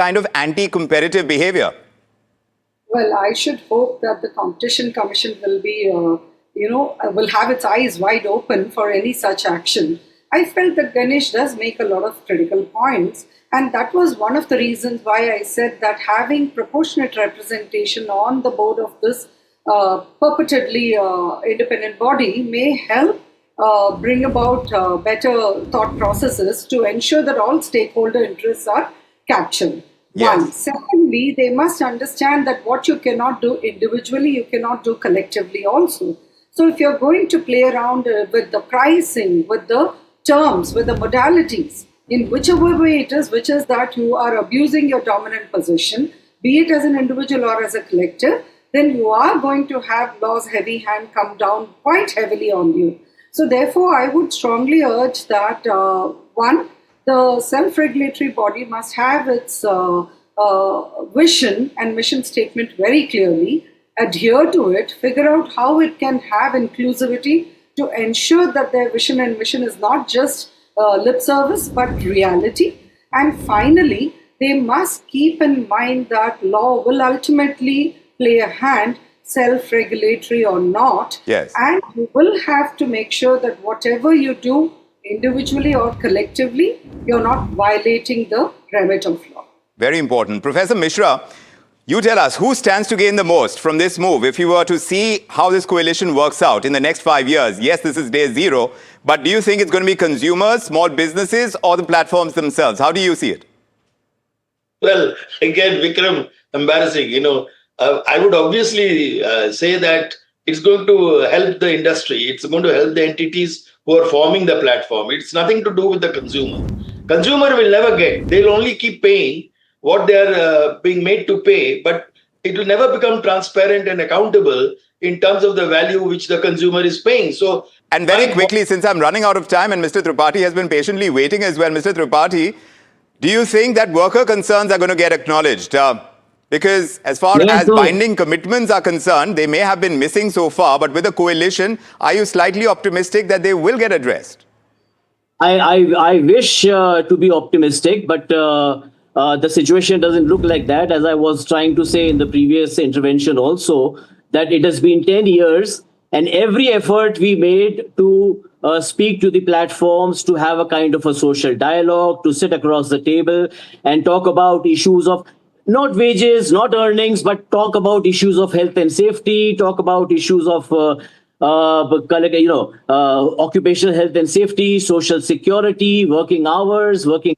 kind of anti-competitive behavior? Well, I should hope that the Competition Commission will be, will have its eyes wide open for any such action. I felt that Ganesh does make a lot of critical points, and that was one of the reasons why I said that having proportionate representation on the board of this purportedly independent body may help bring about better thought processes to ensure that all stakeholder interests are captured. Yes. One. Secondly, they must understand that what you cannot do individually, you cannot do collectively also. So if you're going to play around with the pricing, with the terms, with the modalities, in whichever way it is, which is that you are abusing your dominant position, be it as an individual or as a collective, then you are going to have law's heavy hand come down quite heavily on you. So therefore, I would strongly urge that, one, the self-regulatory body must have its vision and mission statement very clearly, adhere to it, figure out how it can have inclusivity to ensure that their vision and mission is not just lip service but reality. And finally, they must keep in mind that law will ultimately play a hand, self-regulatory or not. Yes. And you will have to make sure that whatever you do, individually or collectively, you're not violating the remit of law. Very important. Professor Mishra, you tell us who stands to gain the most from this move if you were to see how this coalition works out in the next 5 years. Yes, this is day zero, but do you think it's going to be consumers, small businesses, or the platforms themselves? How do you see it? Well, again, Vikram, embarrassing. I would obviously say that it's going to help the industry. It's going to help the entities who are forming the platform. It's nothing to do with the consumer. Consumer will never get. They'll only keep paying what they're being made to pay, but it will never become transparent and accountable in terms of the value which the consumer is paying. So, and very quickly, since I'm running out of time and Mr. Tripathi has been patiently waiting as well, Mr. Tripathi, do you think that worker concerns are going to get acknowledged? Because as far as binding commitments are concerned, they may have been missing so far, but with a coalition, are you slightly optimistic that they will get addressed? I wish to be optimistic, but the situation doesn't look like that. As I was trying to say in the previous intervention also, that it has been 10 years and every effort we made to speak to the platforms, to have a kind of a social dialogue, to sit across the table and talk about issues of not wages, not earnings, but talk about issues of health and safety, talk about issues of occupational health and safety, social security, working hours, working.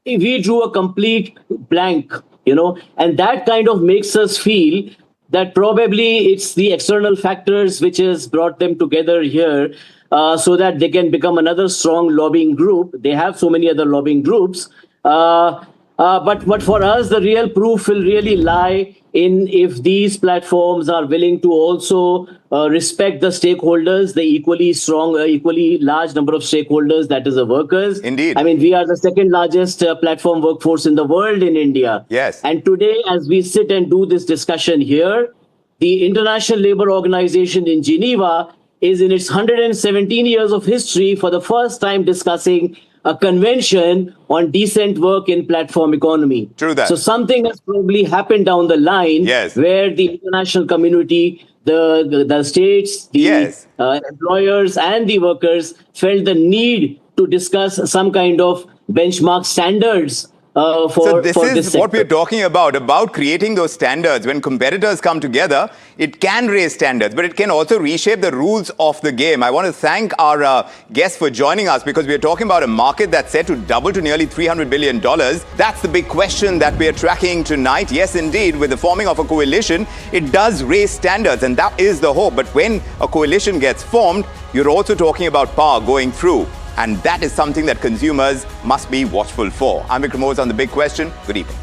We drew a complete blank, and that kind of makes us feel that probably it's the external factors which has brought them together here so that they can become another strong lobbying group. They have so many other lobbying groups. But for us, the real proof will really lie in if these platforms are willing to also respect the stakeholders, the equally strong, equally large number of stakeholders, that is the workers. Indeed. I mean, we are the second largest platform workforce in the world in India. Yes. And today, as we sit and do this discussion here, the International Labour Organization in Geneva is in its 117 years of history for the first time discussing a convention on decent work in platform economy. True that. So something has probably happened down the line where the international community, the states, the employers and the workers felt the need to discuss some kind of benchmark standards so this is what we're talking about creating those standards. When competitors come together, it can raise standards, but it can also reshape the rules of the game. I want to thank our guests for joining us because we're talking about a market that's set to double to nearly $300 billion. That's the big question that we're tracking tonight. Yes, indeed, with the forming of a coalition, it does raise standards, and that is the hope. But when a coalition gets formed, you're also talking about power going through. And that is something that consumers must be watchful for. I'm Vikram Oz on The Big Question. Good evening.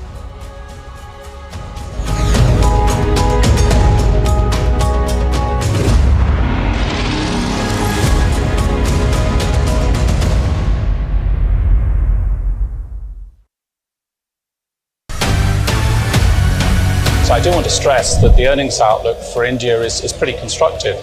So I do want to stress that the earnings outlook for India is pretty constructive.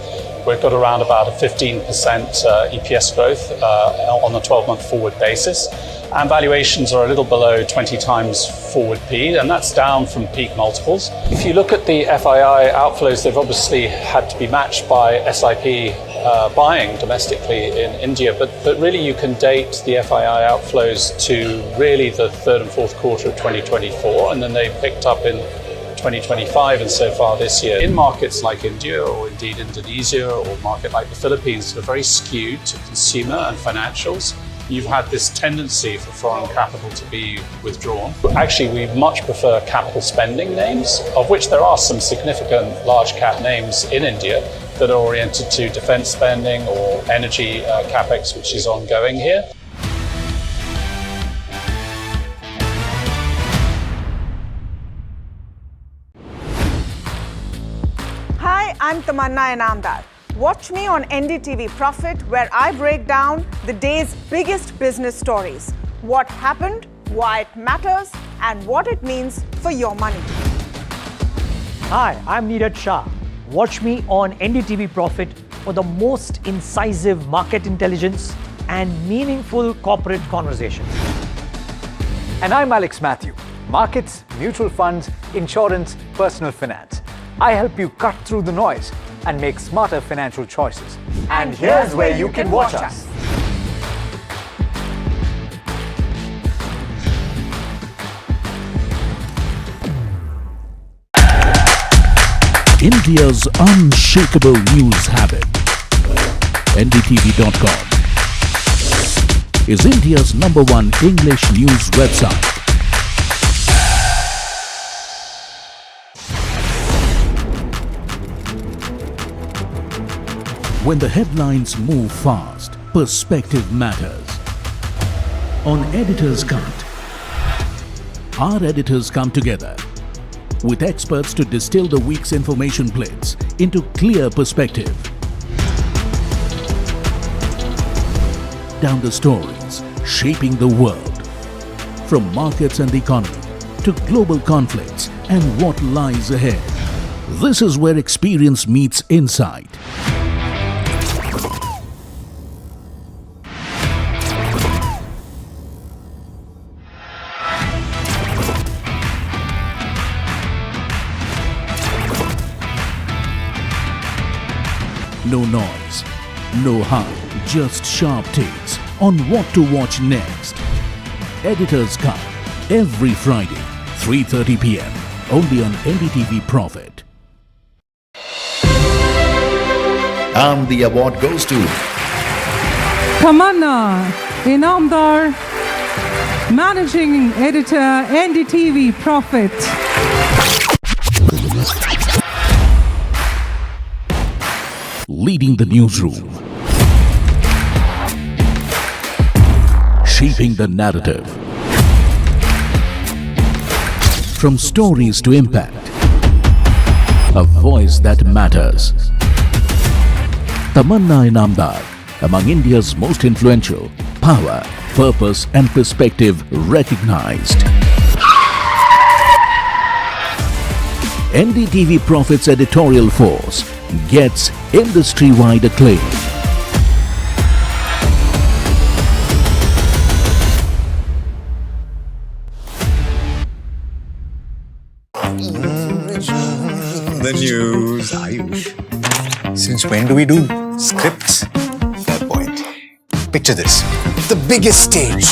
We've got around about a 15% EPS growth on a 12-month forward basis. and valuations are a little below 20 times forward P, and that's down from peak multiples. If you look at the FII outflows, they've obviously had to be matched by SIP buying domestically in India, but really you can date the FII outflows to really the third and fourth quarter of 2024, and then they picked up in 2025 and so far this year. In markets like India or indeed Indonesia or a market like the Philippines that are very skewed to consumer and financials, you've had this tendency for foreign capital to be withdrawn. Actually, we much prefer capital spending names, of which there are some significant large cap names in India that are oriented to defense spending or energy capex, which is ongoing here. Hi, I'm Tamanna Inamdar. Watch me on NDTV Profit, where I break down the day's biggest business stories. What happened, why it matters, and what it means for your money. Hi, I'm Neeraj Shah. Watch me on NDTV Profit for the most incisive market intelligence and meaningful corporate conversations. And I'm Alex Matthew. Markets, mutual funds, insurance, personal finance. I help you cut through the noise and make smarter financial choices. And here's where you can watch us. India's unshakable news habit. NDTV.com is India's #1 English news website. When the headlines move fast, perspective matters. On Editor's Cut, our editors come together with experts to distill the week's information plates into clear perspective. Down the stories shaping the world, from markets and the economy to global conflicts and what lies ahead. This is where experience meets insight. No noise, no hype, just sharp takes on what to watch next. Editor's Cut, every Friday, 3:30 p.m. only on NDTV Profit. And the award goes to Tamanna Inamdar, Managing Editor, NDTV Profit. Leading the newsroom, shaping the narrative. From stories to impact, a voice that matters. Tamanna Inamdar, among India's most influential, power, purpose and perspective recognized. NDTV Profit's editorial force gets industry-wide acclaim. The news, Ayush. Since when do we do scripts? Fair point. Picture this. The biggest stage.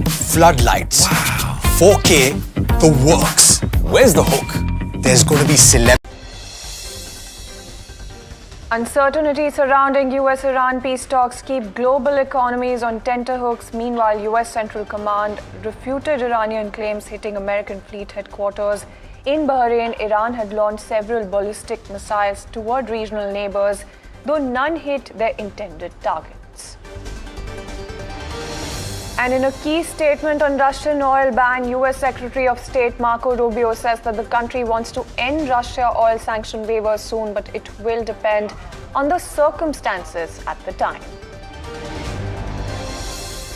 Floodlights. Wow. 4K. The works. Where's the hook? There's going to be Uncertainty surrounding US-Iran peace talks keep global economies on tenterhooks. Meanwhile, US Central Command refuted Iranian claims hitting American fleet headquarters. In Bahrain, Iran had launched several ballistic missiles toward regional neighbors, though none hit their intended targets. And in a key statement on Russian oil ban, US Secretary of State Marco Rubio says that the country wants to end Russia oil sanction waivers soon, but it will depend on the circumstances at the time.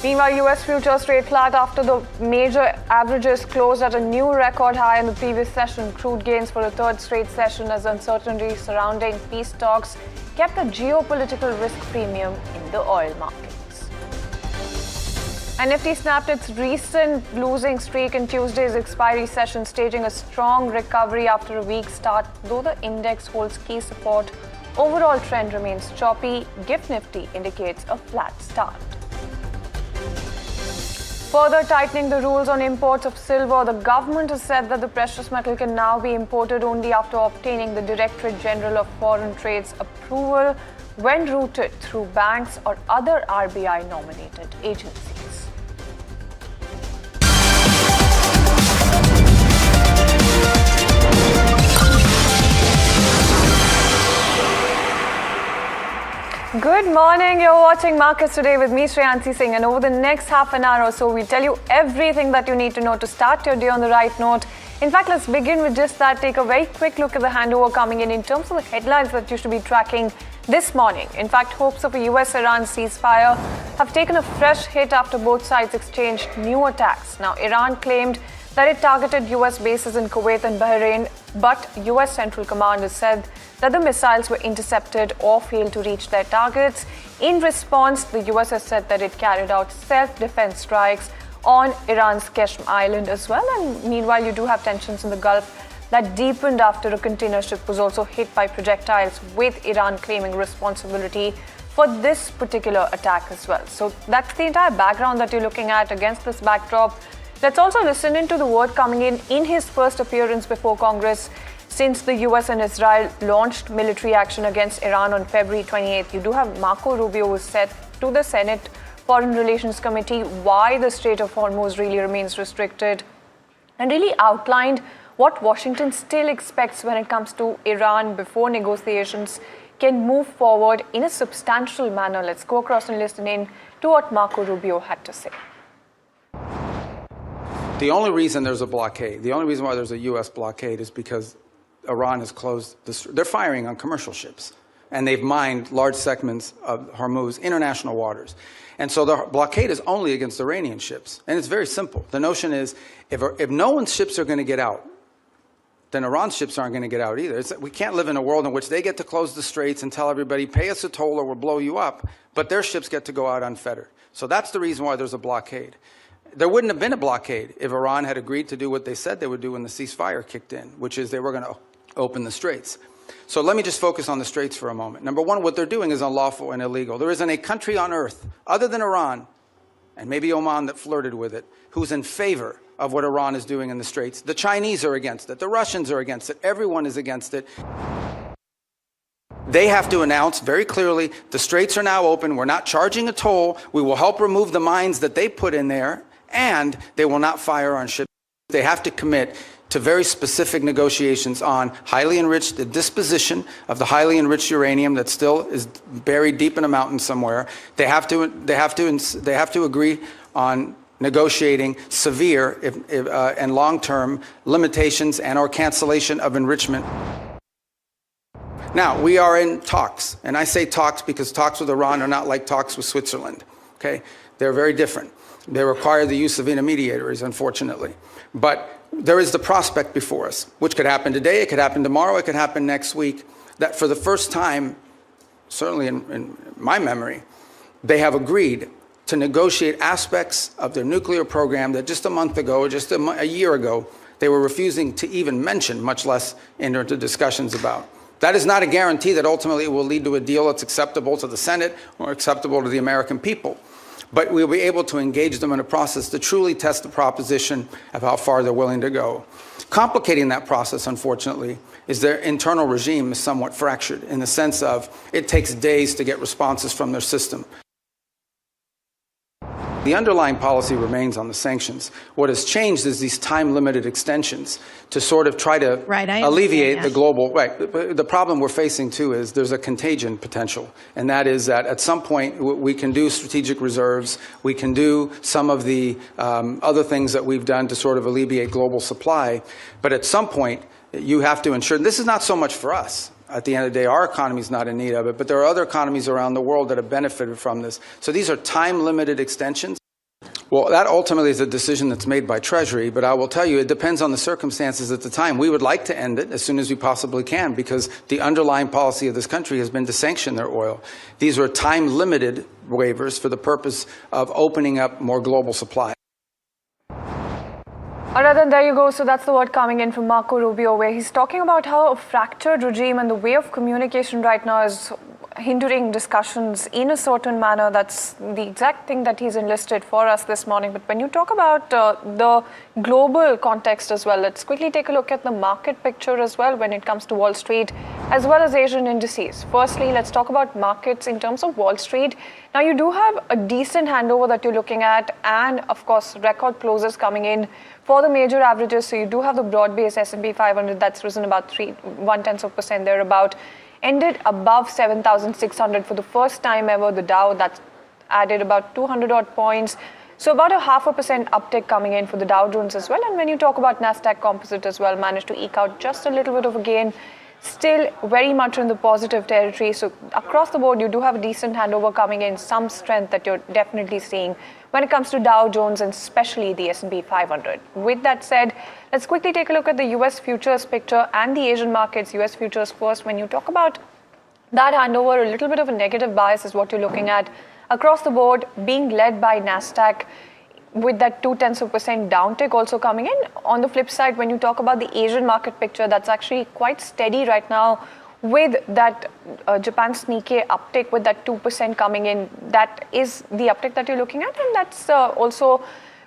Meanwhile, US futures trade flat after the major averages closed at a new record high in the previous session. Crude gains for a third straight session as uncertainty surrounding peace talks kept a geopolitical risk premium in the oil markets. And Nifty snapped its recent losing streak in Tuesday's expiry session, staging a strong recovery after a weak start. Though the index holds key support, overall trend remains choppy. GIFT Nifty indicates a flat start. Further tightening the rules on imports of silver, the government has said that the precious metal can now be imported only after obtaining the Directorate General of Foreign Trade's approval when routed through banks or other RBI-nominated agencies. Good morning, you're watching Markets Today with me, Shreyansi Singh, and over the next half an hour or so, we'll tell you everything that you need to know to start your day on the right note. In fact, let's begin with just that. Take a very quick look at the handover coming in terms of the headlines that you should be tracking this morning. In fact, hopes of a US-Iran ceasefire have taken a fresh hit after both sides exchanged new attacks. Now, Iran claimed that it targeted US bases in Kuwait and Bahrain, but US Central Command has said that the missiles were intercepted or failed to reach their targets. In response, the US has said that it carried out self-defense strikes on Iran's Qashm Island as well. And meanwhile, you do have tensions in the Gulf that deepened after a container ship was also hit by projectiles, with Iran claiming responsibility for this particular attack as well. So that's the entire background that you're looking at against this backdrop. Let's also listen into the word coming in his first appearance before Congress since the US and Israel launched military action against Iran on February 28th. You do have Marco Rubio, who said to the Senate Foreign Relations Committee why the Strait of Hormuz really remains restricted, and really outlined what Washington still expects when it comes to Iran before negotiations can move forward in a substantial manner. Let's go across and listen in to what Marco Rubio had to say. The only reason there's a blockade, the only reason why there's a U.S. blockade is because Iran has closed they're firing on commercial ships, and they've mined large segments of Hormuz, international waters. And so the blockade is only against Iranian ships. And it's very simple. The notion is if no one's ships are going to get out, then Iran's ships aren't going to get out either. We can't live in a world in which they get to close the straits and tell everybody, pay us a toll or we'll blow you up, but their ships get to go out unfettered. So that's the reason why there's a blockade. There wouldn't have been a blockade if Iran had agreed to do what they said they would do when the ceasefire kicked in, which is they were going to open the straits. So let me just focus on the straits for a moment. Number one, what they're doing is unlawful and illegal. There isn't a country on earth, other than Iran, and maybe Oman that flirted with it, who's in favor of what Iran is doing in the straits. The Chinese are against it. The Russians are against it. Everyone is against it. They have to announce very clearly, the straits are now open. We're not charging a toll. We will help remove the mines that they put in there, and they will not fire on ships. They have to commit to very specific negotiations on highly enriched, the disposition of the highly enriched uranium that still is buried deep in a mountain somewhere. They have to agree on negotiating severe and long-term limitations and/or cancellation of enrichment. Now, we are in talks, and I say talks because talks with Iran are not like talks with Switzerland. Okay, they're very different. They require the use of intermediaries, unfortunately. But there is the prospect before us, which could happen today, it could happen tomorrow, it could happen next week, that for the first time, certainly in my memory, they have agreed to negotiate aspects of their nuclear program that just a month ago, or just a year ago, they were refusing to even mention, much less enter into discussions about. That is not a guarantee that ultimately it will lead to a deal that's acceptable to the Senate or acceptable to the American people. But we'll be able to engage them in a process to truly test the proposition of how far they're willing to go. Complicating that process, unfortunately, is their internal regime is somewhat fractured in the sense of it takes days to get responses from their system. The underlying policy remains on the sanctions. What has changed is these time-limited extensions to sort of try to alleviate the global. Right. The problem we're facing, too, is there's a contagion potential. And that is that at some point we can do strategic reserves. We can do some of the other things that we've done to sort of alleviate global supply. But at some point, you have to ensure, and this is not so much for us. At the end of the day, our economy is not in need of it, but there are other economies around the world that have benefited from this. So these are time-limited extensions. Well, that ultimately is a decision that's made by Treasury, but I will tell you, it depends on the circumstances at the time. We would like to end it as soon as we possibly can because the underlying policy of this country has been to sanction their oil. These are time-limited waivers for the purpose of opening up more global supply. All right, then there you go. So that's the word coming in from Marco Rubio, where he's talking about how a fractured regime and the way of communication right now is hindering discussions in a certain manner. That's the exact thing that he's enlisted for us this morning. But when you talk about the global context as well, let's quickly take a look at the market picture as well when it comes to Wall Street, as well as Asian indices. Firstly, let's talk about markets in terms of Wall Street. Now, you do have a decent handover that you're looking at, and of course, record closes coming in for the major averages. So you do have the broad-based S&P 500 that's risen about 0.1% thereabout. Ended above 7,600 for the first time ever. The Dow, that's added about 200 odd points. So about a 0.5% uptick coming in for the Dow Jones as well. And when you talk about Nasdaq Composite as well, managed to eke out just a little bit of a gain. Still very much in the positive territory. So across the board, you do have a decent handover coming in, some strength that you're definitely seeing when it comes to Dow Jones and especially the S&P 500. With that said, let's quickly take a look at the US futures picture and the Asian markets. US futures first. When you talk about that handover, a little bit of a negative bias is what you're looking at across the board, being led by Nasdaq, with that 0.2% downtick also coming in. On the flip side, when you talk about the Asian market picture, that's actually quite steady right now with that Japan's Nikkei uptick with that 2% coming in. That is the uptick that you're looking at, and that's also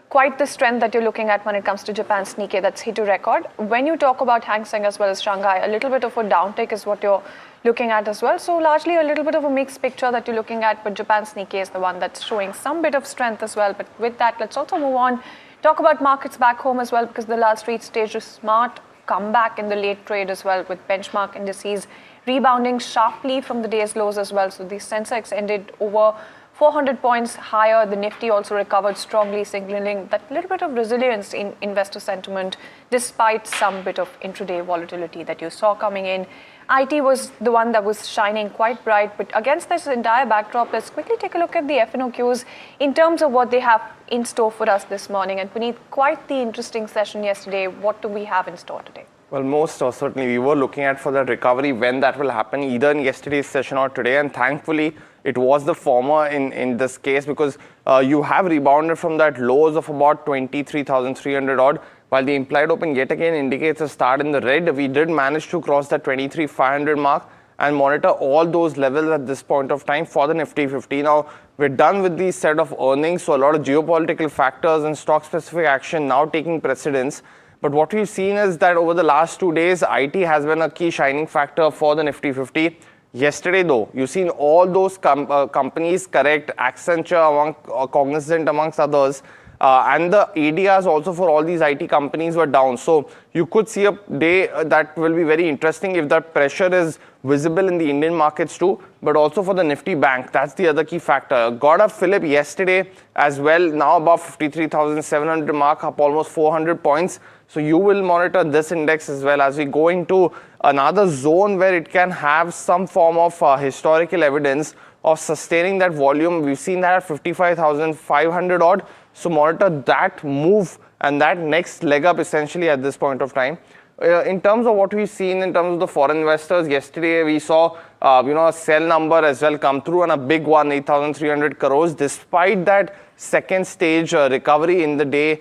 quite the strength that you're looking at when it comes to Japan's Nikkei. That's hit a record. When you talk about Hang Seng as well as Shanghai, a little bit of a downtick is what you're looking at as well. So largely a little bit of a mixed picture that you're looking at, but Japan's Nikkei is the one that's showing some bit of strength as well. But with that, let's also move on, talk about markets back home as well, because the Wall Street staged a smart comeback in the late trade as well, with benchmark indices rebounding sharply from the day's lows as well. So the Sensex ended over 400 points higher. The Nifty also recovered strongly, signaling that little bit of resilience in investor sentiment despite some bit of intraday volatility that you saw coming in. IT was the one that was shining quite bright, but against this entire backdrop, let's quickly take a look at the FNOQs in terms of what they have in store for us this morning. And Puneet, quite the interesting session yesterday. What do we have in store today? Well, most certainly we were looking at for that recovery, when that will happen, either in yesterday's session or today. And thankfully, it was the former in this case, because you have rebounded from that lows of about 23,300 odd. While the implied open yet again indicates a start in the red, we did manage to cross the 23,500 mark and monitor all those levels at this point of time for the Nifty 50. Now, we're done with these set of earnings, so a lot of geopolitical factors and stock-specific action now taking precedence. But what we've seen is that over the last 2 days, IT has been a key shining factor for the Nifty 50. Yesterday, though, you've seen all those companies correct, Accenture, Cognizant amongst others, and the ADRs also for all these IT companies were down. So you could see a day that will be very interesting if that pressure is visible in the Indian markets too, but also for the Nifty Bank. That's the other key factor. Got a fillip yesterday as well, now above 53,700 mark, up almost 400 points. So you will monitor this index as well as we go into another zone where it can have some form of historical evidence of sustaining that volume. We've seen that at 55,500 odd. So monitor that move and that next leg up essentially at this point of time. In terms of what we've seen in terms of the foreign investors, yesterday we saw a sell number as well come through, and a big one, 8,300 crores, despite that second stage recovery in the day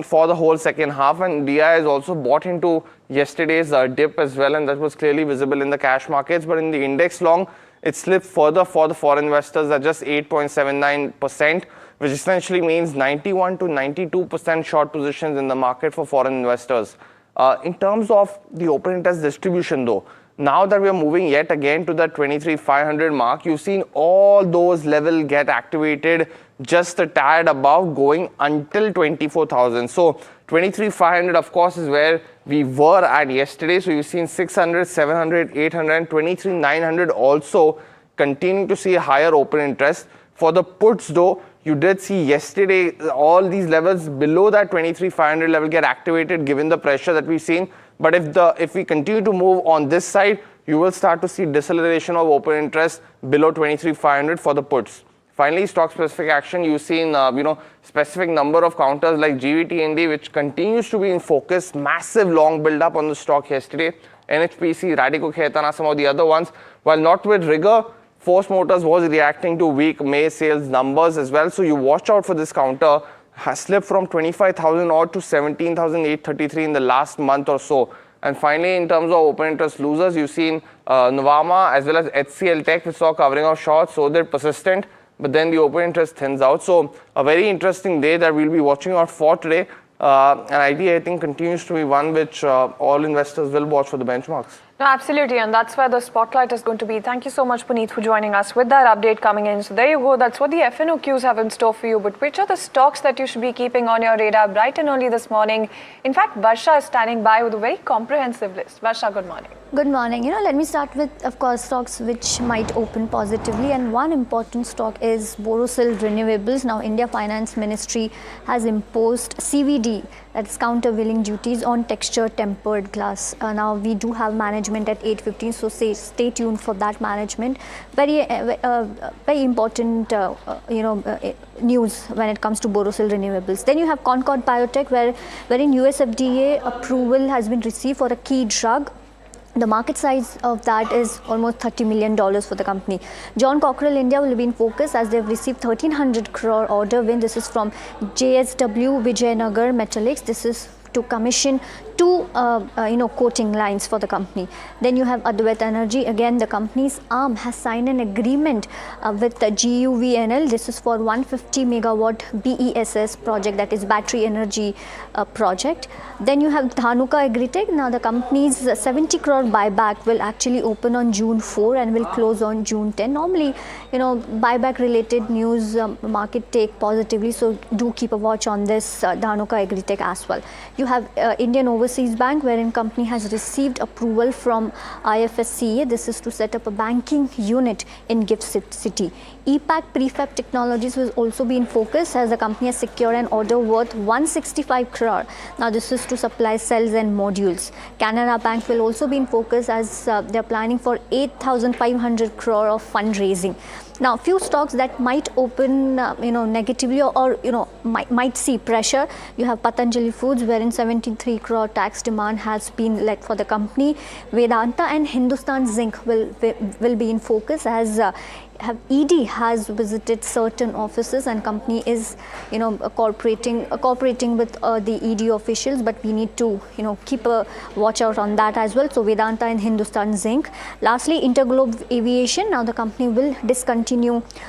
for the whole second half. And DI has also bought into yesterday's dip as well, and that was clearly visible in the cash markets. But in the index long, it slipped further for the foreign investors at just 8.79%, which essentially means 91 to 92% short positions in the market for foreign investors. In terms of the open interest distribution though, now that we are moving yet again to the 23,500 mark, you've seen all those levels get activated just a tad above, going until 24,000. So 23,500 of course is where we were at yesterday. So you've seen 600, 700, 800 and 23,900 also continue to see a higher open interest. For the puts though, you did see yesterday all these levels below that 23,500 level get activated given the pressure that we've seen. But if we continue to move on this side, you will start to see deceleration of open interest below 23,500 for the puts. Finally, stock-specific action, you've seen, specific number of counters like GVTND, which continues to be in focus. Massive long build-up on the stock yesterday. NHPC, Radico Khaitana, some of the other ones. While not with rigor, Force Motors was reacting to weak May sales numbers as well. So you watch out for this counter. Has slipped from 25,000 odd to 17,833 in the last month or so. And finally, in terms of open interest losers, you've seen Nuvama as well as HCL Tech, which saw covering of shorts, so they're persistent. But then the open interest thins out. So a very interesting day that we'll be watching out for today. And idea, I think, continues to be one which all investors will watch for the benchmarks. No, absolutely, and that's where the spotlight is going to be. Thank you so much, Puneet, for joining us with that update coming in. So there you go. That's what the FNOQs have in store for you. But which are the stocks that you should be keeping on your radar bright and early this morning? In fact, Varsha is standing by with a very comprehensive list. Varsha, good morning. Good morning. Let me start with, of course, stocks which might open positively. And one important stock is Borosil Renewables. Now, India Finance Ministry has imposed CVD, that's countervailing duties on texture tempered glass. Now, we do have management at 8:15, so stay tuned for that management. Very important, news when it comes to Borosil Renewables. Then you have Concord Biotech, wherein US FDA approval has been received for a key drug. The market size of that is almost $30 million for the company. John Cockerell India will be in focus as they've received 1,300 crore order win. This is from JSW Vijayanagar Metallics. This is to commission two coating lines for the company. Then you have Advait Energy. Again, the company's arm has signed an agreement with the GUVNL. This is for 150 megawatt BESS project, that is battery energy project. Then you have Dhanuka Agritech. Now the company's 70 crore buyback will actually open on June 4 and will close on June 10. Normally, buyback related news market take positively, so do keep a watch on this Dhanuka Agritech as well. You have Indian Overseas Bank, wherein company has received approval from IFSCA. This is to set up a banking unit in Gift City. EPAC Prefab Technologies will also be in focus as the company has secured an order worth 165 crore. Now this is to supply cells and modules. Canara Bank will also be in focus as they're planning for 8,500 crore of fundraising. Now, few stocks that might open, negatively or might see pressure. You have Patanjali Foods, wherein 73 crore tax demand has been led for the company. Vedanta and Hindustan Zinc will be in focus as ED has visited certain offices and company is cooperating with the ED officials, but we need to keep a watch out on that as well. So Vedanta and Hindustan Zinc. Lastly, Interglobe Aviation. Now the company will discontinue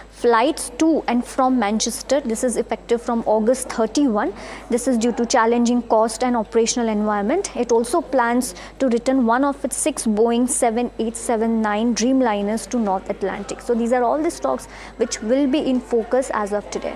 flights to and from Manchester. This is effective from August 31. This is due to challenging cost and operational environment. It also plans to return one of its 6 Boeing 7879 Dreamliners to North Atlantic. So these are all the stocks which will be in focus as of today.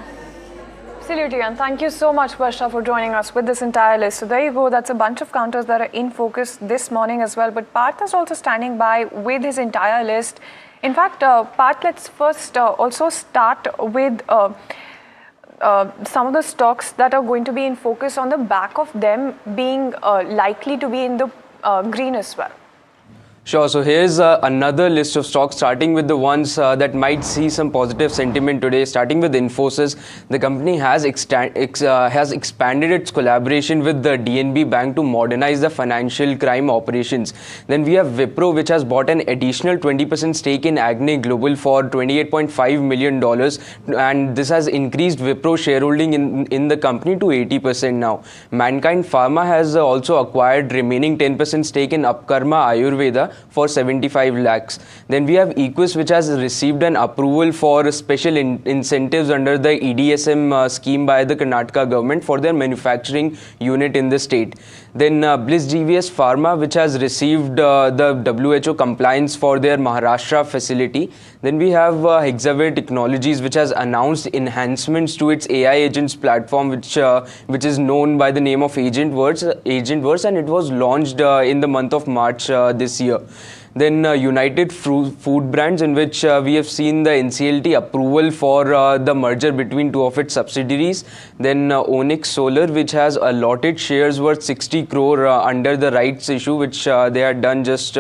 Absolutely, and thank you so much, Varsha, for joining us with this entire list. So there you go, that's a bunch of counters that are in focus this morning as well. But Parth is also standing by with his entire list. In fact, Parth, let's first also start with some of the stocks that are going to be in focus on the back of them being likely to be in the green as well. Sure. So here's another list of stocks, starting with the ones that might see some positive sentiment today. Starting with Infosys, the company has expanded its collaboration with the DNB Bank to modernize the financial crime operations. Then we have Wipro, which has bought an additional 20% stake in Agne Global for $28.5 million, and this has increased Wipro shareholding in the company to 80% now. Mankind Pharma has also acquired remaining 10% stake in Upkarma Ayurveda for 75 lakhs. Then we have Equus, which has received an approval for special incentives under the EDSM scheme by the Karnataka government for their manufacturing unit in the state. Then Bliss GVS Pharma, which has received the WHO compliance for their Maharashtra facility. Then we have Hexaware Technologies, which has announced enhancements to its AI agents platform, which is known by the name of Agentverse, and it was launched in the month of March this year. Then United Food Brands, in which we have seen the NCLT approval for the merger between two of its subsidiaries. Then Onyx Solar, which has allotted shares worth 60 crore under the rights issue, which they had done just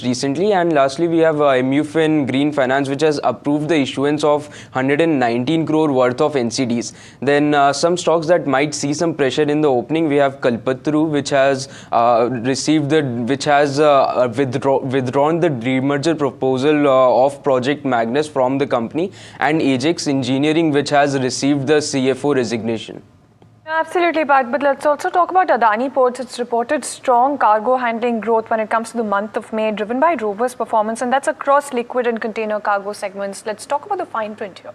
recently. And lastly, we have MUFIN Green Finance, which has approved the issuance of 119 crore worth of NCDs. Then some stocks that might see some pressure in the opening, we have Kalpataru, which has withdrawn the demerger proposal of Project Magnus from the company, and Ajax Engineering, which has received the CFO resignation. Absolutely, but let's also talk about Adani Ports. It's reported strong cargo handling growth when it comes to the month of May, driven by robust performance, and that's across liquid and container cargo segments. Let's talk about the fine print here.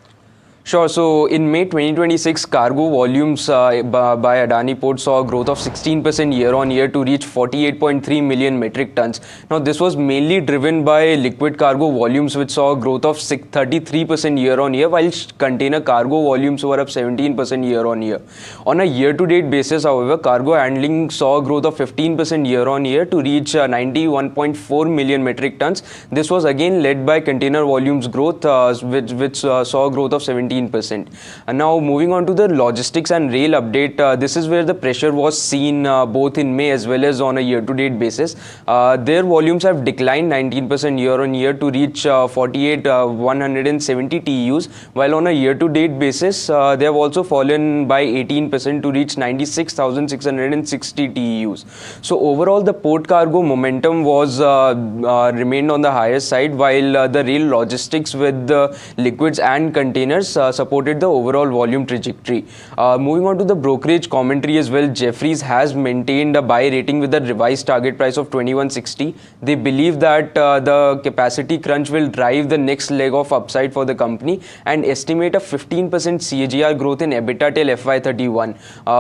Sure. So in May 2026, cargo volumes by Adani Port saw a growth of 16% year-on-year to reach 48.3 million metric tons. Now, this was mainly driven by liquid cargo volumes, which saw a growth of 33% year-on-year, while container cargo volumes were up 17% year-on-year. On a year-to-date basis, however, cargo handling saw a growth of 15% year-on-year to reach 91.4 million metric tons. This was again led by container volumes growth, which saw a growth of 17%. And now moving on to the logistics and rail update, this is where the pressure was seen both in May as well as on a year-to-date basis. Their volumes have declined 19% year-on-year to reach 48,170 TEUs, while on a year-to-date basis, they have also fallen by 18% to reach 96,660 TEUs. So overall, the port cargo momentum was remained on the higher side, while the rail logistics with the liquids and containers supported the overall volume trajectory. Moving on to the brokerage commentary as well, Jefferies has maintained a buy rating with a revised target price of 2160. They believe that the capacity crunch will drive the next leg of upside for the company, and estimate a 15% CAGR growth in EBITDA till FY31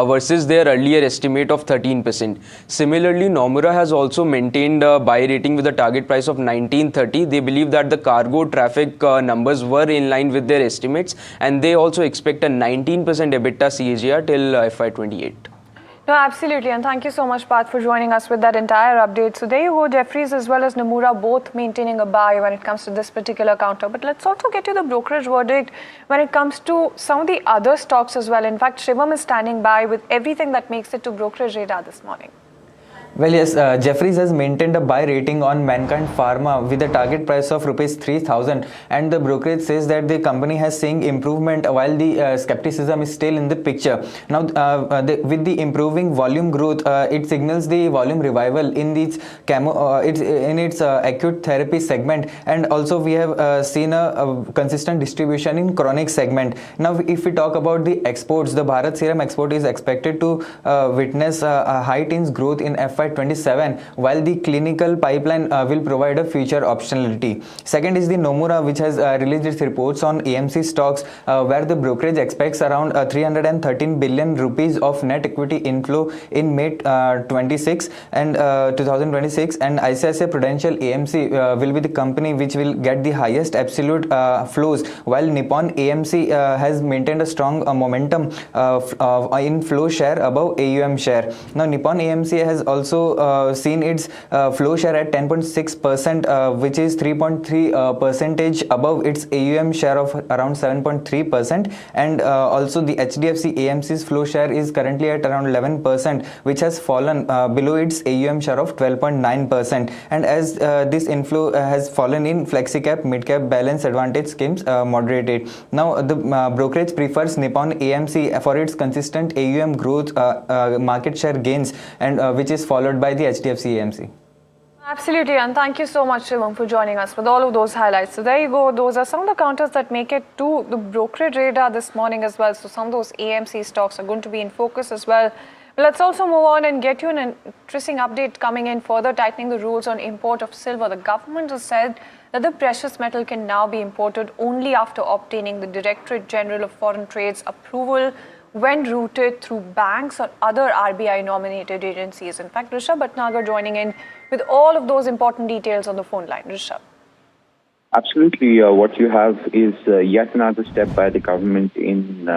versus their earlier estimate of 13%. Similarly, Nomura has also maintained a buy rating with a target price of 1930. They believe that the cargo traffic numbers were in line with their estimates, and they also expect a 19% EBITDA CAGR till FY28. No, absolutely, and thank you so much, Parth, for joining us with that entire update. So there you go, Jefferies as well as Nomura both maintaining a buy when it comes to this particular counter. But let's also get to the brokerage verdict when it comes to some of the other stocks as well. In fact, Shivam is standing by with everything that makes it to brokerage radar this morning. Well, yes, Jefferies has maintained a buy rating on Mankind Pharma with a target price of rupees 3,000, and the brokerage says that the company has seen improvement while the skepticism is still in the picture. Now, with the improving volume growth, it signals the volume revival in its acute therapy segment, and also we have seen a consistent distribution in chronic segment. Now, if we talk about the exports, the Bharat Serum export is expected to witness a high teens growth in FY27, while the clinical pipeline will provide a future optionality. Second is the Nomura, which has released its reports on AMC stocks, where the brokerage expects around 313 billion rupees of net equity inflow in May 2026, and ICICI Prudential AMC will be the company which will get the highest absolute flows, while Nippon AMC has maintained a strong momentum in flow share above AUM share. Now, Nippon AMC has also seen its flow share at 10.6%, which is 3.3 percentage above its AUM share of around 7.3%, and also the HDFC AMC's flow share is currently at around 11%, which has fallen below its AUM share of 12.9%. And as this inflow has fallen in flexicap, midcap, balance advantage schemes moderated. Now, the brokerage prefers Nippon AMC for its consistent AUM growth, market share gains, and which is followed by the HDFC AMC. Absolutely, and thank you so much, Shivam, for joining us with all of those highlights. So there you go. Those are some of the counters that make it to the brokerage radar this morning as well. So some of those AMC stocks are going to be in focus as well. But let's also move on and get you an interesting update coming in, further tightening the rules on import of silver. The government has said that the precious metal can now be imported only after obtaining the Directorate General of Foreign Trade's approval when routed through banks or other RBI-nominated agencies. In fact, Rishabh Bhatnagar joining in with all of those important details on the phone line. Rishabh. Absolutely. What you have is yet another step by the government in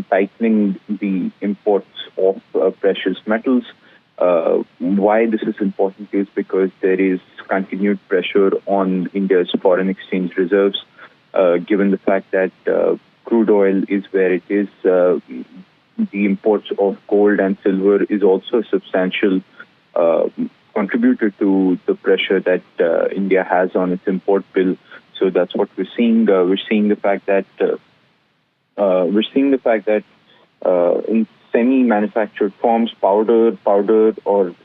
tightening the imports of precious metals. Why this is important is because there is continued pressure on India's foreign exchange reserves, given the fact that crude oil is where it is. The imports of gold and silver is also a substantial contributor to the pressure that India has on its import bill. So that's what we're seeing. We're seeing the fact that in semi-manufactured forms, powder or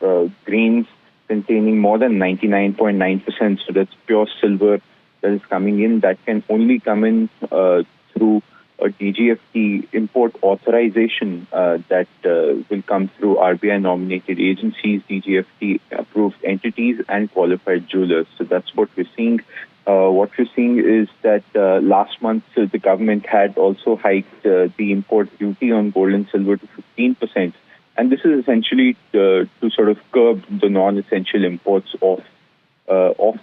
grains containing more than 99.9%, so that's pure silver that is coming in, that can only come in through a DGFT import authorization that will come through RBI-nominated agencies, DGFT-approved entities, and qualified jewelers. So that's what we're seeing. What we're seeing is that last month the government had also hiked the import duty on gold and silver to 15%. And this is essentially to sort of curb the non-essential imports of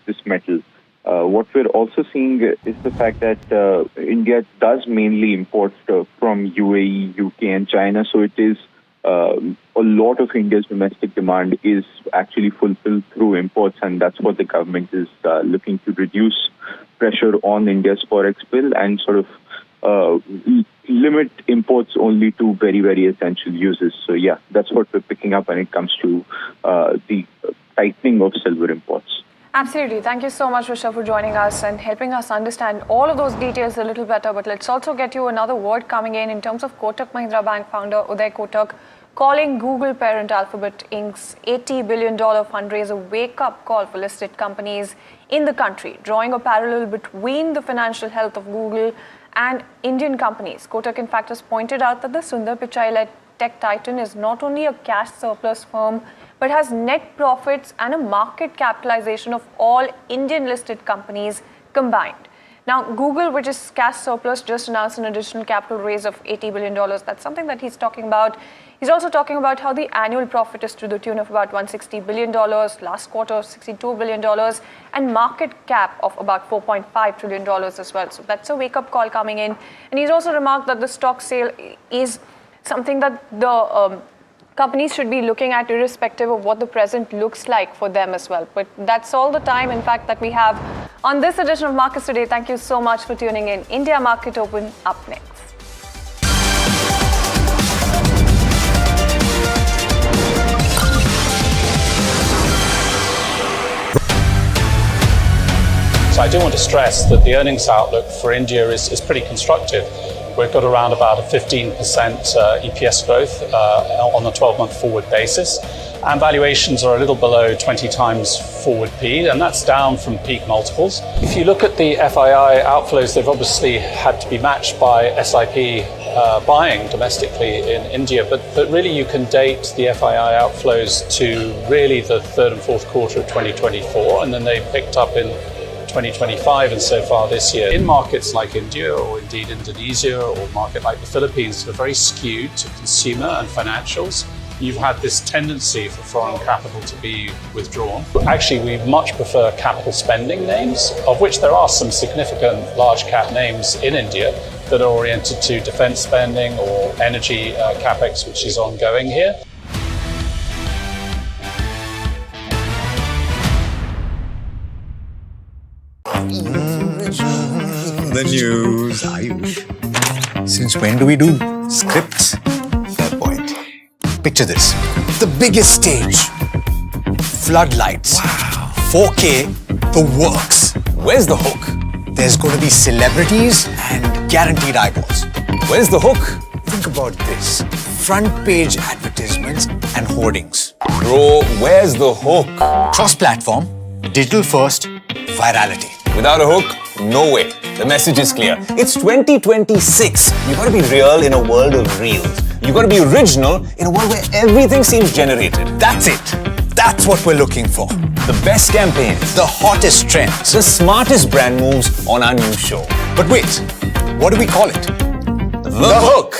this metal. What we're also seeing is the fact that India does mainly import from UAE, UK, and China. So it is a lot of India's domestic demand is actually fulfilled through imports, and that's what the government is looking to reduce pressure on India's forex bill and sort of limit imports only to very, very essential uses. So yeah, that's what we're picking up when it comes to the tightening of silver imports. Absolutely. Thank you so much, Rishabh, for joining us and helping us understand all of those details a little better. But let's also get you another word coming in terms of Kotak Mahindra Bank founder Uday Kotak calling Google parent Alphabet Inc.'s $80 billion fundraise a wake-up call for listed companies in the country, drawing a parallel between the financial health of Google and Indian companies. Kotak, in fact, has pointed out that the Sundar Pichai-led tech titan is not only a cash surplus firm, but has net profits and a market capitalization of all Indian listed companies combined. Now, Google, which is cash surplus, just announced an additional capital raise of $80 billion. That's something that he's talking about. He's also talking about how the annual profit is to the tune of about $160 billion, last quarter $62 billion, and market cap of about $4.5 trillion as well. So that's a wake-up call coming in. And he's also remarked that the stock sale is something that the companies should be looking at irrespective of what the present looks like for them as well. But that's all the time, in fact, that we have on this edition of Markets Today. Thank you so much for tuning in. India Market Open up next. So I do want to stress that the earnings outlook for India is pretty constructive. We've got around about a 15% EPS growth on a 12-month forward basis. And valuations are a little below 20 times forward P, and that's down from peak multiples. If you look at the FII outflows, they've obviously had to be matched by SIP buying domestically in India, but really you can date the FII outflows to really the third and fourth quarter of 2024, and then they picked up in 2025 and so far this year. In markets like India or indeed Indonesia or a market like the Philippines that are very skewed to consumer and financials, you've had this tendency for foreign capital to be withdrawn. Actually, we much prefer capital spending names, of which there are some significant large cap names in India that are oriented to defense spending or energy capex, which is ongoing here. The news, Ayush. Since when do we do scripts? Fair point. Picture this. The biggest stage. Floodlights. Wow. 4K, the works. Where's the hook? There's going to be celebrities and guaranteed eyeballs. Where's the hook? Think about this. Front page advertisements and hoardings. Bro, where's the hook? Cross-platform, digital first, virality. Without a hook, no way. The message is clear. It's 2026. You gotta be real in a world of reels. You gotta be original in a world where everything seems generated. That's it. That's what we're looking for. The best campaigns, the hottest trends, the smartest brand moves on our new show. But wait, what do we call it? The hook.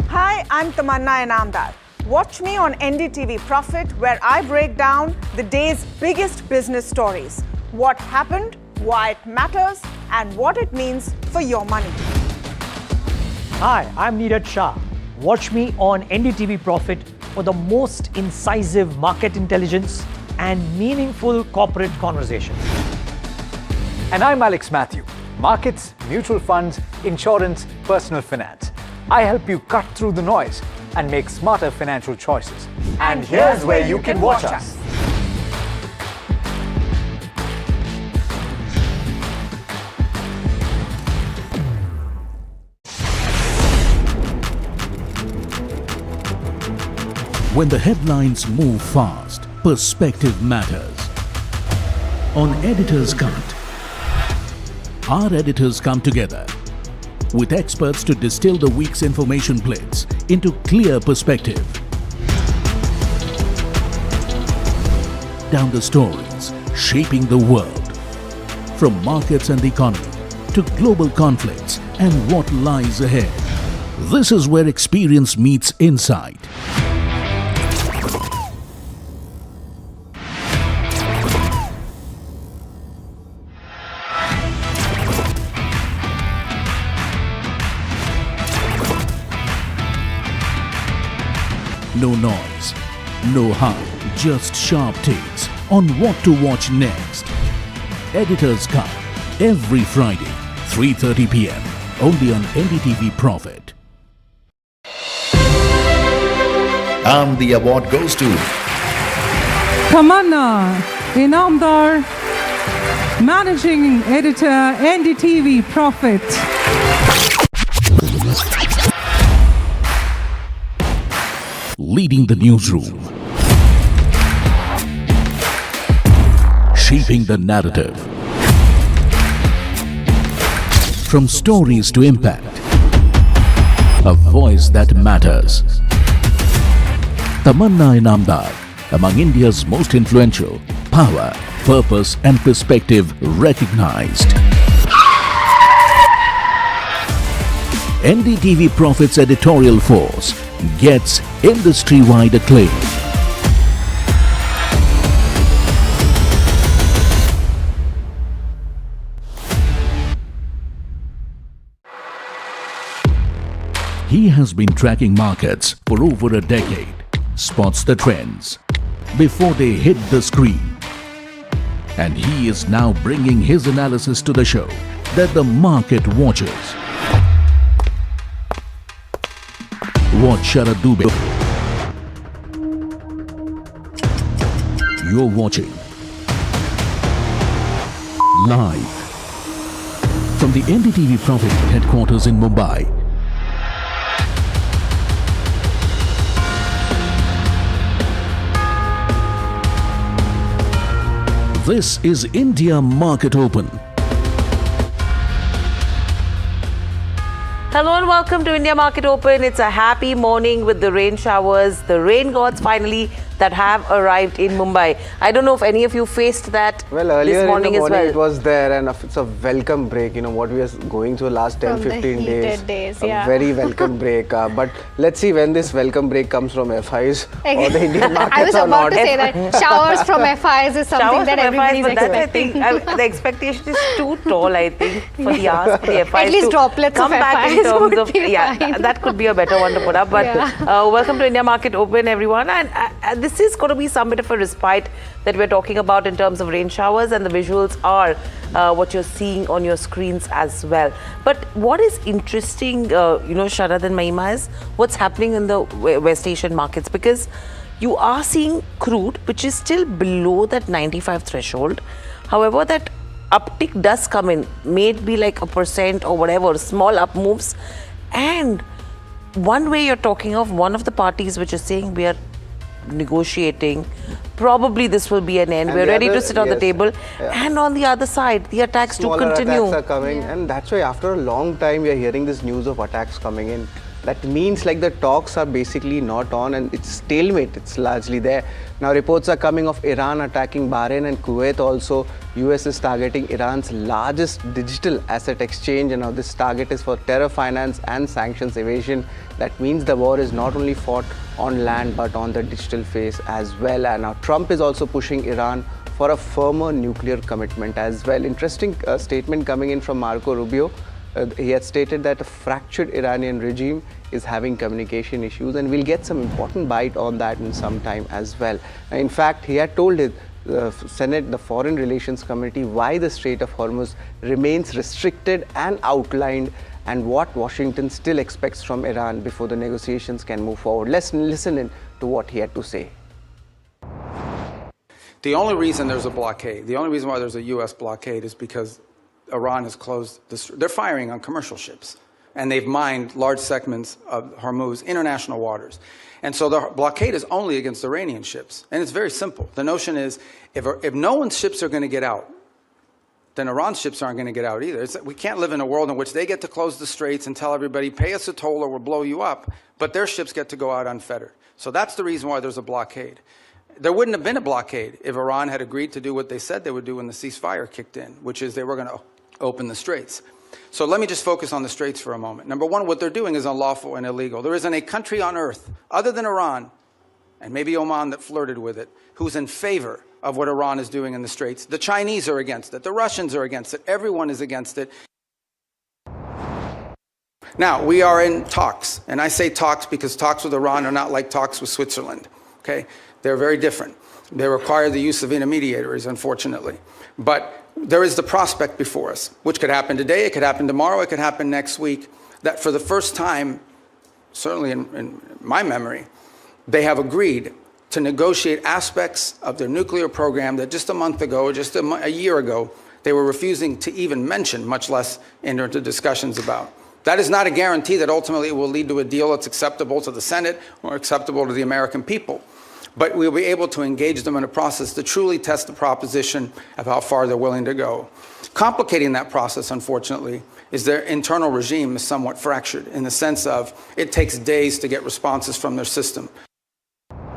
Hi, I'm Tamanna Inamdar. Watch me on NDTV Profit, where I break down the day's biggest business stories. What happened, why it matters, and what it means for your money. Hi, I'm Niraj Shah. Watch me on NDTV Profit for the most incisive market intelligence and meaningful corporate conversations. And I'm Alex Matthew. Markets, mutual funds, insurance, personal finance. I help you cut through the noise and make smarter financial choices. And here's where you can watch us. When the headlines move fast, perspective matters. On Editor's Cut, our editors come together with experts to distill the week's information blitz into clear perspective. Down the stories shaping the world, from markets and the economy to global conflicts and what lies ahead. This is where experience meets insight. No noise, no hype, just sharp takes on what to watch next. Editor's Cut, every Friday, 3:30 p.m. only on NDTV Profit. And the award goes to Tamanna Inamdar, Managing Editor, NDTV Profit. Leading the newsroom, shaping the narrative, from stories to impact, a voice that matters. Tamanna Inamdar, among India's most influential, power, purpose and perspective recognized. NDTV Profit's editorial force gets industry-wide acclaim. He has been tracking markets for over a decade, spots the trends before they hit the screen. And he is now bringing his analysis to the show that the market watches. Watch Sharad Dubey. You're watching live from the NDTV Profit headquarters in Mumbai. This is India Market Open. Hello and welcome to India Market Open. It's a happy morning with the rain showers, the rain gods finally that have arrived in Mumbai. I don't know if any of you faced that earlier this morning, in the morning as well. It was there, and it's a welcome break. You know what we are going through last 10-15 days. A very welcome break. But let's see when this welcome break comes from FIs or the Indian markets. I was about to say that showers from FIs is something that everybody's expecting. The expectation is too tall, I think, for the ask for the FIs. At least droplets come of back FIs in terms of fine. that could be a better one to put up. But welcome to India Market Open, everyone. And this is going to be some bit of a respite that we're talking about in terms of rain showers, and the visuals are what you're seeing on your screens as well. But what is interesting, Sharad and Mahima, is what's happening in the West Asian markets, because you are seeing crude, which is still below that 95 threshold. However, that uptick does come in, may it be like 1% or whatever, small up moves. And one way you're talking of one of the parties which is saying we are negotiating, probably this will be an end, we're ready to sit on the table, and on the other side the attacks do continue. Attacks are coming, and that's why after a long time we are hearing this news of attacks coming in. That means like the talks are basically not on, and it's stalemate. It's largely there. Now reports are coming of Iran attacking Bahrain and Kuwait also. US is targeting Iran's largest digital asset exchange, and now this target is for terror finance and sanctions evasion. That means the war is not only fought on land but on the digital phase as well. And now Trump is also pushing Iran for a firmer nuclear commitment as well. Interesting statement coming in from Marco Rubio. He had stated that a fractured Iranian regime is having communication issues, and we'll get some important bite on that in some time as well. In fact, he had told the Senate, the Foreign Relations Committee, why the Strait of Hormuz remains restricted and outlined, and what Washington still expects from Iran before the negotiations can move forward. Let's listen in to what he had to say. The only reason there's a blockade, the only reason why there's a U.S. blockade is because Iran has closed they're firing on commercial ships, and they've mined large segments of Hormuz, international waters. And so the blockade is only against Iranian ships. And it's very simple. The notion is if no one's ships are going to get out, then Iran's ships aren't going to get out either. We can't live in a world in which they get to close the straits and tell everybody, pay us a toll or we'll blow you up, but their ships get to go out unfettered. So that's the reason why there's a blockade. There wouldn't have been a blockade if Iran had agreed to do what they said they would do when the ceasefire kicked in, which is they were going to open the straits. So let me just focus on the straits for a moment. Number one, what they're doing is unlawful and illegal. There isn't a country on earth, other than Iran, and maybe Oman that flirted with it, who's in favor of what Iran is doing in the Straits. The Chinese are against it. The Russians are against it. Everyone is against it. Now, we are in talks, and I say talks because talks with Iran are not like talks with Switzerland, okay? They're very different. They require the use of intermediaries, unfortunately. But there is the prospect before us, which could happen today, it could happen tomorrow, it could happen next week, that for the first time, certainly in my memory, they have agreed to negotiate aspects of their nuclear program that just a month ago, or just a year ago, they were refusing to even mention, much less enter into discussions about. That is not a guarantee that ultimately it will lead to a deal that's acceptable to the Senate or acceptable to the American people. But we'll be able to engage them in a process to truly test the proposition of how far they're willing to go. Complicating that process, unfortunately, is their internal regime is somewhat fractured in the sense of it takes days to get responses from their system.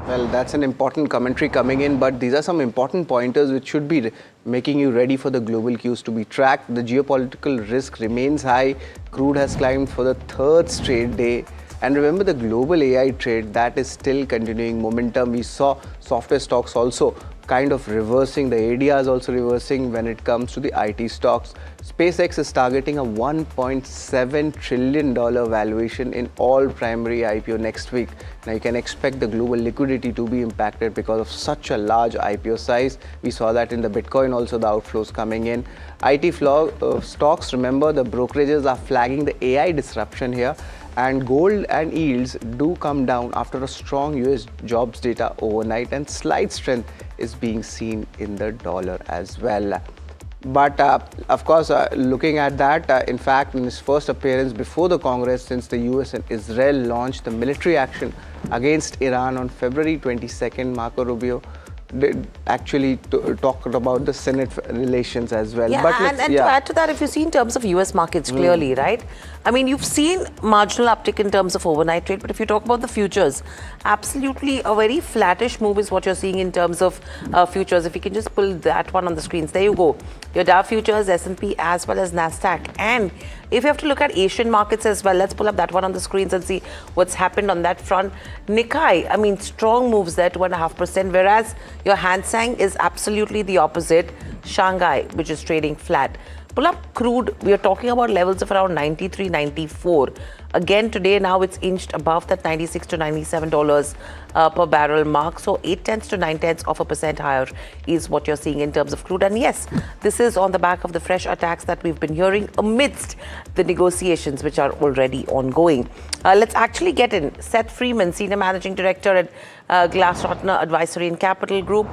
Well, that's an important commentary coming in, but these are some important pointers which should be making you ready for the global cues to be tracked. The geopolitical risk remains high. Crude has climbed for the third straight day. And remember the global AI trade, that is still continuing momentum. We saw software stocks also kind of reversing. The ADR is also reversing when it comes to the IT stocks. SpaceX is targeting a $1.7 trillion valuation in all primary IPO next week. Now you can expect the global liquidity to be impacted because of such a large IPO size. We saw that in the Bitcoin also, the outflows coming in. IT stocks, remember the brokerages are flagging the AI disruption here. And gold and yields do come down after a strong US jobs data overnight, and slight strength is being seen in the dollar as well. But of course, looking at that, in fact, in his first appearance before the Congress since the US and Israel launched the military action against Iran on February 22nd, Marco Rubio did actually talked about the Senate relations as well. Yeah, but and to add to that, if you see in terms of US markets clearly, right? I mean, you've seen marginal uptick in terms of overnight trade, but if you talk about the futures, absolutely a very flattish move is what you're seeing in terms of futures. If you can just pull that one on the screens, there you go. Your Dow futures, S&P as well as NASDAQ. And if you have to look at Asian markets as well, let's pull up that one on the screens and see what's happened on that front. Nikkei, I mean, strong moves there, 2.5%, whereas your Hang Seng is absolutely the opposite. Shanghai, which is trading flat. Pull up crude, we are talking about levels of around 93, 94. Again, today now it's inched above that $96 to $97 per barrel mark. So 0.8 to 0.9% higher is what you're seeing in terms of crude. And yes, this is on the back of the fresh attacks that we've been hearing amidst the negotiations which are already ongoing. Let's actually get in. Seth Freeman, Senior Managing Director at Glassrotner Advisory and Capital Group.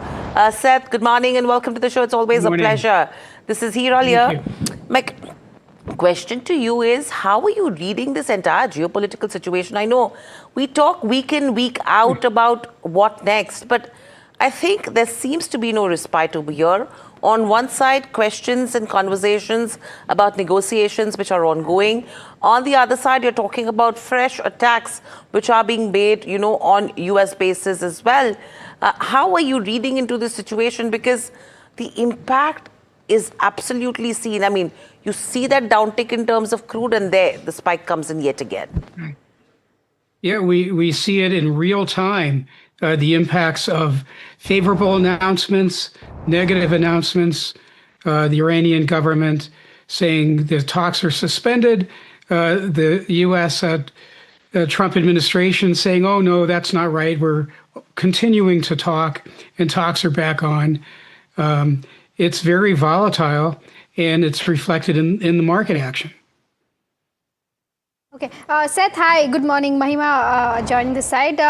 Seth, good morning and welcome to the show. It's always a pleasure. This is Hiral here. My question to you is, how are you reading this entire geopolitical situation? I know we talk week in, week out about what next, but I think there seems to be no respite over here. On one side, questions and conversations about negotiations which are ongoing. On the other side, you're talking about fresh attacks which are being made, you know, on US bases as well. How are you reading into this situation? Because the impact is absolutely seen. I mean, you see that downtick in terms of crude, and there the spike comes in yet again. Yeah, we see it in real time. The impacts of favorable announcements, negative announcements, the Iranian government saying the talks are suspended. The U.S. Trump administration saying, oh, no, that's not right. We're continuing to talk, and talks are back on. It's very volatile, and it's reflected in the market action. Okay. Seth, hi. Good morning. Mahima joining this side.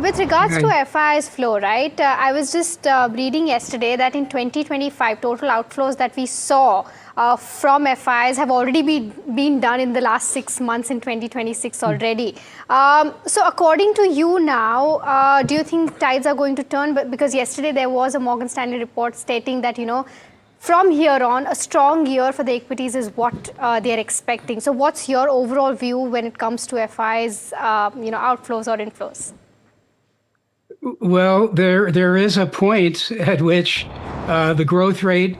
With regards to FI's flow, right? I was just reading yesterday that in 2025, total outflows that we saw from FIs have already been done in the last 6 months in 2026 already. So according to you now, do you think tides are going to turn? Because yesterday there was a Morgan Stanley report stating that, from here on, a strong year for the equities is what they're expecting. So what's your overall view when it comes to FIs, outflows or inflows? Well, there is a point at which the growth rate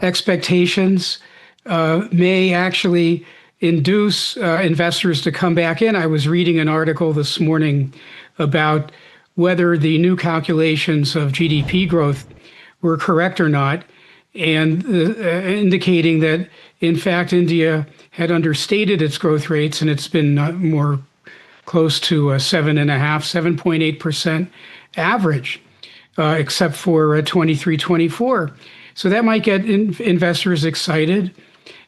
expectations may actually induce investors to come back in. I was reading an article this morning about whether the new calculations of GDP growth were correct or not, and indicating that, in fact, India had understated its growth rates, and it's been more close to 7.8% average, except for 23-24. So that might get investors excited.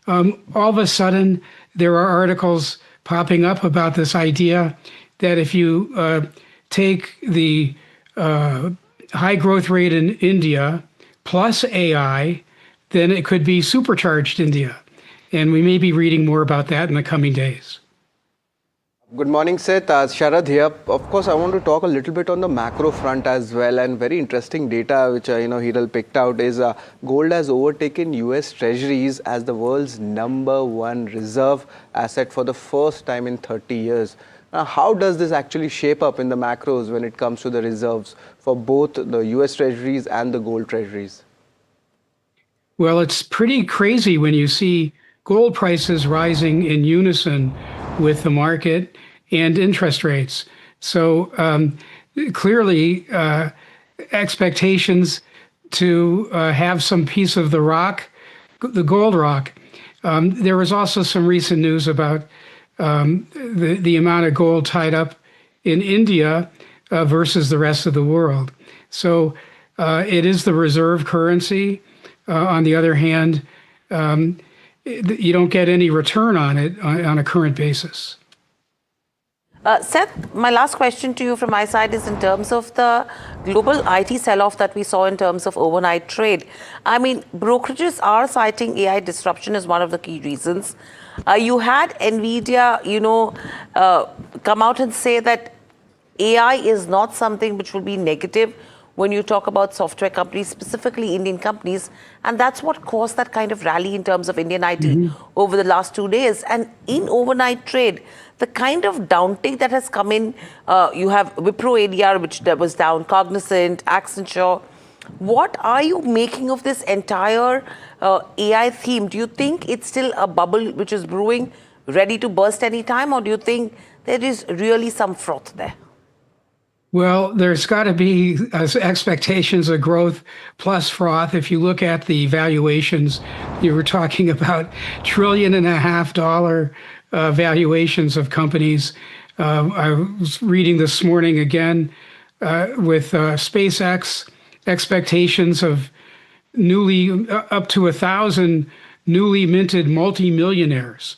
All of a sudden, there are articles popping up about this idea that if you take the high growth rate in India plus AI, then it could be supercharged India. And we may be reading more about that in the coming days. Good morning, Seth. Sharad here. Of course, I want to talk a little bit on the macro front as well. And very interesting data which Hiral picked out is gold has overtaken US Treasuries as the world's #1 reserve asset for the first time in 30 years. Now, how does this actually shape up in the macros when it comes to the reserves for both the US Treasuries and the gold Treasuries? Well, it's pretty crazy when you see gold prices rising in unison with the market and interest rates. So clearly, expectations to have some piece of the rock, the gold rock. There was also some recent news about the amount of gold tied up in India versus the rest of the world. So it is the reserve currency. On the other hand, you don't get any return on it on a current basis. Seth, my last question to you from my side is in terms of the global IT sell-off that we saw in terms of overnight trade. I mean, brokerages are citing AI disruption as one of the key reasons. You had NVIDIA, come out and say that AI is not something which will be negative when you talk about software companies, specifically Indian companies. And that's what caused that kind of rally in terms of Indian IT over the last 2 days. And in overnight trade, the kind of downtick that has come in, you have Wipro ADR, which was down, Cognizant, Accenture. What are you making of this entire AI theme? Do you think it's still a bubble which is brewing, ready to burst any time, or do you think there is really some froth there? Well, there's got to be expectations of growth plus froth. If you look at the valuations, you were talking about $1.5 trillion valuations of companies. I was reading this morning again with SpaceX expectations of up to 1,000 newly minted multimillionaires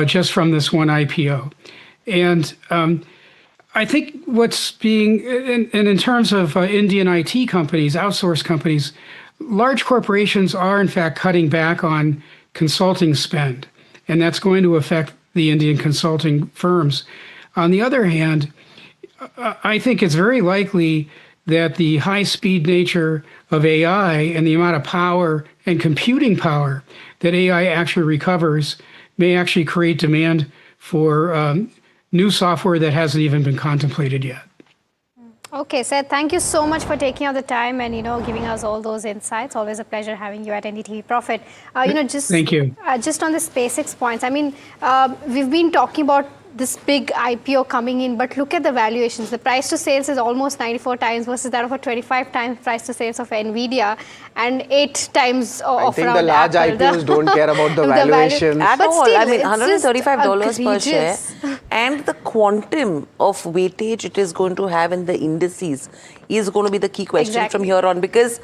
just from this one IPO. And I think what's being, and in terms of Indian IT companies, outsourced companies, large corporations are in fact cutting back on consulting spend, and that's going to affect the Indian consulting firms. On the other hand, I think it's very likely that the high-speed nature of AI and the amount of power and computing power that AI actually recovers may actually create demand for new software that hasn't even been contemplated yet. Okay, Seth, thank you so much for taking out the time and giving us all those insights. Always a pleasure having you at NDTV Profit. Thank you. Just on the SpaceX points, I mean, we've been talking about this big IPO coming in, but look at the valuations. The price to sales is almost 94 times versus that of a 25 times price to sales of Nvidia and 8 times of I think the large Apple. IPOs don't care about the valuations. At But all. still, I mean, it's just $135 per share. egregious. And the quantum of weightage it is going to have in the indices is going to be the key question from here on. Because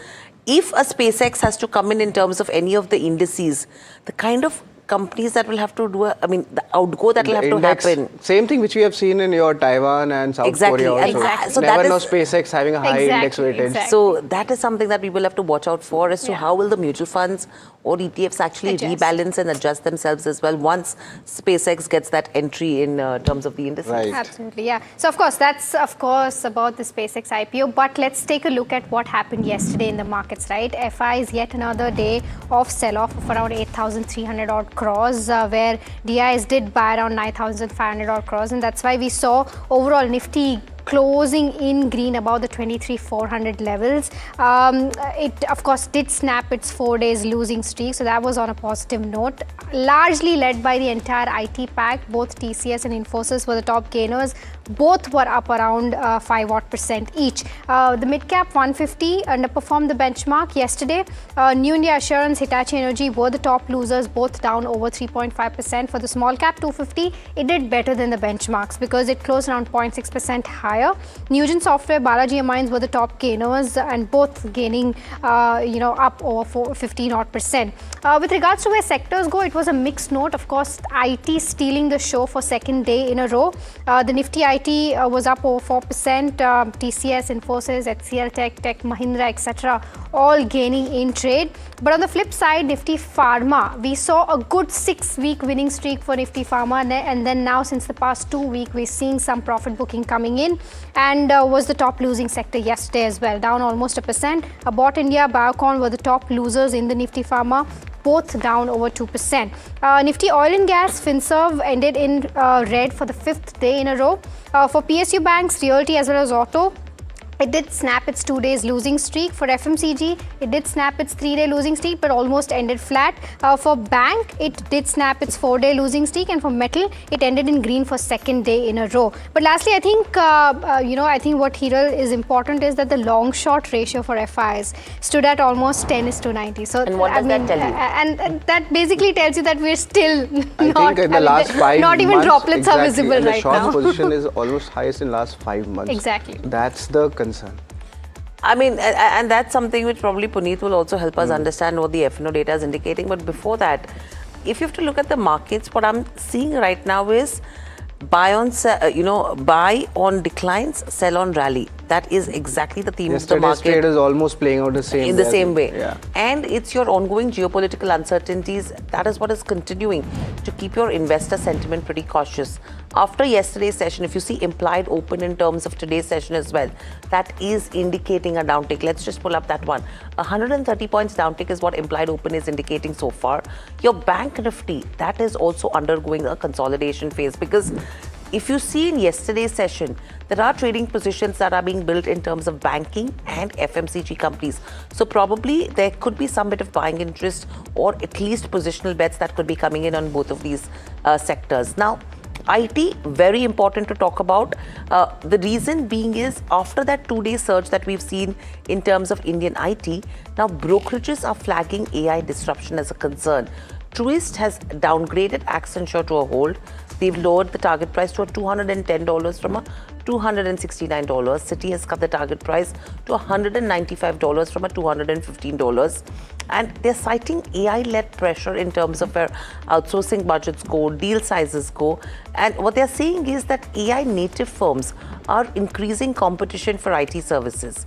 if a SpaceX has to come in terms of any of the indices, the kind of companies that will have to do, the outgo that will have to happen. Same thing which we have seen in your Taiwan and South Korea also. So Never that know is, SpaceX having a high index weightage. So that is something that we will have to watch out for as to how will the mutual funds or ETFs actually rebalance and adjust themselves as well once SpaceX gets that entry in terms of the indices. Absolutely, yeah. So of course, that's about the SpaceX IPO, but let's take a look at what happened yesterday in the markets, right? FI is yet another day of sell-off of around 8,300 odd crores, where DIs did buy around 9,500 odd crores, and that's why we saw overall Nifty closing in green above the 23,400 levels. It of course did snap its 4 days losing streak, so that was on a positive note. Largely led by the entire IT pack, both TCS and Infosys were the top gainers. Both were up around 5% each. The mid cap 150 underperformed the benchmark yesterday. New India Assurance, Hitachi Energy were the top losers, both down over 3.5%. For the small cap 250, it did better than the benchmarks because it closed around 0.6% higher. Newgen Software, Balaji Amines were the top gainers and both gaining, up over 15%. With regards to where sectors go, it was a mixed note. Of course, IT stealing the show for second day in a row. The Nifty IT was up over 4%. TCS, Infosys, HCL Tech, Mahindra, etc. all gaining in trade. But on the flip side, Nifty Pharma, we saw a good 6-week winning streak for Nifty Pharma, and then now since the past 2 weeks, we're seeing some profit booking coming in, and was the top losing sector yesterday as well, down almost 1%. Abbott India, Biocon were the top losers in the Nifty Pharma, both down over 2%. Nifty Oil and Gas, Finserv ended in red for the 5th day in a row. For PSU banks, Realty as well as Auto, it did snap its 2 days losing streak. For FMCG, it did snap its 3-day losing streak, but almost ended flat. For bank, it did snap its 4-day losing streak, and for metal, it ended in green for 2nd day in a row. But lastly, I think I think what here is important is that the long-short ratio for FIs stood at almost 10:90. So, and what does that tell you? And that basically tells you that we're still I think in the last 5 not even months, droplets are visible and right now. the short position is almost highest in last 5 months. Exactly. That's the concern. I mean, and that's something which probably Puneet will also help us understand what the FNO data is indicating. But before that, if you have to look at the markets, what I'm seeing right now is buy on declines, sell on rally. That is exactly the theme of the market. Yesterday's trade is almost playing out the same in the same way. Yeah. And it's your ongoing geopolitical uncertainties. That is what is continuing to keep your investor sentiment pretty cautious. After yesterday's session, if you see implied open in terms of today's session as well, that is indicating a downtick. Let's just pull up that one. 130 points downtick is what implied open is indicating so far. Your bank Nifty, that is also undergoing a consolidation phase, because if you see in yesterday's session, there are trading positions that are being built in terms of banking and FMCG companies. So probably there could be some bit of buying interest or at least positional bets that could be coming in on both of these sectors. Now, IT, very important to talk about. The reason being is after that 2-day surge that we've seen in terms of Indian IT, now brokerages are flagging AI disruption as a concern. Truist has downgraded Accenture to a hold. They've lowered the target price to $210 from $269. Citi has cut the target price to $195 from $215. And they're citing AI-led pressure in terms of where outsourcing budgets go, deal sizes go. And what they're saying is that AI-native firms are increasing competition for IT services.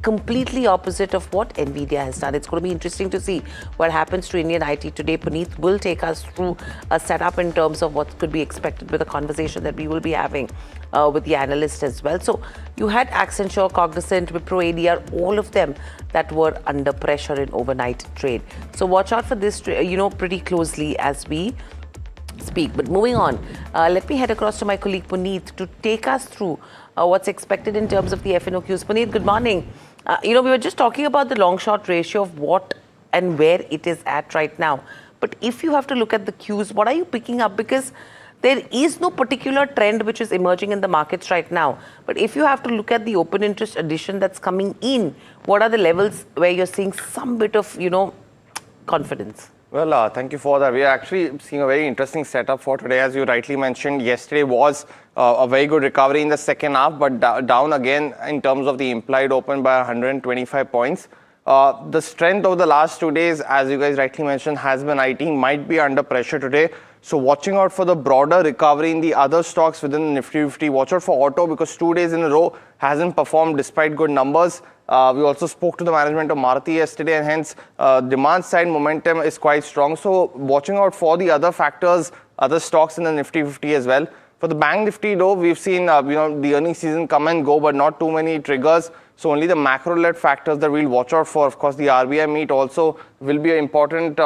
Completely opposite of what Nvidia has done. It's going to be interesting to see what happens to Indian IT today. Puneet will take us through a setup in terms of what could be expected with a conversation that we will be having with the analyst as well. So you had Accenture, Cognizant, Wipro, ADR, all of them that were under pressure in overnight trade. So watch out for this, pretty closely as we speak. But moving on, let me head across to my colleague Puneet to take us through what's expected in terms of the FNOQs. Puneet, good morning. We were just talking about the long-short ratio of what and where it is at right now. But if you have to look at the cues, what are you picking up? Because there is no particular trend which is emerging in the markets right now. But if you have to look at the open interest addition that's coming in, what are the levels where you're seeing some bit of, confidence? Well, thank you for that. We are actually seeing a very interesting setup for today. As you rightly mentioned, yesterday was a very good recovery in the second half, but down again in terms of the implied open by 125 points. The strength of the last 2 days, as you guys rightly mentioned, has been IT, might be under pressure today. So watching out for the broader recovery in the other stocks within the Nifty 50. Watch out for auto because 2 days in a row hasn't performed despite good numbers. We also spoke to the management of Maruti yesterday, and hence demand side momentum is quite strong. So watching out for the other factors, other stocks in the Nifty 50 as well. For the Bank Nifty though, we've seen the earnings season come and go, but not too many triggers. So only the macro-led factors that we'll watch out for. Of course, the RBI meet also will be an important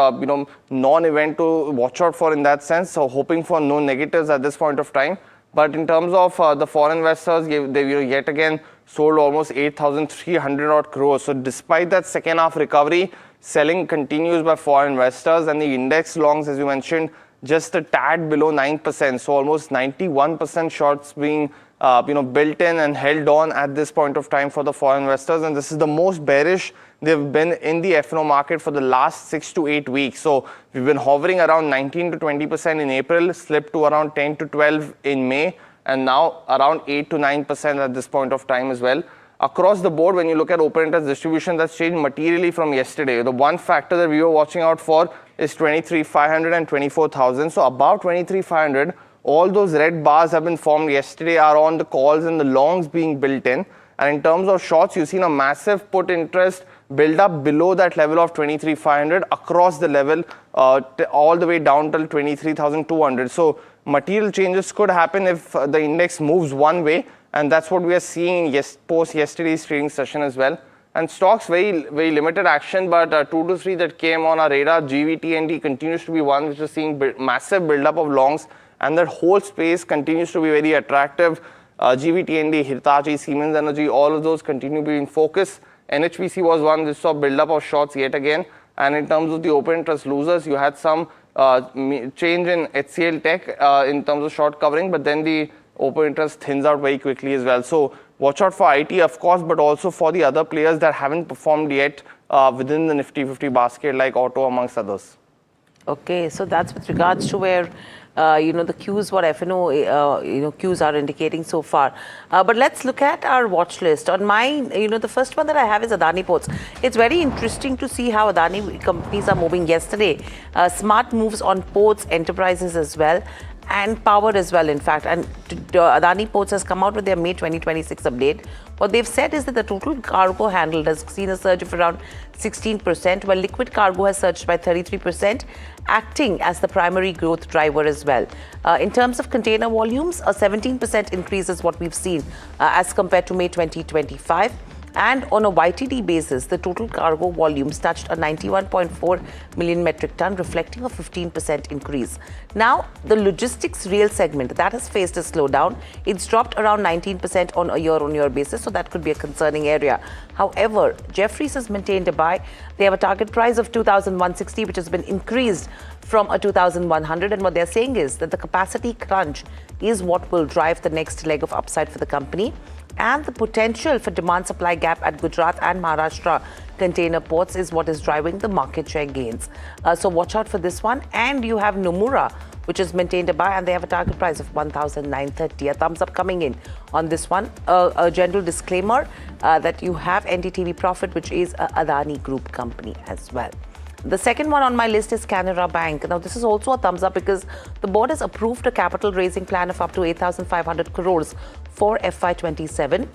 non-event to watch out for in that sense. So hoping for no negatives at this point of time. But in terms of the foreign investors, they yet again sold almost 8,300 odd crores. So despite that second half recovery, selling continues by foreign investors, and the index longs, as you mentioned, just a tad below 9%. So almost 91% shorts being built in and held on at this point of time for the foreign investors. And this is the most bearish they've been in the F&O market for the last 6 to 8 weeks. So we've been hovering around 19 to 20% in April, slipped to around 10 to 12 in May, and now around 8 to 9% at this point of time as well. Across the board, when you look at open interest distribution, that's changed materially from yesterday. The one factor that we were watching out for is 23,500 and 24,000. So about 23,500, all those red bars have been formed yesterday are on the calls and the longs being built in. And in terms of shorts, you've seen a massive put interest build up below that level of 23,500 across the level all the way down till 23,200. So material changes could happen if the index moves one way. And that's what we are seeing post yesterday's trading session as well. And stocks, very limited action, but 2 to 3 that came on our radar. GVTND continues to be one which is seeing massive build-up of longs, and that whole space continues to be very attractive. GVTND, Hitachi, Siemens Energy, all of those continue to be in focus. NHPC was one which saw build-up of shorts yet again. And in terms of the open interest losers, you had some change in HCL Tech in terms of short covering, but then the open interest thins out very quickly as well. So watch out for IT, of course, but also for the other players that haven't performed yet within the Nifty 50 basket, like auto, amongst others. Okay, so that's with regards to where the cues, what F&O cues are indicating so far. But let's look at our watch list. On mine, the first one that I have is Adani Ports. It's very interesting to see how Adani companies are moving yesterday. Smart moves on ports, enterprises as well, and power as well, in fact. And Adani Ports has come out with their May 2026 update. What they've said is that the total cargo handled has seen a surge of around 16%, while liquid cargo has surged by 33%, acting as the primary growth driver as well. In terms of container volumes, a 17% increase is what we've seen as compared to May 2025. And on a YTD basis, the total cargo volumes touched a 91.4 million metric ton, reflecting a 15% increase. Now, the logistics rail segment, that has faced a slowdown. It's dropped around 19% on a year-on-year basis, so that could be a concerning area. However, Jefferies has maintained a buy. They have a target price of 2,160, which has been increased from a 2,100. And what they're saying is that the capacity crunch is what will drive the next leg of upside for the company. And the potential for demand-supply gap at Gujarat and Maharashtra container ports is what is driving the market share gains. So watch out for this one. And you have Nomura, which has maintained a buy, and they have a target price of 1,930. A thumbs up coming in on this one. A general disclaimer that you have NDTV Profit, which is a Adani Group company as well. The second one on my list is Canara Bank. Now, this is also a thumbs up because the board has approved a capital raising plan of up to 8,500 crores for FY27.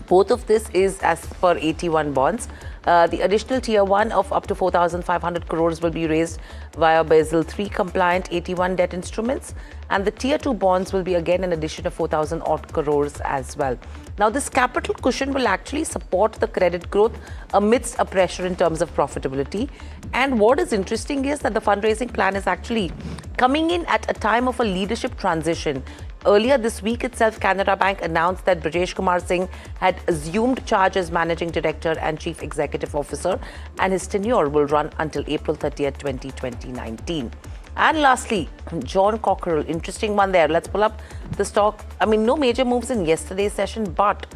Both of this is as per AT1 bonds. The additional tier 1 of up to 4,500 crores will be raised via Basel III compliant AT1 debt instruments, and the tier 2 bonds will be again an addition of 4,000 odd crores as well. Now, this capital cushion will actually support the credit growth amidst a pressure in terms of profitability. And what is interesting is that the fundraising plan is actually coming in at a time of a leadership transition. Earlier this week itself, Canara Bank announced that Brajesh Kumar Singh had assumed charge as Managing Director and Chief Executive Officer, and his tenure will run until April 30th, 2019. And lastly, John Cockerell, interesting one there. Let's pull up the stock. I mean, no major moves in yesterday's session, but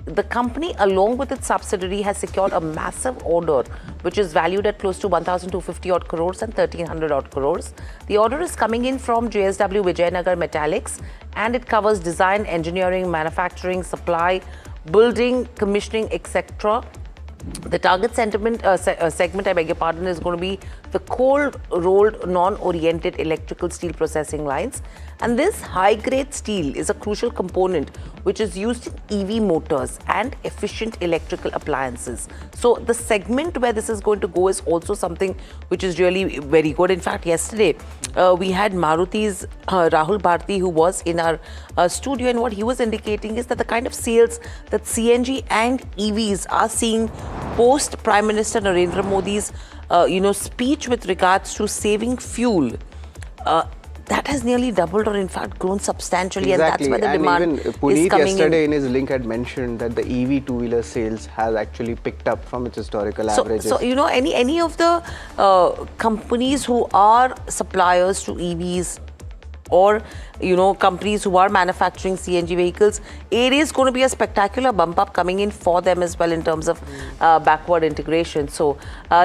the company, along with its subsidiary, has secured a massive order, which is valued at close to 1,250 odd crores and 1,300 odd crores. The order is coming in from JSW Vijayanagar Metallics, and it covers design, engineering, manufacturing, supply, building, commissioning, etc. The target segment, I beg your pardon, is going to be the cold-rolled, non-oriented electrical steel processing lines. And this high-grade steel is a crucial component which is used in EV motors and efficient electrical appliances. So the segment where this is going to go is also something which is really very good. In fact, yesterday we had Maruti's Rahul Bharti, who was in our studio, and what he was indicating is that the kind of sales that CNG and EVs are seeing post Prime Minister Narendra Modi's speech with regards to saving fuel, that has nearly doubled, or in fact grown substantially. Exactly. And that's where the demand even Puneet is coming yesterday in his link had mentioned that the EV two-wheeler sales has actually picked up from its historical averages. So any of the companies who are suppliers to EVs, or companies who are manufacturing CNG vehicles, it is going to be a spectacular bump up coming in for them as well in terms of backward integration. So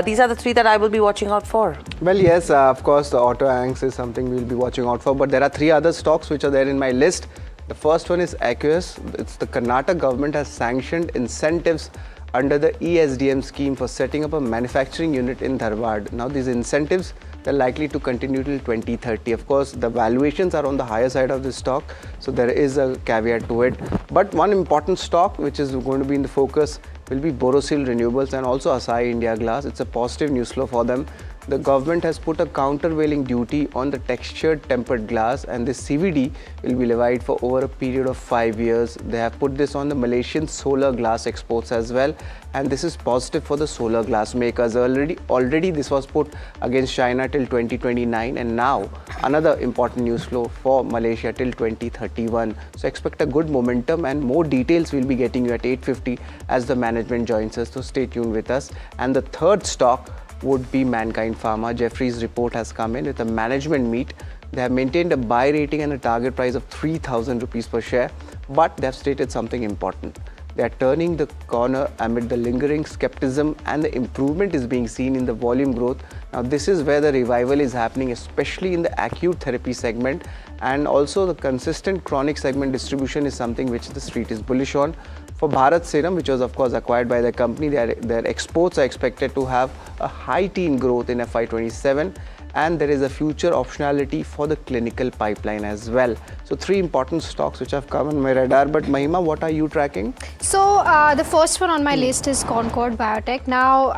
these are the three that I will be watching out for. Well, yes, of course, the auto anchs is something we'll be watching out for, but there are three other stocks which are there in my list. The first one is Aqueous. It's the Karnataka government has sanctioned incentives under the ESDM scheme for setting up a manufacturing unit in Dharwad. Now, these incentives, they're likely to continue till 2030. Of course, the valuations are on the higher side of this stock, so there is a caveat to it. But one important stock which is going to be in the focus will be Borosil Renewables and also Asahi India Glass. It's a positive news flow for them. The government has put a countervailing duty on the textured tempered glass, and this CVD will be levied for over a period of 5 years. They have put this on the Malaysian solar glass exports as well, and this is positive for the solar glass makers. Already this was put against China till 2029, and now another important news flow for Malaysia till 2031. So expect a good momentum, and more details we'll be getting you at 8:50 as the management joins us. So stay tuned with us. And the third stock would be Mankind Pharma. Jefferies report has come in with a management meet. They have maintained a buy rating and a target price of 3,000 rupees per share, but they have stated something important. They are turning the corner amid the lingering skepticism, and the improvement is being seen in the volume growth. Now, this is where the revival is happening, especially in the acute therapy segment, and also the consistent chronic segment distribution is something which the street is bullish on. For Bharat Serum, which was of course acquired by the company, their exports are expected to have a high teen growth in FY27, and there is a future optionality for the clinical pipeline as well. So three important stocks which have come on my radar. But Mahima, what are you tracking? So the first one on my list is Concord Biotech. Now,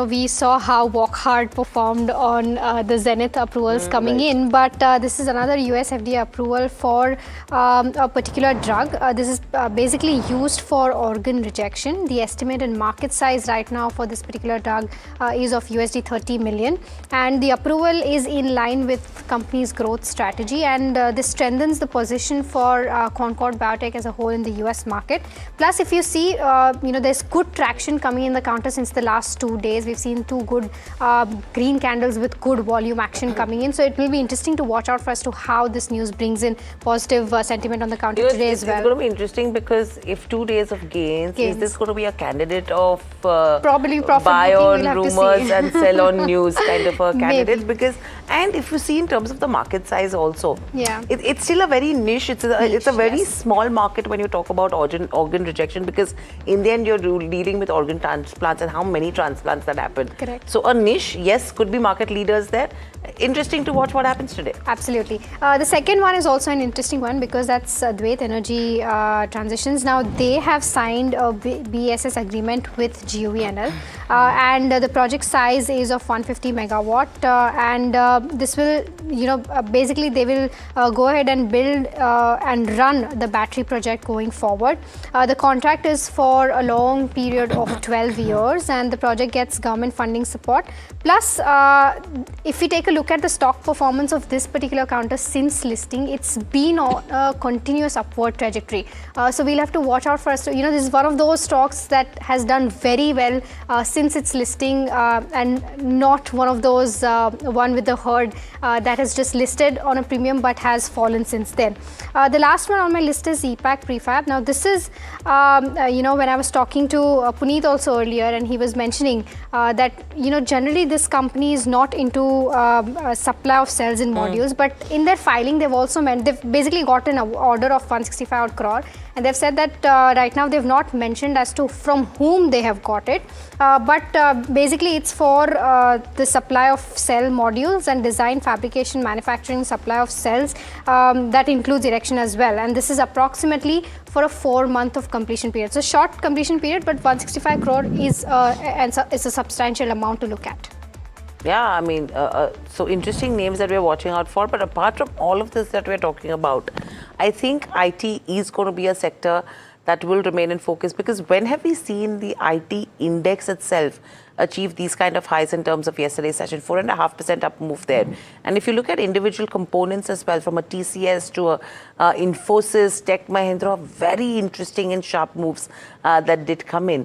we saw how Walk Hard performed on the Zenith approvals coming in, but this is another US FDA approval for a particular drug. This is basically used for organ rejection. The estimated market size right now for this particular drug is of USD 30 million, and the approval is in line with company's growth strategy, and this strengthens the position for Concord Biotech as a whole in the US market. Plus, if you see, there's good traction coming in the counter since the last 2 days. We've seen two good green candles with good volume action coming in. So it will be interesting to watch out for as to how this news brings in positive sentiment on the counter today as well. It's going to be interesting because if 2 days of gains, is this going to be a candidate of probably profit buy on we'll rumors and sell on news kind of a candidate? Maybe. Because, and if you see in terms of the market size also, yeah, it's still a very niche. It's a very small market when you talk about organ rejection, because in the end you're dealing with organ transplants and how many transplants that happen. Correct. So a niche, yes, could be market leaders there. Interesting to watch what happens today. Absolutely. The second one is also an interesting one because that's Advait Energy Transitions. Now they have signed a BESS agreement with GUVNL, and the project size is of 150 megawatt, and this will, basically they will go ahead and build and run the battery project going forward. The contract is for a long period of 12 years, and the project gets government funding support. Plus, if we take a look at the stock performance of this particular counter since listing, it's been on a continuous upward trajectory. So we'll have to watch out for us. This is one of those stocks that has done very well since its listing, and not one of those one one with the herd that has just listed on a premium but has fallen since then. The last one on my list is EPAC Prefab. Now this is, when I was talking to Puneet also earlier, and he was mentioning that, generally this company is not into supply of cells in modules, but in their filing they've also they've basically got an order of 165 crore, and they've said that right now they've not mentioned as to from whom they have got it, but basically it's for the supply of cell modules and design, fabrication, manufacturing, supply of cells, that includes erection as well, and this is approximately for a 4-month of completion period. So short completion period, but 165 crore is a substantial amount to look at. Yeah, I mean, so interesting names that we're watching out for. But apart from all of this that we're talking about, I think IT is going to be a sector that will remain in focus, because when have we seen the IT index itself achieve these kind of highs in terms of yesterday's session? 4.5% up move there. And if you look at individual components as well, from a TCS to a Infosys, Tech Mahindra, very interesting and sharp moves that did come in.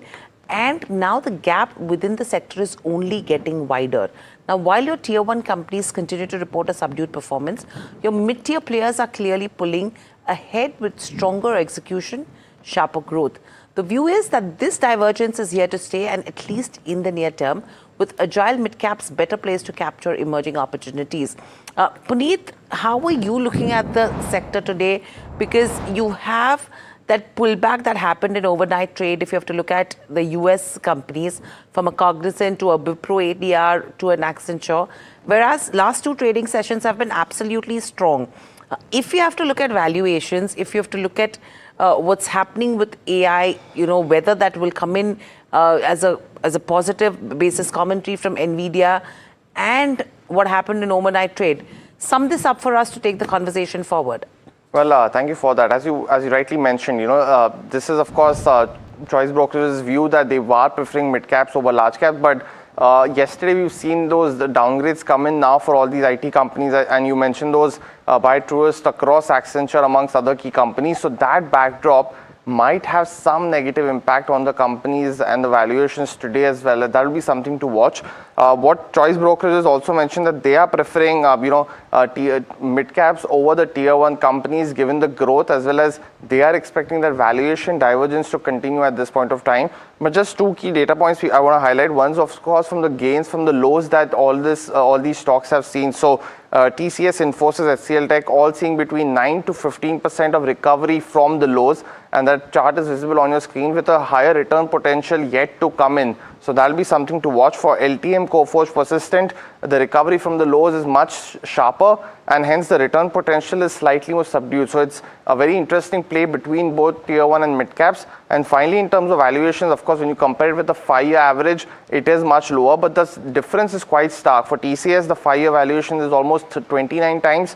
And now the gap within the sector is only getting wider. Now, while your tier 1 companies continue to report a subdued performance, your mid-tier players are clearly pulling ahead with stronger execution, sharper growth. The view is that this divergence is here to stay, and at least in the near term, with agile mid-caps better placed to capture emerging opportunities. Puneet, how are you looking at the sector today? Because you have that pullback that happened in overnight trade, if you have to look at the US companies, from a Cognizant to a Wipro ADR to an Accenture, whereas last 2 trading sessions have been absolutely strong. If you have to look at valuations, if you have to look at what's happening with AI, whether that will come in as a positive basis commentary from NVIDIA, and what happened in overnight trade, sum this up for us to take the conversation forward. Well, thank you for that. As you rightly mentioned, this is of course Choice Brokers' view that they are preferring mid caps over large caps. But yesterday we've seen the downgrades come in now for all these IT companies, and you mentioned those by Truist across Accenture amongst other key companies. So that backdrop might have some negative impact on the companies and the valuations today as well. That will be something to watch. What Choice Brokers has also mentioned that they are preferring mid caps over the tier 1 companies, given the growth, as well as they are expecting that valuation divergence to continue at this point of time. But just 2 key data points I want to highlight. One's of course from the gains from the lows that all these stocks have seen. So TCS, Infosys, HCL Tech, all seeing between 9 to 15% of recovery from the lows, and that chart is visible on your screen with a higher return potential yet to come in. So that'll be something to watch. For LTM, Coforge, Persistent, the recovery from the lows is much sharper, and hence the return potential is slightly more subdued. So it's a very interesting play between both tier 1 and mid caps. And finally, in terms of valuations, of course, when you compare it with the 5-year average, it is much lower, but the difference is quite stark. For TCS, the 5-year valuation is almost 29 times,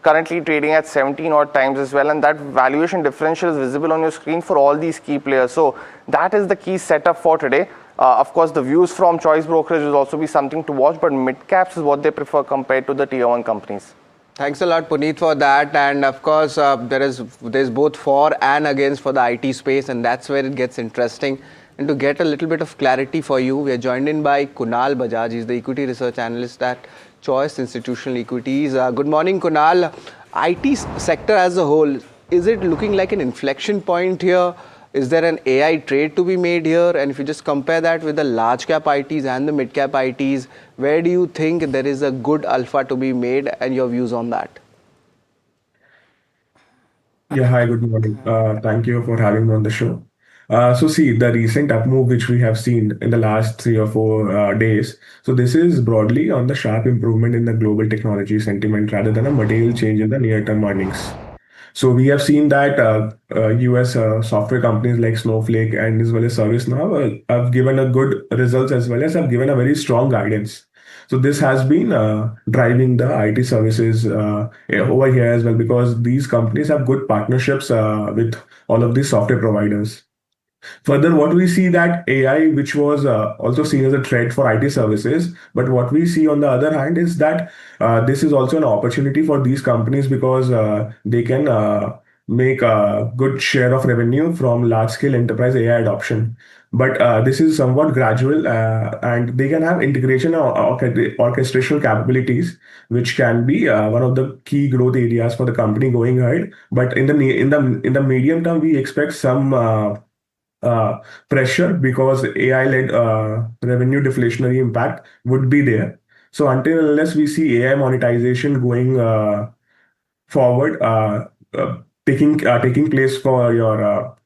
currently trading at 17 odd times as well, and that valuation differential is visible on your screen for all these key players. So that is the key setup for today. Of course, the views from Choice Brokerage will also be something to watch, but mid caps is what they prefer compared to the tier 1 companies. Thanks a lot, Puneet, for that. And of course, there's both for and against for the IT space, and that's where it gets interesting. And to get a little bit of clarity for you, we are joined in by Kunal Bajaj. He's the equity research analyst at Choice Institutional Equities. Good morning, Kunal. IT sector as a whole, is it looking like an inflection point here? Is there an AI trade to be made here? And if you just compare that with the large cap ITs and the mid cap ITs, where do you think there is a good alpha to be made, and your views on that? Yeah, hi, good morning. Thank you for having me on the show. So see, the recent up move which we have seen in the last 3 or 4 days, so this is broadly on the sharp improvement in the global technology sentiment rather than a material change in the near-term earnings. So we have seen that US software companies like Snowflake and as well as ServiceNow have given a good results, as well as have given a very strong guidance. So this has been driving the IT services over here as well, because these companies have good partnerships with all of these software providers. Further, what we see that AI, which was also seen as a threat for IT services, but what we see on the other hand is that this is also an opportunity for these companies, because they can make a good share of revenue from large-scale enterprise AI adoption. But this is somewhat gradual, and they can have integration or orchestration capabilities, which can be one of the key growth areas for the company going ahead. But in the medium term, we expect some pressure because AI-led revenue deflationary impact would be there. So until unless we see AI monetization going forward, taking place for your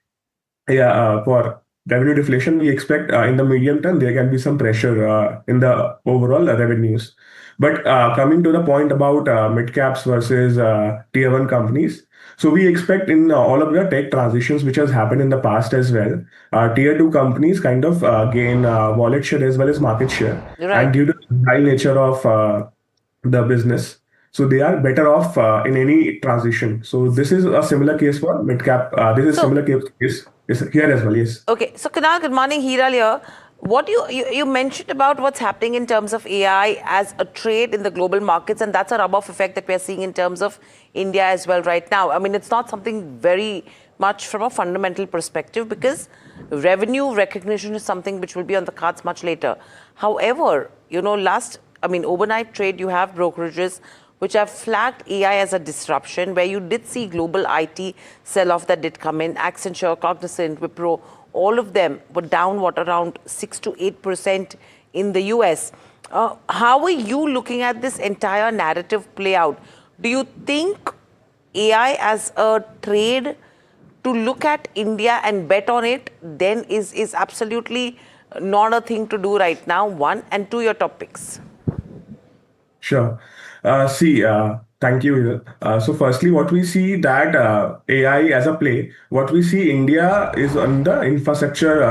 for revenue deflation, we expect in the medium term there can be some pressure in the overall revenues. But coming to the point about mid caps versus tier one companies, so we expect in all of the tech transitions which has happened in the past as well, tier two companies kind of gain wallet share as well as market share, Right. and due to the high nature of the business, so they are better off in any transition. So this is a similar case for mid cap. This is similar case is here as well. Yes. Okay, so Kunal, good morning. Hiral here. What you mentioned about what's happening in terms of AI as a trade in the global markets, and that's a rub-off effect that we're seeing in terms of India as well right now. I mean, it's not something very much from a fundamental perspective because revenue recognition is something which will be on the cards much later. However, overnight trade, you have brokerages which have flagged AI as a disruption, where you did see global IT sell-off that did come in. Accenture, Cognizant, Wipro, all of them were down, around 6 to 8% in the US. How are you looking at this entire narrative play out? Do you think AI as a trade, to look at India and bet on it, then is absolutely not a thing to do right now? One, and two, your topics. Sure. Thank you. So firstly, what we see that AI as a play, what we see India is on the infrastructure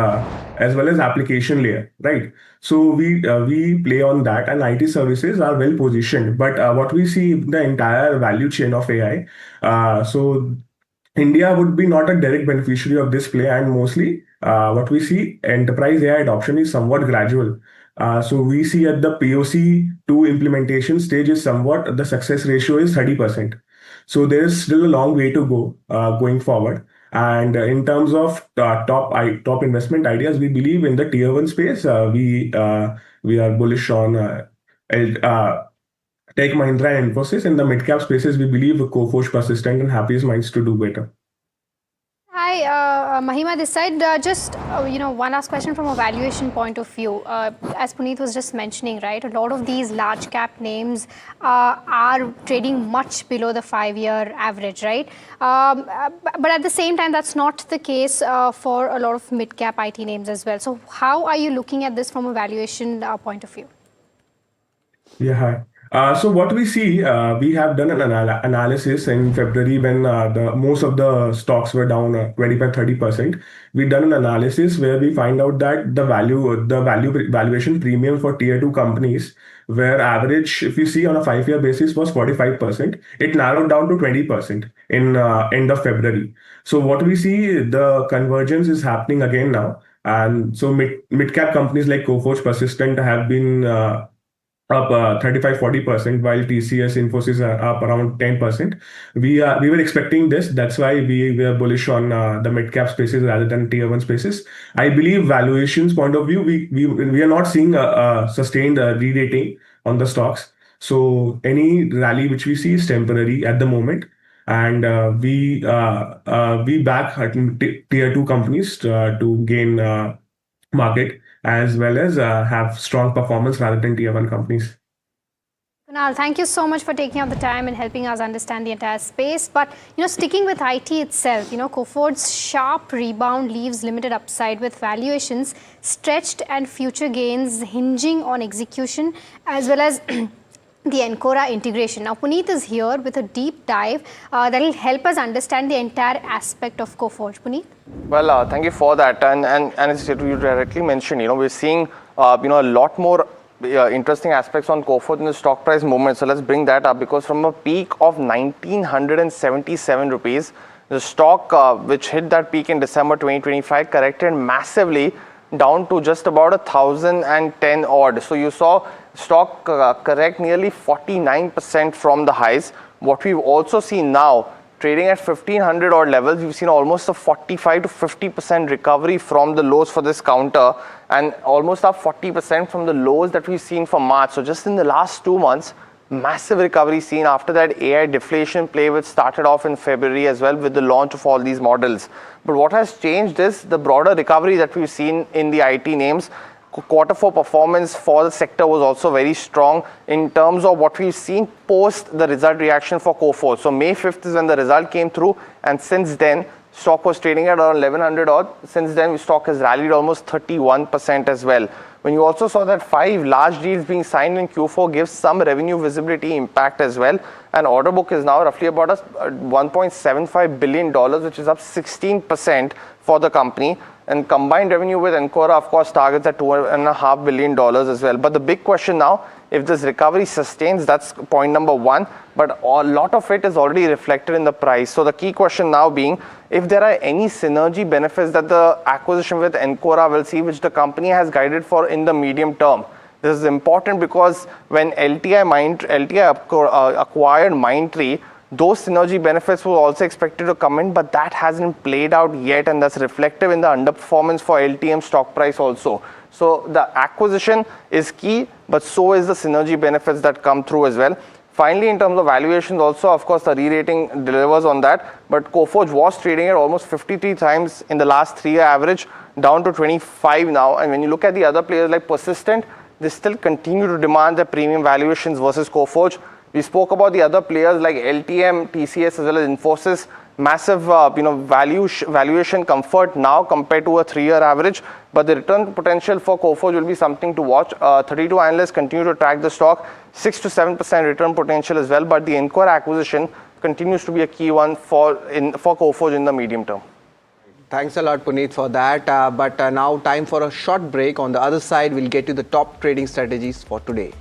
as well as application layer, right? So we play on that, and IT services are well positioned. But what we see the entire value chain of AI, so India would be not a direct beneficiary of this play, and mostly what we see enterprise AI adoption is somewhat gradual. So we see at the POC to implementation stage is somewhat the success ratio is 30%. So there is still a long way to go going forward. And in terms of top investment ideas, we believe in the tier one space. We are bullish on Tech Mahindra and Infosys. In the mid cap spaces, we believe Coforge, Persistent, and Happiest Minds to do better. Hi, Mahima this side. One last question from a valuation point of view. As Puneet was just mentioning, right, a lot of these large cap names are trading much below the 5-year average, right? But at the same time, that's not the case for a lot of mid cap IT names as well. So how are you looking at this from a valuation point of view? Yeah, hi. So what we see, we have done an analysis in February when most of the stocks were down 25-30%. We've done an analysis where we find out that the valuation premium for tier two companies, where average, if you see on a 5-year basis, was 45%. It narrowed down to 20% in end of February. So what we see, the convergence is happening again now. And so mid cap companies like Coforge, Persistent have been up 35-40%, while TCS, Infosys are up around 10%. We were expecting this. That's why we were bullish on the mid cap spaces rather than tier one spaces. I believe valuations point of view, we are not seeing a sustained re-rating on the stocks. So any rally which we see is temporary at the moment. And we back tier two companies to gain market, as well as have strong performance rather than tier one companies. Kunal, thank you so much for taking out the time and helping us understand the entire space. But sticking with IT itself, Coforge's sharp rebound leaves limited upside, with valuations stretched and future gains hinging on execution as well as the Encora integration. Now, Puneet is here with a deep dive that will help us understand the entire aspect of Coforge. Puneet? Well, thank you for that. And as you directly mentioned, we're seeing, a lot more interesting aspects on Coforge in the stock price movement. So let's bring that up, because from a peak of 1,977 rupees, the stock, which hit that peak in December 2025, corrected massively down to just about 1,010 odd. So you saw stock correct nearly 49% from the highs. What we've also seen now trading at 1500 odd levels. We've seen almost a 45 to 50% recovery from the lows for this counter, and almost up 40% from the lows that we've seen for March. So just in the last 2 months, massive recovery seen after that AI deflation play, which started off in February as well with the launch of all these models. But what has changed is the broader recovery that we've seen in the IT names. Q4 performance for the sector was also very strong in terms of what we've seen post the result reaction for Coforge. So May 5th is when the result came through, and since then stock was trading at around 1100 odd. Since then stock has rallied almost 31% as well. When you also saw that 5 large deals being signed in Q4 gives some revenue visibility impact as well. And order book is now roughly about $1.75 billion, which is up 16% for the company. And combined revenue with Encora, of course, targets at $2.5 billion as well. But the big question now, if this recovery sustains, that's point number one. But a lot of it is already reflected in the price. So the key question now being, if there are any synergy benefits that the acquisition with Encora will see, which the company has guided for in the medium term. This is important because when LTI acquired Mindtree, those synergy benefits were also expected to come in, but that hasn't played out yet, and that's reflective in the underperformance for LTM stock price also. So the acquisition is key, but so is the synergy benefits that come through as well. Finally, in terms of valuations also, of course, the re-rating delivers on that, but Coforge was trading at almost 53 times in the last 3-year average, down to 25 now. And when you look at the other players like Persistent, they still continue to demand their premium valuations versus Coforge. We spoke about the other players like LTM, TCS as well as Infosys. Massive valuation comfort now compared to a 3-year average. But the return potential for Coforge will be something to watch. 32 analysts continue to track the stock. 6 to 7% return potential as well. But the Encora acquisition continues to be a key one for Coforge in the medium term. Thanks a lot, Puneet, for that. But now time for a short break. On the other side, we'll get to the top trading strategies for today.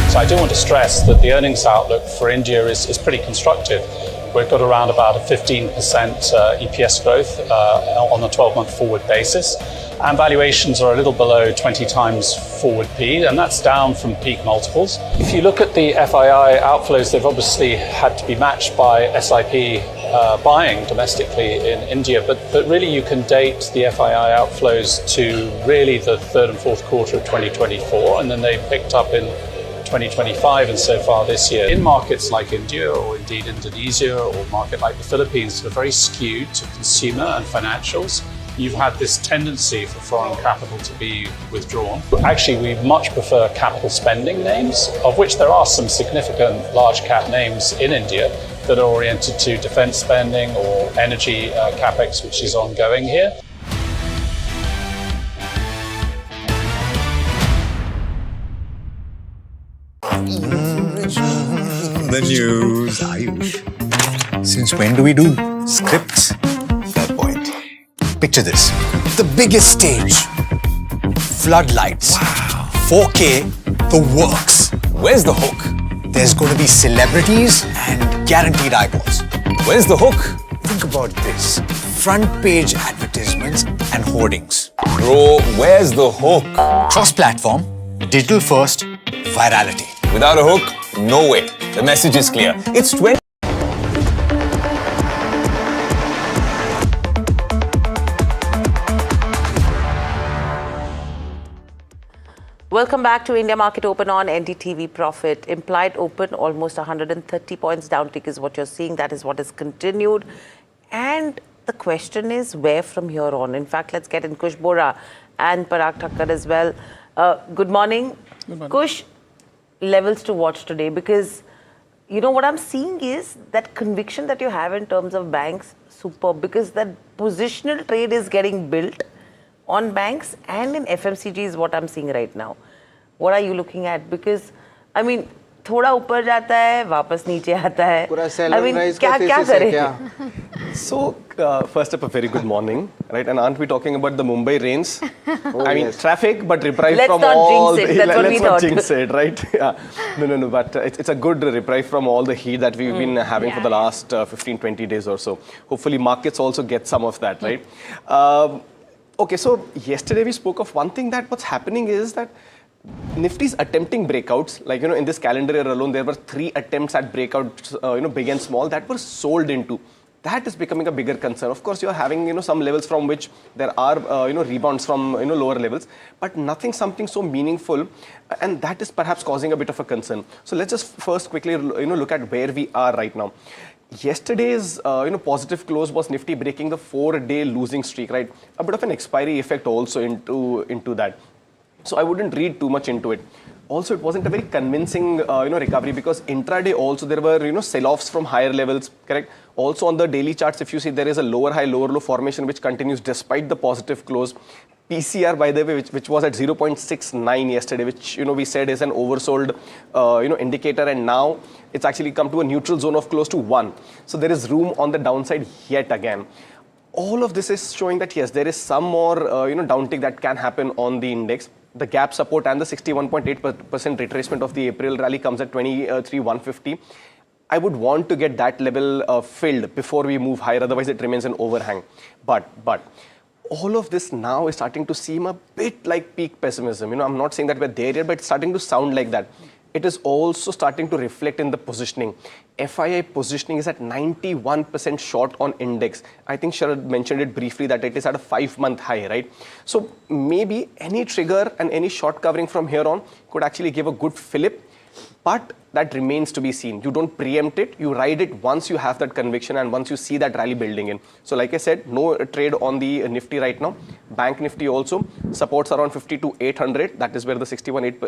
So I do want to stress that the earnings outlook for India is pretty constructive. We've got around about a 15% EPS growth on a 12-month forward basis. And valuations are a little below 20 times forward P, and that's down from peak multiples. If you look at the FII outflows, they've obviously had to be matched by SIP buying domestically in India, but really you can date the FII outflows to really the third and fourth quarter of 2024, and then they picked up in 2025 and so far this year. In markets like India or indeed Indonesia or a market like the Philippines that are very skewed to consumer and financials, you've had this tendency for foreign capital to be withdrawn. Actually, we much prefer capital spending names, of which there are some significant large cap names in India that are oriented to defense spending or energy capex, which is ongoing here. The news, Ayush. Since when do we do scripts? Fair point. Picture this. The biggest stage. Floodlights. Wow. 4K. The works. Where's the hook? There's going to be celebrities and guaranteed eyeballs. Where's the hook? Think about this. Front page advertisements and hoardings. Bro, where's the hook? Cross-platform, digital first, virality. Without a hook, no way. The message is clear. It's 20. Welcome back to India Market Open on NDTV Profit. Implied open almost 130 points down tick is what you're seeing. That is what has continued. And the question is where from here on? In fact, let's get in Kush Bora and Parag Thakkar as well. Good morning. Good morning. Kush, levels to watch today, because you know what I'm seeing is that conviction that you have in terms of banks, superb, because that positional trade is getting built on banks and in FMCG is what I'm seeing right now. What are you looking at? Because, I mean, थोड़ा ऊपर जाता है, वापस नीचे आता है. पूरा sell I and mean, rise क्या का क्या thesis है करें? क्या? So, first up, a very good morning, right? And aren't we talking about the Mumbai rains? I mean, traffic, but reprieve Let's from not all jinx it. the... That's what we let's not thought. jinx it, right? Yeah. No. But it's a good reprieve from all the heat that we've been having for the last 15, 20 days or so. Hopefully, markets also get some of that, right? Okay, so yesterday we spoke of one thing that what's happening is that Nifty's attempting breakouts, like, in this calendar year alone, there were 3 attempts at breakouts, big and small, that were sold into. That is becoming a bigger concern. Of course, you're having, some levels from which there are, rebounds from, lower levels, but something so meaningful, and that is perhaps causing a bit of a concern. So let's just first quickly, look at where we are right now. Yesterday's, positive close was Nifty breaking the 4-day losing streak, right? A bit of an expiry effect also into that. So I wouldn't read too much into it. Also, it wasn't a very convincing, recovery, because intraday also there were, sell-offs from higher levels, correct? Also on the daily charts, if you see, there is a lower high, lower low formation which continues despite the positive close. PCR, by the way, which was at 0.69 yesterday, which, we said is an oversold, indicator, and now it's actually come to a neutral zone of close to 1. So there is room on the downside yet again. All of this is showing that, yes, there is some more, downtick that can happen on the index. The gap support and the 61.8% retracement of the April rally comes at 23,150. I would want to get that level filled before we move higher, otherwise it remains an overhang. But all of this now is starting to seem a bit like peak pessimism. I'm not saying that we're there yet, but it's starting to sound like that. It is also starting to reflect in the positioning. FII positioning is at 91% short on index. I think Sharad mentioned it briefly that it is at a 5-month high, right? So maybe any trigger and any short covering from here on could actually give a good fillip, but that remains to be seen. You don't preempt it, you ride it once you have that conviction and once you see that rally building in. So like I said, no trade on the Nifty right now. Bank Nifty also supports around 52,800. That is where the 61.8%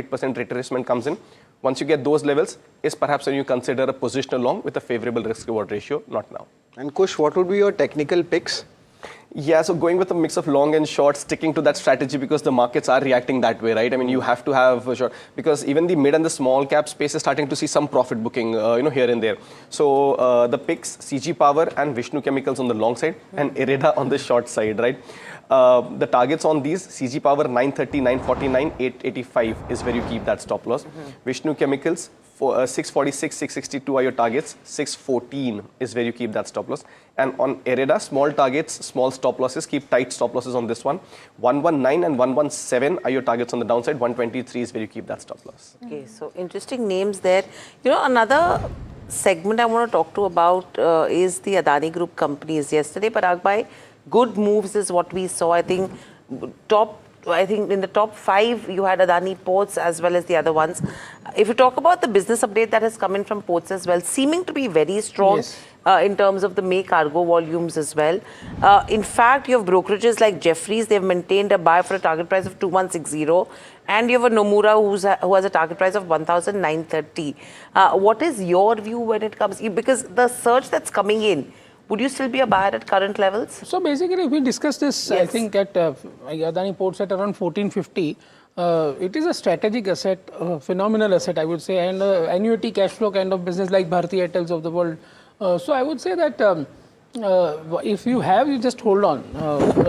retracement comes in. Once you get those levels, is perhaps when you consider a position long with a favorable risk-reward ratio, not now. And Kush, what would be your technical picks? Yeah, so going with a mix of long and short, sticking to that strategy because the markets are reacting that way, right? I mean, you have to have a short, because even the mid and the small cap space is starting to see some profit booking, here and there. So the picks, CG Power and Vishnu Chemicals on the long side and Ireda on the short side, right? The targets on these, CG Power 930, 949, 885 is where you keep that stop loss. Vishnu Chemicals, 646, 662 are your targets. 614 is where you keep that stop loss. And on Ireda, small targets, small stop losses. Keep tight stop losses on this one. 119 and 117 are your targets on the downside. 123 is where you keep that stop loss. Okay, so interesting names there. Another segment I want to talk to about is the Adani Group companies. Yesterday, Parag Bhai, good moves is what we saw. I think in the top 5, you had Adani Ports as well as the other ones. If you talk about the business update that has come in from Ports as well, seeming to be very strong in terms of the May cargo volumes as well. In fact, you have brokerages like Jefferies, they've maintained a buy for a target price of 2160. And you have a Nomura who has a target price of 1,930. What is your view when it comes? Because the surge that's coming in, would you still be a buyer at current levels? So basically, we discussed this, I think, at Adani Ports at around 1450. It is a strategic asset, a phenomenal asset, I would say, and annuity cash flow kind of business like Bharti Airtels of the world. So I would say that if you have, you just hold on.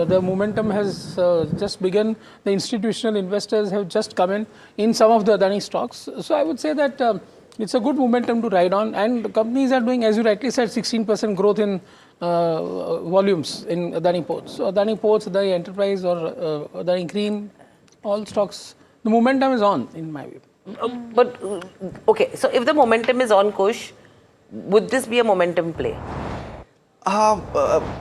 The momentum has just begun. The institutional investors have just come in some of the Adani stocks. So I would say that it's a good momentum to ride on, and companies are doing, as you rightly said, 16% growth in volumes in Adani Ports. So Adani Ports, Adani Enterprise or Adani Green, all stocks, the momentum is on in my view. But okay, so if the momentum is on, Kush, would this be a momentum play?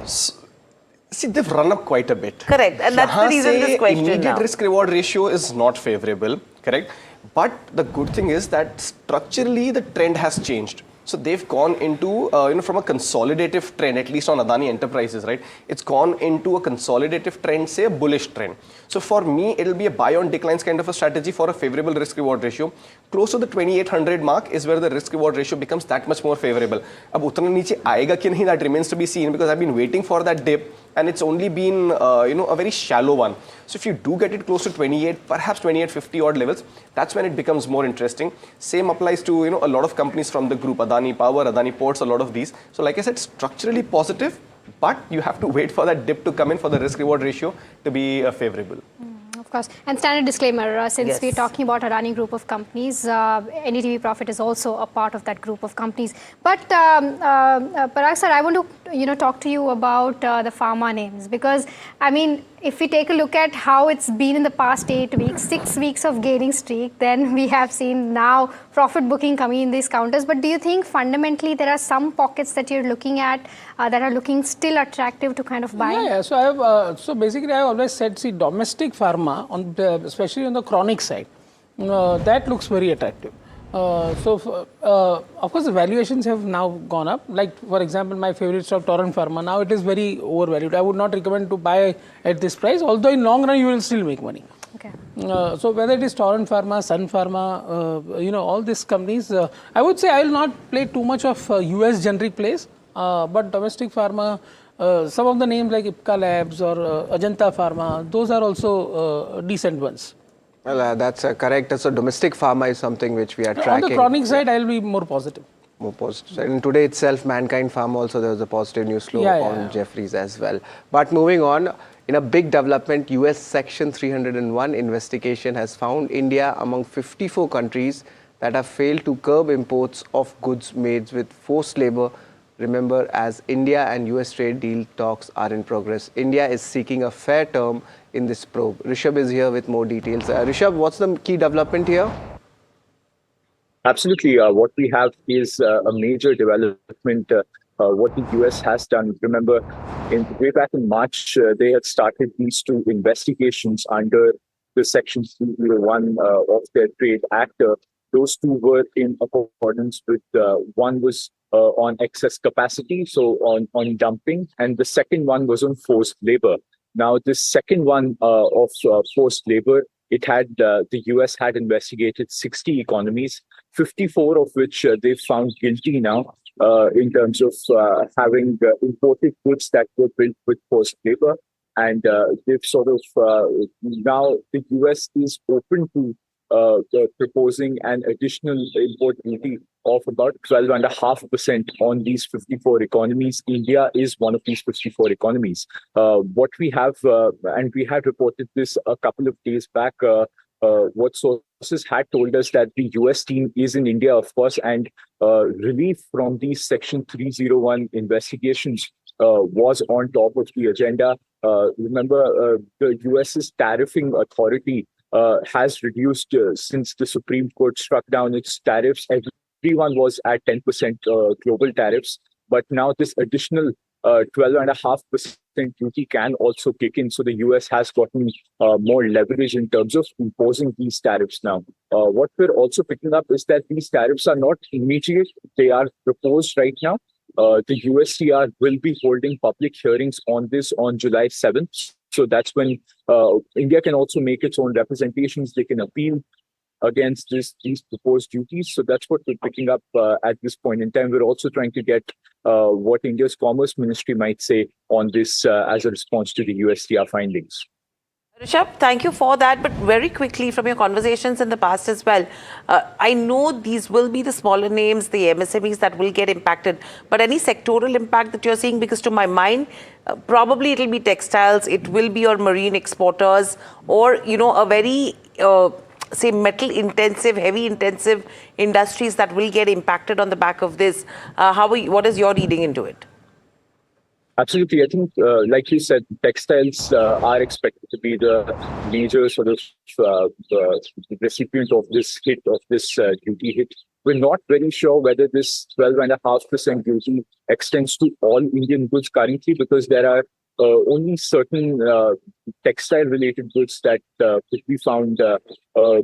See, they've run up quite a bit. Correct, and that's the reason this question immediate now. risk-reward ratio is not favorable, correct? But the good thing is that structurally the trend has changed. So they've gone into, from a consolidative trend, at least on Adani Enterprises, right? It's gone into a consolidative trend, say a bullish trend. So for me, it'll be a buy on declines kind of a strategy for a favorable risk-reward ratio. Close to the 2800 mark is where the risk-reward ratio becomes that much more favorable. Ab utna niche aayega ki nahi, that remains to be seen, because I've been waiting for that dip. and it's only been a very shallow one. So if you do get it close to 28, perhaps 28.50 odd levels, that's when it becomes more interesting. Same applies to a lot of companies from the group, Adani Power, Adani Ports, a lot of these. So like I said, structurally positive, but you have to wait for that dip to come in for the risk-reward ratio to be favorable. Of course. And standard disclaimer, since Yes. we're talking about Adani group of companies, NDTV Profit is also a part of that group of companies. But Parag sir, I want to talk to you about the pharma names, because I mean, if we take a look at how it's been in the past 8 weeks, 6 weeks of gaining streak, then we have seen now profit booking coming in these counters. But do you think fundamentally there are some pockets that you're looking at that are looking still attractive to kind of buy? Yeah. So I have, so basically I always said, see, domestic pharma, especially on the chronic side, that looks very attractive. Of course, the valuations have now gone up. Like, for example, my favorite stock, Torrent Pharma, now it is very overvalued. I would not recommend to buy at this price, although in long run you will still make money. Okay. So whether it is Torrent Pharma, Sun Pharma, all these companies, I would say I will not play too much of US generic plays, but domestic pharma, some of the names like Ipca Labs or Ajanta Pharma, those are also decent ones. Well, that's correct. So domestic pharma is something which we are tracking. On the chronic side, I will be more positive. More positive. And today itself, Mankind Pharma also, there was a positive news flow on Jeffries as well. But moving on, in a big development, US Section 301 investigation has found India among 54 countries that have failed to curb imports of goods made with forced labor. Remember, as India and US trade deal talks are in progress, India is seeking a fair term in this probe. Rishabh is here with more details. Rishabh, what's the key development here? Absolutely. What we have is a major development. What the US has done. Remember, way back in March, they had started these two investigations under the Section 301 of their Trade Act. Those two were in accordance with, one was on excess capacity, so on dumping, and the second one was on forced labor. Now, this second one of forced labor, it had the US had investigated 60 economies, 54 of which they've found guilty now in terms of having imported goods that were built with forced labor. And they've sort of now the US is open to proposing an additional import duty of about 12.5% on these 54 economies. India is one of these 54 economies. What we have, and we had reported this a couple of days back, what sources had told us that the US team is in India, of course, and relief from these Section 301 investigations was on top of the agenda. Remember, the US's tariffing authority has reduced since the Supreme Court struck down its tariffs. Everyone was at 10% global tariffs, but now this additional 12.5% duty can also kick in. So the US has gotten more leverage in terms of imposing these tariffs now. What we're also picking up is that these tariffs are not immediate. They are proposed right now. The USTR will be holding public hearings on this on July 7th. So that's when India can also make its own representations. They can appeal against these proposed duties. So that's what we're picking up at this point in time. We're also trying to get what India's Commerce Ministry might say on this as a response to the USTR findings. Rishabh, thank you for that. But very quickly, from your conversations in the past as well, I know these will be the smaller names, the MSMEs that will get impacted. But any sectoral impact that you're seeing? Because to my mind, probably it will be textiles, it will be your marine exporters, or, a very, say, metal-intensive, heavy-intensive industries that will get impacted on the back of this. What is your reading into it? Absolutely. I think, like you said, textiles are expected to be the major sort of recipient of this hit, of this duty hit. We're not very sure whether this 12.5% duty extends to all Indian goods currently, because there are only certain textile-related goods that could be found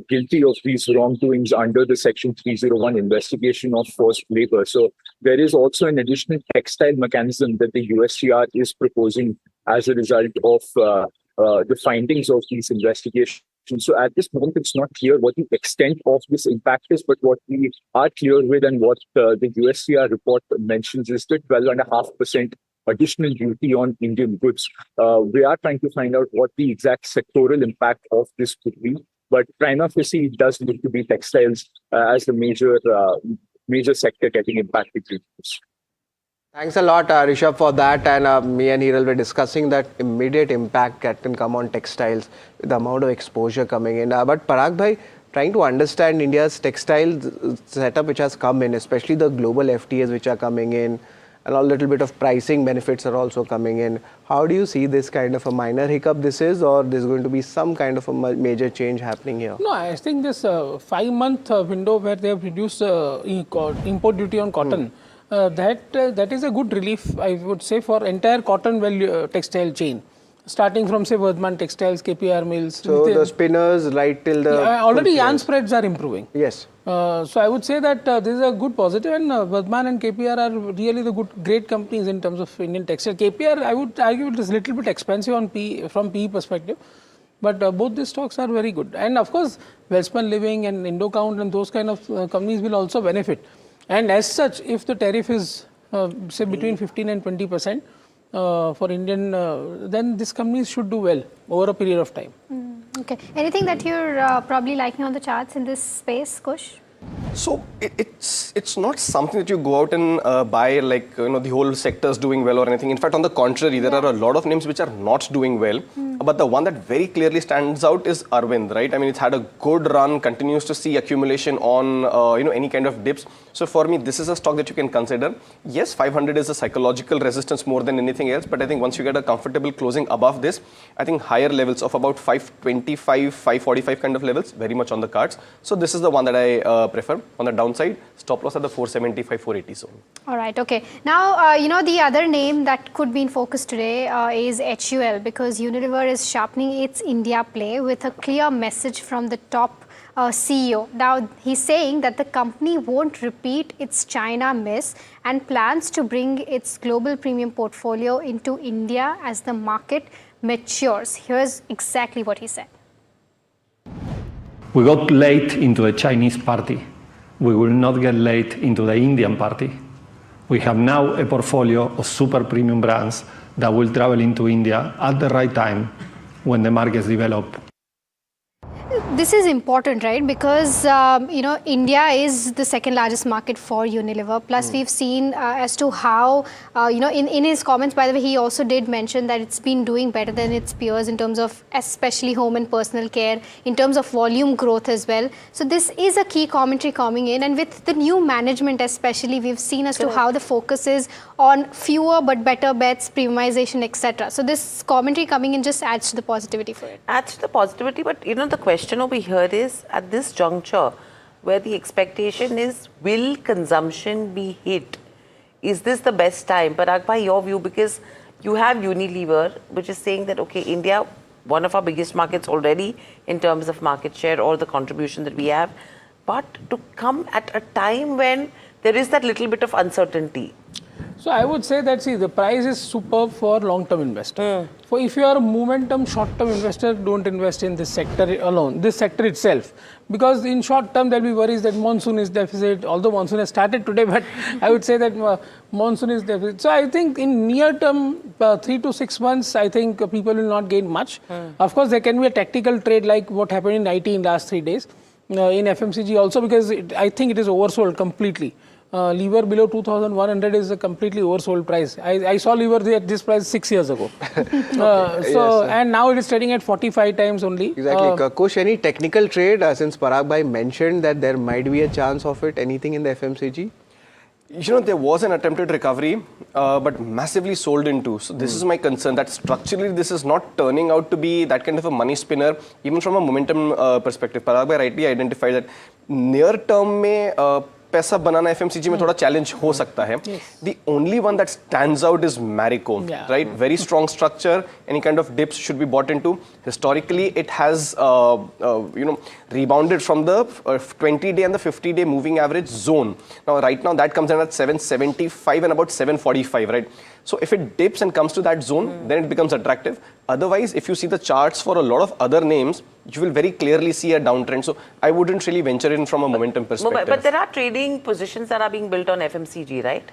guilty of these wrongdoings under the Section 301 investigation of forced labor. So there is also an additional textile mechanism that the USTR is proposing as a result of the findings of these investigations. So at this moment, it's not clear what the extent of this impact is, but what we are clear with and what the USTR report mentions is that 12.5% additional duty on Indian goods. We are trying to find out what the exact sectoral impact of this could be. But prima facie, it does look to be textiles as the major sector getting impacted due to this. Thanks a lot, Rishabh, for that. And me and Hiral were discussing that immediate impact that can come on textiles with the amount of exposure coming in. But Parag bhai, trying to understand India's textile setup which has come in, especially the global FTAs which are coming in, and a little bit of pricing benefits are also coming in. How do you see this kind of a minor hiccup this is, or there's going to be some kind of a major change happening here? No, I think this 5-month window where they have reduced import duty on cotton, that is a good relief, I would say, for entire cotton textile chain. Starting from, say, Vardhman Textiles, KPR Mills. So the spinners right till the... already yarn spreads are improving. Yes. So I would say that this is a good positive, and Vardhman and KPR are really the great companies in terms of Indian textile. KPR, I would argue, it is a little bit expensive on from PE perspective, but both these stocks are very good. And of course, Welspun Living and Indocount and those kind of companies will also benefit. And as such, if the tariff is, say, between 15 and 20%, for Indian, then these companies should do well over a period of time. Okay. Anything that you're probably liking on the charts in this space, Kush? So it's not something that you go out and buy like the whole sector is doing well or anything. In fact, on the contrary, there are a lot of names which are not doing well. But the one that very clearly stands out is Arvind, right? I mean, it's had a good run, continues to see accumulation on any kind of dips. So for me, this is a stock that you can consider. Yes, 500 is a psychological resistance more than anything else. But I think once you get a comfortable closing above this, I think higher levels of about 525, 545 kind of levels, very much on the cards. So this is the one that I prefer. On the downside, stop loss at the 475, 480 zone. All right, okay. Now, the other name that could be in focus today is HUL, because Unilever is sharpening its India play with a clear message from the top CEO. Now, he's saying that the company won't repeat its China miss and plans to bring its global premium portfolio into India as the market matures. Here's exactly what he said. We got late into the Chinese party. We will not get late into the Indian party. We have now a portfolio of super premium brands that will travel into India at the right time when the markets develop. This is important, right? Because, India is the second largest market for Unilever. Plus, we've seen as to how, in his comments, by the way, he also did mention that it's been doing better than its peers in terms of especially home and personal care, in terms of volume growth as well. So this is a key commentary coming in. And with the new management especially, we've seen as to how the focus is on fewer but better bets, premiumization, etc. So this commentary coming in just adds to the positivity for it. Adds to the positivity, but the question over here is, at this juncture where the expectation is, will consumption be hit? Is this the best time? Parag bhai, your view, because you have Unilever, which is saying that, okay, India, one of our biggest markets already in terms of market share or the contribution that we have, but to come at a time when there is that little bit of uncertainty. So I would say that, see, the price is superb for long-term investor. For if you are a momentum short-term investor, don't invest in this sector alone, this sector itself. Because in short term, there will be worries that monsoon is deficit, although monsoon has started today, but I would say that monsoon is deficit. So I think in near term, 3 to 6 months, I think people will not gain much. Of course, there can be a tactical trade like what happened in IT in last 3 days. In FMCG also, because I think it is oversold completely. Lever below 2,100 is a completely oversold price. I saw lever at this price 6 years ago. And now it is trading at 45 times only. Exactly. Kush, any technical trade, since Parag bhai mentioned that there might be a chance of it, anything in the FMCG? There was an attempted recovery, but massively sold into. So this is my concern, that structurally this is not turning out to be that kind of a money spinner, even from a momentum perspective. Parag bhai rightly identified that near term mein पैसा बनाना FMCG में थोड़ा challenge हो सकता है. The only one that stands out is Marico, right? Very strong structure. Any kind of dips should be bought into. Historically, it has rebounded from the 20-day and the 50-day moving average zone. Now, right now, that comes in at 775 and about 745, right? So if it dips and comes to that zone, then it becomes attractive. Otherwise, if you see the charts for a lot of other names, you will very clearly see a downtrend. So I wouldn't really venture in from a momentum perspective. But there are trading positions that are being built on FMCG, right?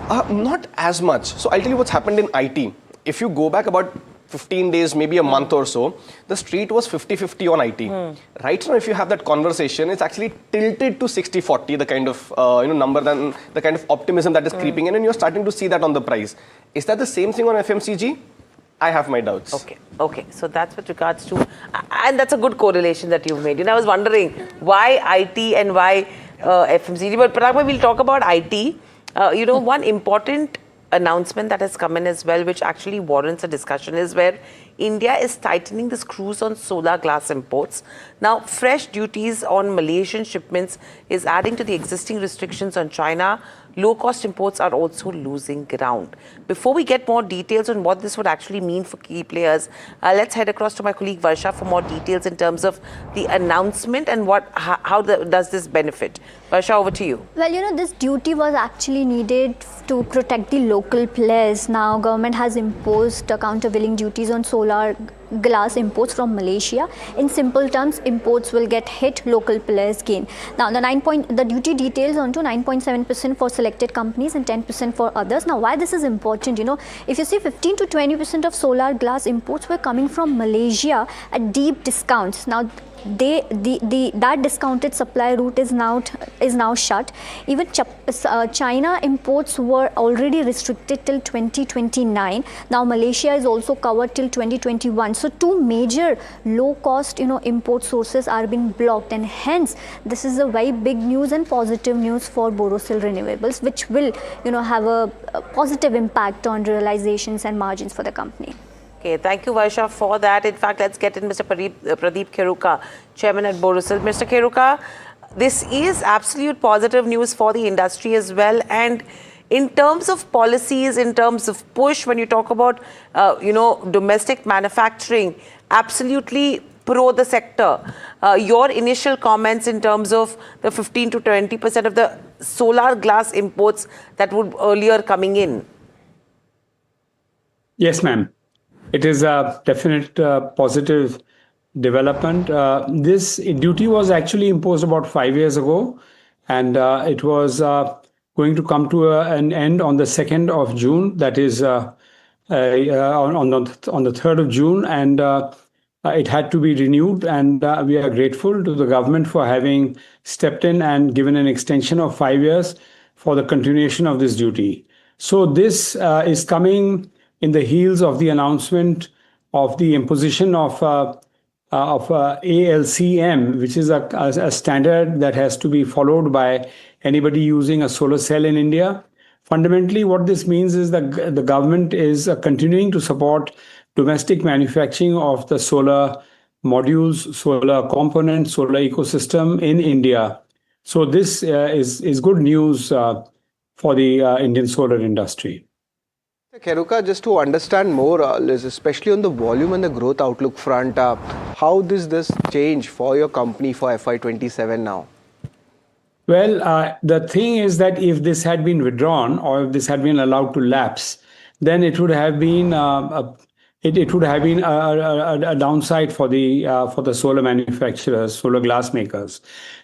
Not as much. So I'll tell you what's happened in IT. If you go back about 15 days, maybe a month or so, the street was 50-50 on IT. Right now, if you have that conversation, it's actually tilted to 60-40, the kind of number, than the kind of optimism that is creeping in, and you're starting to see that on the price. Is that the same thing on FMCG? I have my doubts. Okay. So that's with regards to, and that's a good correlation that you've made. And I was wondering why IT and why FMCG. But Parag, we'll talk about IT. One important announcement that has come in as well, which actually warrants a discussion, is where India is tightening the screws on solar glass imports. Now, fresh duties on Malaysian shipments is adding to the existing restrictions on China. Low-cost imports are also losing ground. Before we get more details on what this would actually mean for key players, let's head across to my colleague Varsha for more details in terms of the announcement and how does this benefit. Varsha, over to you. Well, this duty was actually needed to protect the local players. Now, government has imposed countervailing duties on solar glass imports from Malaysia. In simple terms, imports will get hit, local players gain. Now, the duty details onto 9.7% for selected companies and 10% for others. Now, why this is important, if you see 15 to 20% of solar glass imports were coming from Malaysia at deep discounts. Now, that discounted supply route is now shut. Even China imports were already restricted till 2029. Now Malaysia is also covered till 2021. So two major low cost import sources are being blocked, and hence this is a very big news and positive news for Borosil Renewables, which will have a positive impact on realizations and margins for the company. Okay, thank you, Varsha, for that. In fact, let's get in Mr. Pradeep Kheruka, Chairman at Borosil. Mr. Kheruka, this is absolute positive news for the industry as well. And in terms of policies, in terms of push, when you talk about, domestic manufacturing, absolutely pro the sector. Your initial comments in terms of the 15 to 20% of the solar glass imports that would earlier coming in. Yes, ma'am. It is a definite positive development. This duty was actually imposed about 5 years ago, and it was going to come to an end on the 2nd of June, that is on the 3rd of June, and it had to be renewed, and we are grateful to the government for having stepped in and given an extension of 5 years for the continuation of this duty. So this is coming in the heels of the announcement of the imposition of ALCM, which is a standard that has to be followed by anybody using a solar cell in India. Fundamentally, what this means is that the government is continuing to support domestic manufacturing of the solar modules, solar components, solar ecosystem in India. So this is good news for the Indian solar industry. Kheruka, just to understand more, especially on the volume and the growth outlook front, how does this change for your company for FY27 now? Well, the thing is that if this had been withdrawn or if this had been allowed to lapse, then it would have been a downside for the solar manufacturers, solar glass makers.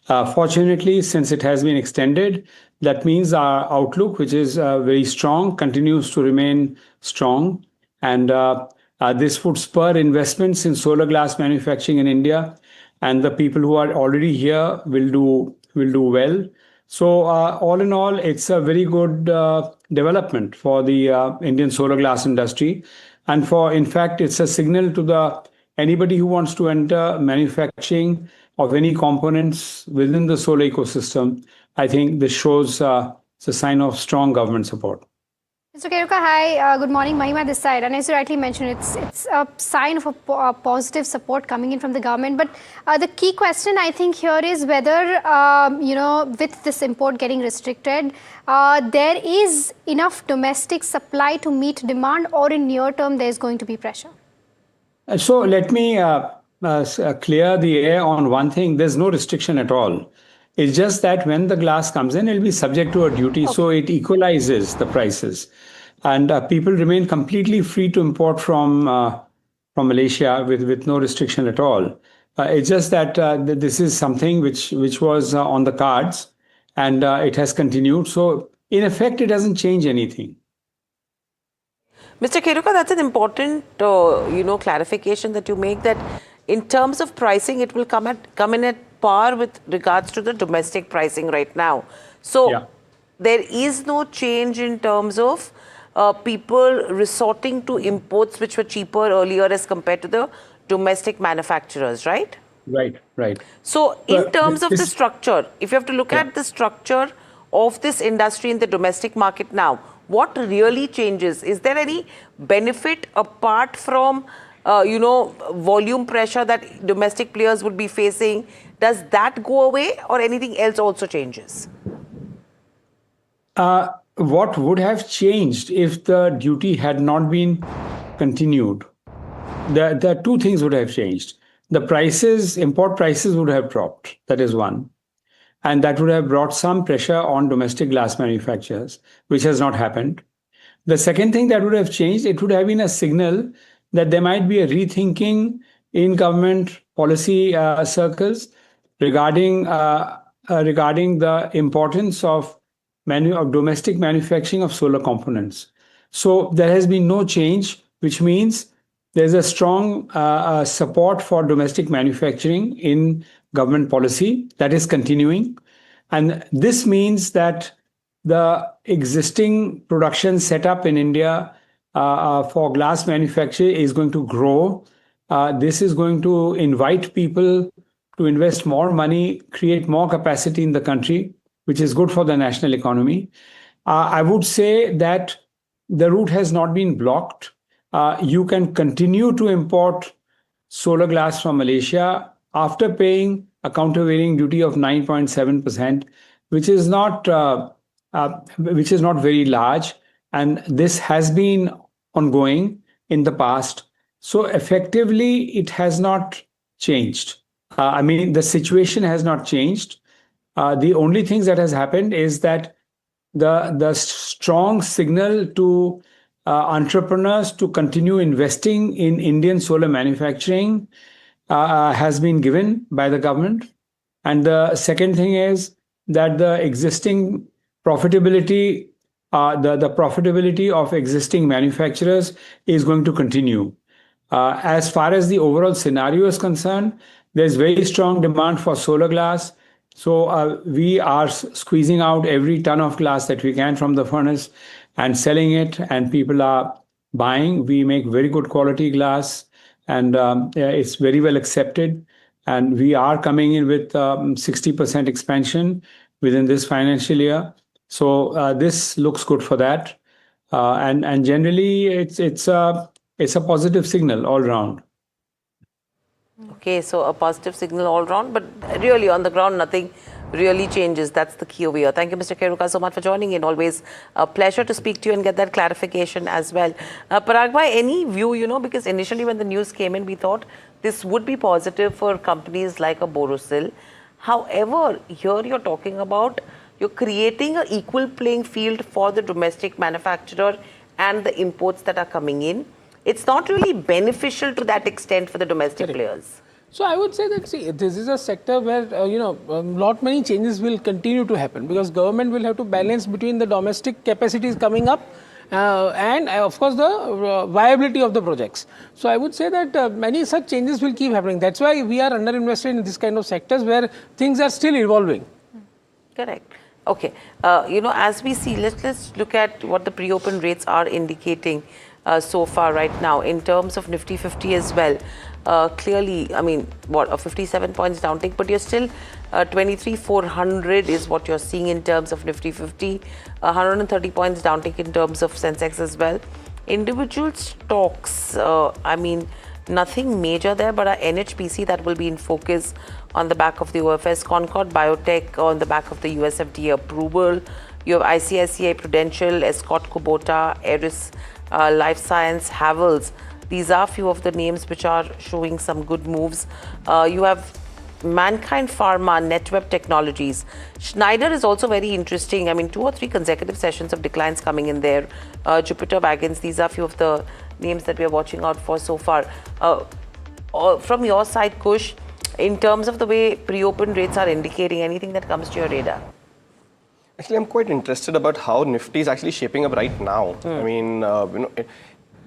Fortunately, since it has been extended, that means our outlook, which is very strong, continues to remain strong, and this would spur investments in solar glass manufacturing in India, and the people who are already here will do well. So all in all, it's a very good development for the Indian solar glass industry. And in fact, it's a signal to anybody who wants to enter manufacturing of any components within the solar ecosystem. I think this shows it's a sign of strong government support. Mr. Kheruka, hi, good morning. Mahima this side. And as you rightly mentioned, it's a sign of a positive support coming in from the government. But the key question I think here is whether, with this import getting restricted, there is enough domestic supply to meet demand, or in near term there's going to be pressure. So let me clear the air on one thing. There's no restriction at all. It's just that when the glass comes in, it'll be subject to a duty, so it equalizes the prices. And people remain completely free to import from Malaysia with no restriction at all. It's just that this is something which was on the cards, and it has continued. So in effect, it doesn't change anything. Mr. Kheruka, that's an important, clarification that you make, that in terms of pricing, it will come in at par with regards to the domestic pricing right now. So there is no change in terms of people resorting to imports which were cheaper earlier as compared to the domestic manufacturers, right? Right. So in terms of the structure, if you have to look at the structure of this industry in the domestic market now, what really changes? Is there any benefit apart from, volume pressure that domestic players would be facing? Does that go away, or anything else also changes? What would have changed if the duty had not been continued? The two things would have changed. The prices, import prices would have dropped. That is one. And that would have brought some pressure on domestic glass manufacturers, which has not happened. The second thing that would have changed, it would have been a signal that there might be a rethinking in government policy circles regarding the importance of domestic manufacturing of solar components. So there has been no change, which means there's a strong support for domestic manufacturing in government policy that is continuing. And this means that the existing production setup in India for glass manufacture is going to grow. This is going to invite people to invest more money, create more capacity in the country, which is good for the national economy. I would say that the route has not been blocked. You can continue to import solar glass from Malaysia after paying a countervailing duty of 9.7%, which is not very large, and this has been ongoing in the past. So effectively, it has not changed. The situation has not changed. The only thing that has happened is that the strong signal to entrepreneurs to continue investing in Indian solar manufacturing has been given by the government. And the second thing is that the existing profitability, the profitability of existing manufacturers is going to continue. As far as the overall scenario is concerned, there's very strong demand for solar glass. So we are squeezing out every ton of glass that we can from the furnace and selling it, and people are buying. We make very good quality glass, and it's very well accepted. And we are coming in with 60% expansion within this financial year. So this looks good for that. And generally, it's a positive signal all round. Okay, so a positive signal all round, but really on the ground, nothing really changes. That's the key over here. Thank you, Mr. Kheruka, so much for joining in. Always a pleasure to speak to you and get that clarification as well. Parag bhai, any view, because initially when the news came in, we thought this would be positive for companies like a Borosil. However, here you're talking about, you're creating an equal playing field for the domestic manufacturer and the imports that are coming in. It's not really beneficial to that extent for the domestic players. So I would say that, see, this is a sector where, lot many changes will continue to happen, because government will have to balance between the domestic capacities coming up and of course the viability of the projects. So I would say that many such changes will keep happening. That's why we are underinvested in this kind of sectors where things are still evolving. Correct. Okay. As we see, let's look at what the pre-open rates are indicating so far right now in terms of Nifty 50 as well. Clearly, a 57 points downtick, but you're still 23,400 is what you're seeing in terms of Nifty 50, 130 points downtick in terms of Sensex as well. Individual stocks, nothing major there, but our NHPC that will be in focus on the back of the OFS, Concord Biotech on the back of the US FDA approval. You have ICICI Prudential, Escort Kubota, Eris Life Science, Havels. These are few of the names which are showing some good moves. You have Mankind Pharma, NetWeb Technologies. Schneider is also very interesting. 2 or 3 consecutive sessions of declines coming in there. Jupiter Wagons, these are few of the names that we are watching out for so far. From your side, Kush, in terms of the way pre-open rates are indicating, anything that comes to your radar? Actually, I'm quite interested about how Nifty is actually shaping up right now. I mean,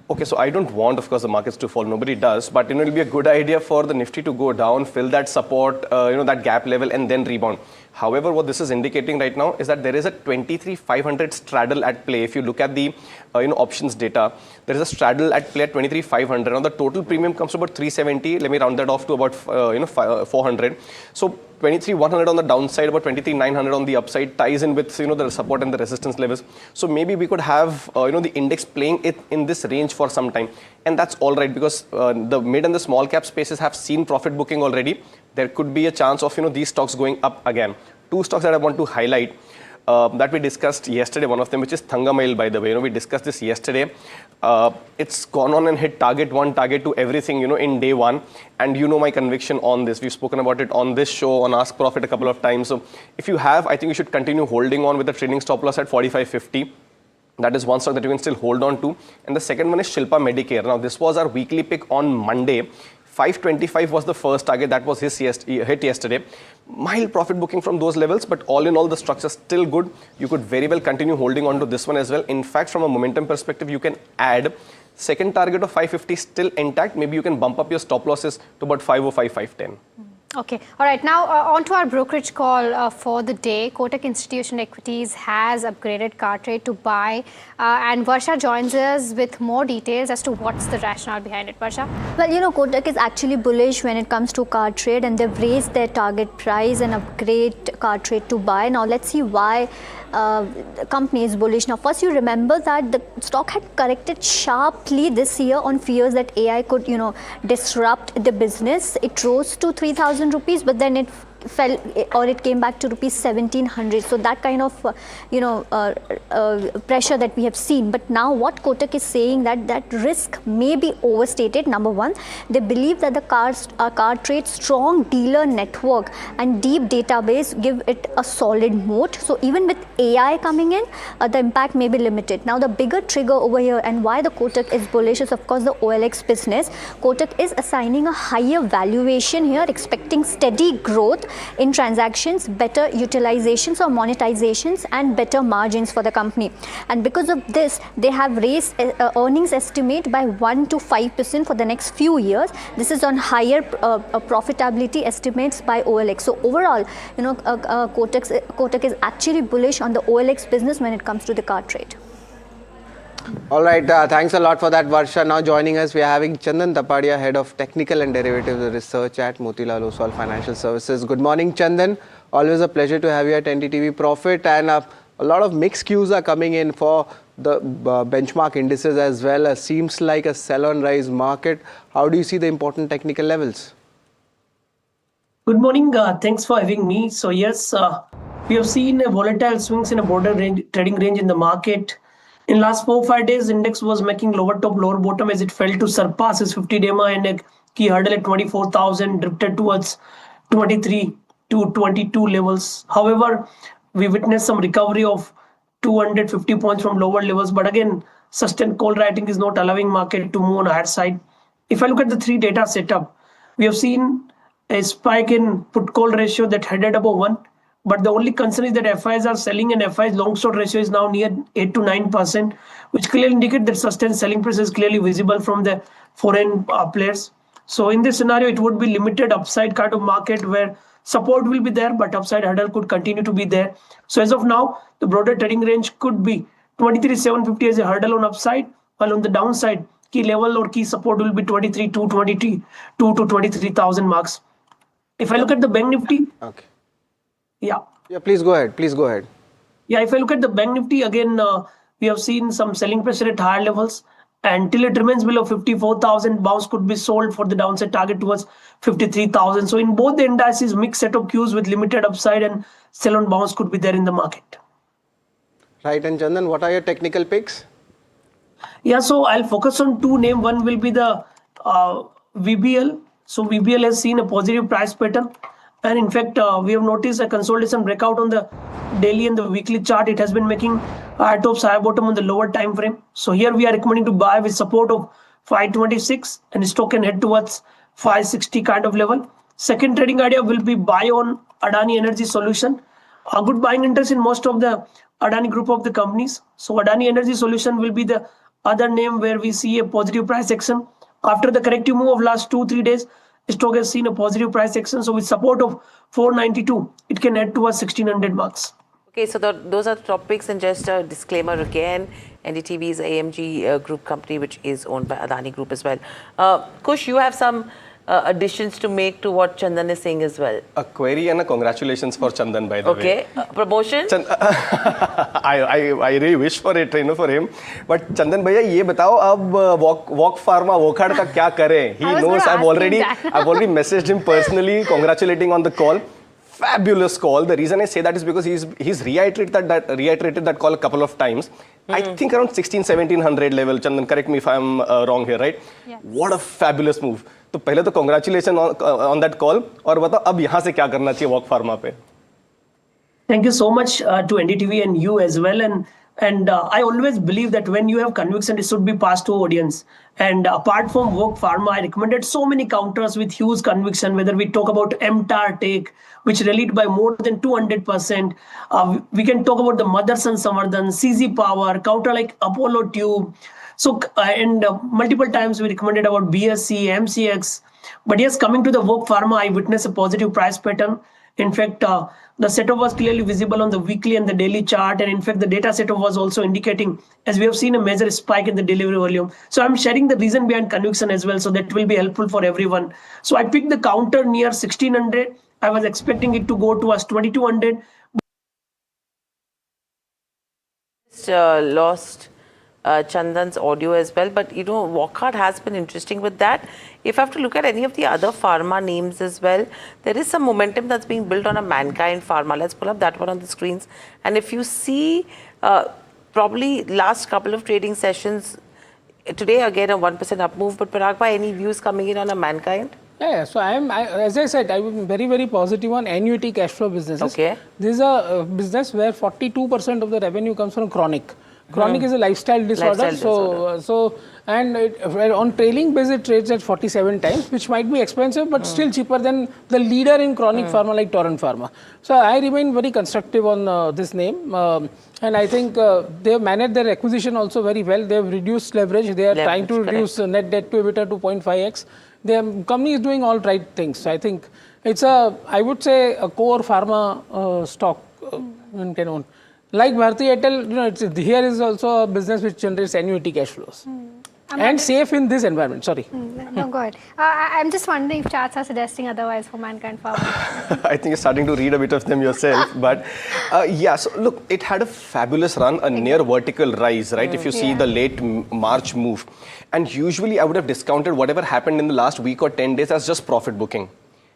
okay, so I don't want, of course, the markets to fall. Nobody does. But, it'll be a good idea for the Nifty to go down, fill that support, that gap level and then rebound. However, what this is indicating right now is that there is a 23,500 straddle at play. If you look at the, options data, there is a straddle at play at 23,500. Now, the total premium comes to about 370. Let me round that off to about, 400. So, 23,100 on the downside, about 23,900 on the upside, ties in with the support and the resistance levels. So maybe we could have the index playing it in this range for some time, and that's all right because the mid and the small cap spaces have seen profit booking already. There could be a chance of these stocks going up again. Two stocks that I want to highlight that we discussed yesterday. One of them, which is Thangamile, by the way. We discussed this yesterday. It's gone on and hit target 1, target 2, everything, in day one. And my conviction on this. We've spoken about it on this show, on Ask Profit a couple of times. So if you have, I think you should continue holding on with the trailing stop loss at 45.50. That is one stock that you can still hold on to. And the second one is Shilpa Medicare. Now, this was our weekly pick on Monday. 525 was the first target. That was his hit yesterday. Mild profit booking from those levels, but all in all, the structure is still good. You could very well continue holding on to this one as well. In fact, from a momentum perspective, you can add second target of 550 still intact. Maybe you can bump up your stop losses to about 505, 510. Okay. All right. Now, on to our brokerage call for the day. Kotak Institutional Equities has upgraded Cartrade to buy. And Varsha joins us with more details as to what's the rationale behind it. Varsha? Well, Kotak is actually bullish when it comes to Cartrade, and they've raised their target price and upgrade Cartrade to buy. Now, let's see why the company is bullish. Now, first, you remember that the stock had corrected sharply this year on fears that AI could, disrupt the business. It rose to 3,000 rupees, but then it fell, or it came back to rupees 1,700. So that kind of pressure that we have seen. But now what Kotak is saying that risk may be overstated. Number one, they believe that the Cartrade strong dealer network and deep database give it a solid moat. So even with AI coming in, the impact may be limited. Now the bigger trigger over here and why the Kotak is bullish is of course the OLX business. Kotak is assigning a higher valuation here, expecting steady growth in transactions, better utilizations or monetizations, and better margins for the company. And because of this, they have raised earnings estimate by 1 to 5% for the next few years. This is on higher profitability estimates by OLX. So overall, Kotak is actually bullish on the OLX business when it comes to the car trade. All right, thanks a lot for that, Varsha. Now joining us, we are having Chandan Tapadia, Head of Technical and Derivatives Research at Motilal Oswal Financial Services. Good morning, Chandan. Always a pleasure to have you at NDTV Profit. And a lot of mixed cues are coming in for the benchmark indices as well. Seems like a sell-on-rise market. How do you see the important technical levels? Good morning. Thanks for having me. So yes, we have seen volatile swings in a broader trading range in the market. In last 4-5 days, index was making lower top, lower bottom as it fell to surpass its 50-day EMA and a key hurdle at 24,000, drifted towards 23 to 22 levels. However, we witnessed some recovery of 250 points from lower levels, but again, sustained call writing is not allowing market to move on the higher side. If I look at the 3 data setup, we have seen a spike in put call ratio that headed above 1. But the only concern is that FIs are selling and FIs long short ratio is now near 8 to 9%, which clearly indicate that sustained selling price is clearly visible from the foreign players. So in this scenario, it would be limited upside kind of market where support will be there, but upside hurdle could continue to be there. So as of now, the broader trading range could be 23,750 as a hurdle on upside, while on the downside, key level or key support will be 23,222 to 23,000 marks. If I look at the Bank Nifty, okay. Yeah, please go ahead. Yeah, if I look at the Bank Nifty, again, we have seen some selling pressure at higher levels. And till it remains below 54,000, bounce could be sold for the downside target towards 53,000. So in both the indices, mixed set of cues with limited upside and sell on bounce could be there in the market. Right, and Chandan, what are your technical picks? Yeah, so I'll focus on 2 names. One will be the VBL. So VBL has seen a positive price pattern. And in fact, we have noticed a consolidation breakout on the daily and the weekly chart. It has been making high tops, high bottom on the lower time frame. So here we are recommending to buy with support of 526 and stock can head towards 560 kind of level. Second trading idea will be buy on Adani Energy Solution. A good buying interest in most of the Adani group of the companies. So Adani Energy Solution will be the other name where we see a positive price action. After the corrective move of last 2-3 days, stock has seen a positive price action. So with support of 492, it can head towards 1600 marks. Okay, so those are the topics, and just a disclaimer again, NDTV is AMG group company which is owned by Adani Group as well. Kush, you have some additions to make to what Chandan is saying as well. A query and a congratulations for Chandan, by the way. Okay, promotion? I really wish for it, for him. But Chandan bhaiya, ये बताओ अब Walk Pharma Wokhad का क्या करें? He knows. I've already messaged him personally, congratulating on the call. Fabulous call. The reason I say that is because he's reiterated that call a couple of times. I think around 1600-1700 level. Chandan, correct me if I'm wrong here, right? Yes. What a fabulous move. तो पहले तो congratulations on that call. और बताओ अब यहाँ से क्या करना चाहिए Walk Pharma पे? Thank you so much to NDTV and you as well. And I always believe that when you have conviction, it should be passed to audience. And apart from Walk Pharma, I recommended so many counters with huge conviction, whether we talk about MTAR Take, which rallied by more than 200%. We can talk about the Motherson Samardhan, CZ Power, counter like Apollo Tube. So, and multiple times we recommended about BSC, MCX. But yes, coming to the Walk Pharma, I witnessed a positive price pattern. In fact, the setup was clearly visible on the weekly and the daily chart. And in fact, the data setup was also indicating, as we have seen, a major spike in the delivery volume. So I'm sharing the reason behind conviction as well. So that will be helpful for everyone. So I picked the counter near 1600. I was expecting it to go towards 2200. Lost Chandan's audio as well, but Wokhad has been interesting with that. If I have to look at any of the other pharma names as well, there is some momentum that's being built on a Mankind Pharma. Let's pull up that one on the screens. And if you see probably last couple of trading sessions, today again a 1% up move, but Parag bhai, any views coming in on a Mankind? Yeah, so as I said, I'm very, very positive on annuity cash flow businesses. Okay. This is a business where 42% of the revenue comes from chronic. Chronic is a lifestyle disorder. And on trailing basis, it trades at 47 times, which might be expensive, but still cheaper than the leader in chronic pharma like Torrent Pharma. So I remain very constructive on this name. And I think they have managed their acquisition also very well. They have reduced leverage. They are trying to reduce net debt to EBITDA to 0.5x. The company is doing all right things. So I think it's I would say a core pharma stock one can own. Like Bharti Airtel, here is also a business which generates annuity cash flows. And safe in this environment. Sorry. No, go ahead. I'm just wondering if charts are suggesting otherwise for Mankind Pharma. I think you're starting to read a bit of them yourself. But yeah, so look, it had a fabulous run, a near vertical rise, right? If you see the late March move. And usually I would have discounted whatever happened in the last week or 10 days as just profit booking.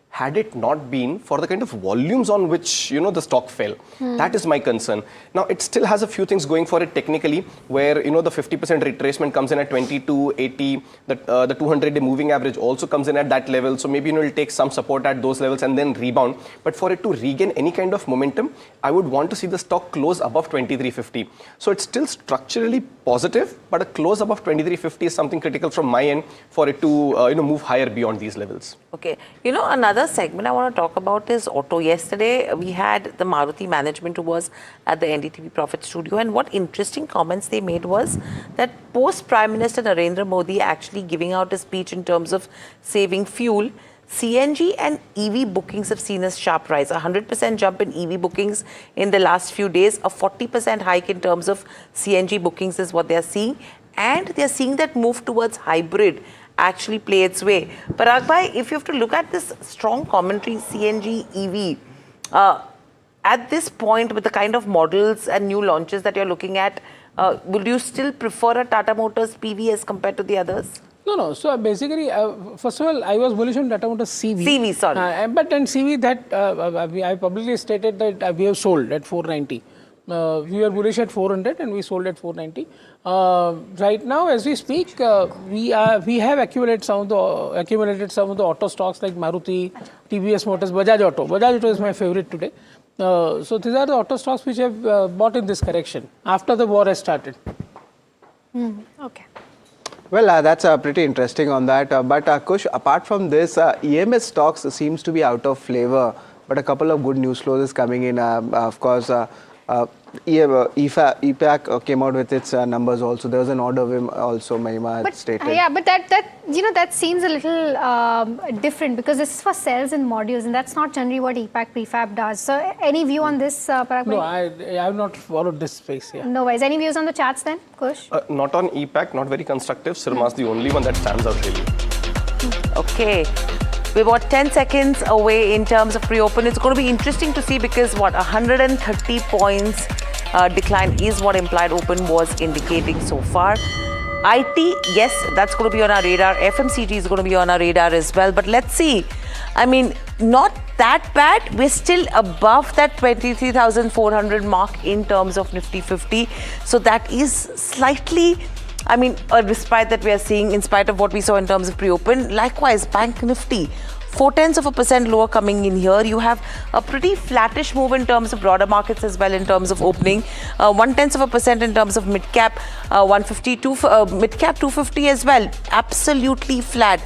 Had it not been for the kind of volumes on which, the stock fell. That is my concern. Now, it still has a few things going for it technically, where, the 50% retracement comes in at 22.80. The 200-day moving average also comes in at that level. So maybe, it'll take some support at those levels and then rebound. But for it to regain any kind of momentum, I would want to see the stock close above 2350. So it's still structurally positive, but a close above 2350 is something critical from my end for it to, move higher beyond these levels. Okay. Another segment I want to talk about is auto. Yesterday, we had the Maruti management who was at the NDTV Profit studio, and what interesting comments they made was that post Prime Minister Narendra Modi actually giving out a speech in terms of saving fuel, CNG and EV bookings have seen a sharp rise, 100% jump in EV bookings in the last few days, a 40% hike in terms of CNG bookings is what they are seeing, and they are seeing that move towards hybrid actually play its way. Parag bhai, if you have to look at this strong commentary, CNG, EV, at this point with the kind of models and new launches that you're looking at, would you still prefer a Tata Motors PV as compared to the others? No. So basically, first of all, I was bullish on Tata Motors CV. CV, sorry. But in CV, that I publicly stated that we have sold at 490. We were bullish at 400 and we sold at 490. Right now, as we speak, we have accumulated some of the auto stocks like Maruti, TVS Motors, Bajaj Auto. Bajaj Auto is my favorite today. So these are the auto stocks which have bought in this correction after the war has started. Okay. Well, that's pretty interesting on that. But Kush, apart from this, EMS stocks seems to be out of flavor but a couple of good news flows is coming in. Of course, EPAC came out with its numbers also. There was an order win also, Mahima had stated. Yeah, but that seems a little different because this is for cells and modules, and that's not generally what EPAC prefab does. So, any view on this, Parag? No, I have not followed this space. Yeah. No worries. Any views on the charts then, Kush? Not on EPAC, not very constructive. Sirma's the only one that stands out really. Okay. We're about 10 seconds away in terms of pre-open. It's going to be interesting to see because 130 points decline is what implied open was indicating so far. IT, yes, that's going to be on our radar. FMCG is going to be on our radar as well. But let's see. I mean, not that bad. We're still above that 23,400 mark in terms of Nifty 50. So that is slightly, I mean, a respite that we are seeing in spite of what we saw in terms of pre-open. Likewise, Bank Nifty, 0.4% lower coming in here. You have a pretty flattish move in terms of broader markets as well in terms of opening. 0.1% in terms of mid-cap, 152, mid-cap 250 as well. Absolutely flat.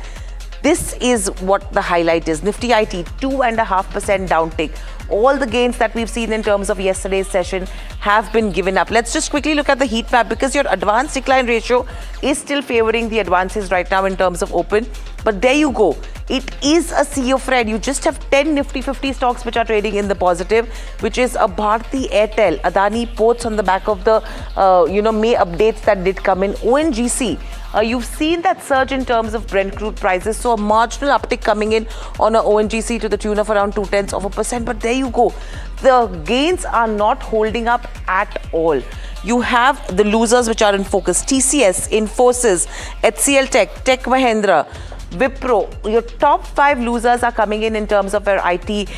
This is what the highlight is. Nifty IT, 2.5% downtick. All the gains that we've seen in terms of yesterday's session have been given up. Let's just quickly look at the heat map because your advance decline ratio is still favoring the advances right now in terms of open. But there you go. It is a sea of red. You just have 10 Nifty 50 stocks which are trading in the positive, which is a Bharti Airtel, Adani Ports on the back of the May updates that did come in. ONGC, you've seen that surge in terms of Brent crude prices. So a marginal uptick coming in on a ONGC to the tune of around 0.2%. But there you go. The gains are not holding up at all. You have the losers which are in focus. TCS, Infosys, HCL Tech, Tech Mahindra, Wipro. Your top 5 losers are coming in terms of where IT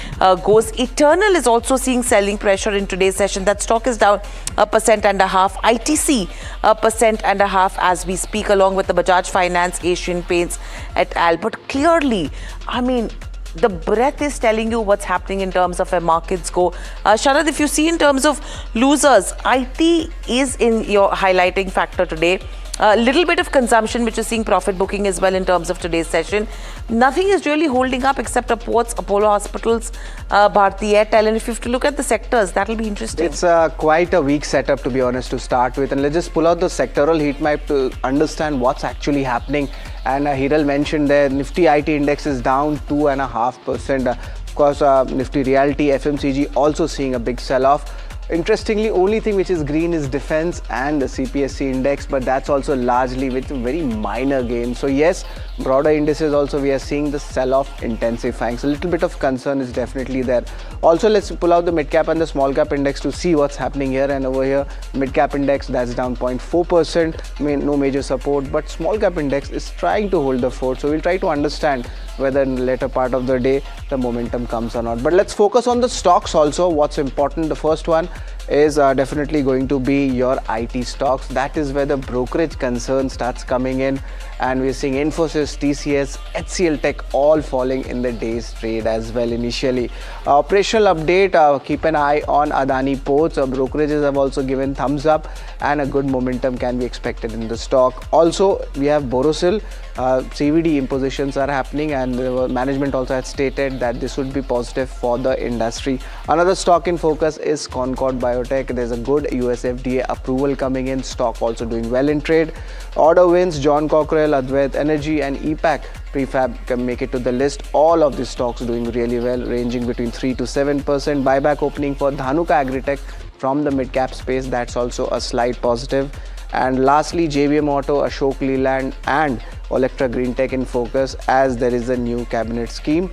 goes. Eternal is also seeing selling pressure in today's session. That stock is down 1.5%. ITC 1.5% as we speak, along with the Bajaj Finance, Asian Paints et al. But clearly, I mean, the breadth is telling you what's happening in terms of where markets go. Sharad, if you see in terms of losers, IT is in your highlighting factor today. A little bit of consumption, which is seeing profit booking as well in terms of today's session. Nothing is really holding up except ports, Apollo Hospitals, Bharti Airtel. And if you have to look at the sectors, that'll be interesting. It's quite a weak setup, to be honest, to start with. And let's just pull out the sectoral heat map to understand what's actually happening. And Hiral mentioned there, Nifty IT index is down 2.5%. Of course, Nifty Realty, FMCG also seeing a big sell-off. Interestingly, only thing which is green is defense and the CPSC index, but that's also largely with very minor gains. So yes, broader indices also we are seeing the sell-off intensifying. So a little bit of concern is definitely there. Also, let's pull out the mid-cap and the small-cap index to see what's happening here. And over here, mid-cap index, that's down 0.4%, no major support, but small-cap index is trying to hold the fort. So we'll try to understand whether in the later part of the day the momentum comes or not. But let's focus on the stocks also. What's important, the first one is definitely going to be your IT stocks. That is where the brokerage concern starts coming in, and we're seeing Infosys, TCS, HCL Tech all falling in the day's trade as well initially. Operational update, keep an eye on Adani Ports. Brokerages have also given thumbs up and a good momentum can be expected in the stock. Also, we have Borosil. CVD impositions are happening, and the management also had stated that this would be positive for the industry. Another stock in focus is Concord Biotech. There's a good US FDA approval coming in. Stock also doing well in trade. Order wins, John Cockrell, Advait Energy and EPAC Prefab can make it to the list. All of these stocks doing really well, ranging between 3 to 7%. Buyback opening for Dhanuka Agritech from the mid-cap space. That's also a slight positive. And lastly, JBM Auto, Ashok Leland and Electra Green Tech in focus as there is a new cabinet scheme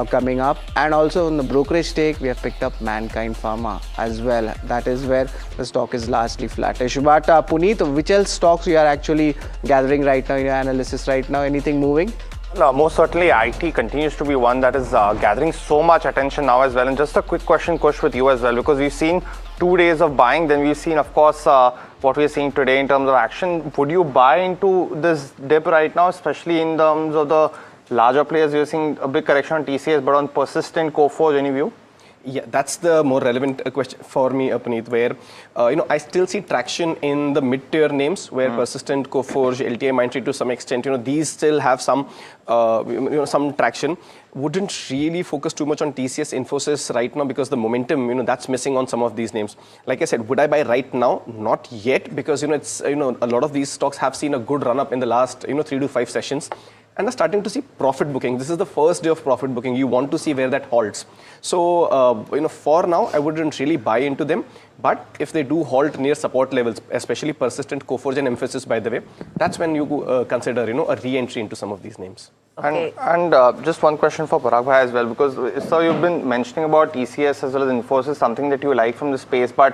coming up. And also on the brokerage stake, we have picked up Mankind Pharma as well. That is where the stock is largely flattish. But Puneet, which else stocks you are actually gathering right now in your analysis right now? Anything moving? No, most certainly IT continues to be one that is gathering so much attention now as well. And just a quick question, Kush, with you as well, because we've seen 2 days of buying, then we've seen, of course, what we're seeing today in terms of action. Would you buy into this dip right now, especially in terms of the larger players? You're seeing a big correction on TCS, but on persistent Coforge, any view? Yeah, that's the more relevant question for me, Puneet, where I still see traction in the mid-tier names where Persistent, Coforge, LTI, Mindtree to some extent, these still have some some traction. Wouldn't really focus too much on TCS, Infosys right now because the momentum, that's missing on some of these names. Like I said, would I buy right now? Not yet, because it's a lot of these stocks have seen a good run up in the last 3 to 5 sessions. And are starting to see profit booking. This is the first day of profit booking. You want to see where that halts. So, for now, I wouldn't really buy into them. But if they do halt near support levels, especially Persistent, Coforge and Emphasis, by the way, that's when you consider, a re-entry into some of these names. Okay. And just one question for Parag Bhai as well, because sir, you've been mentioning about TCS as well as Infosys, something that you like from the space, but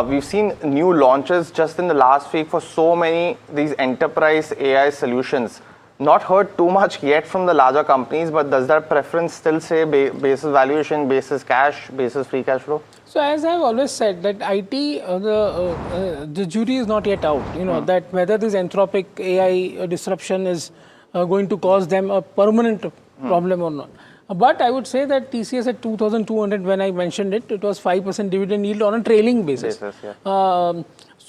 we've seen new launches just in the last week for so many these enterprise AI solutions. Not heard too much yet from the larger companies, but does that preference still say basis valuation, basis cash, basis free cash flow? So as I've always said that IT, the jury is not yet out, that whether this Anthropic AI disruption is going to cause them a permanent problem or not. But I would say that TCS at 2,200, when I mentioned it, it was 5% dividend yield on a trailing basis.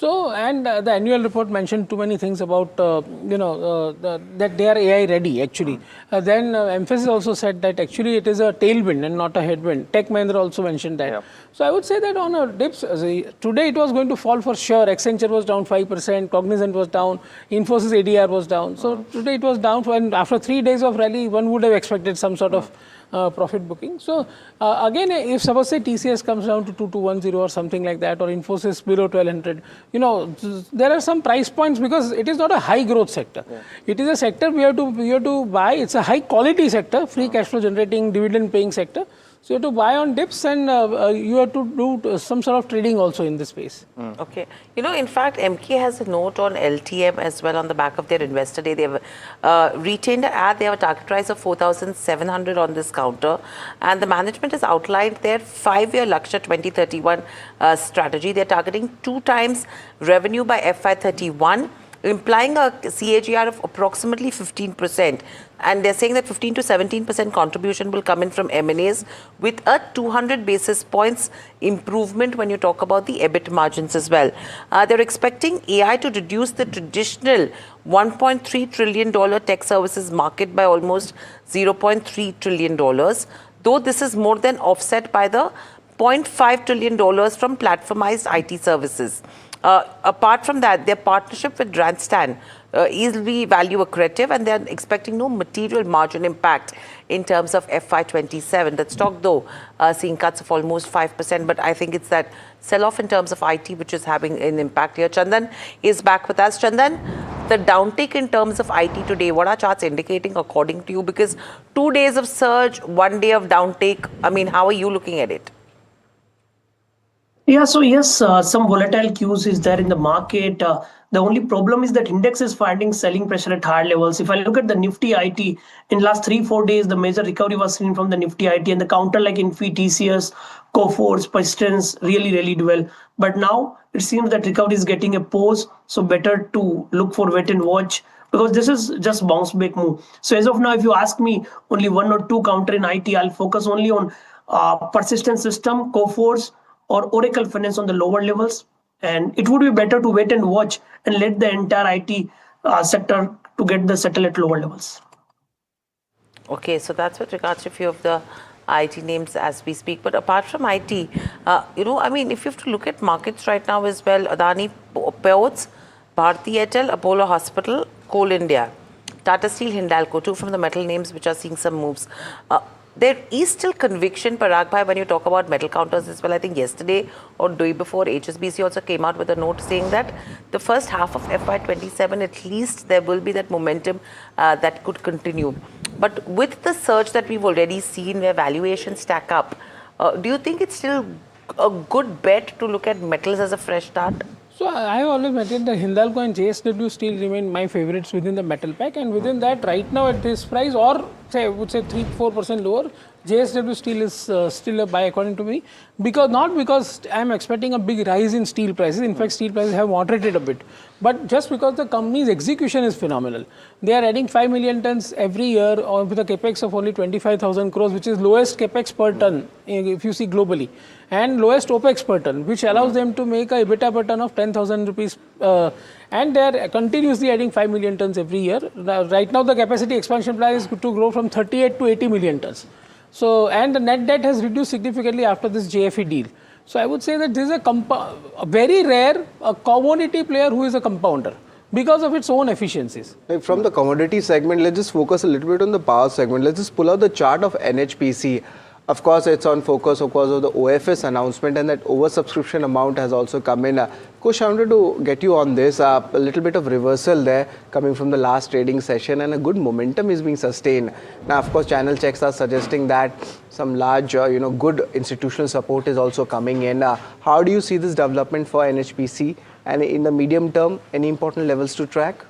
And the annual report mentioned too many things about, that they are AI ready actually. Then Emphasis also said that actually it is a tailwind and not a headwind. Tech Mahindra also mentioned that. So I would say that on a dips, today it was going to fall for sure. Accenture was down 5%, Cognizant was down, Infosys ADR was down. So today it was down, and after 3 days of rally, one would have expected some sort of profit booking. So again, if suppose say TCS comes down to 2210 or something like that, or Infosys below 1200, there are some price points because it is not a high growth sector. It is a sector we have to buy. It's a high quality sector, free cash flow generating, dividend paying sector. So you have to buy on dips, and you have to do some sort of trading also in this space. Okay. In fact, MK has a note on LTM as well on the back of their investor day. They have retained an ad. They have a target price of 4,700 on this counter. And the management has outlined their 5-year Lakshya 2031 strategy. They're targeting 2 times revenue by FY31, implying a CAGR of approximately 15%. And they're saying that 15 to 17% contribution will come in from M&As with a 200 basis points improvement when you talk about the EBIT margins as well. They're expecting AI to reduce the traditional $1.3 trillion tech services market by almost $0.3 trillion, though this is more than offset by the $0.5 trillion from platformized IT services. Apart from that, their partnership with Randstad is value accretive, and they're expecting no material margin impact in terms of FY27. That stock, though, seeing cuts of almost 5%, but I think it's that sell-off in terms of IT which is having an impact here. Chandan is back with us. Chandan, the downtick in terms of IT today, what are charts indicating according to you? Because 2 days of surge, 1 day of downtake, how are you looking at it? Yeah, so yes, some volatile cues is there in the market. The only problem is that index is finding selling pressure at higher levels. If I look at the Nifty IT, in last 3-4 days, the major recovery was seen from the Nifty IT, and the counter like Infi, TCS, Coforge, Persistence really did well. But now it seems that recovery is getting a pause, so better to look for wait and watch, because this is just bounce back move. So as of now, if you ask me only 1 or 2 counter in IT, I'll focus only on Persistent System, Coforge, or Oracle Finance on the lower levels, and it would be better to wait and watch and let the entire IT sector to get the settle at lower levels. Okay, so that's with regards to a few of the IT names as we speak. But apart from IT, if you have to look at markets right now as well, Adani Ports, Bharti Airtel, Apollo Hospital, Coal India, Tata Steel, Hindalco, 2 from the metal names which are seeing some moves. There is still conviction, Parag Bhai, when you talk about metal counters as well. I think yesterday or day before, HSBC also came out with a note saying that the first half of FY27, at least there will be that momentum that could continue. But with the surge that we've already seen where valuations stack up, do you think it's still a good bet to look at metals as a fresh start? So I have always maintained that Hindalco and JSW still remain my favorites within the metal pack, and within that right now at this price, or say I would say 3-4% lower, JSW Steel is still a buy according to me, not because I'm expecting a big rise in steel prices. In fact, steel prices have moderated a bit, but just because the company's execution is phenomenal. They are adding 5 million tons every year with a capex of only 25,000 crores, which is lowest capex per ton if you see globally, and lowest OPEX per ton, which allows them to make a EBITDA per ton of 10,000 rupees. And they are continuously adding 5 million tons every year. Right now, the capacity expansion plan is to grow from 38 to 80 million tons. So, and the net debt has reduced significantly after this JFE deal. So, I would say that this is a very rare commodity player who is a compounder because of its own efficiencies. From the commodity segment, let's just focus a little bit on the power segment. Let's just pull out the chart of NHPC. Of course, it's on focus because of the OFS announcement, and that oversubscription amount has also come in. Kush, I wanted to get you on this. A little bit of reversal there coming from the last trading session, and a good momentum is being sustained. Now, of course, channel checks are suggesting that some large, good institutional support is also coming in. How do you see this development for NHPC? And in the medium term, any important levels to track?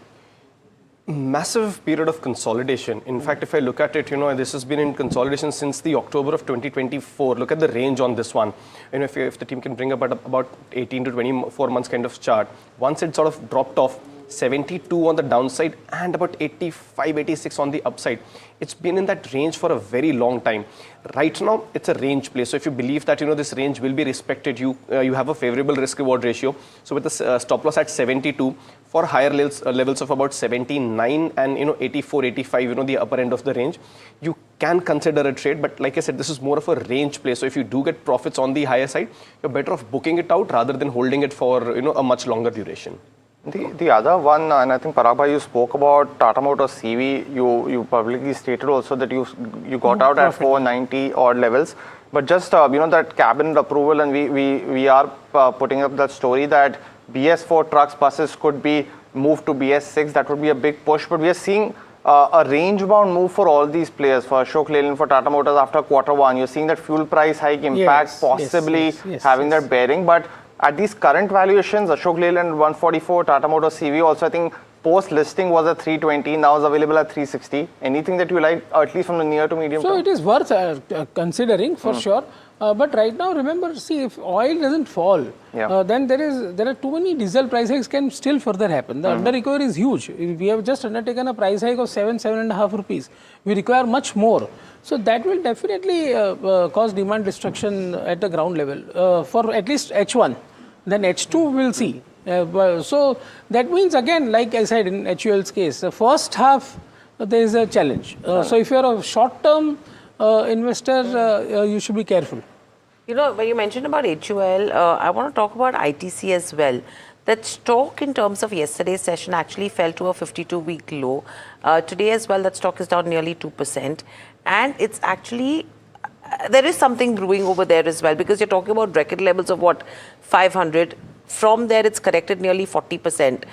Massive period of consolidation. In fact, if I look at it, this has been in consolidation since the October of 2024. Look at the range on this one. If the team can bring up about 18 to 24 months kind of chart, once it sort of dropped off, 72 on the downside and about 85, 86 on the upside. It's been in that range for a very long time. Right now, it's a range play. So if you believe that this range will be respected, you have a favorable risk-reward ratio. So with the stop loss at 72, for higher levels of about 79 and 84, 85, the upper end of the range, you can consider a trade. But like I said, this is more of a range play. So if you do get profits on the higher side, you're better off booking it out rather than holding it for a much longer duration. The other one, and I think Parag, you spoke about Tata Motors CV. You publicly stated also that you got out at 490 odd levels. But just that cabinet approval, and we are putting up that story that BS4 trucks, buses could be moved to BS6. That would be a big push. But we are seeing a range-bound move for all these players, for Ashok Leyland, for Tata Motors after Q1. You're seeing that fuel price hike impact possibly having that bearing. But at these current valuations, Ashok Leyland 144, Tata Motors CV also, I think post-listing was at 320, now is available at 360. Anything that you like, at least from the near to medium term? So it is worth considering for sure. But right now, remember, see, if oil doesn't fall, then there are too many diesel price hikes can still further happen. The under recovery is huge. We have just undertaken a price hike of 7.5 rupees. We require much more. So that will definitely cause demand destruction at the ground level for at least H1. Then H2 we'll see. So that means, again, like I said in HUL's case, the first half there is a challenge. So if you're a short-term investor, you should be careful. When you mentioned about HUL, I want to talk about ITC as well. That stock in terms of yesterday's session actually fell to a 52-week low. Today as well, that stock is down nearly 2%. And it's actually, there is something brewing over there as well, because you're talking about record levels of 500. From there, it's corrected nearly 40%.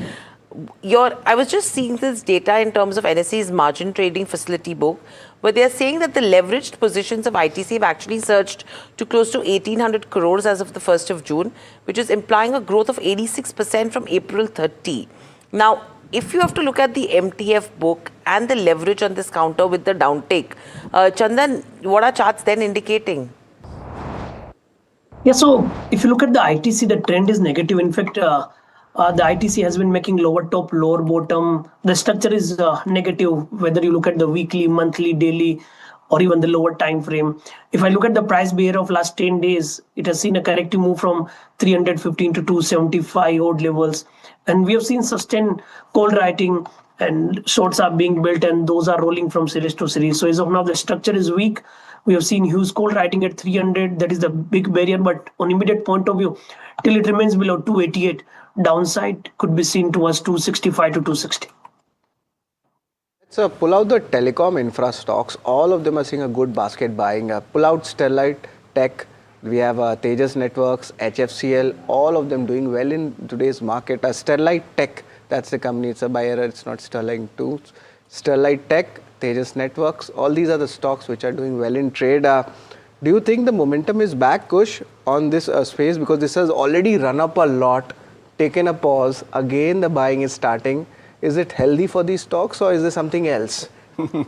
I was just seeing this data in terms of NSE's margin trading facility book, where they are saying that the leveraged positions of ITC have actually surged to close to 1,800 crores as of the 1st of June, which is implying a growth of 86% from April 30. Now, if you have to look at the MTF book and the leverage on this counter with the downtake, Chandan, what are charts then indicating? Yeah, so if you look at the ITC, the trend is negative. In fact, the ITC has been making lower top, lower bottom. The structure is negative, whether you look at the weekly, monthly, daily, or even the lower time frame. If I look at the price behavior of last 10 days, it has seen a corrective move from 315 to 275 odd levels. And we have seen sustained call writing and shorts are being built, and those are rolling from series to series. So as of now, the structure is weak. We have seen huge call writing at 300. That is the big barrier. But on immediate point of view, till it remains below 288, downside could be seen towards 265 to 260. So pull out the telecom infra stocks. All of them are seeing a good basket buying. Pull out Sterlite Tech. We have Tejas Networks, HFCL, all of them doing well in today's market. Sterlite Tech, that's the company. It's a buyer. It's not Sterling 2. Sterlite Tech, Tejas Networks, all these are the stocks which are doing well in trade. Do you think the momentum is back, Kush, on this space? Because this has already run up a lot, taken a pause. Again, the buying is starting. Is it healthy for these stocks, or is there something else?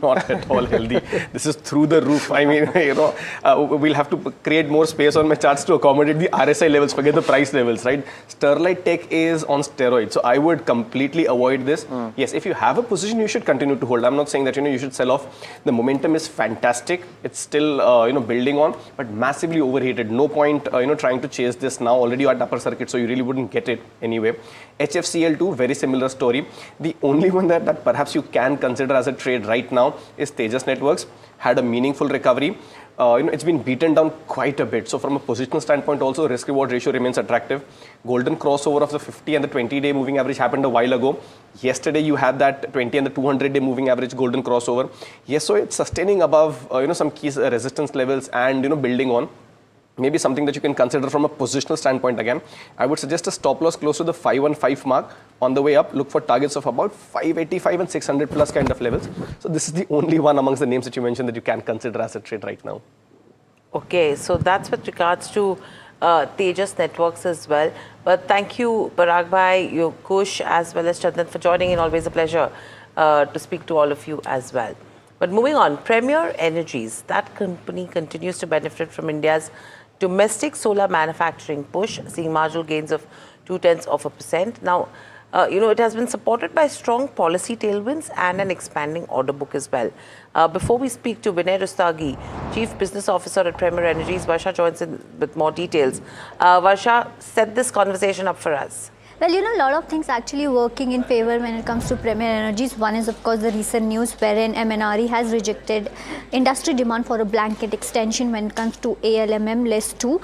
Not at all healthy. This is through the roof. I mean, we'll have to create more space on my charts to accommodate the RSI levels, forget the price levels, right? Sterlite Tech is on steroids. So I would completely avoid this. Yes, if you have a position, you should continue to hold. I'm not saying that, you should sell off. The momentum is fantastic. It's still, building on, but massively overheated. No point, trying to chase this now. Already at upper circuit, so you really wouldn't get it anyway. HFCL2, very similar story. The only one that perhaps you can consider as a trade right now is Tejas Networks. Had a meaningful recovery. It's been beaten down quite a bit. So from a positional standpoint also, risk-reward ratio remains attractive. Golden crossover of the 50 and the 20-day moving average happened a while ago. Yesterday you had that 20 and the 200-day moving average golden crossover. Yes, so it's sustaining above some key resistance levels and building on. Maybe something that you can consider from a positional standpoint again. I would suggest a stop loss close to the 515 mark. On the way up, look for targets of about 585 and 600 plus kind of levels. So this is the only one amongst the names that you mentioned that you can consider as a trade right now. Okay, so that's with regards to Tejas Networks as well. But thank you, Parag Bhai, Kush, as well as Chandan for joining in. Always a pleasure to speak to all of you as well. But moving on, Premier Energies, that company continues to benefit from India's domestic solar manufacturing push, seeing marginal gains of 0.2%. Now, it has been supported by strong policy tailwinds and an expanding order book as well. Before we speak to Vinay Rustagi, Chief Business Officer at Premier Energies, Varsha joins in with more details. Varsha, set this conversation up for us. Well, a lot of things actually working in favor when it comes to Premier Energies. One is, of course, the recent news wherein MNRE has rejected industry demand for a blanket extension when it comes to ALMM list 2.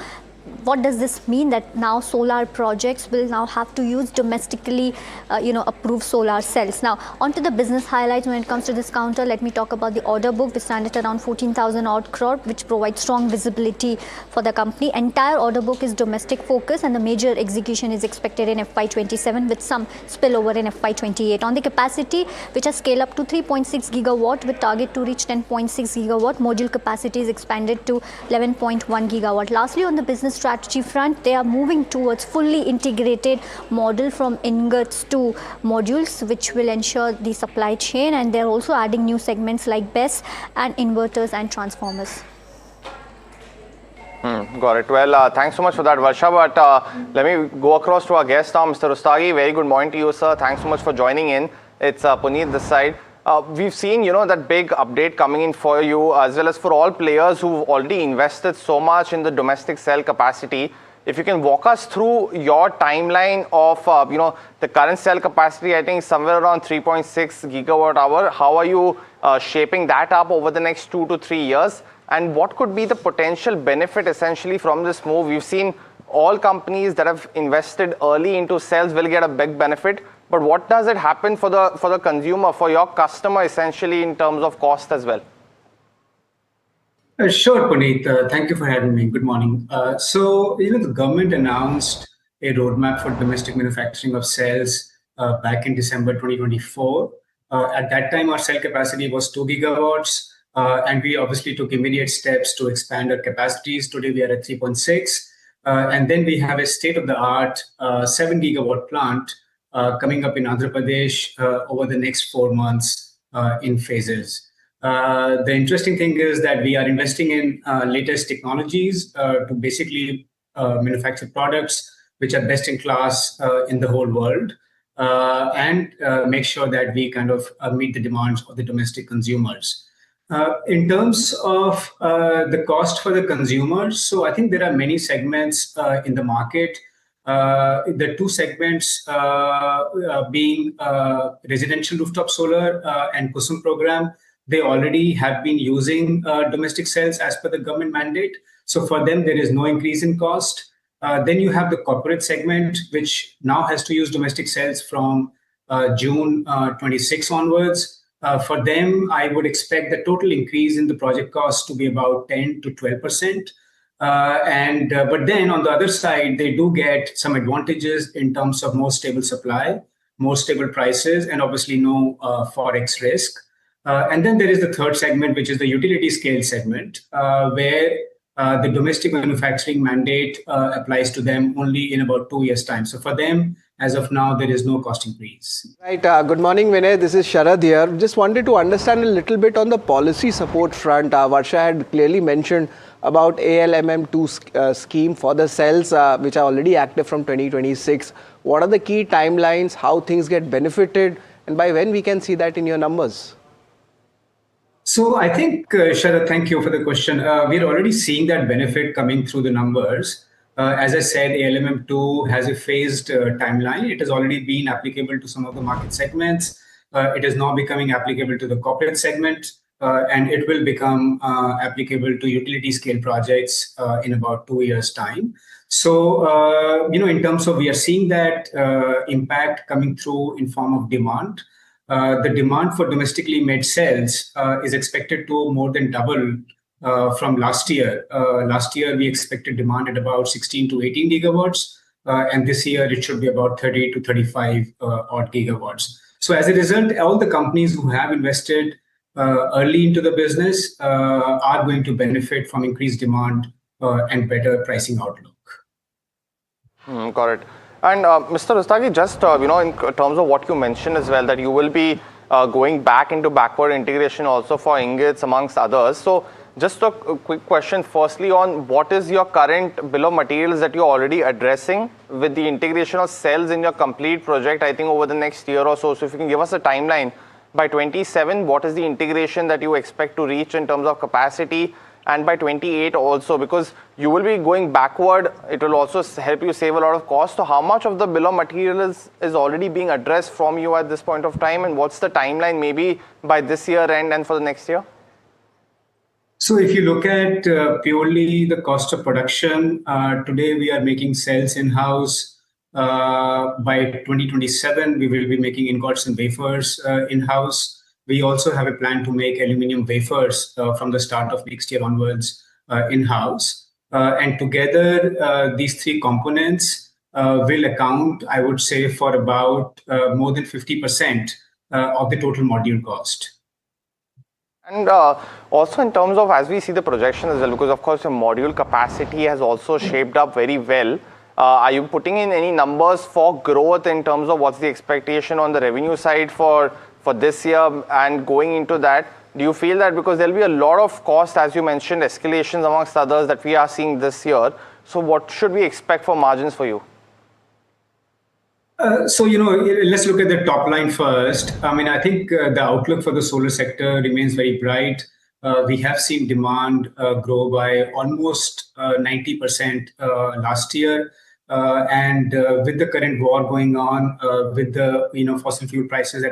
What does this mean? That now solar projects will now have to use domestically, approved solar cells. Now, onto the business highlights when it comes to this counter. Let me talk about the order book, which stands at around 14,000 odd crore, which provides strong visibility for the company. Entire order book is domestic focus, and the major execution is expected in FY27 with some spillover in FY28. On the capacity, which has scaled up to 3.6 gigawatt with target to reach 10.6 gigawatt, module capacity is expanded to 11.1 gigawatt. Lastly, on the business strategy front, they are moving towards fully integrated model from ingots to modules, which will ensure the supply chain, and they're also adding new segments like BESS and inverters and transformers. Got it. Well, thanks so much for that, Varsha. But let me go across to our guest now, Mr. Rustagi. Very good morning to you, sir. Thanks so much for joining in. It's Puneet this side. We've seen, that big update coming in for you, as well as for all players who've already invested so much in the domestic cell capacity. If you can walk us through your timeline of, the current cell capacity, I think somewhere around 3.6 gigawatt hour. How are you shaping that up over the next 2 to 3 years? And what could be the potential benefit essentially from this move? We've seen all companies that have invested early into cells will get a big benefit. But what does it happen for the consumer, for your customer, essentially in terms of cost as well? Sure, Puneet. Thank you for having me. Good morning. The government announced a roadmap for domestic manufacturing of cells back in December 2024. At that time, our cell capacity was 2 gigawatts, and we obviously took immediate steps to expand our capacities. Today, we are at 3.6. And then we have a state-of-the-art 7 gigawatt plant coming up in Andhra Pradesh over the next 4 months in phases. The interesting thing is that we are investing in latest technologies to basically manufacture products which are best in class in the whole world and make sure that we kind of meet the demands of the domestic consumers. In terms of the cost for the consumers, so I think there are many segments in the market. The two segments being residential rooftop solar and KUSUM program, they already have been using domestic cells as per the government mandate. So for them, there is no increase in cost. Then you have the corporate segment, which now has to use domestic cells from June 26 onwards. For them, I would expect the total increase in the project cost to be about 10 to 12%. But then on the other side, they do get some advantages in terms of more stable supply, more stable prices, and obviously no forex risk. And then there is the third segment, which is the utility scale segment, where the domestic manufacturing mandate applies to them only in about 2 years' time. So for them, as of now, there is no cost increase. Right. Good morning, Vinay. This is Sharad here. Just wanted to understand a little bit on the policy support front. Varsha had clearly mentioned about ALMM2 scheme for the cells, which are already active from 2026. What are the key timelines, how things get benefited, and by when we can see that in your numbers? So I think, Sharad, thank you for the question. We're already seeing that benefit coming through the numbers. As I said, ALMM2 has a phased timeline. It has already been applicable to some of the market segments. It is now becoming applicable to the corporate segment, and it will become applicable to utility scale projects in about 2 years' time. So, in terms of, we are seeing that impact coming through in form of demand. The demand for domestically made cells is expected to more than double from last year. Last year, we expected demand at about 16 to 18 gigawatts, and this year it should be about 30 to 35 odd gigawatts. So as a result, all the companies who have invested early into the business are going to benefit from increased demand and better pricing outlook. Got it. And Mr. Rustagi, just in terms of what you mentioned as well, that you will be going back into backward integration also for ingots amongst others. So just a quick question firstly on what is your current bill of materials that you're already addressing with the integration of cells in your complete project, I think over the next year or so. So if you can give us a timeline by 27, what is the integration that you expect to reach in terms of capacity? And by 28 also, because you will be going backward, it will also help you save a lot of cost. So how much of the bill of materials is already being addressed from you at this point of time? And what's the timeline maybe by this year end and for the next year? So if you look at purely the cost of production, today we are making cells in-house. By 2027, we will be making ingots and wafers in-house. We also have a plan to make aluminum wafers from the start of next year onwards in-house. And together, these three components will account, I would say, for about more than 50% of the total module cost. And also in terms of, as we see the projection as well, because of course your module capacity has also shaped up very well. Are you putting in any numbers for growth in terms of what's the expectation on the revenue side for this year and going into that? Do you feel that because there'll be a lot of cost, as you mentioned, escalations amongst others that we are seeing this year. So what should we expect for margins for you? So, let's look at the top line first. I mean, I think the outlook for the solar sector remains very bright. We have seen demand grow by almost 90% last year. And with the current war going on, with the fossil fuel prices at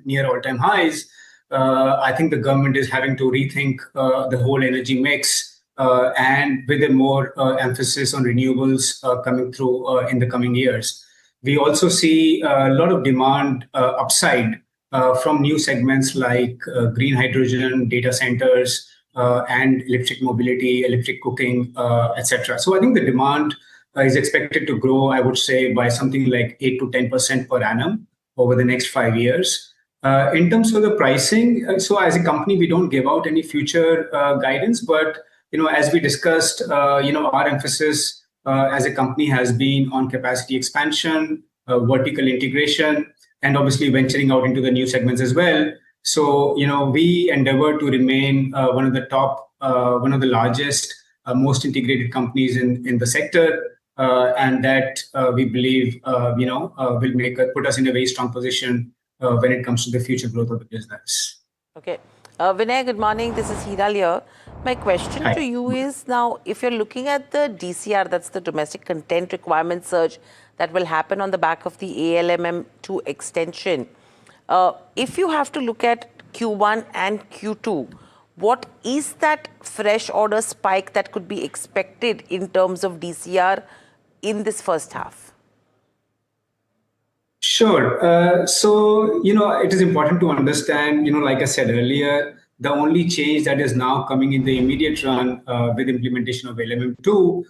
near all-time highs, I think the government is having to rethink the whole energy mix and with a more emphasis on renewables coming through in the coming years. We also see a lot of demand upside from new segments like green hydrogen, data centers, and electric mobility, electric cooking, etc. So I think the demand is expected to grow, I would say, by something like 8 to 10% per annum over the next 5 years. In terms of the pricing, so as a company, we don't give out any future guidance, but as we discussed, our emphasis as a company has been on capacity expansion, vertical integration, and obviously venturing out into the new segments as well. So, we endeavor to remain one of the largest, most integrated companies in the sector. And that we believe, will put us in a very strong position when it comes to the future growth of the business. Okay. Vinay, good morning. This is Hiral here. My question to you is now, if you're looking at the DCR, that's the domestic content requirement surge that will happen on the back of the ALMM2 extension. If you have to look at Q1 and Q2, what is that fresh order spike that could be expected in terms of DCR in this first half? Sure. So, it is important to understand, like I said earlier, the only change that is now coming in the immediate run with implementation of LMM2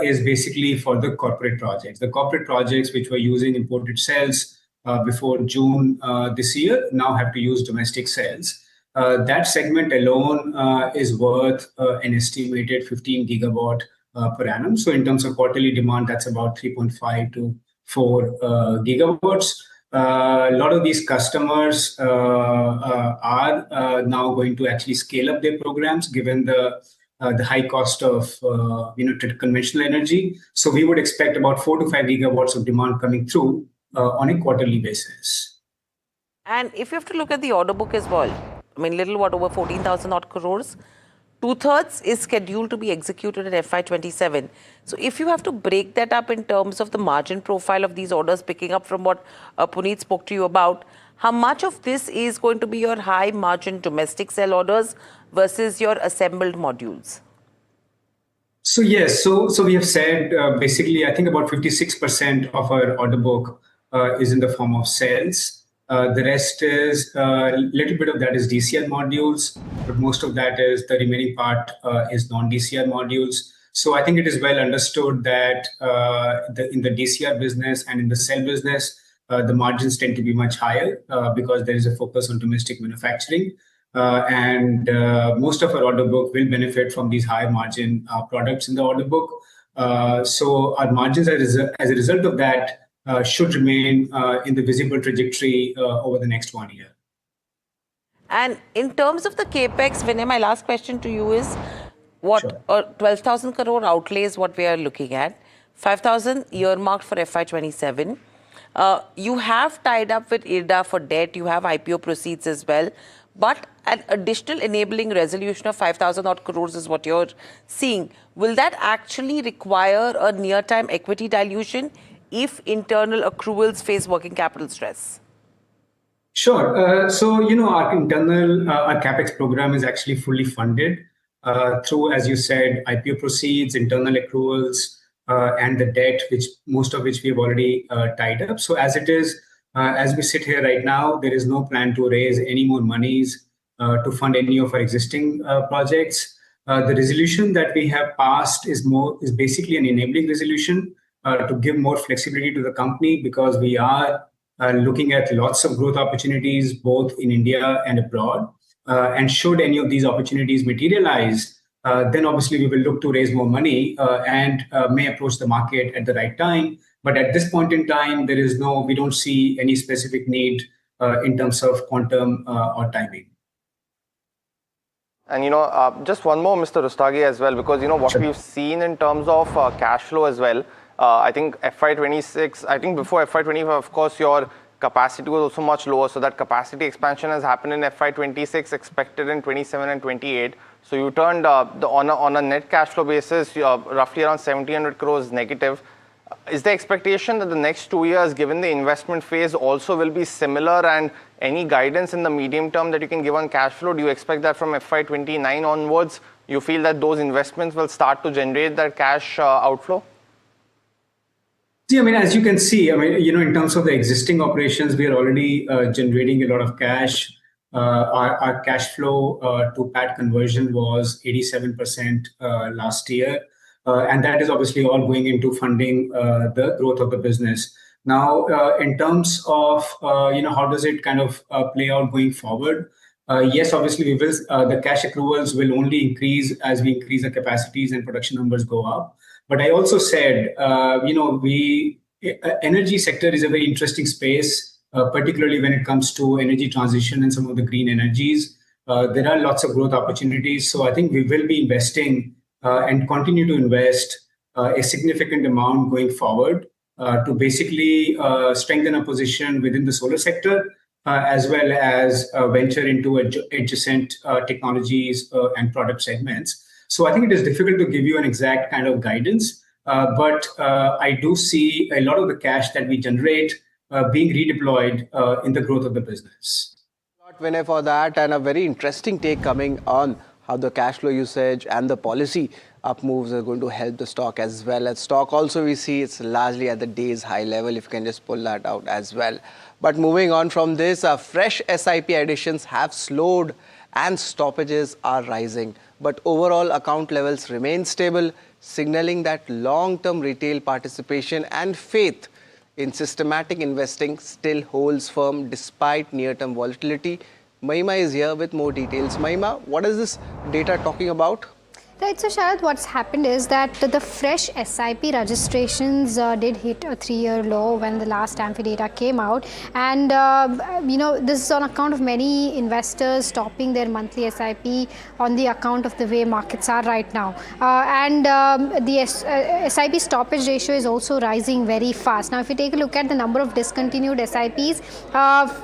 is basically for the corporate projects. The corporate projects which were using imported cells before June this year now have to use domestic cells. That segment alone is worth an estimated 15 gigawatt per annum. So in terms of quarterly demand, that's about 3.5 to gigawatts. A lot of these customers are now going to actually scale up their programs given the high cost of conventional energy. So we would expect about 4 to 5 gigawatts of demand coming through on a quarterly basis. And if you have to look at the order book as well, I mean, over 14,000 odd crores. 2/3 is scheduled to be executed in FY27. So if you have to break that up in terms of the margin profile of these orders, picking up from what Puneet spoke to you about, how much of this is going to be your high margin domestic cell orders versus your assembled modules? So yes, so we have said basically I think about 56% of our order book is in the form of cells. The rest is a little bit of that is DCR modules, but most of that is the remaining part is non-DCR modules. So I think it is well understood that in the DCR business and in the cell business, the margins tend to be much higher because there is a focus on domestic manufacturing. And most of our order book will benefit from these high margin products in the order book. So our margins as a result of that should remain in the visible trajectory over the next 1 year. And in terms of the capex, Vinay, my last question to you is, what 12,000 crore outlay is what we are looking at, 5,000 earmarked for FY27. You have tied up with IRDA for debt, you have IPO proceeds as well, but an additional enabling resolution of 5,000 odd crores is what you're seeing. Will that actually require a near-time equity dilution if internal accruals face working capital stress? Sure. So, our internal, our CapEx program is actually fully funded through, as you said, IPO proceeds, internal accruals, and the debt, most of which we have already tied up. So as it is, as we sit here right now, there is no plan to raise any more monies to fund any of our existing projects. The resolution that we have passed is basically an enabling resolution to give more flexibility to the company, because we are looking at lots of growth opportunities both in India and abroad. And should any of these opportunities materialize, then obviously we will look to raise more money and may approach the market at the right time. But at this point in time, we don't see any specific need in terms of quantum or timing. And just one more, Mr. Rustagi, as well, because what we've seen in terms of cash flow as well. I think FY26, I think before FY25, of course, your capacity was also much lower. So that capacity expansion has happened in FY26, expected in 27 and 28. So you turned on a net cash flow basis, roughly around 1,700 crores negative. Is the expectation that the next 2 years, given the investment phase, also will be similar? And any guidance in the medium term that you can give on cash flow? Do you expect that from FY29 onwards, you feel that those investments will start to generate that cash outflow? See, as you can see, in terms of the existing operations, we are already generating a lot of cash. Our cash flow to PAT conversion was 87% last year. And that is obviously all going into funding the growth of the business. Now, in terms of, how does it kind of play out going forward? Yes, obviously, the cash accruals will only increase as we increase the capacities and production numbers go up. But I also said, energy sector is a very interesting space, particularly when it comes to energy transition and some of the green energies. There are lots of growth opportunities. So I think we will be investing and continue to invest a significant amount going forward to basically strengthen our position within the solar sector, as well as venture into adjacent technologies and product segments. So I think it is difficult to give you an exact kind of guidance, but I do see a lot of the cash that we generate being redeployed in the growth of the business. Vinay, for that, and a very interesting take coming on how the cash flow usage and the policy up moves are going to help the stock as well. As stock also we see it's largely at the day's high level, if you can just pull that out as well. But moving on from this, fresh SIP additions have slowed and stoppages are rising. But overall account levels remain stable, signaling that long-term retail participation and faith in systematic investing still holds firm despite near-term volatility. Mahima is here with more details. Mahima, what is this data talking about? Right, so Sharad, what's happened is that the fresh SIP registrations did hit a 3-year low when the last AMFI data came out, and this is on account of many investors stopping their monthly SIP on the account of the way markets are right now, the SIP stoppage ratio is also rising very fast. Now, if you take a look at the number of discontinued SIPs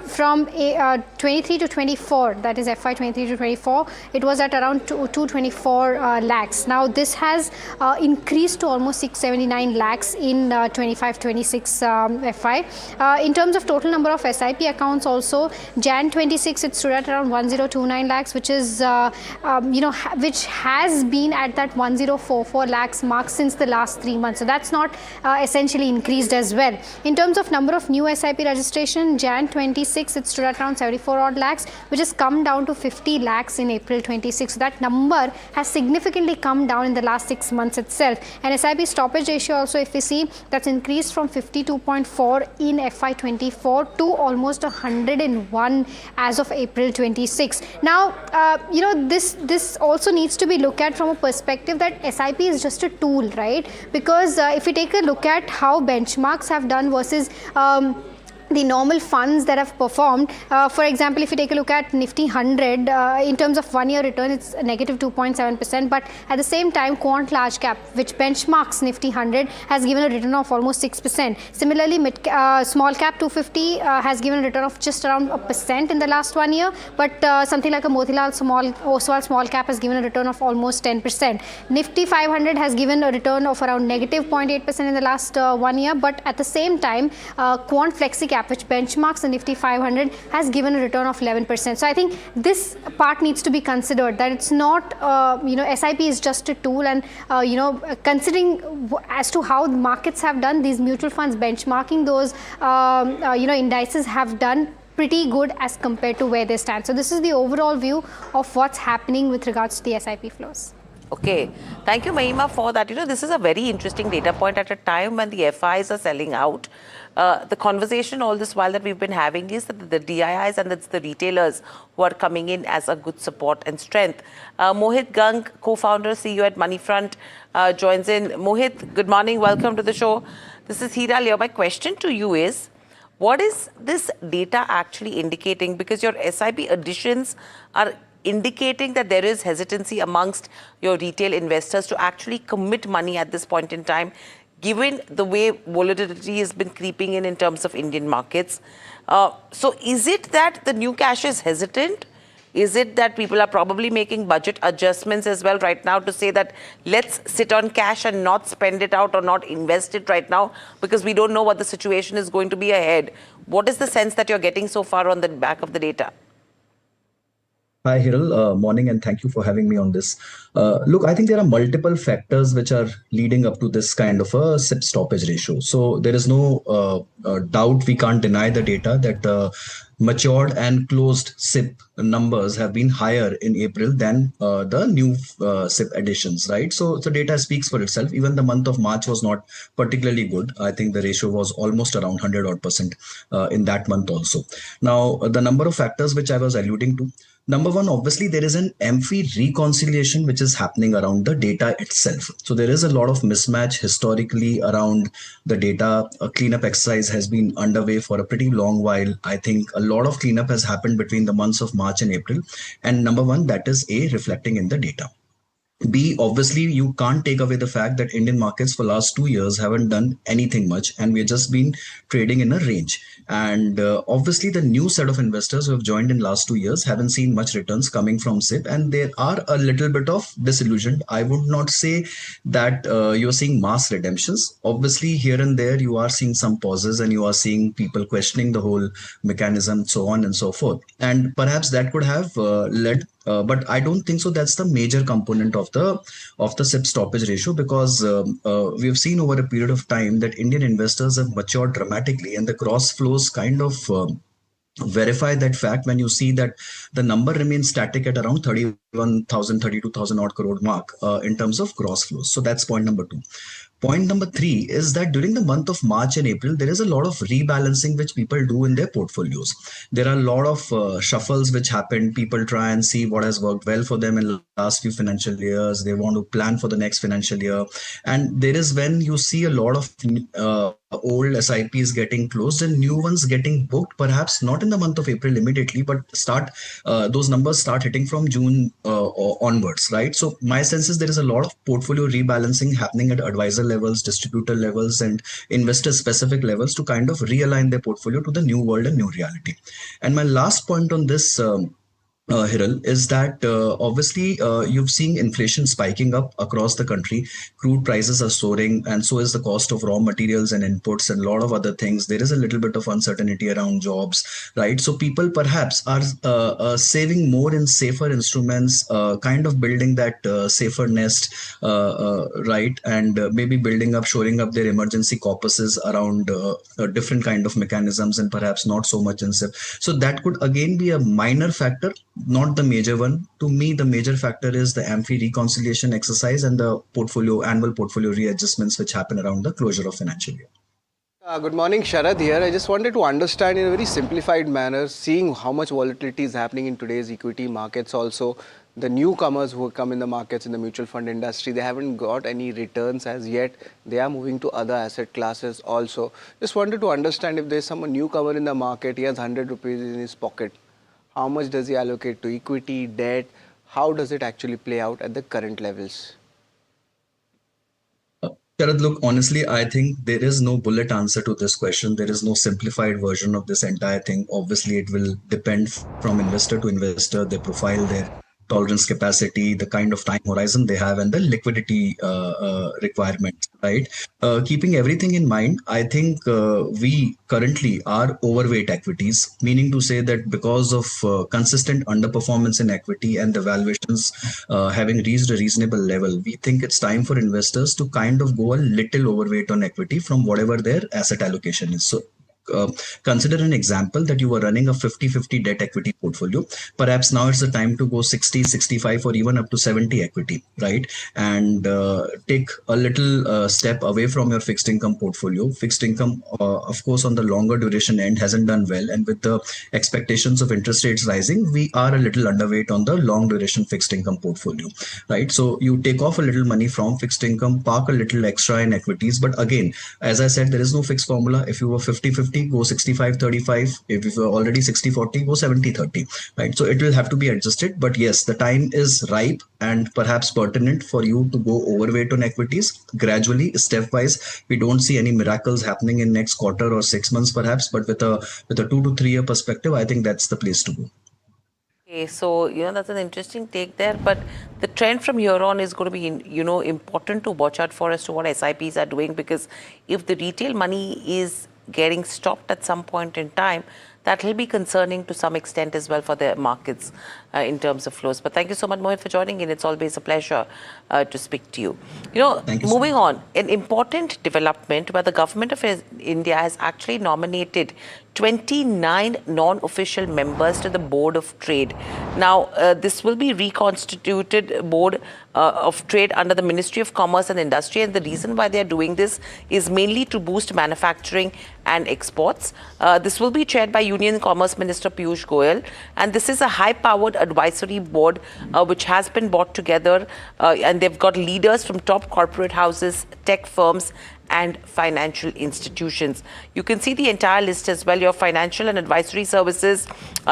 from 23 to 24, that is FY 23 to 24, it was at around 224 lakhs. Now this has increased to almost 679 lakhs in 25-26 FI. In terms of total number of SIP accounts also, Jan 26 it stood at around 1029 lakhs, which is which has been at that 1044 lakhs mark since the last 3 months. So that's not essentially increased as well. In terms of number of new SIP registration, Jan 26 it stood at around 74 odd lakhs, which has come down to 50 lakhs in April 26. So that number has significantly come down in the last 6 months itself. And SIP stoppage ratio also, if we see, that's increased from 52.4 in FY24 to almost 101 as of April 26. Now, this also needs to be looked at from a perspective that SIP is just a tool, right? Because if we take a look at how benchmarks have done versus the normal funds that have performed. For example, if you take a look at Nifty 100, in terms of 1-year return, it's negative 2.7%. But at the same time, quant large cap, which benchmarks Nifty 100, has given a return of almost 6%. Similarly, small cap 250 has given a return of just around 1% in the last 1 year. But something like a Motilal Oswal small cap has given a return of almost 10%. Nifty 500 has given a return of around negative 0.8% in the last 1 year. But at the same time, quant flexi cap, which benchmarks the Nifty 500, has given a return of 11%. So I think this part needs to be considered, that it's not, SIP is just a tool, and, considering as to how the markets have done, these mutual funds benchmarking those, indices have done pretty good as compared to where they stand. So this is the overall view of what's happening with regards to the SIP flows. Okay, thank you, Mahima, for that. This is a very interesting data point at a time when the FIs are selling out. The conversation all this while that we've been having is that the DIIs and it's the retailers who are coming in as a good support and strength. Mohit Gang, co-founder, CEO at Moneyfront, joins in. Mohit, good morning. Welcome to the show. This is Hira Leo. My question to you is, what is this data actually indicating? Because your SIP additions are indicating that there is hesitancy amongst your retail investors to actually commit money at this point in time, given the way volatility has been creeping in terms of Indian markets. So is it that the new cash is hesitant? Is it that people are probably making budget adjustments as well right now to say that let's sit on cash and not spend it out or not invest it right now because we don't know what the situation is going to be ahead? What is the sense that you're getting so far on the back of the data? Hi, Hiral. Morning, and thank you for having me on this. Look, I think there are multiple factors which are leading up to this kind of a SIP stoppage ratio. So there is no doubt, we can't deny the data that matured and closed SIP numbers have been higher in April than the new SIP additions, right? So the data speaks for itself. Even the month of March was not particularly good. I think the ratio was almost around 100% in that month also. Now, the number of factors which I was alluding to, number one, obviously, there is an AMFI reconciliation which is happening around the data itself. So there is a lot of mismatch historically around the data. A cleanup exercise has been underway for a pretty long while. I think a lot of cleanup has happened between the months of March and April. And number one, that is reflecting in the data. B, obviously, you can't take away the fact that Indian markets for last 2 years haven't done anything much, and we've just been trading in a range. And obviously, the new set of investors who have joined in last 2 years haven't seen much returns coming from SIP, and there are a little bit of disillusioned. I would not say that you're seeing mass redemptions. Obviously, here and there, you are seeing some pauses, and you are seeing people questioning the whole mechanism, so on and so forth. And perhaps that could have led. But I don't think so. That's the major component of the SIP stoppage ratio, because we have seen over a period of time that Indian investors have matured dramatically, and the gross flows kind of verify that fact when you see that the number remains static at around 31,000, 32,000 odd crore mark in terms of gross flows. So that's point number two. Point number 3 is that during the month of March and April, there is a lot of rebalancing which people do in their portfolios. There are a lot of shuffles which happen. People try and see what has worked well for them in the last few financial years. They want to plan for the next financial year. And there is when you see a lot of old SIPs getting closed and new ones getting booked, perhaps not in the month of April immediately, but those numbers start hitting from June onwards, right? So my sense is there is a lot of portfolio rebalancing happening at advisor levels, distributor levels, and investor specific levels to kind of realign their portfolio to the new world and new reality. And my last point on this, Hiral, is that obviously you've seen inflation spiking up across the country. Crude prices are soaring, and so is the cost of raw materials and inputs and a lot of other things. There is a little bit of uncertainty around jobs, right? So people perhaps are saving more in safer instruments, kind of building that safer nest, right? And maybe shoring up their emergency corpuses around different kind of mechanisms and perhaps not so much in SIP. So that could again be a minor factor, not the major one. To me, the major factor is the AMFI reconciliation exercise and the annual portfolio readjustments which happen around the closure of financial year. Good morning, Sharad here. I just wanted to understand in a very simplified manner, seeing how much volatility is happening in today's equity markets also. The newcomers who come in the markets in the mutual fund industry, they haven't got any returns as yet. They are moving to other asset classes also. Just wanted to understand if there's some newcomer in the market, he has 100 rupees in his pocket. How much does he allocate to equity, debt? How does it actually play out at the current levels? Sharad, look, honestly, I think there is no bullet answer to this question. There is no simplified version of this entire thing. Obviously, it will depend from investor to investor, their profile, their tolerance capacity, the kind of time horizon they have, and the liquidity requirements, right? Keeping everything in mind, I think we currently are overweight equities, meaning to say that because of consistent underperformance in equity and the valuations having reached a reasonable level, we think it's time for investors to kind of go a little overweight on equity from whatever their asset allocation is. So consider an example that you were running a 50-50 debt equity portfolio. Perhaps now it's the time to go 60, 65 or even up to 70 equity, right? And take a little step away from your fixed income portfolio. Fixed income, of course, on the longer duration end hasn't done well. And with the expectations of interest rates rising, we are a little underweight on the long duration fixed income portfolio, right? So you take off a little money from fixed income, park a little extra in equities. But again, as I said, there is no fixed formula. If you were 50-50, go 65-35. If you're already 60-40, go 70-30, right? So it will have to be adjusted. But yes, the time is ripe and perhaps pertinent for you to go overweight on equities gradually, stepwise. We don't see any miracles happening in next quarter or 6 months perhaps, but with a 2 to 3 year perspective, I think that's the place to go. Okay, so that's an interesting take there, but the trend from here on is going to be important to watch out for as to what SIPs are doing, because if the retail money is getting stopped at some point in time, that will be concerning to some extent as well for the markets in terms of flows. But thank you so much, Mohit, for joining in. It's always a pleasure to speak to you. Moving on, an important development where the government of India has actually nominated 29 non-official members to the Board of Trade. Now, this will be reconstituted Board of Trade under the Ministry of Commerce and Industry, and the reason why they are doing this is mainly to boost manufacturing and exports. This will be chaired by Union Commerce Minister Piyush Goyal, and this is a high-powered advisory board which has been brought together, and they've got leaders from top corporate houses, tech firms, and financial institutions. You can see the entire list as well. Your financial and advisory services,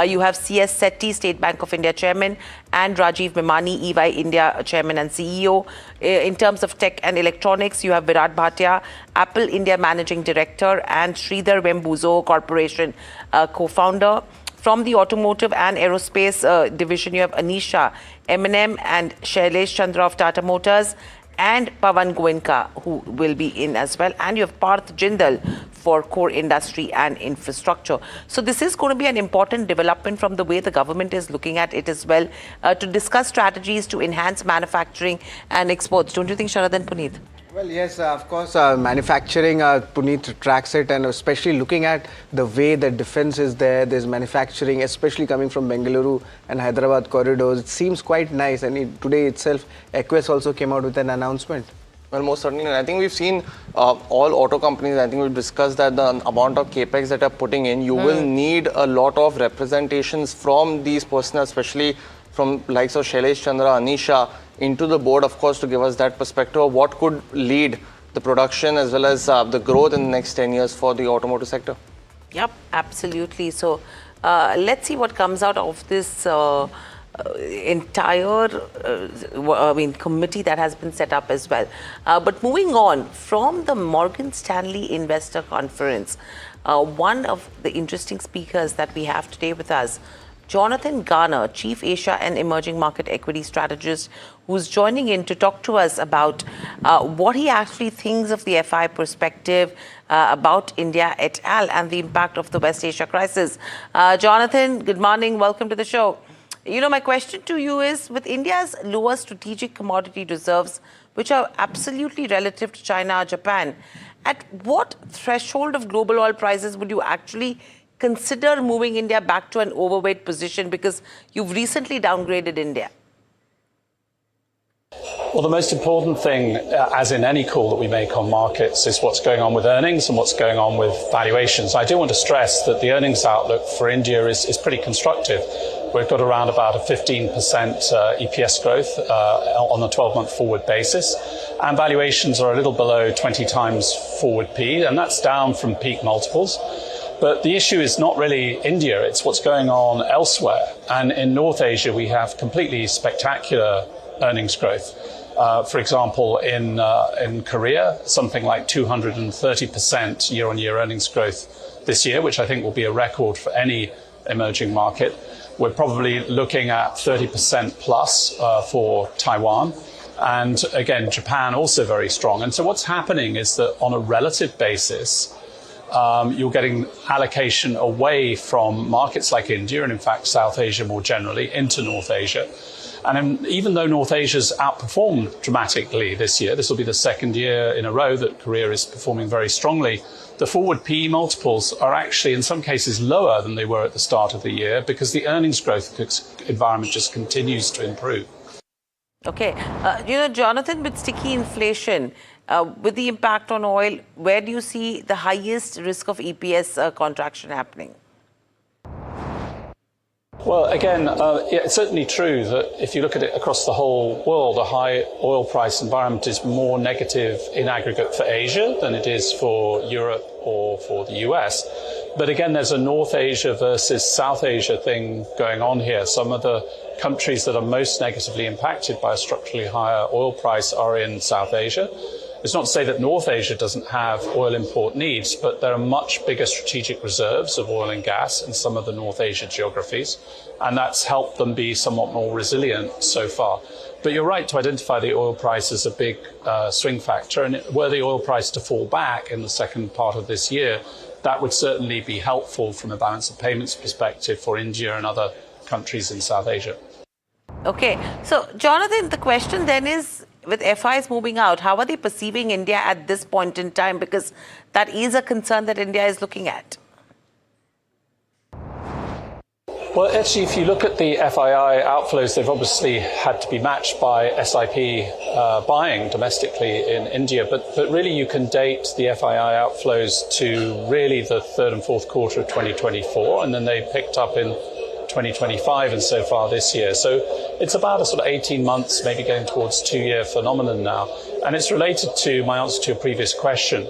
you have C.S. Setty, State Bank of India Chairman, and Rajiv Memani, EY India Chairman and CEO. In terms of tech and electronics, you have Virat Bhatia, Apple India Managing Director, and Sridhar Vembuzo Corporation co-founder. From the automotive and aerospace division, you have Anisha, M&M, and Shailesh Chandra of Tata Motors, and Pawan Goenka, who will be in as well. And you have Parth Jindal for core industry and infrastructure. So this is going to be an important development from the way the government is looking at it as well, to discuss strategies to enhance manufacturing and exports. Don't you think, Sharad and Puneet? Well, yes, of course, manufacturing, Puneet tracks it, and especially looking at the way the defense is there, there's manufacturing, especially coming from Bengaluru and Hyderabad corridors. It seems quite nice, and today itself, Equus also came out with an announcement. Well, most certainly. And I think we've seen all auto companies, I think we've discussed that the amount of capex that are putting in, you will need a lot of representations from these personnel, especially from likes of Shailesh Chandra, Anisha, into the board, of course, to give us that perspective of what could lead the production as well as the growth in the next 10 years for the automotive sector. Yep, absolutely. So let's see what comes out of this entire committee that has been set up as well. But moving on from the Morgan Stanley Investor Conference, one of the interesting speakers that we have today with us, Jonathan Garner, Chief Asia and Emerging Market Equity Strategist, who's joining in to talk to us about what he actually thinks of the FI perspective about India et al. And the impact of the West Asia crisis. Jonathan, good morning. Welcome to the show. My question to you is, with India's lower strategic commodity reserves, which are absolutely relative to China or Japan, at what threshold of global oil prices would you actually consider moving India back to an overweight position, because you've recently downgraded India? Well, the most important thing, as in any call that we make on markets, is what's going on with earnings and what's going on with valuations. I do want to stress that the earnings outlook for India is pretty constructive. We've got around about a 15% EPS growth on a 12-month forward basis. And valuations are a little below 20 times forward P, and that's down from peak multiples. But the issue is not really India, it's what's going on elsewhere. And in North Asia, we have completely spectacular earnings growth. For example, in Korea, something like 230% year-on-year earnings growth this year, which I think will be a record for any emerging market. We're probably looking at 30% plus for Taiwan. And again, Japan also very strong. And so what's happening is that on a relative basis, you're getting allocation away from markets like India and, in fact, South Asia more generally into North Asia. And even though North Asia's outperformed dramatically this year, this will be the second year in a row that Korea is performing very strongly, the forward PE multiples are actually in some cases lower than they were at the start of the year, because the earnings growth environment just continues to improve. Okay. Jonathan, with sticky inflation, with the impact on oil, where do you see the highest risk of EPS contraction happening? Well, again, it's certainly true that if you look at it across the whole world, a high oil price environment is more negative in aggregate for Asia than it is for Europe or for the US. But again, there's a North Asia versus South Asia thing going on here. Some of the countries that are most negatively impacted by a structurally higher oil price are in South Asia. It's not to say that North Asia doesn't have oil import needs, but there are much bigger strategic reserves of oil and gas in some of the North Asia geographies, and that's helped them be somewhat more resilient so far. But you're right to identify the oil price as a big swing factor, and were the oil price to fall back in the second part of this year, that would certainly be helpful from a balance of payments perspective for India and other countries in South Asia. Okay, so Jonathan, the question then is, with FIs moving out, how are they perceiving India at this point in time? Because that is a concern that India is looking at. Well, actually, if you look at the FII outflows, they've obviously had to be matched by SIP buying domestically in India. But really, you can date the FII outflows to really the third and fourth quarter of 2024, and then they picked up in 2025 and so far this year. So it's about a sort of 18 months, maybe going towards 2-year phenomenon now. And it's related to my answer to your previous question.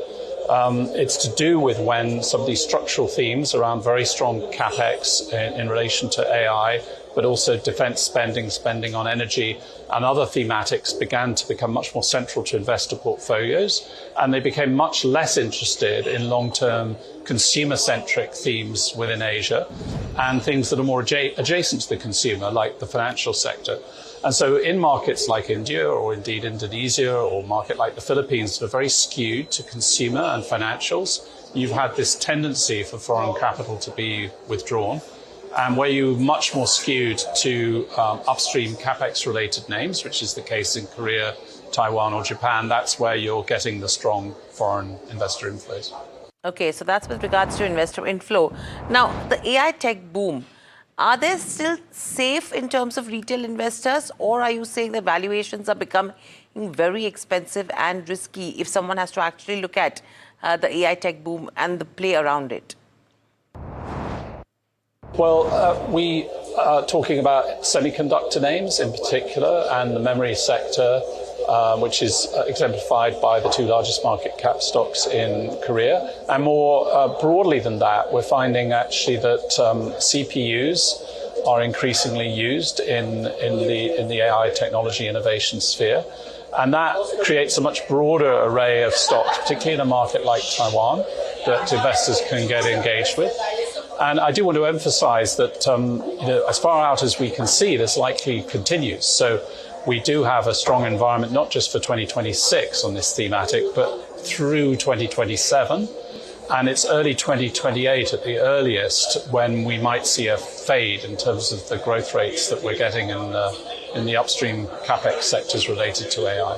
It's to do with when some of these structural themes around very strong capex in relation to AI, but also defense spending on energy and other thematics began to become much more central to investor portfolios. And they became much less interested in long-term consumer-centric themes within Asia and things that are more adjacent to the consumer, like the financial sector. And so in markets like India or indeed Indonesia or a market like the Philippines that are very skewed to consumer and financials, you've had this tendency for foreign capital to be withdrawn. And where you're much more skewed to upstream capex-related names, which is the case in Korea, Taiwan or Japan, that's where you're getting the strong foreign investor inflows. Okay, so that's with regards to investor inflow. Now, the AI tech boom, Are they still safe in terms of retail investors, or are you saying that valuations are becoming very expensive and risky if someone has to actually look at the AI tech boom and the play around it? Well, we are talking about semiconductor names in particular and the memory sector, which is exemplified by the two largest market cap stocks in Korea. And more broadly than that, we're finding actually that CPUs are increasingly used in the AI technology innovation sphere. And that creates a much broader array of stocks, particularly in a market like Taiwan, that investors can get engaged with. And I do want to emphasize that as far out as we can see, this likely continues. So we do have a strong environment, not just for 2026 on this thematic, but through 2027. And it's early 2028 at the earliest when we might see a fade in terms of the growth rates that we're getting in the upstream capex sectors related to AI.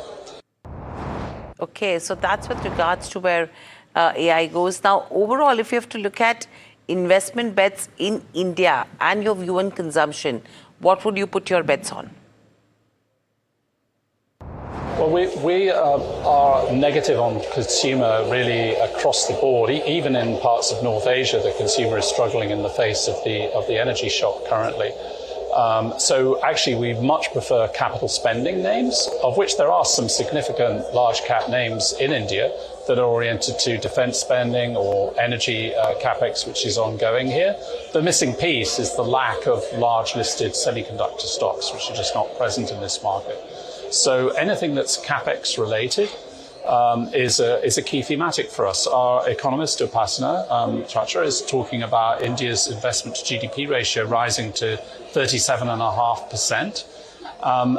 Okay, so that's with regards to where AI goes. Now, overall, if you have to look at investment bets in India and your view on consumption, what would you put your bets on? Well, we are negative on consumer really across the board. Even in parts of North Asia, the consumer is struggling in the face of the energy shock currently. So actually, we much prefer capital spending names, of which there are some significant large cap names in India that are oriented to defense spending or energy capex, which is ongoing here. The missing piece is the lack of large listed semiconductor stocks, which are just not present in this market. So anything that's capex related is a key thematic for us. Our economist, Upasana Chatra, is talking about India's investment to GDP ratio rising to 37.5%.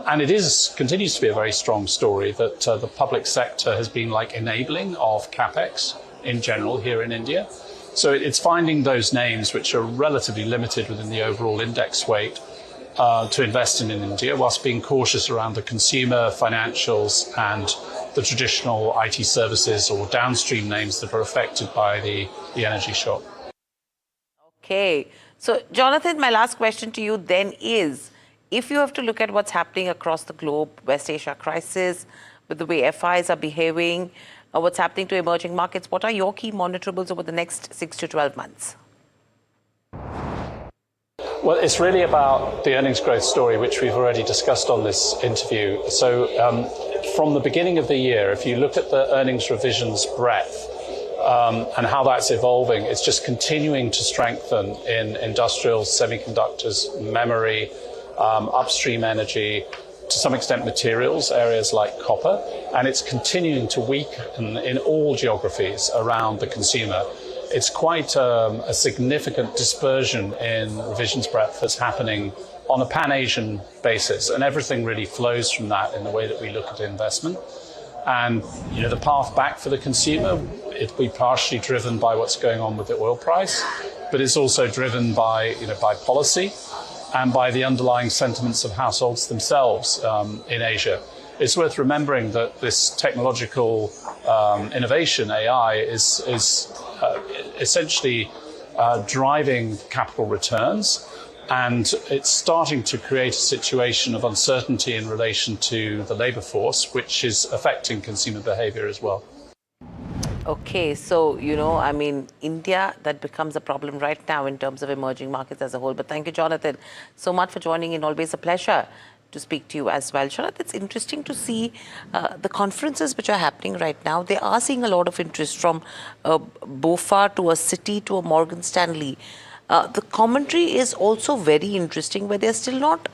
And it continues to be a very strong story that the public sector has been like enabling of capex in general here in India. So it's finding those names which are relatively limited within the overall index weight to invest in India, whilst being cautious around the consumer, financials, and the traditional IT services or downstream names that are affected by the energy shock. Okay. So, Jonathan, my last question to you then is, if you have to look at what's happening across the globe, West Asia crisis, with the way FIs are behaving, what's happening to emerging markets, what are your key monitorables over the next 6 to 12 months? Well, it's really about the earnings growth story, which we've already discussed on this interview. So from the beginning of the year, if you look at the earnings revisions breadth and how that's evolving, it's just continuing to strengthen in industrials, semiconductors, memory, upstream energy, to some extent materials, areas like copper, and it's continuing to weaken in all geographies around the consumer. It's quite a significant dispersion in revisions breadth that's happening on a pan-Asian basis, and everything really flows from that in the way that we look at investment. And the path back for the consumer, it'll be partially driven by what's going on with the oil price, but it's also driven by policy and by the underlying sentiments of households themselves in Asia. It's worth remembering that this technological innovation, AI, is essentially driving capital returns, and it's starting to create a situation of uncertainty in relation to the labour force, which is affecting consumer behaviour as well. Okay, so, India, that becomes a problem right now in terms of emerging markets as a whole. But thank you, Jonathan, so much for joining in. Always a pleasure to speak to you as well. Sharath, it's interesting to see the conferences which are happening right now. They are seeing a lot of interest from BofA to a Citi to a Morgan Stanley. The commentary is also very interesting, where they're still not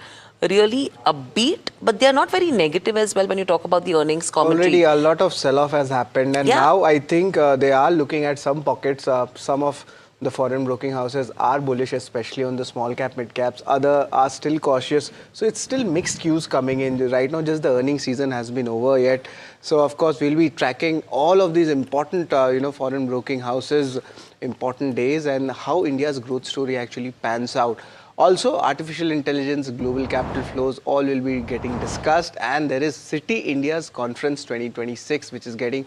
really upbeat, but they're not very negative as well when you talk about the earnings commentary. Already a lot of sell-off has happened, and now I think they are looking at some pockets. Some of the foreign broking houses are bullish, especially on the small cap, mid caps. Other are still cautious. So it's still mixed cues coming in. Right now, just the earnings season has been over yet. So of course, we'll be tracking all of these important, foreign broking houses, important days, and how India's growth story actually pans out. Also, artificial intelligence, global capital flows, all will be getting discussed. And there is Citi India's Conference 2026, which is getting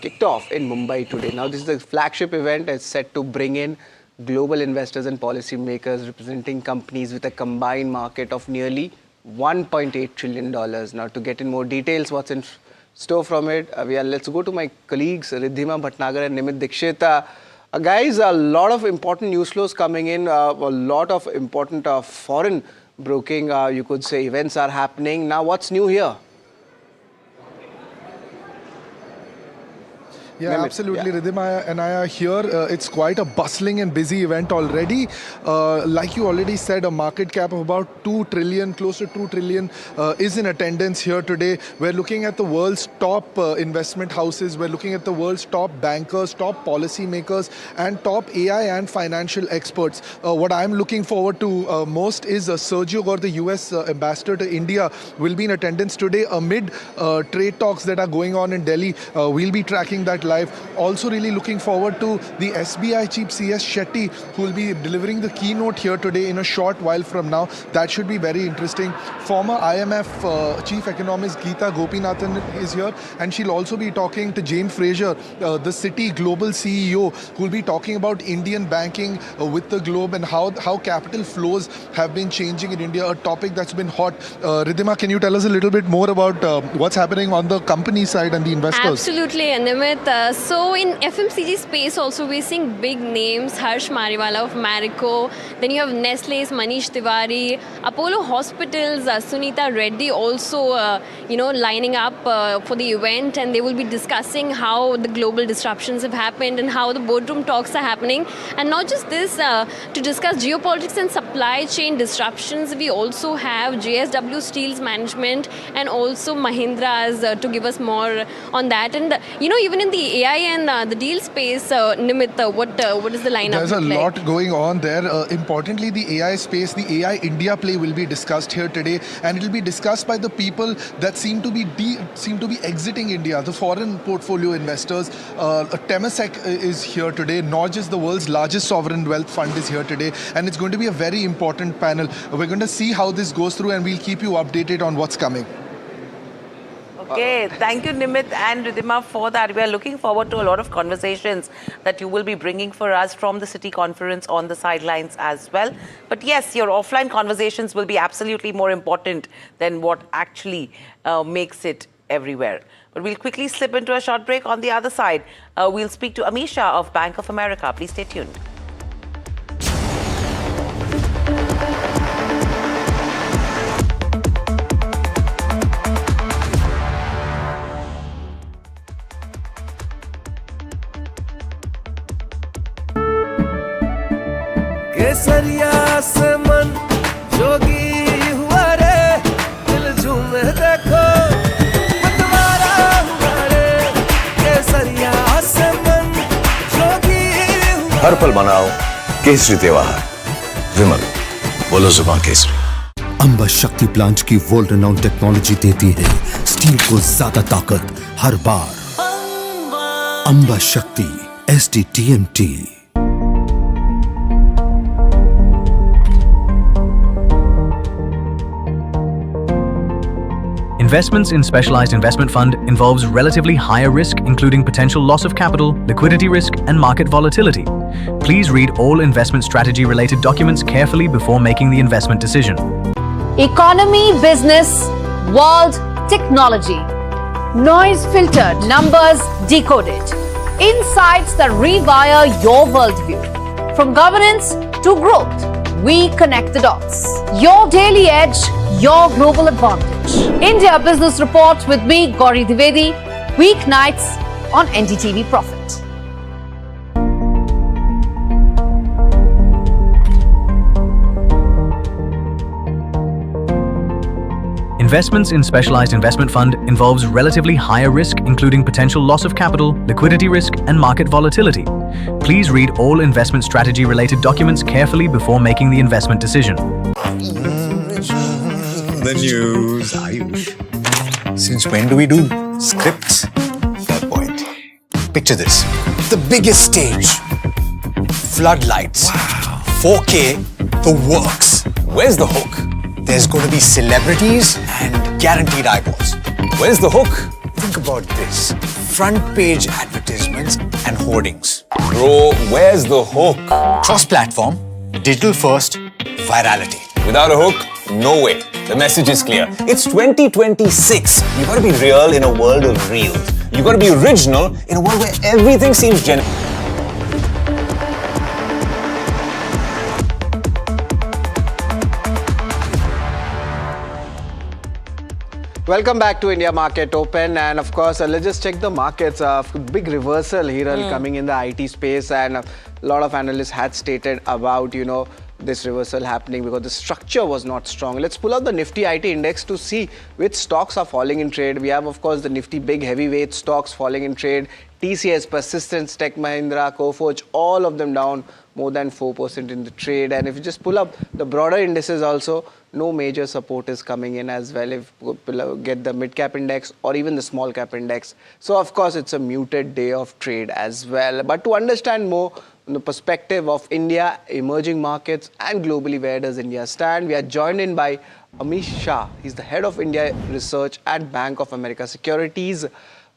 kicked off in Mumbai today. Now, this is a flagship event. It's set to bring in global investors and policymakers representing companies with a combined market of nearly $1.8 trillion. Now, to get in more details, what's in store from it, let's go to my colleagues Riddhima Bhatnagar and Nimit Dixit. Guys, a lot of important news flows coming in, a lot of important foreign broking, you could say, events are happening. Now, what's new here? Yeah, absolutely. Riddhima and I are here. It's quite a bustling and busy event already. Like you already said, a market cap of about 2 trillion, close to 2 trillion is in attendance here today. We're looking at the world's top investment houses. We're looking at the world's top bankers, top policymakers, and top AI and financial experts. What I'm looking forward to most is Sergio Gore, the US ambassador to India, will be in attendance today amid trade talks that are going on in Delhi. We'll be tracking that live. Also really looking forward to the SBI chief CS Shetty, who will be delivering the keynote here today in a short while from now. That should be very interesting. Former IMF chief economist Geeta Gopinathan is here, and she'll also be talking to Jane Fraser, the Citi global CEO, who will be talking about Indian banking with the globe and how capital flows have been changing in India, a topic that's been hot. Riddhima, can you tell us a little bit more about what's happening on the company side and the investors? Absolutely, Nimit. So in FMCG space also we're seeing big names, Harsh Mariwala of Marico, then you have Nestle's Manish Tiwari, Apollo Hospitals, Sunita Reddy also lining up for the event, and they will be discussing how the global disruptions have happened and how the boardroom talks are happening. And not just this, to discuss geopolitics and supply chain disruptions, we also have JSW Steel's management and also Mahindra's to give us more on that. And even in the AI and the deal space, Nimit, what is the lineup? There's a lot going on there. Importantly, the AI space, the AI India play will be discussed here today, and it will be discussed by the people that seem to be exiting India, the foreign portfolio investors. Temasek is here today. Norges, the world's largest sovereign wealth fund, is here today, and it's going to be a very important panel. We're going to see how this goes through, and we'll keep you updated on what's coming. Okay, thank you, Nimit and Riddhima, for that. We are looking forward to a lot of conversations that you will be bringing for us from the City Conference on the sidelines as well. But yes, your offline conversations will be absolutely more important than what actually makes it everywhere. But we'll quickly slip into a short break. On the other side, we'll speak to Amisha of Bank of America. Please stay tuned. केसरिया से मन जोगी हुआ रे दिल झूमे देखो मतवारा हुआ रे केसरिया से मन जोगी हुआ हर पल मनाओ केसरी त्योहार विमल बोलो जुबान केसरी अंबा शक्ति प्लांट की वर्ल्ड रेनाउंड टेक्नोलॉजी देती है स्टील को ज्यादा ताकत हर बार अंबा शक्ति SDTMT. Investments in specialized investment fund involves relatively higher risk, including potential loss of capital, liquidity risk, and market volatility. Please read all investment strategy related documents carefully before making the investment decision. Economy, business, world, technology. Noise filtered, numbers decoded. Insights that rewire your worldview. From governance to growth, we connect the dots. Your daily edge, your global advantage. India Business Report with me, Gauri Dwivedi, weeknights on NDTV Profit. Investments in specialized investment fund involves relatively higher risk, including potential loss of capital, liquidity risk, and market volatility. Please read all investment strategy related documents carefully before making the investment decision. The news, Ayush. Since when do we do scripts? Fair point. Picture this. The biggest stage. Floodlights. Wow. 4K. The works. Where's the hook? There's going to be celebrities and guaranteed eyeballs. Where's the hook? Think about this. Front page advertisements and hoardings. Bro, where's the hook? Cross-platform, digital-first, virality. Without a hook, no way. The message is clear. It's 2026. You gotta be real in a world of reels. You gotta be original in a world where everything seems genuine. Welcome back to India Market Open, and of course let's just check the markets. Big reversal here coming in the IT space, and a lot of analysts had stated about this reversal happening because the structure was not strong. Let's pull out the Nifty IT index to see which stocks are falling in trade. We have, of course, the Nifty big heavyweight stocks falling in trade. TCS, Persistence, Tech Mahindra, Coforge, all of them down more than 4% in the trade. And if you just pull up the broader indices also, no major support is coming in as well if you get the mid-cap index or even the small-cap index. So, of course, it's a muted day of trade as well. But to understand more from the perspective of India, emerging markets and globally, where does India stand, we are joined in by Amish Shah. He's the head of India Research at Bank of America Securities.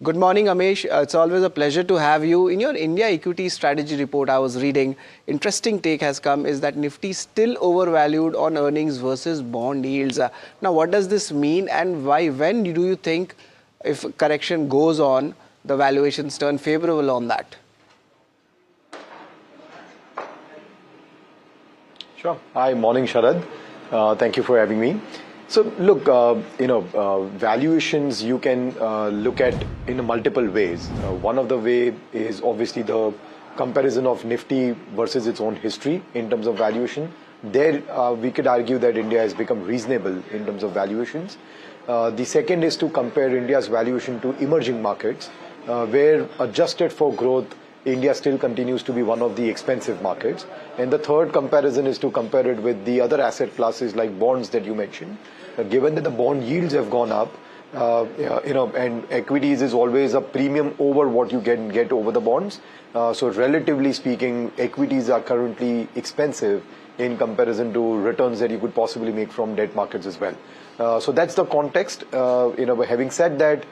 Good morning, Amish. It's always a pleasure to have you. In your India Equity Strategy Report I was reading, interesting take has come is that Nifty still overvalued on earnings versus bond yields. Now, what does this mean, and why, when do you think, if correction goes on, the valuations turn favorable on that? Sure. Hi, morning, Sharad. Thank you for having me. So look, valuations you can look at in multiple ways. One of the way is obviously the comparison of Nifty versus its own history in terms of valuation. There we could argue that India has become reasonable in terms of valuations. The second is to compare India's valuation to emerging markets, where adjusted for growth, India still continues to be one of the expensive markets. And the third comparison is to compare it with the other asset classes like bonds that you mentioned. Given that the bond yields have gone up, and equities is always a premium over what you can get over the bonds. So relatively speaking, equities are currently expensive in comparison to returns that you could possibly make from debt markets as well. So that's the context. Having said that,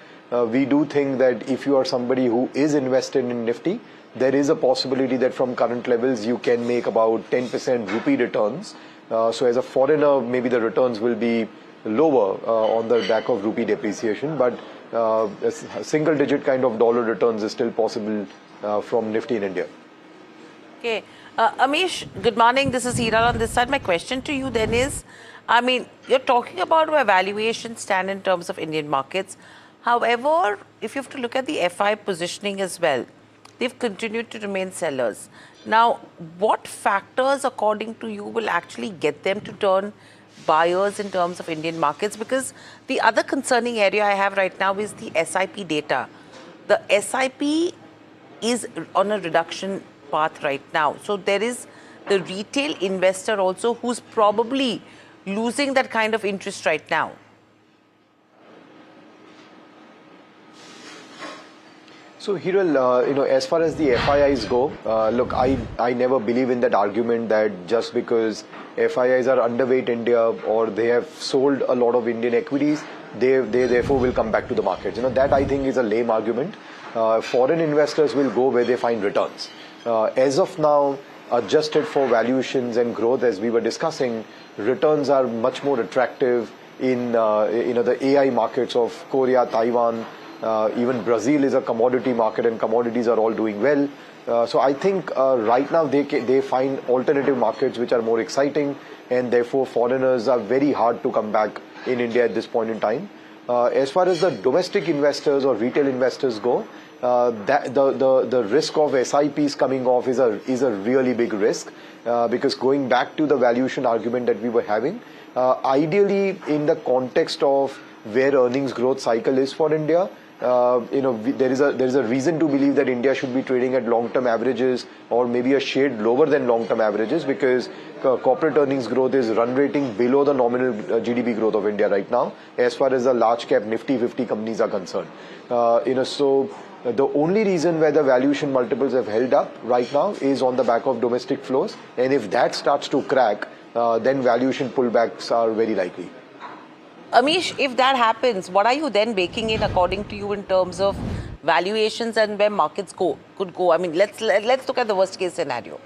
we do think that if you are somebody who is invested in Nifty, there is a possibility that from current levels you can make about 10% rupee returns. So as a foreigner, maybe the returns will be lower on the back of rupee depreciation, but a single-digit kind of dollar returns is still possible from Nifty in India. Okay. Amish, good morning. This is Hira on this side. My question to you then is, you're talking about where valuations stand in terms of Indian markets. However, if you have to look at the FI positioning as well, they've continued to remain sellers. Now, what factors, according to you, will actually get them to turn buyers in terms of Indian markets? Because the other concerning area I have right now is the SIP data. The SIP is on a reduction path right now. So there is the retail investor also who's probably losing that kind of interest right now. So Hiral, as far as the FIIs go, look, I never believe in that argument that just because FIIs are underweight India or they have sold a lot of Indian equities, they therefore will come back to the markets. That I think is a lame argument. Foreign investors will go where they find returns. As of now, adjusted for valuations and growth, as we were discussing, returns are much more attractive in the AI markets of Korea, Taiwan. Even Brazil is a commodity market and commodities are all doing well. So I think right now they find alternative markets which are more exciting, and therefore foreigners are very hard to come back in India at this point in time. As far as the domestic investors or retail investors go, the risk of SIPs coming off is a really big risk, because going back to the valuation argument that we were having, ideally in the context of where earnings growth cycle is for India, there is a reason to believe that India should be trading at long-term averages or maybe a shade lower than long-term averages, because corporate earnings growth is run rating below the nominal GDP growth of India right now, as far as the large cap Nifty 50 companies are concerned. So the only reason where the valuation multiples have held up right now is on the back of domestic flows, and if that starts to crack, then valuation pullbacks are very likely. Amish, if that happens, what are you then baking in, according to you, in terms of valuations and where markets could go? I mean, let's look at the worst case scenario.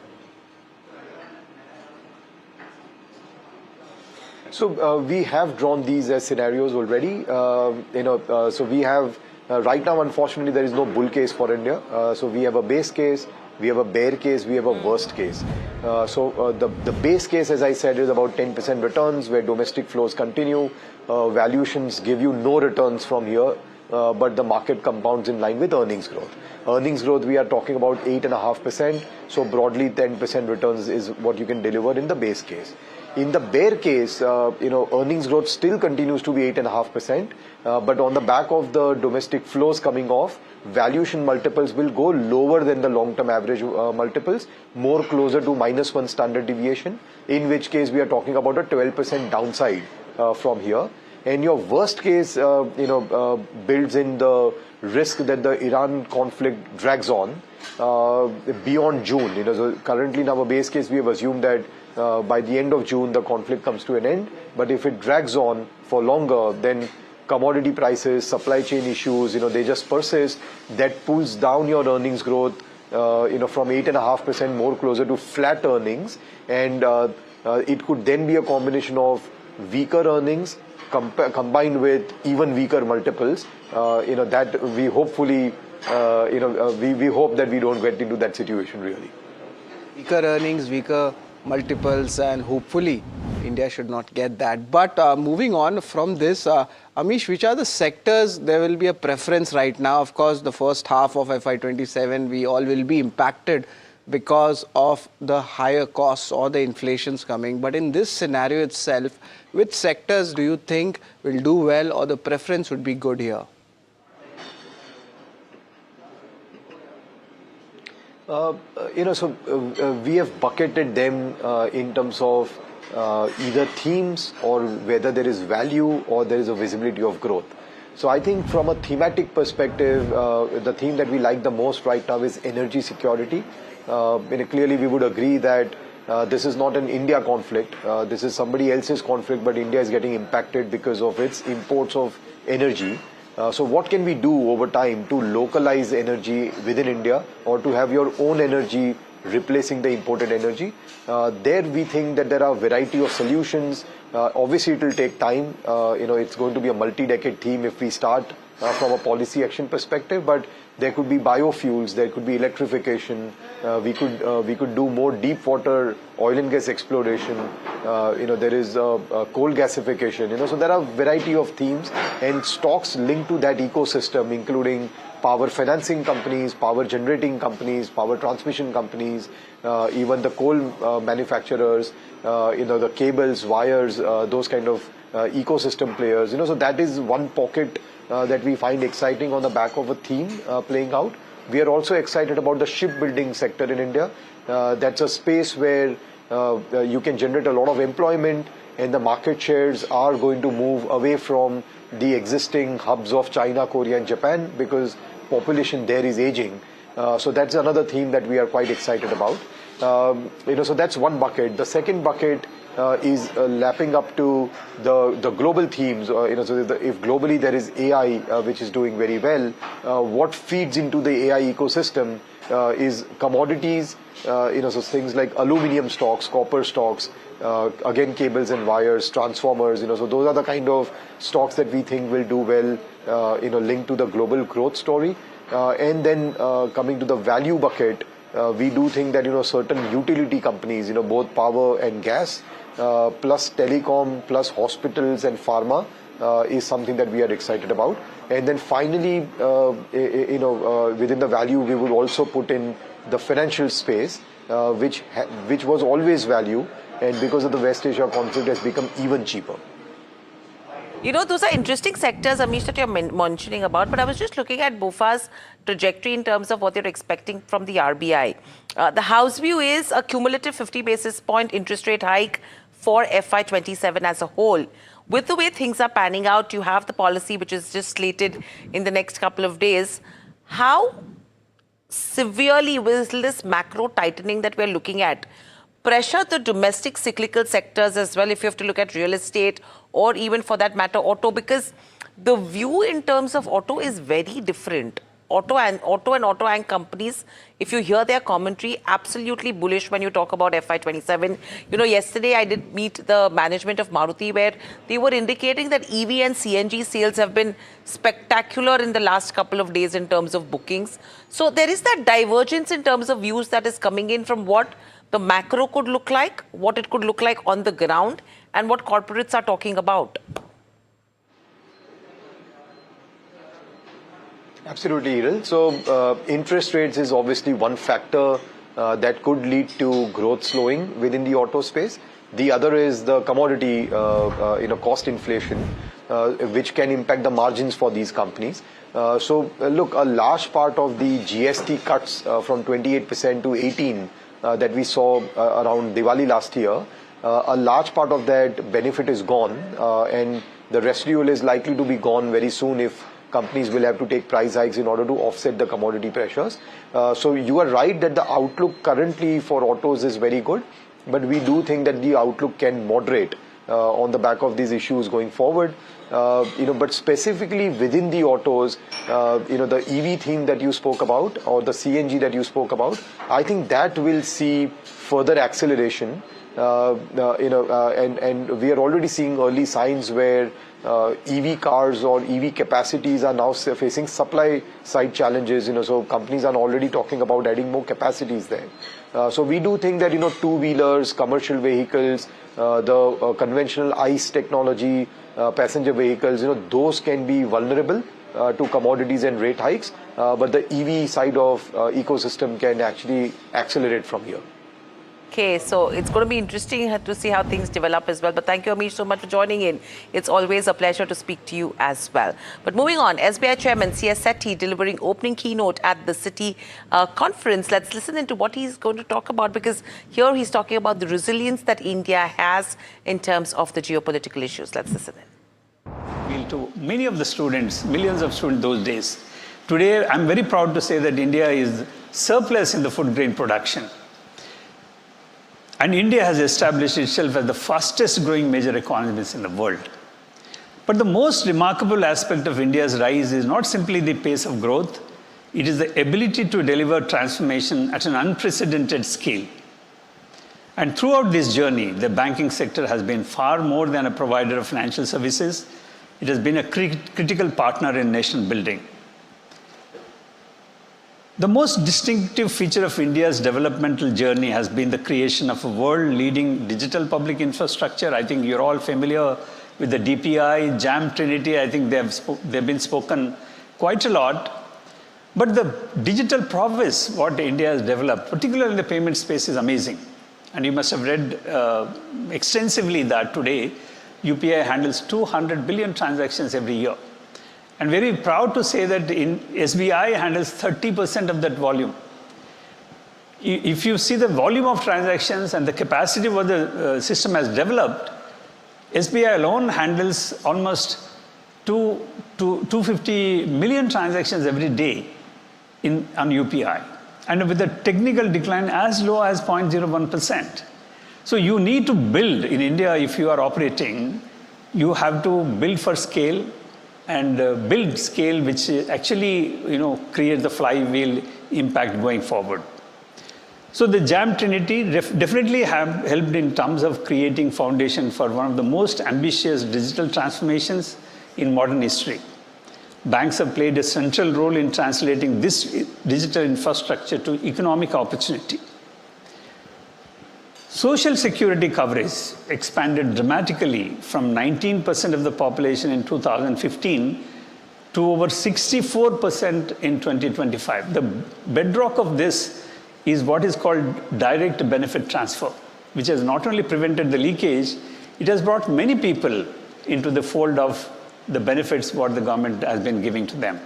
So we have drawn these as scenarios already. So we have right now, unfortunately, there is no bull case for India. So we have a base case, we have a bear case, we have a worst case. The base case, as I said, is about 10% returns where domestic flows continue. Valuations give you no returns from here, but the market compounds in line with earnings growth. Earnings growth, we are talking about 8.5%. So broadly, 10% returns is what you can deliver in the base case. In the bear case, earnings growth still continues to be 8.5%, but on the back of the domestic flows coming off, valuation multiples will go lower than the long-term average multiples, more closer to -1 standard deviation, in which case we are talking about a 12% downside from here. And your worst case, builds in the risk that the Iran conflict drags on beyond June. So currently in our base case, we have assumed that by the end of June, the conflict comes to an end. But if it drags on for longer, then commodity prices, supply chain issues, they just persist. That pulls down your earnings growth, from 8.5% more closer to flat earnings. And it could then be a combination of weaker earnings combined with even weaker multiples. That we hopefully, we hope that we don't get into that situation really. Weaker earnings, weaker multiples, and hopefully India should not get that. But moving on from this, Amish, which are the sectors there will be a preference right now? Of course, the first half of FY27, we all will be impacted because of the higher costs or the inflations coming. But in this scenario itself, which sectors do you think will do well or the preference would be good here? We have bucketed them in terms of either themes or whether there is value or there is a visibility of growth. So I think from a thematic perspective, the theme that we like the most right now is energy security. Clearly we would agree that this is not an India conflict. This is somebody else's conflict, but India is getting impacted because of its imports of energy. So what can we do over time to localize energy within India or to have your own energy replacing the imported energy? There we think that there are a variety of solutions. Obviously it will take time. It's going to be a multi-decade theme if we start from a policy action perspective, but there could be biofuels, there could be electrification, we could do more deep water oil and gas exploration, there is coal gasification, so there are a variety of themes and stocks linked to that ecosystem, including power financing companies, power generating companies, power transmission companies, even the coal manufacturers, the cables, wires, those kind of ecosystem players, so that is one pocket that we find exciting on the back of a theme playing out. We are also excited about the shipbuilding sector in India. That's a space where you can generate a lot of employment and the market shares are going to move away from the existing hubs of China, Korea and Japan because population there is aging. So that's another theme that we are quite excited about. So that's one bucket. The second bucket is lapping up to the global themes. So if globally there is AI which is doing very well, what feeds into the AI ecosystem is commodities. So things like aluminium stocks, copper stocks, again cables and wires, transformers. So those are the kind of stocks that we think will do well. Linked to the global growth story. And then coming to the value bucket, we do think that certain utility companies, both power and gas, plus telecom, plus hospitals and pharma is something that we are excited about. And then finally, within the value, we will also put in the financial space, which was always value, and because of the West Asia conflict has become even cheaper. Those are interesting sectors, Amish, that you're mentioning about, but I was just looking at BOFA's trajectory in terms of what they're expecting from the RBI. The house view is a cumulative 50 basis point interest rate hike for FY27 as a whole. With the way things are panning out, you have the policy which is just slated in the next couple of days. How severely will this macro tightening that we're looking at pressure the domestic cyclical sectors as well, if you have to look at real estate or even for that matter auto, because the view in terms of auto is very different. auto and auto companies, if you hear their commentary, absolutely bullish when you talk about FY27. You know, yesterday I did meet the management of Maruti, where they were indicating that EV and CNG sales have been spectacular in the last couple of days in terms of bookings. So there is that divergence in terms of views that is coming in from what the macro could look like, what it could look like on the ground, and what corporates are talking about. Absolutely, Hiral. So interest rates is obviously one factor that could lead to growth slowing within the auto space. The other is the commodity, cost inflation, which can impact the margins for these companies. Look, a large part of the GST cuts from 28% to 18% that we saw around Diwali last year, a large part of that benefit is gone, and the residual is likely to be gone very soon if companies will have to take price hikes in order to offset the commodity pressures. So you are right that the outlook currently for autos is very good, but we do think that the outlook can moderate on the back of these issues going forward. But specifically within the autos, the EV theme that you spoke about, or the CNG that you spoke about, I think that will see further acceleration. And we are already seeing early signs where EV cars or EV capacities are now facing supply side challenges. So companies are already talking about adding more capacities there. So we do think that two-wheelers, commercial vehicles, the conventional ICE technology, passenger vehicles, those can be vulnerable to commodities and rate hikes, but the EV side of ecosystem can actually accelerate from here. Okay, so it's going to be interesting to see how things develop as well. But thank you, Amish, so much for joining in. It's always a pleasure to speak to you as well. But moving on, SBI Chairman C.S. Setty delivering opening keynote at the City conference. Let's listen into what he's going to talk about, because here he's talking about the resilience that India has in terms of the geopolitical issues. Let's listen in. To many of the students, millions of students those days. Today, I'm very proud to say that India is surplus in the food grain production. And India has established itself as the fastest growing major economies in the world. But the most remarkable aspect of India's rise is not simply the pace of growth, it is the ability to deliver transformation at an unprecedented scale. And throughout this journey, the banking sector has been far more than a provider of financial services. It has been a critical partner in nation building. The most distinctive feature of India's developmental journey has been the creation of a world-leading digital public infrastructure. I think you're all familiar with the DPI, JAM Trinity. I think they've been spoken quite a lot. But the digital prowess, what India has developed, particularly in the payment space, is amazing. And you must have read extensively that today, UPI handles 200 billion transactions every year. And very proud to say that SBI handles 30% of that volume. If you see the volume of transactions and the capacity what the system has developed, SBI alone handles almost 250 million transactions every day on UPI. And with a technical decline as low as 0.01%. So you need to build in India, if you are operating, you have to build for scale, and build scale which actually creates the flywheel impact going forward. So the JAM Trinity definitely have helped in terms of creating foundation for one of the most ambitious digital transformations in modern history. Banks have played a central role in translating this digital infrastructure to economic opportunity. Social security coverage expanded dramatically from 19% of the population in 2015 to over 64% in 2025. The bedrock of this is what is called direct benefit transfer, which has not only prevented the leakage, it has brought many people into the fold of the benefits what the government has been giving to them.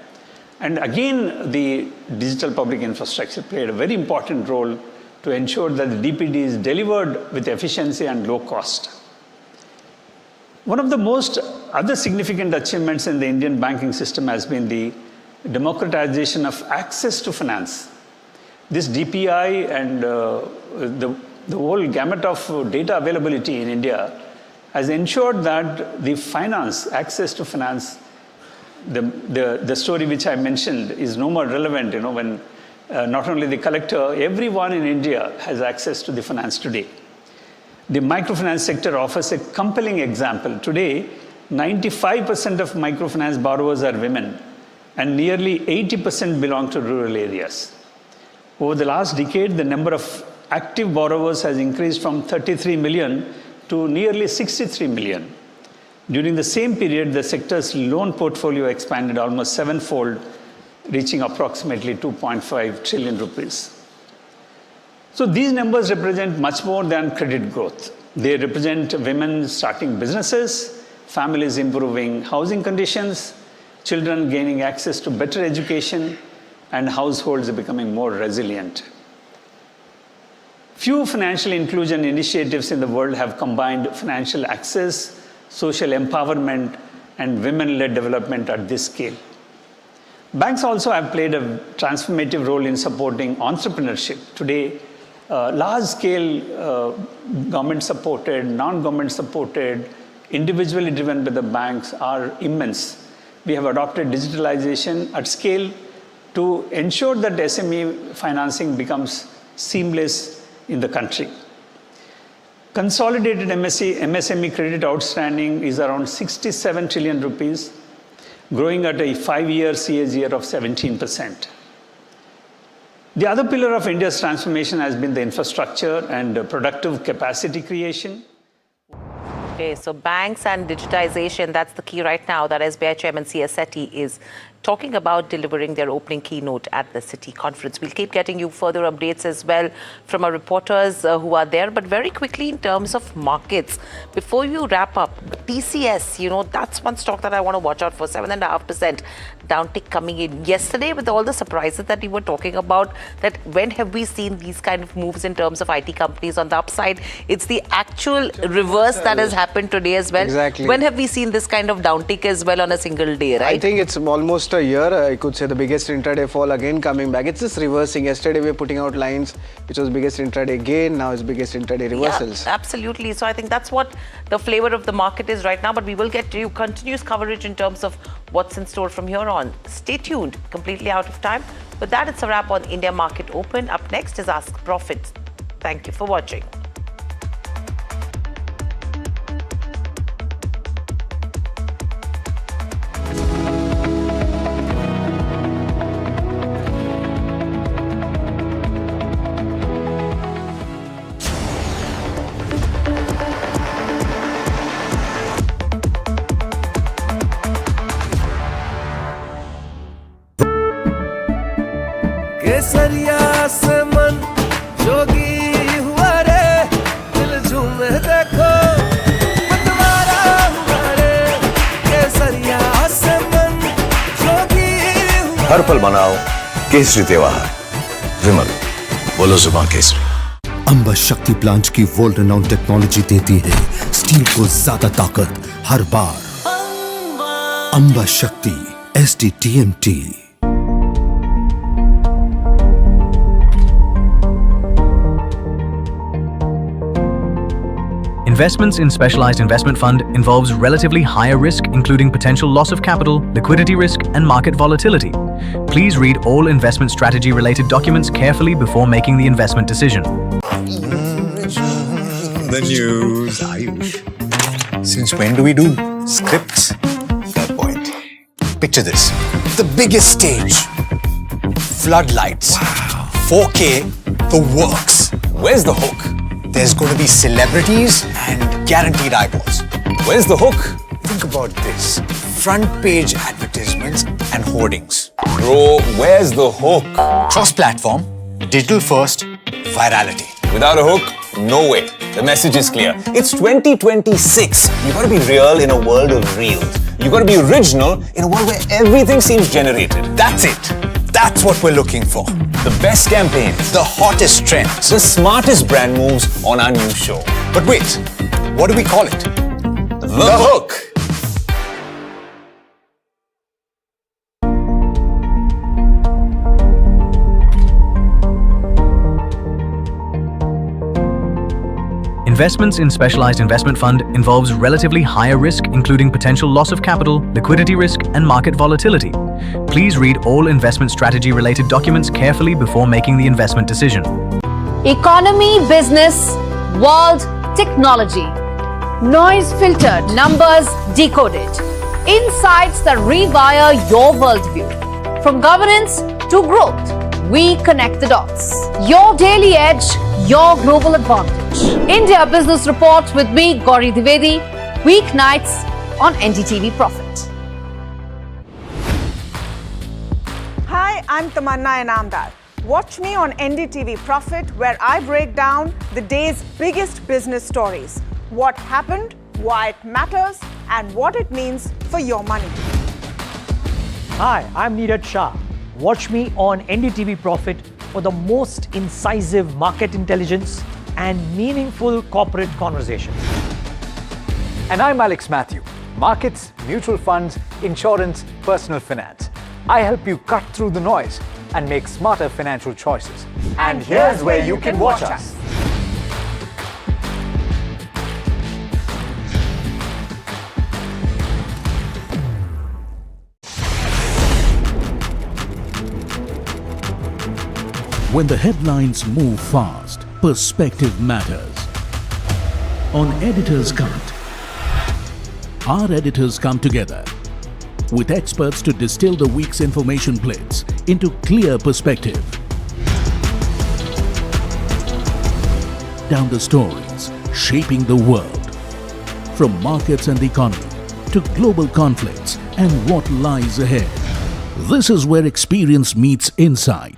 And again, the digital public infrastructure played a very important role to ensure that the DPD is delivered with efficiency and low cost. One of the most other significant achievements in the Indian banking system has been the democratization of access to finance. This DPI and the whole gamut of data availability in India has ensured that the finance, access to finance, the story which I mentioned is no more relevant, when not only the collector, everyone in India has access to the finance today. The microfinance sector offers a compelling example. Today, 95% of microfinance borrowers are women, and nearly 80% belong to rural areas. Over the last decade, the number of active borrowers has increased from 33 million to nearly 63 million. During the same period, the sector's loan portfolio expanded almost sevenfold, reaching approximately 2.5 trillion rupees. So these numbers represent much more than credit growth. They represent women starting businesses, families improving housing conditions, children gaining access to better education, and households becoming more resilient. Few financial inclusion initiatives in the world have combined financial access, social empowerment, and women-led development at this scale. Banks also have played a transformative role in supporting entrepreneurship. Today, large-scale government-supported, non-government-supported, individually driven by the banks are immense. We have adopted digitalization at scale to ensure that SME financing becomes seamless in the country. Consolidated MSME credit outstanding is around 67 trillion rupees, growing at a 5-year CAGR of 17%. The other pillar of India's transformation has been the infrastructure and productive capacity creation. Okay, so banks and digitization, that's the key right now that SBI Chairman C.S. Setty is talking about, delivering their opening keynote at the Citi conference. We'll keep getting you further updates as well from our reporters who are there. But very quickly, in terms of markets, before you wrap up, TCS, that's one stock that I want to watch out for. 7.5% downtick coming in yesterday with all the surprises that we were talking about. That when have we seen these kind of moves in terms of IT companies on the upside? It's the actual reverse that has happened today as well. Exactly. When have we seen this kind of downtick as well on a single day, right? I think it's almost a year. I could say the biggest intraday fall again coming back. It's just reversing. Yesterday we were putting out lines which was biggest intraday gain, now it's biggest intraday reversals. Yeah, absolutely. So I think that's what the flavor of the market is right now, but we will get to you continuous coverage in terms of what's in store from here on. Stay tuned. Completely out of time. With that, it's a wrap on India Market Open. Up next is Ask Profit. Thank you for watching. केसरिया से मन जोगी हुआ रे दिल झूमे देखो मतवारा हुआ रे केसरिया से मन जोगी हुआ हर पल मनाओ केसरी त्योहार विमल बोलो जुबान केसरी। अंबा शक्ति प्लांट की वर्ल्ड रेनाउंड टेक्नोलॉजी देती है स्टील को ज्यादा ताकत हर बार। अंबा शक्ति SDTMT। Investments in specialized investment fund involves relatively higher risk, including potential loss of capital, liquidity risk, and market volatility. Please read all investment strategy related documents carefully before making the investment decision. The news, Ayush. Since when do we do scripts? Fair point. Picture this. The biggest stage. Floodlights. Wow. 4K. The works. Where's the hook? There's going to be celebrities and guaranteed eyeballs. Where's the hook? Think about this. Front page advertisements and hoardings. Bro, where's the hook? Cross-platform, digital first, virality. Without a hook, no way. The message is clear. It's 2026. You gotta be real in a world of reels. You gotta be original in a world where everything seems generated. That's it. That's what we're looking for. The best campaigns, the hottest trends, the smartest brand moves on our new show. But wait, what do we call it? The Hook. Investments in specialized investment fund involves relatively higher risk, including potential loss of capital, liquidity risk, and market volatility. Please read all investment strategy related documents carefully before making the investment decision. Economy, business, world, technology. Noise filtered, numbers decoded. Insights that rewire your worldview. From governance to growth, we connect the dots. Your daily edge, your global advantage. India Business Report with me, Gauri Dwivedi, weeknights on NDTV Profit. Hi, I'm Tamanna Inamdar. Watch me on NDTV Profit, where I break down the day's biggest business stories. What happened, why it matters, and what it means for your money. Hi, I'm Neeraj Shah. Watch me on NDTV Profit for the most incisive market intelligence and meaningful corporate conversations. And I'm Alex Matthew. Markets, mutual funds, insurance, personal finance. I help you cut through the noise and make smarter financial choices. And here's where you can watch us. When the headlines move fast, perspective matters. On Editor's Cut, our editors come together with experts to distill the week's information blitz into clear perspective. Down the stories shaping the world, from markets and the economy to global conflicts and what lies ahead. This is where experience meets insight.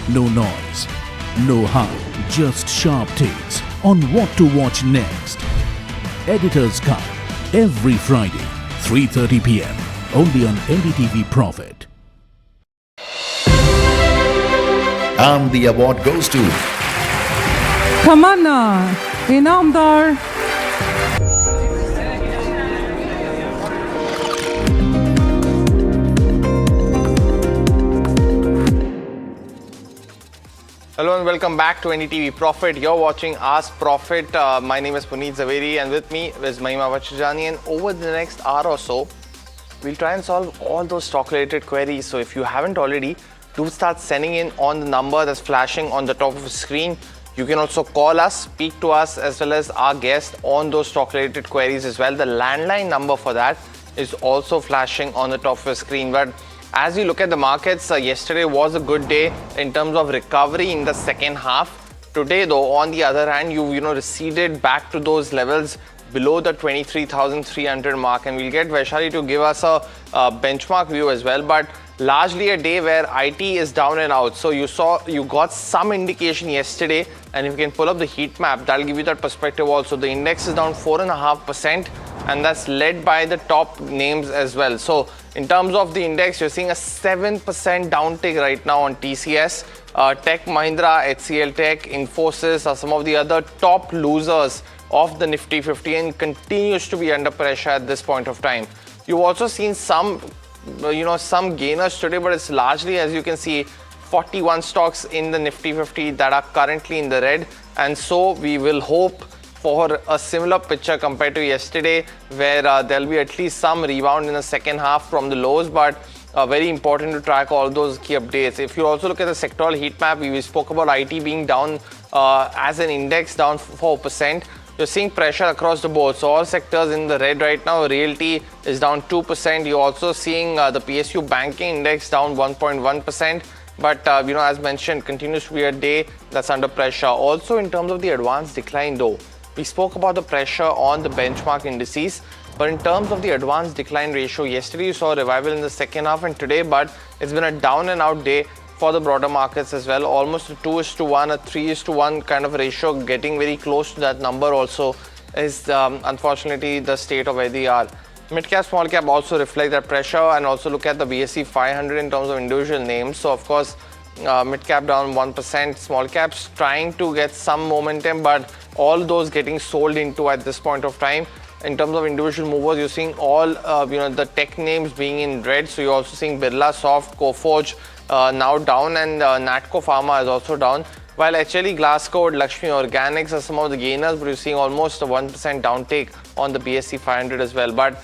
No noise, no hype, just sharp takes on what to watch next. Editor's Cut, every Friday, 3:30 p.m. only on NDTV Profit. And the award goes to Tamanna Inamdar. Hello and welcome back to NDTV Profit. You're watching Ask Profit. My name is Puneet Zaveri and with me is Mahima Vachijani, and over the next hour or so, we'll try and solve all those stock related queries. So if you haven't already, do start sending in on the number that's flashing on the top of the screen. You can also call us, speak to us as well as our guest on those stock related queries as well. The landline number for that is also flashing on the top of the screen. But as you look at the markets, yesterday was a good day in terms of recovery in the second half. Today though, on the other hand, you receded back to those levels below the 23,300 mark, and we'll get Vaishali to give us a benchmark view as well. But largely a day where IT is down and out. So you got some indication yesterday, and if you can pull up the heat map, that'll give you that perspective also. The index is down 4.5%, and that's led by the top names as well. So in terms of the index, you're seeing a 7% downtick right now on TCS. Tech Mahindra, HCL Tech, Infosys are some of the other top losers of the Nifty 50 and continues to be under pressure at this point of time. You've also seen some gainers today, but it's largely, as you can see, 41 stocks in the Nifty 50 that are currently in the red. And so we will hope for a similar picture compared to yesterday, where there'll be at least some rebound in the second half from the lows, but very important to track all those key updates. If you also look at the sectoral heat map, we spoke about IT being down as an index, down 4%. You're seeing pressure across the board. So all sectors in the red right now. Realty is down 2%. You're also seeing the PSU banking index down 1.1%. But, as mentioned, continues to be a day that's under pressure. Also, in terms of the advanced decline though, we spoke about the pressure on the benchmark indices. But in terms of the advanced decline ratio, yesterday you saw a revival in the second half and today, but it's been a down and out day for the broader markets as well. Almost a 2:1, a 3:1 kind of ratio, getting very close to that number also is unfortunately the state of where they are. Mid cap, small cap also reflect that pressure, and also look at the BSE 500 in terms of individual names. So of course, mid cap down 1%, small caps trying to get some momentum, but all those getting sold into at this point of time. In terms of individual movers, you're seeing all the tech names being in red. So you're also seeing Birla Soft, Coforge now down, and Natco Pharma is also down. While HLE, Glasscoat, Lakshmi Organics are some of the gainers, but you're seeing almost a 1% downtake on the BSE 500 as well. But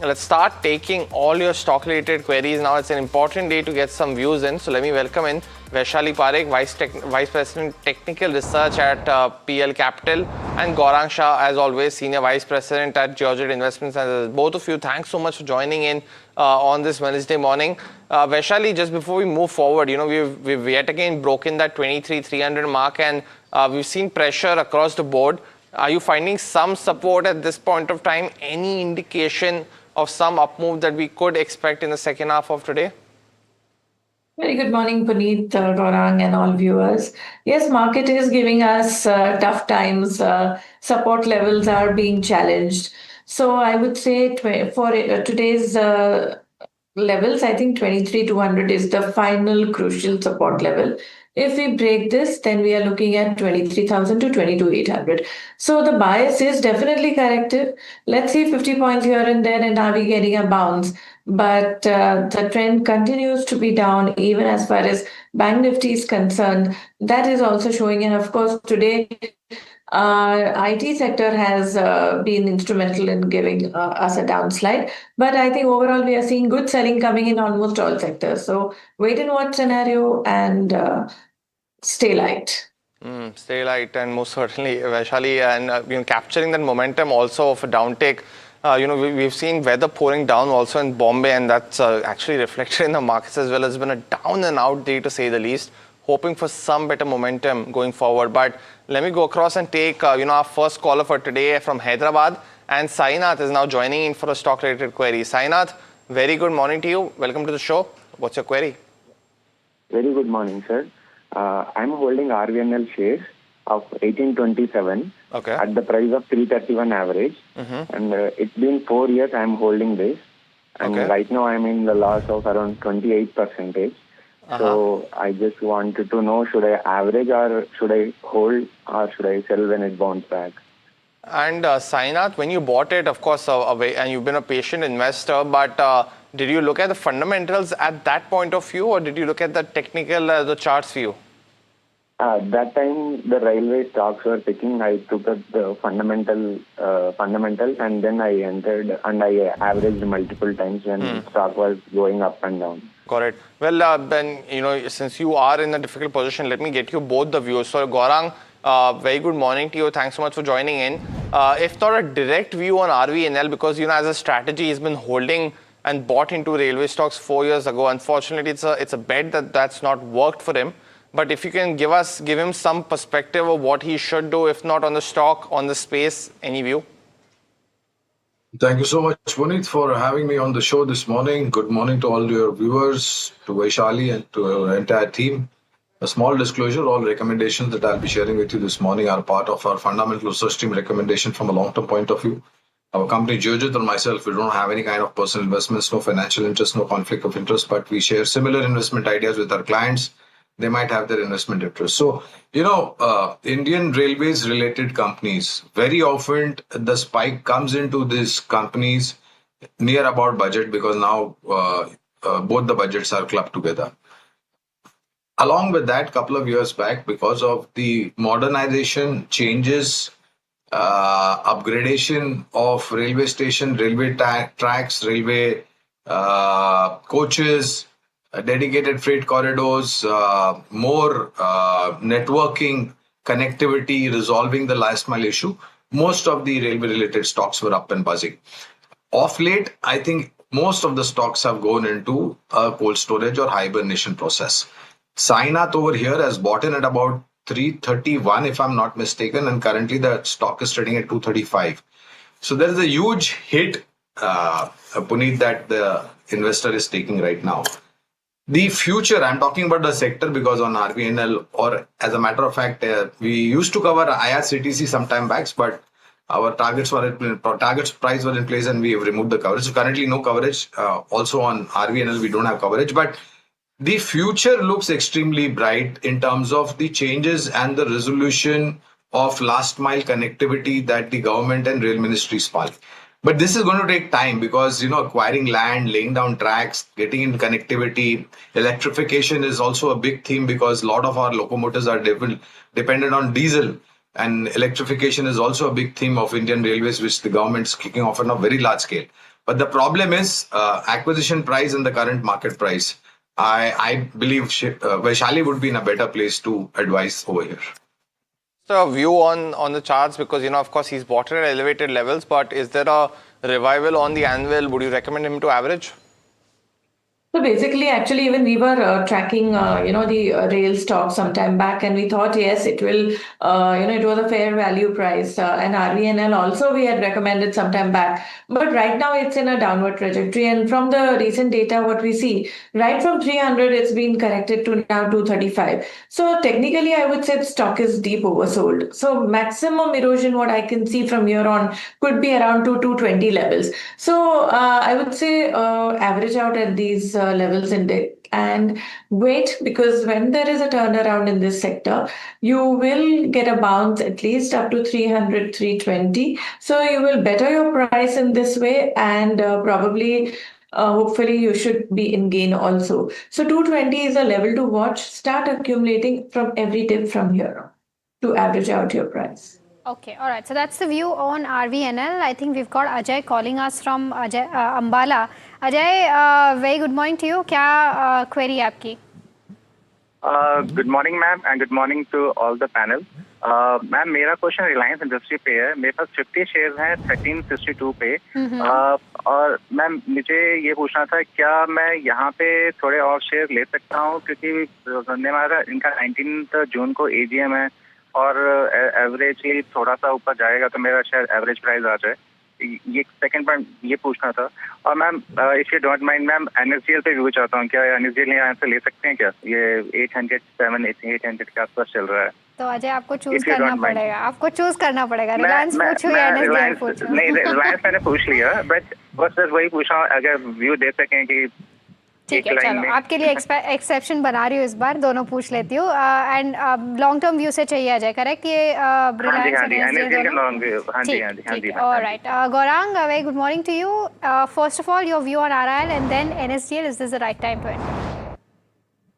let's start taking all your stock-related queries now. It's an important day to get some views in. So let me welcome in Vaishali Parekh, Vice President Technical Research at PL Capital, and Gaurang Shah, as always, Senior Vice President at Georgette Investments. And both of you, thanks so much for joining in on this Wednesday morning. Vaishali, just before we move forward, we've yet again broken that 23,300 mark, and we've seen pressure across the board. Are you finding some support at this point of time? Any indication of some up move that we could expect in the second half of today? Very good morning, Puneet, Gaurang, and all viewers. Yes, market is giving us tough times. Support levels are being challenged. So I would say for today's levels, I think 23,200 is the final crucial support level. If we break this, then we are looking at 23,000 to 22,800. So the bias is definitely corrective. Let's see 50 points here and there, and are we getting a bounce? But the trend continues to be down, even as far as Bank Nifty is concerned. That is also showing, and of course, today, IT sector has been instrumental in giving us a downslide. But I think overall we are seeing good selling coming in almost all sectors. So wait and watch scenario and stay light. Stay light, and most certainly, Vaishali, and capturing that momentum also of a downtake. We've seen weather pouring down also in Bombay, and that's actually reflected in the markets as well. It's been a down and out day to say the least. Hoping for some better momentum going forward. But let me go across and take our first caller for today from Hyderabad, and Sainath is now joining in for a stock related query. Sainath, very good morning to you. Welcome to the show. What's your query? Very good morning, sir. I'm holding RVNL shares of 1827 at the price of 331 average, and it's been 4 years I'm holding this, and right now I'm in the loss of around 28%. So I just wanted to know, should I average or should I hold or should I sell when it bounces back? And Sainath, when you bought it, of course, and you've been a patient investor, but did you look at the fundamentals at that point of view, or did you look at the technical, the charts view? That time the railway stocks were picking. I took up the fundamentals, and then I entered and I averaged multiple times when stock was going up and down. Got it. Well, then, since you are in a difficult position, let me get you both the views. So, Gaurang, very good morning to you. Thanks so much for joining in. If not a direct view on RVNL, because, as a strategy, he's been holding and bought into railway stocks 4 years ago. Unfortunately, it's a bet that's not worked for him. But if you can give him some perspective of what he should do, if not on the stock, on the space, any view? Thank you so much, Puneet, for having me on the show this morning. Good morning to all your viewers, to Vaishali and to our entire team. A small disclosure, all recommendations that I'll be sharing with you this morning are part of our fundamental research team recommendation from a long-term point of view. Our company, Georgette, or myself, we don't have any kind of personal investments, no financial interest, no conflict of interest, but we share similar investment ideas with our clients. They might have their investment interest. So, Indian Railways related companies, very often the spike comes into these companies near about budget, because now both the budgets are clubbed together. Along with that, couple of years back, because of the modernization changes, upgradation of railway station, railway tracks, railway coaches, dedicated freight corridors, more networking, connectivity, resolving the last mile issue, most of the railway related stocks were up and buzzing. Of late, I think most of the stocks have gone into a cold storage or hibernation process. Sainath over here has bought in at about 331, if I'm not mistaken, and currently the stock is trading at 235. So there is a huge hit, Puneet, that the investor is taking right now. The future, I'm talking about the sector, because on RVNL, or as a matter of fact, we used to cover IRCTC some time back, but our targets price were in place and we have removed the coverage. So currently no coverage. Also on RVNL, we don't have coverage, but the future looks extremely bright in terms of the changes and the resolution of last mile connectivity that the government and rail ministries spot. But this is going to take time because, acquiring land, laying down tracks, getting in connectivity, electrification is also a big theme because a lot of our locomotives are dependent on diesel. And electrification is also a big theme of Indian Railways, which the government is kicking off on a very large scale. But the problem is acquisition price and the current market price. I believe Vaishali would be in a better place to advise over here. So, a view on the charts, because, of course, he's bought at elevated levels, but is there a revival on the anvil? Would you recommend him to average? So basically, actually, even we were tracking, the rail stock some time back, and we thought, yes, it will, it was a fair value price. And RVNL also we had recommended some time back. But right now it's in a downward trajectory. And from the recent data, what we see, right from 300, it's been corrected to now 235. So technically, I would say the stock is deep oversold. So maximum erosion, what I can see from here on, could be around 220 levels. So I would say average out at these levels in it and wait, because when there is a turnaround in this sector, you will get a bounce at least up to 300, 320. So you will better your price in this way, and probably hopefully you should be in gain also. So 220 is a level to watch. Start accumulating from every dip from here to average out your price. Okay, all right. So that's the view on RVNL. I think we've got Ajay calling us from Ambala. Ajay, very good morning to you. क्या query आपकी? Good morning, ma'am, and good morning to all the panel. Ma'am, मेरा question Reliance industry पे है. मेरे पास 50 share हैं 1362 पे. और ma'am, मुझे ये पूछना था, क्या मैं यहाँ पे थोड़े और शेयर ले सकता हूँ, क्योंकि हमारा इनका 19 जून को AGM है और एवरेजली थोड़ा सा ऊपर जाएगा तो मेरा शायद एवरेज प्राइस आ जाए. ये सेकंड पॉइंट ये पूछना था. और ma'am, if you don't mind ma'am, NSDL पे व्यू चाहता हूँ. क्या NSDL यहाँ से ले सकते हैं क्या? ये 800 के आसपास चल रहा है. तो अजय, आपको चूज करना पड़ेगा. आपको चूज करना पड़ेगा. रिलायंस पूछो या NSDL पूछो? नहीं, रिलायंस मैंने पूछ लिया, बट बस वही पूछा अगर व्यू दे सकें कि. ठीक है, चलो आपके लिए एक्सेप्शन बना रही हूँ इस बार. दोनों पूछ लेती हूँ. एंड लॉन्ग टर्म व्यू से चाहिए अजय, करेक्ट? ये Reliance. Alright, Gaurang, very good morning to you. First of all, your view on RIL and then NSDL. Is this the right time to enter?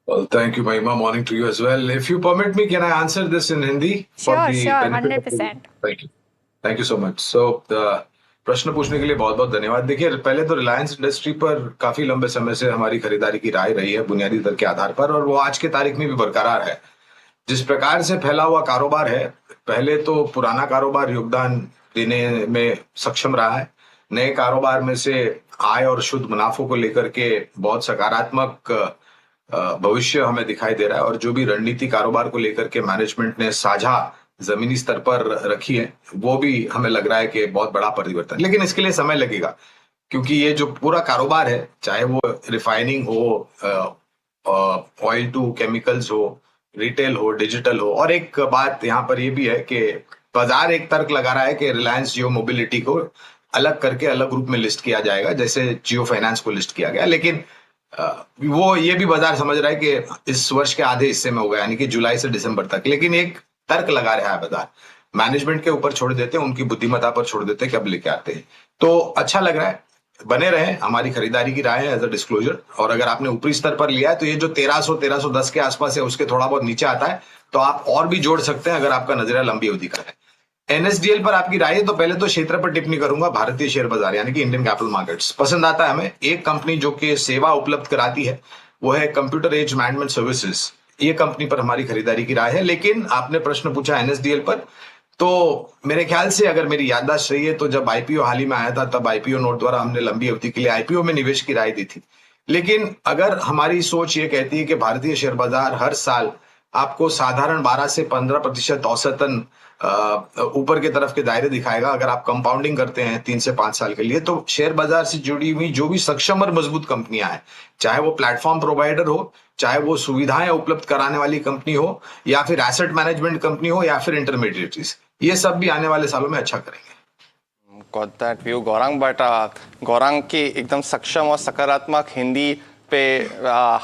Well, thank you, Mahima. Morning to you as well. If you permit me, can I answer this in Hindi? Sure, 100%. Thank you so much. So, प्रश्न पूछने के लिए बहुत बहुत धन्यवाद. देखिए, पहले तो रिलायंस इंडस्ट्री पर काफी लंबे समय से हमारी खरीदारी की राय रही है बुनियादी दर के आधार पर, और वो आज के तारीख में भी बरकरार है. जिस प्रकार से फैला हुआ कारोबार है, पहले तो पुराना कारोबार योगदान देने में सक्षम रहा है. नए कारोबार में से आय और शुद्ध मुनाफों को लेकर के बहुत सकारात्मक भविष्य हमें दिखाई दे रहा है, और जो भी रणनीति कारोबार को लेकर के मैनेजमेंट ने साझा जमीनी स्तर पर रखी है, वो भी हमें लग रहा है कि बहुत बड़ा परिवर्तन. लेकिन इसके लिए समय लगेगा, क्योंकि ये जो पूरा कारोबार है, चाहे वो रिफाइनिंग हो, ऑयल टू केमिकल्स हो, रिटेल हो, डिजिटल हो. और एक बात यहाँ पर ये भी है कि बाजार एक तर्क लगा रहा है कि रिलायंस जियो मोबिलिटी को अलग करके अलग रूप में लिस्ट किया जाएगा, जैसे जियो फाइनेंस को लिस्ट किया गया. लेकिन वो ये भी बाजार समझ रहा है कि इस वर्ष के आधे हिस्से में होगा, यानी कि जुलाई से दिसंबर तक. लेकिन एक तर्क लगा रहा है बाजार, मैनेजमेंट के ऊपर छोड़ देते हैं, उनकी बुद्धिमत्ता पर छोड़ देते हैं कब लेके आते हैं. तो अच्छा लग रहा है. बने रहे, हमारी खरीदारी की राय है एज अ डिस्क्लोजर. और अगर आपने ऊपरी स्तर पर लिया है तो ये जो 1300-1310 के आसपास है, उसके थोड़ा बहुत नीचे आता है तो आप और भी जोड़ सकते हैं अगर आपका नजरिया लंबी अवधि का है. NSDL पर आपकी राय है, तो पहले तो क्षेत्र पर टिप्पणी करूंगा. भारतीय शेयर बाजार यानी कि इंडियन कैपिटल मार्केट्स पसंद आता है हमें. एक कंपनी जो कि सेवा उपलब्ध कराती है वो है कंप्यूटर एज मैनेजमेंट सर्विसेज. ये कंपनी पर हमारी खरीदारी की राय है. लेकिन आपने प्रश्न पूछा NSDL पर, तो मेरे ख्याल से अगर मेरी याददाश्त रही है तो जब IPO हाल ही में आया था, तब IPO नोट द्वारा हमने लंबी अवधि के लिए IPO में निवेश की राय दी थी. लेकिन अगर हमारी सोच ये कहती है कि भारतीय शेयर बाजार हर साल आपको साधारण 12 से 15% औसतन ऊपर के तरफ के दायरे दिखाएगा अगर आप कंपाउंडिंग करते हैं 3 से 5 साल के लिए, तो शेयर बाजार से जुड़ी हुई जो भी सक्षम और मजबूत कंपनियां हैं, चाहे वो प्लेटफॉर्म प्रोवाइडर हो, चाहे वो सुविधाएं उपलब्ध कराने वाली कंपनी हो, या फिर एसेट मैनेजमेंट कंपनी हो, या फिर इंटरमीडिएटरीज, ये सब भी आने वाले सालों में अच्छा करेंगे. Got that view, Gaurang. But Gaurang की एकदम सक्षम और सकारात्मक हिंदी पे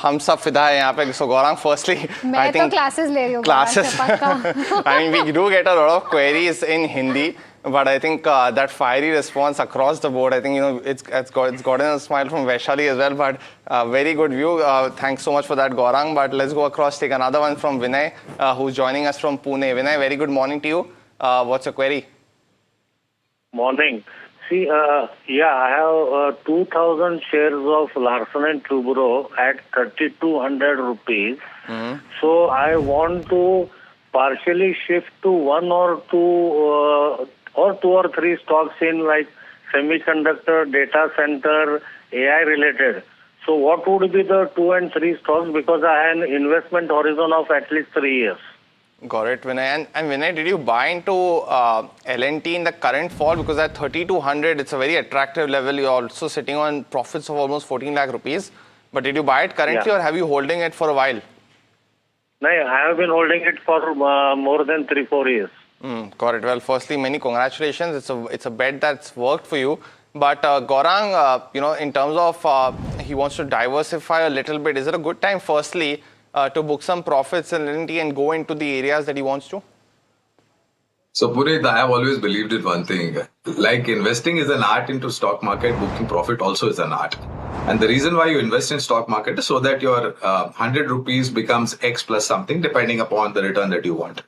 हम सब फिदा है यहाँ पे. So Gaurang, firstly, I think classes ले रही हूँ. Classes. I mean, we do get a lot of queries in Hindi, but I think that fiery response across the board, I think, you know, it's gotten a smile from Vaishali as well, but very good view. Thanks so much for that, Gaurang. But let's go across, take another one from Vinay, who's joining us from Pune. Vinay, very good morning to you. What's your query? Morning. See, I have 2,000 shares of Larsen and Toubro at 3,200 rupees. So I want to partially shift to one or two or three stocks in like semiconductor, data center, AI related. So what would be the 2 and 3 stocks? Because I have an investment horizon of at least 3 years. Got it, Vinay. And Vinay, did you buy into L&T in the current fall? Because at 3,200, it's a very attractive level. You're also sitting on profits of almost 14 lakh rupees. But did you buy it currently or have you holding it for a while? No, I have been holding it for more than 3-4 years. Got it. Well, firstly, many congratulations. It's a bet that's worked for you. But Gaurang, you know, in terms of he wants to diversify a little bit, is it a good time, firstly, to book some profits in L&T and go into the areas that he wants to? So Puneet, I have always believed in one thing. Like investing is an art into stock market, booking profit also is an art. And the reason why you invest in stock market is so that your 100 rupees becomes X plus something depending upon the return that you want.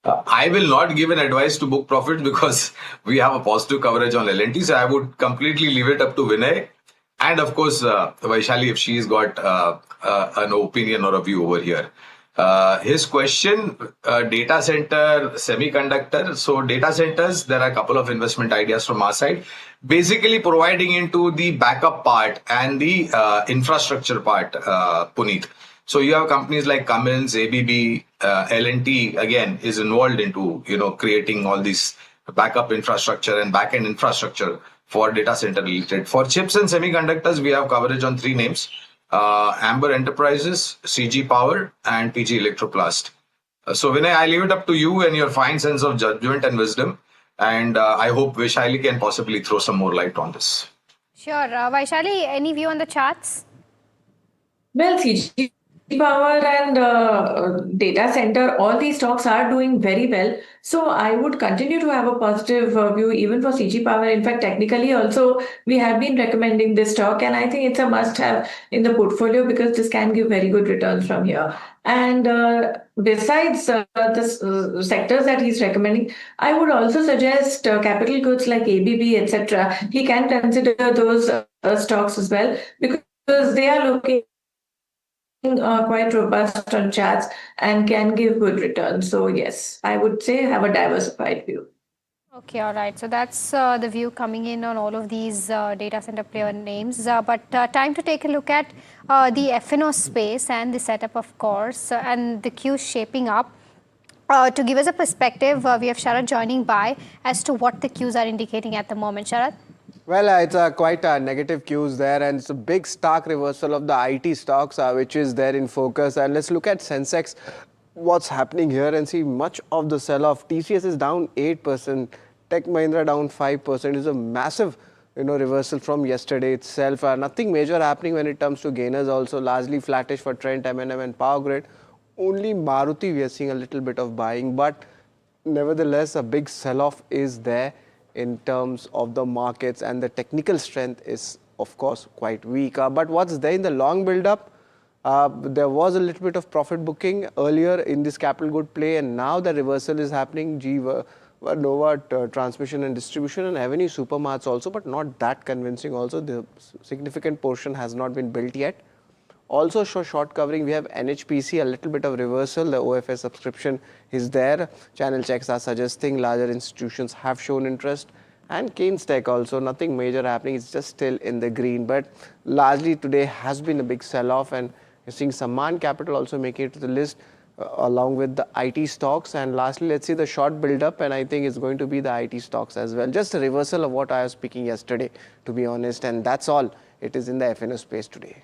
I will not give an advice to book profits because we have a positive coverage on L&T. So I would completely leave it up to Vinay. And of course, Vaishali, if she's got an opinion or a view over here. His question, data center, semiconductor. So data centers, there are a couple of investment ideas from our side. Basically providing into the backup part and the infrastructure part, Puneet. So you have companies like Cummins, ABB, L&T, again, is involved into, you know, creating all these backup infrastructure and back-end infrastructure for data center related. For chips and semiconductors, we have coverage on 3 names. Amber Enterprises, CG Power, and PG Electroplast. So Vinay, I leave it up to you and your fine sense of judgment and wisdom. And I hope Vaishali can possibly throw some more light on this. Sure. Vaishali, any view on the charts? Well, CG Power and data center, all these stocks are doing very well. So I would continue to have a positive view even for CG Power. In fact, technically also, we have been recommending this stock and I think it's a must have in the portfolio because this can give very good returns from here. And besides the sectors that he's recommending, I would also suggest capital goods like ABB, etc. He can consider those stocks as well because they are looking quite robust on charts and can give good returns. So yes, I would say have a diversified view. Okay, all right. So that's the view coming in on all of these data center player names. But time to take a look at the F&O space and the setup, of course, and the queue shaping up. To give us a perspective, we have Sharad joining by as to what the queues are indicating at the moment. Sharad? Well, it's quite negative cues there, and it's a big stark reversal of the IT stocks, which is there in focus. And let's look at Sensex, what's happening here, and see much of the sell-off. TCS is down 8%, Tech Mahindra down 5%. It's a massive, reversal from yesterday itself. Nothing major happening when it comes to gainers. Also largely flattish for Trent, M&M, and Power Grid. Only Maruti we are seeing a little bit of buying, but nevertheless, a big sell-off is there in terms of the markets, and the technical strength is, of course, quite weak. But what's there in the long build-up? There was a little bit of profit booking earlier in this capital good play, and now the reversal is happening. Nova Transmission and Distribution, and Avenue Supermarts also, but not that convincing also. The significant portion has not been built yet. Also short covering, we have NHPC, a little bit of reversal. The OFS subscription is there. Channel checks are suggesting larger institutions have shown interest. And Keynes Tech also, nothing major happening. It's just still in the green. But largely today has been a big sell-off, and you're seeing Sammaan Capital also making it to the list along with the IT stocks. And lastly, let's see the short build-up, and I think it's going to be the IT stocks as well. Just a reversal of what I was speaking yesterday, to be honest. And that's all it is in the F&O space today.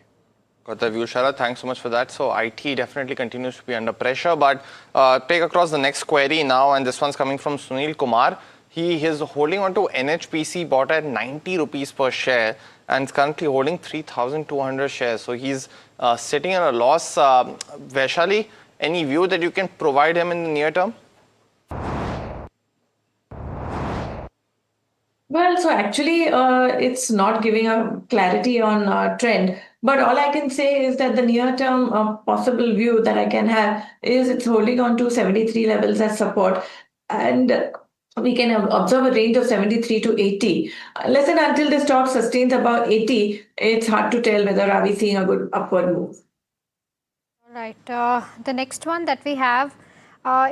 Got the view, Sharad. Thanks so much for that. So IT definitely continues to be under pressure, but take across the next query now, and this one's coming from Sunil Kumar. He is holding on to NHPC, bought at 90 rupees per share, and is currently holding 3,200 shares. So he's sitting at a loss. Vaishali, any view that you can provide him in the near term? Well, so actually, it's not giving a clarity on trend. But all I can say is that the near-term possible view that I can have is it's holding on to 73 levels as support, and we can observe a range of 73 to 80. Unless and until the stock sustains above 80, it's hard to tell whether are we seeing a good upward move. All right. The next one that we have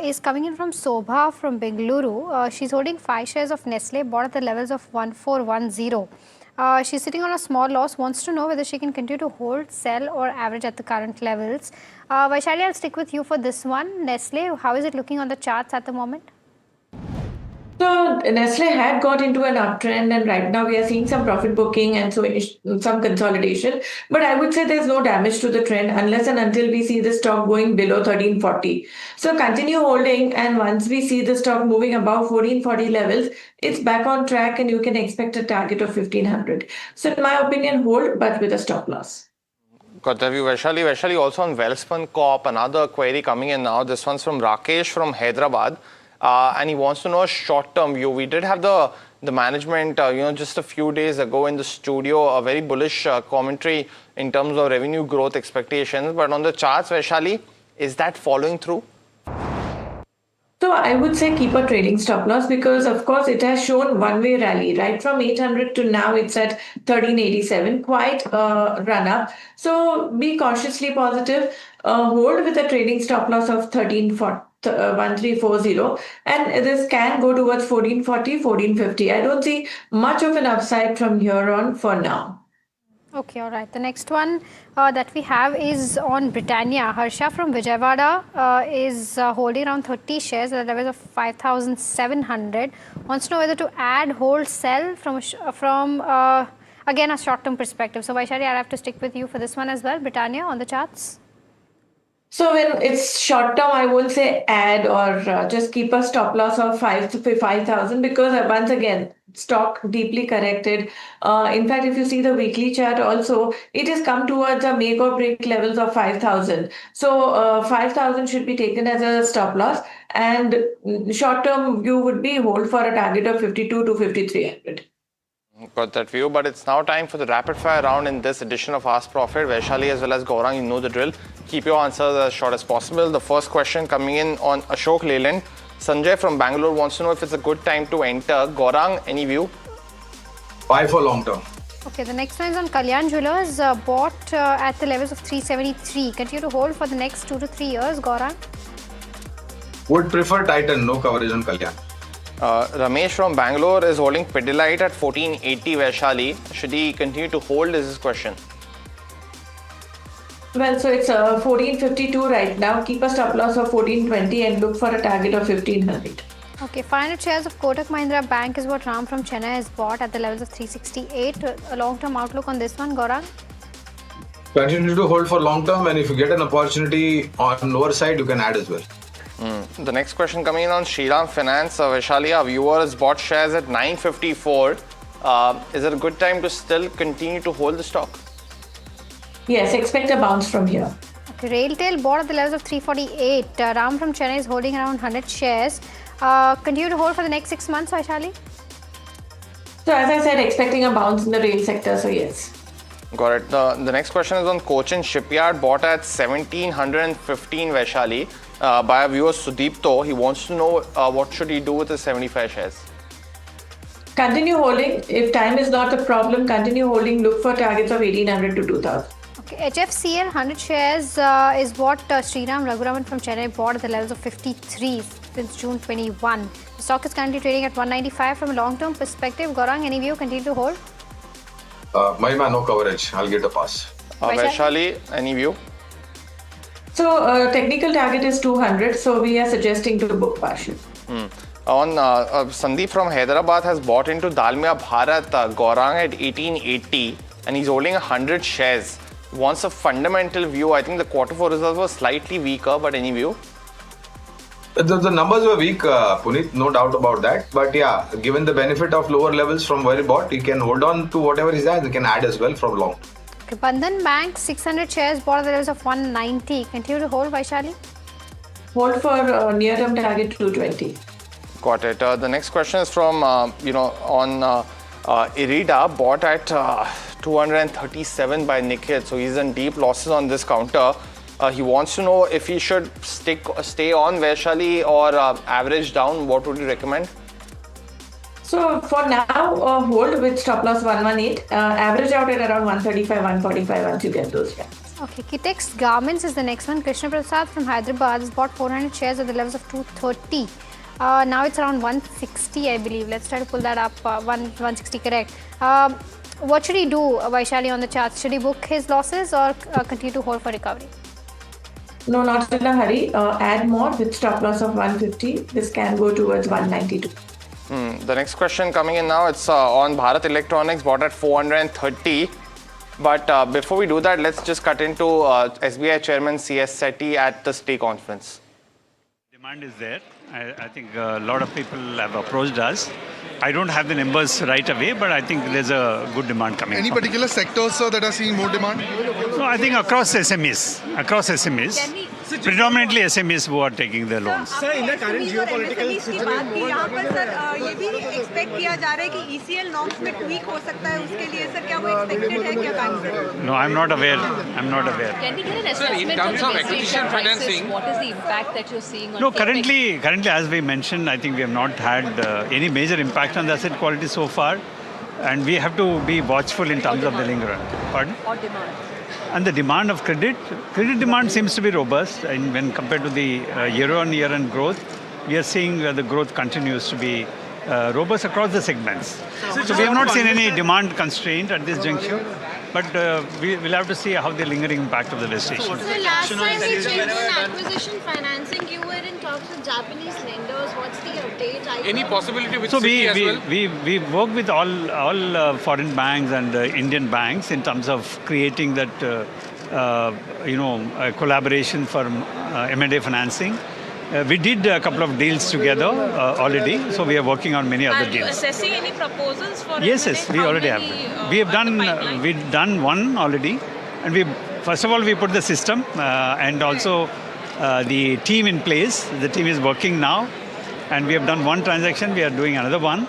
is coming in from Sobha from Bengaluru. She's holding 5 shares of Nestle, bought at the levels of 1410. She's sitting on a small loss, wants to know whether she can continue to hold, sell or average at the current levels. Vaishali, I'll stick with you for this one. Nestle, how is it looking on the charts at the moment? So Nestle had got into an uptrend, and right now we are seeing some profit booking and so some consolidation. But I would say there's no damage to the trend unless and until we see the stock going below 1340. So continue holding, and once we see the stock moving above 1440 levels, it's back on track and you can expect a target of 1500. So in my opinion, hold but with a stop loss. Got that view, Vaishali. Vaishali, also on Welspun Corp, another query coming in now. This one's from Rakesh from Hyderabad. And he wants to know a short-term view. We did have the management, just a few days ago in the studio, a very bullish commentary in terms of revenue growth expectations. But on the charts, Vaishali, is that following through? So I would say keep a trading stop loss because, of course, it has shown one-way rally, right? From 800 to now, it's at 1387, quite a run-up. So be cautiously positive. Hold with a trading stop loss of 1340, and this can go towards 1440, 1450. I don't see much of an upside from here on for now. Okay, all right. The next one that we have is on Britannia. Harsha from Vijayawada is holding around 30 shares at the levels of 5,700. Wants to know whether to add, hold, sell from again a short-term perspective. So Vaishali, I'll have to stick with you for this one as well. Britannia on the charts. So when it's short term, I won't say add or just keep a stop loss of 5,000 because once again, stock deeply corrected. In fact, if you see the weekly chart also, it has come towards a make or break levels of 5,000. So 5,000 should be taken as a stop loss, and short term you would be hold for a target of 52 to 5,300. Got that view, but it's now time for the rapid fire round in this edition of Ask Profit. Vaishali as well as Gaurang, you know the drill. Keep your answers as short as possible. The first question coming in on Ashok Leyland. Sanjay from Bangalore wants to know if it's a good time to enter. Gaurang, any view? Buy for long term. Okay, the next one is on Kalyan Jewellers, bought at the levels of 373. Continue to hold for the next 2 to 3 years, Gaurang? Would prefer Titan, no coverage on Kalyan. Ramesh from Bangalore is holding Pidilite at 1480, Vaishali. Should he continue to hold is his question. Well, so it's 1452 right now. Keep a stop loss of 1420 and look for a target of 1500. Okay, 500 shares of Kotak Mahindra Bank is what Ram from Chennai has bought at the levels of 368. A long-term outlook on this one, Gaurang? Continue to hold for long term, and if you get an opportunity on lower side, you can add as well. The next question coming in on Shriram Finance. Vaishali, our viewer has bought shares at 954. Is it a good time to still continue to hold the stock? Yes, expect a bounce from here. Okay, Railtel bought at the levels of 348. Ram from Chennai is holding around 100 shares. Continue to hold for the next 6 months, Vaishali? So as I said, expecting a bounce in the rail sector, so yes. Got it. The next question is on Cochin Shipyard, bought at 1715, Vaishali. By our viewer Sudeepto, he wants to know what should he do with his 75 shares. Continue holding. If time is not a problem, continue holding. Look for targets of 1800 to 2000. Okay, HFCL 100 shares is what Sriram Raghuraman from Chennai bought at the levels of 53 since June 21. The stock is currently trading at 195 from a long-term perspective. Gaurang, any view? Continue to hold? Mahima, no coverage. I'll get a pass. Vaishali, any view? So technical target is 200, so we are suggesting to book partial. On Sandeep from Hyderabad has bought into Dalmia Bharat, Gaurang at 1880, and he's holding 100 shares. Wants a fundamental view. I think the Q4 results were slightly weaker, but any view? The numbers were weak, Puneet, no doubt about that. But yeah, given the benefit of lower levels from where he bought, he can hold on to whatever he has. He can add as well from long. Okay, Bandhan Bank, 600 shares bought at the levels of 190. Continue to hold, Vaishali? Hold for near-term target 220. Got it. The next question is from, on Irida, bought at 237 by Nikhil. So he's in deep losses on this counter. He wants to know if he should stay on Vaishali or average down. What would you recommend? So for now, hold with stop loss 118. Average out at around 135, 145 once you get those trends. Okay, Kitex Garments is the next one. Krishna Prasad from Hyderabad has bought 400 shares at the levels of 230. Now it's around 160, I believe. Let's try to pull that up. 160, correct. What should he do, Vaishali, on the charts? Should he book his losses or continue to hold for recovery? No, not in a hurry. Add more with stop loss of 150. This can go towards 192. The next question coming in now, it's on Bharat Electronics, bought at 430. But before we do that, let's just cut into SBI Chairman C.S. Setty at the Stay conference. Demand is there. I think a lot of people have approached us. I don't have the numbers right away, but I think there's a good demand coming. Any particular sectors, sir, that are seeing more demand? No, I think across SMEs. Predominantly SMEs who are taking the loans. Sir, in the current geopolitical situation, यहाँ पर sir ये भी expect किया जा रहा है कि ECL norms में tweak हो सकता है उसके लिए सर क्या वो expected है क्या बैंक से? No, I'm not aware. Can we get an assessment in terms of acquisition financing? What is the impact that you're seeing on? No, currently, as we mentioned, I think we have not had any major impact on the asset quality so far, and we have to be watchful in terms of the linger. Pardon? Or demand? And the demand of credit demand seems to be robust, and when compared to the year-on-year growth, we are seeing the growth continues to be robust across the segments. So we have not seen any demand constraint at this juncture, but we will have to see how the lingering impact of the recession. So last time we checked on acquisition financing, you were in talks with Japanese lenders. What's the update? Any possibility with Citi as well? We work with all foreign banks and Indian banks in terms of creating that collaboration for M&A financing. We did a couple of deals together already, so we are working on many other deals. Are you assessing any proposals for Yes, we already have. We've done one already, and first of all we put the system and also the team in place. The team is working now, and we have done one transaction. We are doing another one,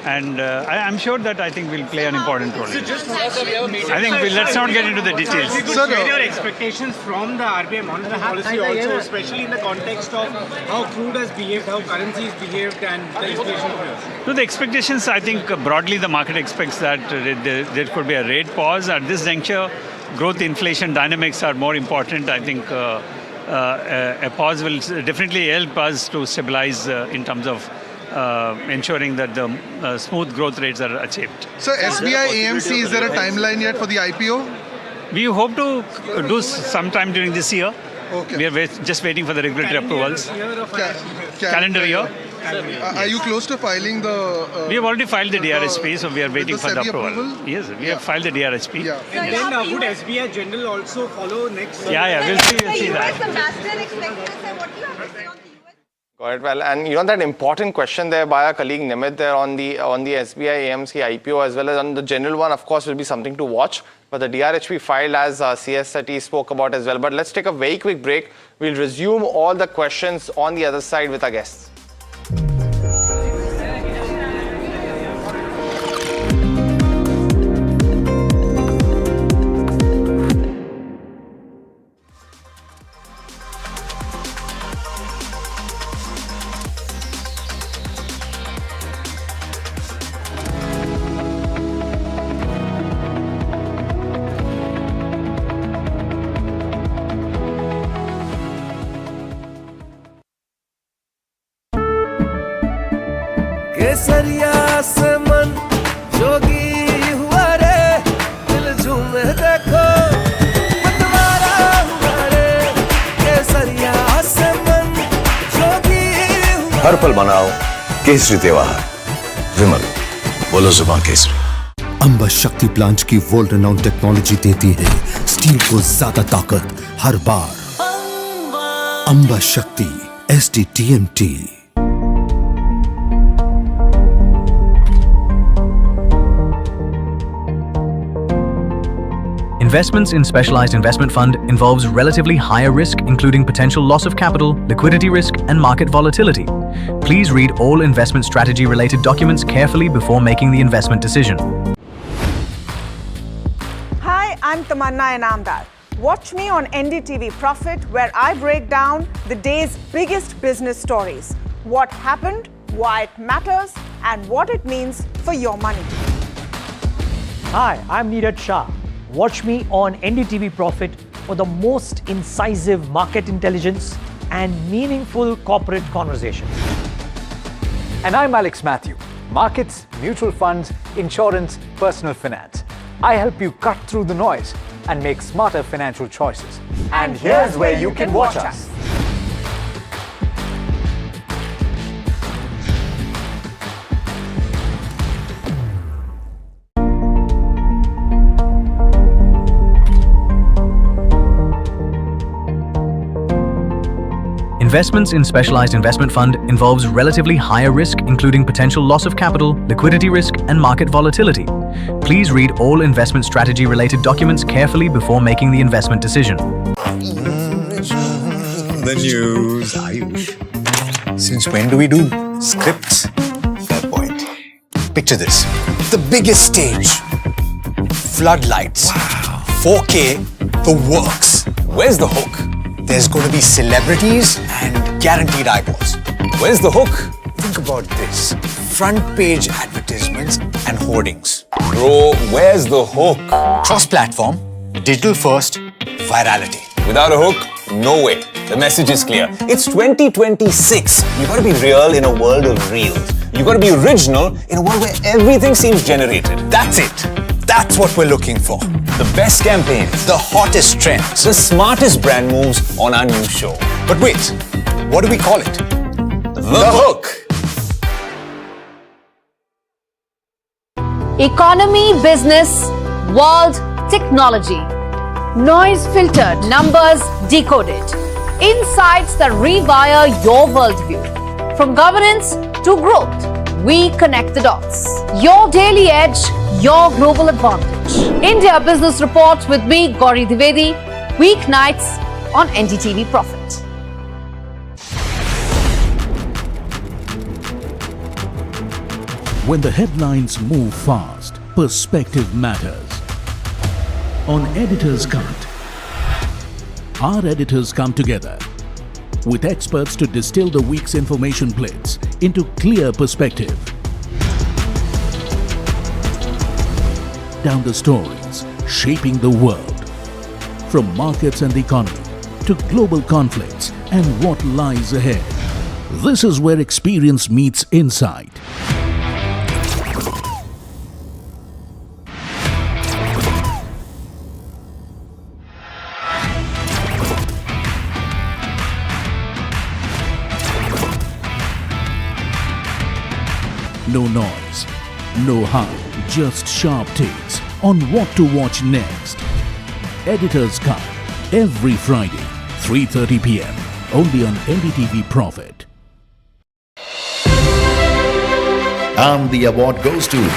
and I'm sure that I think will play an important role. So just let's not get into the details. Sir, share your expectations from the RBI monetary policy also, especially in the context of how crude has behaved, how currencies behaved, and the inflation fears. So the expectations, I think broadly the market expects that there could be a rate pause at this juncture. Growth, inflation dynamics are more important. I think a pause will definitely help us to stabilize in terms of ensuring that the smooth growth rates are achieved. So SBI AMC, is there a timeline yet for the IPO? We hope to do sometime during this year. Okay. We are just waiting for the regulatory approvals. Calendar year. Are you close to filing the... we have already filed the DRHP, so we are waiting for the approval. Yes, we have filed the DRHP. Yeah. And then would SBI General also follow next? Yeah, we'll see that. Got it. Well, and that important question there by our colleague Nimit there on the SBI AMC IPO as well as on the general one, of course, will be something to watch. But the DRHP filed, as CS Setty spoke about as well. But let's take a very quick break. We'll resume all the questions on the other side with our guests. केसरिया से मन जोगी हुआ रे दिल झूमे देखो मतवारा हुआ रे केसरिया से मन जोगी हुआ हर पल मनाओ केसरी त्योहार विमल बोलो जुबान केसरी अंबा शक्ति प्लांट की वर्ल्ड रेनाउंड टेक्नोलॉजी देती है स्टील को ज्यादा ताकत हर बार अंबा शक्ति SDTMT. Investments in specialized investment fund involves relatively higher risk, including potential loss of capital, liquidity risk, and market volatility. Please read all investment strategy related documents carefully before making the investment decision. Hi, I'm Tamanna Inamdar. Watch me on NDTV Profit, where I break down the day's biggest business stories. What happened, why it matters, and what it means for your money. Hi, I'm Niraj Shah. Watch me on NDTV Profit for the most incisive market intelligence and meaningful corporate conversations. And I'm Alex Matthew. Markets, mutual funds, insurance, personal finance. I help you cut through the noise and make smarter financial choices. And here's where you can watch us. Investments in specialized investment fund involves relatively higher risk, including potential loss of capital, liquidity risk, and market volatility. Please read all investment strategy related documents carefully before making the investment decision. The news, Ayush. Since when do we do scripts? Fair point. Picture this. The biggest stage. Floodlights. Wow. 4K. The works. Where's the hook? There's going to be celebrities and guaranteed eyeballs. Where's the hook? Think about this. Front page advertisements and hoardings. Bro, where's the hook? Cross-platform, digital first, virality. Without a hook, no way. The message is clear. It's 2026. You gotta be real in a world of reels. You gotta be original in a world where everything seems generated. That's it. That's what we're looking for. The best campaigns, the hottest trends, the smartest brand moves on our new show. But wait, what do we call it? The Hook. Economy, business, world, technology. Noise filtered, numbers decoded. Insights that rewire your worldview. From governance to growth, we connect the dots. Your daily edge, your global advantage. India Business Reports with me, Gauri Dwivedi, weeknights on NDTV Profit. When the headlines move fast, perspective matters. On Editor's Cut, our editors come together with experts to distill the week's information plates into clear perspective. Down the stories shaping the world, from markets and the economy to global conflicts and what lies ahead. This is where experience meets insight. No noise, no hype, just sharp takes on what to watch next. Editor's Cut, every Friday, 3:30 p.m. only on NDTV Profit. And the award goes to...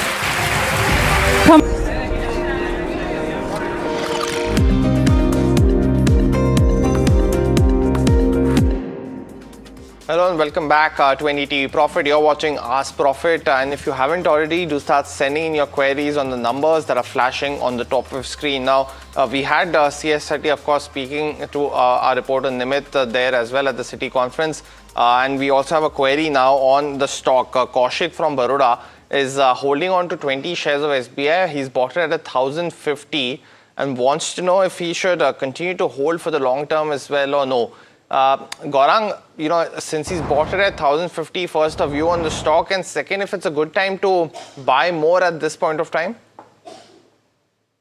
Hello and welcome back to NDTV Profit. You're watching Ask Profit, and if you haven't already, do start sending in your queries on the numbers that are flashing on the top of the screen. Now, we had CS30, of course, speaking to our reporter Nimit there as well at the City Conference, and we also have a query now on the stock. Kaushik from Baroda is holding on to 20 shares of SBI. He's bought it at 1,050 and wants to know if he should continue to hold for the long term as well or no. Gaurang, you know, since he's bought it at 1,050, first a view on the stock, and second, if it's a good time to buy more at this point of time?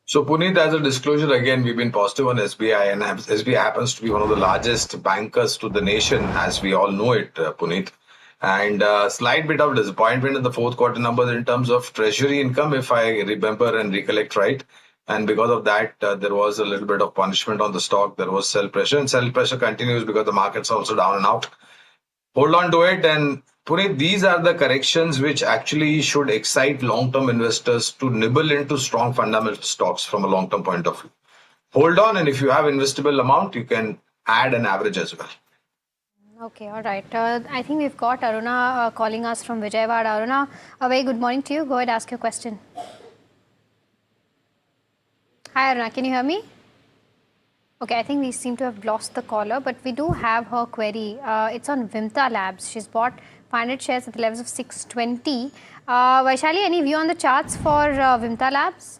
So Puneet, as a disclosure, again, we've been positive on SBI, and SBI happens to be one of the largest bankers to the nation, as we all know it, Puneet. And a slight bit of disappointment in the fourth quarter numbers in terms of treasury income, if I remember and recollect right. And because of that, there was a little bit of punishment on the stock. There was sell pressure, and sell pressure continues because the market's also down and out. hold on to it. And Puneet, these are the corrections which actually should excite long-term investors to nibble into strong fundamental stocks from a long-term point of view. Hold on, and if you have investable amount, you can add an average as well. Okay, all right. I think we've got Aruna calling us from Vijayawada. Aruna, a very good morning to you. Go ahead, ask your question. Hi, Aruna, can you hear me? Okay, I think we seem to have lost the caller, but we do have her query. It's on Vimta Labs. She's bought 500 shares at the levels of 620. Vaishali, any view on the charts for Vimta Labs?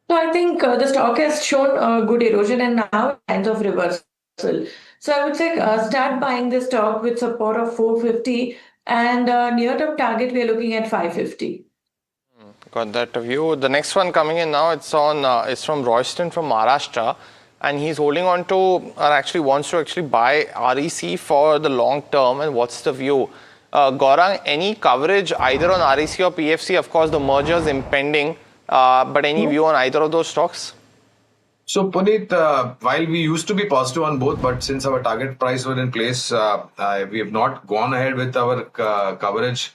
So I think the stock has shown good erosion and now signs of reversal. So I would say start buying the stock with support of 450 and near-term target we are looking at 550. Got that view. The next one coming in now, it's from Royston from Maharashtra, and he's holding on to, or actually wants to actually buy REC for the long term. And what's the view? Gaurang, any coverage either on REC or PFC? Of course, the merger is impending, but any view on either of those stocks? So Puneet, while we used to be positive on both, but since our target price were in place, we have not gone ahead with our coverage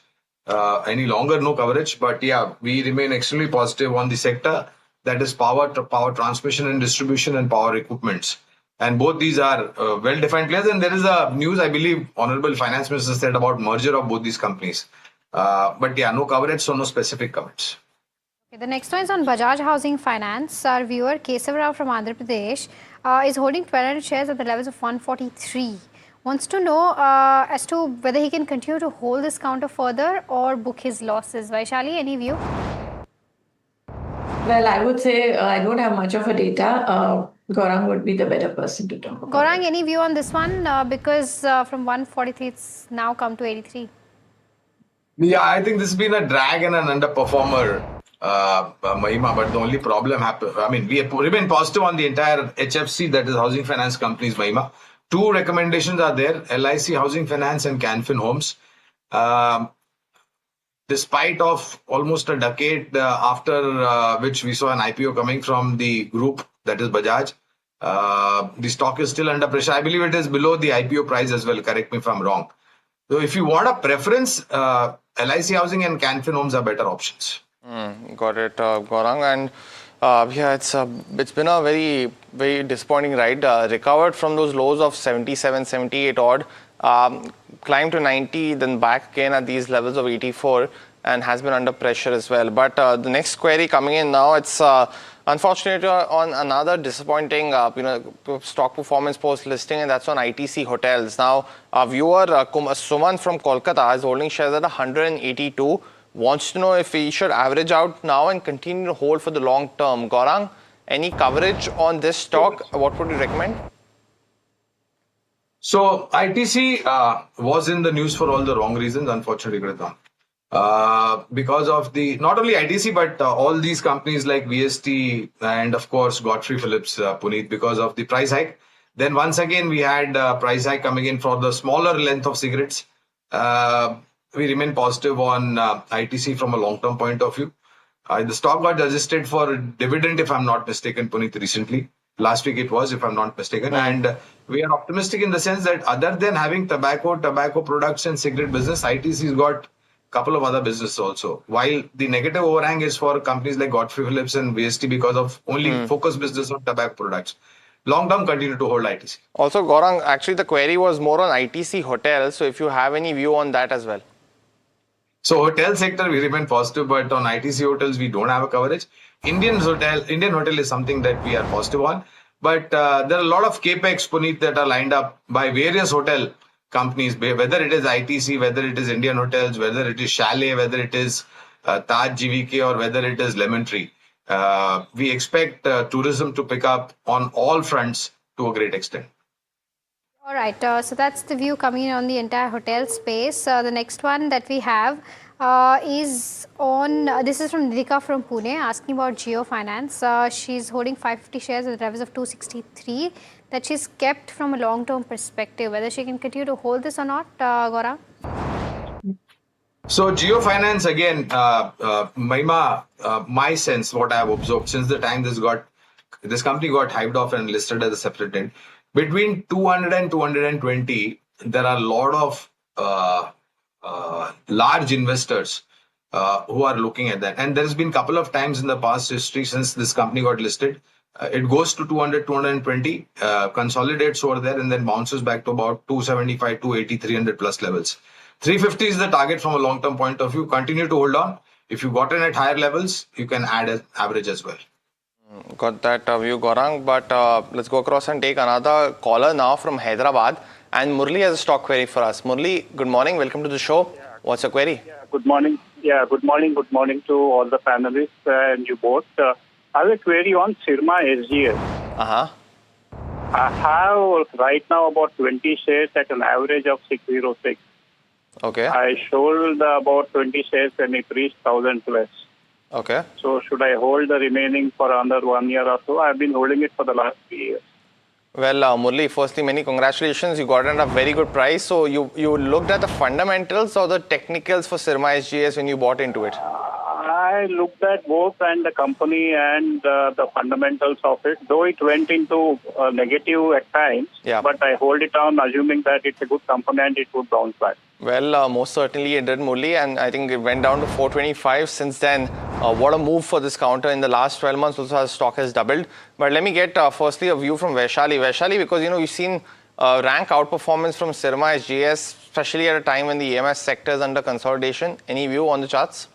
any longer, no coverage. But yeah, we remain extremely positive on the sector, that is power transmission and distribution and power equipments. And both these are well-defined players. And there is a news, I believe, Honorable Finance Minister said about merger of both these companies. But yeah, no coverage, so no specific comments. Okay, the next one is on Bajaj Housing Finance. Our viewer, Kesav Rao from Andhra Pradesh, is holding 1,200 shares at the levels of 143. Wants to know as to whether he can continue to hold this counter further or book his losses. Vaishali, any view? Well, I would say I don't have much of a data. Gaurang would be the better person to talk about. Gaurang, any view on this one? Because from 143, it's now come to 83. Yeah, I think this has been a drag and an underperformer, Mahima. But the only problem happened, I mean, we remain positive on the entire HFC, that is Housing Finance Companies, Mahima. Two recommendations are there, LIC Housing Finance and Canfin Homes. Despite of almost a decade after which we saw an IPO coming from the group, that is Bajaj, the stock is still under pressure. I believe it is below the IPO price as well, correct me if I'm wrong. So if you want a preference, LIC Housing and Canfin Homes are better options. Got it, Gaurang. And yeah, it's been a very, very disappointing ride. Recovered from those lows of 77, 78 odd, climbed to 90, then back again at these levels of 84, and has been under pressure as well. But the next query coming in now, it's unfortunately on another disappointing stock performance post listing, and that's on ITC Hotels. Now, our viewer Suman from Kolkata is holding shares at 182. Wants to know if we should average out now and continue to hold for the long term. Gaurang, any coverage on this stock? What would you recommend? So ITC was in the news for all the wrong reasons, unfortunately, Kritam. Because of the, not only ITC, but all these companies like VST and of course Godfrey Phillips, Puneet, because of the price hike. Then once again, we had price hike coming in for the smaller length of cigarettes. We remain positive on ITC from a long-term point of view. The stock got adjusted for dividend, if I'm not mistaken, Puneet, recently. Last week it was, if I'm not mistaken. And we are optimistic in the sense that other than having tobacco products and cigarette business, ITC's got a couple of other businesses also. While the negative overhang is for companies like Godfrey Phillips and VST because of only focus business on tobacco products. Long term, continue to hold ITC. Also, Gaurang, actually the query was more on ITC Hotels. So if you have any view on that as well. So hotel sector, we remain positive, but on ITC hotels, we don't have a coverage. Indian hotel is something that we are positive on. But there are a lot of capex, Puneet, that are lined up by various hotel companies, whether it is ITC, whether it is Indian Hotels, whether it is Chalet, whether it is Taj GVK, or whether it is Lemon Tree. We expect tourism to pick up on all fronts to a great extent. All right, so that's the view coming in on the entire hotel space. The next one that we have is on, this is from Nidika from Pune, asking about Geo Finance. She's holding 550 shares at the levels of 263 that she's kept from a long-term perspective. Whether she can continue to hold this or not, Gaurang? So Geo Finance, again, Mahima, my sense, what I have observed since the time this company got hived off and listed as a separate entity, between 200 and 220, there are a lot of large investors who are looking at that. And there's been a couple of times in the past history since this company got listed, it goes to 200, 220, consolidates over there and then bounces back to about 275, 280, 300 plus levels. 350 is the target from a long-term point of view. Continue to hold on. If you got in at higher levels, you can add an average as well. Got that view, Gaurang. But let's go across and take another caller now from Hyderabad. And Murli has a stock query for us. Murli, good morning. Welcome to the show. What's your query? Good morning. Yeah, good morning. Good morning to all the panelists and you both. I have a query on Sirma SGS. I have right now about 20 shares at an average of 606. Okay. I sold about 20 shares and it reached 1,000 plus. Okay. So should I hold the remaining for another 1 year or so? I've been holding it for the last 3 years. Well, Murli, firstly, many congratulations. You got it at a very good price. So you looked at the fundamentals or the technicals for Sirma SGS when you bought into it? I looked at both and the company and the fundamentals of it, though it went into negative at times, but I hold it on assuming that it's a good company and it would bounce back. Well, most certainly it did, Murli, and I think it went down to 425 since then. What a move for this counter in the last 12 months. Also, our stock has doubled. But let me get firstly a view from Vaishali. Vaishali, because you've seen rank outperformance from Sirma SGS, especially at a time when the EMS sector is under consolidation. Any view on the charts?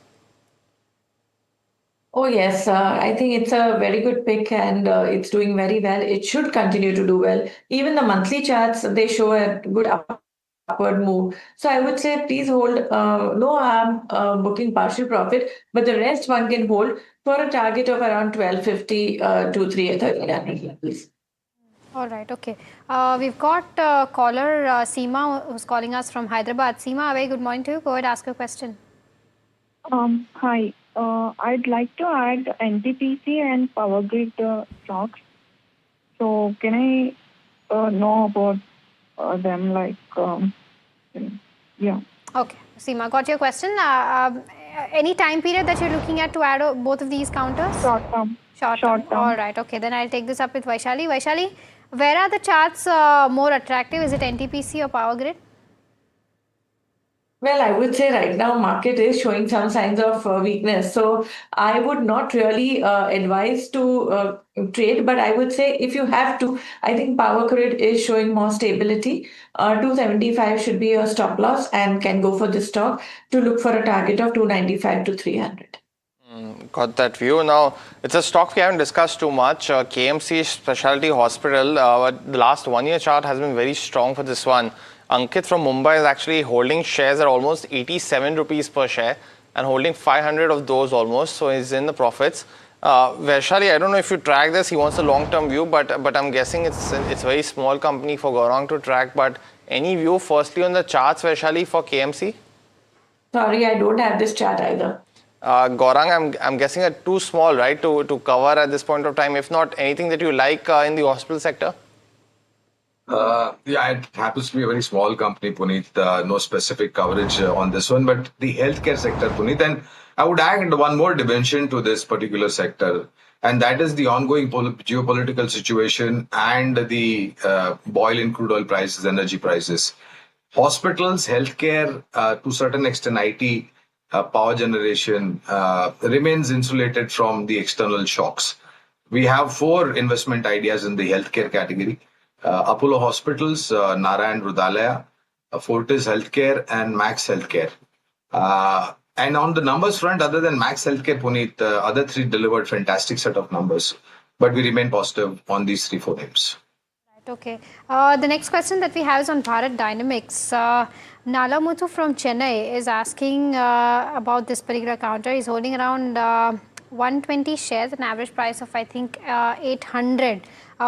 Oh, yes. I think it's a very good pick and it's doing very well. It should continue to do well. Even the monthly charts, they show a good upward move. So I would say please hold, no harm booking partial profit, but the rest one can hold for a target of around 1250 to 1300 levels. All right, okay. We've got caller Seema who's calling us from Hyderabad. Seema, a very good morning to you. Go ahead, ask your question. Hi. I'd like to add NTPC and Power Grid stocks. So can I know about them? Yeah. Okay, Seema, got your question. Any time period that you're looking at to add both of these counters? Short term. Short term. All right, okay. Then I'll take this up with Vaishali. Vaishali, where are the charts more attractive? Is it NTPC or Power Grid? Well, I would say right now market is showing some signs of weakness. So I would not really advise to trade, but I would say if you have to, I think Power Grid is showing more stability. 275 should be your stop loss and can go for the stock to look for a target of 295 to 300. Got that view. Now, it's a stock we haven't discussed too much. KMC Specialty Hospital, the last 1 year chart has been very strong for this one. Ankit from Mumbai is actually holding shares at almost 87 rupees per share and holding 500 of those almost. So he's in the profits. Vaishali, I don't know if you track this. He wants a long-term view, but I'm guessing it's a very small company for Gaurang to track. But any view firstly on the charts, Vaishali, for KMC? Sorry, I don't have this chart either. Gaurang, I'm guessing it's too small, right, to cover at this point of time. If not, anything that you like in the hospital sector? Yeah, it happens to be a very small company, Puneet. No specific coverage on this one, but the healthcare sector, Puneet. And I would add one more dimension to this particular sector, and that is the ongoing geopolitical situation and the boil in crude oil prices, energy prices. Hospitals, healthcare, to a certain extent, IT, power generation remains insulated from the external shocks. We have 4 investment ideas in the healthcare category. Apollo Hospitals, Narayan Rudalaya, Fortis Healthcare and Max Healthcare. And on the numbers front, other than Max Healthcare, Puneet, other 3 delivered fantastic set of numbers. But we remain positive on these 3-4 names. Right, okay. The next question that we have is on Bharat Dynamics. Nala Muthu from Chennai is asking about this particular counter. He's holding around 120 shares, an average price of I think 800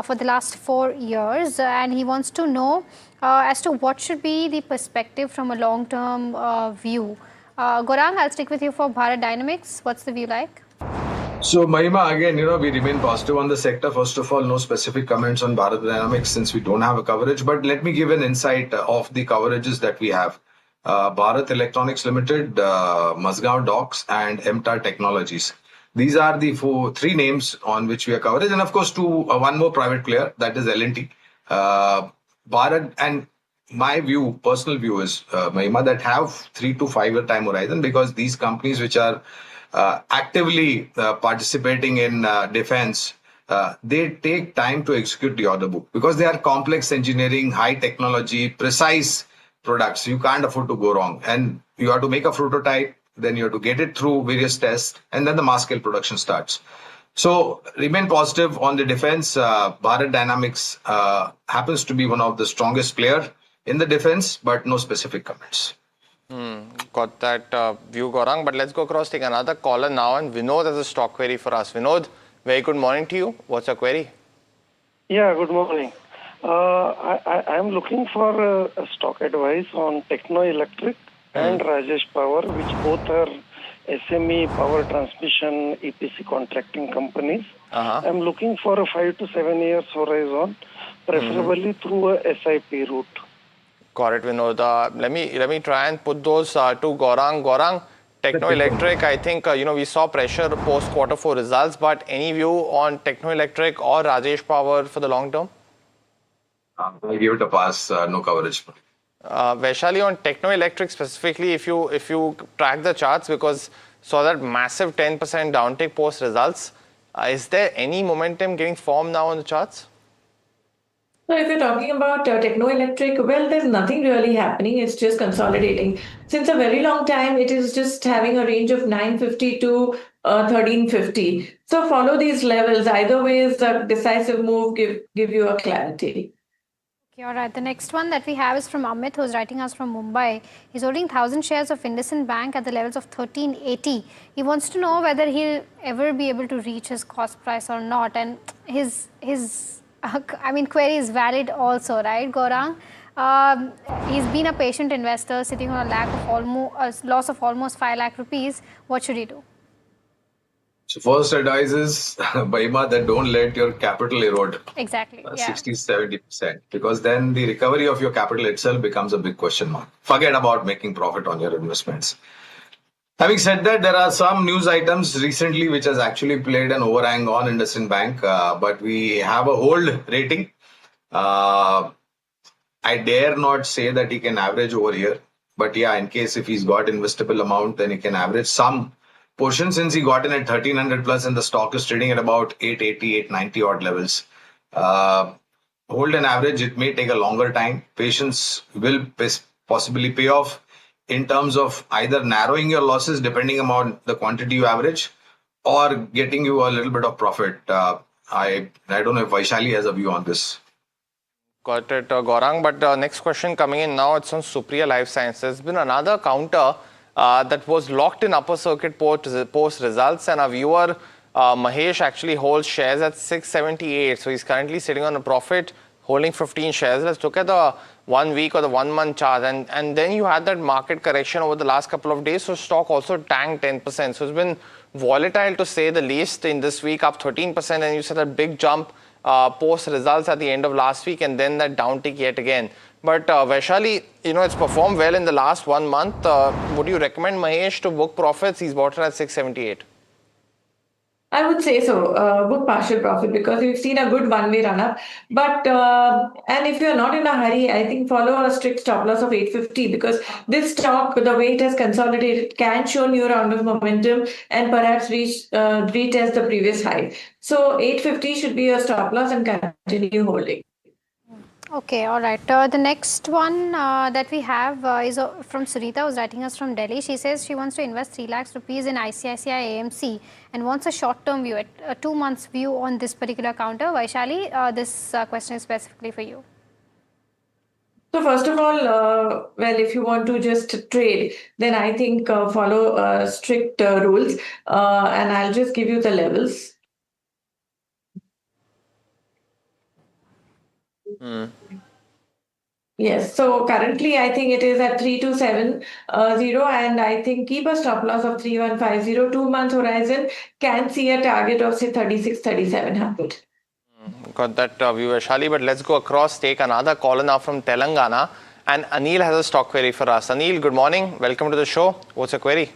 for the last 4 years, and he wants to know as to what should be the perspective from a long-term view. Gaurang, I'll stick with you for Bharat Dynamics. What's the view like? So Mahima, again, we remain positive on the sector. First of all, no specific comments on Bharat Dynamics since we don't have a coverage, but let me give an insight of the coverages that we have. Bharat Electronics Limited, Mazgaon Docks and MTAR Technologies. These are the 3 names on which we are covered. And of course, one more private player, that is L&T. Bharat, and my view, personal view is, Mahima, that have 3 to 5 year time horizon, because these companies which are actively participating in defense, they take time to execute the order book because they are complex engineering, high technology, precise products. You can't afford to go wrong. And you have to make a prototype, then you have to get it through various tests, and then the mass scale production starts. So remain positive on the defense. Bharat Dynamics happens to be one of the strongest player in the defense, but no specific comments. Got that view, Gaurang. But let's go across, take another caller now. And Vinod has a stock query for us. Vinod, very good morning to you. What's your query? Yeah, good morning. I'm looking for a stock advice on Techno Electric and Rajesh Power, which both are SME power transmission EPC contracting companies. I'm looking for a 5 to 7 years horizon, preferably through a SIP route. Got it, Vinod. Let me try and put those to Gaurang. Gaurang, Techno Electric, I think, we saw pressure post Q4 results, but any view on Techno Electric or Rajesh Power for the long term? I'll give it a pass, no coverage. Vaishali, on Techno Electric specifically, if you track the charts, because saw that massive 10% downtick post results, is there any momentum getting formed now on the charts? So if you're talking about Techno Electric, well, there's nothing really happening. It's just consolidating. Since a very long time, it is just having a range of 950 to 1350. So follow these levels. Either way is a decisive move, give you a clarity. Okay, all right. The next one that we have is from Amit, who's writing us from Mumbai. He's holding 1,000 shares of IndusInd Bank at the levels of 1380. He wants to know whether he'll ever be able to reach his cost price or not. And his query is valid also, right, Gaurang? He's been a patient investor sitting on a loss of almost 5 lakh rupees. What should he do? So first advice is, Mahima, that don't let your capital erode. Exactly. 60-70%, because then the recovery of your capital itself becomes a big question mark. Forget about making profit on your investments. Having said that, there are some news items recently which has actually played an overhang on IndusInd Bank, but we have a hold rating. I dare not say that he can average over here, but yeah, in case if he's got investable amount, then he can average some portion, since he got in at 1300 plus and the stock is trading at about 880, 890 odd levels. Hold an average, it may take a longer time. Patience will possibly pay off in terms of either narrowing your losses depending upon the quantity you average, or getting you a little bit of profit. I don't know if Vaishali has a view on this. Got it, Gaurang. But next question coming in now, it's on Supriya Life Sciences. There's been another counter that was locked in upper circuit post results, and our viewer Mahesh actually holds shares at 678. So he's currently sitting on a profit, holding 15 shares. Let's look at the 1 week or the 1 month chart, and then you had that market correction over the last couple of days. So stock also tanked 10%. So it's been volatile to say the least. In this week, up 13%, and you said a big jump post results at the end of last week, and then that downtick yet again. But Vaishali, it's performed well in the last 1 month. Would you recommend Mahesh to book profits? He's bought it at 678. I would say so, book partial profit, because we've seen a good one-way run-up. But, and if you're not in a hurry, I think follow a strict stop loss of 850, because this stock, the way it has consolidated, can show new round of momentum and perhaps retest the previous high. So 850 should be a stop loss and continue holding. Okay, all right. The next one that we have is from Surita, who's writing us from Delhi. She says she wants to invest 3 lakhs rupees in ICICI AMC and wants a short-term view, a 2 months view on this particular counter. Vaishali, this question is specifically for you. So first of all, well, if you want to just trade, then I think follow strict rules, and I'll just give you the levels. Yes, so currently I think it is at 3270, and I think keep a stop loss of 3150. 2 month horizon can see a target of say 36,3700. Got that view, Vaishali, but let's go across, take another caller now from Telangana, and Anil has a stock query for us. Anil, good morning. Welcome to the show. What's your query?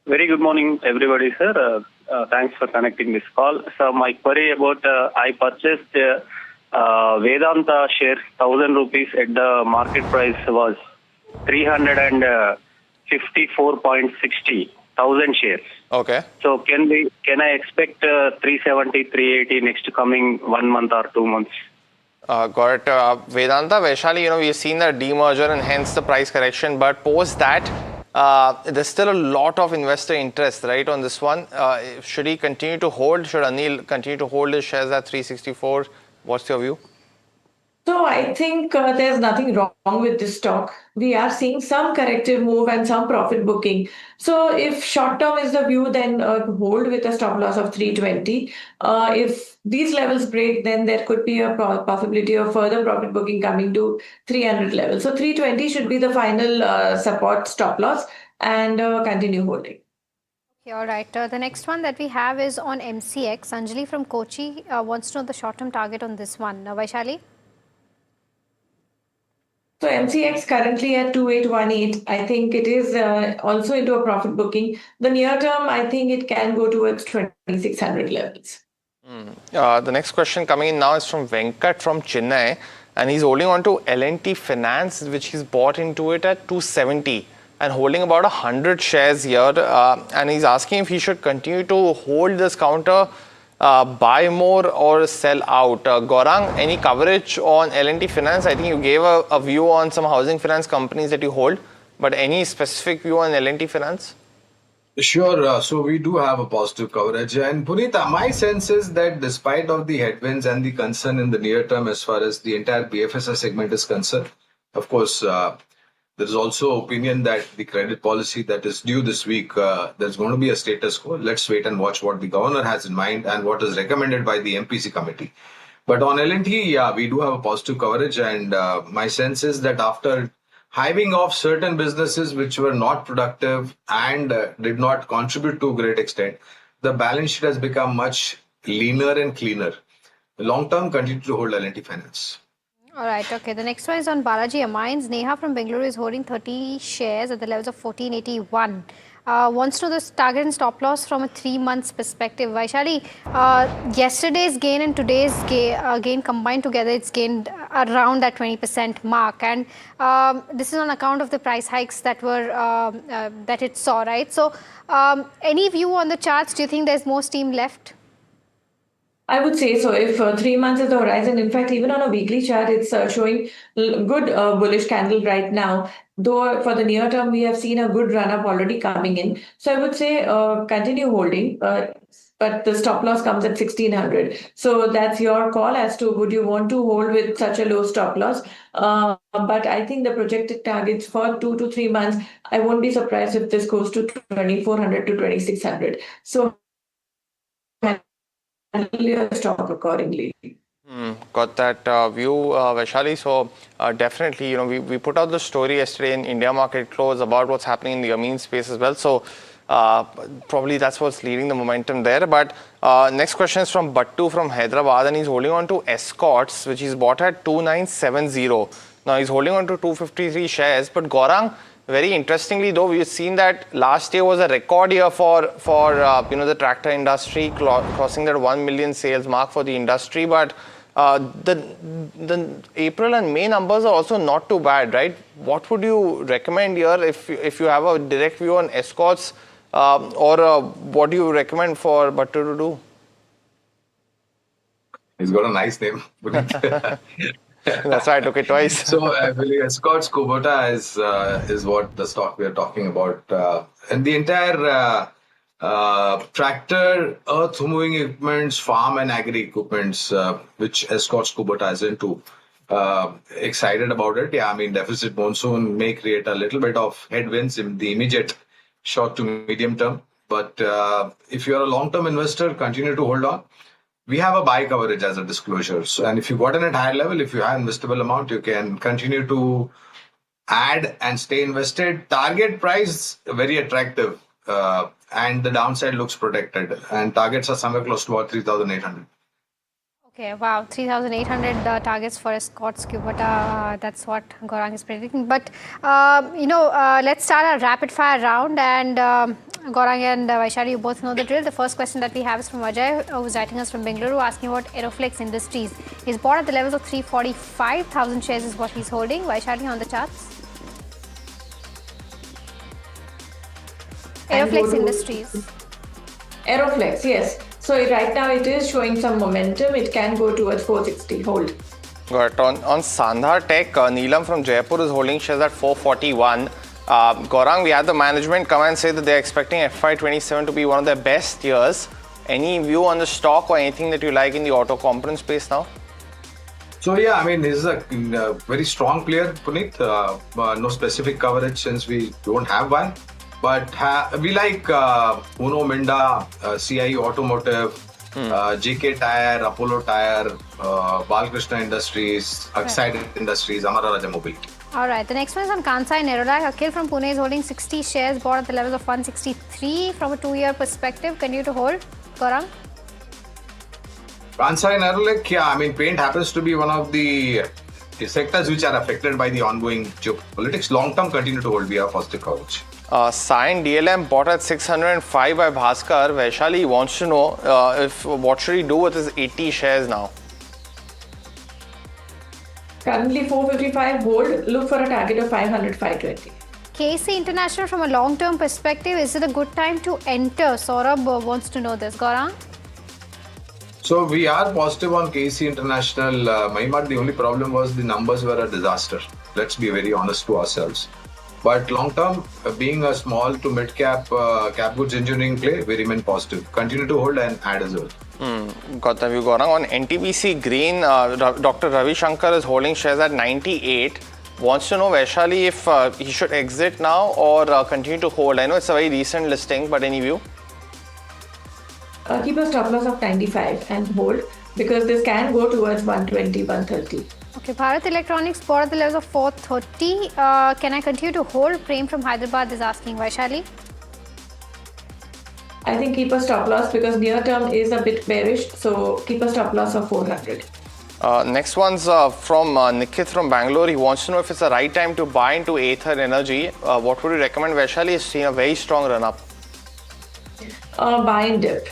Very good morning, everybody, sir. Thanks for connecting this call. So my query about I purchased Vedanta share 1,000 rupees at the market price was 354.60 thousand shares. Okay. So can I expect 370, 380 next coming 1 month or 2 months? Got it. Vedanta, Vaishali, we've seen the demerger and hence the price correction, but post that, there's still a lot of investor interest, right, on this one. Should he continue to hold? Should Anil continue to hold his shares at 364? What's your view? So I think there's nothing wrong with this stock. We are seeing some corrective move and some profit booking. So if short term is the view, then hold with a stop loss of 320. If these levels break, then there could be a possibility of further profit booking coming to 300 level. So 320 should be the final support stop loss and continue holding. Okay, all right. The next one that we have is on MCX. Anjali from Kochi wants to know the short-term target on this one. Vaishali? So MCX currently at 2818. I think it is also into a profit booking. The near term, I think it can go towards 2600 levels. The next question coming in now is from Venkat from Chennai, and he's holding on to L&T Finance, which he's bought into it at 270 and holding about 100 shares here. And he's asking if he should continue to hold this counter, buy more or sell out. Gaurang, any coverage on L&T Finance? I think you gave a view on some housing finance companies that you hold, but any specific view on L&T Finance? Sure. So we do have a positive coverage. And Punita, my sense is that despite of the headwinds and the concern in the near term as far as the entire BFSI segment is concerned, of course, there is also opinion that the credit policy that is due this week, there's going to be a status quo. Let's wait and watch what the governor has in mind and what is recommended by the MPC committee. But on L&T, yeah, we do have a positive coverage. And my sense is that after hiving off certain businesses which were not productive and did not contribute to a great extent, the balance sheet has become much leaner and cleaner. Long term, continue to hold L&T Finance. All right, okay. The next one is on Balaji Amines. Neha from Bengaluru is holding 30 shares at the levels of 1481. Wants to know this target and stop loss from a 3 months perspective. Vaishali, yesterday's gain and today's gain combined together, it's gained around that 20% mark. And this is on account of the price hikes that were that it saw, right? So any view on the charts? Do you think there's more steam left? I would say so. If 3 months is the horizon, in fact, even on a weekly chart, it's showing good bullish candle right now. Though for the near term, we have seen a good run up already coming in. So I would say continue holding, but the stop loss comes at 1600. So that's your call as to would you want to hold with such a low stop loss. But I think the projected targets for 2 to 3 months, I won't be surprised if this goes to 2400 to 2600. So stop accordingly. Got that view, Vaishali. So definitely, we put out the story yesterday in India Market Close about what's happening in the Ameen space as well. So probably that's what's leading the momentum there. But next question is from Battu from Hyderabad, and he's holding on to Escorts, which he's bought at 2970. Now he's holding on to 253 shares. But Gaurang, very interestingly, though, we've seen that last year was a record year for the tractor industry, crossing that 1 million sales mark for the industry. But the April and May numbers are also not too bad, right? What would you recommend here if you have a direct view on Escorts, or what do you recommend for Battu to do? He's got a nice name. That's why I took it twice. So I believe Escorts Kubota is what the stock we are talking about. And the entire tractor, earth moving equipments, farm and agri equipments, which Escorts Kubota is into. Excited about it. Yeah, I mean, deficit monsoon may create a little bit of headwinds in the immediate short to medium term. But if you're a long-term investor, continue to hold on. We have a buy coverage as a disclosure. So, and if you got in at higher level, if you have investable amount, you can continue to add and stay invested. Target price, very attractive. And the downside looks protected. And targets are somewhere close to about 3,800. Okay, wow, 3,800 targets for Scott's Q, but that's what Gaurang is predicting. But, let's start a rapid fire round, and Gaurang and Vaishali, you both know the drill. The first question that we have is from Ajay, who's writing us from Bengaluru, asking about Aeroflex Industries. He's bought at the levels of 345,000 shares is what he's holding. Vaishali, on the charts. Aeroflex Industries. Aeroflex, yes. So right now it is showing some momentum. It can go towards 460. Hold. Got it. On Sandhar Tech, Neelam from Jaipur is holding shares at 441. Gaurang, we had the management come and say that they're expecting FY27 to be one of their best years. Any view on the stock or anything that you like in the auto component space now? So yeah, I mean, this is a very strong player, Puneet. No specific coverage since we don't have one. But we like Uno Minda, CIE Automotive, JK Tire, Apollo Tire, Balkrishna Industries, Oxide Industries, Amara Raja Mobility. All right, the next one is on Kansai Nerolac. Akhil from Pune is holding 60 shares, bought at the levels of 163 from a 2-year perspective. Continue to hold. Gaurang? Kansai Nerolac, yeah, I mean, paint happens to be one of the sectors which are affected by the ongoing geopolitics. Long term, continue to hold. We have positive coverage. Sign DLM bought at 605 by Bhaskar. Vaishali wants to know what should he do with his 80 shares now? Currently 455, hold. Look for a target of 500, 520. KC International from a long-term perspective, is it a good time to enter? Saurabh wants to know this. Gaurang? So we are positive on KC International. Mahimad, the only problem was the numbers were a disaster. Let's be very honest to ourselves. But long term, being a small to mid cap cap goods engineering play, we remain positive. Continue to hold and add as well. Got the view, Gaurang. On NTPC Green, Dr. Ravi Shankar is holding shares at 98. Wants to know, Vaishali, if he should exit now or continue to hold. I know it's a very recent listing, but any view? Keep a stop loss of 95 and hold, because this can go towards 120, 130. Okay, Bharat Electronics bought at the levels of 430. Can I continue to hold? Prem from Hyderabad is asking. Vaishali? I think keep a stop loss because near term is a bit bearish. So keep a stop loss of 400. Next one's from Nikit from Bangalore. He wants to know if it's the right time to buy into Aether Energy. What would you recommend? Vaishali has seen a very strong run up. Buy and dip.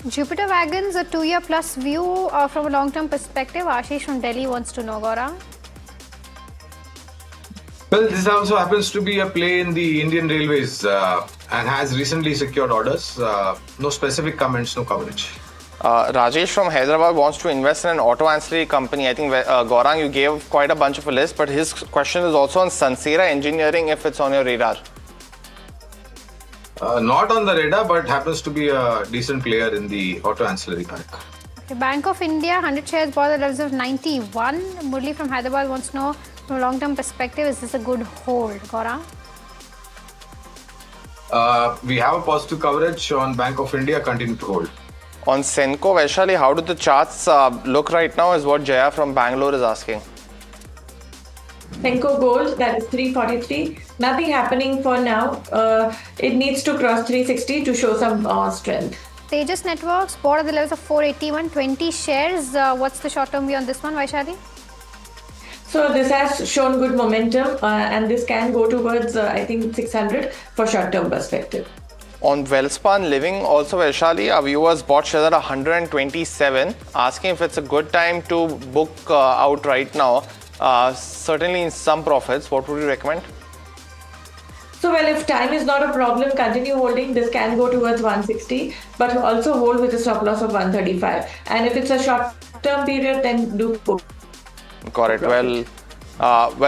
Jupiter Wagons, a 2-year plus view from a long-term perspective. Ashish from Delhi wants to know, Gaurang. Well, this also happens to be a play in the Indian Railways and has recently secured orders. No specific comments, no coverage. Rajesh from Hyderabad wants to invest in an auto ancillary company. I think, Gaurang, you gave quite a bunch of a list, but his question is also on Sansera Engineering, if it's on your radar. Not on the radar, but happens to be a decent player in the auto ancillary bank. Okay, Bank of India, 100 shares bought at the levels of 91. Murli from Hyderabad wants to know, from a long-term perspective, is this a good hold? Gaurang? We have a positive coverage on Bank of India, continue to hold. On Senco, Vaishali, how do the charts look right now is what Jaya from Bangalore is asking. Senco Gold, that is 343. Nothing happening for now. It needs to cross 360 to show some strength. Tejas Networks bought at the levels of 481, 20 shares. What's the short-term view on this one, Vaishali? So this has shown good momentum and this can go towards, I think, 600 for short-term perspective. On Welspun Living, also Vaishali, our viewers bought shares at 127, asking if it's a good time to book out right now. Certainly in some profits. What would you recommend? So, well, if time is not a problem, continue holding. This can go towards 160, but also hold with a stop loss of 135. And if it's a short-term period, then do book. Got it. Well,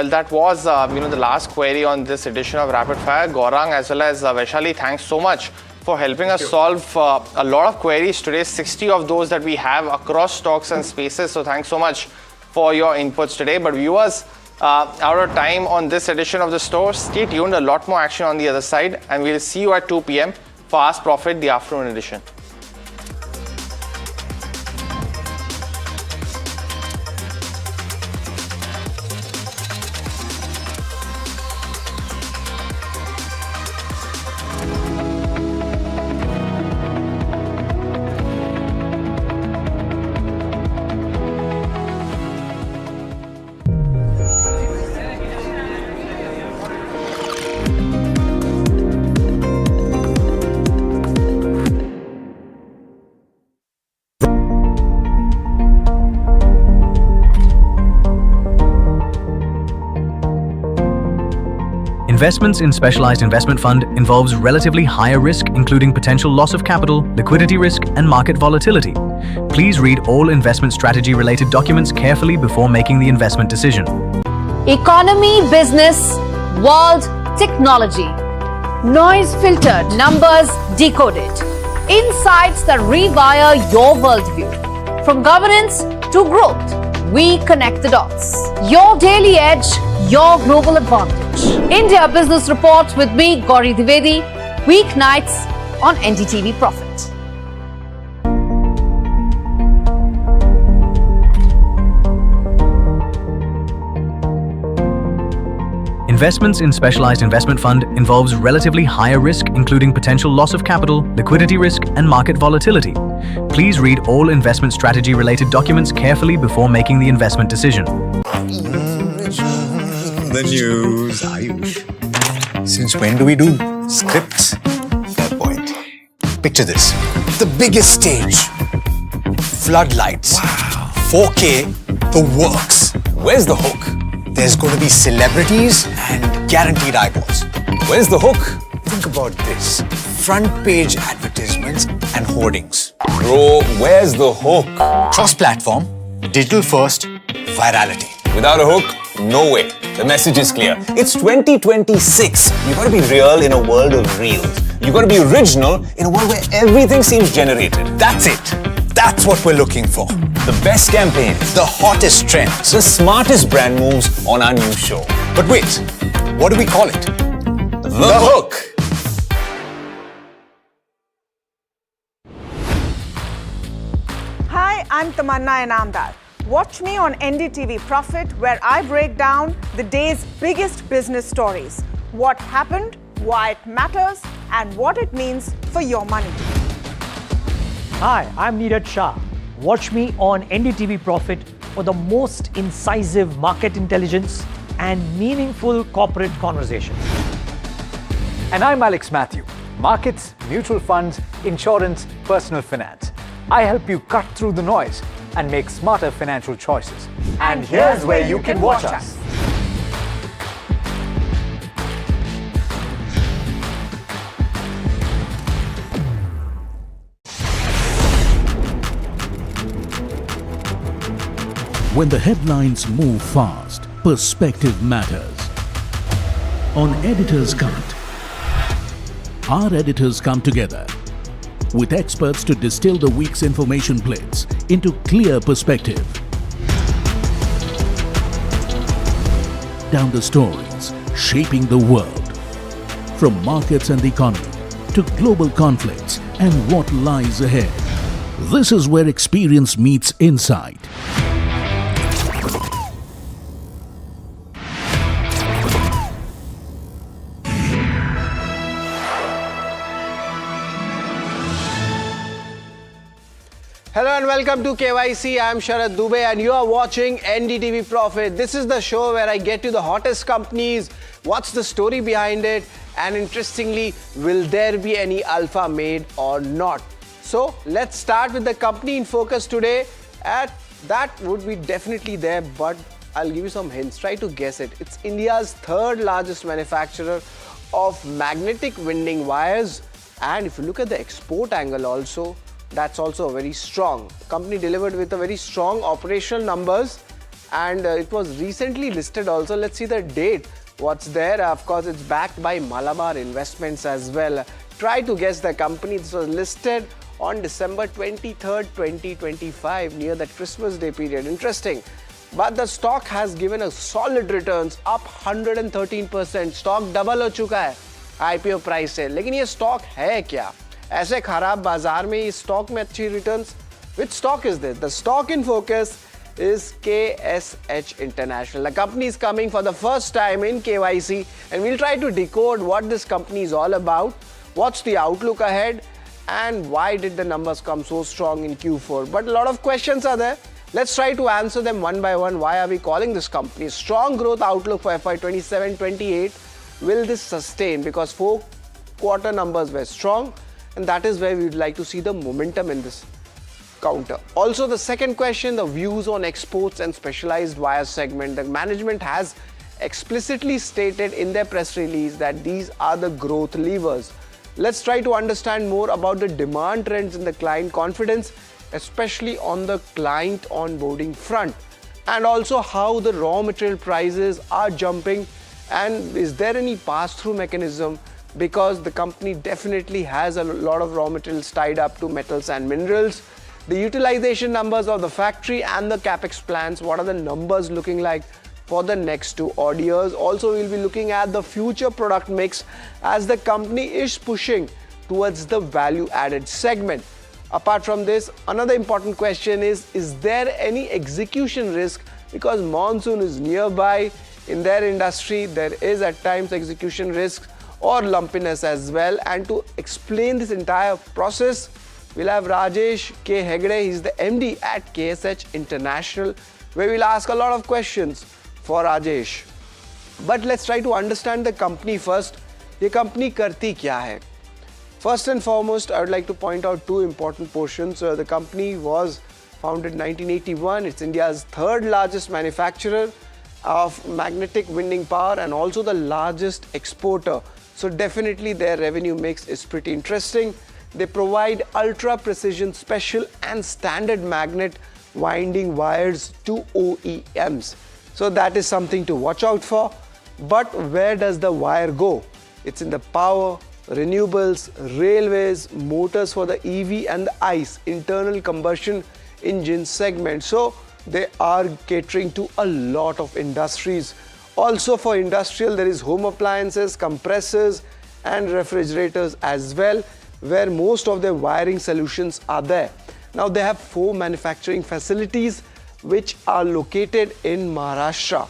that was the last query on this edition of Rapid Fire. Gaurang as well as Vaishali, thanks so much for helping us solve a lot of queries today. 60 of those that we have across stocks and spaces. So thanks so much for your inputs today. But viewers, out of time on this edition of the store. Stay tuned, a lot more action on the other side, and we'll see you at 2 p.m. for Ask Profit, the afternoon edition. Investments in specialized investment fund involves relatively higher risk, including potential loss of capital, liquidity risk, and market volatility. Please read all investment strategy related documents carefully before making the investment decision. Economy, business, world, technology. Noise filtered, numbers decoded. Insights that rewire your worldview. From governance to growth, we connect the dots. Your daily edge, your global advantage. India Business Report with me, Gauri Dwivedi, weeknights on NDTV Profit. Investments in specialized investment fund involves relatively higher risk, including potential loss of capital, liquidity risk, and market volatility. Please read all investment strategy related documents carefully before making the investment decision. The news, Ayush. Since when do we do scripts? Fair point. Picture this. The biggest stage. Floodlights. Wow. 4K, the works. Where's the hook? There's going to be celebrities and guaranteed eyeballs. Where's the hook? Think about this. Front page advertisements and hoardings. Bro, where's the hook? Cross-platform, digital first, virality. Without a hook, no way. The message is clear. It's 2026. You gotta be real in a world of reels. You gotta be original in a world where everything seems generated. That's it. That's what we're looking for. The best campaigns, the hottest trends, the smartest brand moves on our new show. But wait, what do we call it? The hook. Hi, I'm Tamanna Inamdar. Watch me on NDTV Profit, where I break down the day's biggest business stories. What happened, why it matters, and what it means for your money. Hi, I'm Niraj Shah. Watch me on NDTV Profit for the most incisive market intelligence and meaningful corporate conversations. And I'm Alex Matthew. Markets, mutual funds, insurance, personal finance. I help you cut through the noise and make smarter financial choices. And here's where you can watch us. When the headlines move fast, perspective matters. On Editor's Cut, our editors come together with experts to distill the week's information blitz into clear perspective. Down the stories shaping the world, from markets and the economy to global conflicts and what lies ahead. This is where experience meets insight. Hello and welcome to KYC. I'm Sharad Dubey and you are watching NDTV Profit. This is the show where I get to the hottest companies, what's the story behind it, and interestingly, will there be any alpha made or not? So let's start with the company in focus today. That would be definitely there, but I'll give you some hints. Try to guess it. It's India's third largest manufacturer of magnetic winding wires. And if you look at the export angle also, that's also very strong. The company delivered with a very strong operational numbers, and it was recently listed also. Let's see the date. What's there? Of course, it's backed by Malabar Investments as well. Try to guess the company. This was listed on December 23rd, 2025, near that Christmas Day period. Interesting. But the stock has given a solid returns, up 113%. Stock double हो चुका है IPO price से. लेकिन ये stock है क्या? ऐसे खराब बाजार में इस स्टॉक में अच्छी returns? Which stock is this? The stock in focus is KSH International. The company is coming for the first time in KYC, and we'll try to decode what this company is all about, what's the outlook ahead, and why did the numbers come so strong in Q4. But a lot of questions are there. Let's try to answer them one by one. Why are we calling this company? Strong growth outlook for FY 27-28. Will this sustain? Because 4 quarter numbers were strong, and that is where we would like to see the momentum in this counter. Also, the second question, the views on exports and specialized wire segment. The management has explicitly stated in their press release that these are the growth levers. Let's try to understand more about the demand trends in the client confidence, especially on the client onboarding front, and also how the raw material prices are jumping, and is there any pass-through mechanism, because the company definitely has a lot of raw materials tied up to metals and minerals. The utilization numbers of the factory and the capex plans, what are the numbers looking like for the next 2 odd years. Also, we'll be looking at the future product mix as the company is pushing towards the value added segment. Apart from this, another important question is there any execution risk, because monsoon is nearby. In their industry, there is at times execution risk or lumpiness as well. And to explain this entire process, we'll have Rajesh K. Hegde. He's the MD at KSH International, where we'll ask a lot of questions for Rajesh. But let's try to understand the company first. This company karti kya hai? First and foremost, I would like to point out 2 important portions. The company was founded in 1981. It's India's 3rd largest manufacturer of magnetic winding power and also the largest exporter. So definitely their revenue mix is pretty interesting. They provide ultra precision special and standard magnet winding wires to OEMs. So that is something to watch out for. But where does the wire go? It's in the power, renewables, railways, motors for the EV and the ICE, internal combustion engine segment. So they are catering to a lot of industries. Also for industrial, there is home appliances, compressors and refrigerators as well, where most of their wiring solutions are there. Now they have 4 manufacturing facilities which are located in Maharashtra.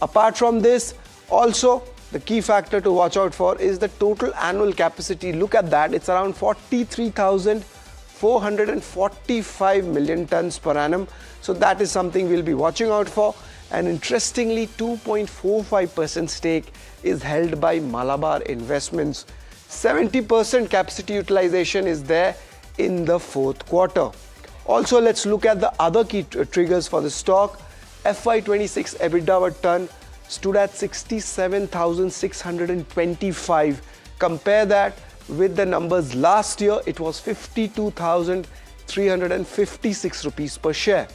Apart from this, also the key factor to watch out for is the total annual capacity. Look at that, it's around 43,445 million tons per annum. So that is something we'll be watching out for. And interestingly, 2.45% stake is held by Malabar Investments. 70% capacity utilization is there in the 4th quarter. Also, let's look at the other key triggers for the stock. FY26 EBITDA per ton stood at 67,625. Compare that with the numbers last year, it was 52,356 rupees per share.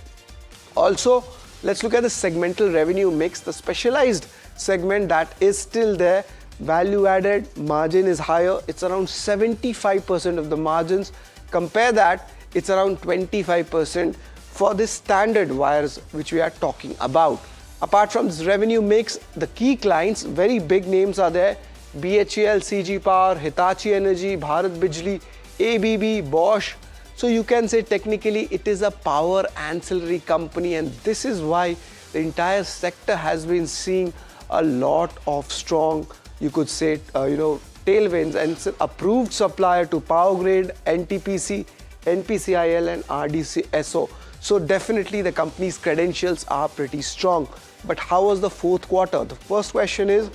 Also, let's look at the segmental revenue mix. The specialized segment, that is still there. Value added margin is higher. It's around 75% of the margins. Compare that, it's around 25% for the standard wires which we are talking about. Apart from this revenue mix, the key clients, very big names are there. BHEL, CG Power, Hitachi Energy, Bharat Bijli, ABB, Bosch. So you can say technically it is a power ancillary company, and this is why the entire sector has been seeing a lot of strong, you could say, tailwinds, and it's an approved supplier to Power Grid, NTPC, NPCIL and RDSO. So definitely the company's credentials are pretty strong. But how was the 4th quarter? The first question is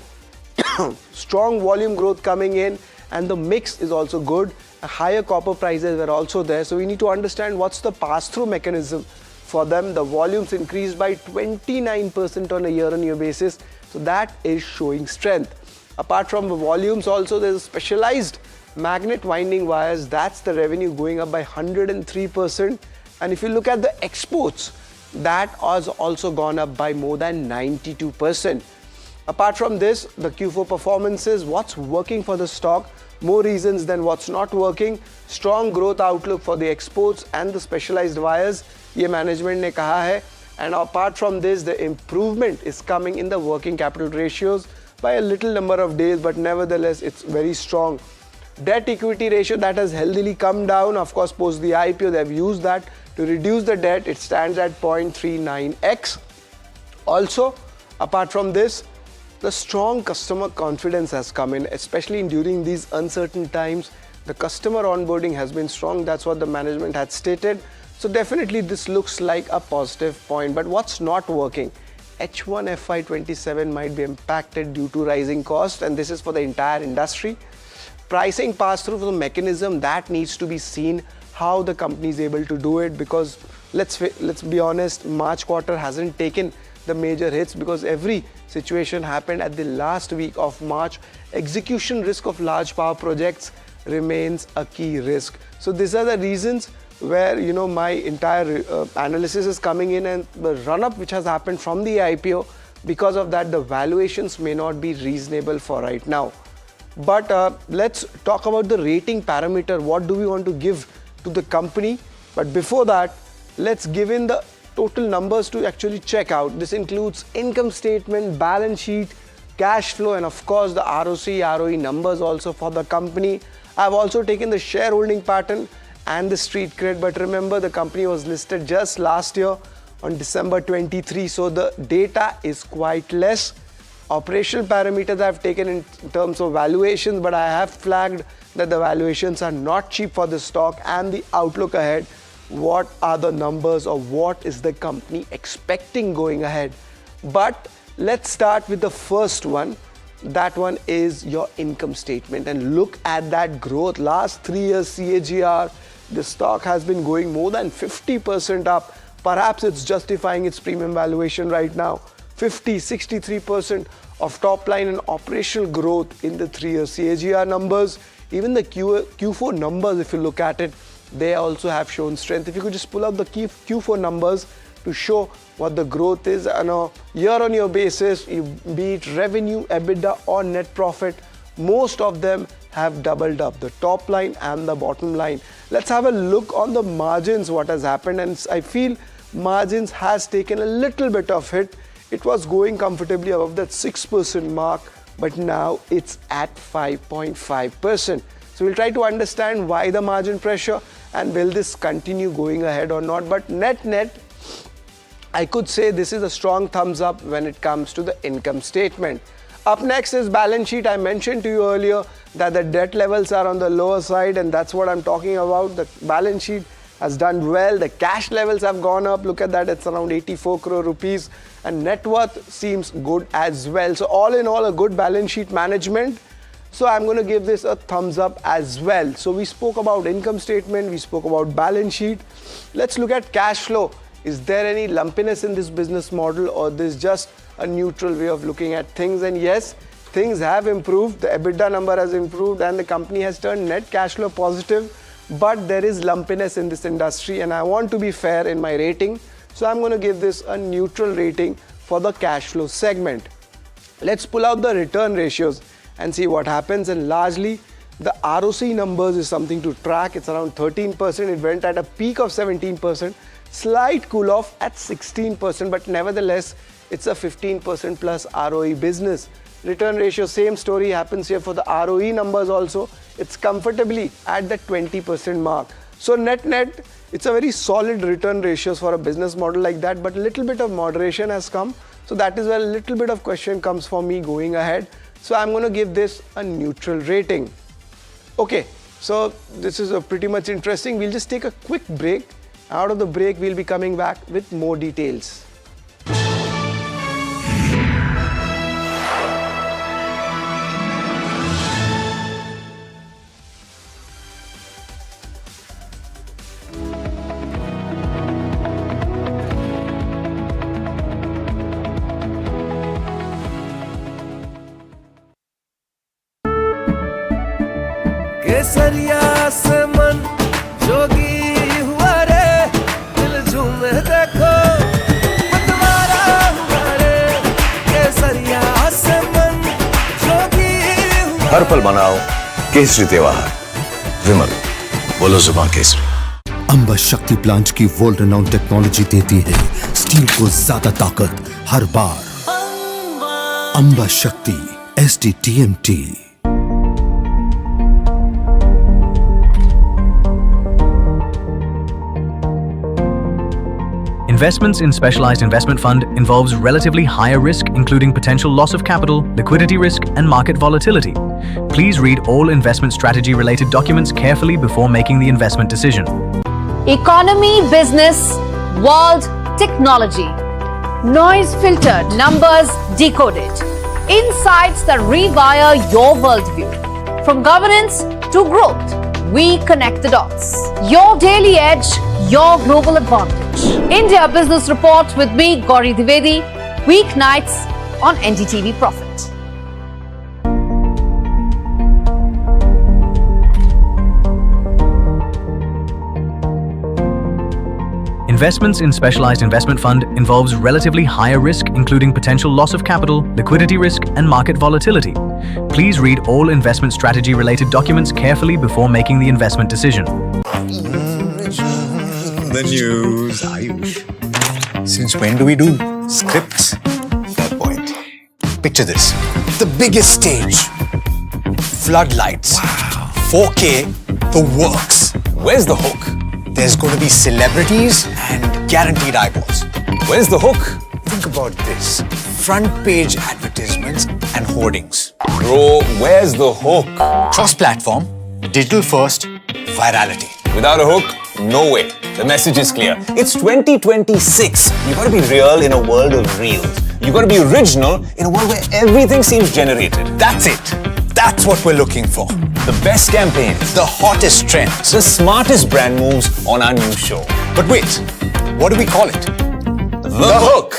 strong volume growth coming in, and the mix is also good. Higher copper prices were also there. So we need to understand what's the pass-through mechanism for them. The volumes increased by 29% on a year-on-year basis. So that is showing strength. Apart from the volumes, also there's specialized magnet winding wires. That's the revenue going up by 103%. And if you look at the exports, that has also gone up by more than 92%. Apart from this, the Q4 performances, what's working for the stock, more reasons than what's not working. Strong growth outlook for the exports and the specialized wires, ye management ne kaha hai. And apart from this, the improvement is coming in the working capital ratios by a little number of days, but nevertheless, it's very strong. Debt equity ratio, that has healthily come down. Of course, post the IPO, they've used that to reduce the debt. It stands at 0.39x. Also, apart from this, the strong customer confidence has come in, especially during these uncertain times. The customer onboarding has been strong. That's what the management had stated. So definitely this looks like a positive point. But what's not working? H1 FY27 might be impacted due to rising costs, and this is for the entire industry. Pricing pass-through for the mechanism, that needs to be seen how the company is able to do it, because let's be honest, March quarter hasn't taken the major hits, because every situation happened at the last week of March. Execution risk of large power projects remains a key risk. So these are the reasons where my entire analysis is coming in, and the run-up which has happened from the IPO, because of that the valuations may not be reasonable for right now. But let's talk about the rating parameter. What do we want to give to the company? But before that, let's give in the total numbers to actually check out. This includes income statement, balance sheet, cash flow, and of course the ROC, ROE numbers also for the company. I've also taken the shareholding pattern and the street cred, but remember the company was listed just last year on December 23, so the data is quite less. Operational parameters I've taken in terms of valuations, but I have flagged that the valuations are not cheap for the stock, and the outlook ahead. What are the numbers, or what is the company expecting going ahead? But let's start with the first one. That one is your income statement, and look at that growth. Last 3 years CAGR, the stock has been going more than 50% up. Perhaps it's justifying its premium valuation right now. 63% of top line and operational growth in the 3 year CAGR numbers. Even the Q4 numbers, if you look at it, they also have shown strength. If you could just pull out the Q4 numbers to show what the growth is on a year-on-year basis, be it revenue, EBITDA or net profit, most of them have doubled up, the top line and the bottom line. Let's have a look on the margins, what has happened, and I feel margins has taken a little bit of hit. It was going comfortably above that 6% mark, but now it's at 5.5%. So we'll try to understand why the margin pressure and will this continue going ahead or not. But net, I could say this is a strong thumbs up when it comes to the income statement. Up next is balance sheet. I mentioned to you earlier that the debt levels are on the lower side, and that's what I'm talking about. The balance sheet has done well. The cash levels have gone up. Look at that, it's around 84 crore rupees, and net worth seems good as well. So all in all, a good balance sheet management. So I'm going to give this a thumbs up as well. So we spoke about income statement, we spoke about balance sheet. Let's look at cash flow. Is there any lumpiness in this business model, or this just a neutral way of looking at things? And yes, things have improved. The EBITDA number has improved and the company has turned net cash flow positive, but there is lumpiness in this industry, and I want to be fair in my rating. So I'm going to give this a neutral rating for the cash flow segment. Let's pull out the return ratios and see what happens. And largely, the ROC numbers is something to track. It's around 13%. It went at a peak of 17%. Slight cool off at 16%, but nevertheless, it's a 15% plus ROE business. Return ratio, same story happens here for the ROE numbers also. It's comfortably at the 20% mark. So net, it's a very solid return ratios for a business model like that, but a little bit of moderation has come. So that is where a little bit of question comes for me going ahead. So I'm going to give this a neutral rating. Okay, so this is pretty much interesting. We'll just take a quick break. Out of the break, we'll be coming back with more details. केसरिया से मन जोगी हुआ रे, दिल झूमे देखो मतवारा हुआ रे। केसरिया से मन जोगी हुआ। हर पल मनाओ केसरी त्योहार। विमल, बोलो जुबान केसरी। अंबा शक्ति प्लांट की वर्ल्ड रेनाउंड टेक्नोलॉजी देती है स्टील को ज्यादा ताकत हर बार। अंबा शक्ति SDTMT। Investments in specialized investment fund involves relatively higher risk, including potential loss of capital, liquidity risk, and market volatility. Please read all investment strategy related documents carefully before making the investment decision. Economy, business, world, technology. Noise filtered, numbers decoded. Insights that rewire your worldview. From governance to growth, we connect the dots. Your daily edge, your global advantage. India Business Report with me, Gauri Dwivedi. weeknights on NDTV Profit. Investments in specialized investment fund involves relatively higher risk, including potential loss of capital, liquidity risk, and market volatility. Please read all investment strategy related documents carefully before making the investment decision. The news, Ayush. Since when do we do scripts? Fair point. Picture this. The biggest stage. Floodlights. Wow. 4K, the works. Where's the hook? There's going to be celebrities and guaranteed eyeballs. Where's the hook? Think about this. Front page advertisements and hoardings. Bro, where's the hook? Cross-platform, digital first, virality. Without a hook, no way. The message is clear. It's 2026. You gotta be real in a world of reels. You gotta be original in a world where everything seems generated. That's it. That's what we're looking for. The best campaigns, the hottest trends, the smartest brand moves on our new show. But wait, what do we call it? The hook.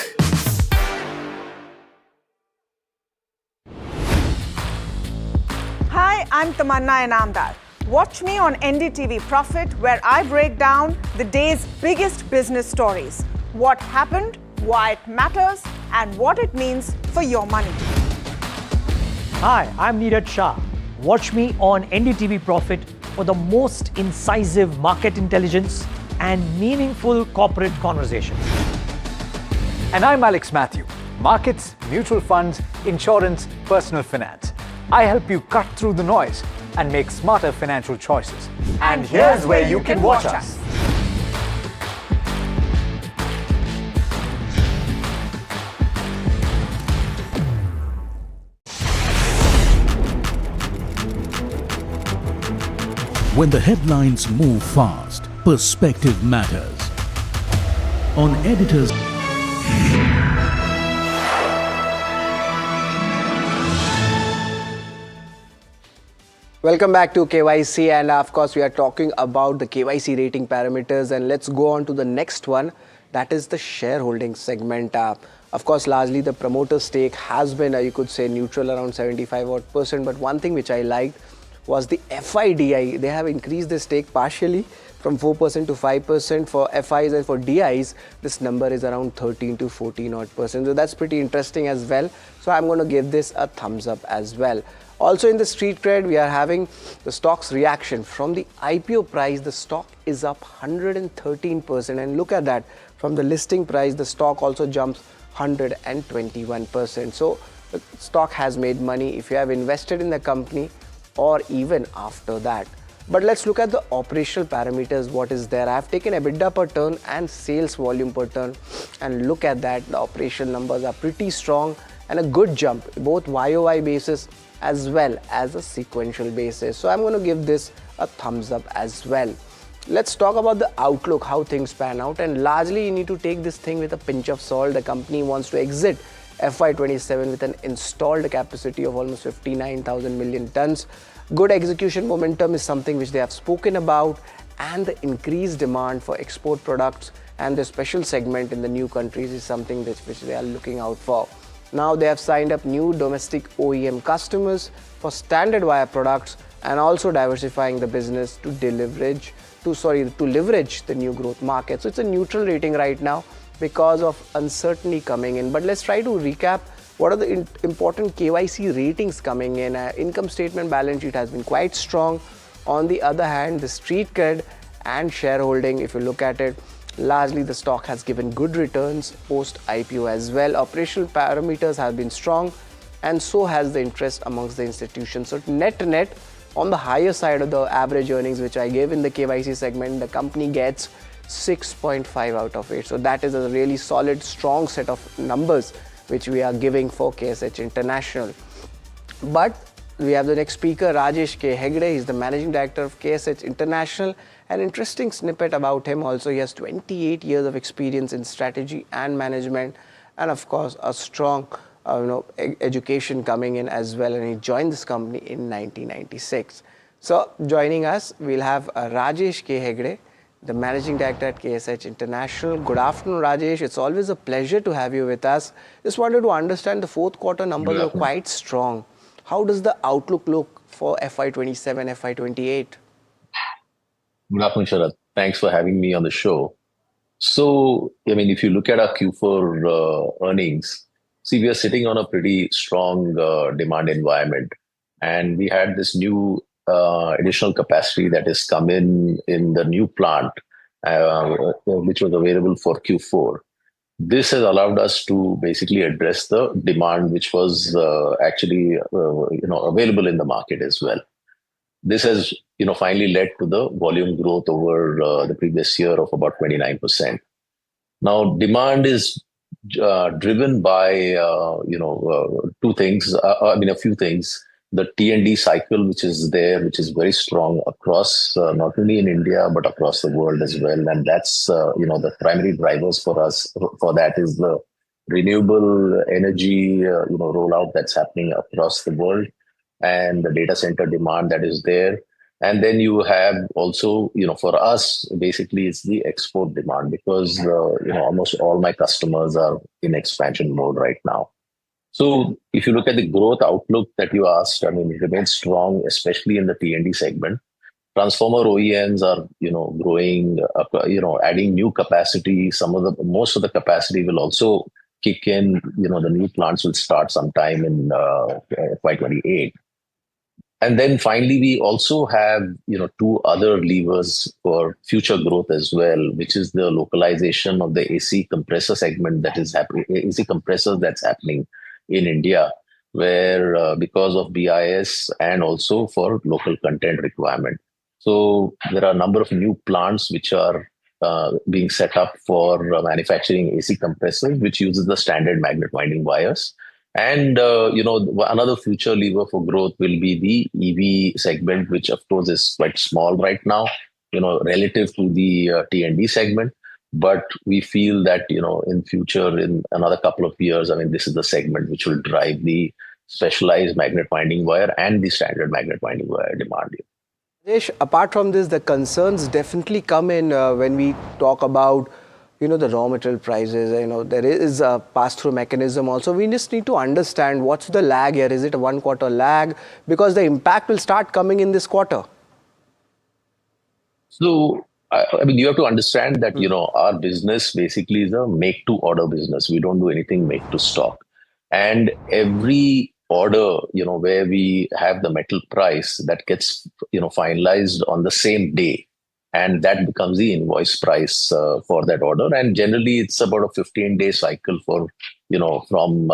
Hi, I'm Tamanna Inamdar. Watch me on NDTV Profit, where I break down the day's biggest business stories. What happened, why it matters, and what it means for your money. Hi, I'm Niraj Shah. Watch me on NDTV Profit for the most incisive market intelligence and meaningful corporate conversations. And I'm Alex Matthew. Markets, mutual funds, insurance, personal finance. I help you cut through the noise and make smarter financial choices. And here's where you can watch us. When the headlines move fast, perspective matters. On Editors. Welcome back to KYC, and of course we are talking about the KYC rating parameters, and let's go on to the next one, that is the shareholding segment. Of course, largely the promoter stake has been, you could say, neutral around 75%, but one thing which I liked was the FIDI. They have increased the stake partially from 4% to 5% for FIs, and for DIs this number is around 13 to 14%. So that's pretty interesting as well. So I'm going to give this a thumbs up as well. Also in the street cred, we are having the stock's reaction from the IPO price. The stock is up 113%, and look at that, from the listing price the stock also jumps 121%. So the stock has made money if you have invested in the company or even after that. But let's look at the operational parameters, what is there. I have taken EBITDA per turn and sales volume per turn, and look at that, the operational numbers are pretty strong and a good jump, both YOY basis as well as a sequential basis. So I'm going to give this a thumbs up as well. Let's talk about the outlook, how things pan out, and largely you need to take this thing with a pinch of salt. The company wants to exit FY27 with an installed capacity of almost 59,000 million tons. Good execution momentum is something which they have spoken about, and the increased demand for export products and the special segment in the new countries is something which they are looking out for. Now they have signed up new domestic OEM customers for standard wire products, and also diversifying the business to leverage the new growth market. So it's a neutral rating right now because of uncertainty coming in. But let's try to recap what are the important KYC ratings coming in. Income statement, balance sheet has been quite strong. On the other hand, the street cred and shareholding, if you look at it, largely the stock has given good returns post IPO as well. Operational parameters have been strong, and so has the interest amongst the institutions. So net on the higher side of the average earnings which I gave in the KYC segment, the company gets 6.5 out of 8. So that is a really solid, strong set of numbers which we are giving for KSH International. But we have the next speaker, Rajesh K. Hegde. He's the Managing Director of KSH International. An interesting snippet about him also, he has 28 years of experience in strategy and management, and of course a strong education coming in as well, and he joined this company in 1996. So joining us, we'll have Rajesh K. Hegde, the Managing Director at KSH International. Good afternoon, Rajesh. It's always a pleasure to have you with us. Just wanted to understand the fourth quarter numbers are quite strong. How does the outlook look for FY27, FY28? Good afternoon, Sharad. Thanks for having me on the show. So, I mean, if you look at our Q4 earnings, see, we are sitting on a pretty strong demand environment. And we had this new additional capacity that has come in the new plant, which was available for Q4. This has allowed us to basically address the demand which was actually available in the market as well. This has finally led to the volume growth over the previous year of about 29%. Now, demand is driven by two things. A few things. The T&D cycle, which is there, which is very strong across not only in India but across the world as well, and that's the primary drivers for us. For that is the renewable energy rollout that's happening across the world, and the data center demand that is there. And then you have also, for us, basically it's the export demand because, almost all my customers are in expansion mode right now. So if you look at the growth outlook that you asked, I mean, it remains strong, especially in the T&D segment. Transformer OEMs are, growing, adding new capacity. Most of the capacity will also kick in. The new plants will start sometime in FY28. And then finally, we also have, two other levers for future growth as well, which is the localization of the AC compressor segment that is happening, AC compressors that's happening in India, where because of BIS and also for local content requirement. So there are a number of new plants which are being set up for manufacturing AC compressors, which uses the standard magnet winding wires. And, another future lever for growth will be the EV segment, which of course is quite small right now, relative to the T&D segment. But we feel that, in future, in another couple of years, I mean, this is the segment which will drive the specialized magnet winding wire and the standard magnet winding wire demand. Rajesh, apart from this, the concerns definitely come in when we talk about the raw material prices. There is a pass-through mechanism also. We just need to understand what's the lag here. Is it a 1 quarter lag? Because the impact will start coming in this quarter. So, I mean, you have to understand that, our business basically is a make-to-order business. We don't do anything make-to-stock. And every order, where we have the metal price that gets, finalized on the same day. And that becomes the invoice price for that order. And generally, it's about a 15-day cycle for, from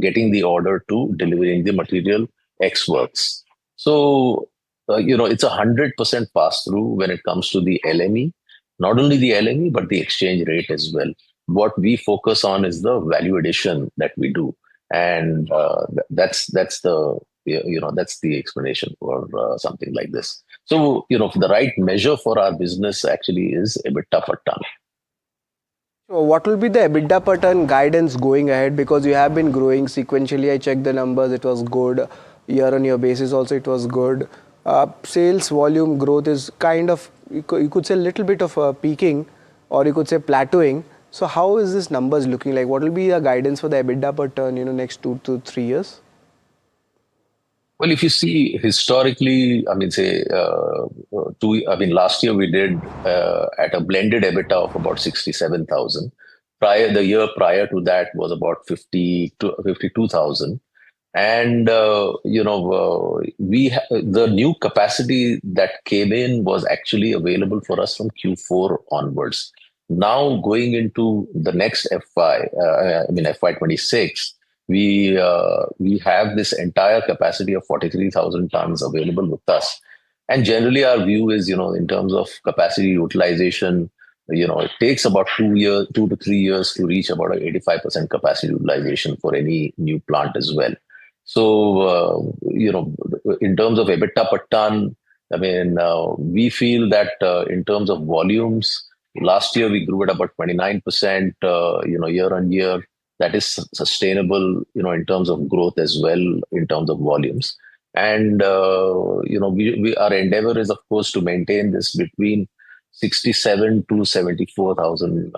getting the order to delivering the material X works. So, it's 100% pass-through when it comes to the LME. Not only the LME, but the exchange rate as well. What we focus on is the value addition that we do. And that's the explanation for something like this. So, the right measure for our business actually is EBITDA per ton. So what will be the EBITDA per ton guidance going ahead? Because you have been growing sequentially. I checked the numbers. It was good. Year-on-year basis also it was good. Sales volume growth is kind of, you could say a little bit of peaking, or you could say plateauing. So how is this numbers looking like? What will be the guidance for the EBITDA per ton, next 2 to 3 years? Well, if you see historically, I mean, last year we did at a blended EBITDA of about 67,000. The year prior to that was about 52,000. And, the new capacity that came in was actually available for us from Q4 onwards. Now going into the next FY26, we have this entire capacity of 43,000 tons available with us. And generally our view is, in terms of capacity utilization, it takes about 2 to 3 years to reach about 85% capacity utilization for any new plant as well. So, in terms of EBITDA per ton, I mean, we feel that in terms of volumes, last year we grew at about 29%, year on year. That is sustainable, in terms of growth as well, in terms of volumes. And, our endeavor is, of course, to maintain this between 67 to 74,000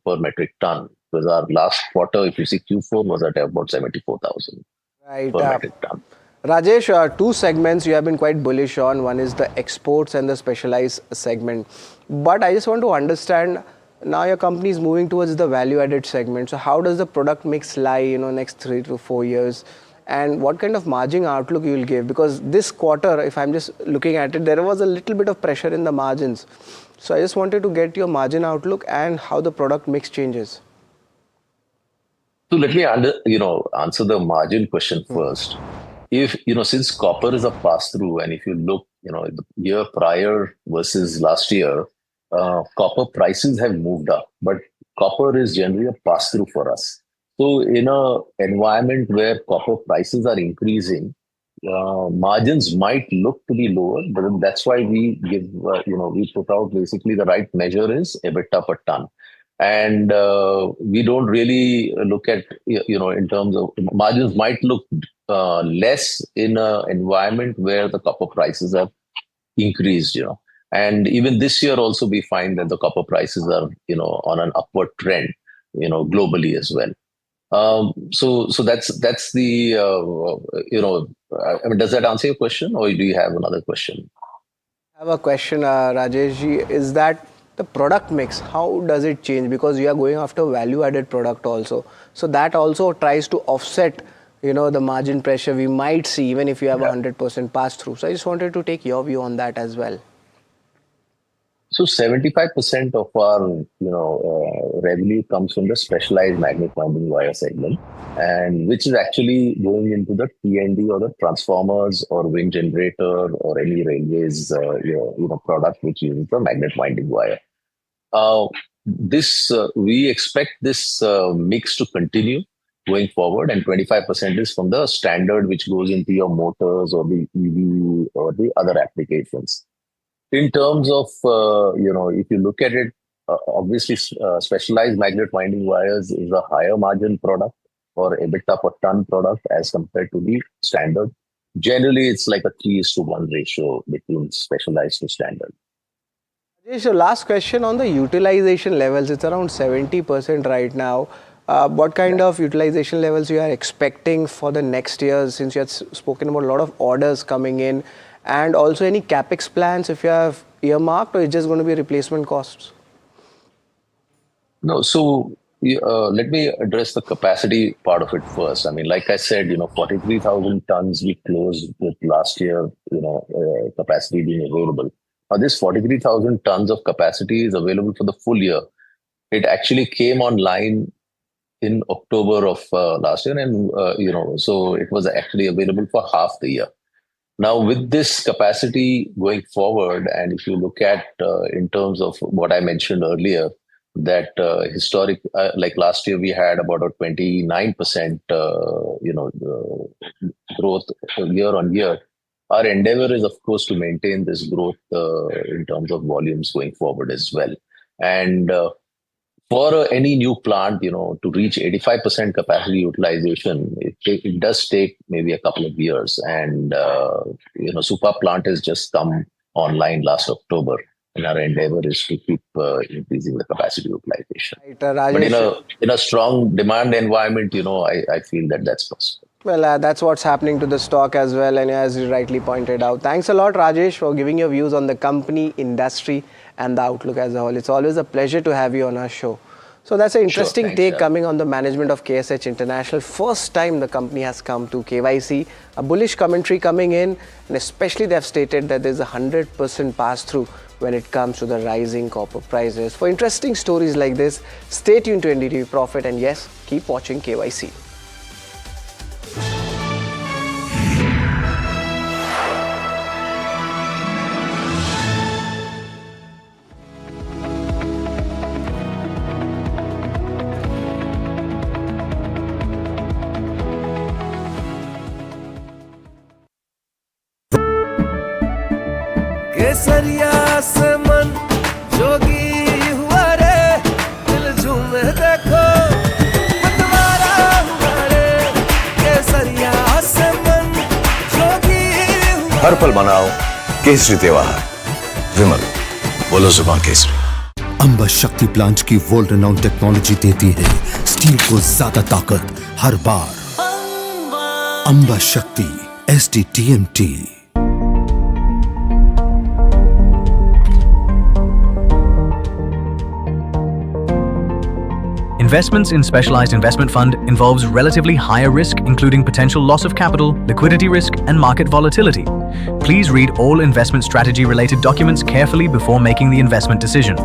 per metric ton. Because our last quarter, if you see Q4, was at about 74,000 Right. per metric ton. Rajesh, two segments you have been quite bullish on. One is the exports and the specialized segment. But I just want to understand, now your company is moving towards the value-added segment. So how does the product mix lie, next 3 to 4 years? And what kind of margin outlook you will give? Because this quarter, if I'm just looking at it, there was a little bit of pressure in the margins. So I just wanted to get your margin outlook and how the product mix changes. So let me answer the margin question first. If since copper is a pass-through, and if you look, the year prior versus last year, copper prices have moved up, but copper is generally a pass-through for us. So in an environment where copper prices are increasing, margins might look to be lower, but that's why we give, we put out basically the right measure is EBITDA per ton. And we don't really look at, in terms of margins might look less in an environment where the copper prices have increased, And even this year also we find that the copper prices are, on an upward trend, globally as well. So that's the, I mean, does that answer your question, or do you have another question? I have a question, Rajesh ji, is that the product mix, how does it change? Because you are going after value-added product also. So that also tries to offset, the margin pressure we might see even if you have 100% pass-through. So I just wanted to take your view on that as well. So 75% of our, revenue comes from the specialized magnet winding wire segment, and which is actually going into the T&D or the transformers or wind generator or any railways, product which uses the magnet winding wire. We expect this mix to continue going forward, and 25% is from the standard which goes into your motors or the EV or the other applications. In terms of, if you look at it, obviously specialized magnet winding wires is a higher margin product or EBITDA per ton product as compared to the standard. Generally, it's like a 3:1 ratio between specialized to standard. So last question on the utilization levels. It's around 70% right now. What kind of utilization levels you are expecting for the next year, since you have spoken about a lot of orders coming in, and also any capex plans if you have earmarked, or it's just going to be replacement costs? No, so let me address the capacity part of it first. I mean, like I said, 43,000 tons we closed with last year, capacity being available. Now, this 43,000 tons of capacity is available for the full year. It actually came online in October of last year, and so it was actually available for half the year. Now, with this capacity going forward, and if you look at in terms of what I mentioned earlier, that historic, like last year, we had about a 29% growth year on year. Our endeavor is, of course, to maintain this growth in terms of volumes going forward as well. And for any new plant, to reach 85% capacity utilization, it does take maybe a couple of years. And, Supa plant has just come online last October. And our endeavor is to keep increasing the capacity utilization. Right, but in a strong demand environment, I feel that that's possible. Well, that's what's happening to the stock as well, and as you rightly pointed out. Thanks a lot, Rajesh, for giving your views on the company, industry, and the outlook as a whole. It's always a pleasure to have you on our show. So that's an interesting take coming on the management of KSH International. First time the company has come to KYC. A bullish commentary coming in, and especially they have stated that there's a 100% pass-through when it comes to the rising copper prices. For interesting stories like this, stay tuned to NDTV Profit, and yes, keep watching KYC. केसरिया से मन जोगी हुआ रे, दिल झूमे देखो मतवारा हुआ रे। केसरिया से मन जोगी हुआ। हर पल मनाओ केसरी त्योहार। विमल। बोलो जुबान केसरी। अंबा शक्ति प्लांट की वर्ल्ड रेनाउंड टेक्नोलॉजी देती है स्टील को ज्यादा ताकत हर बार। अंबा शक्ति SDTMT। Investments in specialized investment fund involves relatively higher risk, including potential loss of capital, liquidity risk, and market volatility. Please read all investment strategy related documents carefully before making the investment decision.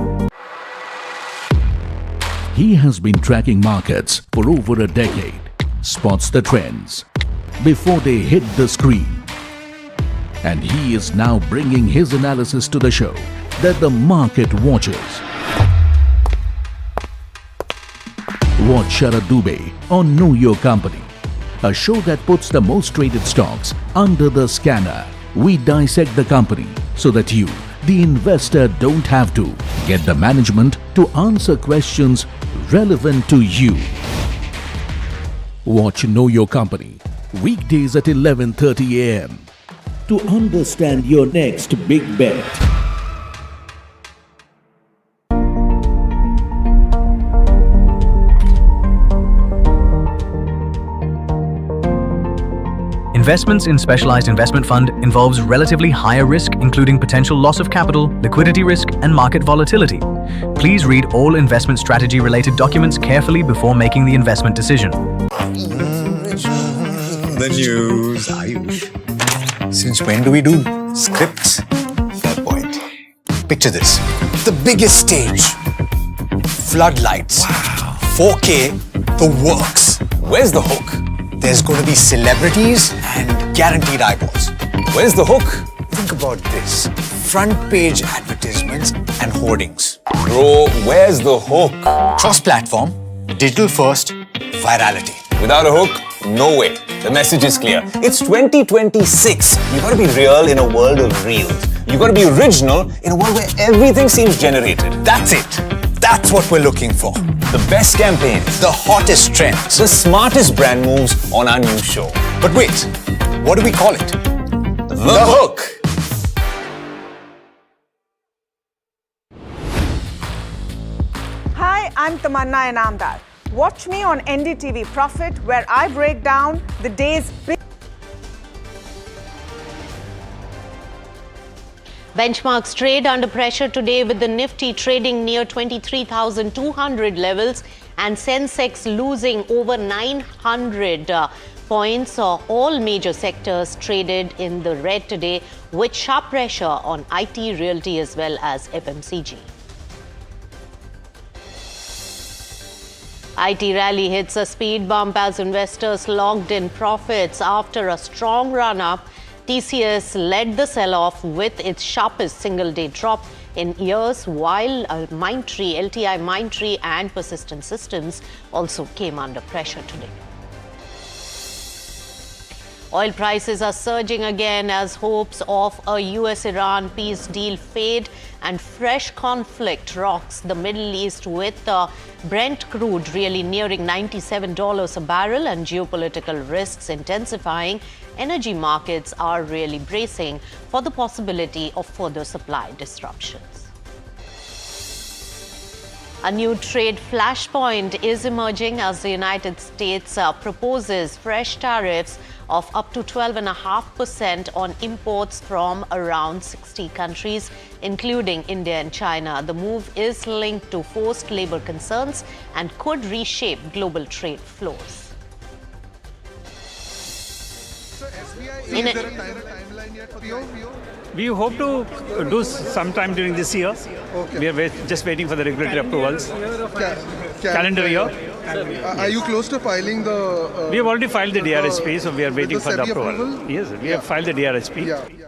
He has been tracking markets for over a decade, spots the trends before they hit the screen. And he is now bringing his analysis to the show that the market watches. Watch Sharad Dubey on Know Your Company, a show that puts the most traded stocks under the scanner. We dissect the company so that you, the investor, don't have to get the management to answer questions relevant to you. Watch Know Your Company weekdays at 11:30 a.m. to understand your next big bet. Investments in specialized investment fund involves relatively higher risk, including potential loss of capital, liquidity risk, and market volatility. Please read all investment strategy related documents carefully before making the investment decision. The news, Ayush. Since when do we do scripts? Fair point. Picture this. The biggest stage. Floodlights. Wow. 4K, the works. Where's the hook? There's going to be celebrities and guaranteed eyeballs. Where's the hook? Think about this. Front page advertisements and hoardings. Bro, where's the hook? Cross-platform, digital first, virality. Without a hook, no way. The message is clear. It's 2026. You gotta be real in a world of reels. You gotta be original in a world where everything seems generated. That's it. That's what we're looking for. The best campaigns, the hottest trends, the smartest brand moves on our new show. But wait, what do we call it? The hook. Hi, I'm Tamanna Inamdar. Watch me on NDTV Profit, where I break down the day's big. Benchmarks trade under pressure today, with the Nifty trading near 23,200 levels and Sensex losing over 900 points. All major sectors traded in the red today, with sharp pressure on IT, realty as well as FMCG. IT rally hits a speed bump as investors logged in profits after a strong run-up. TCS led the sell-off with its sharpest single-day drop in years, while LTI Mindtree and Persistent Systems also came under pressure today. Oil prices are surging again as hopes of a US-Iran peace deal fade and fresh conflict rocks the Middle East, with Brent crude really nearing $97 a barrel and geopolitical risks intensifying. Energy markets are really bracing for the possibility of further supply disruptions. A new trade flashpoint is emerging as the United States proposes fresh tariffs of up to 12.5% on imports from around 60 countries, including India and China. The move is linked to forced labor concerns and could reshape global trade flows. Is there a timeline yet for the We hope to do sometime during this year. Okay. We are just waiting for the regulatory approvals. Calendar year. Are you close to filing the... we have already filed the DRHP, so we are waiting for the approval. Yes, we have filed the DRHP.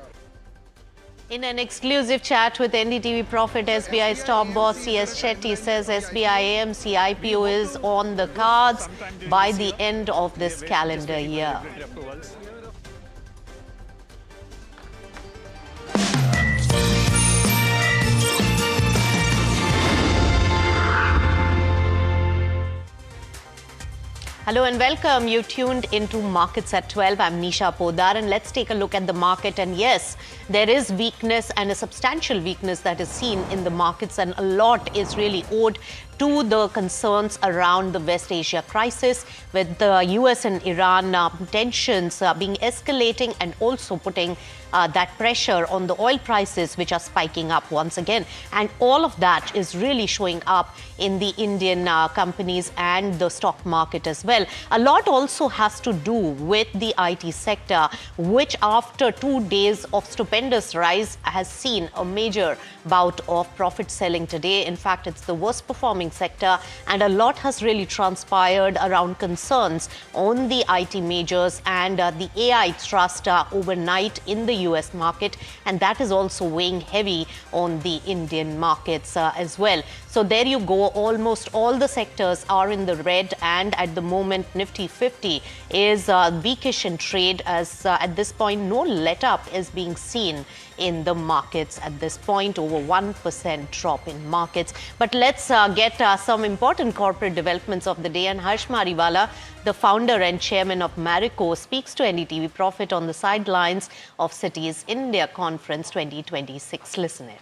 In an exclusive chat with NDTV Profit, SBI's top boss CS Shetty says SBI AMC IPO is on the cards by the end of this calendar year. Hello and welcome. You tuned into Markets at 12. I'm Nisha Podar, and let's take a look at the market. And yes, there is weakness and a substantial weakness that is seen in the markets, and a lot is really owed to the concerns around the West Asia crisis, with the US and Iran tensions being escalating and also putting that pressure on the oil prices, which are spiking up once again. And all of that is really showing up in the Indian companies and the stock market as well. A lot also has to do with the IT sector, which after 2 days of stupendous rise has seen a major bout of profit selling today. In fact, it's the worst performing sector, and a lot has really transpired around concerns on the IT majors and the AI thrust overnight in the US market, and that is also weighing heavy on the Indian markets as well. So there you go, almost all the sectors are in the red, and at the moment Nifty 50 is weakish in trade, as at this point no let-up is being seen in the markets at this point, over 1% drop in markets. But let's get some important corporate developments of the day, and Harsh Mariwala, the founder and chairman of Marico, speaks to NDTV Profit on the sidelines of Citi's India Conference 2026. Listen in.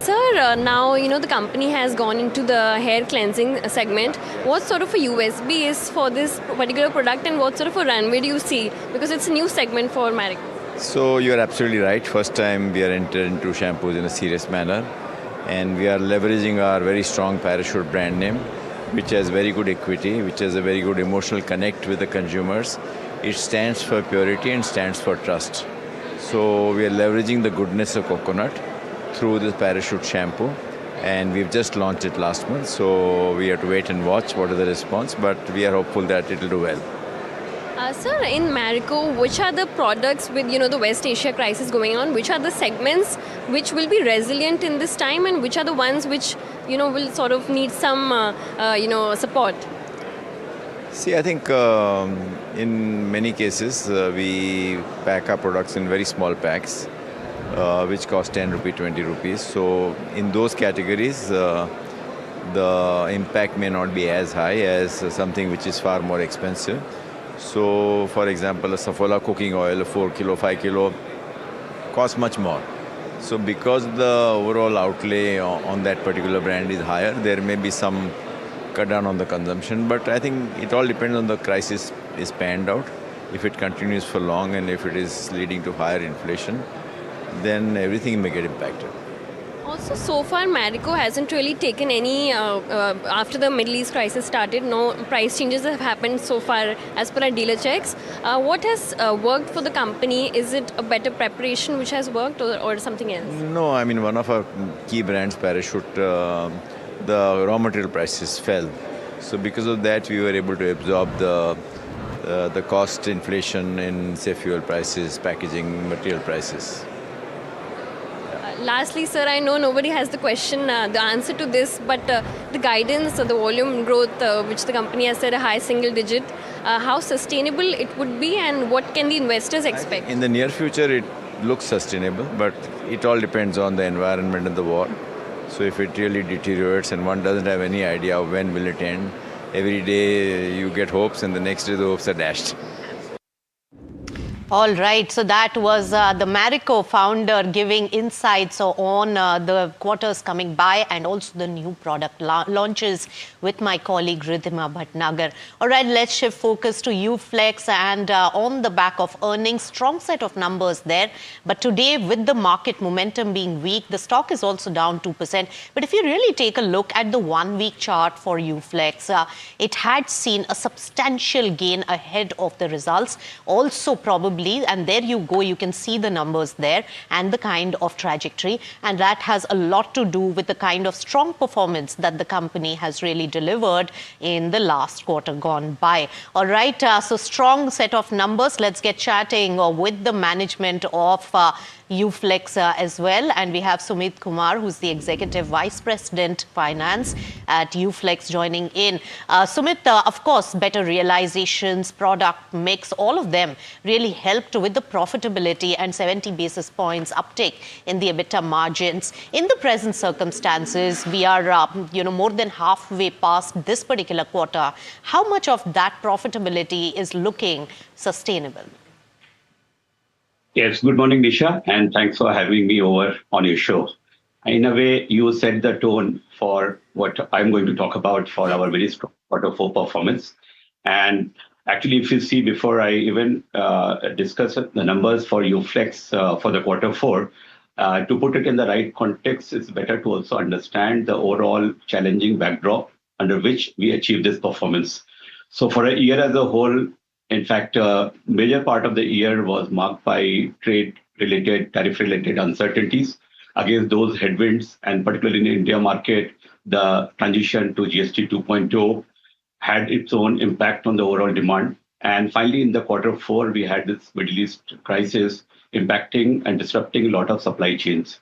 Sir, now the company has gone into the hair cleansing segment. What sort of a USB is for this particular product, and what sort of a runway do you see? Because it's a new segment for Marico. So you're absolutely right. First time we are entered into shampoos in a serious manner, and we are leveraging our very strong Parachute brand name, which has very good equity, which has a very good emotional connect with the consumers. It stands for purity and stands for trust. So we are leveraging the goodness of coconut through this Parachute shampoo, and we've just launched it last month, so we have to wait and watch what is the response, but we are hopeful that it will do well. Sir, in Marico, which are the products with the West Asia crisis going on? Which are the segments which will be resilient in this time, and which are the ones which will sort of need some support? See, I think in many cases we pack our products in very small packs, which cost 10 rupee, 20 rupees. So in those categories, the impact may not be as high as something which is far more expensive. So, for example, a Saffola cooking oil, 4 kilo, 5 kilo, costs much more. So because the overall outlay on that particular brand is higher, there may be some cut down on the consumption. But I think it all depends on the crisis is panned out. If it continues for long and if it is leading to higher inflation, then everything may get impacted. Also, so far, Marico hasn't really taken any, after the Middle East crisis started, no price changes have happened so far as per our dealer checks. What has worked for the company? Is it a better preparation which has worked, or something else? No, I mean, one of our key brands, Parachute, the raw material prices fell. So because of that, we were able to absorb the cost inflation in, say, fuel prices, packaging, material prices. Lastly, sir, I know nobody has the answer to this, but the guidance, the volume growth, which the company has said a high single digit, how sustainable it would be, and what can the investors expect? In the near future, it looks sustainable, but it all depends on the environment and the war. So if it really deteriorates and one doesn't have any idea of when will it end, every day you get hopes and the next day the hopes are dashed. All right, so that was the Marico founder giving insights on the quarters coming by and also the new product launches with my colleague Ridhima Bhatnagar. All right, let's shift focus to UFlex, and on the back of earnings, strong set of numbers there. But today, with the market momentum being weak, the stock is also down 2%. But if you really take a look at the 1 week chart for UFlex, it had seen a substantial gain ahead of the results. Also probably, and there you go, you can see the numbers there and the kind of trajectory, and that has a lot to do with the kind of strong performance that the company has really delivered in the last quarter gone by. All right, so strong set of numbers. Let's get chatting with the management of UFlex as well. And we have Sumit Kumar, who's the Executive Vice President Finance at UFlex, joining in. Sumit, of course, better realizations, product mix, all of them really helped with the profitability and 70 basis points uptick in the EBITDA margins. In the present circumstances, we are more than halfway past this particular quarter. How much of that profitability is looking sustainable? Yes, good morning, Nisha, and thanks for having me over on your show. In a way, you set the tone for what I'm going to talk about for our very strong Q4 performance. And actually, if you see, before I even discuss the numbers for UFlex for the Q4, to put it in the right context, it's better to also understand the overall challenging backdrop under which we achieved this performance. So for a year as a whole, in fact, a major part of the year was marked by trade-related, tariff-related uncertainties. Against those headwinds, and particularly in the India market, the transition to GST 2.0 had its own impact on the overall demand. And finally, in the Q4, we had this Middle East crisis impacting and disrupting a lot of supply chains.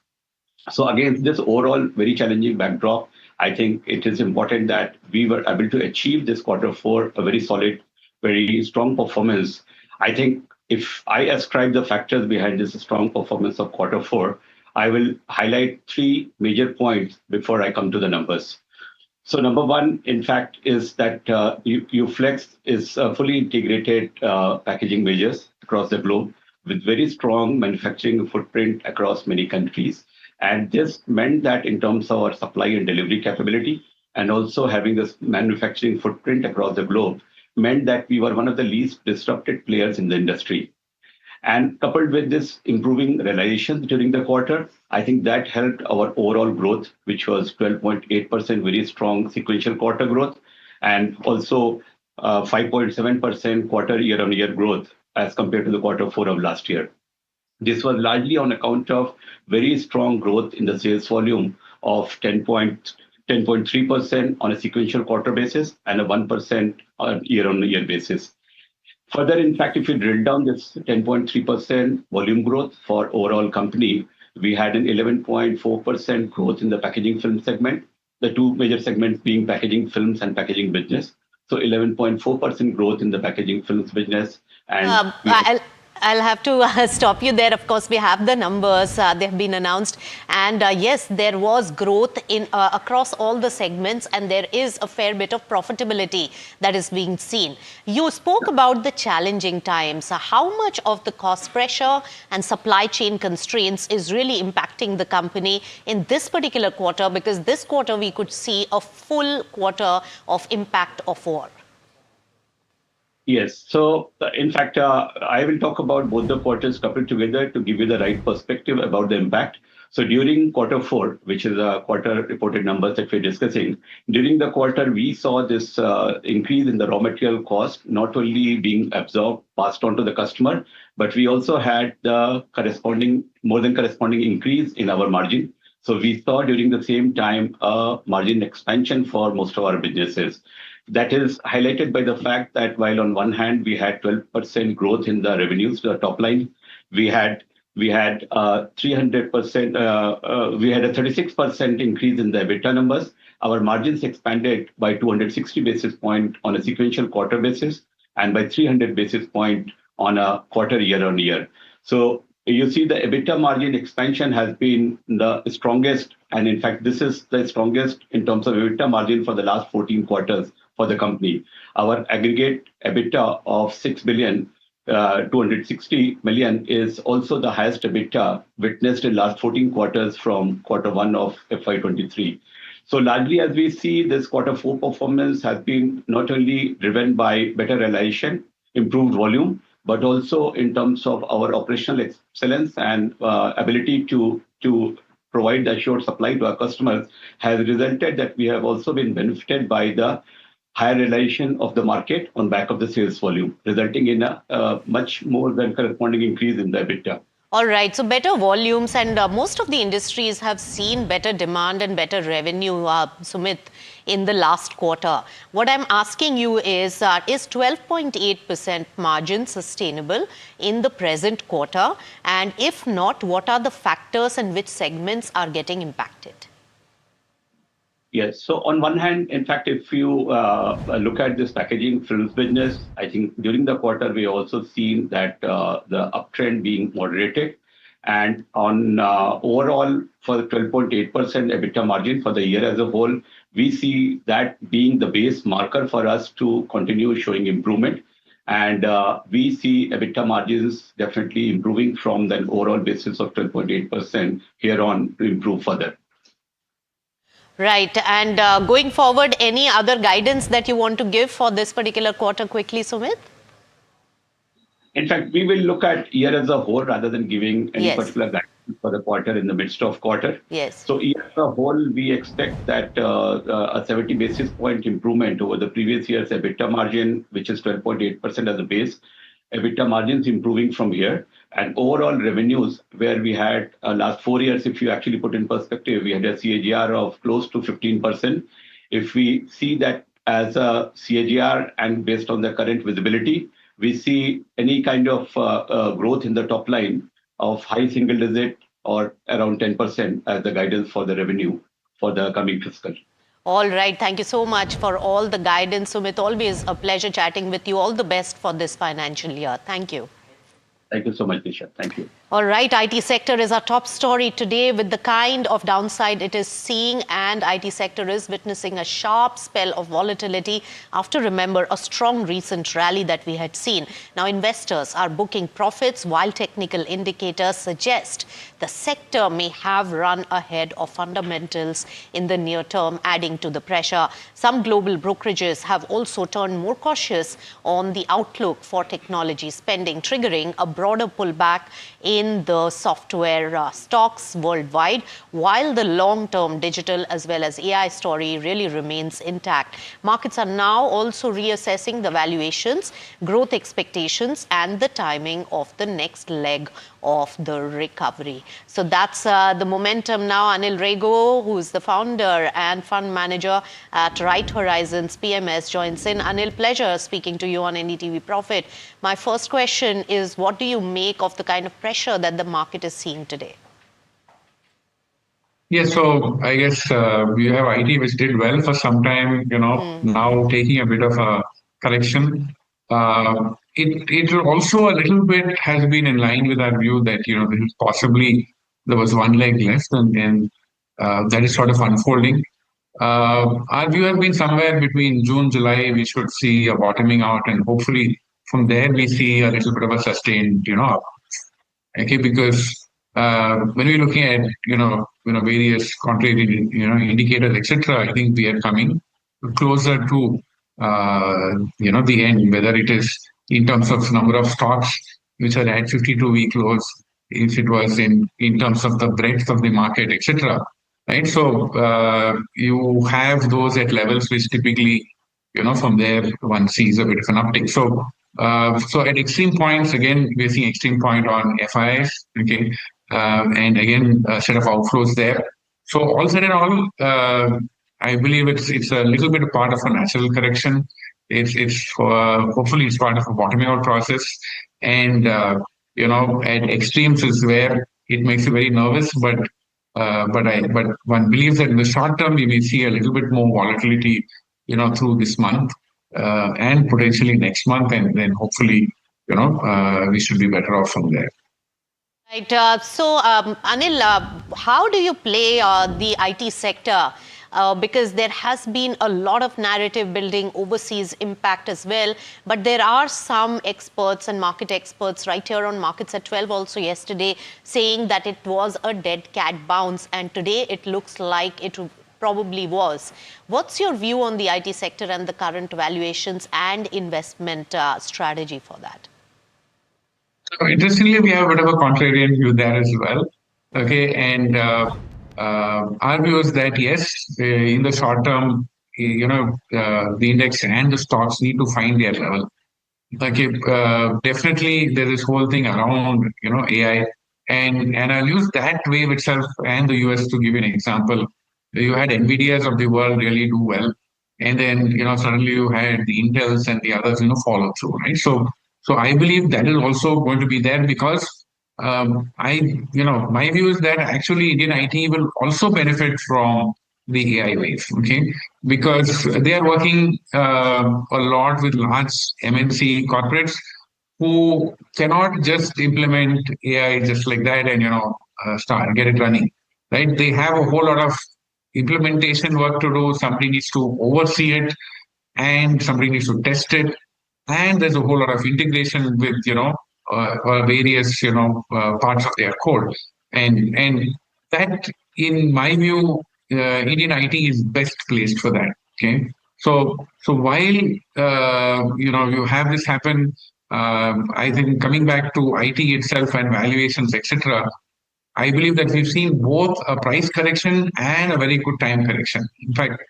So against this overall very challenging backdrop, I think it is important that we were able to achieve this Q4, a very solid, very strong performance. I think if I ascribe the factors behind this strong performance of Q4, I will highlight three major points before I come to the numbers. So number one, in fact, is that UFlex is a fully integrated packaging majors across the globe with very strong manufacturing footprint across many countries. And this meant that in terms of our supply and delivery capability, and also having this manufacturing footprint across the globe, meant that we were one of the least disrupted players in the industry. And coupled with this improving realizations during the quarter, I think that helped our overall growth, which was 12.8%, very strong sequential quarter growth, and also 5.7% quarter year-on-year growth as compared to the Q4 of last year. This was largely on account of very strong growth in the sales volume of 10.3% on a sequential quarter basis and a 1% on year-on-year basis. Further, in fact, if you drill down this 10.3% volume growth for overall company, we had an 11.4% growth in the packaging film segment, the two major segments being packaging films and packaging business. So 11.4% growth in the packaging films business. And I'll have to stop you there. Of course, we have the numbers. They have been announced. And yes, there was growth in across all the segments, and there is a fair bit of profitability that is being seen. You spoke about the challenging times. How much of the cost pressure and supply chain constraints is really impacting the company in this particular quarter? Because this quarter, we could see a full quarter of impact of war. Yes. So, in fact, I will talk about both the quarters coupled together to give you the right perspective about the impact. So during Q4, which is a quarter reported numbers that we're discussing, during the quarter, we saw this increase in the raw material cost, not only being absorbed, passed on to the customer, but we also had the more than corresponding increase in our margin. So we saw during the same time a margin expansion for most of our businesses. That is highlighted by the fact that while on one hand we had 12% growth in the revenues, the top line, we had 300%, we had a 36% increase in the EBITDA numbers. Our margins expanded by 260 basis points on a sequential quarter basis and by 300 basis points on a quarter year-on-year. So you see the EBITDA margin expansion has been the strongest, and in fact this is the strongest in terms of EBITDA margin for the last 14 quarters for the company. Our aggregate EBITDA of 6,260 million is also the highest EBITDA witnessed in last 14 quarters from Q1 of FY23. So largely as we see, this Q4 performance has been not only driven by better realization, improved volume, but also in terms of our operational excellence and ability to provide the assured supply to our customers has resulted that we have also been benefited by the higher realization of the market on back of the sales volume, resulting in a much more than corresponding increase in the EBITDA. All right, so better volumes and most of the industries have seen better demand and better revenue, Sumit, in the last quarter. What I'm asking you is 12.8% margin sustainable in the present quarter? And if not, what are the factors and which segments are getting impacted? Yes. So on one hand, in fact, if you look at this packaging films business, I think during the quarter, we also seen that the uptrend being moderated. And on overall, for the 12.8% EBITDA margin for the year as a whole, we see that being the base marker for us to continue showing improvement. And we see EBITDA margins definitely improving from the overall basis of 12.8% here on to improve further. Right. And going forward, any other guidance that you want to give for this particular quarter quickly, Sumit? In fact, we will look at year as a whole rather than giving any particular guidance for the quarter in the midst of quarter. Yes. So year as a whole, we expect that a 70 basis point improvement over the previous year's EBITDA margin, which is 12.8% as a base. EBITDA margins improving from here. And overall revenues, where we had last 4 years, if you actually put in perspective, we had a CAGR of close to 15%. If we see that as a CAGR and based on the current visibility, we see any kind of growth in the top line of high single digit or around 10% as the guidance for the revenue for the coming fiscal. All right. Thank you so much for all the guidance, Sumit. Always a pleasure chatting with you. All the best for this financial year. Thank you. Thank you so much, Disha. Thank you. All right, IT sector is our top story today with the kind of downside it is seeing, and IT sector is witnessing a sharp spell of volatility after, remember, a strong recent rally that we had seen. Now, investors are booking profits while technical indicators suggest the sector may have run ahead of fundamentals in the near term, adding to the pressure. Some global brokerages have also turned more cautious on the outlook for technology spending, triggering a broader pullback in the software stocks worldwide, while the long-term digital as well as AI story really remains intact. Markets are now also reassessing the valuations, growth expectations, and the timing of the next leg of the recovery. So that's the momentum now. Anil Rego, who's the founder and fund manager at Right Horizons PMS, joins in. Anil, pleasure speaking to you on NDTV Profit. My first question is, what do you make of the kind of pressure that the market is seeing today? Yes, so I guess we have IT which did well for some time, now taking a bit of a correction. It also a little bit has been in line with our view that, possibly there was one leg left and that is sort of unfolding. Our view has been somewhere between June, July, we should see a bottoming out, and hopefully from there we see a little bit of a sustained, up. Okay, because when we're looking at, various contrary, indicators, etc., I think we are coming closer to, the end, whether it is in terms of number of stocks which are at 52-week lows, if it was in terms of the breadth of the market, etc. Right. So you have those at levels which typically, from there one sees a bit of an uptick. So at extreme points, again, we're seeing extreme point on FIs, okay, and again, a set of outflows there. So all said and all, I believe it's a little bit a part of a natural correction. It's hopefully it's part of a bottoming out process, and at extremes is where it makes you very nervous. But one believes that in the short term we may see a little bit more volatility, through this month and potentially next month, and then hopefully, we should be better off from there. Right. So, Anil, how do you play the IT sector? Because there has been a lot of narrative building overseas impact as well. But there are some experts and market experts right here on Markets at 12 also yesterday saying that it was a dead cat bounce. And today it looks like it probably was. What's your view on the IT sector and the current valuations and investment strategy for that? So interestingly, we have a bit of a contrarian view there as well. Okay, and our view is that yes, in the short term, the index and the stocks need to find their level. Okay, definitely there is whole thing around AI And I'll use that wave itself and the US to give you an example. You had NVIDIAs of the world really do well, and then suddenly you had the Intels and the others follow through, right? So I believe that is also going to be there because my view is that actually Indian IT will also benefit from the AI wave, okay? Because they are working a lot with large MNC corporates who cannot just implement AI just like that and start get it running, right? They have a whole lot of implementation work to do. Somebody needs to oversee it, and somebody needs to test it, and there's a whole lot of integration with various parts of their code, and that, in my view, Indian IT is best placed for that. Okay, so while you have this happen, I think coming back to IT itself and valuations, etc. I believe that we've seen both a price correction and a very good time correction. In fact,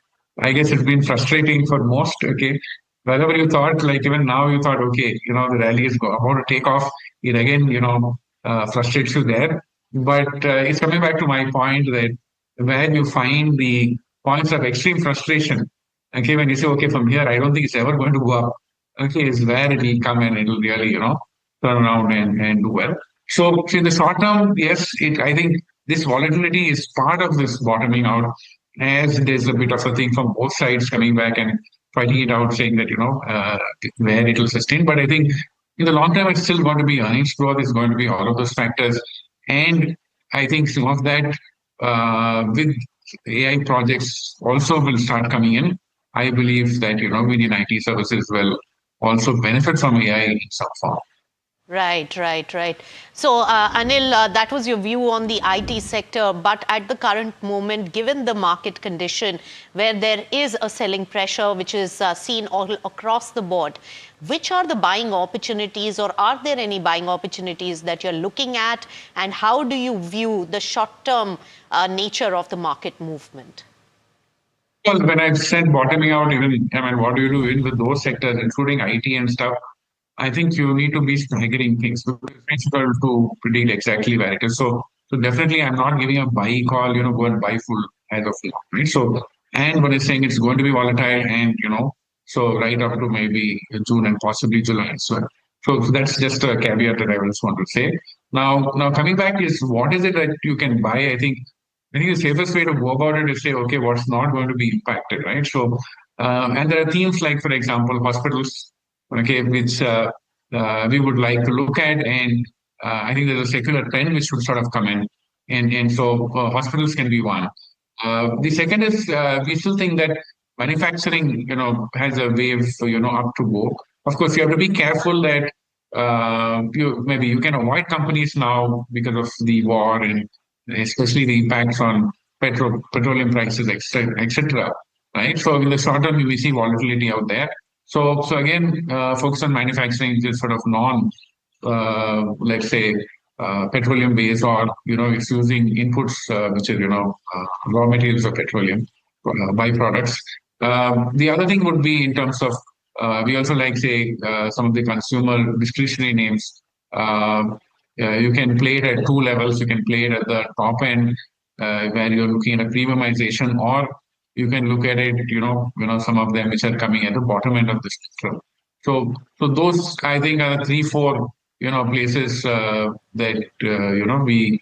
I guess it's been frustrating for most. Okay, wherever you thought, like even now, you thought, okay, the rally is about to take off. It again, frustrates you there. But it's coming back to my point that when you find the points of extreme frustration, okay, when you say, okay, from here, I don't think it's ever going to go up. Okay, is where it will come and it will really, turn around and do well. So in the short term, yes, I think this volatility is part of this bottoming out, as there's a bit of a thing from both sides coming back and fighting it out, saying that, where it will sustain. But I think in the long term, it's still going to be earnings growth, it's going to be all of those factors. And I think some of that with AI projects also will start coming in. I believe that, Indian IT services will also benefit from AI in some form. Right. So, Anil, that was your view on the IT sector. But at the current moment, given the market condition where there is a selling pressure, which is seen all across the board, which are the buying opportunities, or are there any buying opportunities that you're looking at? And how do you view the short-term nature of the market movement? Well, when I said bottoming out, what do you do with those sectors, including IT and stuff? I think you need to be staggering things because it's difficult to predict exactly where it is. So definitely, I'm not giving a buy call. Go and buy full as of now, right? So, and when it's saying it's going to be volatile, and so right up to maybe June and possibly July as well. So that's just a caveat that I just want to say. Now coming back is what is it that you can buy? I think the safest way to go about it is say, okay, what's not going to be impacted, right? So, and there are themes like, for example, hospitals. Okay, which we would like to look at, and I think there's a secular trend which should sort of come in, and so hospitals can be one. The second is we still think that manufacturing, has a wave, up to go. Of course, you have to be careful that you can avoid companies now because of the war and especially the impacts on petroleum prices, etc. Right. So in the short term, we see volatility out there. So again, focus on manufacturing, just sort of let's say, petroleum based, or it's using inputs which are raw materials of petroleum byproducts. The other thing would be in terms of we also like say some of the consumer discretionary names. You can play it at two levels. You can play it at the top end where you're looking at a premiumization, or you can look at it, some of them which are coming at the bottom end of the spectrum. So those, I think, are 3-4, places that, we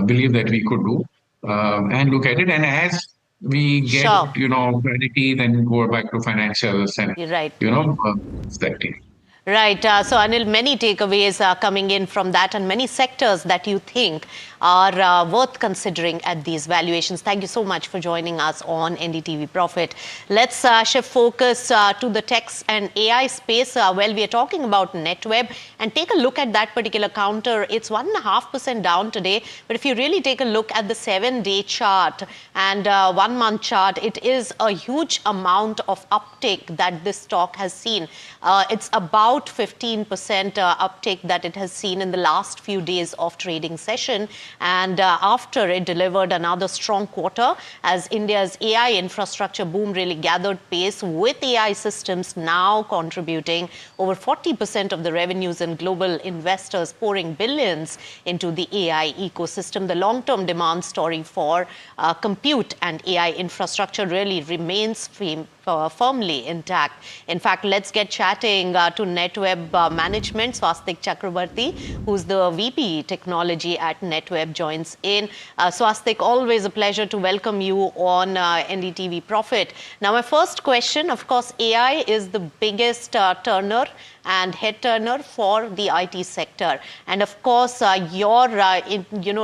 believe that we could do and look at it. And as we get, clarity, then go back to financials and, right. that thing. Right. So, Anil, many takeaways are coming in from that, and many sectors that you think are worth considering at these valuations. Thank you so much for joining us on NDTV Profit. Let's shift focus to the techs and AI space. Well, we are talking about NetWeb, and take a look at that particular counter. It's 1.5% down today. But if you really take a look at the 7-day chart and 1-month chart, it is a huge amount of uptake that this stock has seen. It's about about 15% uptake that it has seen in the last few days of trading session. And after it delivered another strong quarter as India's AI infrastructure boom really gathered pace, with AI systems now contributing over 40% of the revenues and global investors pouring billions into the AI ecosystem. The long-term demand story for compute and AI infrastructure really remains firmly intact. In fact, let's get chatting to NetWeb Management. Swastik Chakrabarti, who's the VP Technology at NetWeb, joins in. Swastik, always a pleasure to welcome you on NDTV Profit. Now, my first question, of course, AI is the biggest turner and head turner for the IT sector. And of course, your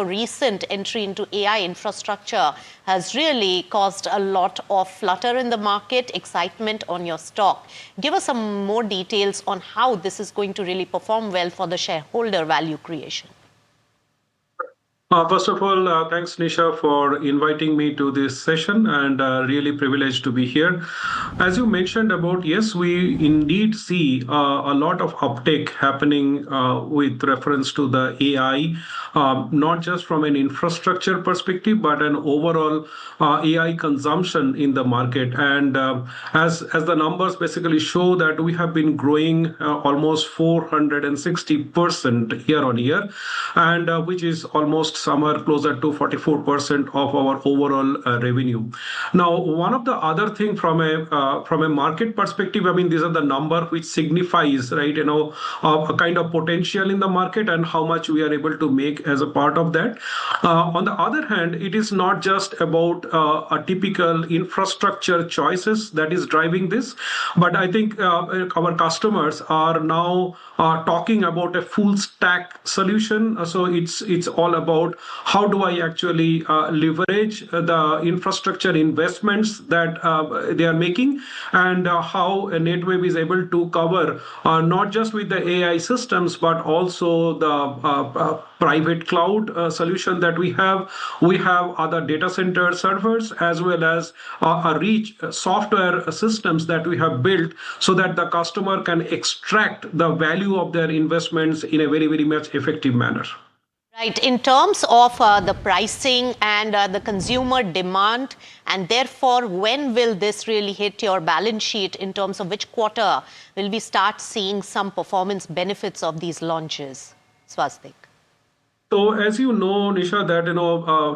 recent entry into AI infrastructure has really caused a lot of flutter in the market, excitement on your stock. Give us some more details on how this is going to really perform well for the shareholder value creation. First of all, thanks, Nisha, for inviting me to this session, and really privileged to be here. As you mentioned about, yes, we indeed see a lot of uptake happening with reference to the AI, not just from an infrastructure perspective, but an overall AI consumption in the market. And as the numbers basically show that we have been growing almost 460% year on year, and which is almost somewhere closer to 44% of our overall revenue. Now, one of the other thing from a market perspective, I mean, these are the number which signifies, right, a kind of potential in the market and how much we are able to make as a part of that. On the other hand, it is not just about a typical infrastructure choices that is driving this, but I think our customers are now talking about a full stack solution. So it's all about how do I actually leverage the infrastructure investments that they are making, and how NetWeb is able to cover not just with the AI systems, but also the private cloud solution that we have. We have other data center servers as well as a rich software systems that we have built so that the customer can extract the value of their investments in a very, very much effective manner. Right. In terms of the pricing and the consumer demand, and therefore, when will this really hit your balance sheet in terms of which quarter will we start seeing some performance benefits of these launches? Swastik. So as you know, Nisha, that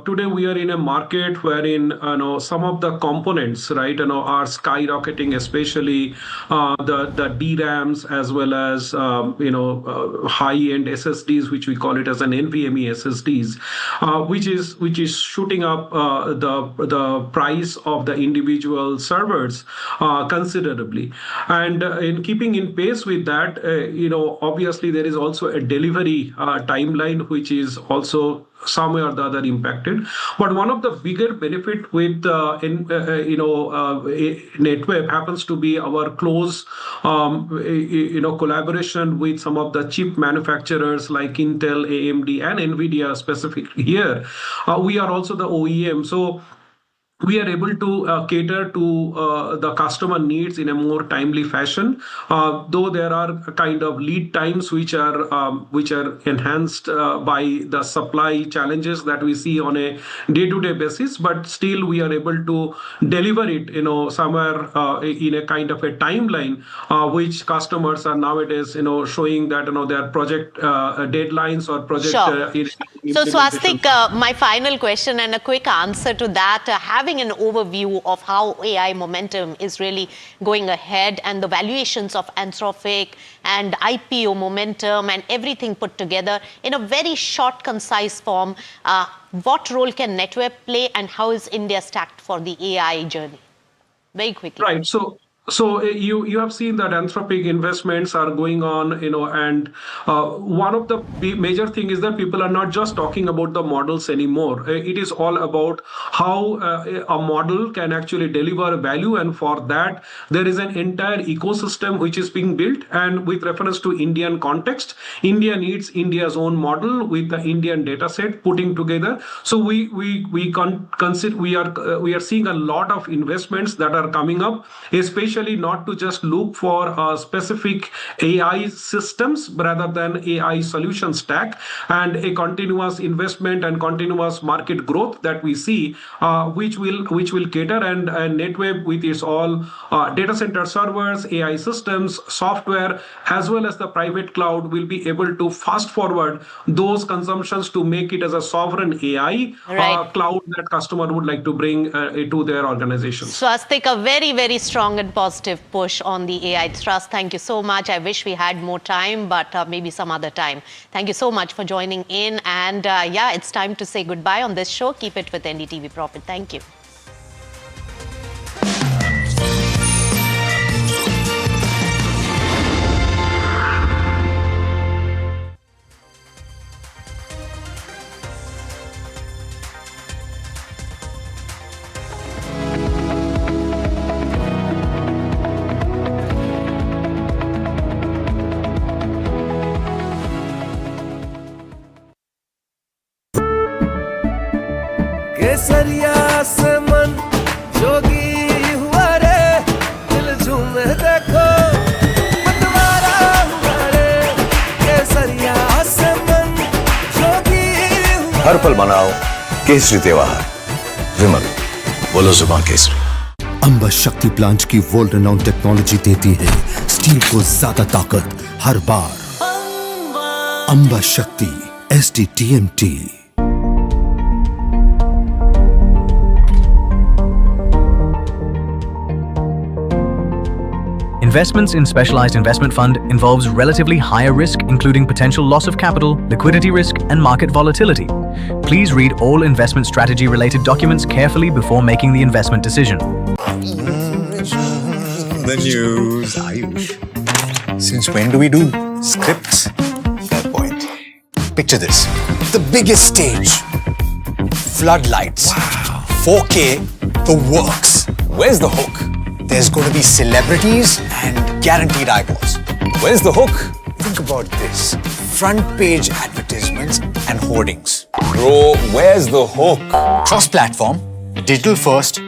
today we are in a market wherein some of the components, right, are skyrocketing, especially the DRAMs as well as high-end SSDs, which we call it as an NVMe SSDs, which is shooting up the price of the individual servers considerably. And in keeping in pace with that, obviously there is also a delivery timeline which is also somewhere or the other impacted. But one of the bigger benefit with NetWeb happens to be our close collaboration with some of the chip manufacturers like Intel, AMD, and NVIDIA specifically here. We are also the OEM. So we are able to cater to the customer needs in a more timely fashion, though there are kind of lead times which are enhanced by the supply challenges that we see on a day-to-day basis. But still, we are able to deliver it, somewhere in a kind of a timeline, which customers are nowadays, showing that their project deadlines or project. Sure. So Swastik, my final question and a quick answer to that. Having an overview of how AI momentum is really going ahead and the valuations of Anthropic and IPO momentum and everything put together in a very short, concise form, what role can NetWeb play and how is India stacked for the AI journey? Very quickly. Right. So you have seen that Anthropic investments are going on, and one of the major thing is that people are not just talking about the models anymore. It is all about how a model can actually deliver value, and for that there is an entire ecosystem which is being built. And with reference to Indian context, India needs India's own model with the Indian data set putting together. So we are seeing a lot of investments that are coming up, especially essentially not to just look for specific AI systems rather than AI solution stack, and a continuous investment and continuous market growth that we see, which will cater, and NetWeb with its all data center servers, AI systems, software, as well as the private cloud will be able to fast forward those consumptions to make it as a sovereign AI cloud that customer would like to bring to their organizations. Swastik, a very, very strong and positive push on the AI thrust. Thank you so much. I wish we had more time, but maybe some other time. Thank you so much for joining in. And yeah, it's time to say goodbye on this show. Keep it with NDTV Profit. Thank you. केसरिया से मन जोगी हुआ रे दिल झूमे देखो मतवारा हुआ रे केसरिया से मन जोगी हुआ हर पल मनाओ केसरी त्योहार। विमल, बोलो जुबान केसरी। अंबा शक्ति प्लांट की वर्ल्ड रेनाउंड टेक्नोलॉजी देती है स्टील को ज्यादा ताकत हर बार। अंबा शक्ति SDTMT। Investments in specialized investment fund involves relatively higher risk, including potential loss of capital, liquidity risk, and market volatility. Please read all investment strategy related documents carefully before making the investment decision. The news, Ayush. Since when do we do scripts? Fair point. Picture this. The biggest stage. Floodlights. Wow. 4K, the works. Where's the hook? There's going to be celebrities and guaranteed eyeballs. Where's the hook? Think about this. Front page advertisements and hoardings. Bro, where's the hook? Cross-platform, digital first,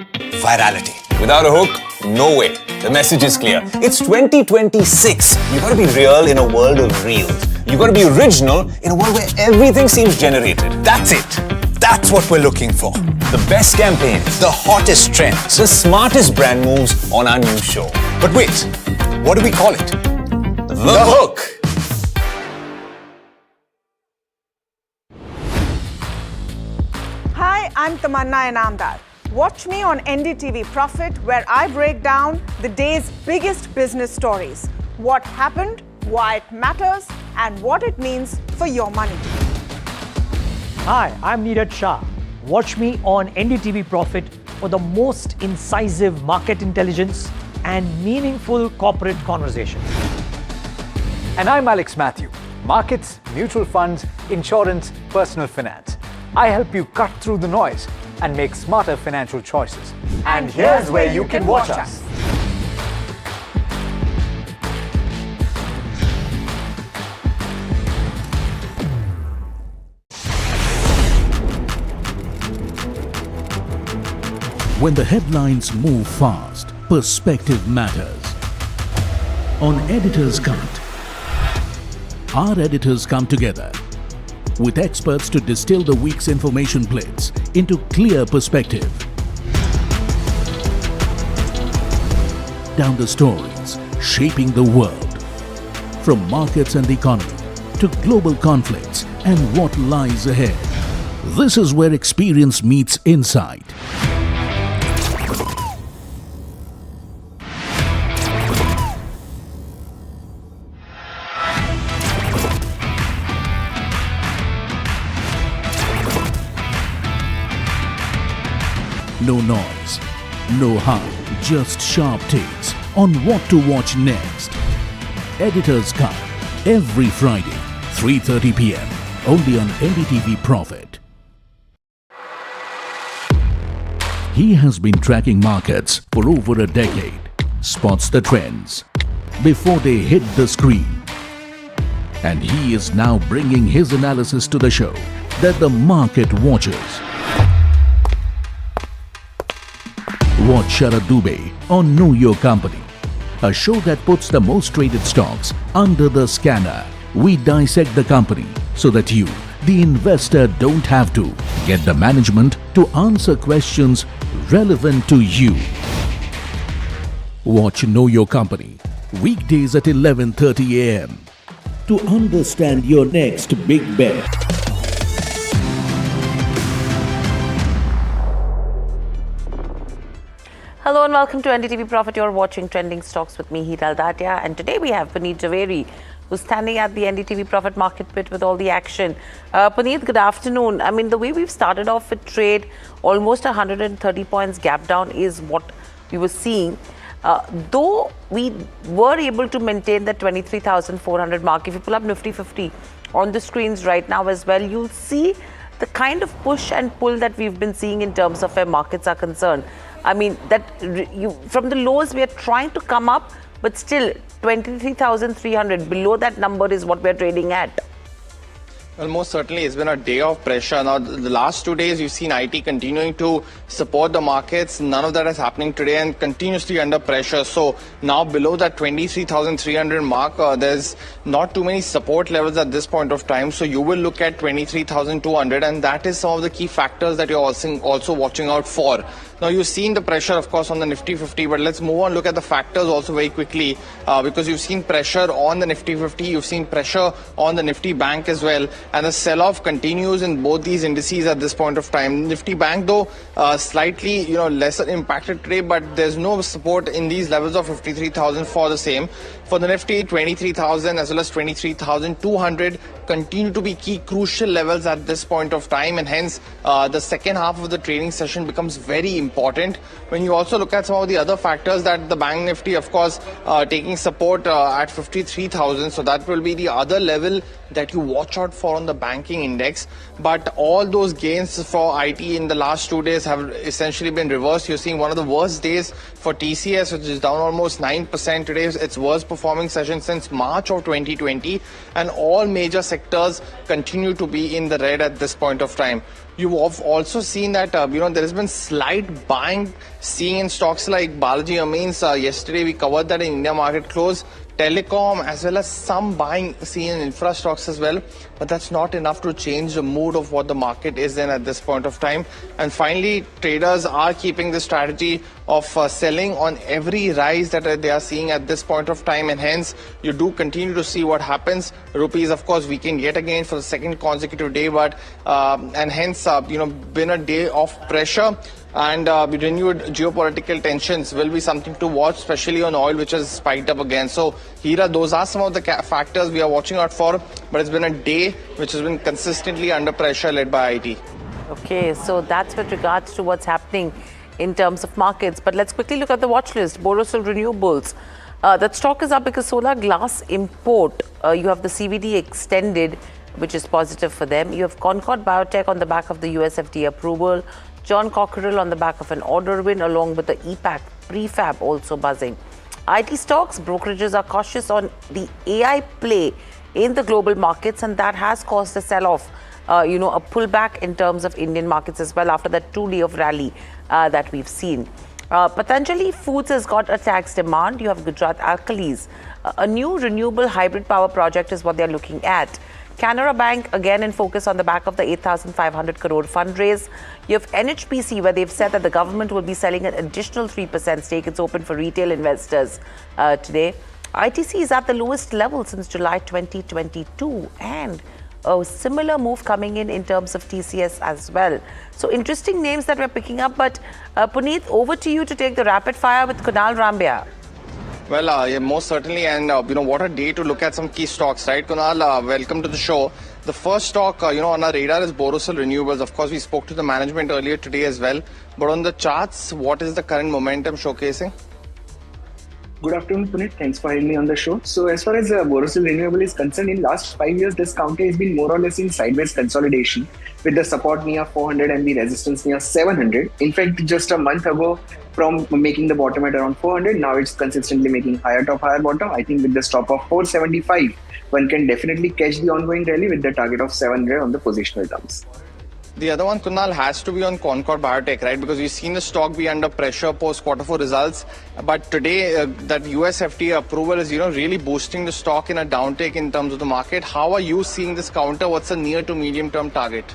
virality. Without a hook, no way. The message is clear. It's 2026. You gotta be real in a world of reels. You gotta be original in a world where everything seems generated. That's it. That's what we're looking for. The best campaigns, the hottest trends, the smartest brand moves on our new show. But wait, what do we call it? The Hook. Hi, I'm Tamanna Inamdar. Watch me on NDTV Profit, where I break down the day's biggest business stories. What happened, why it matters, and what it means for your money. Hi, I'm Niraj Shah. Watch me on NDTV Profit for the most incisive market intelligence and meaningful corporate conversations. And I'm Alex Matthew. Markets, mutual funds, insurance, personal finance. I help you cut through the noise and make smarter financial choices. And here's where you can watch us. When the headlines move fast, perspective matters. On Editor's Cut, our editors come together with experts to distill the week's information blitz into clear perspective. Down the stories shaping the world, from markets and the economy to global conflicts and what lies ahead. This is where experience meets insight. No noise, no hype, just sharp takes on what to watch next. Editor's Cut, every Friday, 3:30 p.m. only on NDTV Profit. He has been tracking markets for over a decade, spots the trends before they hit the screen. And he is now bringing his analysis to the show that the market watches. Watch Sharad Dubey on Know Your Company a show that puts the most traded stocks under the scanner. We dissect the company so that you, the investor, don't have to. Get the management to answer questions relevant to you. Watch Know Your Company weekdays at 11:30 a.m. to understand your next big bet. Hello and welcome to NDTV Profit. You're watching Trending Stocks with me, Heeral Datia. And today we have Puneet Javeri, who's standing at the NDTV Profit Market Pit with all the action. Puneet, good afternoon. I mean, the way we've started off with trade, almost 130 points gap down is what we were seeing. Though we were able to maintain the 23,400 mark. If you pull up Nifty 50 on the screens right now as well, you'll see the kind of push and pull that we've been seeing in terms of where markets are concerned. I mean, from the lows, we are trying to come up, but still 23,300 below that number is what we're trading at. Well, most certainly it's been a day of pressure. Now, the last 2 days you've seen IT continuing to support the markets. None of that is happening today and continuously under pressure. So now below that 23,300 mark, there's not too many support levels at this point of time. So you will look at 23,200, and that is some of the key factors that you're also watching out for. Now, you've seen the pressure, of course, on the Nifty 50, but let's move on, look at the factors also very quickly, because you've seen pressure on the Nifty 50, you've seen pressure on the Nifty Bank as well, and the sell-off continues in both these indices at this point of time. Nifty Bank, though, slightly, lesser impacted today, but there's no support in these levels of 53,000 for the same. For the Nifty, 23,000 as well as 23,200 continue to be key crucial levels at this point of time, and hence the second half of the trading session becomes very important. When you also look at some of the other factors, that the Bank Nifty, of course, taking support at 53,000, so that will be the other level that you watch out for on the banking index. But all those gains for IT in the last 2 days have essentially been reversed. You're seeing one of the worst days for TCS, which is down almost 9% today. It's its worst performing session since March of 2020, and all major sectors continue to be in the red at this point of time. You have also seen that there has been slight buying seen in stocks like Balaji Amines. Yesterday we covered that in India market close. Telecom, as well as some buying seen in infra stocks as well, but that's not enough to change the mood of what the market is in at this point of time. And finally, traders are keeping the strategy of selling on every rise that they are seeing at this point of time, and hence you do continue to see what happens. Rupees, of course, weakened yet again for the second consecutive day, but and hence been a day of pressure. And renewed geopolitical tensions will be something to watch, especially on oil, which has spiked up again. So, Hira, those are some of the factors we are watching out for. But it's been a day which has been consistently under pressure, led by IT. Okay, so that's with regards to what's happening in terms of markets. But let's quickly look at the watch list. Borosil Renewables. That stock is up because solar glass import. You have the CVD extended, which is positive for them. You have Concord Biotech on the back of the US FDA approval. John Cockerill on the back of an order win, along with the EPAC prefab also buzzing. IT stocks, brokerages are cautious on the AI play in the global markets, and that has caused a sell-off, a pullback in terms of Indian markets as well after that 2 day of rally that we've seen. Patanjali Foods has got a tax demand. You have Gujarat Alkalis. A new renewable hybrid power project is what they're looking at. Canara Bank again in focus on the back of the 8,500 crore fundraise. You have NHPC, where they've said that the government will be selling an additional 3% stake. It's open for retail investors today. ITC is at the lowest level since July 2022, and a similar move coming in terms of TCS as well. So interesting names that we're picking up. But Puneet, over to you to take the rapid fire with Kunal Rambia. Well, yeah, most certainly, and what a day to look at some key stocks, right, Kunal? Welcome to the show. The first stock, on our radar is Borosil Renewables. Of course, we spoke to the management earlier today as well. But on the charts, what is the current momentum showcasing? Good afternoon, Puneet. Thanks for having me on the show. So as far as Borosil Renewable is concerned, in last 5 years, this counter has been more or less in sideways consolidation, with the support near 400 and the resistance near 700. In fact, just a month ago, from making the bottom at around 400, now it's consistently making higher top, higher bottom. I think with the stop of 475, one can definitely catch the ongoing rally with the target of 700 on the positional terms. The other one, Kunal, has to be on Concord Biotech, right? Because we've seen the stock be under pressure post Q4 results. But today, that US FDA approval is, really boosting the stock in a downtake in terms of the market. How are you seeing this counter? What's the near to medium term target?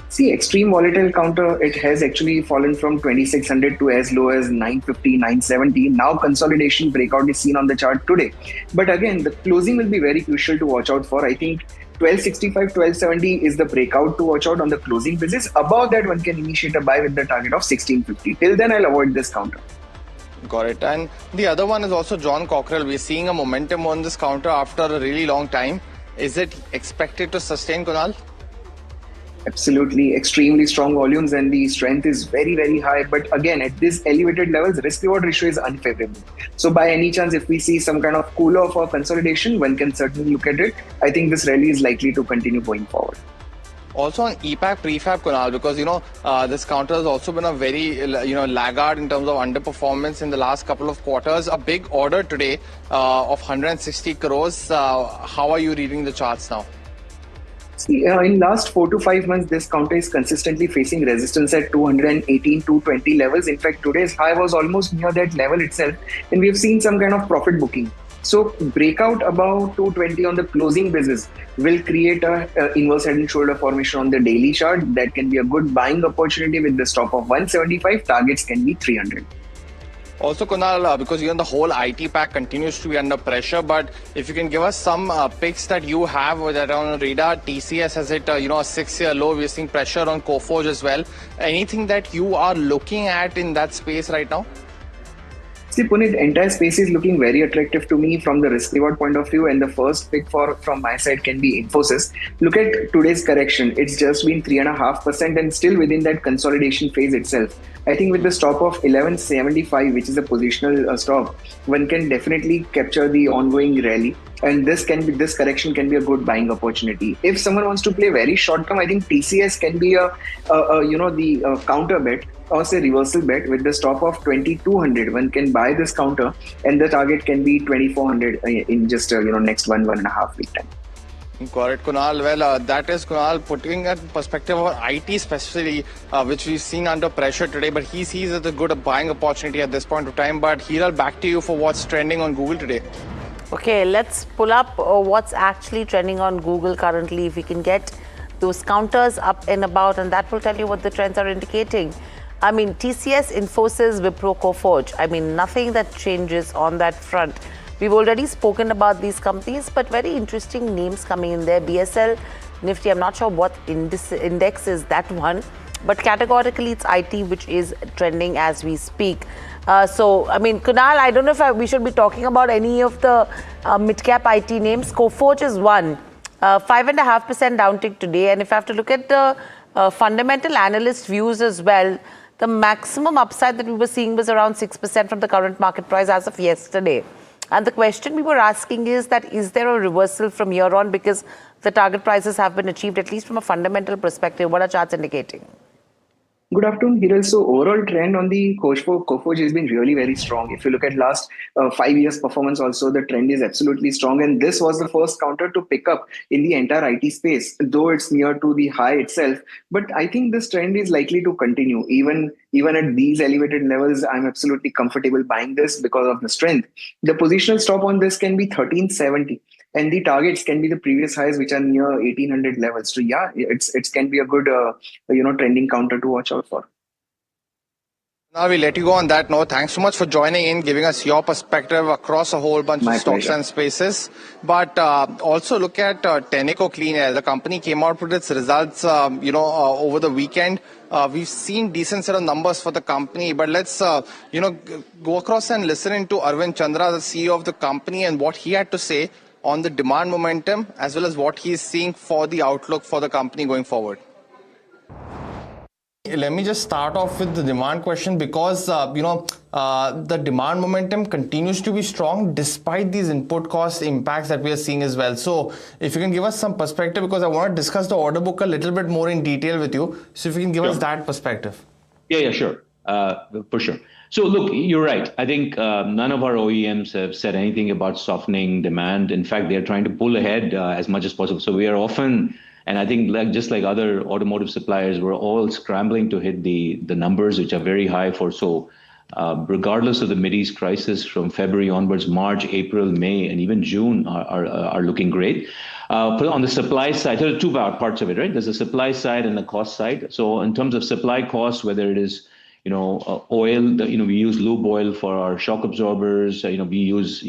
See, extreme volatile counter, it has actually fallen from 2600 to as low as 950, 970. Now consolidation breakout is seen on the chart today. But again, the closing will be very crucial to watch out for. I think 1265, 1270 is the breakout to watch out on the closing basis. Above that, one can initiate a buy with the target of 1650. Till then, I'll avoid this counter. Got it. And the other one is also John Cockrell. We're seeing a momentum on this counter after a really long time. Is it expected to sustain, Kunal? Absolutely, extremely strong volumes and the strength is very, very high. But again, at these elevated levels, risk-reward ratio is unfavorable. So by any chance, if we see some kind of cool-off or consolidation, one can certainly look at it. I think this rally is likely to continue going forward. Also on EPAC prefab, Kunal, because this counter has also been a very laggard in terms of underperformance in the last couple of quarters. A big order today of 160 crores. How are you reading the charts now? See, in last 4 to 5 months, this counter is consistently facing resistance at 218, 220 levels. In fact, today's high was almost near that level itself, and we've seen some kind of profit booking. So breakout above 220 on the closing basis will create a inverse head and shoulder formation on the daily chart. That can be a good buying opportunity with the stop of 175. Targets can be 300. Also, Kunal, because the whole IT pack continues to be under pressure, but if you can give us some picks that you have that are on radar. TCS has hit a 6-year low. We're seeing pressure on Coforge as well. Anything that you are looking at in that space right now? See, Puneet, entire space is looking very attractive to me from the risk-reward point of view, and the first pick from my side can be Infosys. Look at today's correction; it's just been 3.5% and still within that consolidation phase itself. I think with the stop of 1175, which is a positional stop, one can definitely capture the ongoing rally, and this correction can be a good buying opportunity. If someone wants to play very short term, I think TCS can be the counter bet, or say reversal bet with the stop of 2200. One can buy this counter and the target can be 2400 in just next 1.5 week time. Got it, Kunal. Well, that is Kunal putting a perspective of IT especially, which we've seen under pressure today, but he sees it as a good buying opportunity at this point of time. But Hiral, back to you for what's trending on Google today. Okay, let's pull up what's actually trending on Google currently. If we can get those counters up and about, and that will tell you what the trends are indicating. I mean, TCS, Infosys, Wipro, Coforge. I mean, nothing that changes on that front. We've already spoken about these companies, but very interesting names coming in there. BSL, Nifty, I'm not sure what index is that one, but categorically it's IT which is trending as we speak. So, I mean, Kunal, I don't know if we should be talking about any of the mid-cap IT names. Coforge is one, 5.5% downtick today. And if I have to look at the fundamental analyst views as well, the maximum upside that we were seeing was around 6% from the current market price as of yesterday. And the question we were asking is there a reversal from here on, because the target prices have been achieved, at least from a fundamental perspective? What are charts indicating? Good afternoon, Hiral. So overall trend on the Coforge has been really very strong. If you look at last 5 years performance also, the trend is absolutely strong. And this was the first counter to pick up in the entire IT space, though it's near to the high itself. But I think this trend is likely to continue. Even at these elevated levels, I'm absolutely comfortable buying this because of the strength. The positional stop on this can be 1370. And the targets can be the previous highs, which are near 1800 levels. So yeah, it can be a good, trending counter to watch out for. Now we let you go on that note. Thanks so much for joining in, giving us your perspective across a whole bunch of stocks and spaces. But also look at Tenneco Clean Air. The company came out with its results, over the weekend. We've seen decent set of numbers for the company, but let's, go across and listen into Arvind Chandra, the CEO of the company, and what he had to say on the demand momentum, as well as what he's seeing for the outlook for the company going forward. Let me just start off with the demand question, because, the demand momentum continues to be strong despite these input cost impacts that we are seeing as well. So if you can give us some perspective, because I want to discuss the order book a little bit more in detail with you. So if you can give us that perspective. Yeah, sure. For sure. So look, you're right. I think none of our OEMs have said anything about softening demand. In fact, they're trying to pull ahead as much as possible. So we are often And I think just like other automotive suppliers, we're all scrambling to hit the numbers, which are very high for regardless of the Mideast crisis from February onwards, March, April, May, and even June are looking great. On the supply side, there are two parts of it, right? There's a supply side and the cost side. So in terms of supply costs, whether it is oil, we use lube oil for our shock absorbers. We use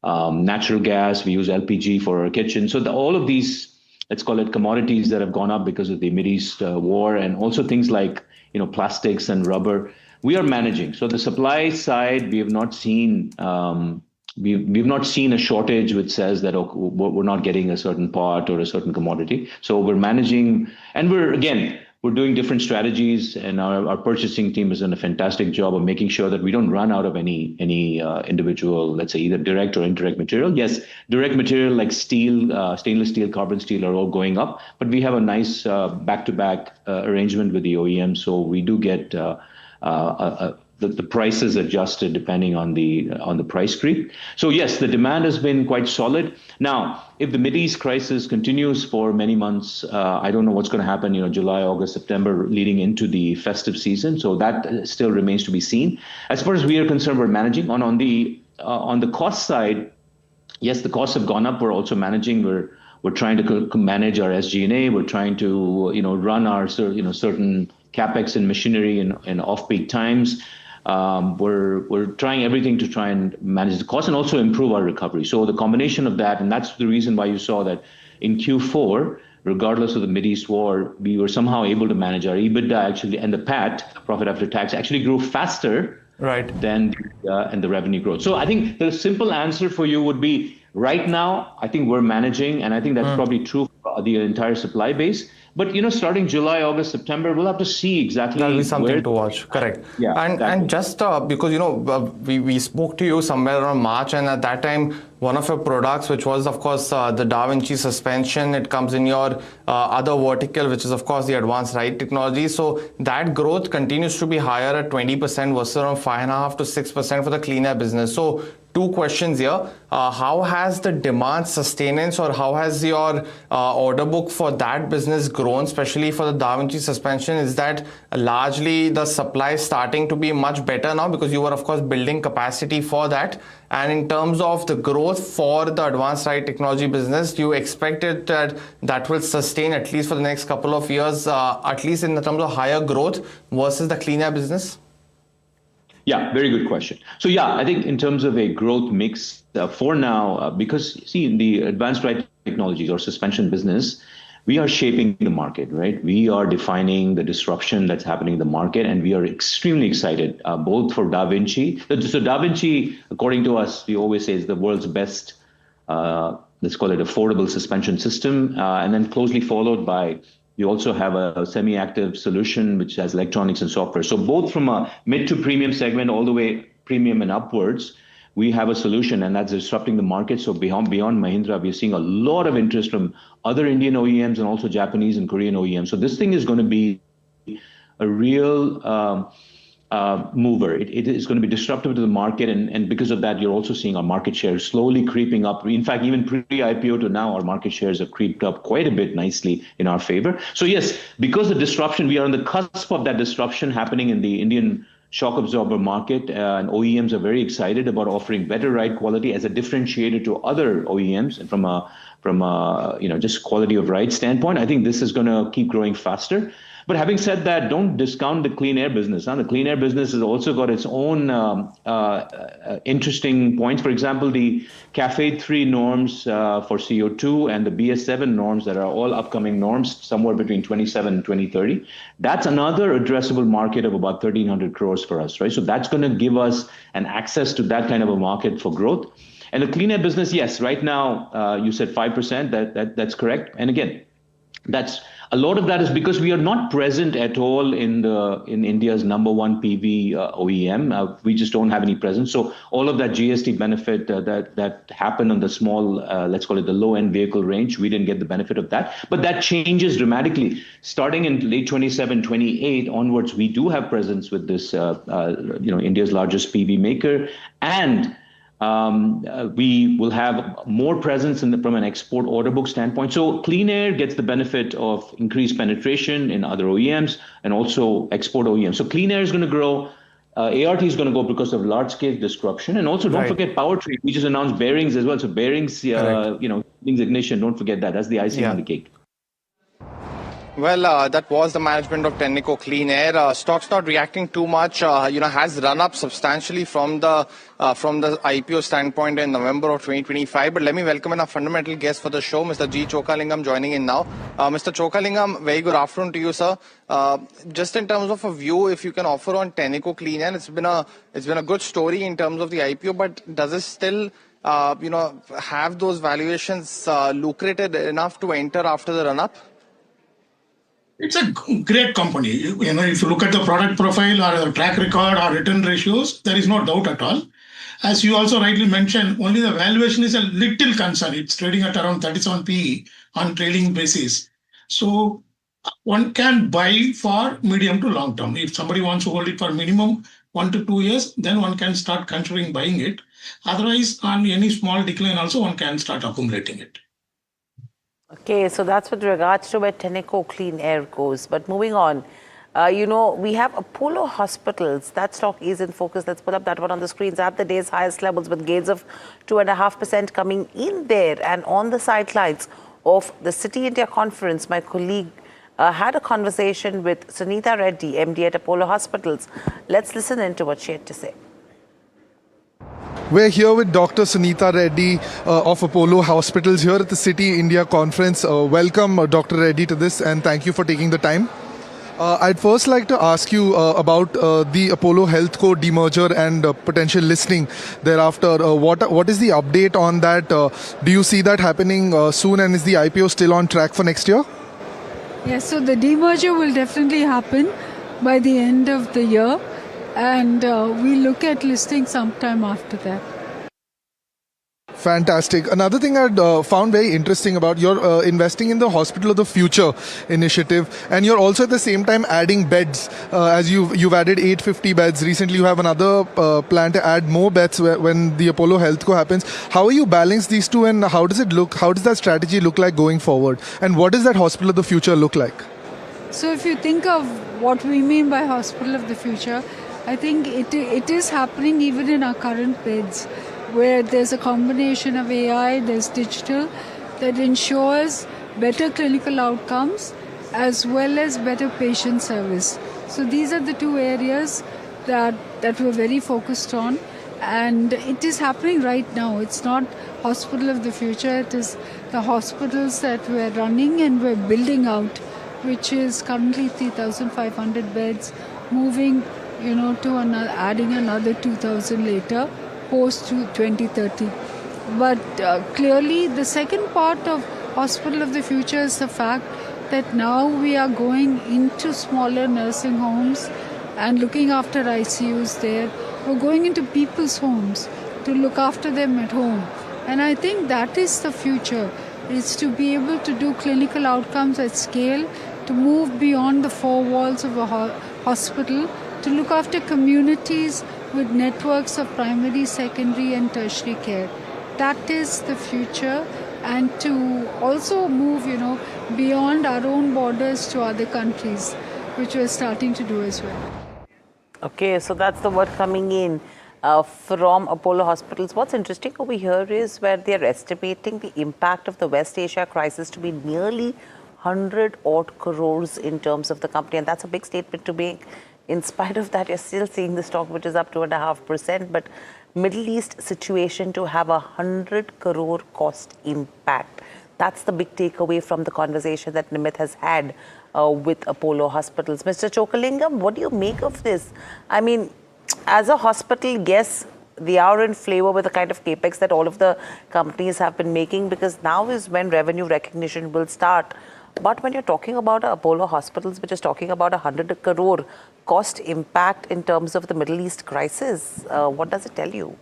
natural gas. We use LPG for our kitchen. So all of these, let's call it commodities that have gone up because of the Mideast war, and also things like plastics and rubber, we are managing. So the supply side, we have not seen we've not seen a shortage which says that we're not getting a certain part or a certain commodity. So we're managing, and we're doing different strategies, and our purchasing team has done a fantastic job of making sure that we don't run out of any individual, let's say, either direct or indirect material. Yes, direct material like steel, stainless steel, carbon steel are all going up, but we have a nice back-to-back arrangement with the OEM, so we do get the prices adjusted depending on the price creep. So yes, the demand has been quite solid. Now, if the Mideast crisis continues for many months, I don't know what's going to happen, July, August, September, leading into the festive season. So that still remains to be seen. As far as we are concerned, we're managing. On the cost side, yes, the costs have gone up. We're also managing. We're trying to manage our SG&A. We're trying to run our certain capex and machinery in off-peak times. We're trying everything to try and manage the cost and also improve our recovery. So the combination of that, and that's the reason why you saw that in Q4, regardless of the Mideast war, we were somehow able to manage our EBITDA actually, and the PAT, profit after tax, actually grew faster than and the revenue growth. So I think the simple answer for you would be, right now, I think we're managing, and I think that's probably true for the entire supply base. But starting July, August, September, we'll have to see exactly. That'll be something to watch. Correct. Yeah. And just because we spoke to you somewhere around March, and at that time, one of your products, which was of course the Da Vinci suspension, it comes in your other vertical, which is of course the advanced ride technology. So that growth continues to be higher at 20% versus around 5.5% to 6% for the clean air business. So two questions here. How has the demand sustenance, or how has your order book for that business grown, especially for the Da Vinci suspension? Is that largely the supply starting to be much better now, because you were of course building capacity for that? And in terms of the growth for the advanced ride technology business, do you expect it that will sustain at least for the next couple of years, at least in terms of higher growth versus the clean air business? Yeah, very good question. So yeah, I think in terms of a growth mix for now, because see, in the advanced ride technologies or suspension business, we are shaping the market, right? We are defining the disruption that's happening in the market, and we are extremely excited, both for Da Vinci. So Da Vinci, according to us, we always say is the world's best, let's call it affordable suspension system, and then closely followed by, we also have a semi-active solution which has electronics and software. So both from a mid to premium segment all the way premium and upwards, we have a solution, and that's disrupting the market. So beyond Mahindra, we're seeing a lot of interest from other Indian OEMs and also Japanese and Korean OEMs. So this thing is going to be a real mover. It is going to be disruptive to the market, and because of that, you're also seeing our market share slowly creeping up. In fact, even pre-IPO to now, our market shares have creeped up quite a bit nicely in our favor. So yes, because of disruption, we are on the cusp of that disruption happening in the Indian shock absorber market, and OEMs are very excited about offering better ride quality as a differentiator to other OEMs, and from a just quality of ride standpoint, I think this is going to keep growing faster. But having said that, don't discount the clean air business. The clean air business has also got its own interesting points. For example, the CAFE 3 norms for CO2 and the BS7 norms that are all upcoming norms somewhere between 27 and 2030. That's another addressable market of about 1,300 crores for us, right? So that's going to give us an access to that kind of a market for growth. And the clean air business, yes, right now, you said 5%, that's correct. And again, that's a lot of that is because we are not present at all in India's number one PV OEM. We just don't have any presence. So all of that GST benefit that happened on the small, let's call it the low end vehicle range, we didn't get the benefit of that. But that changes dramatically. Starting in late 27, 28 onwards, we do have presence with this, India's largest PV maker, and We will have more presence from an export order book standpoint. So Clean Air gets the benefit of increased penetration in other OEMs and also export OEMs. So Clean Air is going to grow. ART is going to go because of large-scale disruption. And also don't forget powertrain. We just announced bearings as well. So bearings, bearings ignition, don't forget that. That's the icing on the cake. Well, that was the management of Tenneco Clean Air. Stock's not reacting too much. Has run up substantially from the IPO standpoint in November of 2025. But let me welcome in our fundamental guest for the show, Mr. G. Chokalingam, joining in now. Mr. Chokalingam, very good afternoon to you, sir. Just in terms of a view, if you can offer on Tenneco Clean Air, it's been a good story in terms of the IPO. But does it still have those valuations lucrated enough to enter after the run up? It's a great company. If you look at the product profile or the track record or return ratios, there is no doubt at all. As you also rightly mentioned, only the valuation is a little concern. It's trading at around 37 PE on trailing basis. So one can buy for medium to long term. If somebody wants to hold it for minimum 1 to 2 years, then one can start considering buying it. Otherwise, on any small decline also, one can start accumulating it. Okay, so that's with regards to where Tenneco Clean Air goes. But moving on, we have Apollo Hospitals. That stock is in focus. Let's put up that one on the screens at the day's highest levels with gains of 2.5% coming in there. And on the sidelines of the City India Conference, my colleague had a conversation with Sunita Reddy, MD at Apollo Hospitals. Let's listen in to what she had to say. We're here with Dr. Sunita Reddy of Apollo Hospitals here at the City India Conference. Welcome, Dr. Reddy, to this, and thank you for taking the time. I'd first like to ask you about the Apollo HealthCo demerger and potential listing thereafter. What is the update on that? Do you see that happening soon, and is the IPO still on track for next year? Yes, so the demerger will definitely happen by the end of the year. And we look at listing sometime after that. Fantastic. Another thing I found very interesting about you're investing in the Hospital of the Future initiative, and you're also at the same time adding beds. As you've added 850 beds recently, you have another plan to add more beds when the Apollo HealthCo happens. How are you balance these two, and how does it look? How does that strategy look like going forward? And what does that Hospital of the Future look like? So if you think of what we mean by Hospital of the Future, I think it is happening even in our current beds, where there's a combination of AI, there's digital, that ensures better clinical outcomes as well as better patient service. So these are the two areas that we're very focused on, and it is happening right now. It's not Hospital of the Future, it is the hospitals that we're running and we're building out, which is currently 3,500 beds, moving to adding another 2,000 later, post to 2030. But clearly, the second part of Hospital of the Future is the fact that now we are going into smaller nursing homes and looking after ICUs there. We're going into people's homes to look after them at home. And I think that is the future, is to be able to do clinical outcomes at scale, to move beyond the four walls of a hospital, to look after communities with networks of primary, secondary and tertiary care. That is the future, and to also move, beyond our own borders to other countries, which we're starting to do as well. Okay, so that's the word coming in from Apollo Hospitals. What's interesting over here is where they're estimating the impact of the West Asia crisis to be nearly 100 odd crores in terms of the company, and that's a big statement to make. In spite of that, you're still seeing the stock, which is up 2.5%. But Middle East situation to have 100 crore cost impact. That's the big takeaway from the conversation that Nimit has had with Apollo Hospitals. Mr. Chokalingam, what do you make of this? I mean, as a hospital, yes, they are in flavor with the kind of capex that all of the companies have been making, because now is when revenue recognition will start. But when you're talking about Apollo Hospitals, which is talking about 100 crore cost impact in terms of the Middle East crisis, what does it tell you?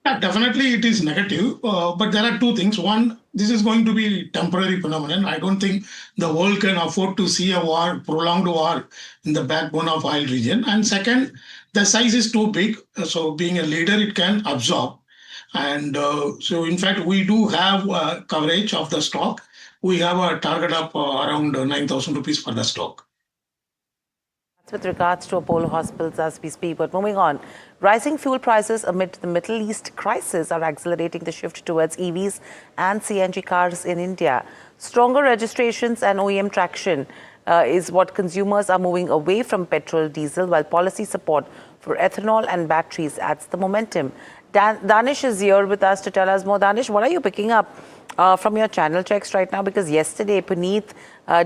Yeah, definitely it is negative, but there are two things. One, this is going to be a temporary phenomenon. I don't think the world can afford to see a war, prolonged war in the backbone of oil region. And second, the size is too big. So being a leader, it can absorb. And so, in fact, we do have coverage of the stock. We have a target of around 9,000 rupees for the stock. With regards to Apollo Hospitals as we speak, but moving on, rising fuel prices amid the Middle East crisis are accelerating the shift towards EVs and CNG cars in India. Stronger registrations and OEM traction is what consumers are moving away from petrol, diesel, while policy support for ethanol and batteries adds the momentum. Danish is here with us to tell us more. Danish, what are you picking up from your channel checks right now? Because yesterday, Puneet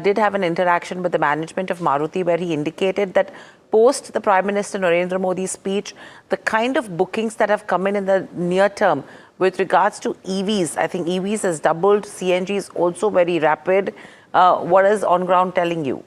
did have an interaction with the management of Maruti where he indicated that post the Prime Minister Narendra Modi's speech, the kind of bookings that have come in the near term with regards to EVs, I think EVs has doubled, CNG is also very rapid. What is on ground telling you?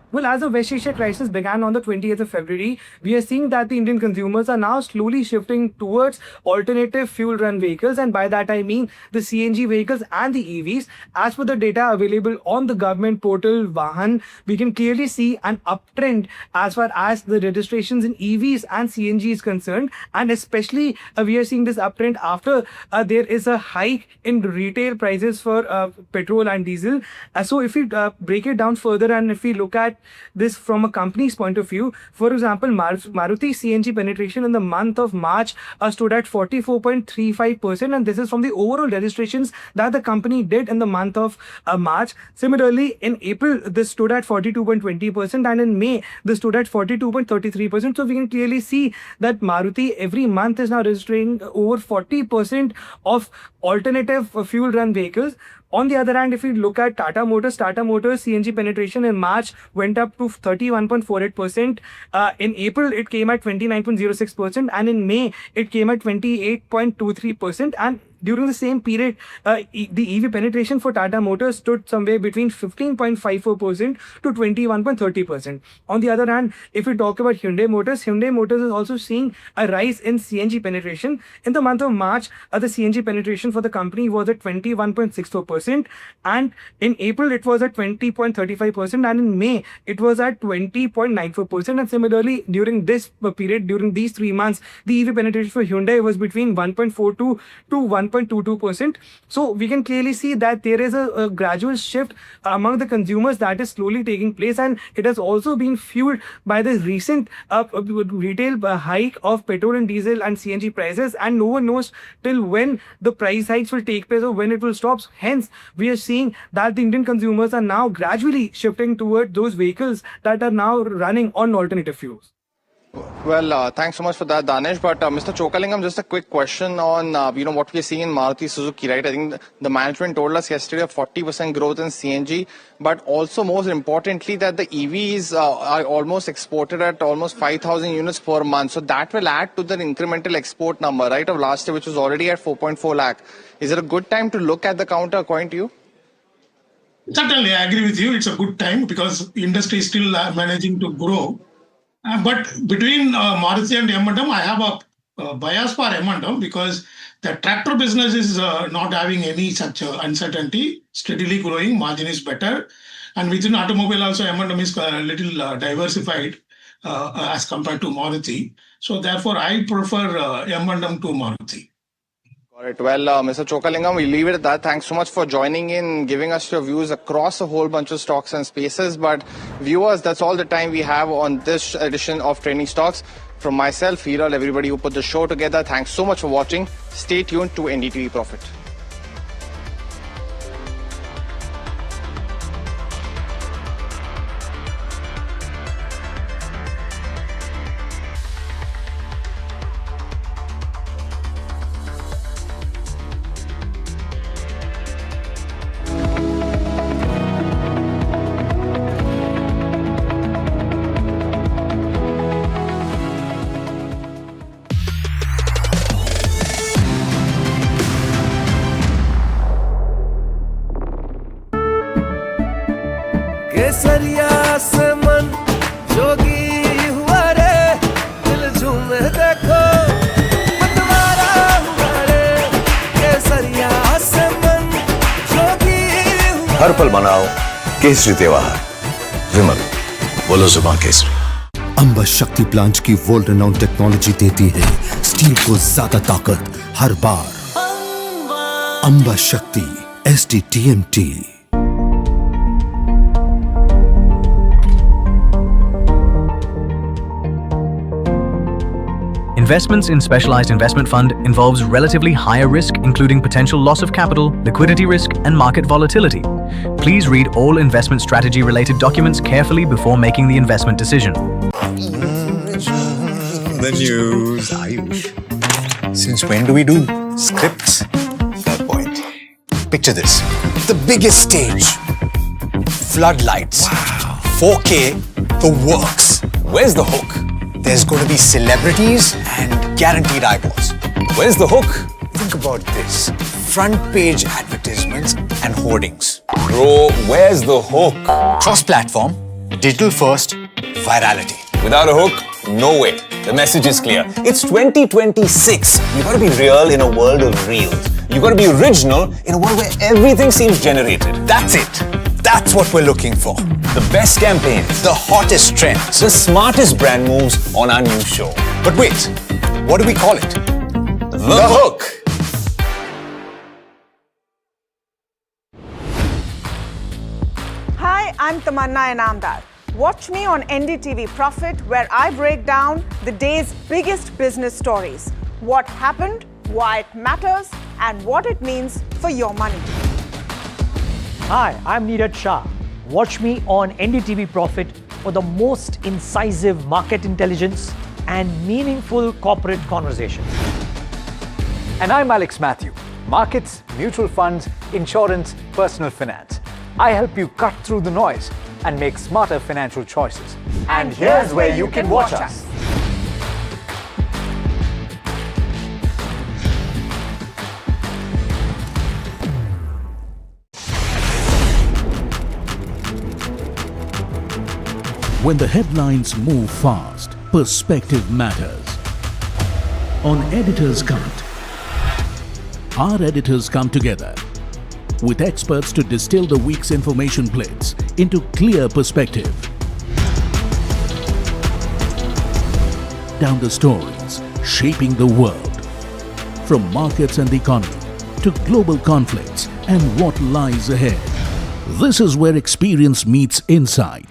Well, as the West Asia crisis began on the 20th of February, we are seeing that the Indian consumers are now slowly shifting towards alternative fuel-run vehicles, and by that I mean the CNG vehicles and the EVs. As per the data available on the government portal Vahan, we can clearly see an uptrend as far as the registrations in EVs and CNG is concerned, and especially we are seeing this uptrend after there is a hike in retail prices for petrol and diesel. So if we break it down further and if we look at this from a company's point of view, for example, Maruti CNG penetration in the month of March stood at 44.35%, and this is from the overall registrations that the company did in the month of March. Similarly, in April, this stood at 42.20%, and in May, this stood at 42.33%. So we can clearly see that Maruti every month is now registering over 40% of alternative fuel-run vehicles. On the other hand, if we look at Tata Motors CNG penetration in March went up to 31.48%. In April, it came at 29.06%, and in May, it came at 28.23%. And during the same period, the EV penetration for Tata Motors stood somewhere between 15.54% to 21.30%. On the other hand, if we talk about Hyundai Motors is also seeing a rise in CNG penetration. In the month of March, the CNG penetration for the company was at 21.64%, and in April, it was at 20.35%, and in May, it was at 20.94%. And similarly, during this period, during these 3 months, the EV penetration for Hyundai was between 1.42 to 1.22%. So we can clearly see that there is a gradual shift among the consumers that is slowly taking place, and it has also been fueled by the recent retail hike of petrol and diesel and CNG prices, and no one knows till when the price hikes will take place or when it will stop. Hence, we are seeing that the Indian consumers are now gradually shifting toward those vehicles that are now running on alternative fuels. Well, thanks so much for that, Danish. But Mr. Chokalingam, just a quick question on what we're seeing in Maruti Suzuki, right? I think the management told us yesterday a 40% growth in CNG, but also most importantly that the EVs are almost exported at almost 5,000 units per month. So that will add to the incremental export number, right, of last year, which was already at 4.4 lakh. Is it a good time to look at the counter according to you? Certainly, I agree with you. It's a good time because the industry is still managing to grow. But between Maruti and M&M, I have a bias for M&M because the tractor business is not having any such uncertainty, steadily growing, margin is better. And within automobile also, M&M is a little diversified as compared to Maruti. So therefore, I prefer M&M to Maruti. All right. Well, Mr. Chokalingam, we'll leave it at that. Thanks so much for joining in, giving us your views across a whole bunch of stocks and spaces. But viewers, that's all the time we have on this edition of Training Stocks. From myself, Hiral, everybody who put the show together, thanks so much for watching. Stay tuned to NDTV Profit. केसरिया से मन जोगी हुआ रे दिल झूमे देखो मतवारा हुआ रे केसरिया से मन जोगी हर पल मनाओ केसरी त्योहार विमल बोलो जुबान केसरी। अंबा शक्ति प्लांट की वर्ल्ड रेनाउंड टेक्नोलॉजी देती है स्टील को ज्यादा ताकत हर बार। अंबा शक्ति SDTMT। Investments in specialized investment fund involves relatively higher risk, including potential loss of capital, liquidity risk, and market volatility. Please read all investment strategy related documents carefully before making the investment decision. The news, Ayush. Since when do we do scripts? Fair point. Picture this. The biggest stage. Floodlights. Wow. 4K, the works. Where's the hook? There's going to be celebrities and guaranteed eyeballs. Where's the hook? Think about this. Front page advertisements and hoardings. Bro, where's the hook? Cross-platform, digital first, virality. Without a hook, no way. The message is clear. It's 2026. You gotta be real in a world of reels. You gotta be original in a world where everything seems generated. That's it. That's what we're looking for. The best campaigns, the hottest trends, the smartest brand moves on our new show. But wait, what do we call it? The Hook. Hi, I'm Tamanna Inamdar. Watch me on NDTV Profit, where I break down the day's biggest business stories. What happened, why it matters, and what it means for your money. Hi, I'm Niraj Shah. Watch me on NDTV Profit for the most incisive market intelligence and meaningful corporate conversations. And I'm Alex Matthew. Markets, mutual funds, insurance, personal finance. I help you cut through the noise and make smarter financial choices. And here's where you can watch us. When the headlines move fast, perspective matters. On Editor's Cut, our editors come together with experts to distill the week's information blitz into clear perspective. Down the stories shaping the world, from markets and the economy to global conflicts and what lies ahead. This is where experience meets insight.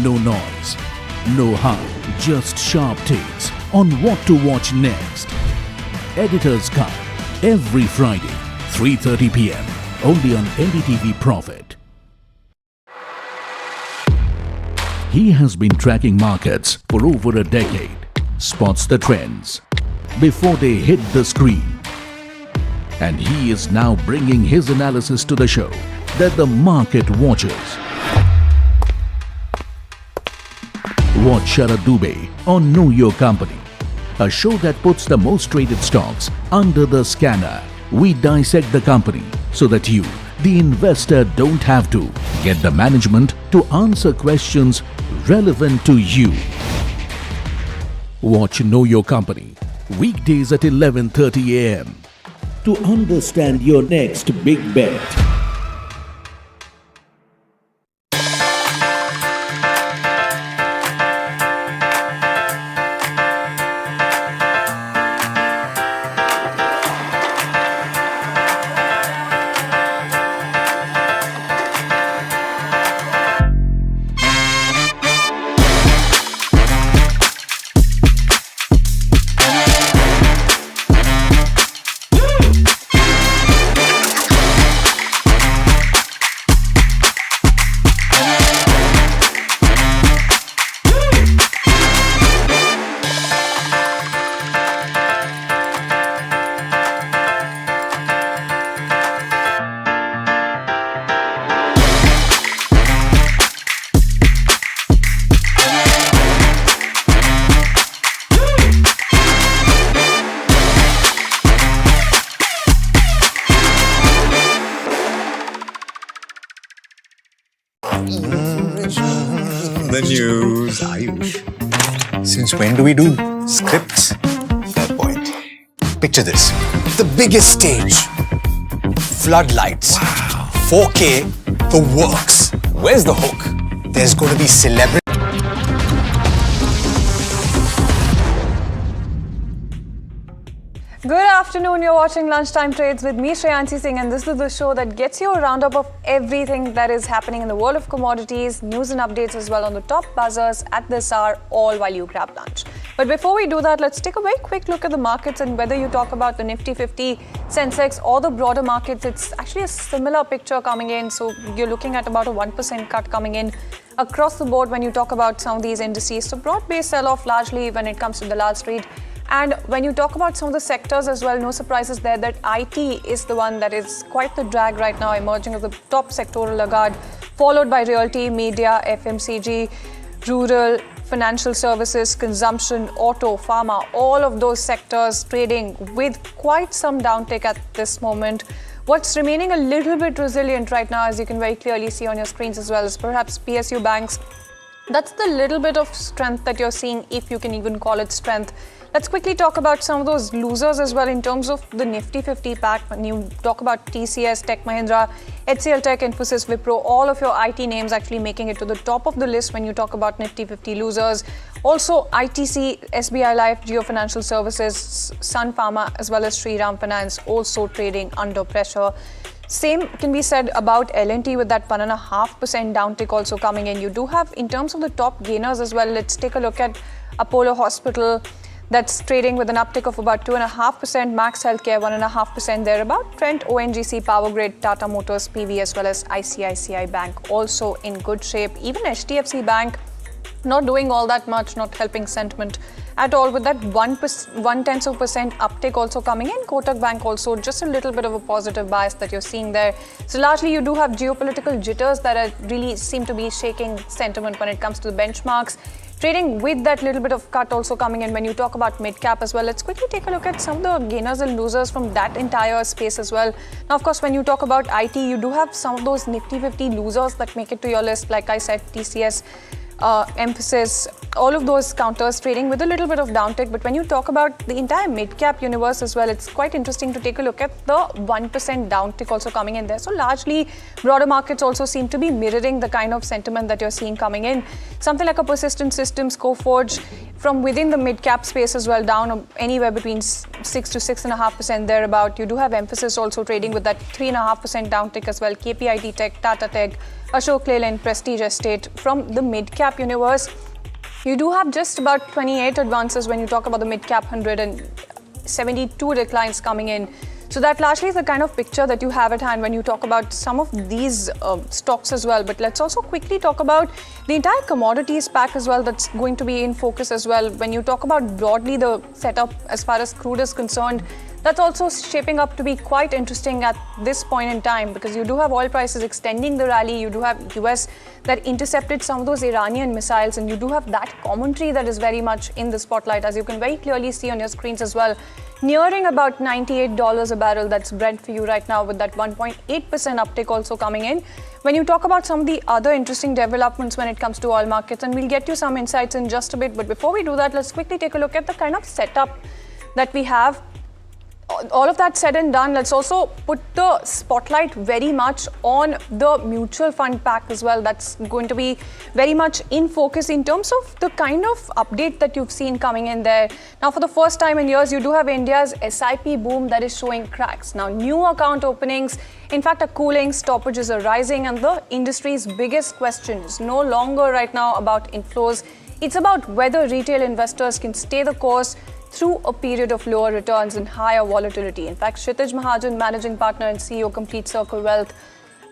No noise, no hype, just sharp takes on what to watch next. Editor's Cut, every Friday, 3:30 p.m. only on NDTV Profit. He has been tracking markets for over a decade, spots the trends before they hit the screen. And he is now bringing his analysis to the show that the market watches. Watch Sharad Dubey on Know Your Company, a show that puts the most traded stocks under the scanner. We dissect the company so that you, the investor, don't have to get the management to answer questions relevant to you. Watch Know Your Company weekdays at 11:30 a.m. to understand your next big bet. The news, Ayush. Since when do we do scripts? Fair point. Picture this. The biggest stage. Floodlights. Wow. 4K. The works. Where's the hook? There's going to be celebrity. Good afternoon, you're watching Lunchtime Trades with me, Shreyanshi Singh, and this is the show that gets you a roundup of everything that is happening in the world of commodities, news and updates as well on the top buzzers at this hour, all while you grab lunch. But before we do that, let's take a very quick look at the markets, and whether you talk about the Nifty 50, Sensex or the broader markets, it's actually a similar picture coming in. So you're looking at about a 1% cut coming in across the board when you talk about some of these indices. So broad-based sell-off largely when it comes to the last read. And when you talk about some of the sectors as well, no surprises there that IT is the one that is quite the drag right now, emerging as the top sectoral laggard, followed by realty, media, FMCG, rural, financial services, consumption, auto, pharma, all of those sectors trading with quite some downtick at this moment. What's remaining a little bit resilient right now, as you can very clearly see on your screens as well, is perhaps PSU banks. That's the little bit of strength that you're seeing, if you can even call it strength. Let's quickly talk about some of those losers as well in terms of the Nifty 50 pack. When you talk about TCS, Tech Mahindra, HCL Tech, Infosys, Wipro, all of your IT names actually making it to the top of the list when you talk about Nifty 50 losers. Also, ITC, SBI Life, Jio Financial Services, Sun Pharma, as well as Shriram Finance also trading under pressure. Same can be said about L&T with that 1.5% downtick also coming in. You do have, in terms of the top gainers as well, let's take a look at Apollo Hospital. That's trading with an uptick of about 2.5%, Max Healthcare 1.5% thereabout, Trent, ONGC, Power Grid, Tata Motors, PV, as well as ICICI Bank also in good shape. Even HDFC Bank not doing all that much, not helping sentiment at all, with that 0.1% uptick also coming in. Kotak Bank also just a little bit of a positive bias that you're seeing there. So largely you do have geopolitical jitters that really seem to be shaking sentiment when it comes to the benchmarks. Trading with that little bit of cut also coming in when you talk about mid-cap as well. Let's quickly take a look at some of the gainers and losers from that entire space as well. Now, of course, when you talk about IT, you do have some of those Nifty 50 losers that make it to your list. Like I said, TCS, Emphasis, all of those counters trading with a little bit of downtick. But when you talk about the entire mid-cap universe as well, it's quite interesting to take a look at the 1% downtick also coming in there. So largely, broader markets also seem to be mirroring the kind of sentiment that you're seeing coming in. Something like a Persistent Systems, Coforge, from within the mid-cap space as well, down anywhere between 6 to 6.5% thereabout. You do have Emphasis also trading with that 3.5% downtick as well. KPIT Tech, Tata Tech, Ashok Leyland, Prestige Estate. From the mid-cap universe, you do have just about 28 advances when you talk about the mid-cap 100 and 72 declines coming in. So that largely is the kind of picture that you have at hand when you talk about some of these stocks as well. But let's also quickly talk about the entire commodities pack as well that's going to be in focus as well. When you talk about broadly the setup as far as crude is concerned, that's also shaping up to be quite interesting at this point in time, because you do have oil prices extending the rally, you do have US that intercepted some of those Iranian missiles, and you do have that commentary that is very much in the spotlight, as you can very clearly see on your screens as well. Nearing about $98 a barrel, that's Brent for you right now, with that 1.8% uptick also coming in. When you talk about some of the other interesting developments when it comes to oil markets, and we'll get you some insights in just a bit, but before we do that, let's quickly take a look at the kind of setup that we have. All of that said and done, let's also put the spotlight very much on the mutual fund pack as well. That's going to be very much in focus in terms of the kind of update that you've seen coming in there. Now, for the first time in years, you do have India's SIP boom that is showing cracks. Now, new account openings, in fact, are cooling, stoppages are rising, and the industry's biggest question is no longer right now about inflows. It's about whether retail investors can stay the course through a period of lower returns and higher volatility. In fact, Kshitij Mahajan, Managing Partner and CEO, Complete Circle Wealth,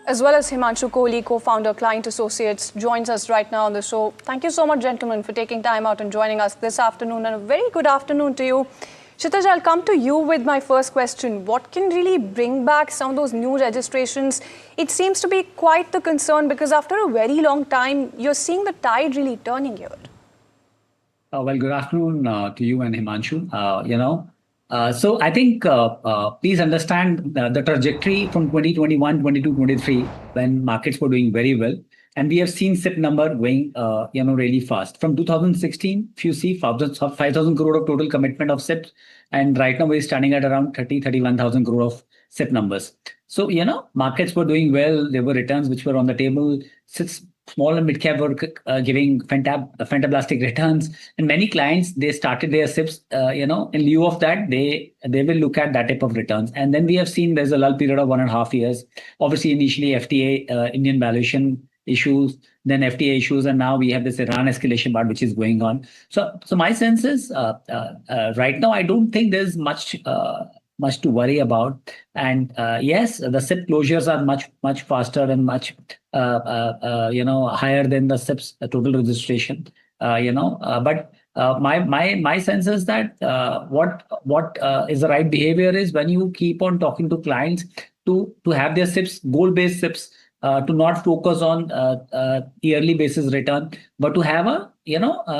as well as Himanshu Kohli, Co-founder, Client Associates, joins us right now on the show. Thank you so much, gentlemen, for taking time out and joining us this afternoon, and a very good afternoon to you. Kshitij, I'll come to you with my first question. What can really bring back some of those new registrations? It seems to be quite the concern, because after a very long time, you're seeing the tide really turning here. Well, good afternoon to you and Himanshu. So I think please understand the trajectory from 2021, 22, 23, when markets were doing very well. And we have seen SIP number going, really fast. From 2016, if you see 5,000 crore of total commitment of SIPs, and right now we're standing at around 31,000 crore of SIP numbers. So, markets were doing well. There were returns which were on the table. Small and mid cap were giving fantastic returns, and many clients, they started their SIPs. In lieu of that, they will look at that type of returns. And then we have seen there's a lull period of 1.5 years. Obviously, initially FTA Indian valuation issues, then FTA issues, and now we have this Iran escalation part which is going on. So my sense is right now I don't think there's much to worry about. And yes, the SIP closures are much faster and much higher than the SIPs total registration. But my sense is that what is the right behavior is when you keep on talking to clients to have their SIPs, goal-based SIPs, to not focus on yearly basis return, but to have a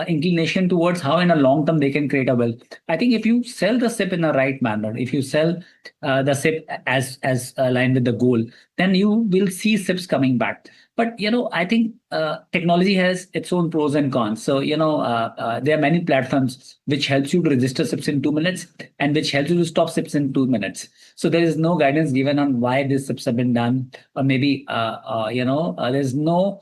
inclination towards how in a long term they can create a wealth. I think if you sell the SIP in the right manner, if you sell the SIP as aligned with the goal, then you will see SIPs coming back. But I think technology has its own pros and cons. So there are many platforms which helps you to register SIPs in 2 minutes and which helps you to stop SIPs in 2 minutes. So there is no guidance given on why these SIPs have been done, or maybe there's no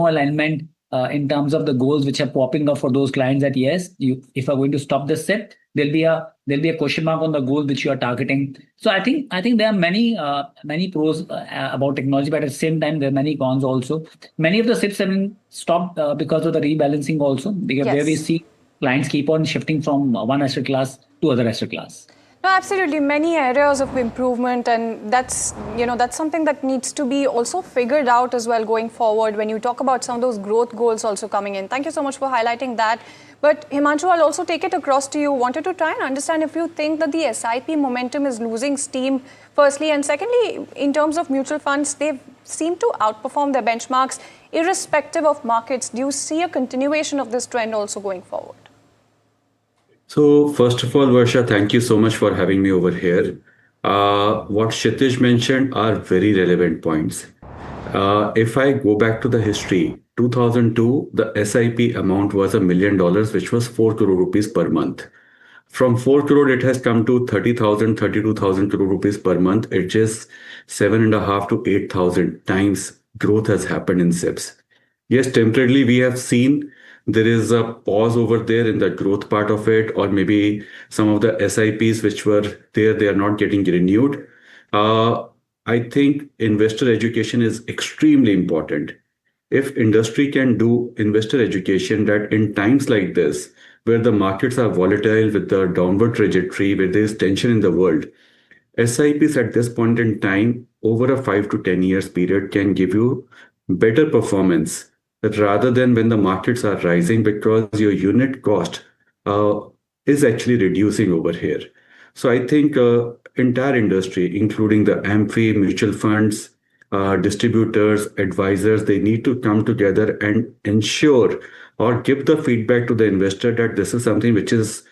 alignment in terms of the goals which are popping up for those clients. That yes, if you're going to stop the SIP, there'll be a question mark on the goal which you are targeting. So I think there are many pros about technology, but at the same time there are many cons also. Many of the SIPs have been stopped because of the rebalancing also, because where we see clients keep on shifting from one asset class to other asset class. No, absolutely. Many areas of improvement, and that's something that needs to be also figured out as well going forward when you talk about some of those growth goals also coming in. Thank you so much for highlighting that. But Himanshu, I'll also take it across to you. Wanted to try and understand if you think that the SIP momentum is losing steam, firstly, and secondly, in terms of mutual funds, they seem to outperform their benchmarks irrespective of markets. Do you see a continuation of this trend also going forward? So first of all, Varsha, thank you so much for having me over here. What Kshitij mentioned are very relevant points. If I go back to the history, 2002, the SIP amount was $1 million, which was 4 crore rupees per month. From 4 crore, it has come to 30,000, 32,000 crore rupees per month. It is 7.5 to 8,000 times growth has happened in SIPs. Yes, temporarily we have seen there is a pause over there in the growth part of it, or maybe some of the SIPs which were there, they are not getting renewed. I think investor education is extremely important. If industry can do investor education, that in times like this, where the markets are volatile with the downward trajectory, where there is tension in the world, SIPs at this point in time, over a 5 to 10 years period, can give you better performance rather than when the markets are rising, because your unit cost is actually reducing over here. So I think entire industry, including the AMFI, mutual funds, distributors, advisors, they need to come together and ensure or give the feedback to the investor that this is something which is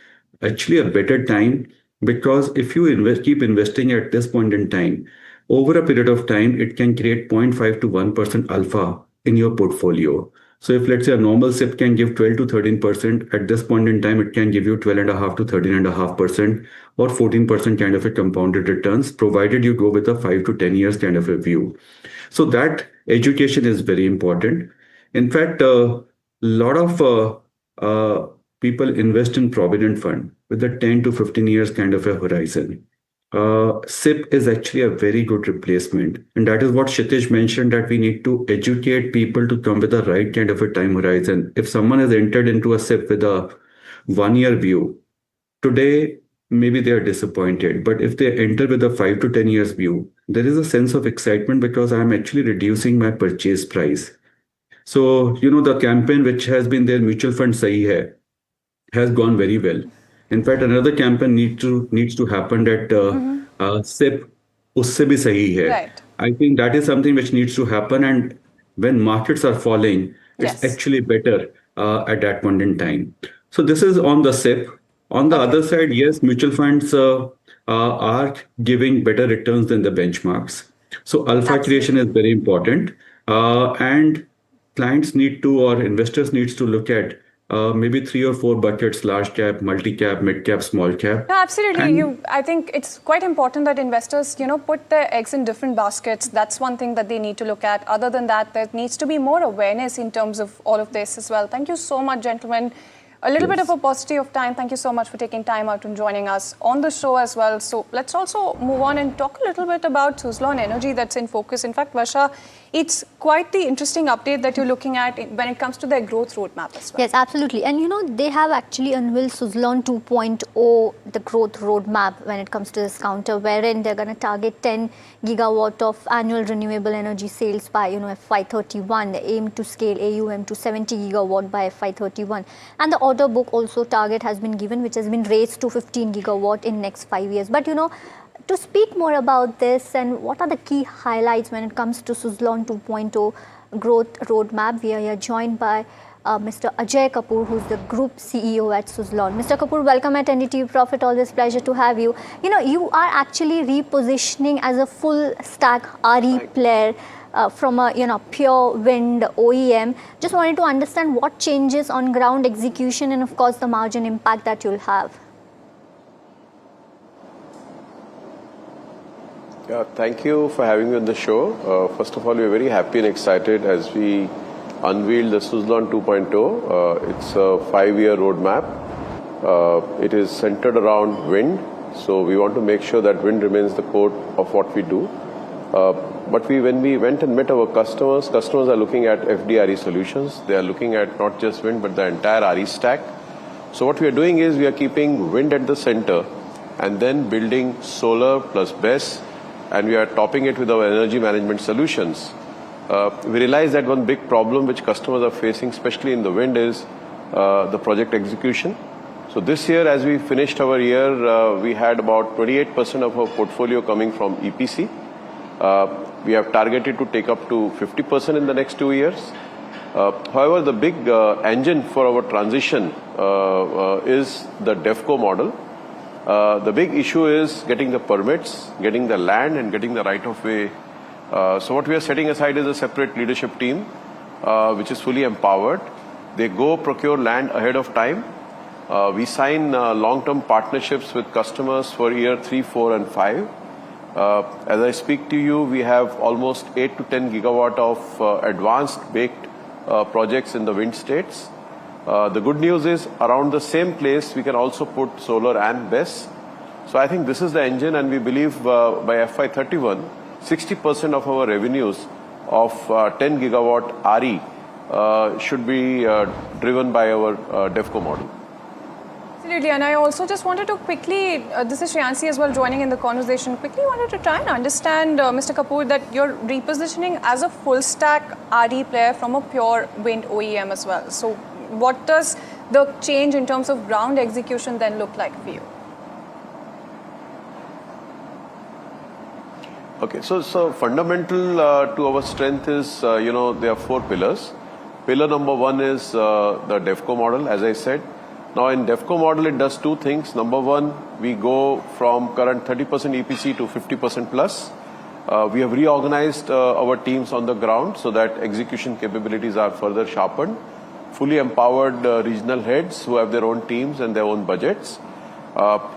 actually a better time, because if you keep investing at this point in time, over a period of time, it can create 0.5 to 1% alpha in your portfolio. So if let's say a normal SIP can give 12 to 13%, at this point in time, it can give you 12.5 to 13.5% or 14% kind of a compounded returns, provided you go with a 5 to 10 years kind of a view. So that education is very important. In fact, a lot of people invest in Provident Fund with a 10 to 15 years kind of a horizon. SIP is actually a very good replacement. And that is what Kshitij mentioned, that we need to educate people to come with the right kind of a time horizon. If someone has entered into a SIP with a 1 year view, today, maybe they are disappointed. But if they enter with a 5 to 10 years view, there is a sense of excitement because I'm actually reducing my purchase price. So, the campaign which has been there, Mutual Fund Sahi Hai, has gone very well. In fact, another campaign needs to happen that SIP usse bhi sahi hai. Right. I think that is something which needs to happen, and when markets are falling, it's actually better at that point in time. So this is on the SIP. On the other side, yes, mutual funds are giving better returns than the benchmarks. So alpha creation is very important. And clients need to, or investors needs to look at maybe 3 or 4 buckets: large cap, multi cap, mid cap, small cap. No, absolutely. And I think it's quite important that investors, put their eggs in different baskets. That's one thing that they need to look at. Other than that, there needs to be more awareness in terms of all of this as well. Thank you so much, gentlemen. A little bit of a paucity of time. Thank you so much for taking time out and joining us on the show as well. So let's also move on and talk a little bit about Suzlon Energy that's in focus. In fact, Varsha, it's quite the interesting update that you're looking at when it comes to their growth roadmap as well. Yes, absolutely. And they have actually unveiled Suzlon 2.0, the growth roadmap when it comes to this counter, wherein they're going to target 10 gigawatt of annual renewable energy sales by, FY31. They aim to scale AUM to 70 gigawatt by FY31. And the order book also target has been given, which has been raised to 15 gigawatt in next 5 years. But, to speak more about this and what are the key highlights when it comes to Suzlon 2.0 growth roadmap, we are here joined by Mr. Ajay Kapoor, who's the Group CEO at Suzlon. Mr. Kapoor, welcome at NDTV Profit. Always pleasure to have you. You are actually repositioning as a full stack RE player from a pure wind OEM. Just wanted to understand what changes on ground execution and of course the margin impact that you'll have. Yeah, thank you for having me on the show. First of all, we're very happy and excited as we unveiled the Suzlon 2.0. It's a 5-year roadmap. It is centered around wind. So we want to make sure that wind remains the core of what we do. But when we went and met our customers are looking at FDRE solutions. They are looking at not just wind, but the entire RE stack. So what we are doing is we are keeping wind at the center and then building solar plus BESS, and we are topping it with our energy management solutions. We realize that one big problem which customers are facing, especially in the wind, is the project execution. So this year, as we finished our year, we had about 28% of our portfolio coming from EPC. We have targeted to take up to 50% in the next 2 years. However, the big engine for our transition is the DevCo model. The big issue is getting the permits, getting the land, and getting the right-of-way. So what we are setting aside is a separate leadership team, which is fully empowered. They go procure land ahead of time. We sign long-term partnerships with customers for year 3, 4, and 5. As I speak to you, we have almost 8 to 10 gigawatt of advanced baked projects in the wind states. The good news is around the same place we can also put solar and BESS. So I think this is the engine, and we believe by FY31, 60% of our revenues of 10 gigawatt RE should be driven by our DevCo model. Absolutely, and I also just wanted to quickly, this is Shreyansi as well joining in the conversation, quickly wanted to try and understand, Mr. Kapoor, that you're repositioning as a full stack RE player from a pure wind OEM as well. So what does the change in terms of ground execution then look like for you? Okay, so fundamental to our strength is, there are 4 pillars. Pillar number 1 is the DevCo model, as I said. Now in DevCo model, it does 2 things. Number 1, we go from current 30% EPC to 50% plus. We have reorganized our teams on the ground so that execution capabilities are further sharpened. Fully empowered regional heads who have their own teams and their own budgets.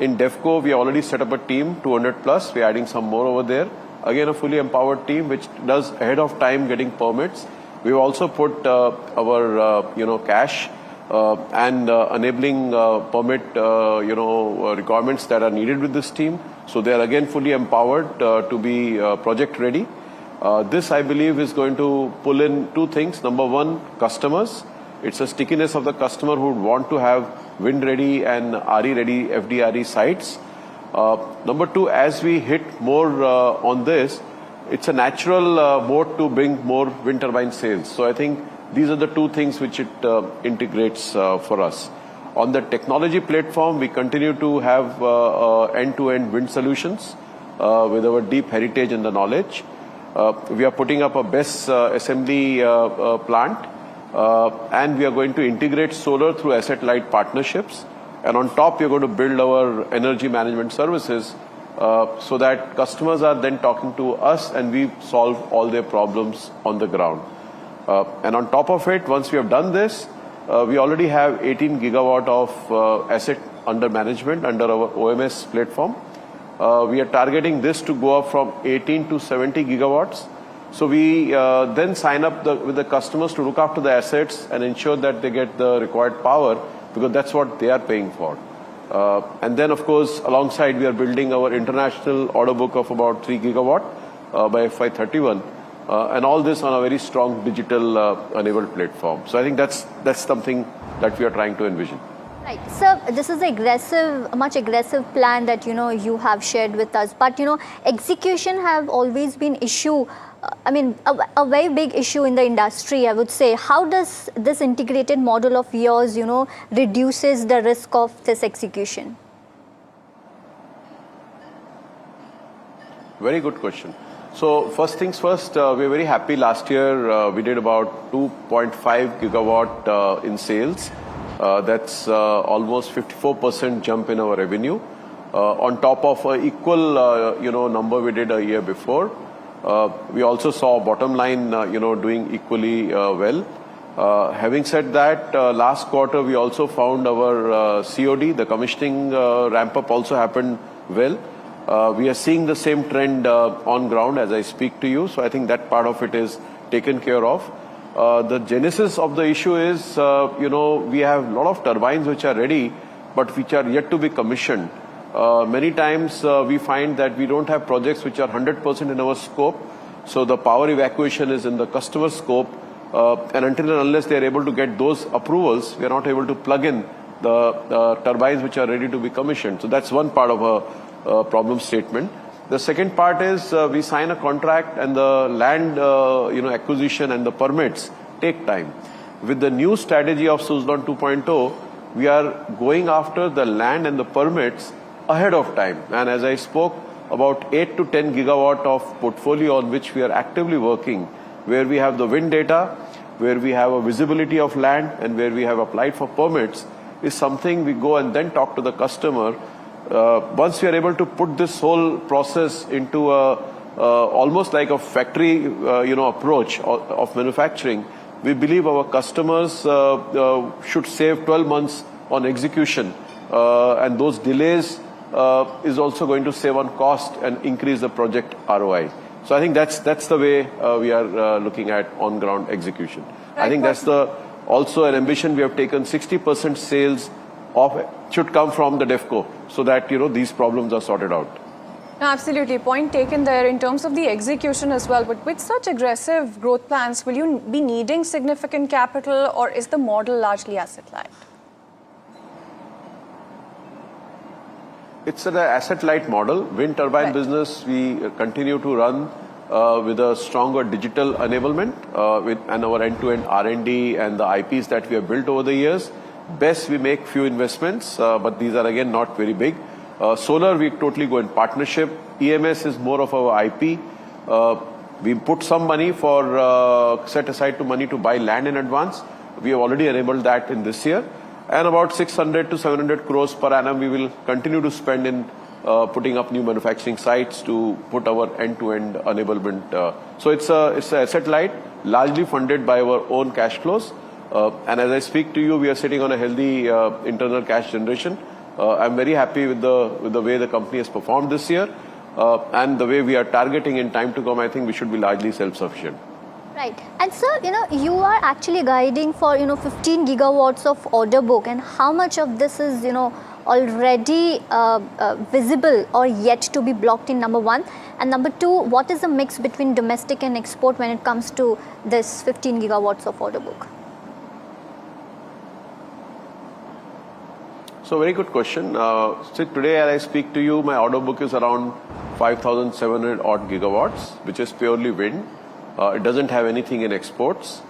In DevCo, we already set up a team, 200 plus. We're adding some more over there. Again, a fully empowered team which does ahead of time getting permits. We've also put our cash and enabling permit requirements that are needed with this team. So they are again fully empowered to be project ready. This, I believe, is going to pull in 2 things. Number 1, customers. It's a stickiness of the customer who would want to have wind ready and RE ready FDRE sites. Number 2, as we hit more on this, it's a natural mode to bring more wind turbine sales. So I think these are the 2 things which it integrates for us. On the technology platform, we continue to have end-to-end wind solutions with our deep heritage and the knowledge. We are putting up a BESS assembly plant. And we are going to integrate solar through asset-light partnerships. And on top, we are going to build our energy management services so that customers are then talking to us and we solve all their problems on the ground. And on top of it, once we have done this, we already have 18 gigawatt of asset under management under our OMS platform. We are targeting this to go up from 18 to 70 gigawatts. So we then sign up with the customers to look after the assets and ensure that they get the required power, because that's what they are paying for. And then, of course, alongside, we are building our international order book of about 3 gigawatt by FY31, and all this on a very strong digital enabled platform. So I think that's something that we are trying to envision. Right. So this is a much aggressive plan that, you have shared with us. But, execution have always been issue. A very big issue in the industry, I would say. How does this integrated model of yours, reduces the risk of this execution? Very good question. So first things first, we're very happy. Last year, we did about 2.5 gigawatt in sales. That's almost 54% jump in our revenue. On top of an equal, number we did a year before. We also saw bottom line, doing equally well. Having said that, last quarter we also found our COD, the commissioning ramp up also happened well. We are seeing the same trend on ground as I speak to you. So I think that part of it is taken care of. The genesis of the issue is, we have a lot of turbines which are ready, but which are yet to be commissioned. Many times we find that we don't have projects which are 100% in our scope. So the power evacuation is in the customer scope. And until and unless they are able to get those approvals, we are not able to plug in the turbines which are ready to be commissioned. So that's one part of a problem statement. The second part is we sign a contract and the land acquisition and the permits take time. With the new strategy of Suzlon 2.0, we are going after the land and the permits ahead of time. And as I spoke, about 8 to 10 gigawatt of portfolio on which we are actively working, where we have the wind data, where we have a visibility of land, and where we have applied for permits, is something we go and then talk to the customer. Once we are able to put this whole process into almost like a factory, approach of manufacturing, we believe our customers should save 12 months on execution, and those delays is also going to save on cost and increase the project ROI. So I think that's the way we are looking at on-ground execution. I think that's also an ambition we have taken. 60% sales should come from the DEFCO, so that these problems are sorted out. No, absolutely. Point taken there in terms of the execution as well. But with such aggressive growth plans, will you be needing significant capital, or is the model largely asset-light? It's an asset-light model. Wind turbine business, we continue to run with a stronger digital enablement and our end-to-end R&D and the IPs that we have built over the years. BESS, we make few investments, but these are again not very big. Solar, we totally go in partnership. EMS is more of our IP. We put some money for set aside money to buy land in advance. We have already enabled that in this year. And about 600 to 700 crores per annum we will continue to spend in putting up new manufacturing sites to put our end-to-end enablement. So it's an asset light, largely funded by our own cash flows. And as I speak to you, we are sitting on a healthy internal cash generation. I'm very happy with the way the company has performed this year, and the way we are targeting in time to come. I think we should be largely self-sufficient. Right. And sir, you are actually guiding for 15 gigawatts of order book, and how much of this is already visible or yet to be blocked in number one, and number two, what is the mix between domestic and export when it comes to this 15 gigawatts of order book? So very good question. So today as I speak to you, my order book is around 5,700 odd gigawatts, which is purely wind. It doesn't have anything in exports.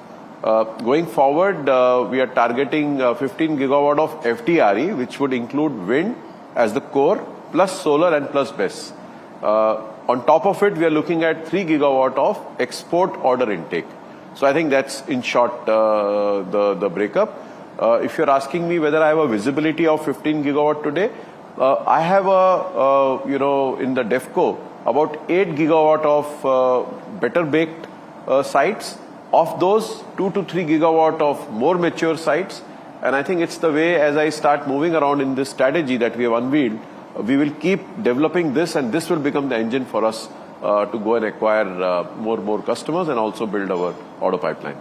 Going forward, we are targeting 15 gigawatt of FDRE, which would include wind as the core, plus solar and plus BESS. On top of it, we are looking at 3 gigawatt of export order intake. So I think that's in short the breakup. If you're asking me whether I have a visibility of 15 gigawatt today, I have in the DEFCO about 8 gigawatt of better baked sites. Of those, 2 to 3 gigawatt of more mature sites. And I think it's the way, as I start moving around in this strategy that we have unveiled, we will keep developing this, and this will become the engine for us to go and acquire more customers and also build our order pipeline.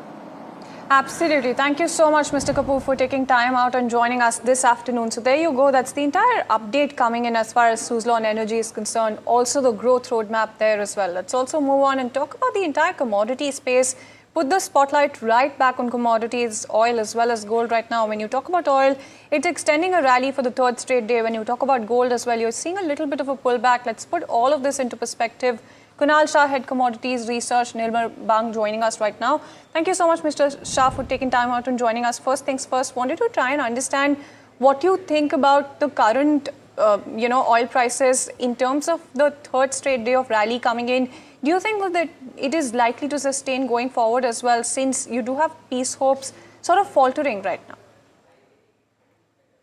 Absolutely. Thank you so much, Mr. Kapoor, for taking time out and joining us this afternoon. So there you go. That's the entire update coming in as far as Suzlon Energy is concerned. Also the growth roadmap there as well. Let's also move on and talk about the entire commodity space. Put the spotlight right back on commodities, oil as well as gold right now. When you talk about oil, it's extending a rally for the third straight day. When you talk about gold as well, you're seeing a little bit of a pullback. Let's put all of this into perspective. Kunal Shah, Head Commodities Research, Nirmal Bang joining us right now. Thank you so much, Mr. Shah, for taking time out and joining us. First things first, wanted to try and understand what you think about the current, oil prices in terms of the third straight day of rally coming in. Do you think that it is likely to sustain going forward as well, since you do have peace hopes sort of faltering right now?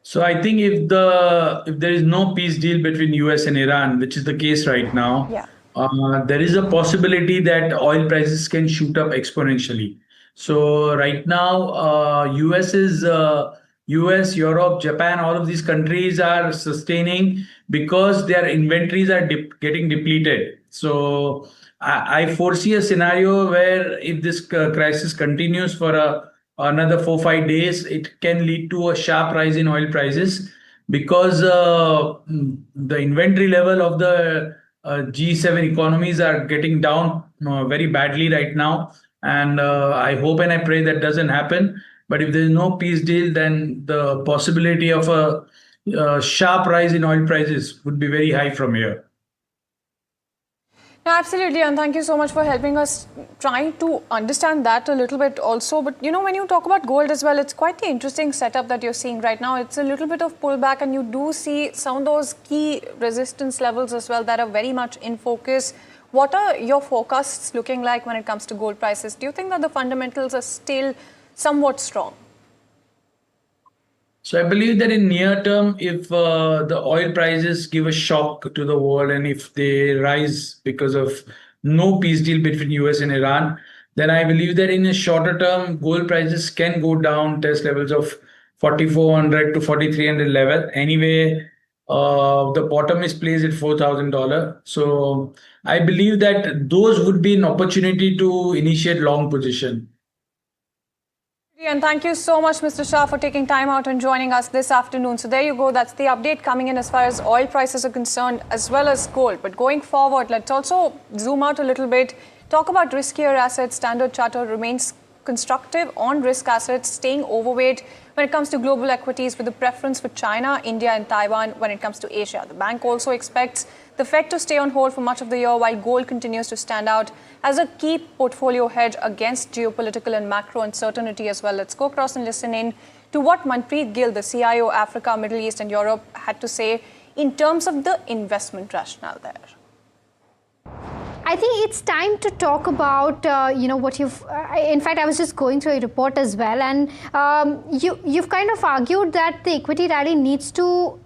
So I think if there is no peace deal between US and Iran, which is the case right now, there is a possibility that oil prices can shoot up exponentially. So right now, US, Europe, Japan, all of these countries are sustaining because their inventories are getting depleted. So I foresee a scenario where if this crisis continues for another 4-5 days, it can lead to a sharp rise in oil prices because the inventory level of the G7 economies are getting down very badly right now. And I hope and I pray that doesn't happen. But if there is no peace deal, then the possibility of a sharp rise in oil prices would be very high from here. No, absolutely, and thank you so much for helping us trying to understand that a little bit also. But when you talk about gold as well, it's quite the interesting setup that you're seeing right now. It's a little bit of pullback, and you do see some of those key resistance levels as well that are very much in focus. What are your forecasts looking like when it comes to gold prices? Do you think that the fundamentals are still somewhat strong? So I believe that in near term, if the oil prices give a shock to the world and if they rise because of no peace deal between US and Iran, then I believe that in a shorter term, gold prices can go down, test levels of 4,400 to 4,300 level. Anyway, the bottom is placed at $4,000. So I believe that those would be an opportunity to initiate long position. And thank you so much, Mr. Shah, for taking time out and joining us this afternoon. So there you go. That's the update coming in as far as oil prices are concerned, as well as gold. But going forward, let's also zoom out a little bit, talk about riskier assets. Standard Chartered remains constructive on risk assets, staying overweight when it comes to global equities, with a preference for China, India and Taiwan when it comes to Asia. The bank also expects the Fed to stay on hold for much of the year, while gold continues to stand out as a key portfolio hedge against geopolitical and macro uncertainty as well. Let's go across and listen in to what Manpreet Gill, the CIO Africa, Middle East and Europe, had to say in terms of the investment rationale there. I think it's time to talk about, what you've, in fact, I was just going through a report as well, and you've kind of argued that the equity rally needs to,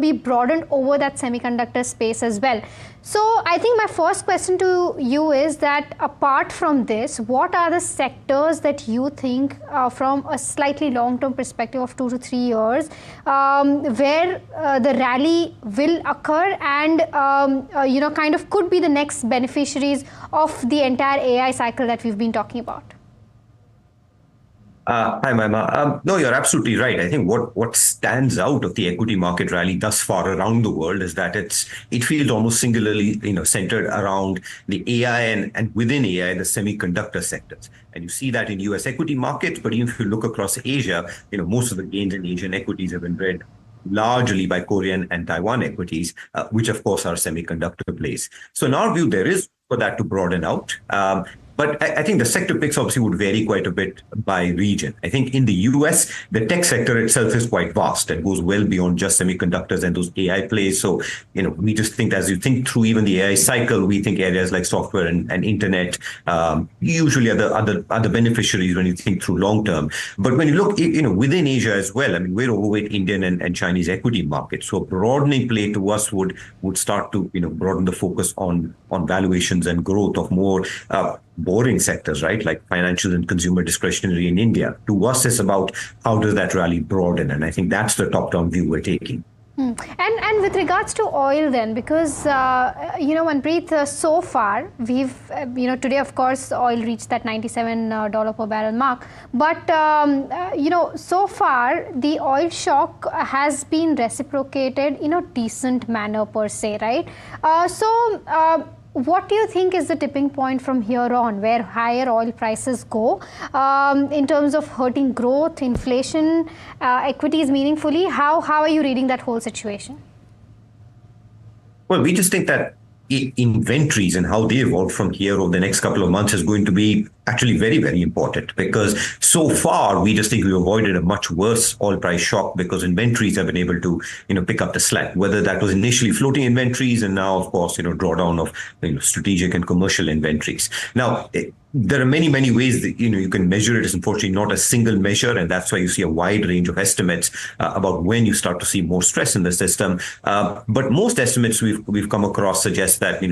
be broadened over that semiconductor space as well. So I think my first question to you is that apart from this, what are the sectors that you think from a slightly long-term perspective of 2 to 3 years where the rally will occur and, kind of could be the next beneficiaries of the entire AI cycle that we've been talking about? Hi, Maima. No, you're absolutely right. I think what stands out of the equity market rally thus far around the world is that it feels almost singularly, centered around the AI and within AI, the semiconductor sectors. And you see that in US equity markets, but even if you look across Asia, most of the gains in Asian equities have been led largely by Korean and Taiwan equities, which of course are semiconductor plays. So in our view, there is for that to broaden out. But I think the sector picks obviously would vary quite a bit by region. I think in the US, the tech sector itself is quite vast and goes well beyond just semiconductors and those AI plays. So, we just think as you think through even the AI cycle, we think areas like software and internet usually are the other beneficiaries when you think through long term. But when you look, within Asia as well, I mean, we're overweight Indian and Chinese equity markets. So a broadening play to us would start to, broaden the focus on valuations and growth of more boring sectors, right? Like financial and consumer discretionary in India. To us, it's about how does that rally broaden? And I think that's the top-down view we're taking. And with regards to oil then, because, Manpreet, so far, we've, today, of course, oil reached that $97 per barrel mark. But, so far, the oil shock has been reciprocated in a decent manner per se, right? What do you think is the tipping point from here on, where higher oil prices go in terms of hurting growth, inflation, equities meaningfully? How are you reading that whole situation? Well, we just think that inventories and how they evolve from here over the next couple of months is going to be actually very, very important, because so far we just think we avoided a much worse oil price shock because inventories have been able to, pick up the slack, whether that was initially floating inventories and now, of course, drawdown of, strategic and commercial inventories. Now, there are many, many ways that, you can measure it. It's unfortunately not a single measure. And that's why you see a wide range of estimates about when you start to see more stress in the system. But most estimates we've come across suggest that,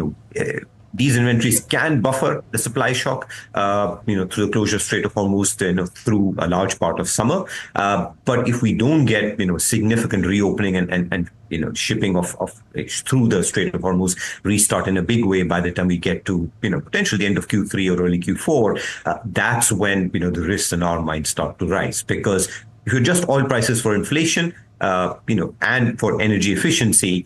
these inventories can buffer the supply shock, through the closure of Strait of Hormuz, through a large part of summer. But if we don't get, significant reopening and shipping of through the Strait of Hormuz restart in a big way by the time we get to, potentially the end of Q3 or early Q4, that's when, the risks in our minds start to rise. Because if you adjust oil prices for inflation, and for energy efficiency,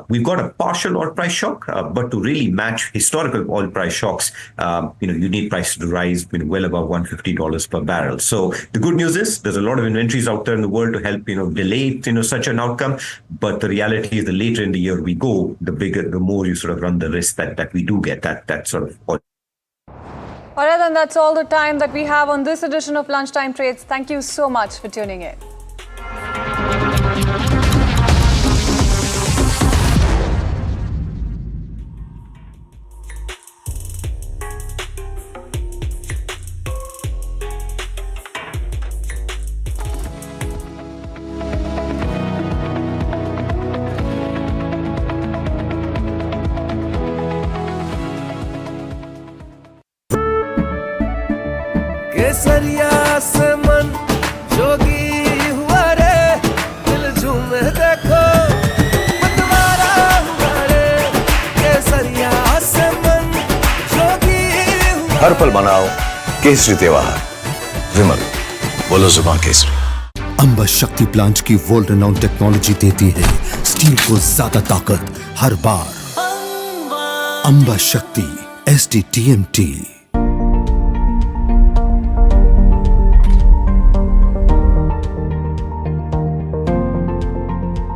we've got a partial oil price shock, but to really match historical oil price shocks, you need prices to rise well above $150 per barrel. So the good news is there's a lot of inventories out there in the world to help, delay, such an outcome. But the reality is the later in the year we go, the more you sort of run the risk that we do get that sort of oil. All right, then that's all the time that we have on this edition of Lunchtime Trades. Thank you so much for tuning in. केसरिया से मन जोगी हुआ रे दिल झूमे देखो मतवारा हुआ रे केसरिया से मन जोगी हुआ हर पल मनाओ केसरी त्योहार विमल बोलो जुबान केसरी। अंबा शक्ति प्लांट की वर्ल्ड रेनाउंड टेक्नोलॉजी देती है स्टील को ज्यादा ताकत हर बार। अंबा शक्ति SDTMT।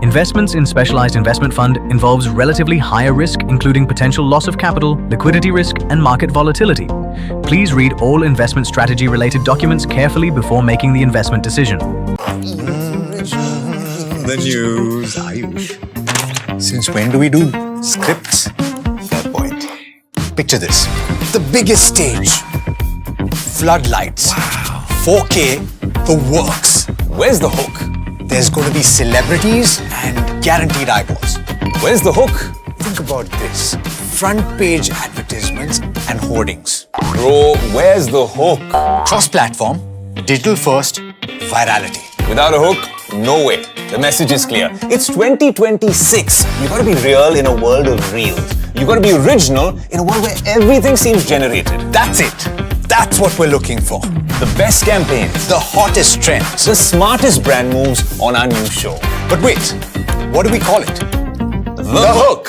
Investments in specialized investment fund involves relatively higher risk, including potential loss of capital, liquidity risk, and market volatility. Please read all investment strategy related documents carefully before making the investment decision. The news, Ayush. Since when do we do scripts? Fair point. Picture this. The biggest stage. Floodlights. Wow. 4K, the works. Where's the hook? There's going to be celebrities and guaranteed eyeballs. Where's the hook? Think about this. Front page advertisements and hoardings. Bro, where's the hook? Cross-platform, digital first, virality. Without a hook, no way. The message is clear. It's 2026. You've got to be real in a world of reels. You've got to be original in a world where everything seems generated. That's it. That's what we're looking for. The best campaigns, the hottest trends, the smartest brand moves on our new show. But wait, what do we call it? The Hook.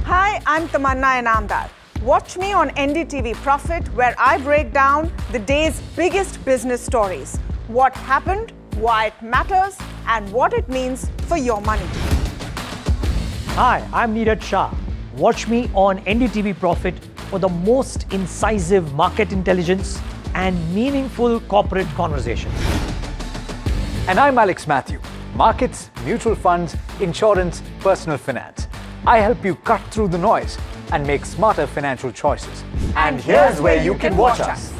Hi, I'm Tamanna Inamdar. Watch me on NDTV Profit, where I break down the day's biggest business stories. What happened, why it matters, and what it means for your money. Hi, I'm Neeraj Shah. Watch me on NDTV Profit for the most incisive market intelligence and meaningful corporate conversations. And I'm Alex Matthew. Markets, mutual funds, insurance, personal finance. I help you cut through the noise and make smarter financial choices. And here's where you can watch us.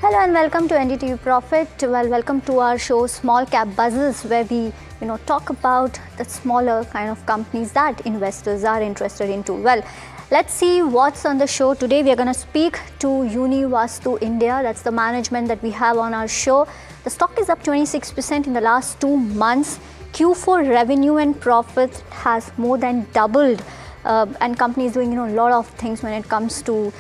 Hello and welcome to NDTV Profit. Well, welcome to our show Small Cap Buzzes, where we talk about the smaller kind of companies that investors are interested into. Well, let's see what's on the show today. We are going to speak to Univastu India. That's the management that we have on our show. The stock is up 26% in the last 2 months. Q4 revenue and profit has more than doubled, and company is doing a lot of things when it comes to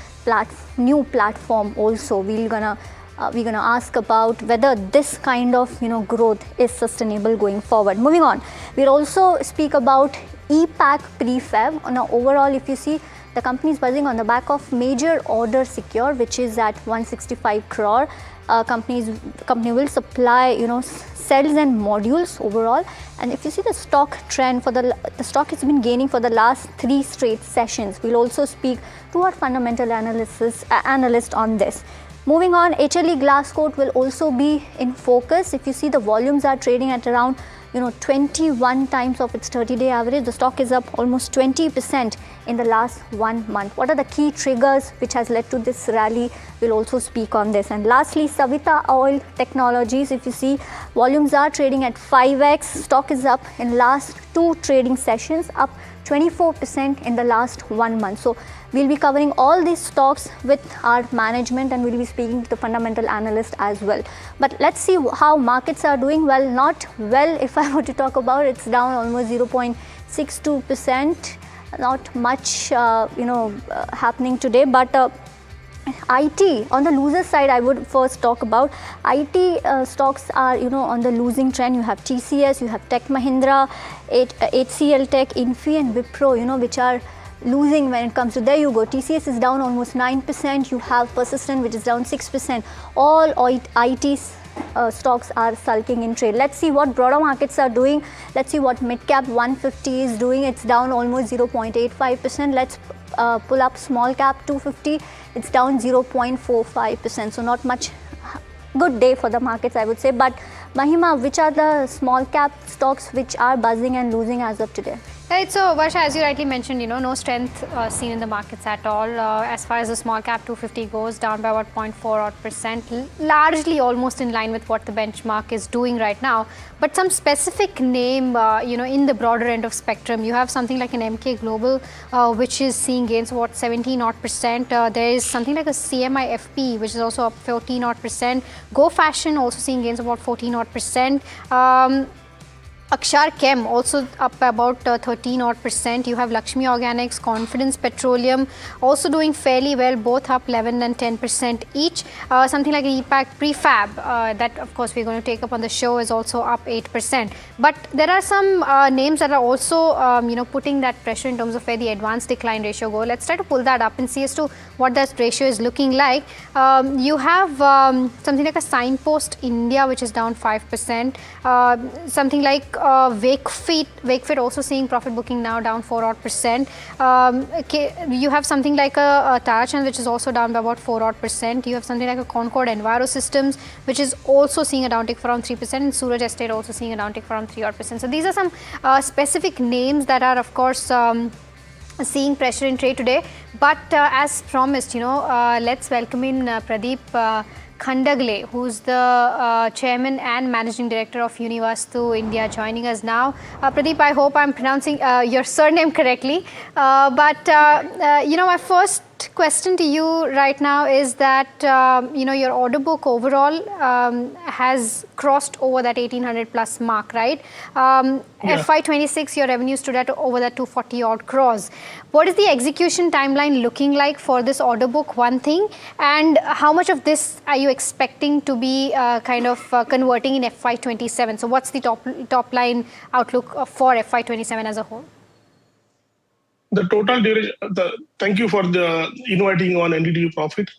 new platform. Also, we're gonna ask about whether this kind of growth is sustainable going forward. Moving on, we'll also speak about EPAC prefab. Now, overall, if you see, the company is buzzing on the back of major order secure, which is at 165 crore. Company will supply cells and modules overall. And if you see the stock trend, the stock has been gaining for the last 3 straight sessions. We'll also speak to our fundamental analyst on this. Moving on, HLE glass coat will also be in focus. If you see, the volumes are trading at around 21 times of its 30-day average. The stock is up almost 20% in the last 1 month. What are the key triggers which has led to this rally? We'll also speak on this. And lastly, Savita Oil Technologies. If you see, volumes are trading at 5x. Stock is up in last 2 trading sessions, up 24% in the last 1 month. So we'll be covering all these stocks with our management, and we'll be speaking to the fundamental analyst as well. But let's see how markets are doing. Well, not well if I were to talk about. It's down almost 0.62%. Not much happening today, but IT on the loser side, I would first talk about IT stocks are on the losing trend. You have TCS, you have Tech Mahindra, HCL Tech, Infi and Wipro, which are losing when it comes to, there you go, TCS is down almost 9%, you have Persistent which is down 6%. All IT stocks are sulking in trade. Let's see what broader markets are doing. Let's see what mid-cap 150 is doing. It's down almost 0.85%. Let's pull up small cap 250. It's down 0.45%. So not much good day for the markets, I would say. But Mahima, which are the small cap stocks which are buzzing and losing as of today? Right, so Varsha, as you rightly mentioned, no strength seen in the markets at all. As far as the small cap 250 goes, down by about 0.4%, largely almost in line with what the benchmark is doing right now. But some specific name, in the broader end of spectrum, you have something like an MK Global, which is seeing gains of about 17%. There is something like a CMI FP, which is also up 14%. Go Fashion also seeing gains of about 14%. Akshar Chem also up by about 13%. You have Lakshmi Organics, Confidence Petroleum also doing fairly well, both up 11 and 10% each. Something like EPAC Prefab, that of course we're going to take up on the show, is also up 8%. But there are some names that are also putting that pressure in terms of where the advanced decline ratio go. Let's try to pull that up and see as to what that ratio is looking like. You have something like a Signpost India, which is down 5%. Something like Wakefit also seeing profit booking now down 4%. You have something like a Tarachan, which is also down by about 4%. You have something like a Concord Enviro Systems, which is also seeing a downtick for around 3%, and Suraj Estate also seeing a downtick for around 3%. So these are some specific names that are, of course, seeing pressure in trade today. But as promised, let's welcome in Pradeep Khandagle, who's the chairman and managing director of Univastu India, joining us now. Pradeep, I hope I'm pronouncing your surname correctly. My first last question to you right now is that, your order book overall has crossed over that 1800 plus mark, right? FY26, your revenue stood at over that 240 odd crores. What is the execution timeline looking like for this order book, one thing? And how much of this are you expecting to be converting in FY27? So what's the top line outlook for FY27 as a whole? The total duration, thank you for the inviting on NDTV Profit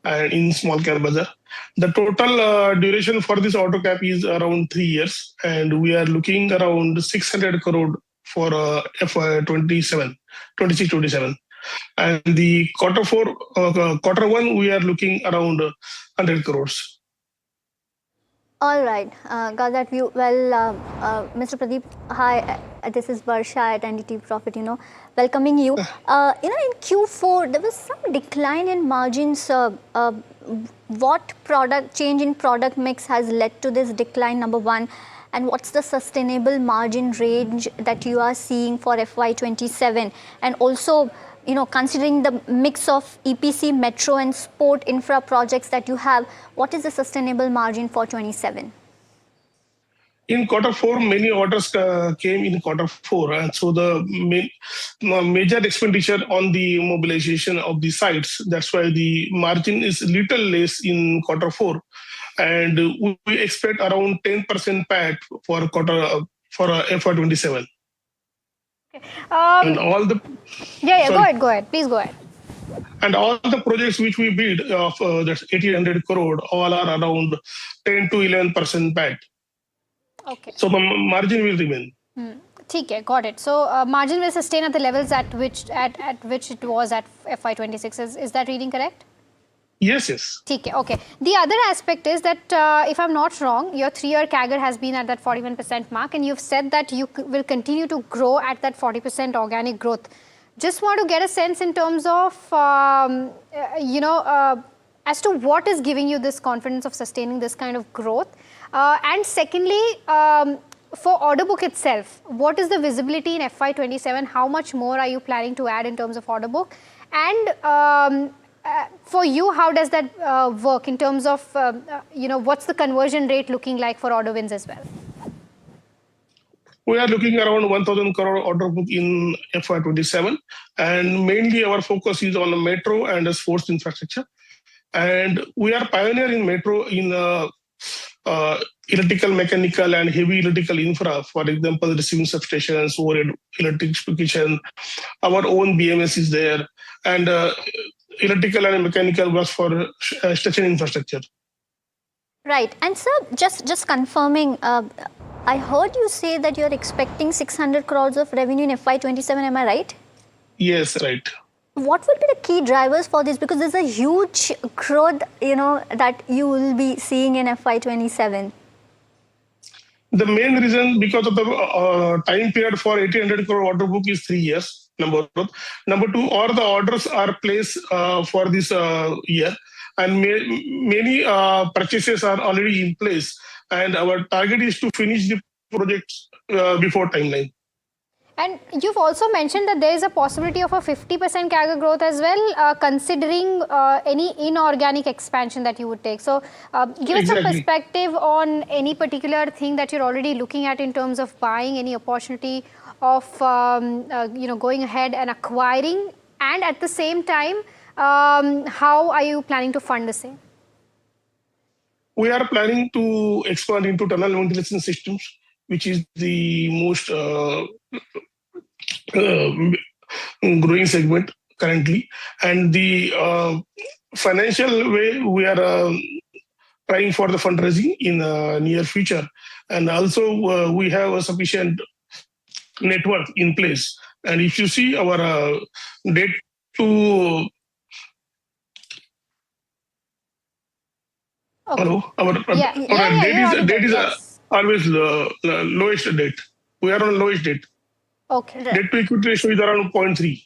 and in Small Cap Bazaar. The total duration for this auto cap is around 3 years, and we are looking around 600 crore for FY27, 26-27. And the quarter one, we are looking around 100 crores. All right, got that view. Well, Mr. Pradeep, hi, this is Varsha at NDTV Profit, welcoming you. In Q4, there was some decline in margins. What change in product mix has led to this decline, number one? And what's the sustainable margin range that you are seeing for FY27? And also, considering the mix of EPC, metro and sport infra projects that you have, what is the sustainable margin for 27? In quarter four, many orders came in quarter four, and so the major expenditure on the mobilization of the sites. That's why the margin is little less in quarter four, and we expect around 10% PAT for FY27. And all the Go ahead. Please go ahead. And all the projects which we bid of that's 1,800 crore, all are around 10 to 11% PAT. Okay. So the margin will remain. Okay, got it. So margin will sustain at the levels at which it was at FY26. Is that reading correct? Yes. Okay. The other aspect is that, if I'm not wrong, your 3-year CAGR has been at that 41% mark, and you've said that you will continue to grow at that 40% organic growth. Just want to get a sense in terms of, as to what is giving you this confidence of sustaining this kind of growth. And secondly, for order book itself, what is the visibility in FY27? How much more are you planning to add in terms of order book? And for you, how does that work in terms of, what's the conversion rate looking like for order wins as well? We are looking around 1,000 crore order book in FY27, and mainly our focus is on the metro and the sports infrastructure. And we are pioneer in metro in electrical, mechanical, and heavy electrical infra. For example, receiving substations, overhead electrification. Our own BMS is there, and electrical and mechanical was for station infrastructure. Right. And sir, just confirming, I heard you say that you're expecting 600 crores of revenue in FY27. Am I right? Yes, right. What would be the key drivers for this? Because there's a huge growth, that you will be seeing in FY27. The main reason, because of the time period for 1,800 crore order book is 3 years, number one. Number two, all the orders are placed for this year, and many purchases are already in place. And our target is to finish the projects before timeline. And you've also mentioned that there is a possibility of a 50% CAGR growth as well, considering any inorganic expansion that you would take. So give us a perspective on any particular thing that you're already looking at in terms of buying, any opportunity of going ahead and acquiring, and at the same time, how are you planning to fund the same? We are planning to expand into tunnel ventilation systems, which is the most growing segment currently. And the financial way, we are trying for the fundraising in the near future. And also we have a sufficient network in place. And if you see our debt to our debt is always lowest debt. We are on lowest debt. Okay. Debt to equity ratio is around 0.3.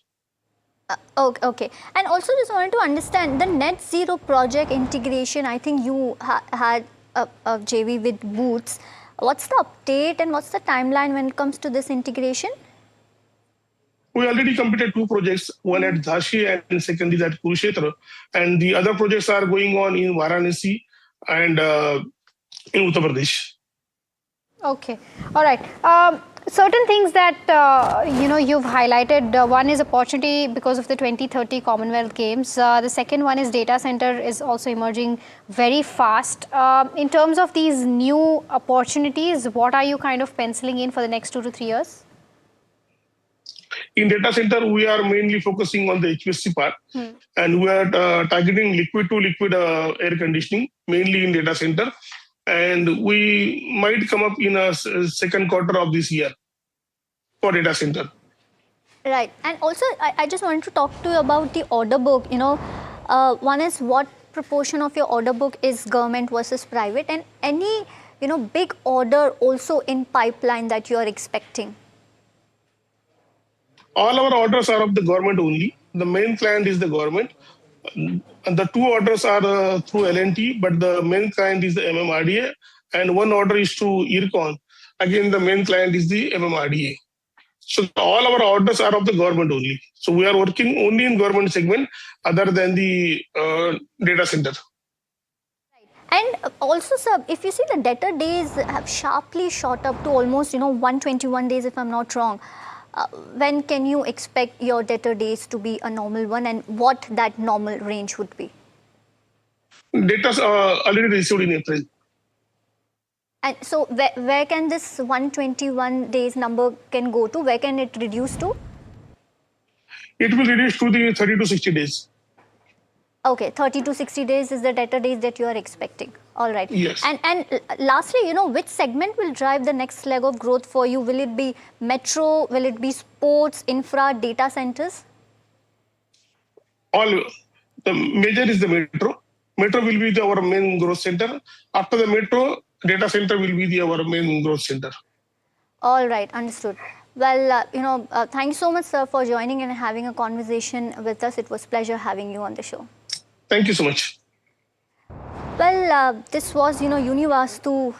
Okay. And also just wanted to understand the net zero project integration. I think you had a JV with Boots. What's the update and what's the timeline when it comes to this integration? We already completed 2 projects, one at Jhansi and second is at Kurukshetra. And the other projects are going on in Varanasi and in Uttar Pradesh. Okay, all right. Certain things that you've highlighted. One is opportunity because of the 2030 Commonwealth Games. The second one is data center is also emerging very fast. In terms of these new opportunities, what are you kind of penciling in for the next 2 to 3 years? In data center, we are mainly focusing on the HVAC part, and we are targeting liquid to liquid air conditioning, mainly in data center. And we might come up in a second quarter of this year for data center. Right. And also, I just wanted to talk to you about the order book. One is what proportion of your order book is government versus private, and any, big order also in pipeline that you are expecting? All our orders are of the government only. The main client is the government. And the 2 orders are through L&T, but the main client is the MMRDA, and 1 order is to IRCON. Again, the main client is the MMRDA. So all our orders are of the government only. So we are working only in government segment other than the data center. And also, sir, if you see the debtor days have sharply shot up to almost, 121 days, if I'm not wrong. When can you expect your debtor days to be a normal one, and what that normal range would be? Data already received in April. And so where can this 121 days number can go to? Where can it reduce to? It will reduce to the 30 to 60 days. Okay, 30 to 60 days is the debtor days that you are expecting. All right. Yes. And lastly, which segment will drive the next leg of growth for you? Will it be metro? Will it be sports, infra, data centers? All. The major is the metro. Metro will be our main growth center. After the metro, data center will be our main growth center. All right, understood. Well, thank you so much, sir, for joining and having a conversation with us. It was a pleasure having you on the show. Thank you so much. Well, this was, Univastu,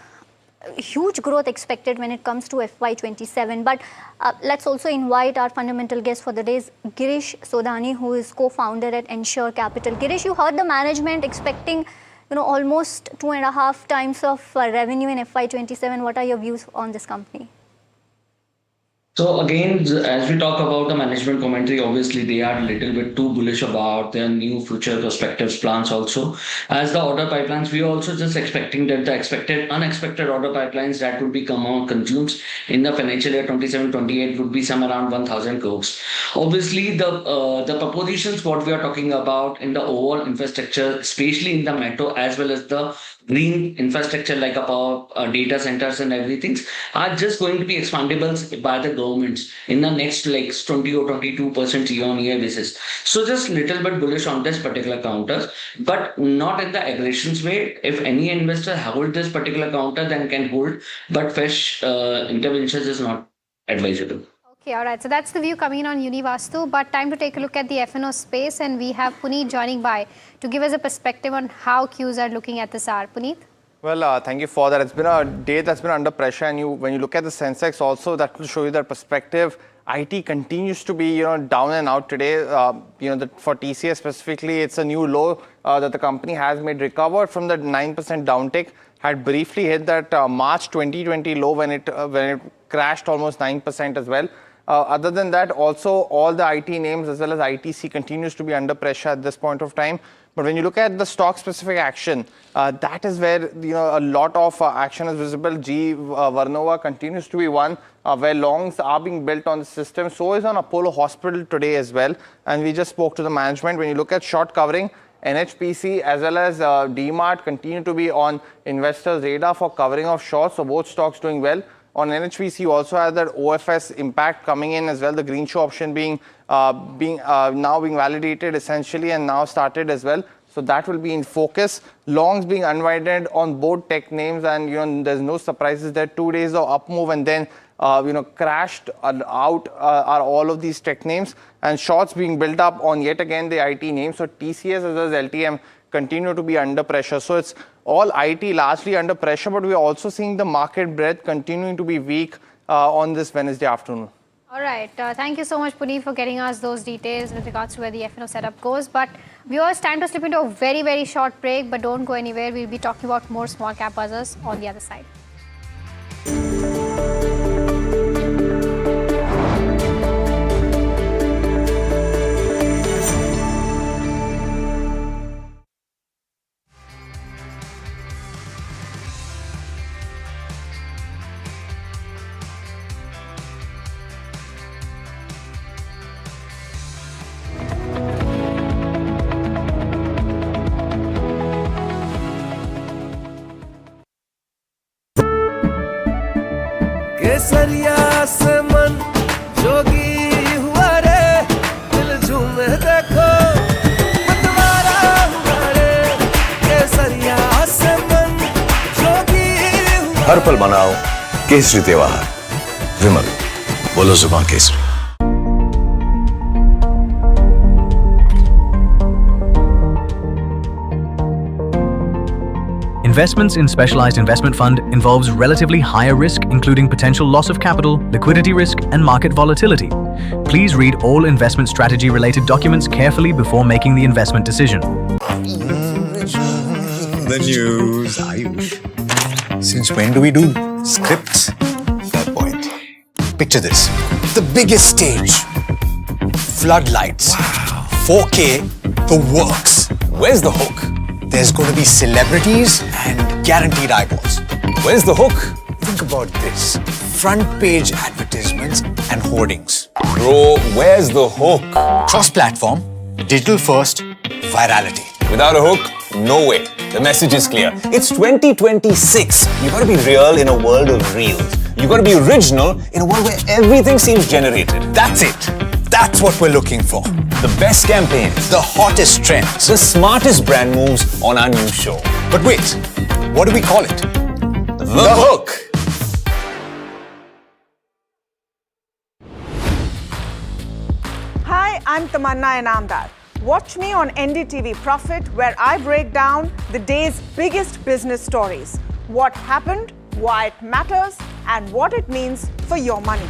huge growth expected when it comes to FY27. But let's also invite our fundamental guest for the day, Girish Sodhani, who is co-founder at Ensure Capital. Girish, you heard the management expecting, almost 2.5 times of revenue in FY27. What are your views on this company? So again, as we talk about the management commentary, obviously they are a little bit too bullish about their new future perspectives plans also. As the order pipelines, we are also just expecting that the unexpected order pipelines that would be consumed in the financial year 27-28 would be some around 1,000 crores. Obviously, the propositions what we are talking about in the overall infrastructure, especially in the metro as well as the green infrastructure like power data centers and everything, are just going to be expandable by the governments in the next 20 or 22% year-on-year basis. So just little bit bullish on this particular counter, but not in the aggressions way. If any investor hold this particular counter, then can hold, but fresh interventions is not advisable. Okay, all right. So that's the view coming in on Univastu. But time to take a look at the F&O space, and we have Puneet joining by to give us a perspective on how Qs are looking at this hour. Puneet? Well, thank you for that. It's been a day that's been under pressure, and when you look at the Sensex also, that will show you that perspective. IT continues to be down and out today. For TCS specifically, it's a new low that the company has made, recovered from the 9% downtick, had briefly hit that March 2020 low when it crashed almost 9% as well. Other than that, also all the IT names as well as ITC continues to be under pressure at this point of time. But when you look at the stock-specific action, that is where a lot of action is visible. Varnova continues to be one where longs are being built on the system. So is on Apollo Hospital today as well. And we just spoke to the management. When you look at short covering, NHPC as well as DMart continue to be on investors' radar for covering of shorts. So both stocks doing well. On NHPC, you also have that OFS impact coming in as well, the green shoe option now being validated essentially and now started as well. So that will be in focus. Longs being unwinded on both tech names, and there's no surprises there. 2 days of up move and then crashed out are all of these tech names, and shorts being built up on yet again the IT names. So TCS as well as LTM continue to be under pressure. So it's all IT largely under pressure, but we're also seeing the market breadth continuing to be weak on this Wednesday afternoon. All right. Thank you so much, Puneet, for getting us those details with regards to where the F&O setup goes. But viewers, time to slip into a very, very short break. But don't go anywhere. We'll be talking about more small cap buzzers on the other side. केसरिया से मन जोगी हुआ रे दिल झूमे देखो मतवारा हुआ रे केसरिया से मन जोगी हुआ हर पल मनाओ केसरी त्योहार। विमल, बोलो जुबान Kesari. Investments in specialized investment fund involves relatively higher risk, including potential loss of capital, liquidity risk, and market volatility. Please read all investment strategy related documents carefully before making the investment decision. The news, Ayush. Since when do we do scripts? Fair point. Picture this. The biggest stage. Floodlights. 4K. The works. Where's the hook? There's going to be celebrities and guaranteed eyeballs. Where's the hook? Think about this. Front page advertisements and hoardings. Bro, where's the hook? Cross-platform, digital first, virality. Without a hook, no way. The message is clear. It's 2026. You gotta be real in a world of reels. You gotta be original in a world where everything seems generated. That's it. That's what we're looking for. The best campaigns, the hottest trends, the smartest brand moves on our new show. But wait, what do we call it? The Hook. Hi, I'm Tamanna Inamdar. Watch me on NDTV Profit, where I break down the day's biggest business stories. What happened, why it matters, and what it means for your money.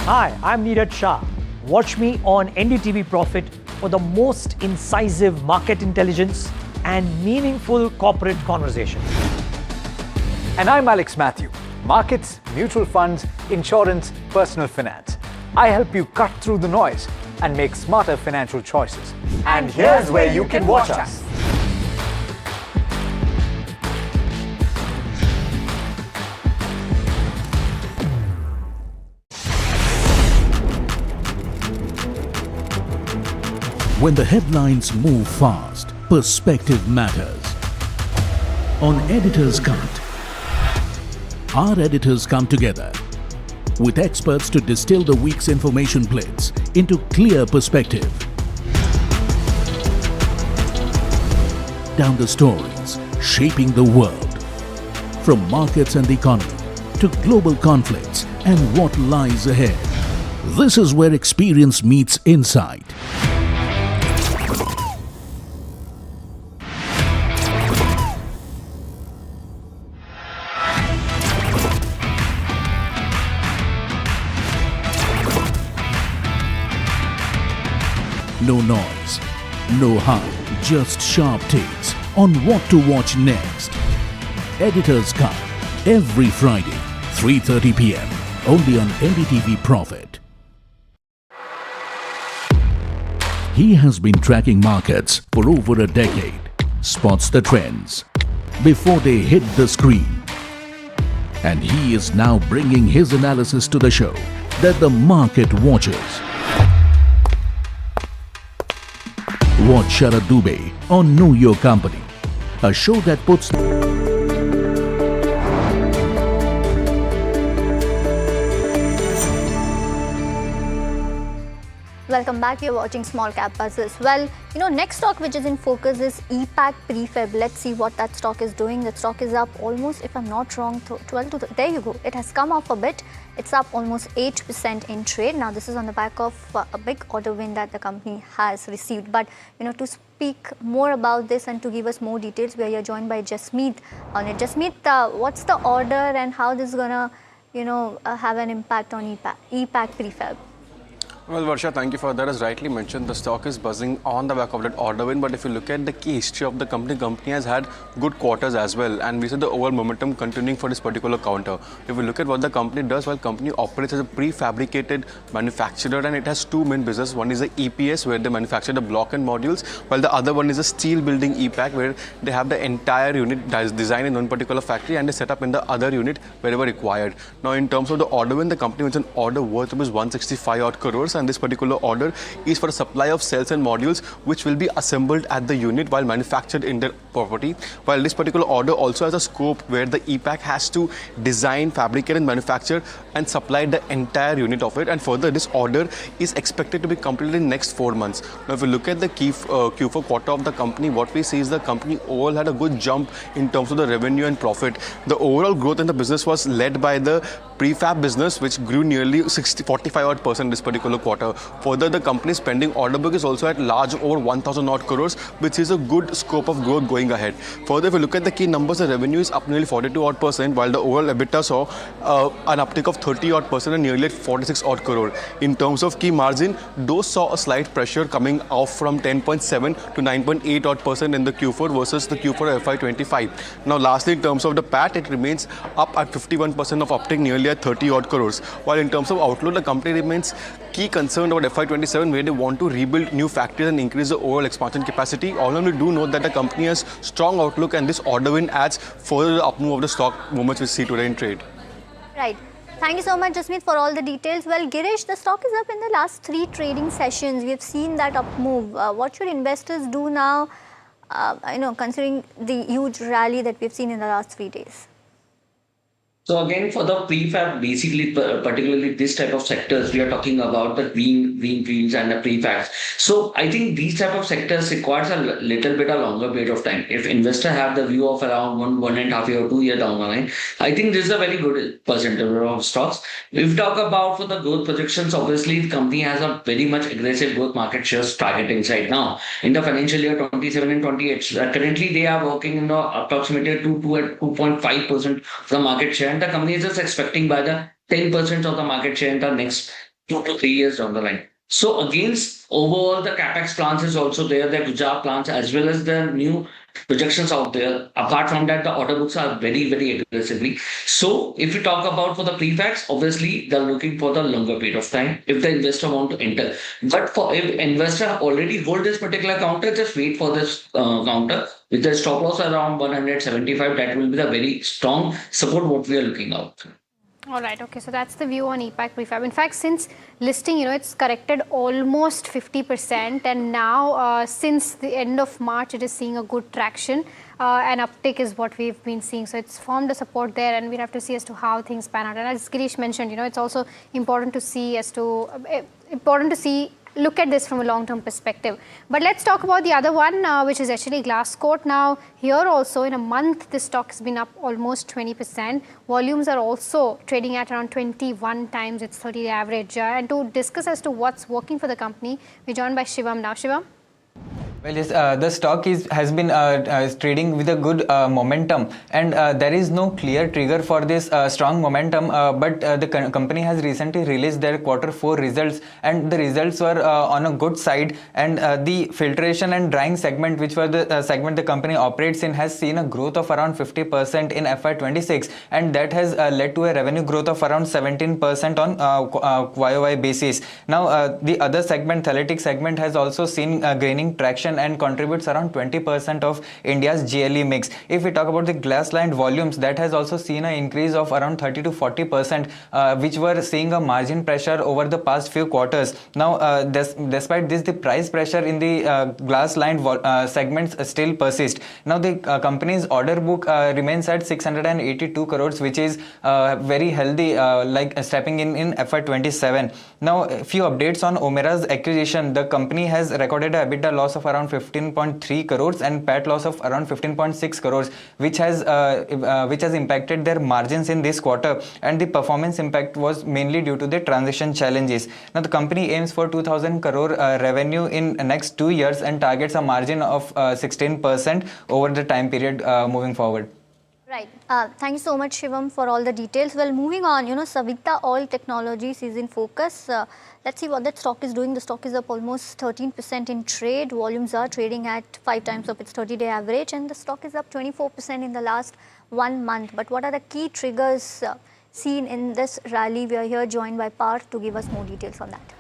Hi, I'm Niraj Shah. Watch me on NDTV Profit for the most incisive market intelligence and meaningful corporate conversation. And I'm Alex Matthew. Markets, mutual funds, insurance, personal finance. I help you cut through the noise and make smarter financial choices. And here's where you can watch us. When the headlines move fast, perspective matters. On Editor's Cut, our editors come together with experts to distill the week's information plates into clear perspective. Down the stories shaping the world, from markets and the economy to global conflicts and what lies ahead. This is where experience meets insight. No noise, no hype, just sharp takes on what to watch next. Editor's Cut, every Friday, 3:30 p.m. only on NDTV Profit. He has been tracking markets for over a decade, spots the trends before they hit the screen. And he is now bringing his analysis to the show that the market watches. Watch Sharad Dubey on Know Your Company, a show that puts Welcome back. You're watching Small Cap Buzzers. Well, next stock which is in focus is EPAC Prefab. Let's see what that stock is doing. That stock is up almost, if I'm not wrong, 12 to there you go. It has come off a bit. It's up almost 8% in trade. Now, this is on the back of a big order win that the company has received. But, to speak more about this and to give us more details, we are joined by Jasmeet on it. Jasmeet, what's the order and how this is going to have an impact on EPAC prefab? Well, Varsha, thank you for that. As rightly mentioned, the stock is buzzing on the back of that order win. But if you look at the key history of the company has had good quarters as well. And we see the overall momentum continuing for this particular counter. If we look at what the company does, well, company operates as a prefabricated manufacturer, and it has two main businesses. One is the EPS, where they manufacture the block and modules, while the other one is a steel building EPAC, where they have the entire unit designed in one particular factory and they set up in the other unit wherever required. Now, in terms of the order win, the company wins an order worth rupees 165 odd crores. And this particular order is for a supply of cells and modules which will be assembled at the unit while manufactured in their property. While this particular order also has a scope where the EPAC has to design, fabricate and manufacture and supply the entire unit of it. And further, this order is expected to be completed in next 4 months. Now, if you look at the Q4 quarter of the company, what we see is the company overall had a good jump in terms of the revenue and profit. The overall growth in the business was led by the prefab business, which grew nearly 45% this particular quarter. Further, the company's pending order book is also at large over 1,000 odd crores, which is a good scope of growth going ahead. Further, if you look at the key numbers, the revenue is up nearly 42 odd percent, while the overall EBITDA saw an uptick of 30 odd percent and nearly at 46 odd crore. In terms of key margin, those saw a slight pressure coming off from 10.7 to 9.8 odd percent in the Q4 versus the Q4 FY25. Now, lastly, in terms of the PAT, it remains up at 51% of uptick, nearly at 30 odd crores. While in terms of outlook, the company remains key concerned about FY27, where they want to rebuild new factories and increase the overall expansion capacity. Although we do note that the company has strong outlook, and this order win adds further the up move of the stock movements we see today in trade. Right. Thank you so much, Jasmeet, for all the details. Well, Girish, the stock is up in the last 3 trading sessions. We have seen that up move. What should investors do now, considering the huge rally that we've seen in the last 3 days? So again, for the prefab, basically, particularly this type of sectors, we are talking about the greenfields and the prefabs. So I think these type of sectors requires a little bit a longer period of time. If investors have the view of around 1.5 year or 2 year down the line, I think this is a very good percentage of stocks. If we talk about for the growth projections, obviously the company has a very much aggressive growth market shares targeting right now. In the financial year 27 and 28, currently they are working in the approximately 2.5% of the market share. The company is just expecting by the 10% of the market share in the next 2 to 3 years down the line. So against overall the capex plans is also there, the Gujarat plans as well as the new projections out there. Apart from that, the order books are very, very aggressively. So if you talk about for the prefabs, obviously they're looking for the longer period of time if the investor want to enter. But for if investor already hold this particular counter, just wait for this counter with the stop loss around 175. That will be the very strong support what we are looking out. All right, okay, so that's the view on EPAC prefab. In fact, since listing, it's corrected almost 50%, and now since the end of March, it is seeing a good traction. An uptick is what we've been seeing. So it's formed a support there, and we'll have to see as to how things pan out. And as Girish mentioned, it's also important to see look at this from a long-term perspective. But let's talk about the other one, which is actually Glasscoat. Now, here also in a month, this stock has been up almost 20%. Volumes are also trading at around 21 times its 30-day average. And to discuss as to what's working for the company, we're joined by Shivam now. Shivam? Well, yes, the stock has been trading with a good momentum, and there is no clear trigger for this strong momentum. But the company has recently released their Q4 results, and the results were on a good side. And the filtration and drying segment, which were the segment the company operates in, has seen a growth of around 50% in FY26, and that has led to a revenue growth of around 17% on YOY basis. Now, the other segment, Thaletic segment, has also seen gaining traction and contributes around 20% of India's GLE mix. If we talk about the glass-lined volumes, that has also seen an increase of around 30 to 40%, which were seeing a margin pressure over the past few quarters. Now, despite this, the price pressure in the glass-lined segments still persist. Now, the company's order book remains at 682 crores, which is very healthy, like stepping in FY27. Now, a few updates on Omera's acquisition. The company has recorded an EBITDA loss of around 15.3 crores and PAT loss of around 15.6 crores, which has impacted their margins in this quarter, and the performance impact was mainly due to the transition challenges. Now, the company aims for 2,000 crore revenue in the next 2 years and targets a margin of 16% over the time period moving forward. Right. Thank you so much, Shivam, for all the details. Well, moving on, Savita Oil Technologies is in focus. Let's see what that stock is doing. The stock is up almost 13% in trade. Volumes are trading at 5 times of its 30-day average, and the stock is up 24% in the last 1 month. But what are the key triggers seen in this rally? We are here joined by Parth to give us more details on that.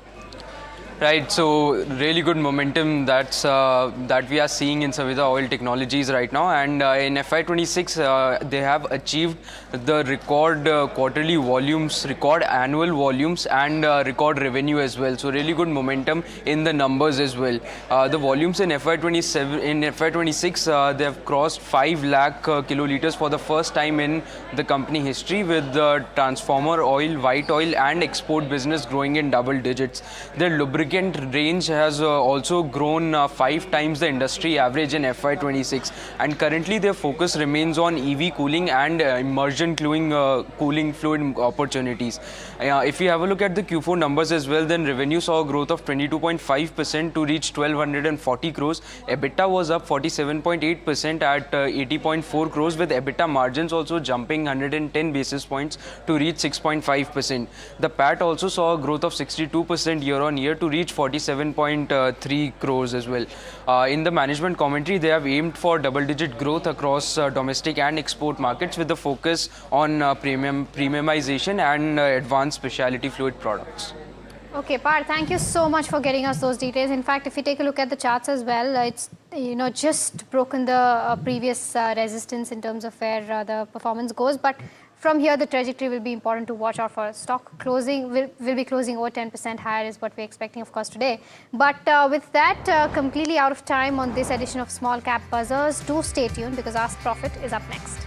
Right, so really good momentum that we are seeing in Savita Oil Technologies right now, and in FY26 they have achieved the record quarterly volumes, record annual volumes, and record revenue as well. So really good momentum in the numbers as well. The volumes in FY26 they have crossed 5 lakh kiloliters for the first time in the company history, with the transformer oil, white oil, and export business growing in double digits. Their lubricant range has also grown 5 times the industry average in FY26, and currently their focus remains on EV cooling and immersion cooling fluid opportunities. If you have a look at the Q4 numbers as well, then revenue saw a growth of 22.5% to reach 1240 crores. EBITDA was up 47.8% at 80.4 crores, with EBITDA margins also jumping 110 basis points to reach 6.5%. The PAT also saw a growth of 62% year on year to reach 47.3 crores as well. In the management commentary, they have aimed for double-digit growth across domestic and export markets, with the focus on premiumization and advanced specialty fluid products. Okay, Parth, thank you so much for getting us those details. In fact, if you take a look at the charts as well, it's just broken the previous resistance in terms of where the performance goes. But from here, the trajectory will be important to watch out for. Stock closing will be closing over 10% higher is what we're expecting, of course, today. But with that, completely out of time on this edition of Small Cap Buzzers. Do stay tuned, because Ask Profit is up next.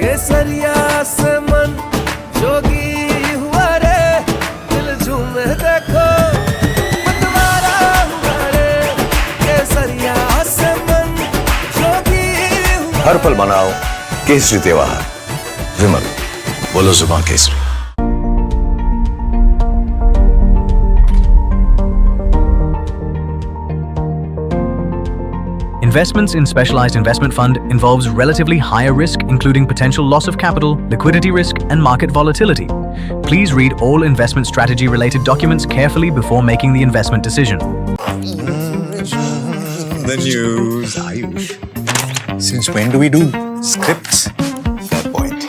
केसरिया से मन जोगी हुआ रे, दिल झूमे देखो मतवारा हुआ रे। केसरिया से मन जोगी हुआ। हर पल मनाओ केसरी त्योहार। विमल, बोलो जुबान Kesari. Investments in specialized investment fund involves relatively higher risk, including potential loss of capital, liquidity risk, and market volatility. Please read all investment strategy related documents carefully before making the investment decision. The news, Ayush. Since when do we do scripts? Fair point.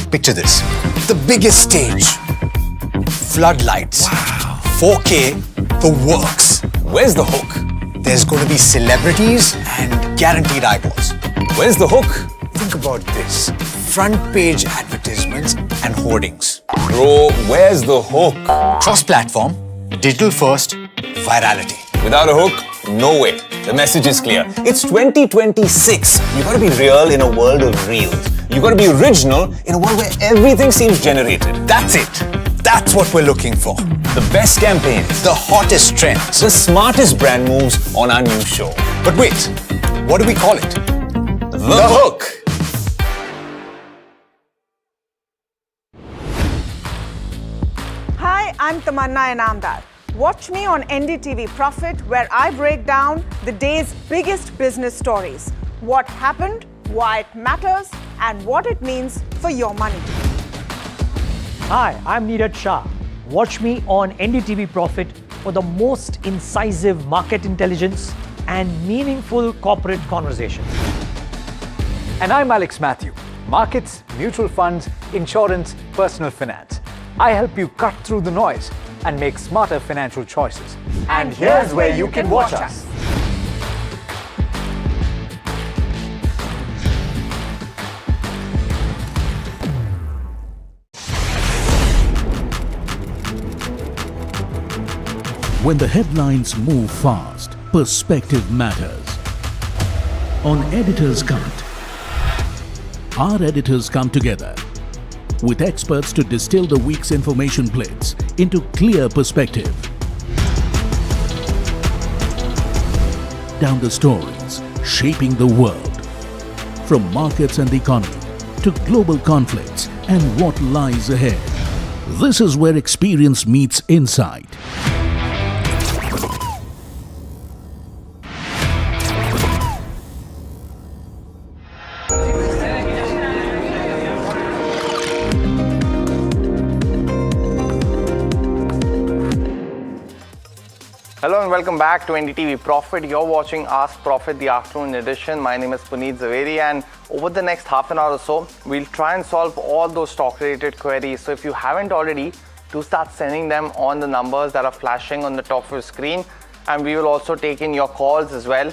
Picture this. The biggest stage. Floodlights. Wow. 4K, the works. Where's the hook? There's going to be celebrities and guaranteed eyeballs. Where's the hook? Think about this. Front page advertisements and hoardings. Bro, where's the hook? Cross-platform, digital first, virality. Without a hook, no way. The message is clear. It's 2026. You gotta be real in a world of reels. You gotta be original in a world where everything seems generated. That's it. That's what we're looking for. The best campaigns, the hottest trends, the smartest brand moves on our new show. But wait, what do we call it? The Hook. Hi, I'm Tamanna Inamdar. Watch me on NDTV Profit, where I break down the day's biggest business stories. What happened, why it matters, and what it means for your money. Hi, I'm Niraj Shah. Watch me on NDTV Profit for the most incisive market intelligence and meaningful corporate conversations. And I'm Alex Matthew. Markets, mutual funds, insurance, personal finance. I help you cut through the noise and make smarter financial choices. And here's where you can watch us. When the headlines move fast, perspective matters. On Editor's Cut, our editors come together with experts to distill the week's information blitz into clear perspective. Down the stories shaping the world, from markets and the economy to global conflicts and what lies ahead. This is where experience meets insight. Hello and welcome back to NDTV Profit. You're watching Ask Profit, the afternoon edition. My name is Puneet Zaveri, and over the next half an hour or so, we'll try and solve all those stock-related queries. So if you haven't already, do start sending them on the numbers that are flashing on the top of your screen. And we will also take in your calls as well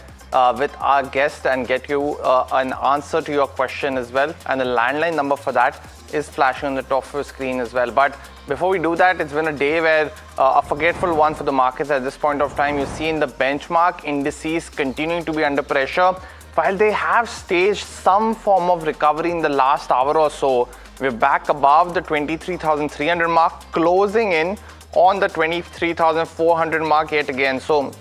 with our guest and get you an answer to your question as well. And the landline number for that is flashing on the top of your screen as well. But before we do that, it's been a day where a forgetful one for the markets at this point of time. You see in the benchmark indices continuing to be under pressure. While they have staged some form of recovery in the last hour or so, we're back above the 23,300 mark, closing in on the 23,400 mark yet again. So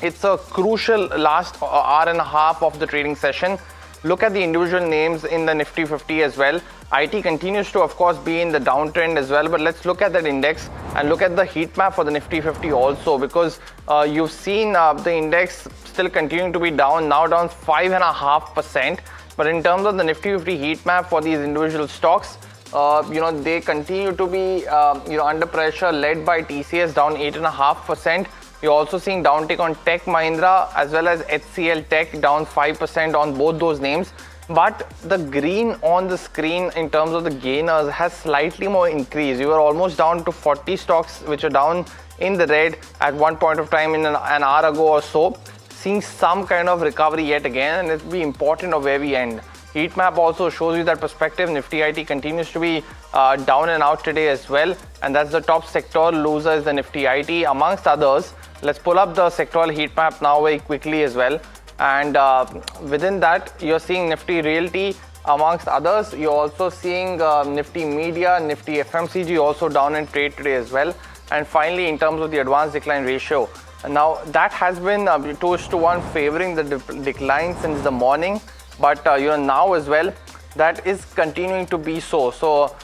it's a crucial last hour and a half of the trading session. Look at the individual names in the Nifty 50 as well. IT continues to, of course, be in the downtrend as well, but let's look at that index and look at the heat map for the Nifty 50 also, because you've seen the index still continuing to be down, now down 5.5%. But in terms of the Nifty 50 heat map for these individual stocks, they continue to be under pressure, led by TCS down 8.5%. You're also seeing downtick on Tech Mahindra as well as HCL Tech down 5% on both those names. But the green on the screen in terms of the gainers has slightly more increased. You are almost down to 40 stocks which are down in the red at one point of time in an hour ago or so. Seeing some kind of recovery yet again, and it'll be important of where we end. Heat map also shows you that perspective. Nifty IT continues to be down and out today as well, and that's the top sector loser is the Nifty IT amongst others. Let's pull up the sectoral heat map now very quickly as well. And within that, you're seeing Nifty Realty amongst others. You're also seeing Nifty Media, Nifty FMCG also down in trade today as well. And finally, in terms of the advanced decline ratio, now that has been 2:1 favoring the decline since the morning. But now as well, that is continuing to be so. So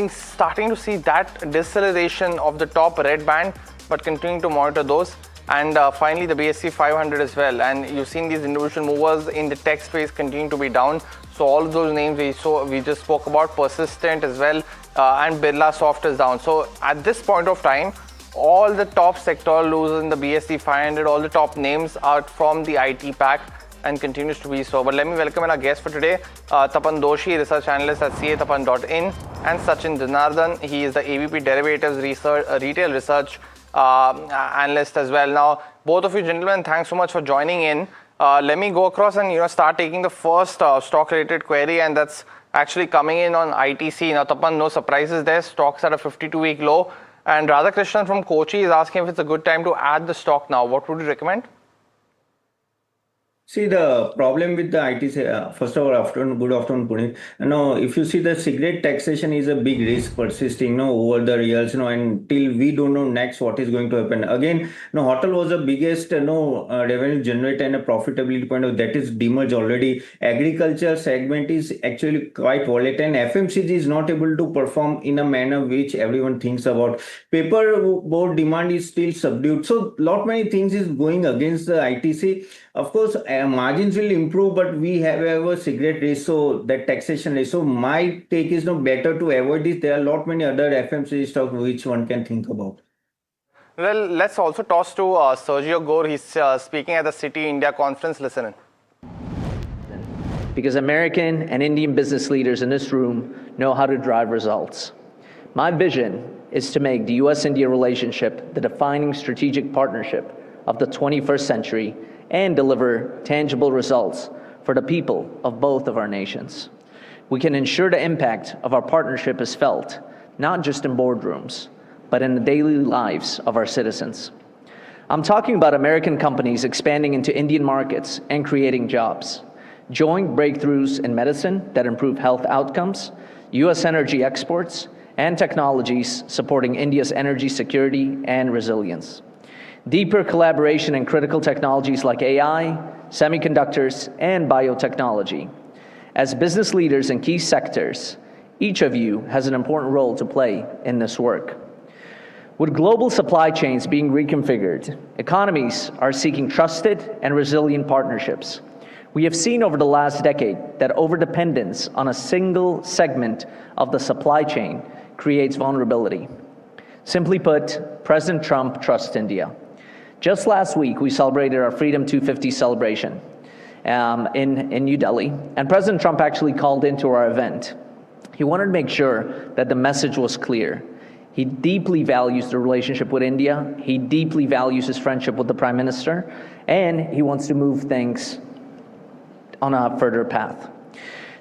starting to see that deceleration of the top red band, but continuing to monitor those. And finally, the BSE 500 as well. And you've seen these individual movers in the tech space continue to be down. So all of those names we just spoke about, Persistent as well, and Birla Soft is down. So at this point of time, all the top sectoral losers in the BSE 500, all the top names are from the IT pack and continues to be so. But let me welcome in our guest for today, Tapan Doshi, research analyst at CATapan.in, and Sachin Janardhan. He is the AVP Derivatives Retail Research analyst as well. Now, both of you gentlemen, thanks so much for joining in. Let me go across and start taking the first stock-related query, and that's actually coming in on ITC. Now, Tapan, no surprises there. Stocks at a 52-week low. And Radhakrishnan from Kochi is asking if it's a good time to add the stock now. What would you recommend? See, the problem with the ITC, first of all, good afternoon, Puneet. Now, if you see the cigarette taxation is a big risk persisting over the years, until we don't know next what is going to happen. Again, hotel was the biggest revenue generator and a profitability point of that is demerged already. Agriculture segment is actually quite volatile, and FMCG is not able to perform in a manner which everyone thinks about. Paperboard demand is still subdued. So, lot many things is going against the ITC. Of course, margins will improve, but we have a cigarette ratio, that taxation ratio. My take is better to avoid this. There are a lot many other FMCG stocks which one can think about. Well, let's also toss to Sergio Gore. He's speaking at the City India conference. Listen in. Because American and Indian business leaders in this room know how to drive results. My vision is to make the US-India relationship the defining strategic partnership of the 21st century and deliver tangible results for the people of both of our nations. We can ensure the impact of our partnership is felt, not just in boardrooms, but in the daily lives of our citizens. I'm talking about American companies expanding into Indian markets and creating jobs, joint breakthroughs in medicine that improve health outcomes, US energy exports, and technologies supporting India's energy security and resilience. Deeper collaboration in critical technologies like AI, semiconductors, and biotechnology. As business leaders in key sectors, each of you has an important role to play in this work. With global supply chains being reconfigured, economies are seeking trusted and resilient partnerships. We have seen over the last decade that overdependence on a single segment of the supply chain creates vulnerability. Simply put, President Trump trusts India. Just last week, we celebrated our Freedom 250 celebration in New Delhi, and President Trump actually called into our event. He wanted to make sure that the message was clear. He deeply values the relationship with India, he deeply values his friendship with the Prime Minister, and he wants to move things on a further path.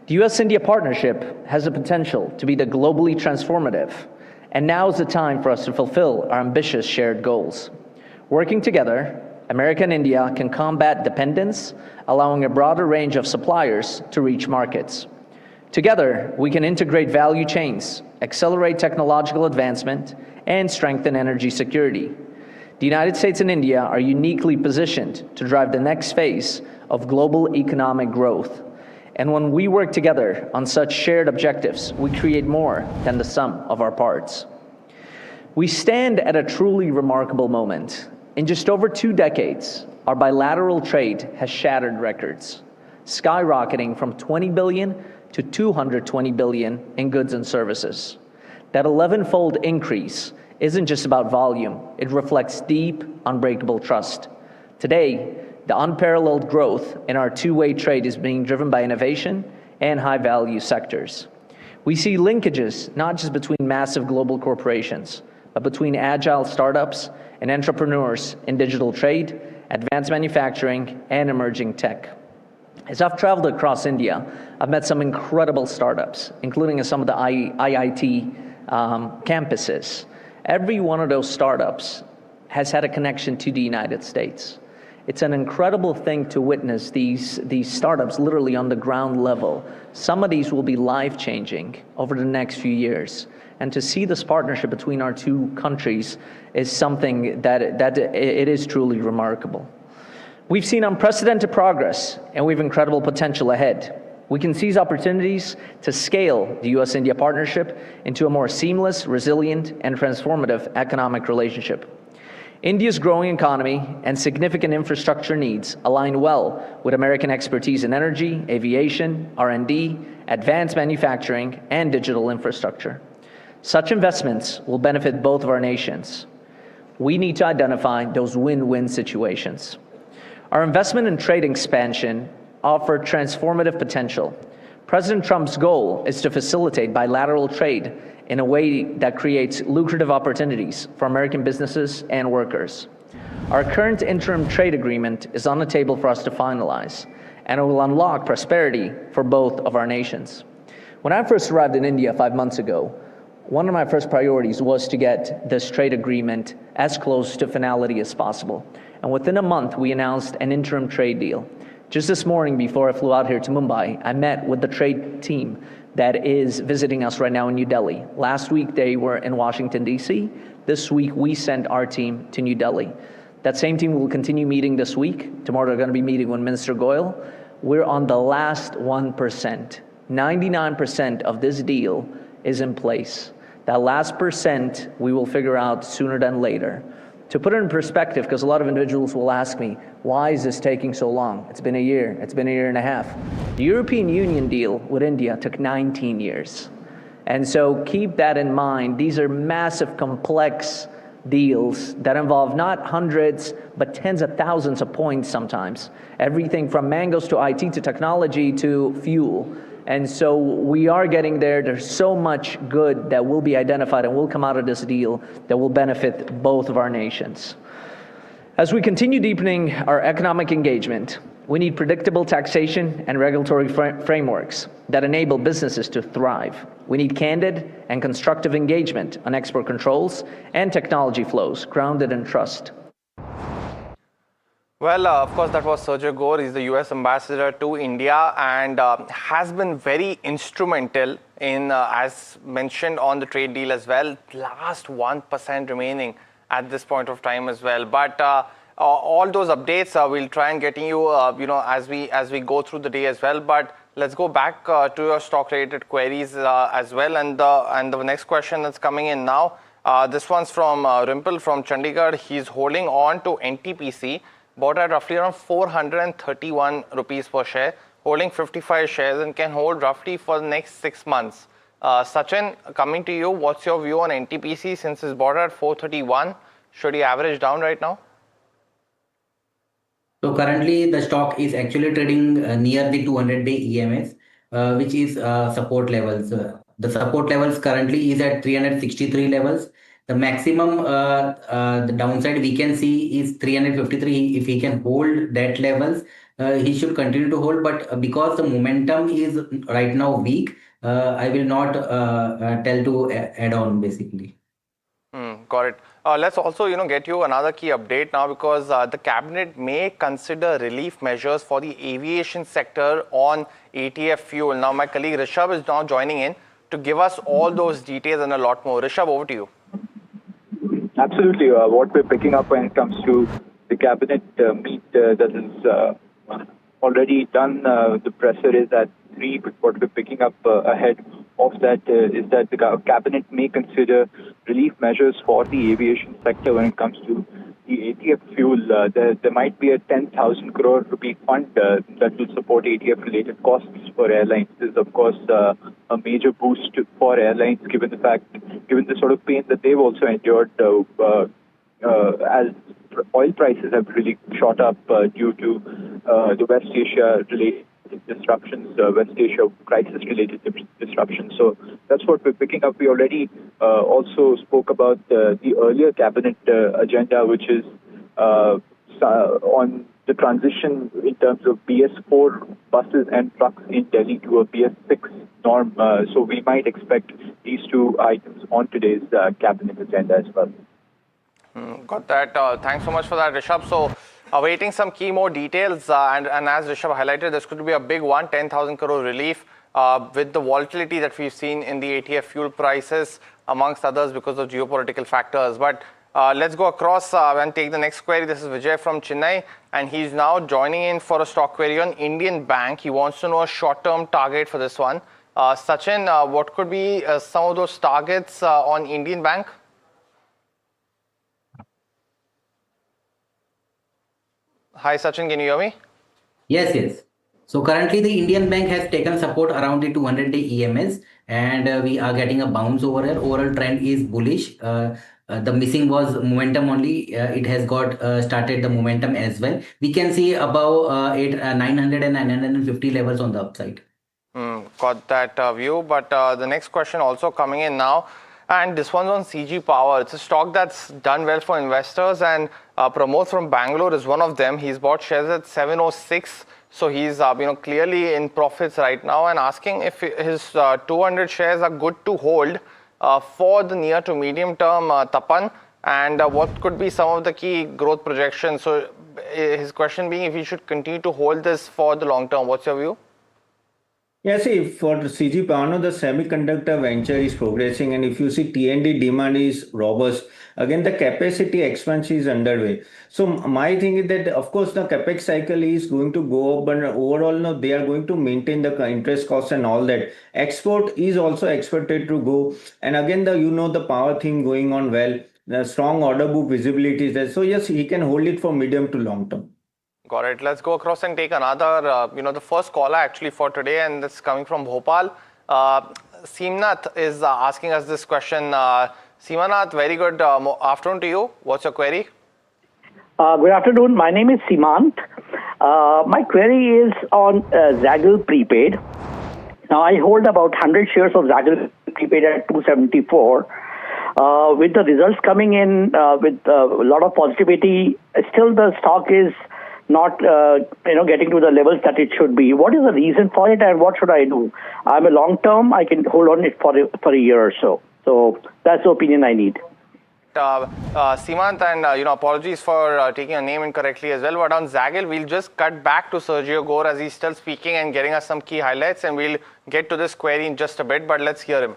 The US-India partnership has the potential to be the globally transformative, and now is the time for us to fulfill our ambitious shared goals. Working together, America and India can combat dependence, allowing a broader range of suppliers to reach markets. Together, we can integrate value chains, accelerate technological advancement, and strengthen energy security. The United States and India are uniquely positioned to drive the next phase of global economic growth. And when we work together on such shared objectives, we create more than the sum of our parts. We stand at a truly remarkable moment. In just over 2 decades, our bilateral trade has shattered records, skyrocketing from 20 billion to 220 billion in goods and services. That 11-fold increase isn't just about volume, it reflects deep, unbreakable trust. Today, the unparalleled growth in our two-way trade is being driven by innovation and high-value sectors. We see linkages not just between massive global corporations, but between agile startups and entrepreneurs in digital trade, advanced manufacturing, and emerging tech. As I've traveled across India, I've met some incredible startups, including some of the IIT campuses. Every one of those startups has had a connection to the United States. It's an incredible thing to witness these startups literally on the ground level. Some of these will be life-changing over the next few years. And to see this partnership between our two countries is something that it is truly remarkable. We've seen unprecedented progress, and we have incredible potential ahead. We can seize opportunities to scale the US-India partnership into a more seamless, resilient, and transformative economic relationship. India's growing economy and significant infrastructure needs align well with American expertise in energy, aviation, R&D, advanced manufacturing, and digital infrastructure. Such investments will benefit both of our nations. We need to identify those win-win situations. Our investment and trade expansion offer transformative potential. President Trump's goal is to facilitate bilateral trade in a way that creates lucrative opportunities for American businesses and workers. Our current interim trade agreement is on the table for us to finalize, and it will unlock prosperity for both of our nations. When I first arrived in India 5 months ago, one of my first priorities was to get this trade agreement as close to finality as possible. And within a month, we announced an interim trade deal. Just this morning, before I flew out here to Mumbai, I met with the trade team that is visiting us right now in New Delhi. Last week, they were in Washington, D.C. This week, we sent our team to New Delhi. That same team will continue meeting this week. Tomorrow, they're going to be meeting with Minister Goyal. We're on the last 1%. 99% of this deal is in place. That last percent, we will figure out sooner than later. To put it in perspective, because a lot of individuals will ask me, why is this taking so long? It's been a year, it's been a year and a half. The European Union deal with India took 19 years. And so keep that in mind. These are massive, complex deals that involve not hundreds, but tens of thousands of points sometimes. Everything from mangoes to IT to technology to fuel. And so we are getting there. There's so much good that will be identified and will come out of this deal that will benefit both of our nations. As we continue deepening our economic engagement, we need predictable taxation and regulatory frameworks that enable businesses to thrive. We need candid and constructive engagement on export controls and technology flows grounded in trust. Well, of course, that was Sergio Gore. He's the US ambassador to India and has been very instrumental in as mentioned on the trade deal as well. Last 1% remaining at this point of time as well. But all those updates we'll try and getting you as we go through the day as well. But let's go back to your stock related queries as well. And the next question that's coming in now. This one's from Rimple from Chandigarh. He's holding on to NTPC, bought at roughly around 431 rupees per share, holding 55 shares and can hold roughly for the next 6 months. Sachin, coming to you, what's your view on NTPC since it's bought at 431? Should he average down right now? So currently the stock is actually trading near the 200-day EMS, which is support levels. The support levels currently is at 363 levels. The maximum the downside we can see is 353. If he can hold that levels, he should continue to hold. But because the momentum is right now weak, I will not tell to add on basically. Got it. Let's also get you another key update now, because the cabinet may consider relief measures for the aviation sector on ATF fuel. Now my colleague Rishabh is now joining in to give us all those details and a lot more. Rishabh, over to you. Absolutely. What we're picking up when it comes to the cabinet meet that is already done, the presser is at 3, but what we're picking up ahead of that is that the cabinet may consider relief measures for the aviation sector when it comes to the ATF fuel. There might be a 10,000 crore rupee fund that will support ATF related costs for airlines. This is of course a major boost for airlines given the sort of pain that they've also endured as oil prices have really shot up due to the West Asia related disruptions, West Asia crisis related disruptions. So that's what we're picking up. We already also spoke about the earlier cabinet agenda, which is on the transition in terms of BS4 buses and trucks in Delhi to a BS6 norm. So we might expect these two items on today's cabinet agenda as well. Got that. Thanks so much for that, Rishabh. So awaiting some key more details and as Rishabh highlighted, this could be a big one, 10,000 crore relief with the volatility that we've seen in the ATF fuel prices amongst others because of geopolitical factors. But let's go across and take the next query. This is Vijay from Chennai and he's now joining in for a stock query on Indian Bank. He wants to know a short-term target for this one. Sachin, what could be some of those targets on Indian Bank? Hi Sachin, can you hear me? Yes. So currently the Indian Bank has taken support around the 200-day EMS and we are getting a bounce over here. Overall trend is bullish. The missing was momentum only. It has got started the momentum as well. We can see above 900 and 950 levels on the upside. Got that view. But the next question also coming in now. And this one's on CG Power. It's a stock that's done well for investors and Pramod from Bangalore is one of them. He's bought shares at 706. So he's clearly in profits right now and asking if his 200 shares are good to hold for the near to medium term, Tapan, and what could be some of the key growth projections. So his question being if he should continue to hold this for the long term. What's your view? Yeah, see, for CG Power, the semiconductor venture is progressing, and if you see T&D demand is robust, again, the capacity expansion is underway. So my thing is that, of course, the capex cycle is going to go up, but overall, no, they are going to maintain the interest costs and all that. Export is also expected to go, and again, the power thing going on well. The strong order book visibility is there. So yes, he can hold it for medium to long term. Got it. Let's go across and take another, the first caller actually for today, and that's coming from Bhopal. Simnath is asking us this question. Simnath, very good afternoon to you. What's your query? Good afternoon. My name is Simant. My query is on Zaggle Prepaid. Now, I hold about 100 shares of Zaggle Prepaid at 274. With the results coming in with a lot of positivity, still the stock is not getting to the levels that it should be. What is the reason for it and what should I do? I'm a long term, I can hold on it for a year or so. So that's the opinion I need. Simant, and apologies for taking your name incorrectly as well. But on Zaggle, we'll just cut back to Sergio Gore as he's still speaking and getting us some key highlights, and we'll get to this query in just a bit. But let's hear him.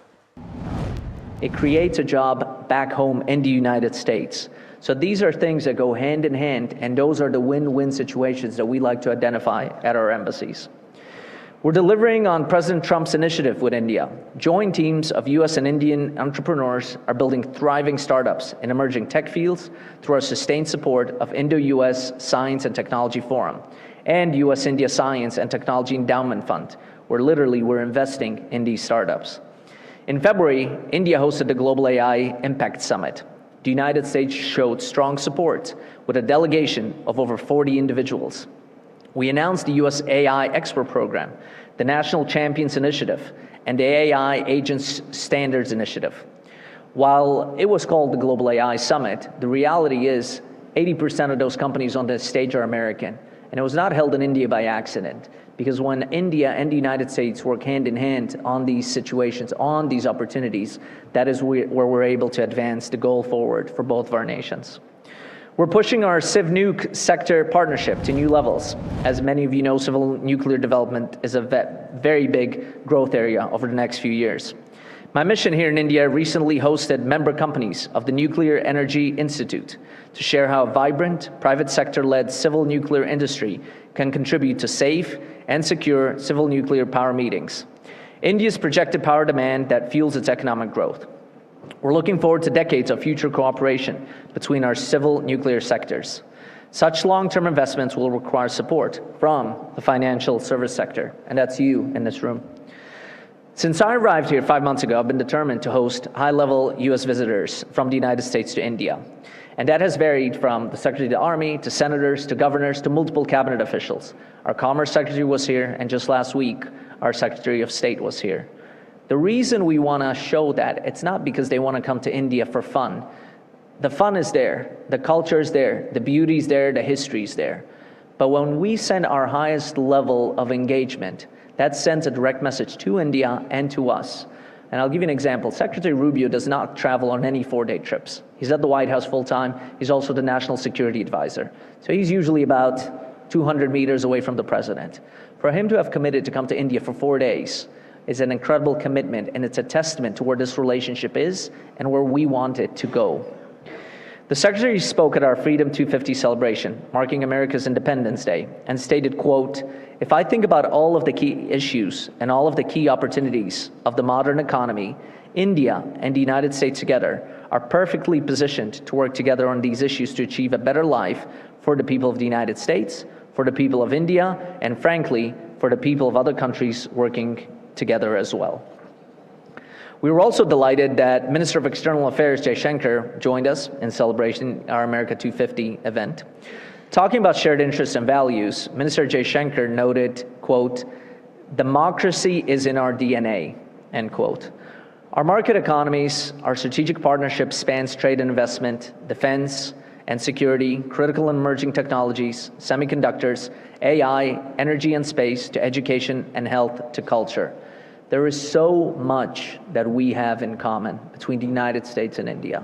It creates a job back home in the United States. So these are things that go hand in hand, and those are the win-win situations that we like to identify at our embassies. We're delivering on President Trump's initiative with India. Joint teams of US and Indian entrepreneurs are building thriving startups in emerging tech fields through our sustained support of Indo-US Science and Technology Forum and US-India Science and Technology Endowment Fund, where literally we're investing in these startups. In February, India hosted the Global AI Impact Summit. The United States showed strong support with a delegation of over 40 individuals. We announced the US AI Expert Program, the National Champions Initiative, and the AI Agents Standards Initiative. While it was called the Global AI Summit, the reality is 80% of those companies on the stage are American. And it was not held in India by accident, because when India and the United States work hand in hand on these situations, on these opportunities, that is where we're able to advance the goal forward for both of our nations. We're pushing our civ-nuke sector partnership to new levels. As many of you know, civil nuclear development is a very big growth area over the next few years. My mission here in India recently hosted member companies of the Nuclear Energy Institute to share how a vibrant, private sector-led civil nuclear industry can contribute to safe and secure civil nuclear power meetings. India's projected power demand that fuels its economic growth. We're looking forward to decades of future cooperation between our civil nuclear sectors. Such long-term investments will require support from the financial service sector, and that's you in this room. Since I arrived here 5 months ago, I've been determined to host high-level US visitors from the United States to India. And that has varied from the Secretary of the Army, to senators, to governors, to multiple cabinet officials. Our Commerce Secretary was here, and just last week, our Secretary of State was here. The reason we want to show that, it's not because they want to come to India for fun. The fun is there, the culture is there, the beauty is there, the history is there. But when we send our highest level of engagement, that sends a direct message to India and to us. And I'll give you an example. Secretary Rubio does not travel on any 4-day trips. He's at the White House full time. He's also the National Security Advisor. So he's usually about 200 meters away from the president. For him to have committed to come to India for 4 days is an incredible commitment, and it's a testament to where this relationship is and where we want it to go. The Secretary spoke at our Freedom 250 celebration, marking America's Independence Day, and stated, quote, "If I think about all of the key issues and all of the key opportunities of the modern economy, India and the United States together are perfectly positioned to work together on these issues to achieve a better life for the people of the United States, for the people of India, and frankly, for the people of other countries working together as well." We were also delighted that Minister of External Affairs Jaishankar joined us in celebration our America 250 event. Talking about shared interests and values, Minister Jaishankar noted, quote, "Democracy is in our DNA," end quote. Our market economies, our strategic partnership spans trade and investment, defense and security, critical and emerging technologies, semiconductors, AI, energy and space, to education and health, to culture. There is so much that we have in common between the United States and India.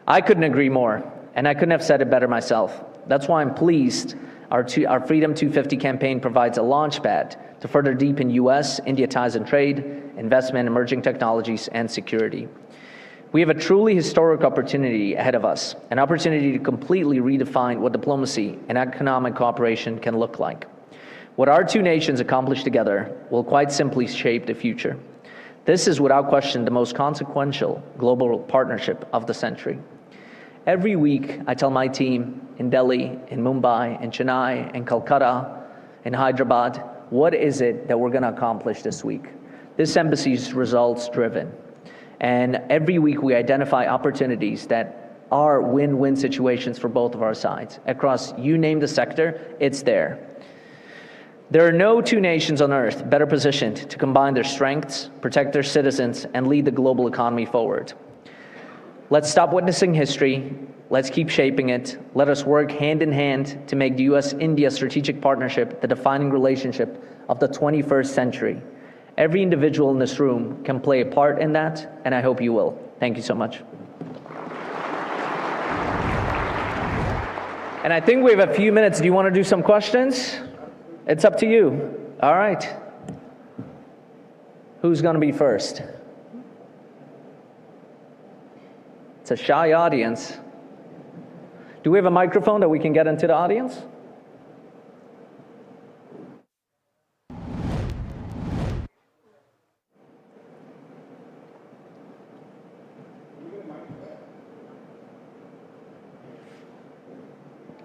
I couldn't agree more, and I couldn't have said it better myself. That's why I'm pleased our Freedom 250 campaign provides a launch pad to further deepen US-India ties in trade, investment, emerging technologies, and security. We have a truly historic opportunity ahead of us, an opportunity to completely redefine what diplomacy and economic cooperation can look like. What our two nations accomplish together will quite simply shape the future. This is without question the most consequential global partnership of the century. Every week, I tell my team in Delhi, in Mumbai, in Chennai, in Calcutta, in Hyderabad, what is it that we're going to accomplish this week? This embassy is results driven. And every week we identify opportunities that are win-win situations for both of our sides. Across, you name the sector, it's there. There are no two nations on earth better positioned to combine their strengths, protect their citizens, and lead the global economy forward. Let's stop witnessing history. Let's keep shaping it. Let us work hand in hand to make the US-India strategic partnership the defining relationship of the 21st century. Every individual in this room can play a part in that, and I hope you will. Thank you so much. And I think we have a few minutes. Do you want to do some questions? It's up to you. All right. Who's going to be first? It's a shy audience. Do we have a microphone that we can get into the audience?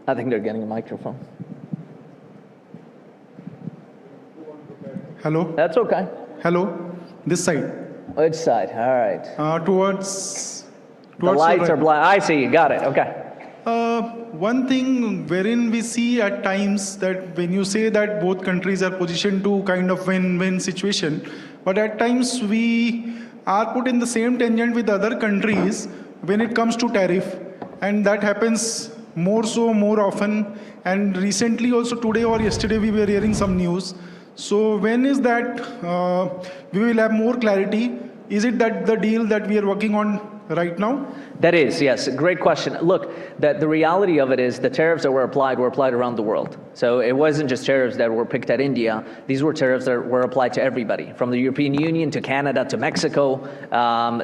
I think they're getting a microphone. Hello? That's okay. Hello? This side. Which side? All right. Towards the lights are black. I see you. Got it. Okay. One thing wherein we see at times that when you say that both countries are positioned to kind of win-win situation, but at times we are put in the same tangent with other countries when it comes to tariff, and that happens more often. And recently also today or yesterday we were hearing some news. So when is that we will have more clarity? Is it that the deal that we are working on right now? That is, yes. Great question. Look, the reality of it is the tariffs that were applied around the world. So it wasn't just tariffs that were picked at India. These were tariffs that were applied to everybody, from the European Union to Canada to Mexico,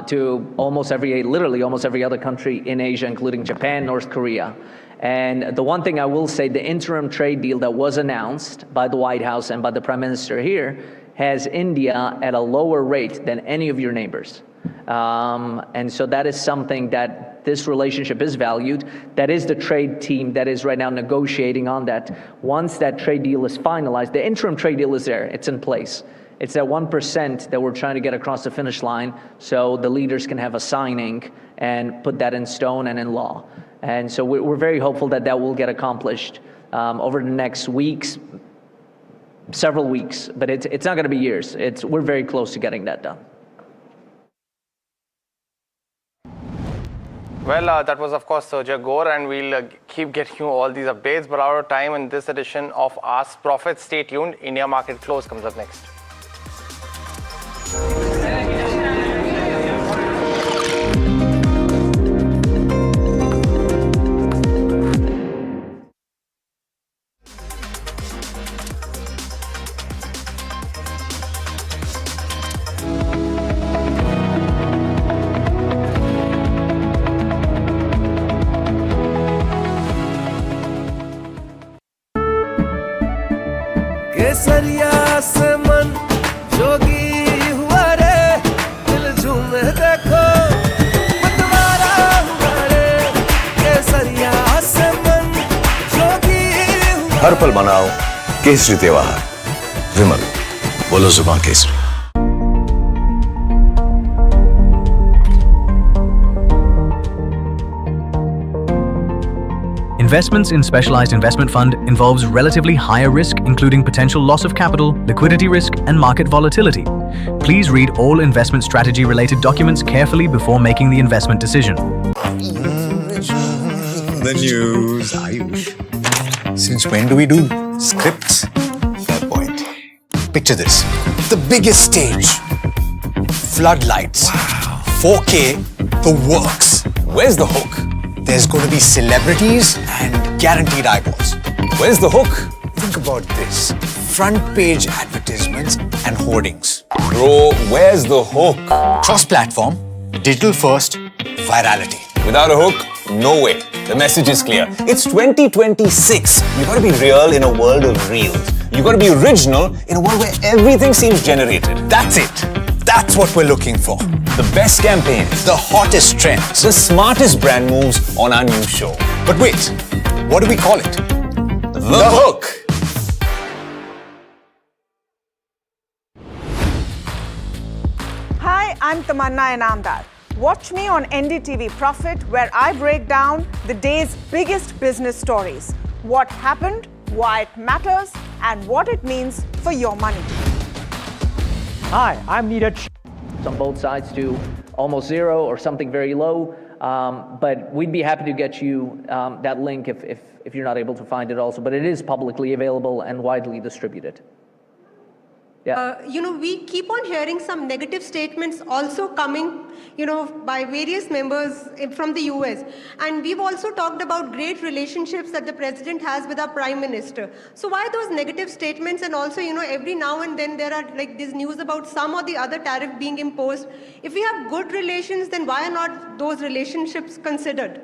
to literally almost every other country in Asia, including Japan, North Korea. And the one thing I will say, the interim trade deal that was announced by the White House and by the Prime Minister here has India at a lower rate than any of your neighbors. And so that is something that this relationship is valued. That is the trade team that is right now negotiating on that. Once that trade deal is finalized, the interim trade deal is there, it's in place. It's that 1% that we're trying to get across the finish line so the leaders can have a signing and put that in stone and in law. And so we're very hopeful that that will get accomplished over the next weeks, several weeks, but it's not going to be years. We're very close to getting that done. Well, that was, of course, Sergio Gore, and we'll keep getting you all these updates. But out of time in this edition of Ask Profit. Stay tuned. India Market Close comes up next. केसरिया से मन जोगी हुआ रे दिल झूमे देखो मतवारा हुआ रे केसरिया से मन जोगी हुआ हर पल मनाओ केसरी त्योहार विमल बोलो जुबान Kesari Investments in specialized investment fund involves relatively higher risk, including potential loss of capital, liquidity risk, and market volatility. Please read all investment strategy related documents carefully before making the investment decision. The news, Ayush. Since when do we do scripts? Fair point. Picture this. The biggest stage. Floodlights. Wow. 4K, the works. Where's the hook? There's going to be celebrities and guaranteed eyeballs. Where's the hook? Think about this. Front page advertisements and hoardings. Bro, where's the hook? Cross-platform, digital first, virality. Without a hook, no way. The message is clear. It's 2026. You gotta be real in a world of reels. You gotta be original in a world where everything seems generated. That's it. That's what we're looking for. The best campaigns, the hottest trends, the smartest brand moves on our new show. But wait, what do we call it? The Hook. Hi, I'm Tamanna Inamdar. Watch me on NDTV Profit, where I break down the day's biggest business stories. What happened, why it matters, and what it means for your money. Hi, I'm Neeraj. On both sides to almost zero or something very low, but we'd be happy to get you that link if you're not able to find it also, but it is publicly available and widely distributed. Yeah. We keep on hearing some negative statements also coming, by various members from the US. And we've also talked about great relationships that the president has with our prime minister. So why those negative statements? And also, every now and then there are like this news about some or the other tariff being imposed. If we have good relations, then why are not those relationships considered?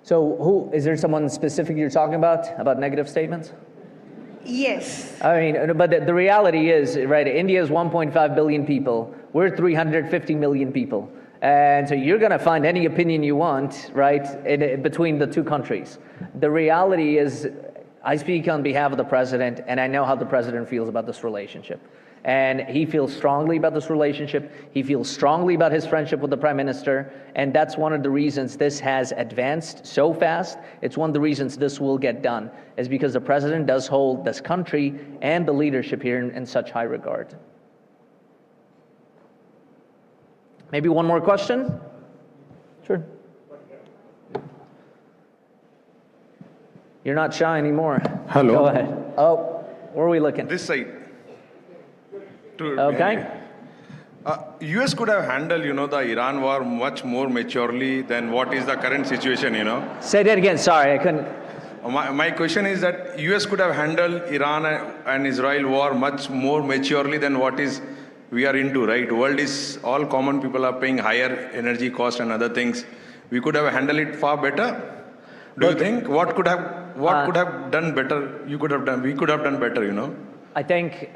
So is there someone specific you're talking about negative statements? Yes. I mean, but the reality is, right, India is 1.5 billion people. We're 350 million people. And so you're going to find any opinion you want, right, between the two countries. The reality is, I speak on behalf of the president, and I know how the president feels about this relationship. And he feels strongly about this relationship. He feels strongly about his friendship with the prime minister. And that's one of the reasons this has advanced so fast. It's one of the reasons this will get done, is because the president does hold this country and the leadership here in such high regard. Maybe one more question? Sure. You're not shy anymore. Hello. Go ahead. Oh, where are we looking? This side. Okay. US could have handled, the Iran war much more maturely than what is the current situation, Say that again. Sorry, I couldn't. My question is that US could have handled Iran and Israel war much more maturely than what is we are into, right? World is, all common people are paying higher energy cost and other things. We could have handled it far better. Do you think what could have done better? We could have done better, I think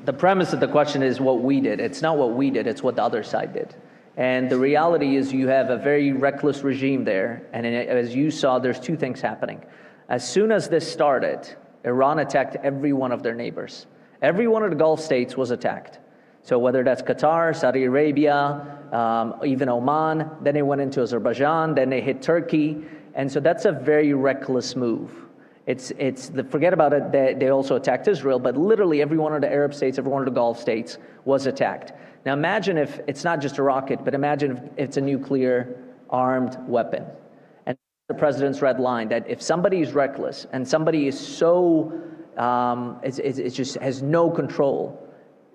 the premise of the question is what we did. It's not what we did, it's what the other side did. And the reality is you have a very reckless regime there. And as you saw, there's two things happening. As soon as this started, Iran attacked every one of their neighbors. Every one of the Gulf states was attacked. So whether that's Qatar, Saudi Arabia, even Oman, then they went into Azerbaijan, then they hit Turkey. And so that's a very reckless move. Forget about it, they also attacked Israel, but literally every one of the Arab states, every one of the Gulf states was attacked. Now imagine if it's not just a rocket, but imagine if it's a nuclear armed weapon. And the president's red line, that if somebody is reckless and somebody is so, it just has no control.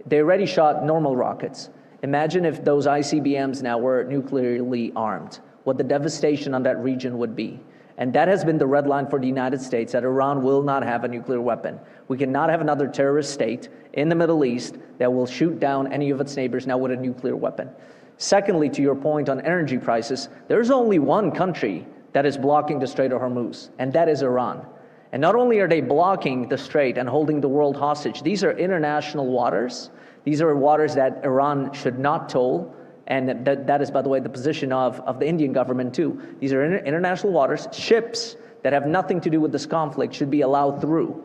They already shot normal rockets. Imagine if those ICBMs now were nuclearly armed, what the devastation on that region would be. And that has been the red line for the United States, that Iran will not have a nuclear weapon. We cannot have another terrorist state in the Middle East that will shoot down any of its neighbors now with a nuclear weapon. Secondly, to your point on energy prices, there's only one country that is blocking the Strait of Hormuz, and that is Iran. And not only are they blocking the strait and holding the world hostage, these are international waters. These are waters that Iran should not toll. And that is, by the way, the position of the Indian government too. These are international waters. Ships that have nothing to do with this conflict should be allowed through.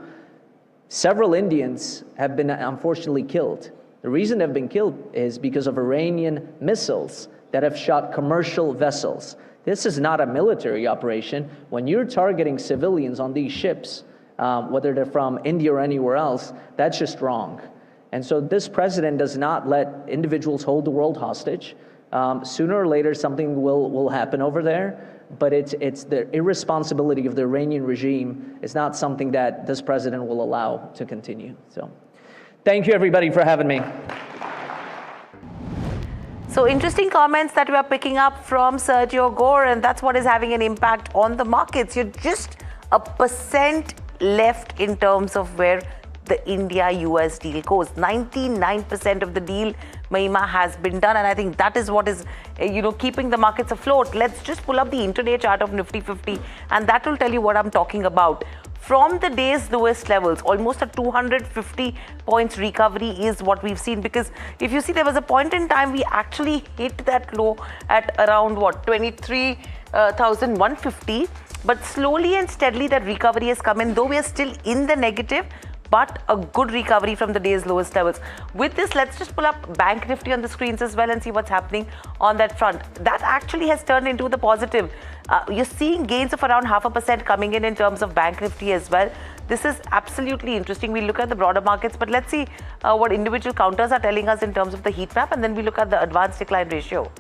Several Indians have been unfortunately killed. The reason they've been killed is because of Iranian missiles that have shot commercial vessels. This is not a military operation. When you're targeting civilians on these ships, whether they're from India or anywhere else, that's just wrong. And so this president does not let individuals hold the world hostage. Sooner or later, something will happen over there, but it's the irresponsibility of the Iranian regime. It's not something that this president will allow to continue. So thank you, everybody, for having me. So interesting comments that we are picking up from Sergio Gore, and that's what is having an impact on the markets. You're just 1% left in terms of where the India-US deal goes. 99% of the deal, Mahima, has been done, and I think that is what is, keeping the markets afloat. Let's just pull up the intraday chart of Nifty 50, and that will tell you what I'm talking about. From the day's lowest levels, almost a 250 points recovery is what we've seen, because if you see, there was a point in time we actually hit that low at around 23,150, but slowly and steadily that recovery has come in, though we are still in the negative, but a good recovery from the day's lowest levels. With this, let's just pull up Bank Nifty on the screens as well and see what's happening on that front. That actually has turned into the positive. You're seeing gains of around 0.5% coming in terms of Bank Nifty as well. This is absolutely interesting. We look at the broader markets, but let's see what individual counters are telling us in terms of the heat map, and then we look at the advanced decline ratio.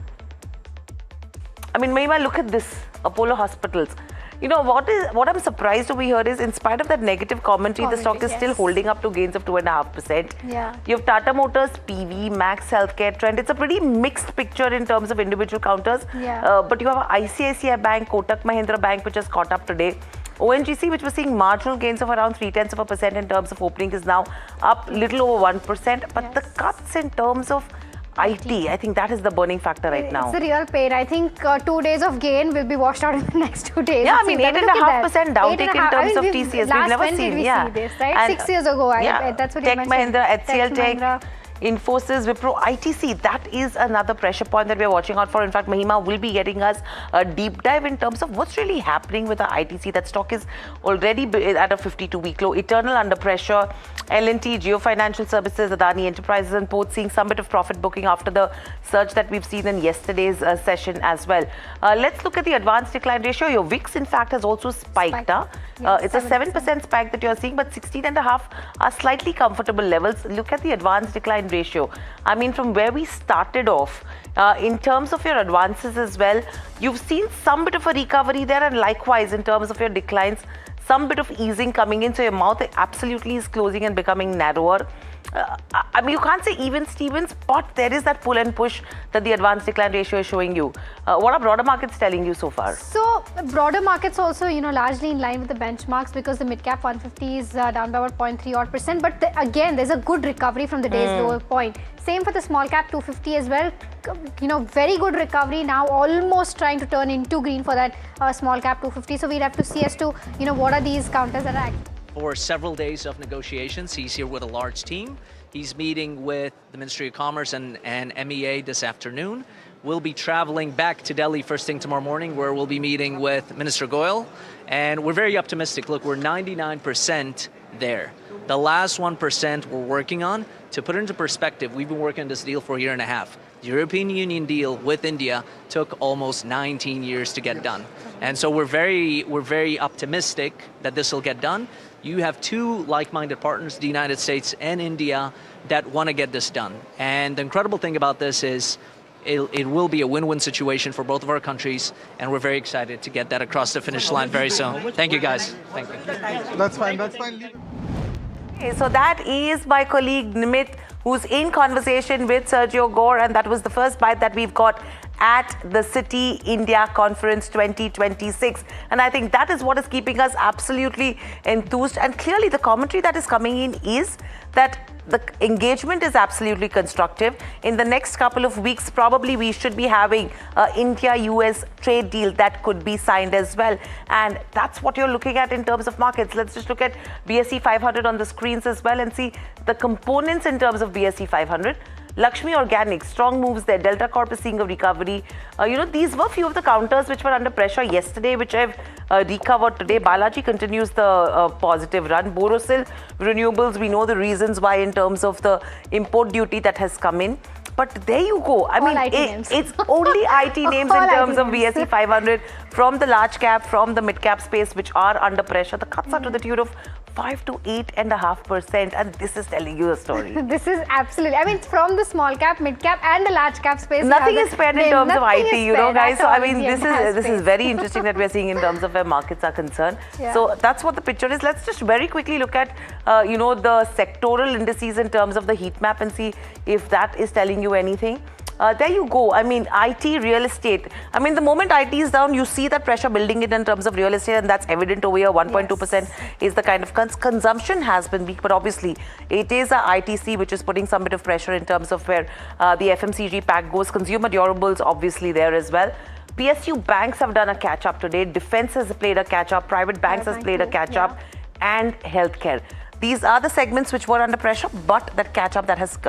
I mean, Mahima, look at this, Apollo Hospitals. You know, what I'm surprised over here is, in spite of that negative commentary, the stock is still holding up to gains of 2.5%. Yeah. You have Tata Motors, PV, Max Healthcare, Trend. It's a pretty mixed picture in terms of individual counters. Yeah. But you have ICICI Bank, Kotak Mahindra Bank, which has caught up today. ONGC, which was seeing marginal gains of around 0.3% in terms of opening, is now up little over 1%. But the cuts in terms of IT, I think that is the burning factor right now. It's a real pain. I think 2 days of gain will be washed out in the next 2 days. Yeah, I mean, 8.5% downtick in terms of TCS. We've never seen. Did we see this, right? And 6 years ago, that's what Tech you mentioned. Mahindra, HCL Tech, Mahindra. Infosys, Wipro, ITC, that is another pressure point that we are watching out for. In fact, Mahima will be getting us a deep dive in terms of what's really happening with the ITC. That stock is already at a 52-week low, eternal under pressure. L&T, Geo Financial Services, Adani Enterprises and Ports seeing some bit of profit booking after the surge that we've seen in yesterday's session as well. Let's look at the advanced decline ratio. Your VIX, in fact, has also spiked. It's a 7% spike that you're seeing, but 16.5 are slightly comfortable levels. Look at the advanced decline ratio. I mean, from where we started off, in terms of your advances as well, you've seen some bit of a recovery there, and likewise in terms of your declines, some bit of easing coming in. So your mouth absolutely is closing and becoming narrower. I mean, you can't say even Stevens, but there is that pull and push that the advanced decline ratio is showing you. What are broader markets telling you so far? So broader markets also, largely in line with the benchmarks, because the mid-cap 150 is down by about 0.3 odd %. But again, there's a good recovery from the day's lower point. Same for the small cap 250 as well. Very good recovery now, almost trying to turn into green for that small cap 250. So we'll have to see as to, what are these counters that are active. For several days of negotiations. He's here with a large team. He's meeting with the Ministry of Commerce and MEA this afternoon. We'll be traveling back to Delhi first thing tomorrow morning, where we'll be meeting with Minister Goyal. And we're very optimistic. Look, we're 99% there. The last 1% we're working on. To put it into perspective, we've been working on this deal for a year and a half. The European Union deal with India took almost 19 years to get done. And so we're very optimistic that this will get done. You have two like-minded partners, the United States and India, that want to get this done. And the incredible thing about this is it will be a win-win situation for both of our countries, and we're very excited to get that across the finish line very soon. Thank you, guys. Thank you. That's fine. That's fine. Okay, so that is my colleague Nimit, who's in conversation with Sergio Gore, and that was the first bite that we've got at the Citi India Conference 2026. And I think that is what is keeping us absolutely enthused. And clearly the commentary that is coming in is that the engagement is absolutely constructive. In the next couple of weeks, probably we should be having an India-US trade deal that could be signed as well. And that's what you're looking at in terms of markets. Let's just look at BSE 500 on the screens as well and see the components in terms of BSE 500. Lakshmi Organics, strong moves there. Delta Corp is seeing a recovery. These were few of the counters which were under pressure yesterday, which have recovered today. Balaji continues the positive run. Borosil Renewables, we know the reasons why in terms of the import duty that has come in. But there you go. I mean, it's only IT names in terms of BSE 500 from the large cap, from the mid cap space, which are under pressure. The cuts are to the tune of 5 to 8.5%, and this is telling you a story. This is absolutely, I mean, from the small cap, mid cap, and the large cap space. Nothing is spared in terms of IT, guys. So I mean, this is very interesting that we're seeing in terms of where markets are concerned. Yeah. So that's what the picture is. Let's just very quickly look at, the sectoral indices in terms of the heat map and see if that is telling you anything. There you go. I mean, IT, real estate. I mean, the moment IT is down, you see that pressure building in terms of real estate, and that's evident over here. 1.2% is the kind of consumption has been weak, but obviously it is a ITC which is putting some bit of pressure in terms of where the FMCG pack goes. Consumer durables obviously there as well. PSU banks have done a catch-up today. Defense has played a catch-up. Private banks has played a catch-up. And healthcare. These are the segments which were under pressure, but that catch-up that has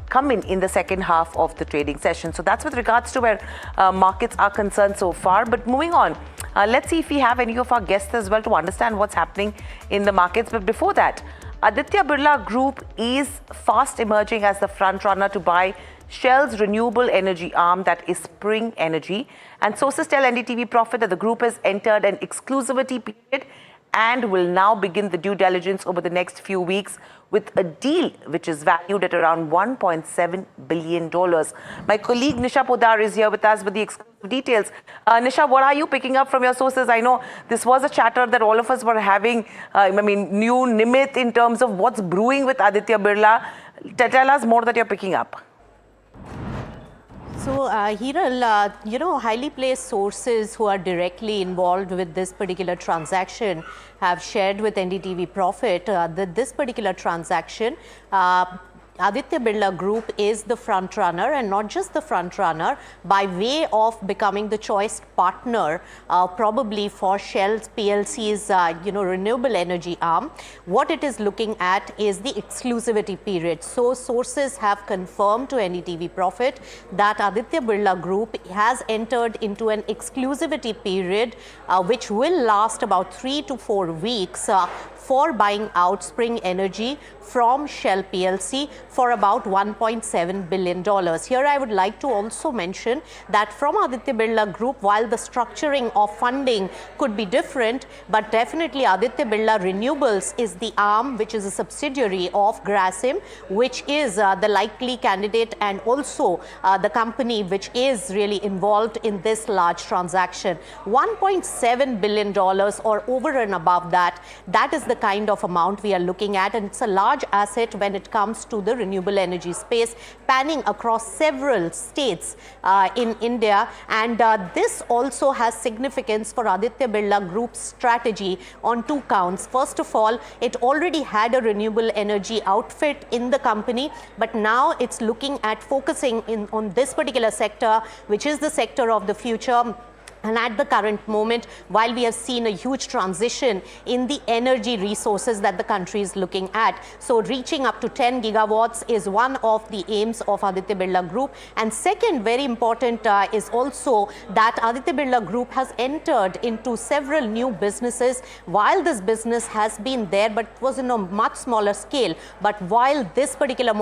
come in the second half of the trading session. So that's with regards to where markets are concerned so far. But moving on, let's see if we have any of our guests as well to understand what's happening in the markets. But before that, Aditya Birla Group is fast emerging as the front runner to buy Shell's renewable energy arm, that is Spring Energy. And sources tell NDTV Profit that the group has entered an exclusivity period and will now begin the due diligence over the next few weeks with a deal which is valued at around $1.7 billion. My colleague Nisha Podar is here with us with the exclusive details. Nisha, what are you picking up from your sources? I know this was a chatter that all of us were having, new Nimit in terms of what's brewing with Aditya Birla. Tell us more that you're picking up. So, Hiral, highly placed sources who are directly involved with this particular transaction have shared with NDTV Profit that this particular transaction, Aditya Birla Group is the front runner, and not just the front runner, by way of becoming the choice partner, probably for Shell's PLC's, renewable energy arm. What it is looking at is the exclusivity period. So sources have confirmed to NDTV Profit that Aditya Birla Group has entered into an exclusivity period, which will last about 3 to 4 weeks, for buying out Spring Energy from Shell PLC for about $1.7 billion. Here I would like to also mention that from Aditya Birla Group, while the structuring of funding could be different, but definitely Aditya Birla Renewables is the arm which is a subsidiary of Grasim, which is the likely candidate and also the company which is really involved in this large transaction. $1.7 billion or over and above that, that is the kind of amount we are looking at, and it's a large asset when it comes to the renewable energy space, panning across several states in India. And this also has significance for Aditya Birla Group's strategy on 2 counts. First of all, it already had a renewable energy outfit in the company, but now it's looking at focusing on this particular sector, which is the sector of the future. And at the current moment, while we have seen a huge transition in the energy resources that the country is looking at, so reaching up to 10 gigawatts is one of the aims of Aditya Birla Group. And second, very important is also that Aditya Birla Group has entered into several new businesses. While this business has been there, but it was in a much smaller scale. But while this particular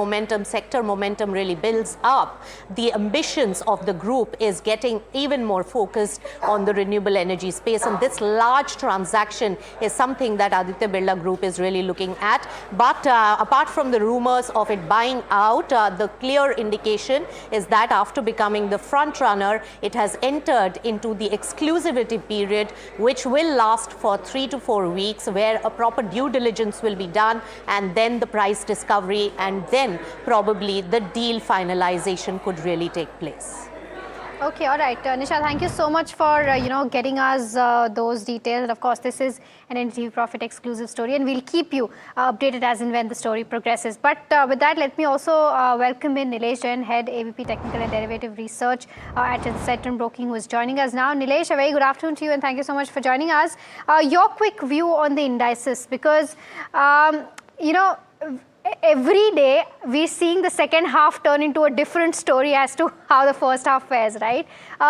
sector momentum really builds up, the ambitions of the group is getting even more focused on the renewable energy space, and this large transaction is something that Aditya Birla Group is really looking at. But apart from the rumors of it buying out, the clear indication is that after becoming the front runner, it has entered into the exclusivity period, which will last for 3 to 4 weeks, where a proper due diligence will be done, and then the price discovery, and then probably the deal finalization could really take place. Okay, all right. Nisha, thank you so much for, getting us those details. And of course, this is an NDTV Profit exclusive story, and we'll keep you updated as and when the story progresses. But with that, let me also welcome in Nilesh Jain, Head AVP Technical and Derivative Research at Centrum Broking, who is joining us now. Nilesh, a very good afternoon to you, and thank you so much for joining us. Your quick view on the indices, because, every day we're seeing the second half turn into a different story as to how the first half fares, right?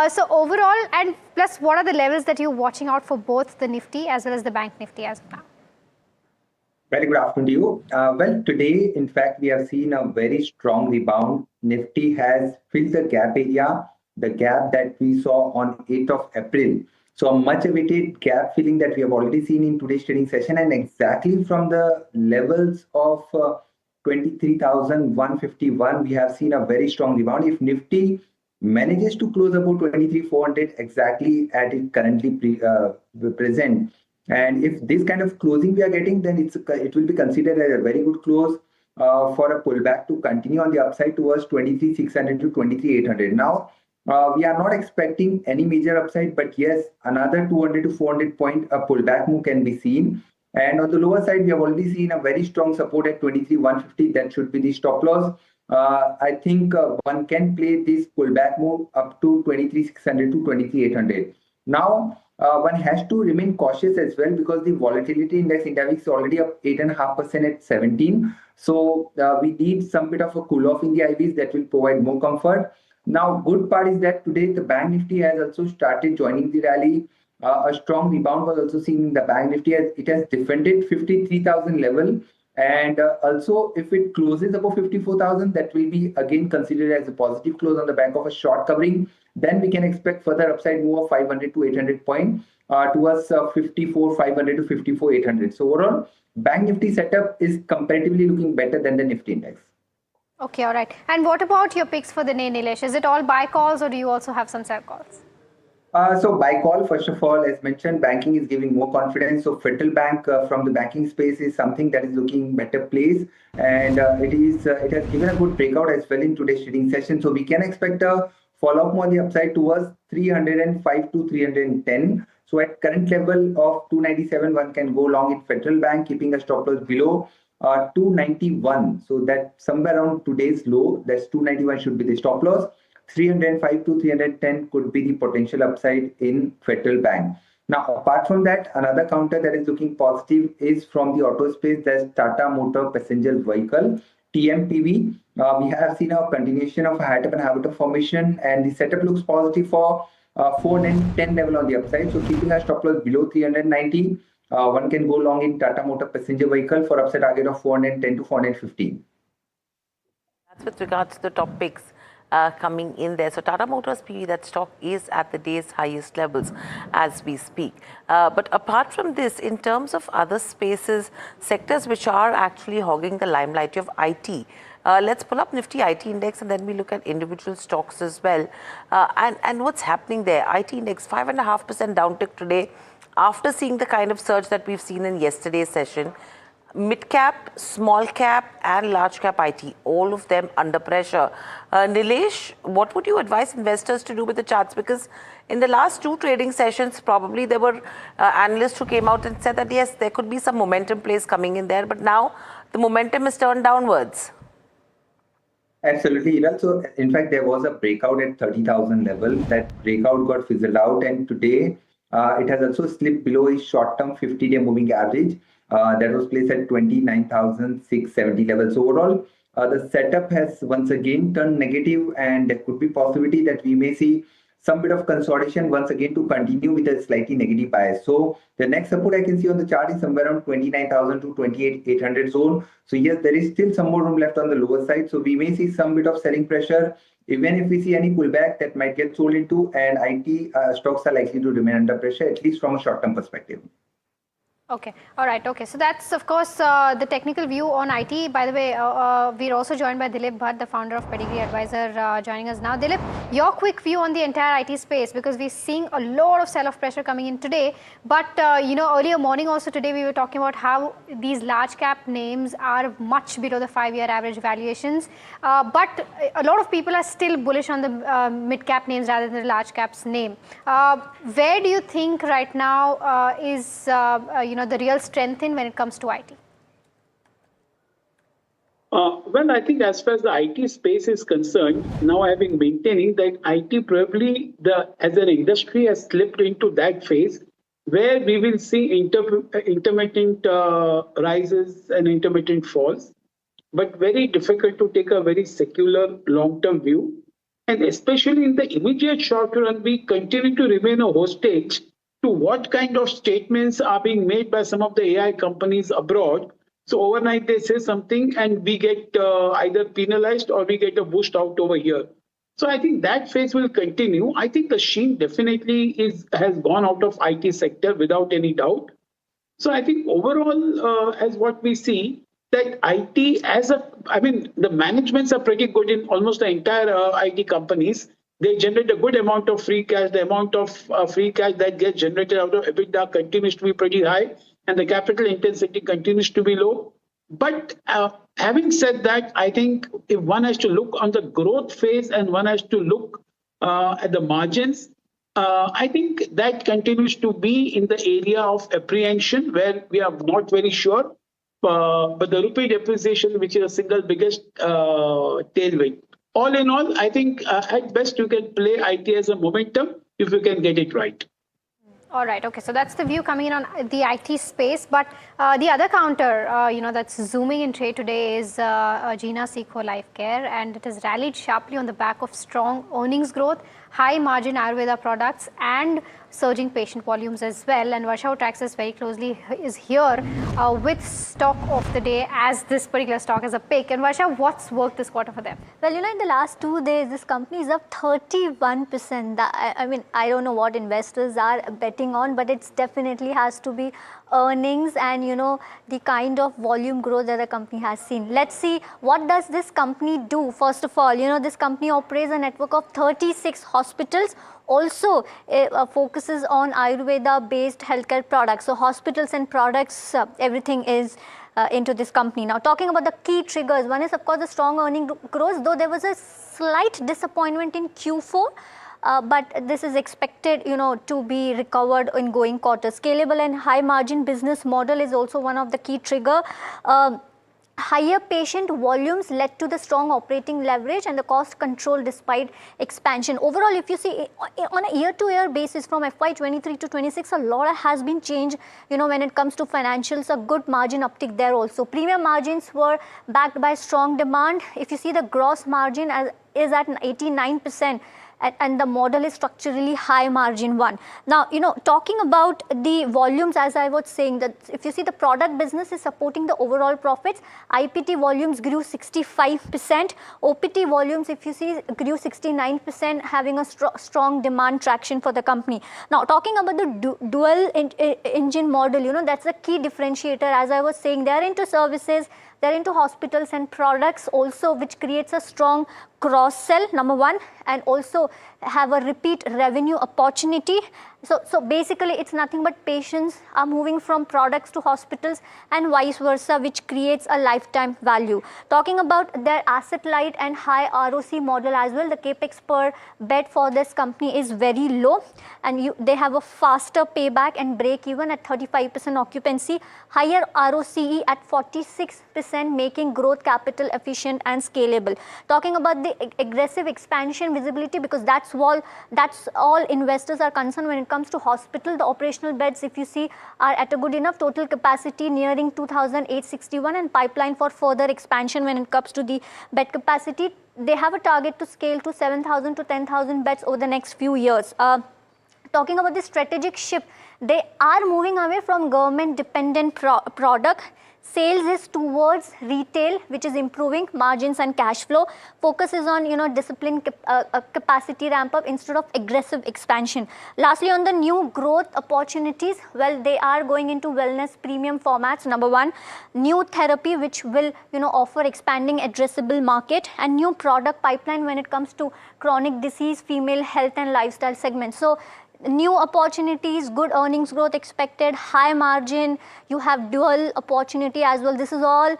So overall, and plus, what are the levels that you're watching out for both the Nifty as well as the Bank Nifty as of now? Very good afternoon to you. Well, today, in fact, we have seen a very strong rebound. Nifty has filled the gap area, the gap that we saw on 8th of April. So a much awaited gap filling that we have already seen in today's trading session, and exactly from the levels of 23,151, we have seen a very strong rebound. If Nifty manages to close about 23,400 exactly at it currently present, and if this kind of closing we are getting, then it will be considered as a very good close for a pullback to continue on the upside towards 23,600 to 23,800. Now, we are not expecting any major upside, but yes, another 200 to 400 point pullback move can be seen. And on the lower side, we have already seen a very strong support at 23,150. That should be the stop loss. I think one can play this pullback move up to 23,600 to 23,800. Now, one has to remain cautious as well, because the volatility index is already up 8.5% at 17. So we need some bit of a cool off in the IBs that will provide more comfort. Now, good part is that today the Bank Nifty has also started joining the rally. A strong rebound was also seen in the Bank Nifty as it has defended 53,000 level. And also, if it closes above 54,000, that will be again considered as a positive close on the back of a short covering. Then we can expect further upside move of 500 to 800 point. towards 54,500 to 54,800. So overall, Bank Nifty setup is comparatively looking better than the Nifty index. Okay, all right. And what about your picks for the day, Nilesh? Is it all buy calls or do you also have some sell calls? So buy call, first of all, as mentioned, banking is giving more confidence. So Federal Bank from the banking space is something that is looking better place, and it has given a good breakout as well in today's trading session. So we can expect a follow-up on the upside towards 305 to 310. So at current level of 297, one can go long in Federal Bank, keeping a stop loss below 291. So that somewhere around today's low, that's 291 should be the stop loss. 305 to 310 could be the potential upside in Federal Bank. Now, apart from that, another counter that is looking positive is from the auto space. There's Tata Motor Passenger Vehicle, TMPV. We have seen a continuation of a habit formation, and the setup looks positive for 410 level on the upside. So keeping a stop loss below 390, one can go long in Tata Motor Passenger Vehicle for upside target of 410 to 415. That's with regards to the top picks. Coming in there. So Tata Motors PV, that stock is at the day's highest levels as we speak. But apart from this, in terms of other spaces, sectors which are actually hogging the limelight, you have IT. Let's pull up Nifty IT index and then we look at individual stocks as well. And what's happening there? IT index 5.5% downtick today after seeing the kind of surge that we've seen in yesterday's session. Mid cap, small cap and large cap IT, all of them under pressure. Nilesh, what would you advise investors to do with the charts? Because in the last two trading sessions, probably there were analysts who came out and said that yes, there could be some momentum plays coming in there, but now the momentum is turned downwards. Absolutely, Hiral. So in fact, there was a breakout at 30,000 level. That breakout got fizzled out, and today it has also slipped below its short-term 50-day moving average. That was placed at 29,670 levels. So overall, the setup has once again turned negative, and there could be possibility that we may see some bit of consolidation once again to continue with a slightly negative bias. So the next support I can see on the chart is somewhere around 29,000 to 28,800 zone. So yes, there is still some more room left on the lower side. So we may see some bit of selling pressure. Even if we see any pullback, that might get sold into, and IT stocks are likely to remain under pressure, at least from a short-term perspective. Okay, all right, okay. So that's, of course, the technical view on IT. By the way, we're also joined by Dilip Bhatt, the founder of Pedigree Advisor, joining us now. Dilip, your quick view on the entire IT space, because we're seeing a lot of sell-off pressure coming in today. But, you know, earlier morning also today, we were talking about how these large cap names are much below the 5-year average valuations. But a lot of people are still bullish on the mid-cap names rather than the large caps name. Where do you think right now is, you know, the real strength in when it comes to IT? Well, I think as far as the IT space is concerned, now I have been maintaining that IT probably as an industry has slipped into that phase where we will see intermittent rises and intermittent falls, but very difficult to take a very secular long-term view. And especially in the immediate short run, we continue to remain a hostage to what kind of statements are being made by some of the AI companies abroad. So overnight they say something and we get either penalized or we get a boost out over here. So I think that phase will continue. I think the sheen definitely has gone out of IT sector without any doubt. So I think overall, as what we see, that IT the managements are pretty good in almost the entire IT companies. They generate a good amount of free cash. The amount of free cash that gets generated out of EBITDA continues to be pretty high, and the capital intensity continues to be low. But having said that, I think if one has to look on the growth phase and one has to look at the margins, I think that continues to be in the area of apprehension where we are not very sure. But the rupee depreciation, which is the single biggest tailwind. All in all, I think at best you can play IT as a momentum if you can get it right. All right. Okay. So that's the view coming in on the IT space. But the other counter, you know, that's zooming in trade today is Gina Seco Lifecare, and it has rallied sharply on the back of strong earnings growth, high margin Ayurveda products, and surging patient volumes as well. And Varsha, who tracks this very closely, is here with stock of the day as this particular stock as a pick. And Varsha, what's worked this quarter for them? Well, in the last 2 days, this company is up 31%. I mean, I don't know what investors are betting on, but it definitely has to be earnings and, the kind of volume growth that the company has seen. Let's see, what does this company do? First of all, this company operates a network of 36 hospitals. Also focuses on Ayurveda-based healthcare products. So hospitals and products, everything is into this company. Now, talking about the key triggers, one is of course the strong earning growth, though there was a slight disappointment in Q4. But this is expected, to be recovered in going quarters. Scalable and high margin business model is also one of the key trigger. Higher patient volumes led to the strong operating leverage and the cost control despite expansion. Overall, if you see on a year-to-year basis from FY23 to 26, a lot has been changed, when it comes to financials, a good margin uptick there also. Premium margins were backed by strong demand. If you see the gross margin is at 89%. And the model is structurally high margin one. Now, talking about the volumes, as I was saying, that if you see the product business is supporting the overall profits, IPT volumes grew 65%, OPT volumes, if you see, grew 69%, having a strong demand traction for the company. Now, talking about the dual engine model, that's a key differentiator. As I was saying, they're into services, they're into hospitals and products also, which creates a strong cross-sell, number one, and also have a repeat revenue opportunity. So basically, it's nothing but patients are moving from products to hospitals and vice versa, which creates a lifetime value. Talking about their asset light and high ROC model as well, the capex per bed for this company is very low, and they have a faster payback and break even at 35% occupancy, higher ROCE at 46%, making growth capital efficient and scalable. Talking about the aggressive expansion visibility, because that's all investors are concerned when it comes to hospital. The operational beds, if you see, are at a good enough total capacity nearing 2,861 and pipeline for further expansion when it comes to the bed capacity. They have a target to scale to 7,000 to 10,000 beds over the next few years. Talking about the strategic shift, they are moving away from government dependent product. Sales is towards retail, which is improving margins and cash flow. Focus is on, disciplined capacity ramp up instead of aggressive expansion. Lastly, on the new growth opportunities, well, they are going into wellness premium formats. Number one, new therapy, which will, offer expanding addressable market, and new product pipeline when it comes to chronic disease, female health and lifestyle segments. So new opportunities, good earnings growth expected, high margin, you have dual opportunity as well. This is all,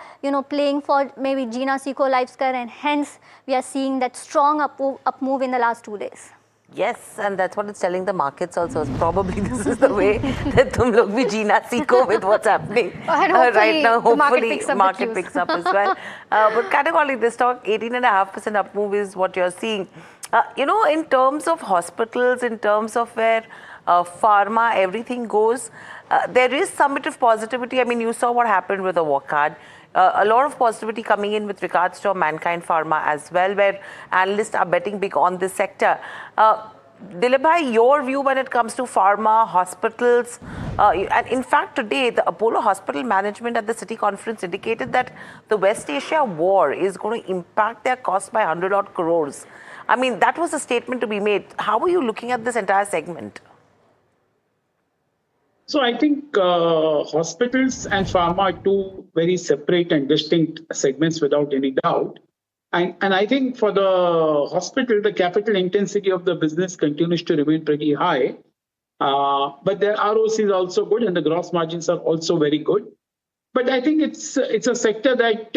playing for maybe Gina Seco Lifescare, and hence we are seeing that strong up move in the last 2 days. Yes, and that's what it's telling the markets also. Probably this is the way that tum log bhi Gina seeko with what's happening right now. Hopefully, market picks up as well. But categorically, this stock 18.5% up move is what you're seeing. In terms of hospitals, in terms of where pharma, everything goes, there is some bit of positivity. I mean, you saw what happened with the Wockhardt. A lot of positivity coming in with regards to Mankind Pharma as well, where analysts are betting big on this sector. Dilip bhai, your view when it comes to pharma, hospitals, and in fact today the Apollo Hospital Management at the City Conference indicated that the West Asia war is going to impact their cost by 100 odd crores. I mean, that was a statement to be made. How are you looking at this entire segment? So I think hospitals and pharma are two very separate and distinct segments without any doubt. And I think for the hospital, the capital intensity of the business continues to remain pretty high. But their ROC is also good and the gross margins are also very good. But I think it's a sector that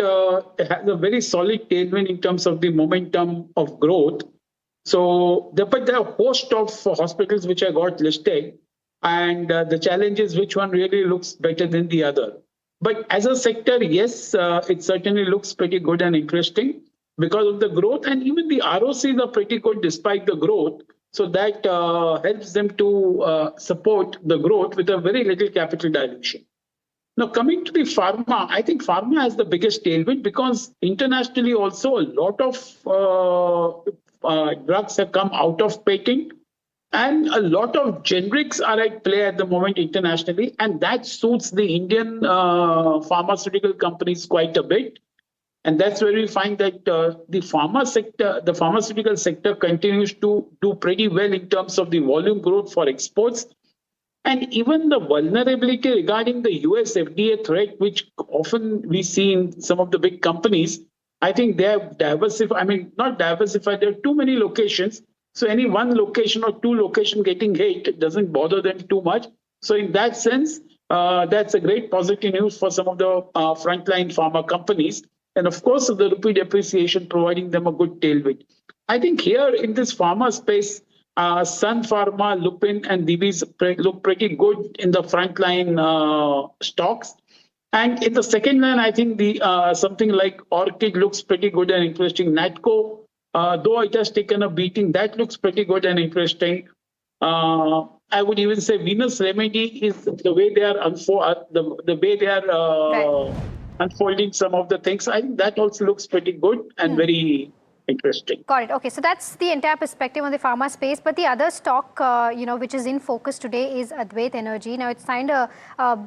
has a very solid tailwind in terms of the momentum of growth. So but there are a host of hospitals which I got listed. And the challenge is which one really looks better than the other. But as a sector, yes, it certainly looks pretty good and interesting because of the growth, and even the ROCs are pretty good despite the growth. So that helps them to support the growth with a very little capital dilution. Now, coming to the pharma, I think pharma has the biggest tailwind because internationally also a lot of drugs have come out of patent. And a lot of generics are at play at the moment internationally, and that suits the Indian pharmaceutical companies quite a bit. And that's where we find that the pharmaceutical sector continues to do pretty well in terms of the volume growth for exports. And even the vulnerability regarding the US FDA threat, which often we see in some of the big companies, I think they have diversified. I mean, not diversified, there are too many locations. So any one location or two location getting hit doesn't bother them too much. So in that sense, that's a great positive news for some of the frontline pharma companies. And of course, the rupee depreciation providing them a good tailwind. I think here in this pharma space, Sun Pharma, Lupin, and Divi's look pretty good in the frontline stocks. And in the second line, I think the something like Orchid looks pretty good and interesting. Natco, though it has taken a beating, that looks pretty good and interesting. I would even say Venus Remedy is the way they are unfolding some of the things. I think that also looks pretty good and very interesting. Got it. Okay, so that's the entire perspective on the pharma space. But the other stock, which is in focus today is Advait Energy. Now, it signed a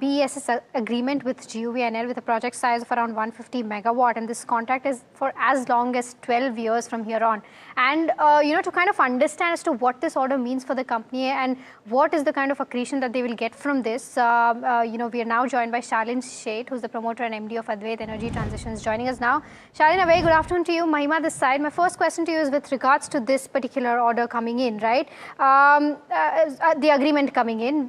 BESS agreement with GUVNL with a project size of around 150 megawatt, and this contract is for as long as 12 years from here on. And to kind of understand as to what this order means for the company and what is the kind of accretion that they will get from this, we are now joined by Shalin Sheth, who's the promoter and MD of Advait Energy Transitions, joining us now. Shalin, a very good afternoon to you. Mahima this side. My first question to you is with regards to this particular order coming in, right? The agreement coming in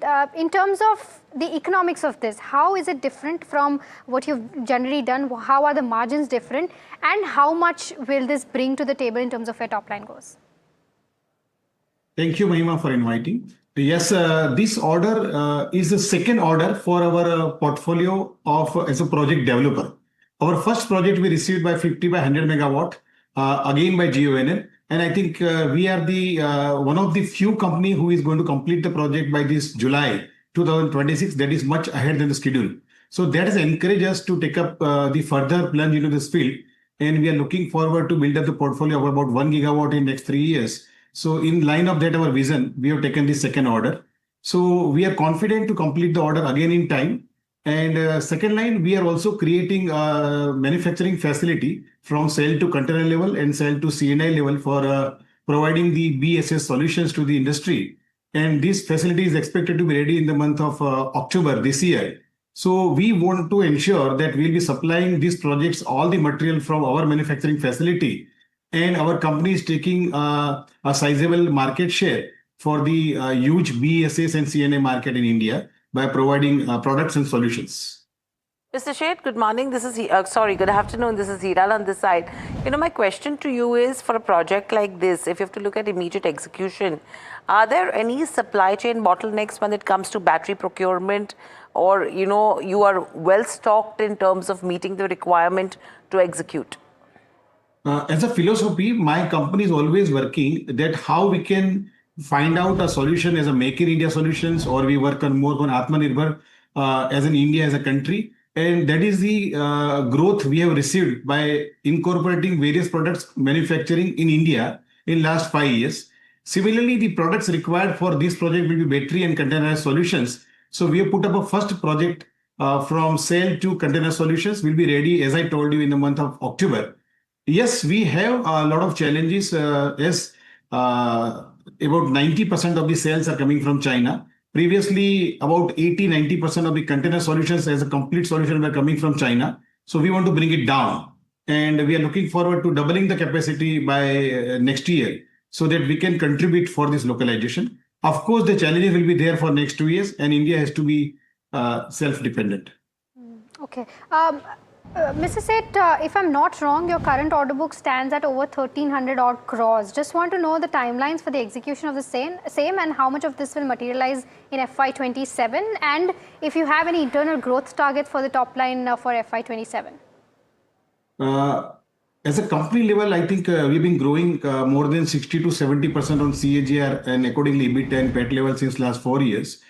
terms of the economics of this, how is it different from what you've generally done? How are the margins different? And how much will this bring to the table in terms of where top line goes? Thank you, Mahima, for inviting. Yes, this order is the second order for our portfolio as a project developer. Our first project we received by 50 by 100 megawatt, again by GUVNL. And I think we are the one of the few company who is going to complete the project by this July 2026. That is much ahead than the schedule. So that has encouraged us to take up the further plunge into this field. And we are looking forward to build up the portfolio of about 1 gigawatt in next 3 years. So in line of that, our vision, we have taken the second order. So we are confident to complete the order again in time. And second line, we are also creating a manufacturing facility from cell to container level and cell to CNI level for providing the BESS solutions to the industry. And this facility is expected to be ready in the month of October this year. So we want to ensure that we'll be supplying these projects, all the material from our manufacturing facility. And our company is taking a sizable market share for the huge BESS and CNI market in India by providing products and solutions. Mr. Sheth, good morning. This is good afternoon. This is Hiral on this side. My question to you is, for a project like this, if you have to look at immediate execution, are there any supply chain bottlenecks when it comes to battery procurement, or you are well stocked in terms of meeting the requirement to execute? As a philosophy, my company is always working that how we can find out a solution as a Make in India solutions, or we work on more on Atmanirbhar as in India as a country. And that is the growth we have received by incorporating various products manufacturing in India in last 5 years. Similarly, the products required for this project will be battery and container solutions. So we have put up a first project from cell to container solutions will be ready, as I told you, in the month of October. Yes, we have a lot of challenges as about 90% of the cells are coming from China. Previously, about 80-90% of the container solutions as a complete solution were coming from China. So we want to bring it down. And we are looking forward to doubling the capacity by next year so that we can contribute for this localization. Of course, the challenges will be there for next 2 years, and India has to be self-dependent. Okay. Mr. Sheth, if I'm not wrong, your current order book stands at over 1,300 odd crores. Just want to know the timelines for the execution of the same and how much of this will materialize in FY27, and if you have any internal growth targets for the top line for FY27. As a company level, I think we've been growing more than 60 to 70% on CAGR and accordingly EBITDA and PAT level since last 4 years.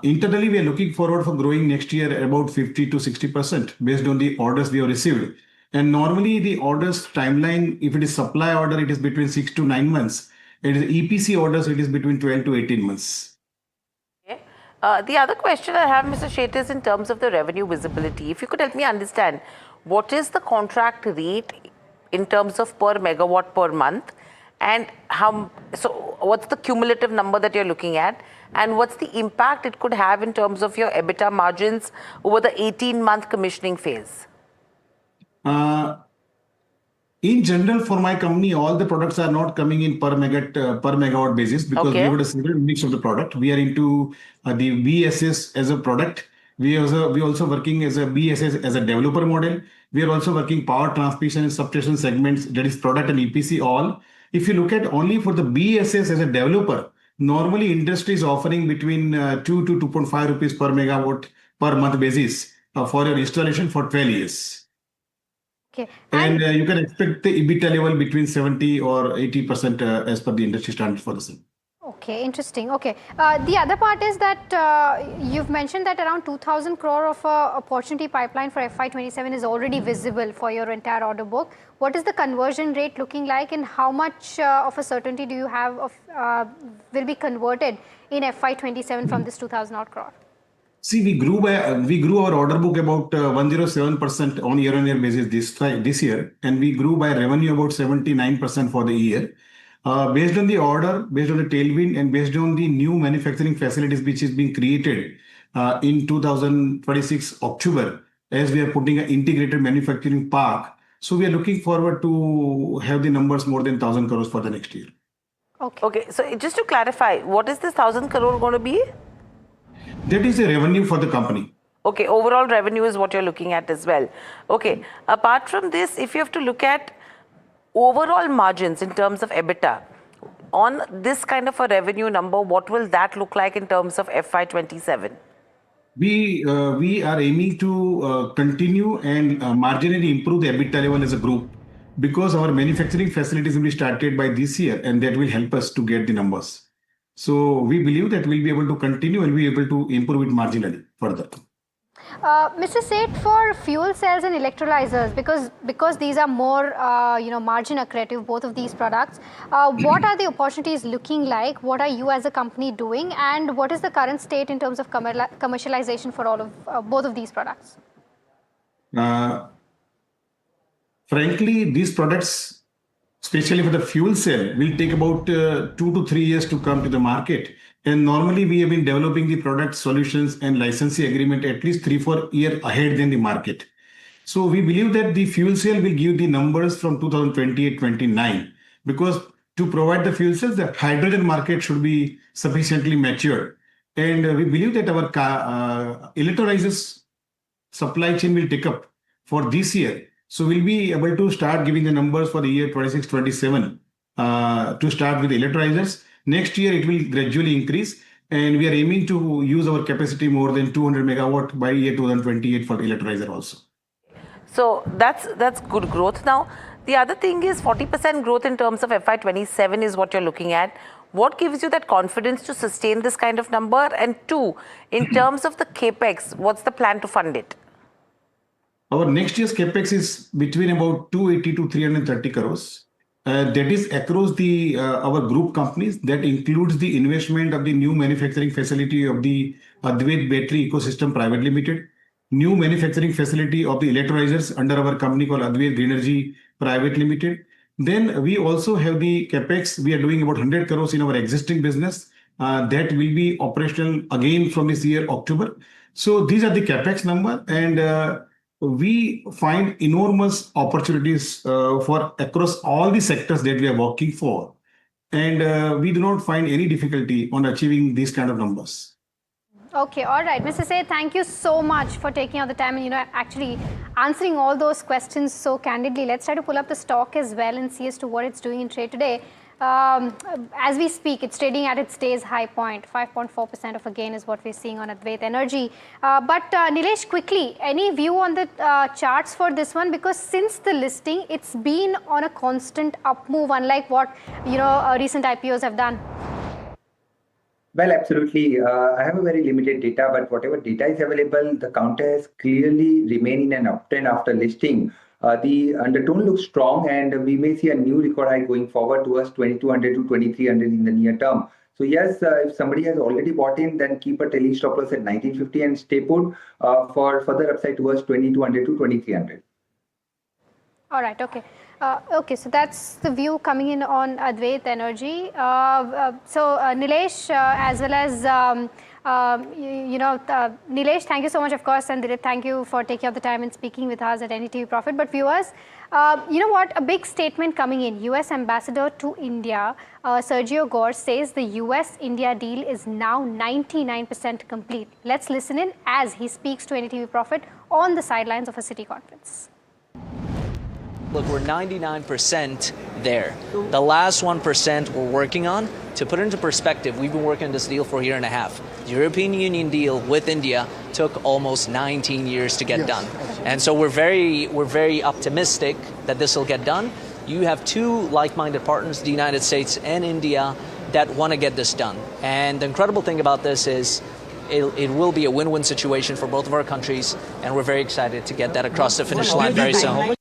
Internally, we are looking forward for growing next year about 50 to 60% based on the orders we have received. And normally the orders timeline, if it is supply order, it is between 6 to 9 months. It is EPC orders, it is between 12 to 18 months. Okay. The other question I have, Mr. Sheth, is in terms of the revenue visibility. If you could help me understand, what is the contract rate in terms of per megawatt per month? And what's the cumulative number that you're looking at? And what's the impact it could have in terms of your EBITDA margins over the 18-month commissioning phase? In general, for my company, all the products are not coming in per megawatt basis because we have a single mix of the product. We are into the BSS as a product. We also working as a BSS as a developer model. We are also working power transmission and substation segments, that is product and EPC all. If you look at only for the BSS as a developer, normally industry is offering between 2 to 2.5 rupees per megawatt per month basis for your installation for 12 years. Okay. And you can expect the EBITDA level between 70 or 80% as per the industry standard for the same. Okay, interesting. Okay. The other part is that you've mentioned that around 2,000 crore of opportunity pipeline for FY27 is already visible for your entire order book. What is the conversion rate looking like, and how much of a certainty do you have of will be converted in FY27 from this 2,000 odd crore? See, we grew our order book about 107% on year-on-year basis this year, and we grew by revenue about 79% for the year. Based on the order, based on the tailwind, and based on the new manufacturing facilities which is being created in 2026 October, as we are putting an integrated manufacturing park. So we are looking forward to have the numbers more than 1,000 crores for the next year. Okay. So just to clarify, what is this 1,000 crore going to be? That is the revenue for the company. Okay, overall revenue is what you're looking at as well. Okay, apart from this, if you have to look at overall margins in terms of EBITDA, on this kind of a revenue number, what will that look like in terms of FY27? We are aiming to continue and marginally improve the EBITDA level as a group because our manufacturing facilities will be started by this year, and that will help us to get the numbers. So we believe that we'll be able to continue and we'll be able to improve it marginally further. Mr. Seth, for fuel cells and electrolyzers, because these are more margin accretive, both of these products, what are the opportunities looking like? What are you as a company doing, and what is the current state in terms of commercialization for all of both of these products? Frankly, these products, especially for the fuel cell, will take about 2 to 3 years to come to the market. And normally we have been developing the product solutions and licensing agreement at least 3-4 years ahead than the market. So we believe that the fuel cell will give the numbers from 2028-29 because to provide the fuel cells, the hydrogen market should be sufficiently matured. And we believe that our electrolyzers supply chain will take up for this year. So we'll be able to start giving the numbers for the year 26-27 to start with electrolyzers. Next year, it will gradually increase, and we are aiming to use our capacity more than 200 megawatt by year 2028 for the electrolyzer also. So that's good growth. Now, the other thing is 40% growth in terms of FY27 is what you're looking at. What gives you that confidence to sustain this kind of number? And two, in terms of the capex, what's the plan to fund it? Our next year's capex is between about 280 to 330 crores. That is across our group companies. That includes the investment of the new manufacturing facility of the Advait Battery Ecosystem Private Limited, new manufacturing facility of the electrolyzers under our company called Advait Green Energy Private Limited. Then we also have the capex. We are doing about 100 crores in our existing business. That will be operational again from this year, October. So these are the capex number, and we find enormous opportunities for across all the sectors that we are working for. And we do not find any difficulty on achieving these kind of numbers. Okay, all right. Mr. Seth, thank you so much for taking out the time and, actually answering all those questions so candidly. Let's try to pull up the stock as well and see as to what it's doing in trade today. As we speak, it's trading at its day's high point. 5.4% of a gain is what we're seeing on Advait Energy. But Nilesh, quickly, any view on the charts for this one? Because since the listing, it's been on a constant up move, unlike what recent IPOs have done. Well, absolutely. I have a very limited data, but whatever data is available, the counter has clearly remained in an uptrend after listing. the undertone looks strong, and we may see a new record high going forward towards 2200 to 2300 in the near term. So yes, if somebody has already bought in, then keep a trailing stop loss at 1950 and stay put for further upside towards 2200 to 2300. All right, okay. Okay, so that's the view coming in on Advait Energy. Nilesh, as well as, Nilesh, thank you so much, of course, and Dilip, thank you for taking out the time and speaking with us at NDTV Profit. But viewers, you know what, a big statement coming in. US Ambassador to India, Sergio Gore, says the US-India deal is now 99% complete. Let's listen in as he speaks to NDTV Profit on the sidelines of a City conference. Look, we're 99% there. The last 1% we're working on. To put it into perspective, we've been working on this deal for a year and a half. The European Union deal with India took almost 19 years to get done. And so we're very optimistic that this will get done. You have two like-minded partners, the United States and India, that want to get this done. And the incredible thing about this is it will be a win-win situation for both of our countries, and we're very excited to get that across the finish line very soon.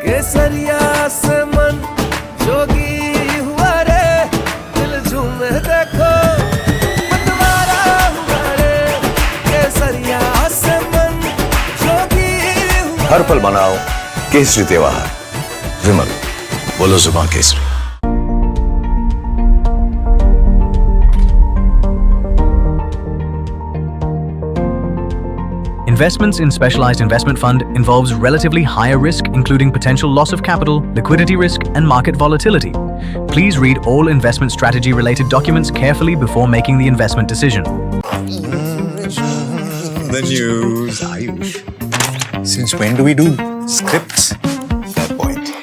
केसरिया से मन जोगी हुआ रे दिल झूमे देखो मतवारा हुआ रे केसरिया से मन जोगी हुआ हर पल मनाओ केसरी त्योहार विमल बोलो जुबान Kesari Investments in specialized investment fund involves relatively higher risk, including potential loss of capital, liquidity risk, and market volatility. Please read all investment strategy related documents carefully before making the investment decision. The news, Ayush. Since when do we do scripts? Fair point.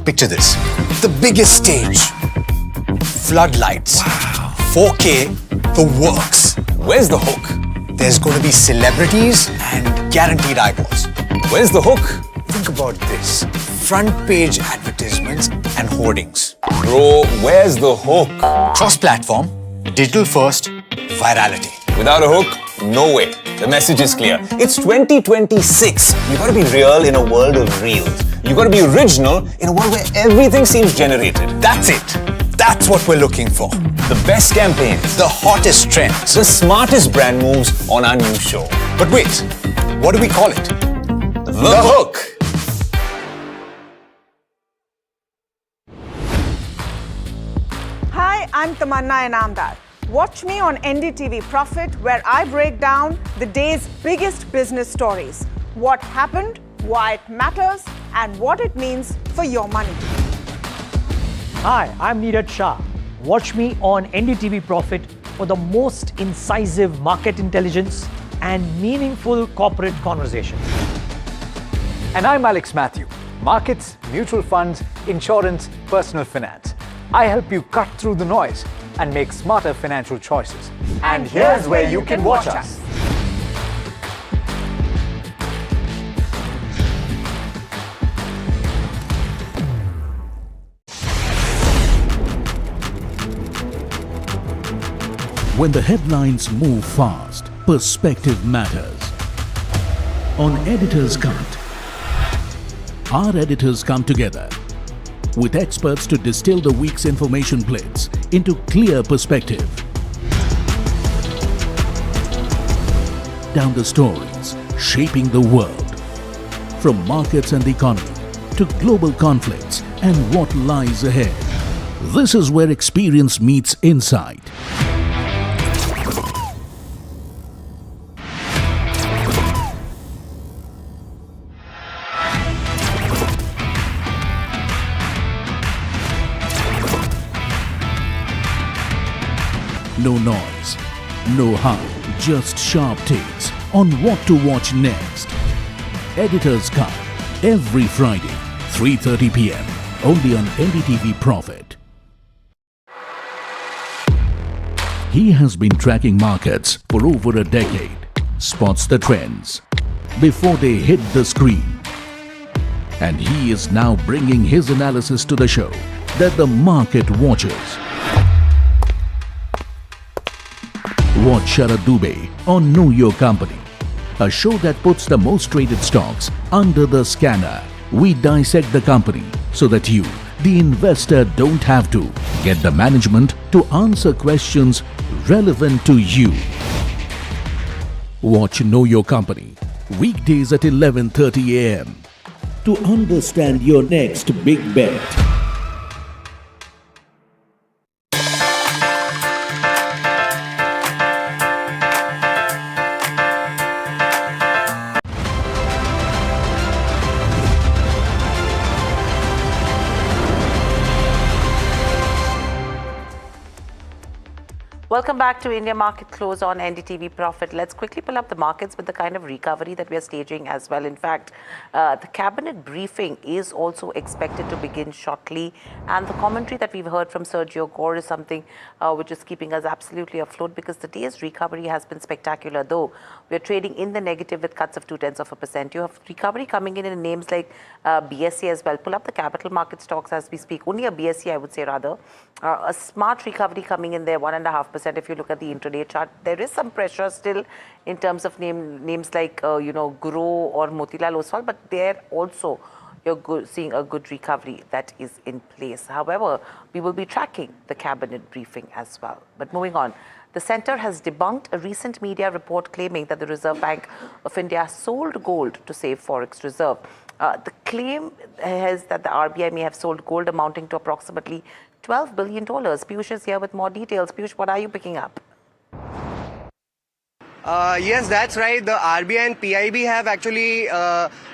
Picture this. The biggest stage. Floodlights. Wow. 4K, the works. Where's the hook? There's going to be celebrities and guaranteed eyeballs. Where's the hook? Think about this. Front page advertisements and hoardings. Bro, where's the hook? Cross-platform, digital first, virality. Without a hook, no way. The message is clear. It's 2026. You gotta be real in a world of reels. You gotta be original in a world where everything seems generated. That's it. That's what we're looking for. The best campaigns, the hottest trends, the smartest brand moves on our new show. But wait, what do we call it? The Hook. Hi, I'm Tamanna Inamdar. Watch me on NDTV Profit, where I break down the day's biggest business stories. What happened, why it matters, and what it means for your money. Hi, I'm Niraj Shah. Watch me on NDTV Profit for the most incisive market intelligence and meaningful corporate conversations. And I'm Alex Matthew. Markets, mutual funds, insurance, personal finance. I help you cut through the noise and make smarter financial choices. And here's where you can watch us. When the headlines move fast, perspective matters. On Editor's Cut, our editors come together with experts to distill the week's information blitz into clear perspective. Down the stories shaping the world, from markets and the economy to global conflicts and what lies ahead. This is where experience meets insight. No noise, no hype, just sharp takes on what to watch next. Editor's Cut, every Friday, 3:30 p.m. only on NDTV Profit. He has been tracking markets for over a decade, spots the trends before they hit the screen. And he is now bringing his analysis to the show that the market watches. Watch Sharad Dubey on Know Your Company, a show that puts the most traded stocks under the scanner. We dissect the company so that you, the investor, don't have to get the management to answer questions relevant to you. Watch Know Your Company weekdays at 11:30 a.m. to understand your next big bet. Welcome back to India Market Close on NDTV Profit. Let's quickly pull up the markets with the kind of recovery that we are staging as well. In fact, the cabinet briefing is also expected to begin shortly. And the commentary that we've heard from Sergio Gore is something which is keeping us absolutely afloat because the day's recovery has been spectacular. Though we're trading in the negative with cuts of 0.2%. You have recovery coming in names like BSE as well. Pull up the capital market stocks as we speak. Only a BSE, I would say rather. A smart recovery coming in there, 1.5%. If you look at the intraday chart, there is some pressure still in terms of names like Guru or Motilal Oswal, but there also you're seeing a good recovery that is in place. However, we will be tracking the cabinet briefing as well. But moving on, the centre has debunked a recent media report claiming that the Reserve Bank of India sold gold to save forex reserve. The claim is that the RBI may have sold gold amounting to approximately $12 billion. Piyush is here with more details. Piyush, what are you picking up? Yes, that's right. The RBI and PIB have actually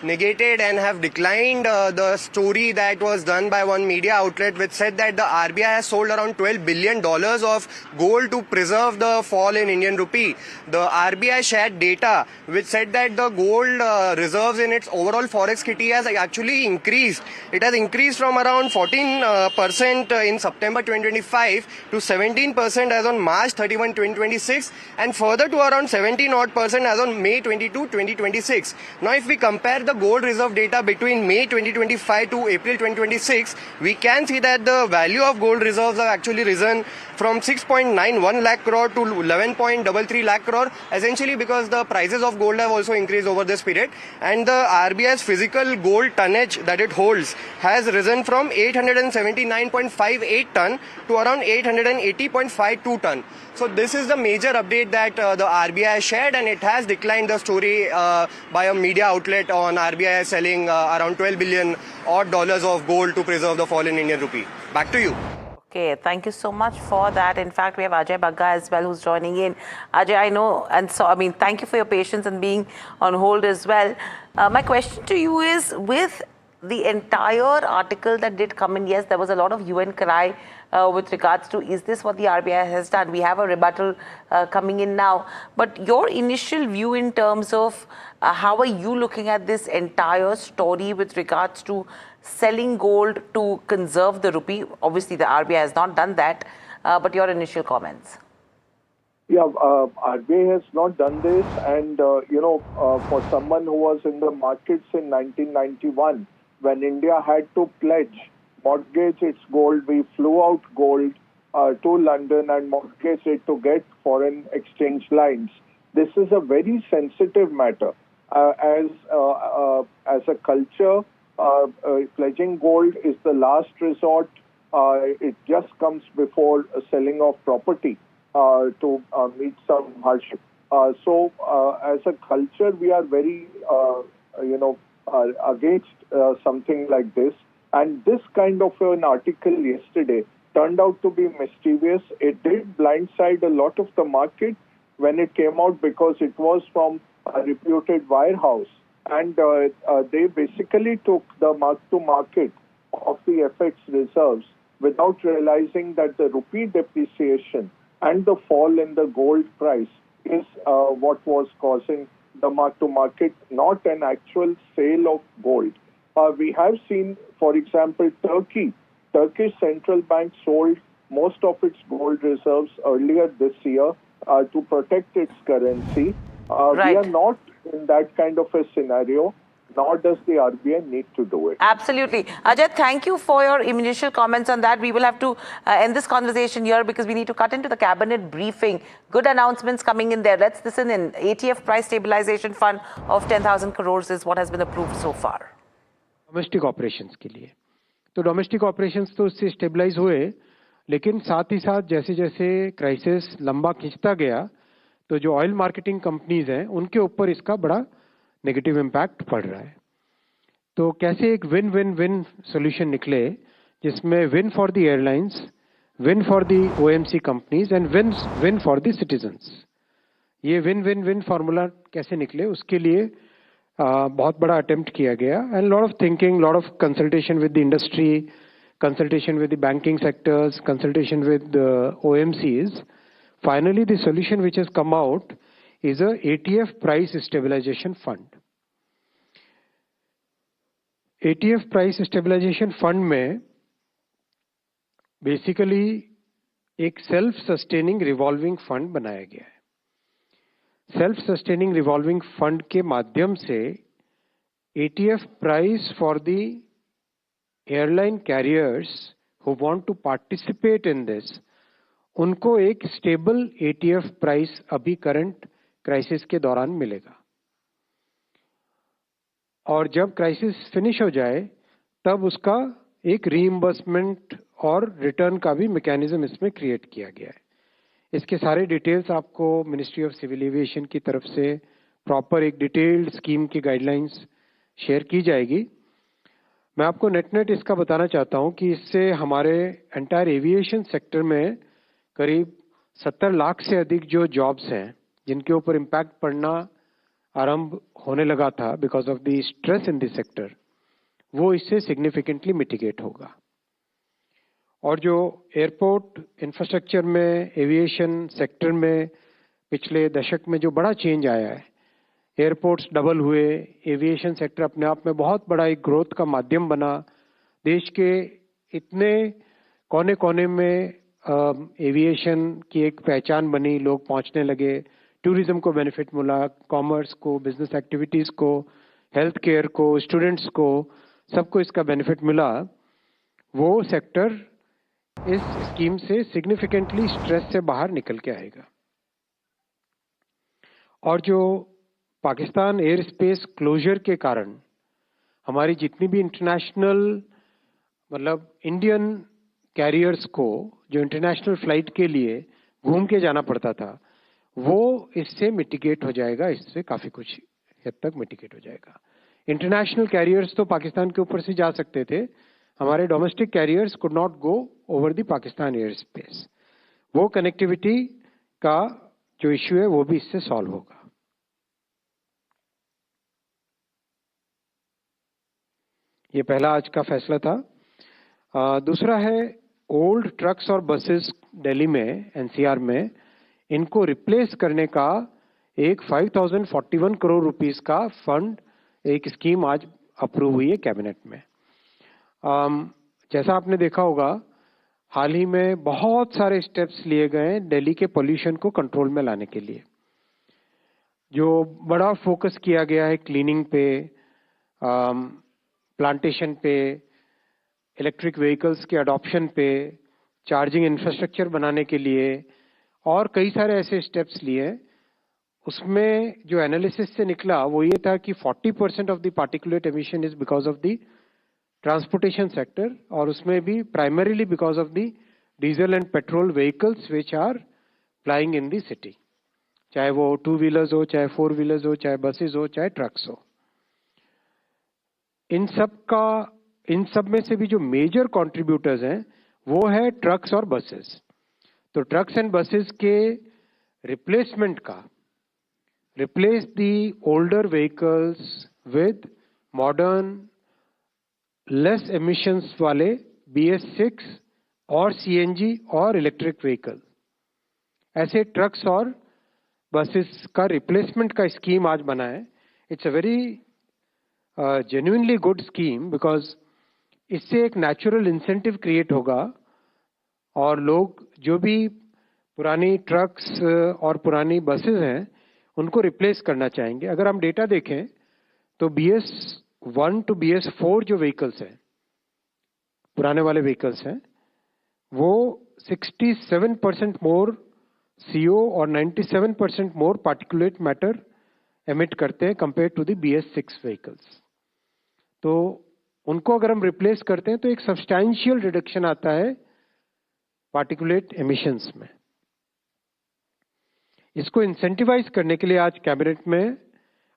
negated and have declined the story that was done by one media outlet which said that the RBI has sold around $12 billion of gold to preserve the fall in Indian rupee. The RBI shared data which said that the gold reserves in its overall forex kitty has actually increased. It has increased from around 14% in September 2025 to 17% as on March 31, 2026 and further to around 17% as on May 22, 2026. Now, if we compare the gold reserve data between May 2025 to April 2026, we can see that the value of gold reserves have actually risen from 6.91 lakh crore to 11.33 lakh crore, essentially because the prices of gold have also increased over this period. And the RBI's physical gold tonnage that it holds has risen from 879.58 ton to around 880.52 ton. So this is the major update that the RBI shared, and it has declined the story by a media outlet on RBI selling around $12 billion odd of gold to preserve the fall in Indian rupee. Back to you. Okay, thank you so much for that. In fact, we have Ajay Bagga as well who's joining in. Ajay, I know, and so, thank you for your patience and being on hold as well. My question to you is, with the entire article that did come in, yes, there was a lot of hue and cry with regards to, is this what the RBI has done? We have a rebuttal coming in now. But your initial view in terms of how are you looking at this entire story with regards to selling gold to conserve the rupee? Obviously, the RBI has not done that, but your initial comments. Yeah, RBI has not done this, and for someone who was in the markets in 1991, when India had to mortgage its gold, we flew out gold to London and mortgaged it to get foreign exchange lines. This is a very sensitive matter. As a culture, pledging gold is the last resort. It just comes before selling of property to meet some hardship. So, as a culture, we are very, against something like this. And this kind of an article yesterday turned out to be mischievous. It did blindside a lot of the market when it came out because it was from a reputed wirehouse. And they basically took the mark-to-market of the FX reserves without realizing that the rupee depreciation and the fall in the gold price is what was causing the mark-to-market, not an actual sale of gold. We have seen, for example, Turkish central bank sold most of its gold reserves earlier this year to protect its currency. We are not in that kind of a scenario, nor does the RBI need to do it. Absolutely. Ajay, thank you for your initial comments on that. We will have to end this conversation here because we need to cut into the cabinet briefing. Good announcements coming in there. Let's listen in. ATF price stabilization fund of 10,000 crores is what has been approved so far. Domestic operations के लिए तो domestic operations तो उससे stabilise हुए, लेकिन साथ ही साथ जैसे जैसे क्राइसिस लंबा खिंचता गया तो जो ऑयल मार्केटिंग कंपनीज हैं उनके ऊपर इसका बड़ा नेगेटिव इम्पैक्ट पड़ रहा है। तो कैसे एक विन विन विन सोल्यूशन निकले जिसमें win for the airlines, win for the OMC companies and win for the citizens, ये विन विन विन फार्मूला कैसे निकले उसके लिए बहुत बड़ा अटेम्प्ट किया गया and lot of thinking, lot of consultation with the industry, consultation with the banking sectors, consultation with OMCs. Finally, the solution which has come out is a ATF price stabilization fund. ATF price stabilization fund में basically एक self sustaining revolving fund बनाया गया है। Self sustaining revolving fund के माध्यम से ATF price for the airline carriers who want to participate in this, उनको एक स्टेबल ATF प्राइस अभी करंट क्राइसिस के दौरान मिलेगा और जब क्राइसिस फिनिश हो जाए तब उसका एक रीइंबर्समेंट और रिटर्न का भी मैकेनिज्म इसमें क्रिएट किया गया है। इसके सारे डिटेल्स आपको मिनिस्ट्री ऑफ सिविल एविएशन की तरफ से प्रॉपर एक डिटेल्ड स्कीम की गाइडलाइंस शेयर की जाएगी। मैं आपको नेट इसका बताना चाहता हूं कि इससे हमारे एंटायर एविएशन सेक्टर में करीब 70 लाख से अधिक जो जॉब्स हैं जिनके ऊपर इम्पैक्ट पड़ना आरंभ होने लगा था because of the stress in this sector, वो इससे सिग्निफिकेंटली मिटिगेट होगा। और जो एयरपोर्ट इंफ्रास्ट्रक्चर में, एविएशन सेक्टर में पिछले दशक में जो बड़ा चेंज आया है, एयरपोर्ट्स डबल हुए, एविएशन सेक्टर अपने आप में बहुत बड़ा एक ग्रोथ का माध्यम बना, देश के इतने कोने कोने में एविएशन की एक पहचान बनी, लोग पहुंचने लगे, टूरिज्म को बेनिफिट मिला, कॉमर्स को, बिजनेस एक्टिविटीज़ को, हेल्थ केयर को, स्टूडेंट्स को, सबको इसका बेनिफिट मिला। वो सेक्टर इस स्कीम से सिग्निफिकेंटली स्ट्रेस से बाहर निकल के आएगा। और जो पाकिस्तान एयर स्पेस क्लोजर के कारण हमारी जितनी भी इंटरनेशनल मतलब इंडियन कैरियर्स को जो इंटरनेशनल फ्लाइट के लिए घूम के जाना पड़ता था, वो इससे मिटिगेट हो जाएगा, इससे काफ़ी कुछ हद तक मिटिगेट हो जाएगा। इंटरनेशनल कैरियर्स तो पाकिस्तान के ऊपर से जा सकते थे, हमारे domestic carriers could not go over the Pakistan air space. वो कनेक्टिविटी का जो इश्यू है वो भी इससे सॉल्व होगा। ये पहला आज का फैसला था। दूसरा है ओल्ड ट्रक्स और बसेस दिल्ली में, NCR में, इनको रिप्लेस करने का एक 5041 करोड़ रुपीस का फंड, एक स्कीम आज अप्रूव हुई है कैबिनेट में। जैसा आपने देखा होगा हाल ही में बहुत सारे स्टेप्स लिए गए दिल्ली के पोल्यूशन को कंट्रोल में लाने के लिए। जो बड़ा फोकस किया गया है क्लीनिंग पे, प्लांटेशन पे, इलेक्ट्रिक व्हीकल्स के अडॉप्शन पे, चार्जिंग इंफ्रास्ट्रक्चर बनाने के लिए और कई सारे ऐसे स्टेप्स लिए। उसमें जो एनालिसिस से निकला वो ये था कि 40% of the particulate emission is because of the transportation sector, और उसमें भी primarily because of the diesel and petrol vehicles which are flying in the city, चाहे वो 2 व्हीलर्स हो, चाहे 4 व्हीलर्स हो, चाहे बसेस हो, चाहे ट्रक्स हो। इन सब में से भी जो मेजर कंट्रीब्यूटर्स हैं वो है ट्रक्स और बसेस। तो ट्रक्स एंड बसेस के रिप्लेसमेंट का, replace the older vehicles with modern less emissions वाले BS6 और CNG और इलेक्ट्रिक व्हीकल, ऐसे ट्रक्स और बसेस का रिप्लेसमेंट का स्कीम आज बना है। It's a very genuinely good scheme because इससे एक natural incentive create होगा और लोग जो भी पुरानी ट्रक्स और पुरानी बसेस हैं उनको रिप्लेस करना चाहेंगे. अगर हम डेटा देखें तो BS1 to BS4 जो व्हीकल्स हैं, पुराने वाले व्हीकल्स हैं, वो 67% मोर CO और 97% मोर पार्टिकुलेट मैटर एमिट करते हैं compare to the BS6 vehicles. तो उनको अगर हम रिप्लेस करते हैं तो एक सब्सटैंशियल रिडक्शन आता है पार्टिकुलेट एमिशंस में. इसको इंसेंटिवाइज करने के लिए आज कैबिनेट में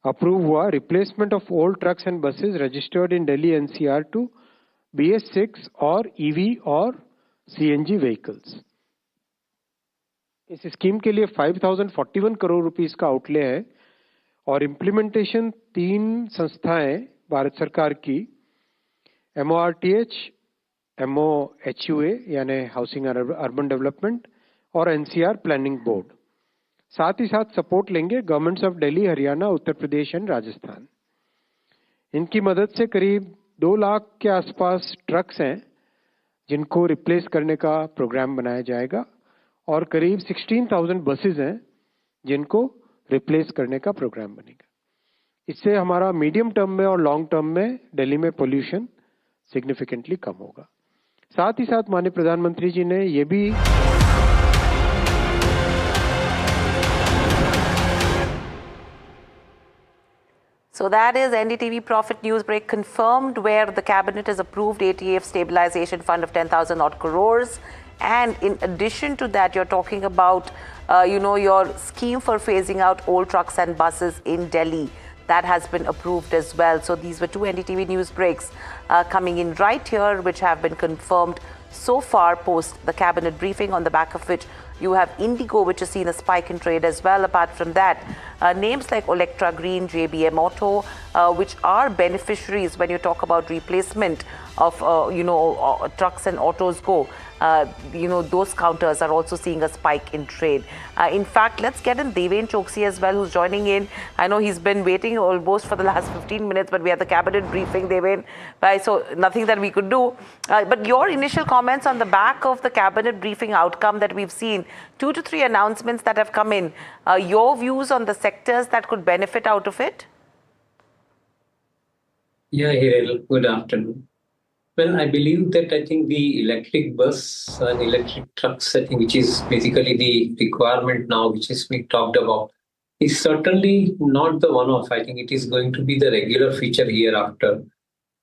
अप्रूव हुआ replacement of old trucks and buses registered in Delhi NCR to BS6 और EV और CNG व्हीकल्स. इस स्कीम के लिए 5,041 करोड़ रुपीस का आउटले है और इम्प्लीमेंटेशन 3 संस्थाएं भारत सरकार की MORTH, MOHUA यानी हाउसिंग अर्बन डेवलपमेंट और NCR प्लानिंग बोर्ड. साथ ही साथ सपोर्ट लेंगे governments of Delhi, Haryana, Uttar Pradesh and Rajasthan. इनकी मदद से करीब 2 लाख के आसपास ट्रक्स हैं जिनको रिप्लेस करने का प्रोग्राम बनाया जाएगा और करीब 16,000 बसेस हैं जिनको रिप्लेस करने का प्रोग्राम बनेगा. इससे हमारा मीडियम टर्म में और लॉन्ग टर्म में दिल्ली में पोल्यूशन सिग्निफिकेंटली कम होगा. साथ ही साथ माननीय प्रधानमंत्री जी ने ये भी So that is NDTV Profit News Break confirmed, where the cabinet has approved ATF stabilization fund of 10,000 odd crores. And in addition to that, you're talking about, your scheme for phasing out old trucks and buses in Delhi. That has been approved as well. So these were 2 NDTV news breaks coming in right here, which have been confirmed so far post the cabinet briefing, on the back of which you have Indigo, which has seen a spike in trade as well. Apart from that, names like Electra Green, JBM Auto, which are beneficiaries when you talk about replacement of, trucks and autos go. Those counters are also seeing a spike in trade. In fact, let's get in Deven Choksi as well, who's joining in. I know he's been waiting almost for the last 15 minutes, but we had the cabinet briefing, Deven, so nothing that we could do. But your initial comments on the back of the cabinet briefing outcome that we've seen, 2 to 3 announcements that have come in, your views on the sectors that could benefit out of it? Yeah, Hirel, good afternoon. Well, I believe that I think the electric bus and electric trucks, I think, which is basically the requirement now, which is being talked about, is certainly not the one-off. I think it is going to be the regular feature hereafter.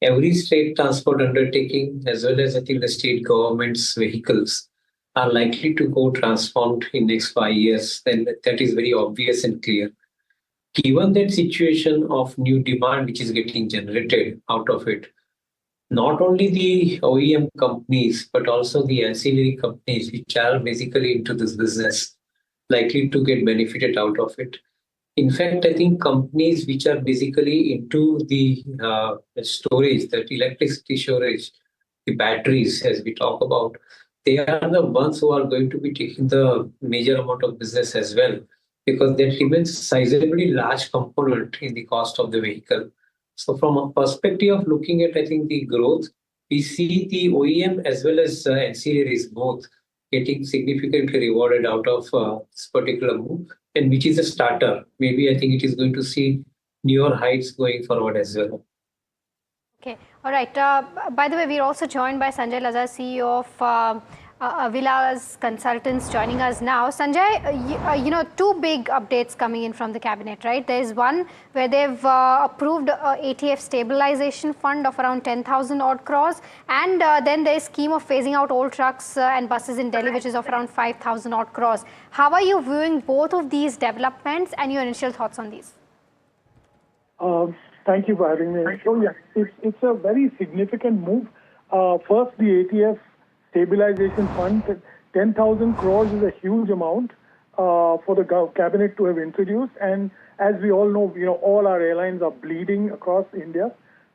Every state transport undertaking, as well as I think the state government's vehicles, are likely to go transformed in next 5 years. Then that is very obvious and clear. Given that situation of new demand which is getting generated out of it, not only the OEM companies, but also the ancillary companies which are basically into this business, likely to get benefited out of it. In fact, I think companies which are basically into the storage, that electricity storage, the batteries, as we talk about, they are the ones who are going to be taking the major amount of business as well, because that remains a sizably large component in the cost of the vehicle. So from a perspective of looking at, I think, the growth, we see the OEM as well as ancillaries both getting significantly rewarded out of this particular move, and which is a starter. Maybe I think it is going to see newer heights going forward as well. Okay, all right. By the way, we're also joined by Sanjay Lazar, CEO of Avila's Consultants, joining us now. Sanjay, 2 big updates coming in from the cabinet, right? There's one where they've approved ATF stabilization fund of around 10,000 odd crores, and then there's scheme of phasing out old trucks and buses in Delhi, which is of around 5,000 odd crores. How are you viewing both of these developments and your initial thoughts on these? Thank you for having me. So yeah, it's a very significant move. First, the ATF stabilization fund, 10,000 crores is a huge amount for the cabinet to have introduced. And as we all know, all our airlines are bleeding across India.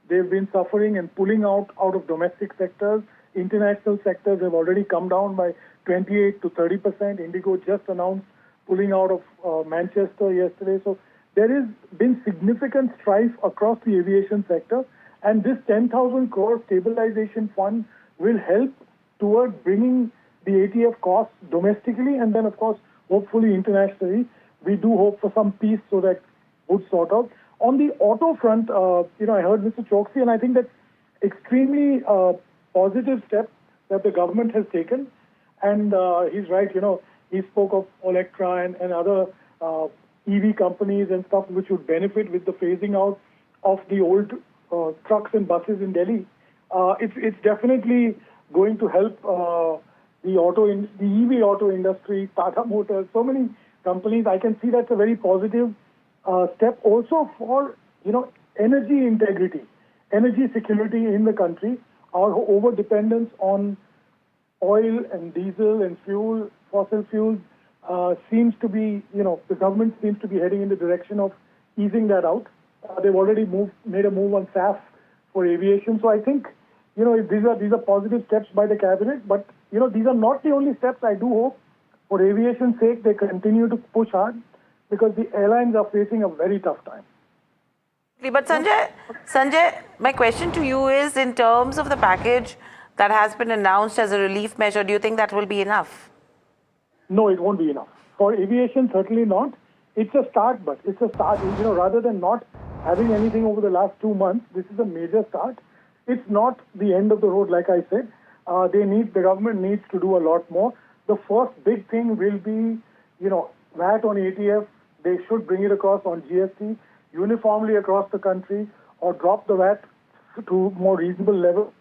They've been suffering and pulling out of domestic sectors. International sectors have already come down by 28 to 30%. Indigo just announced pulling out of Manchester yesterday. So there has been significant strife across the aviation sector, and this 10,000 crore stabilization fund will help toward bringing the ATF costs domestically and then, of course, hopefully internationally. We do hope for some peace so that would sort out. On the auto front, I heard Mr. Choksi, and I think that's extremely positive step that the government has taken. And he's right, he spoke of Electra and other EV companies and stuff which would benefit with the phasing out of the old trucks and buses in Delhi. It's definitely going to help the EV auto industry, Tata Motors, so many companies. I can see that's a very positive step also for, energy integrity, energy security in the country. Our over dependence on oil and diesel and fuel, fossil fuels, seems to be, the government seems to be heading in the direction of easing that out. They've already made a move on SAF for aviation. So I think, these are positive steps by the cabinet. But, these are not the only steps. I do hope for aviation's sake they continue to push hard because the airlines are facing a very tough time. But Sanjay, my question to you is, in terms of the package that has been announced as a relief measure, do you think that will be enough? No, it won't be enough. For aviation, certainly not. It's a start, but it's a start. Rather than not having anything over the last 2 months, this is a major start. It's not the end of the road, like I said. The government needs to do a lot more. The first big thing will be, VAT on ATF. They should bring it across on GST uniformly across the country, or drop the VAT to more reasonable levels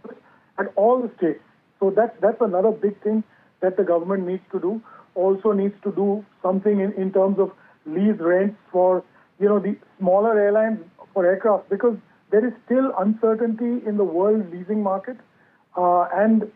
at all the states. So that's another big thing that the government needs to do. Also needs to do something in terms of lease rents for, the smaller airlines for aircraft, because there is still uncertainty in the world leasing market. And,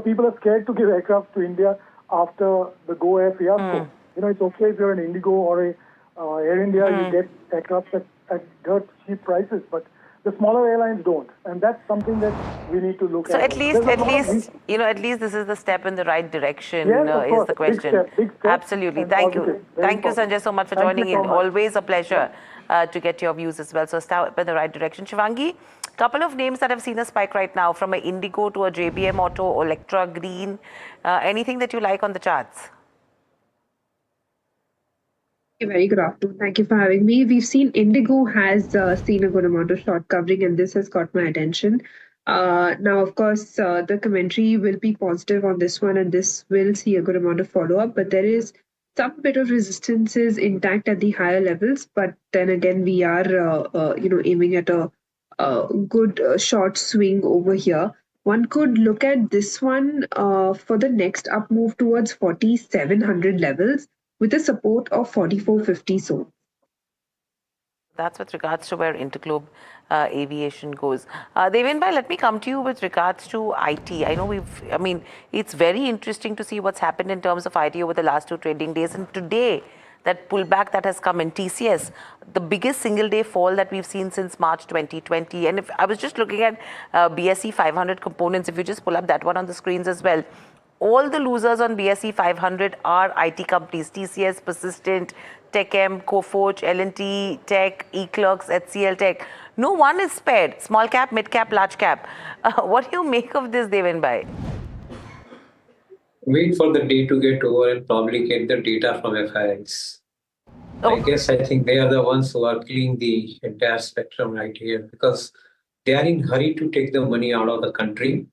people are scared to give aircraft to India after the Go Air fiasco. It's okay if you're an Indigo or a Air India, you get aircraft at dirt cheap prices, but the smaller airlines don't, and that's something that we need to look at. So at least this is the step in the right direction. Yes, is the question. Big step, Absolutely. Thank you, Sanjay, so much for joining in. Always a pleasure to get your views as well. So step in the right direction. Shivangi, couple of names that have seen a spike right now, from a Indigo to a JBM Auto, Electra, Green. Anything that you like on the charts? Very good afternoon. Thank you for having me. We've seen Indigo has seen a good amount of short covering, and this has caught my attention. Now, of course, the commentary will be positive on this one, and this will see a good amount of follow-up. But there is some bit of resistances intact at the higher levels. But then again, we are, aiming at a good short swing over here. One could look at this one for the next up move towards 4,700 levels, with a support of 4,450 zone. That's with regards to where Interglobe Aviation goes. Devenbhai, let me come to you with regards to IT. I know it's very interesting to see what's happened in terms of IT over the last 2 trading days. And today, that pullback that has come in TCS, the biggest single day fall that we've seen since March 2020. And if I was just looking at BSE 500 components, if you just pull up that one on the screens as well, all the losers on BSE 500 are IT companies: TCS, Persistent, TechM, Coforge, L&T, Tech, eClerx, HCL Tech. No one is spared. Small cap, mid cap, large cap. What do you make of this, Devenbhai? Wait for the day to get over and probably get the data from FIIs. I think they are the ones who are killing the entire spectrum right here, because they are in hurry to take the money out of the country.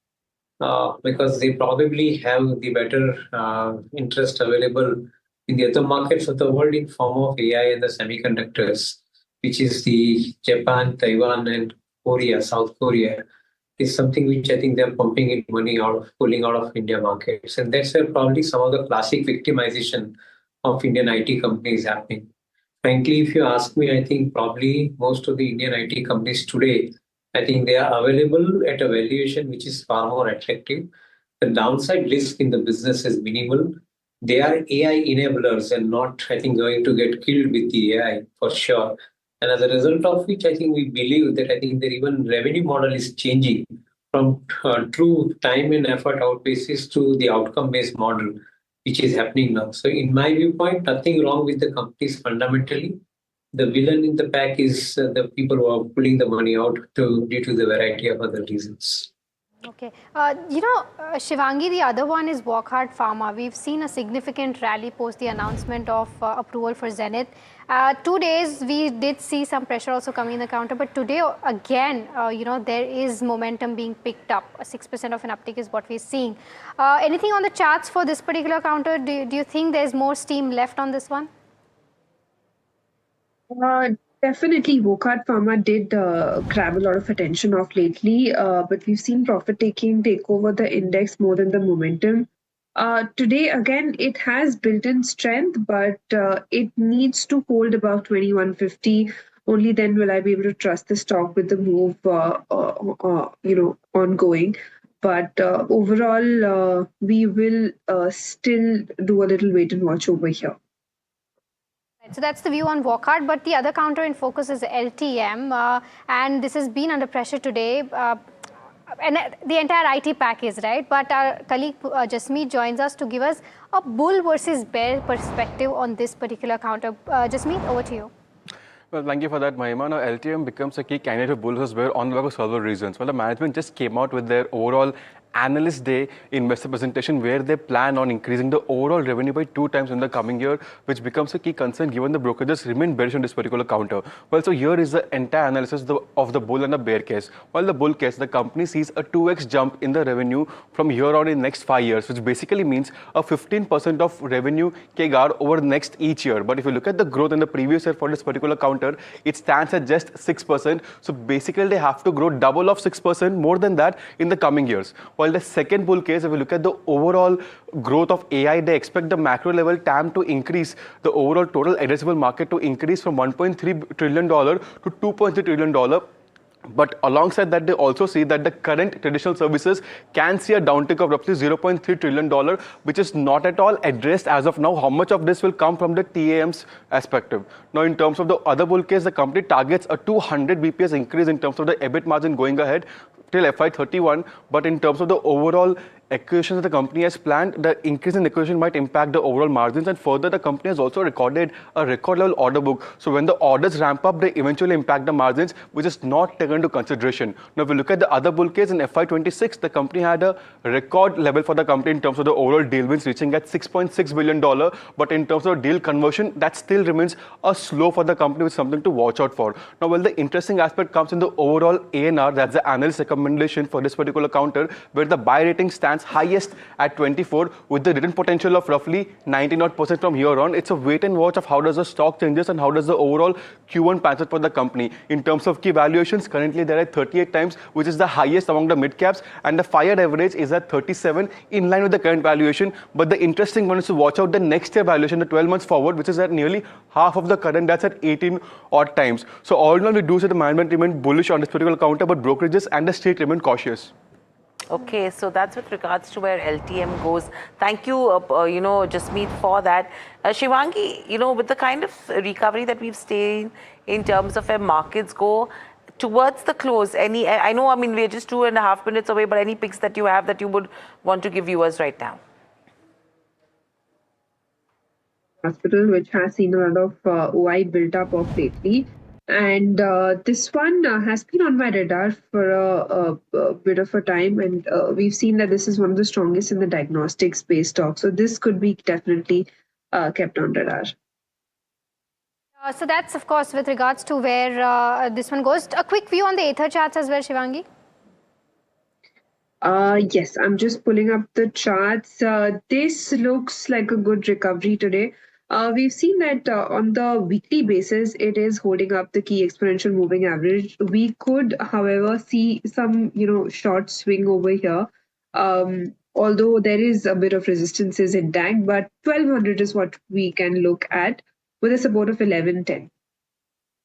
Because they probably have the better interest available in the other markets of the world in form of AI and the semiconductors, which is the Japan, Taiwan, and Korea, South Korea, is something which I think they're pumping in money pulling out of India markets. And that's where probably some of the classic victimization of Indian IT companies happening. Frankly, if you ask me, I think probably most of the Indian IT companies today, I think they are available at a valuation which is far more attractive. The downside risk in the business is minimal. They are AI enablers and not, I think, going to get killed with the AI for sure. And as a result of which, I think we believe that I think their even revenue model is changing from true time and effort out basis to the outcome-based model, which is happening now. So in my viewpoint, nothing wrong with the companies fundamentally. the villain in the pack is the people who are pulling the money out due to the variety of other reasons. Okay. Shivangi, the other one is Wockhardt Pharma. We've seen a significant rally post the announcement of approval for Zenith. 2 days, we did see some pressure also coming in the counter, but today again, there is momentum being picked up. 6% of an uptick is what we're seeing. Anything on the charts for this particular counter? Do you think there's more steam left on this one? Definitely, Wockhardt Pharma did grab a lot of attention of lately, but we've seen profit taking take over the index more than the momentum. Today, again, it has built-in strength, but it needs to hold above 2150. Only then will I be able to trust the stock with the move, ongoing. But overall, we will still do a little wait and watch over here. So that's the view on Wockhardt, but the other counter in focus is LTM, and this has been under pressure today. And the entire IT pack is, right? But our colleague Jasmeet joins us to give us a bull versus bear perspective on this particular counter. Jasmeet, over to you. Well, thank you for that, Mahima. Now, LTM becomes a key candidate for bull versus bear on the back of several reasons. Well, the management just came out with their overall analyst day investor presentation where they plan on increasing the overall revenue by 2 times in the coming year, which becomes a key concern given the brokerages remain bearish on this particular counter. Well, so here is the entire analysis of the bull and the bear case. While the bull case, the company sees a 2x jump in the revenue from here on in next 5 years, which basically means a 15% of revenue CAGR over next each year. But if you look at the growth in the previous year for this particular counter, it stands at just 6%. So basically they have to grow double of 6% more than that in the coming years. While the second bull case, if we look at the overall growth of AI, they expect the macro level TAM to increase, the overall total addressable market to increase from $1.3 trillion to $2.3 trillion. But alongside that, they also see that the current traditional services can see a downtick of roughly $0.3 trillion, which is not at all addressed as of now. How much of this will come from the TAM's perspective? Now, in terms of the other bull case, the company targets a 200 BPS increase in terms of the EBIT margin going ahead till FY31. But in terms of the overall acquisitions that the company has planned, the increase in acquisition might impact the overall margins, and further the company has also recorded a record level order book. So when the orders ramp up, they eventually impact the margins, which is not taken into consideration. Now if we look at the other bull case in FY26, the company had a record level for the company in terms of the overall deal wins reaching at $6.6 billion. But in terms of deal conversion, that still remains a slow for the company, with something to watch out for. Now, well, the interesting aspect comes in the overall ANR, that's the analyst recommendation for this particular counter, where the buy rating stands highest at 24 with the return potential of roughly 90% from here on. It's a wait and watch of how does the stock changes and how does the overall Q1 pan out for the company. In terms of key valuations, currently they're at 38 times, which is the highest among the mid caps, and the 5-year average is at 37, in line with the current valuation. But the interesting one is to watch out the next year valuation, the 12 months forward, which is at nearly half of the current, that's at 18 odd times. So all in all, we do see the management remain bullish on this particular counter, but brokerages and the street remain cautious. Okay, so that's with regards to where LTM goes. Thank you, Jasmeet, for that. Shivangi, with the kind of recovery that we've seen in terms of where markets go towards the close, I know, we're just 2.5 minutes away, but any picks that you have that you would want to give viewers right now? Hospital, which has seen a lot of OI built up of lately. And this one has been on my radar for a bit of a time, and we've seen that this is one of the strongest in the diagnostic space stock. So this could be definitely kept on radar. So that's, of course, with regards to where this one goes. A quick view on the Ether charts as well, Shivangi. Yes, I'm just pulling up the charts. This looks like a good recovery today. We've seen that on the weekly basis, it is holding up the key exponential moving average. We could, however, see some, short swing over here. Although there is a bit of resistance is intact, but 1200 is what we can look at with a support of 1110.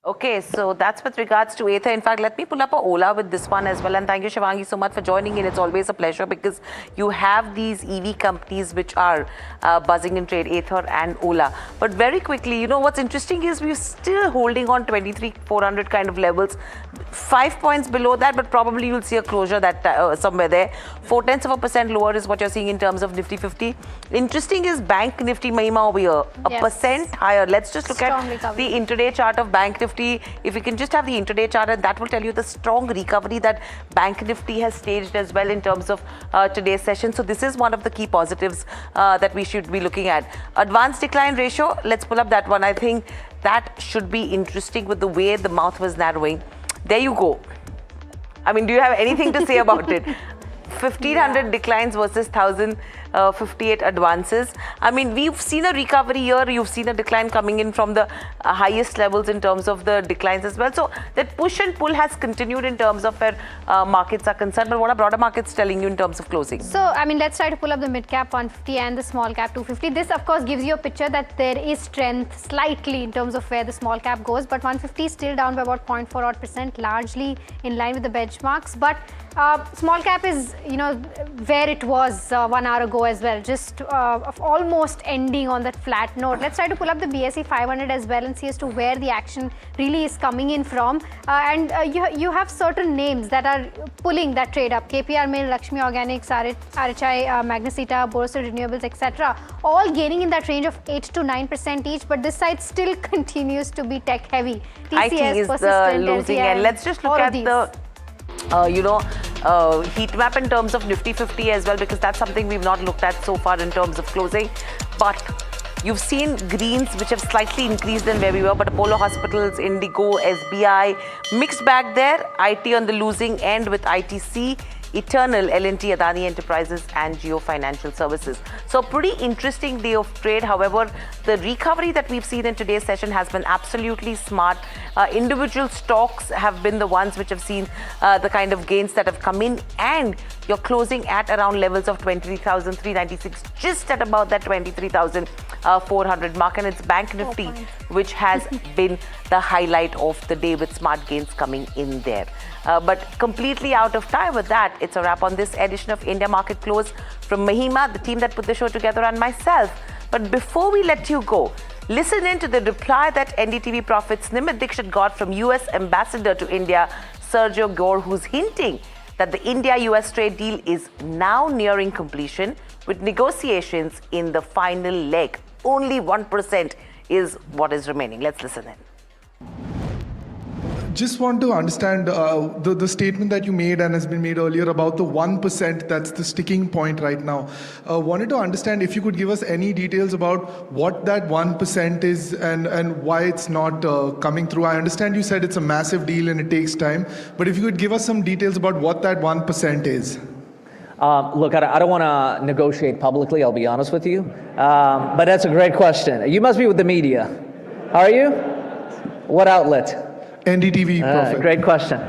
Okay, so that's with regards to Ather. In fact, let me pull up a Ola with this one as well. And thank you, Shivangi, so much for joining in. It's always a pleasure because you have these EV companies which are buzzing in trade, Ather and Ola. But very quickly, you know, what's interesting is we're still holding on 23,400 kind of levels. 5 points below that, but probably you'll see a closure that somewhere there. 0.4% lower is what you're seeing in terms of Nifty 50. Interesting is Bank Nifty, Mahima, over here. A percent higher. Let's just look at the intraday chart of Bank Nifty. If we can just have the intraday chart, and that will tell you the strong recovery that Bank Nifty has staged as well in terms of today's session. So this is one of the key positives that we should be looking at. Advanced decline ratio, let's pull up that one. I think that should be interesting with the way the mouth was narrowing. There you go. I mean, do you have anything to say about it? 1,500 declines versus 1,058 advances. I mean, we've seen a recovery here. You've seen a decline coming in from the highest levels in terms of the declines as well. So that push and pull has continued in terms of where markets are concerned. But what are broader markets telling you in terms of closing? So, I mean, let's try to pull up the mid-cap 150 and the small-cap 250. This, of course, gives you a picture that there is strength slightly in terms of where the small-cap goes. But 150 is still down by about 0.4%, largely in line with the benchmarks. But small cap is, you know, where it was 1 hour ago as well, just almost ending on that flat note. Let's try to pull up the BSE 500 as well and see as to where the action really is coming in from. You have certain names that are pulling that trade up. KPR Mill, Lakshmi Organics, RHI, Magnesita, Borsa Renewables, etc. All gaining in that range of 8 to 9% each, but this side still continues to be tech heavy. TCS, IT is Persistent, the losing LTI, end. Let's just look at the heat map in terms of Nifty 50 as well, because that's something we've not looked at so far in terms of closing. But you've seen greens which have slightly increased than where we were, but Apollo Hospitals, Indigo, SBI, mixed bag there. IT on the losing end with ITC, Eternal, L&T, Adani Enterprises and Jio Financial Services. So pretty interesting day of trade. However, the recovery that we've seen in today's session has been absolutely smart. Individual stocks have been the ones which have seen the kind of gains that have come in, and you're closing at around levels of 23,396, just at about that 23,400 mark, and it's Bank Nifty which has been the highlight of the day with smart gains coming in there. But completely out of time with that, it's a wrap on this edition of India Market Close from Mahima, the team that put the show together, and myself. But before we let you go, listen in to the reply that NDTV Profit's Nimit Dixit got from US Ambassador to India, Sergio Gore, who's hinting that the India-US trade deal is now nearing completion with negotiations in the final leg. Only 1% is what is remaining. Let's listen in. Just want to understand the statement that you made and has been made earlier about the 1%, that's the sticking point right now. Wanted to understand if you could give us any details about what that 1% is and why it's not coming through. I understand you said it's a massive deal and it takes time, but if you could give us some details about what that 1% is. Look, I don't want to negotiate publicly, I'll be honest with you, but that's a great question. You must be with the media. Are you? What outlet? NDTV Profit. Great question.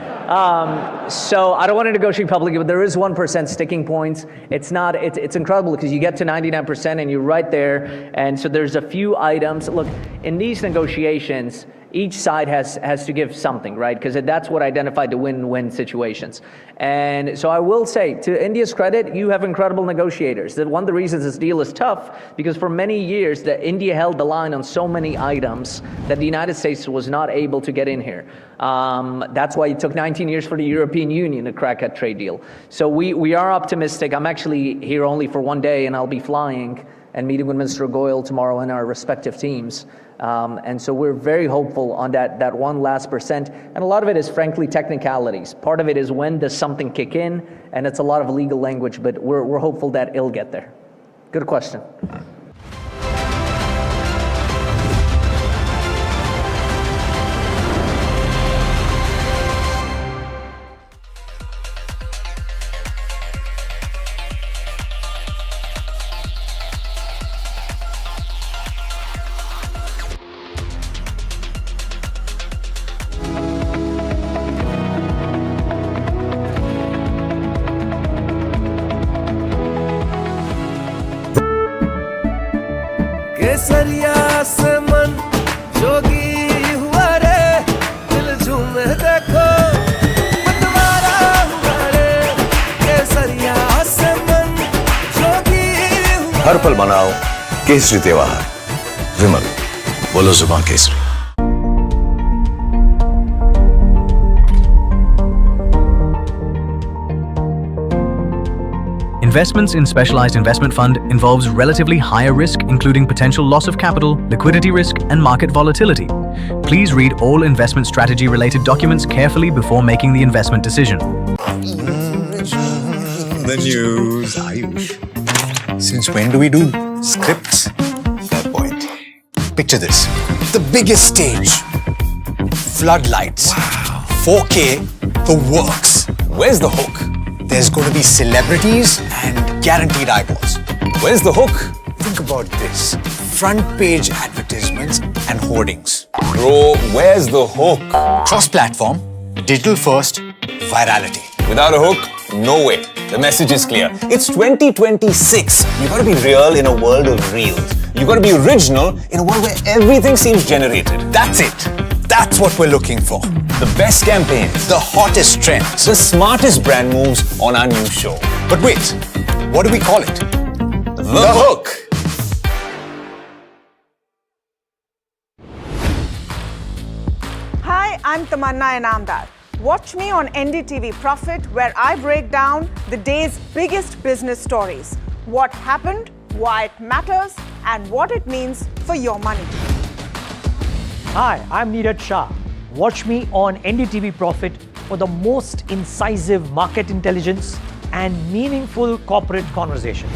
So I don't want to negotiate publicly, but there is 1% sticking points. It's incredible because you get to 99% and you're right there. And so there's a few items. Look, in these negotiations, each side has to give something, right? Because that's what identified the win-win situations. And so I will say, to India's credit, you have incredible negotiators. One of the reasons this deal is tough, because for many years, India held the line on so many items that the United States was not able to get in here. That's why it took 19 years for the European Union to crack that trade deal. So we are optimistic. I'm actually here only for one day, and I'll be flying and meeting with Minister Goyal tomorrow and our respective teams. And so we're very hopeful on that one last percent. And a lot of it is frankly technicalities. Part of it is when does something kick in, and it's a lot of legal language, but we're hopeful that it'll get there. Good question. केसरिया से मन जोगी हुआ रे हर पल मनाओ केसरी त्योहार। विमल, बोलो जुबान Kesari. Investments in specialized investment fund involves relatively higher risk, including potential loss of capital, liquidity risk, and market volatility. Please read all investment strategy related documents carefully before making the investment decision. The news, Ayush. Since when do we do scripts? Fair point. Picture this. The biggest stage. Floodlights. Wow. 4K. The works. Where's the hook? There's going to be celebrities and guaranteed eyeballs. Where's the hook? Think about this. Front page advertisements and hoardings. Bro, where's the hook? Cross-platform, digital first, virality. Without a hook, no way. The message is clear. It's 2026. You gotta be real in a world of reels. You gotta be original in a world where everything seems generated. That's it. That's what we're looking for. The best campaigns, the hottest trends, the smartest brand moves on our new show. But wait, what do we call it? The Hook. Hi, I'm Tamanna Inamdar. Watch me on NDTV Profit, where I break down the day's biggest business stories. What happened, why it matters, and what it means for your money. Hi, I'm Niraj Shah. Watch me on NDTV Profit for the most incisive market intelligence and meaningful corporate conversations.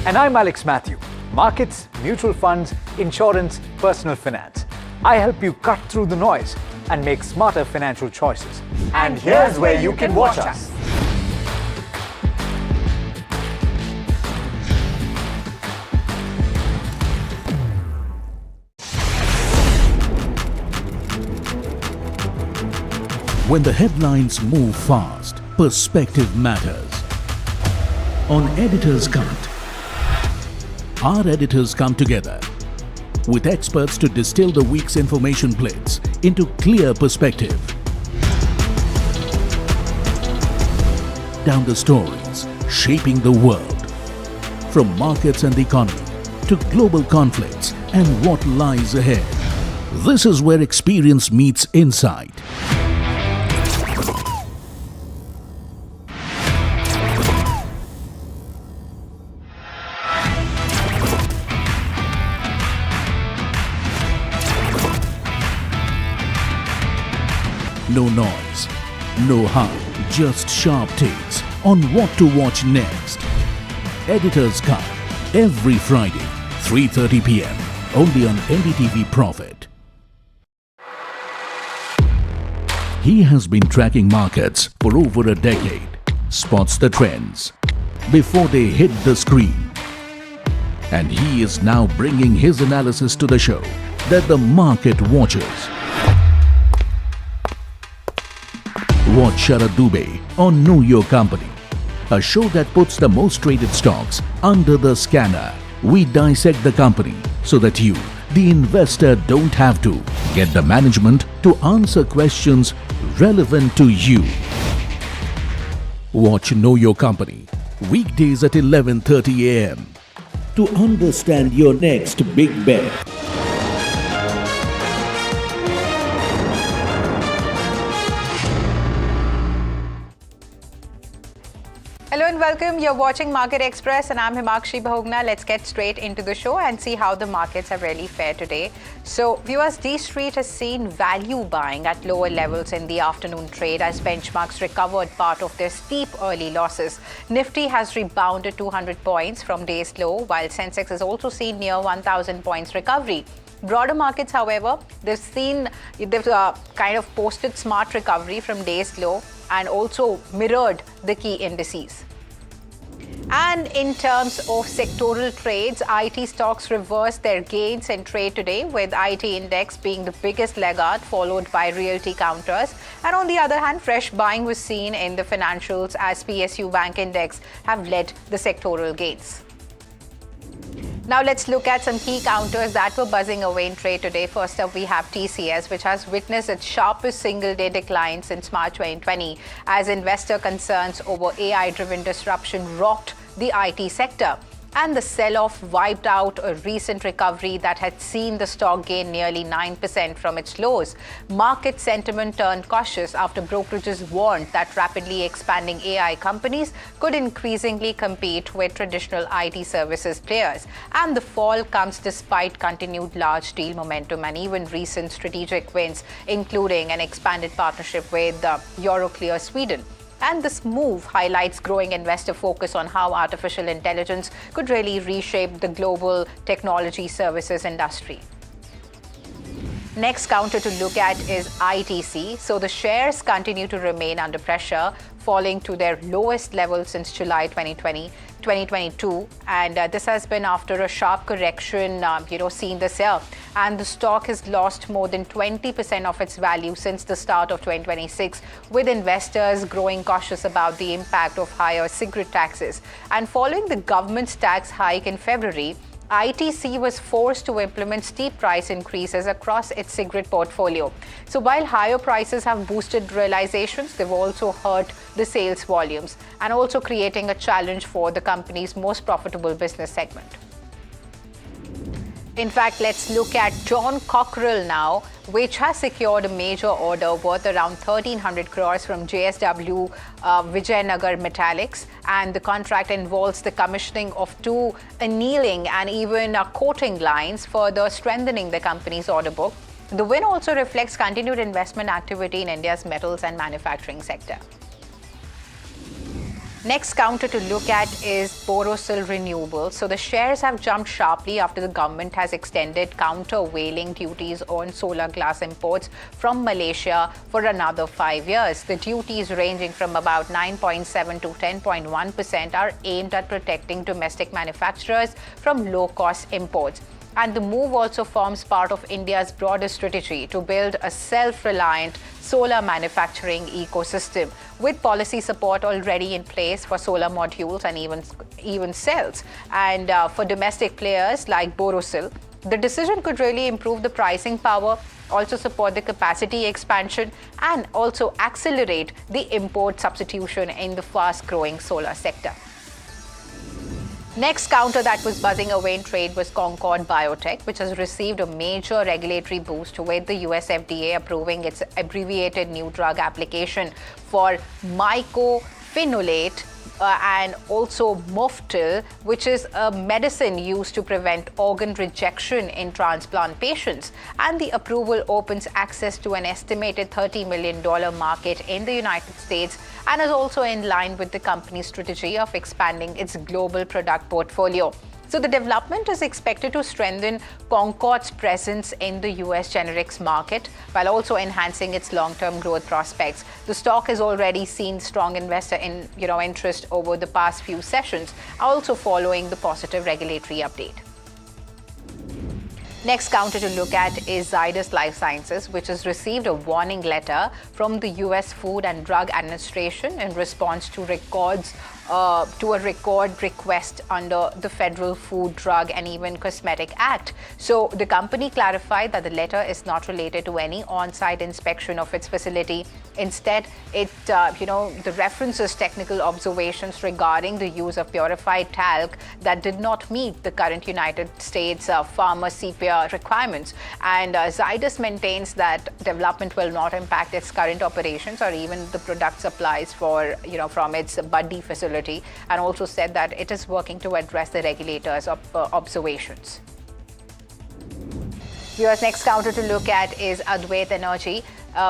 And I'm Alex Matthew. Markets, mutual funds, insurance, personal finance. I help you cut through the noise and make smarter financial choices. And here's where you can watch us. When the headlines move fast, perspective matters. On Editor's Cut, our editors come together with experts to distill the week's information blitz into clear perspective. Down the stories shaping the world, from markets and the economy to global conflicts and what lies ahead. This is where experience meets insight. No noise, no hype, just sharp takes on what to watch next. Editor's Cut, every Friday, 3:30 p.m. only on NDTV Profit. He has been tracking markets for over a decade, spots the trends before they hit the screen. And he is now bringing his analysis to the show that the market watches. Watch Sharad Dubey on Know Your Company, a show that puts the most traded stocks under the scanner. We dissect the company so that you, the investor, don't have to. Get the management to answer questions relevant to you. Watch Know Your Company, weekdays at 11:30 a.m. to understand your next big bet. Hello and welcome. You're watching Market Express and I'm Himakshi Bahugna. Let's get straight into the show and see how the markets have really fared today. So viewers, D Street has seen value buying at lower levels in the afternoon trade as benchmarks recovered part of their steep early losses. Nifty has rebounded 200 points from day's low, while Sensex has also seen near 1,000 points recovery. Broader markets, however, they've kind of posted smart recovery from day's low and also mirrored the key indices. And in terms of sectoral trades, IT stocks reversed their gains in trade today, with IT index being the biggest laggard, followed by realty counters. And on the other hand, fresh buying was seen in the financials as PSU Bank Index have led the sectoral gains. Now let's look at some key counters that were buzzing away in trade today. First up, we have TCS, which has witnessed its sharpest single-day decline since March 2020 as investor concerns over AI-driven disruption rocked the IT sector. And the sell-off wiped out a recent recovery that had seen the stock gain nearly 9% from its lows. Market sentiment turned cautious after brokerages warned that rapidly expanding AI companies could increasingly compete with traditional IT services players. And the fall comes despite continued large deal momentum and even recent strategic wins, including an expanded partnership with Euroclear Sweden. And this move highlights growing investor focus on how artificial intelligence could really reshape the global technology services industry. Next counter to look at is ITC. So the shares continue to remain under pressure, falling to their lowest level since July 2022. And this has been after a sharp correction, seen this year. And the stock has lost more than 20% of its value since the start of 2026, with investors growing cautious about the impact of higher cigarette taxes. And following the government's tax hike in February, ITC was forced to implement steep price increases across its cigarette portfolio. So while higher prices have boosted realizations, they've also hurt the sales volumes and also creating a challenge for the company's most profitable business segment. In fact, let's look at John Cockerell now, which has secured a major order worth around 1,300 crores from JSW Vijayanagar Metallics. And the contract involves the commissioning of 2 annealing and even coating lines, further strengthening the company's order book. The win also reflects continued investment activity in India's metals and manufacturing sector. Next counter to look at is Borosil Renewables. So the shares have jumped sharply after the government has extended countervailing duties on solar glass imports from Malaysia for another 5 years. The duties ranging from about 9.7 to 10.1% are aimed at protecting domestic manufacturers from low-cost imports. And the move also forms part of India's broader strategy to build a self-reliant solar manufacturing ecosystem, with policy support already in place for solar modules and even cells. And for domestic players like Borosil, the decision could really improve the pricing power, also support the capacity expansion, and also accelerate the import substitution in the fast-growing solar sector. Next counter that was buzzing away in trade was Concord Biotech, which has received a major regulatory boost with the US FDA approving its abbreviated new drug application for mycophenolate and also Moftil, which is a medicine used to prevent organ rejection in transplant patients. And the approval opens access to an estimated $30 million market in the United States and is also in line with the company's strategy of expanding its global product portfolio. So the development is expected to strengthen Concord's presence in the US generics market while also enhancing its long-term growth prospects. The stock has already seen strong investor interest over the past few sessions, also following the positive regulatory update. Next counter to look at is Zydus Lifesciences, which has received a warning letter from the US Food and Drug Administration in response to a record request under the Federal Food, Drug and even Cosmetic Act. So the company clarified that the letter is not related to any on-site inspection of its facility. Instead, the references technical observations regarding the use of purified talc that did not meet the current United States pharma CPR requirements. And Zydus maintains that development will not impact its current operations or even the product supplies from its Buddy facility, and also said that it is working to address the regulators' observations. Viewers, next counter to look at is Advait Energy,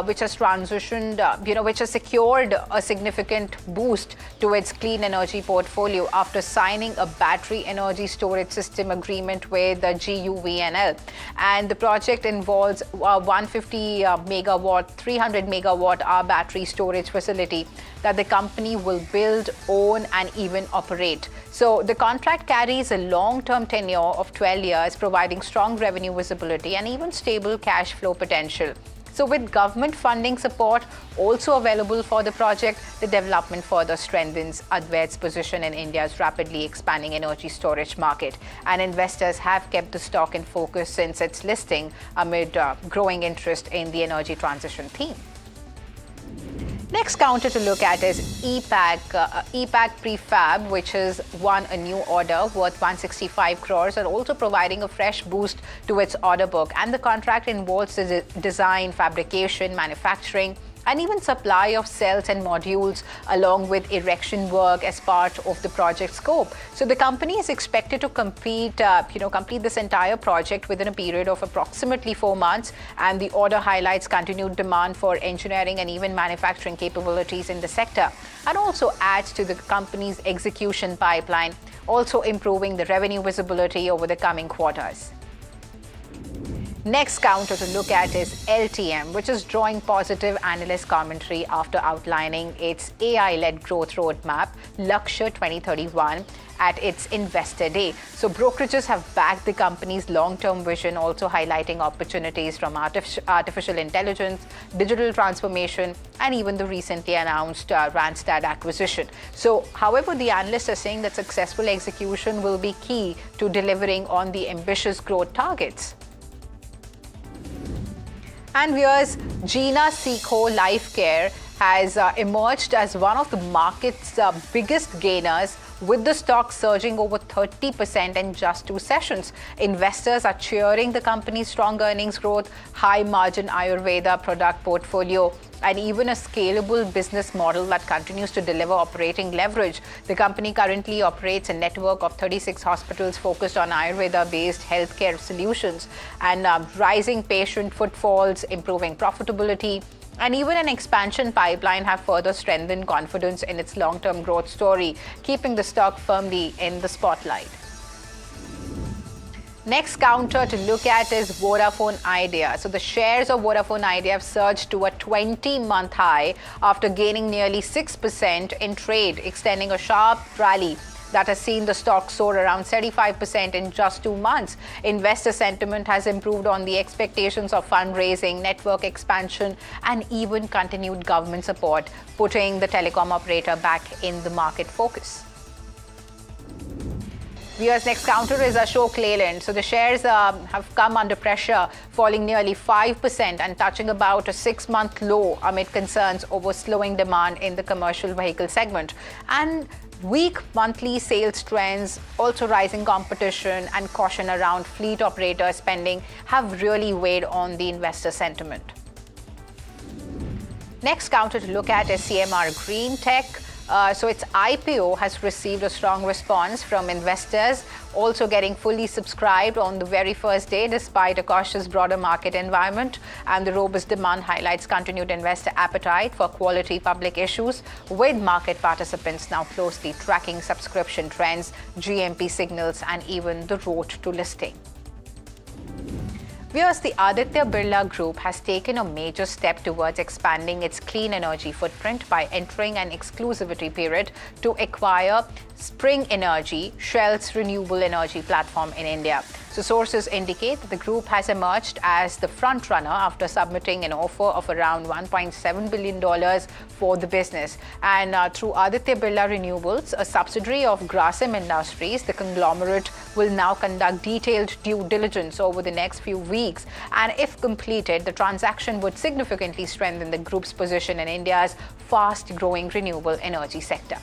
which has transitioned, which has secured a significant boost to its clean energy portfolio after signing a battery energy storage system agreement with the GUVNL. And the project involves a 150 megawatt, 300 megawatt hour battery storage facility that the company will build, own, and even operate. So the contract carries a long-term tenure of 12 years, providing strong revenue visibility and even stable cash flow potential. So with government funding support also available for the project, the development further strengthens Advait's position in India's rapidly expanding energy storage market. And investors have kept the stock in focus since its listing amid growing interest in the energy transition theme. Next counter to look at is EPAC Prefab, which has won a new order worth 165 crores and also providing a fresh boost to its order book. And the contract involves the design, fabrication, manufacturing, and even supply of cells and modules along with erection work as part of the project scope. So the company is expected to complete this entire project within a period of approximately 4 months, and the order highlights continued demand for engineering and even manufacturing capabilities in the sector, and also adds to the company's execution pipeline, also improving the revenue visibility over the coming quarters. Next counter to look at is LTM, which is drawing positive analyst commentary after outlining its AI-led growth roadmap, Lakshya 2031, at its Investor Day. So brokerages have backed the company's long-term vision, also highlighting opportunities from artificial intelligence, digital transformation, and even the recently announced Randstad acquisition. So, however, the analysts are saying that successful execution will be key to delivering on the ambitious growth targets. And here's Gina Seco Life Care has emerged as one of the market's biggest gainers, with the stock surging over 30% in just 2 sessions. Investors are cheering the company's strong earnings growth, high margin Ayurveda product portfolio, and even a scalable business model that continues to deliver operating leverage. The company currently operates a network of 36 hospitals focused on Ayurveda-based healthcare solutions, and rising patient footfalls, improving profitability, and even an expansion pipeline have further strengthened confidence in its long-term growth story, keeping the stock firmly in the spotlight. Next counter to look at is Vodafone Idea. So the shares of Vodafone Idea have surged to a 20-month high after gaining nearly 6% in trade, extending a sharp rally that has seen the stock soar around 35% in just 2 months. Investor sentiment has improved on the expectations of fundraising, network expansion, and even continued government support, putting the telecom operator back in the market focus. Viewers, next counter is Ashok Leyland. So the shares have come under pressure, falling nearly 5% and touching about a 6-month low amid concerns over slowing demand in the commercial vehicle segment. And weak monthly sales trends, also rising competition and caution around fleet operator spending have really weighed on the investor sentiment. Next counter to look at is CMR Green Tech. So its IPO has received a strong response from investors, also getting fully subscribed on the very first day despite a cautious broader market environment, and the robust demand highlights continued investor appetite for quality public issues, with market participants now closely tracking subscription trends, GMP signals, and even the road to listing. Viewers, the Aditya Birla Group has taken a major step towards expanding its clean energy footprint by entering an exclusivity period to acquire Spring Energy, Shell's renewable energy platform in India. So sources indicate that the group has emerged as the front runner after submitting an offer of around $1.7 billion for the business. And through Aditya Birla Renewables, a subsidiary of Grasim Industries, the conglomerate will now conduct detailed due diligence over the next few weeks. And if completed, the transaction would significantly strengthen the group's position in India's fast-growing renewable energy sector.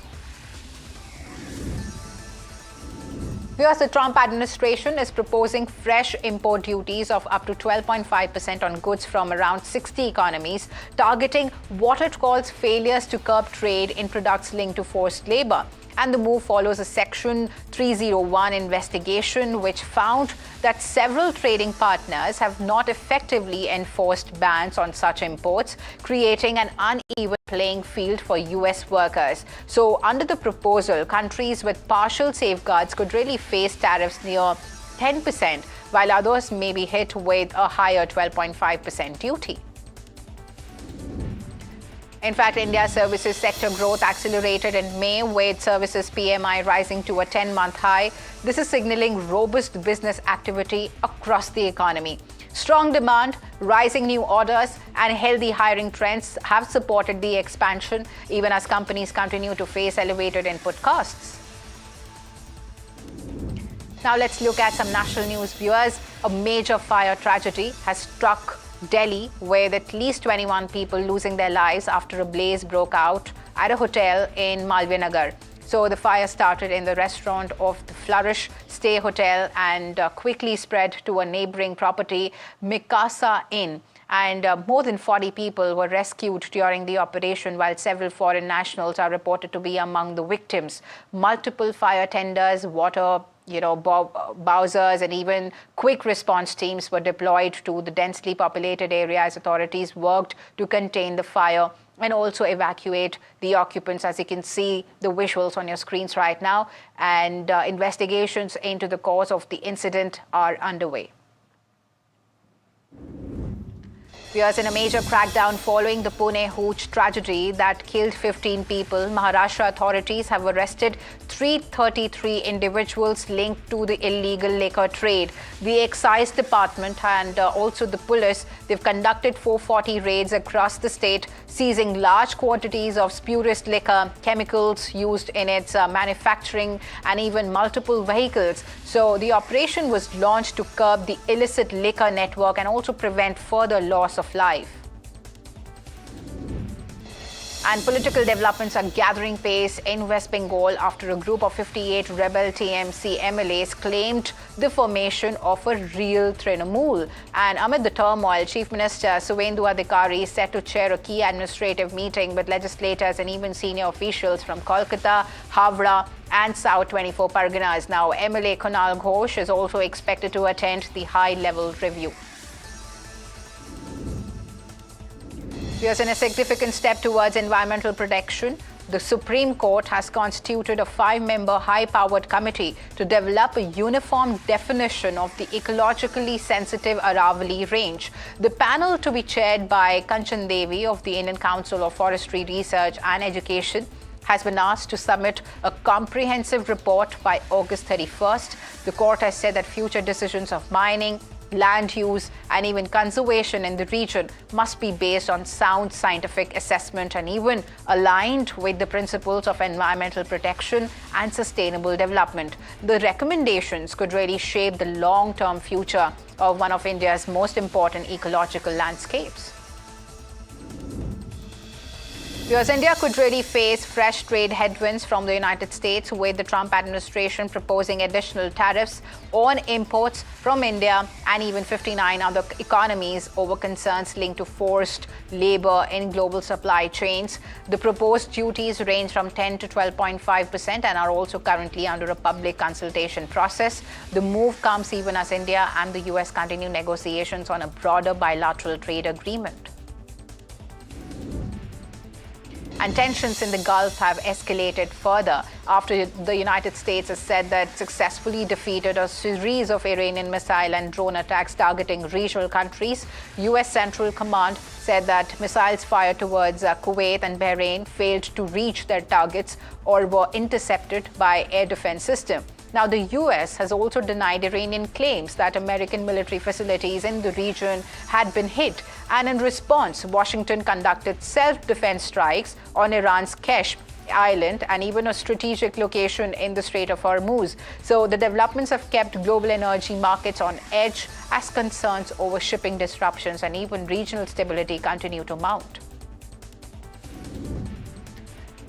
Viewers, the Trump administration is proposing fresh import duties of up to 12.5% on goods from around 60 economies, targeting what it calls failures to curb trade in products linked to forced labor. And the move follows a Section 301 investigation, which found that several trading partners have not effectively enforced bans on such imports, creating an uneven playing field for US workers. So under the proposal, countries with partial safeguards could really face tariffs near 10%, while others may be hit with a higher 12.5% duty. In fact, India's services sector growth accelerated in May, with services PMI rising to a 10-month high. This is signaling robust business activity across the economy. Strong demand, rising new orders, and healthy hiring trends have supported the expansion, even as companies continue to face elevated input costs. Now let's look at some national news, viewers. A major fire tragedy has struck Delhi, with at least 21 people losing their lives after a blaze broke out at a hotel in Malviya Nagar. So the fire started in the restaurant of the Flourish Stay Hotel and quickly spread to a neighboring property, Mikasa Inn. And more than 40 people were rescued during the operation, while several foreign nationals are reported to be among the victims. Multiple fire tenders, water bowsers and even quick response teams were deployed to the densely populated area as authorities worked to contain the fire and also evacuate the occupants, as you can see the visuals on your screens right now. And investigations into the cause of the incident are underway. Viewers, in a major crackdown following the Pune Hooch tragedy that killed 15 people, Maharashtra authorities have arrested 333 individuals linked to the illegal liquor trade. The Excise Department and also the police, they've conducted 440 raids across the state, seizing large quantities of spurious liquor, chemicals used in its manufacturing, and even multiple vehicles. So the operation was launched to curb the illicit liquor network and also prevent further loss of life. And political developments are gathering pace in West Bengal after a group of 58 rebel TMC MLAs claimed the formation of a real Trinamool. And amid the turmoil, Chief Minister Suvendu Adhikari is set to chair a key administrative meeting with legislators and even senior officials from Kolkata, Havra, and South 24 Parganas. Now, MLA Kunal Ghosh is also expected to attend the high-level review. Here's in a significant step towards environmental protection. The Supreme Court has constituted a 5-member high-powered committee to develop a uniform definition of the ecologically sensitive Aravalli range. The panel, to be chaired by Kanchan Devi of the Indian Council of Forestry Research and Education, has been asked to submit a comprehensive report by August 31st. The court has said that future decisions of mining, land use, and even conservation in the region must be based on sound scientific assessment and even aligned with the principles of environmental protection and sustainable development. The recommendations could really shape the long-term future of one of India's most important ecological landscapes. Because India could really face fresh trade headwinds from the United States, with the Trump administration proposing additional tariffs on imports from India and even 59 other economies over concerns linked to forced labor in global supply chains. The proposed duties range from 10 to 12.5% and are also currently under a public consultation process. The move comes even as India and the US continue negotiations on a broader bilateral trade agreement. And tensions in the Gulf have escalated further after the United States has said that it successfully defeated a series of Iranian missile and drone attacks targeting regional countries. US Central Command said that missiles fired towards Kuwait and Bahrain failed to reach their targets or were intercepted by air defense system. Now, the US has also denied Iranian claims that American military facilities in the region had been hit. And in response, Washington conducted self-defense strikes on Iran's Kesh Island and even a strategic location in the Strait of Hormuz. So the developments have kept global energy markets on edge as concerns over shipping disruptions and even regional stability continue to mount.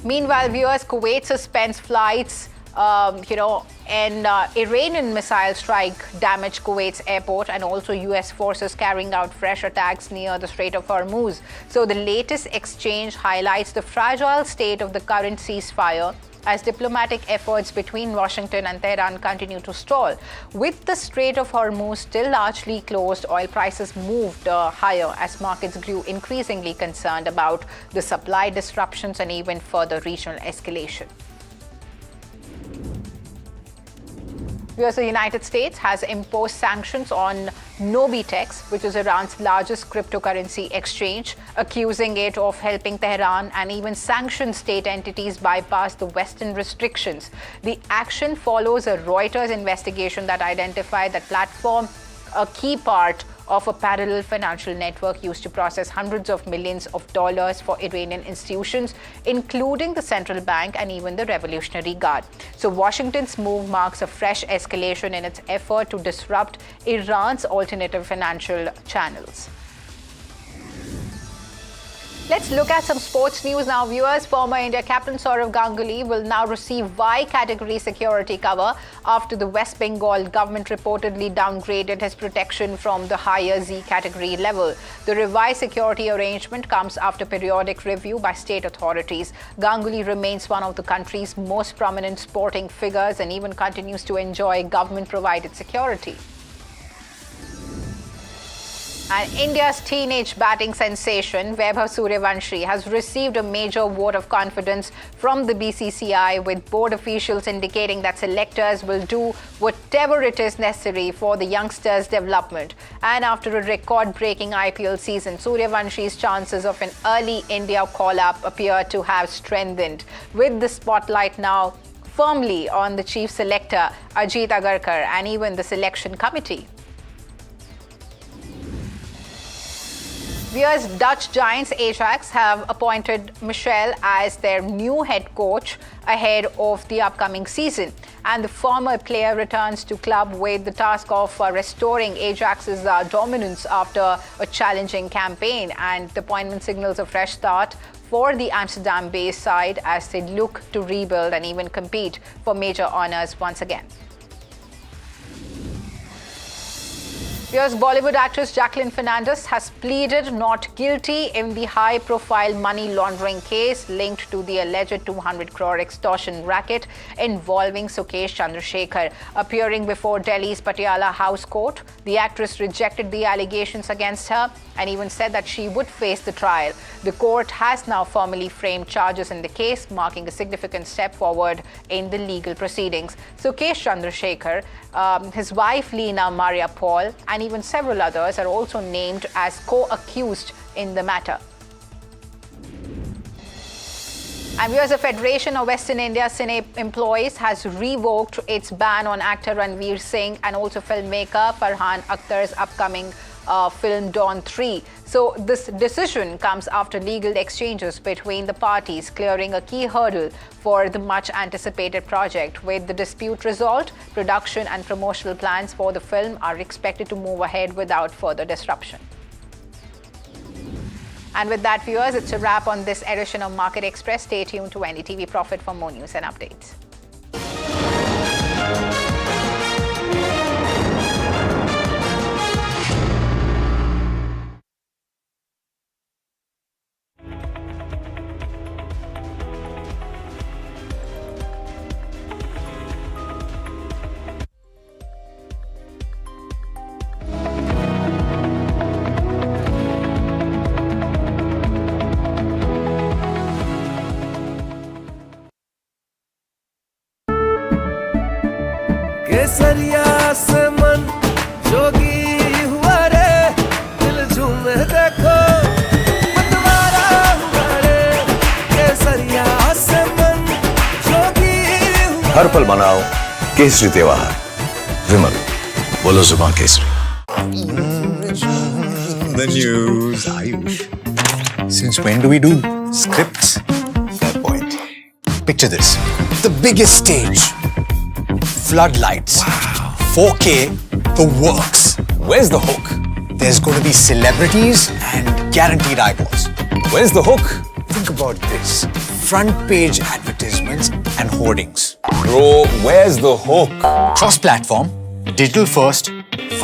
Meanwhile, viewers, Kuwait suspends flights and Iranian missile strike damaged Kuwait's airport, and also US forces carrying out fresh attacks near the Strait of Hormuz. So the latest exchange highlights the fragile state of the current ceasefire as diplomatic efforts between Washington and Tehran continue to stall. With the Strait of Hormuz still largely closed, oil prices moved higher as markets grew increasingly concerned about the supply disruptions and even further regional escalation. Because the United States has imposed sanctions on Nobitex, which is Iran's largest cryptocurrency exchange, accusing it of helping Tehran and even sanctioned state entities bypass the Western restrictions. The action follows a Reuters investigation that identified that platform a key part of a parallel financial network used to process hundreds of millions of dollars for Iranian institutions, including the central bank and even the Revolutionary Guard. So Washington's move marks a fresh escalation in its effort to disrupt Iran's alternative financial channels. Let's look at some sports news now, viewers. Former India captain Sourav Ganguly will now receive Y category security cover after the West Bengal government reportedly downgraded his protection from the higher Z category level. The revised security arrangement comes after periodic review by state authorities. Ganguly remains one of the country's most prominent sporting figures and even continues to enjoy government-provided security. And India's teenage batting sensation, Vaibhav Suryavanshi, has received a major vote of confidence from the BCCI, with board officials indicating that selectors will do whatever it is necessary for the youngsters' development. And after a record-breaking IPL season, Suryavanshi's chances of an early India call-up appear to have strengthened, with the spotlight now firmly on the chief selector, Ajit Agarkar, and even the selection committee. Viewers, Dutch giants Ajax have appointed Michel as their new head coach ahead of the upcoming season. And the former player returns to club with the task of restoring Ajax's dominance after a challenging campaign. And the appointment signals a fresh start for the Amsterdam-based side as they look to rebuild and even compete for major honours once again. Here's Bollywood actress Jacqueline Fernandez has pleaded not guilty in the high-profile money laundering case linked to the alleged 200 crore extortion racket involving Sukesh Chandrasekhar. Appearing before Delhi's Patiala House Court, the actress rejected the allegations against her and even said that she would face the trial. The court has now formally framed charges in the case, marking a significant step forward in the legal proceedings. Sukesh Chandrasekhar, his wife Leena Maria Paul, and even several others are also named as co-accused in the matter. And here's a Federation of Western India Cine Employees has revoked its ban on actor Ranveer Singh and also filmmaker Farhan Akhtar's upcoming film Dawn 3. So this decision comes after legal exchanges between the parties, clearing a key hurdle for the much anticipated project. With the dispute resolved, production and promotional plans for the film are expected to move ahead without further disruption. And with that, viewers, it's a wrap on this edition of Market Express. Stay tuned to NDTV Profit for more news and updates. केसरिया से मन जोगी हुआ रे दिल झूमे देखो मतवारा हुआ रे केसरिया से मन जोगी हुआ हर पल मनाओ केसरी त्योहार विमल बोलो जुबान Kesari The news Ayush. Since when do we do scripts? Fair point. Picture this. The biggest stage. Floodlights. Wow. 4K. The works. Where's the hook? There's going to be celebrities and guaranteed eyeballs. Where's the hook? Think about this. Front page advertisements and hoardings. Bro, where's the hook? Cross-platform, digital first,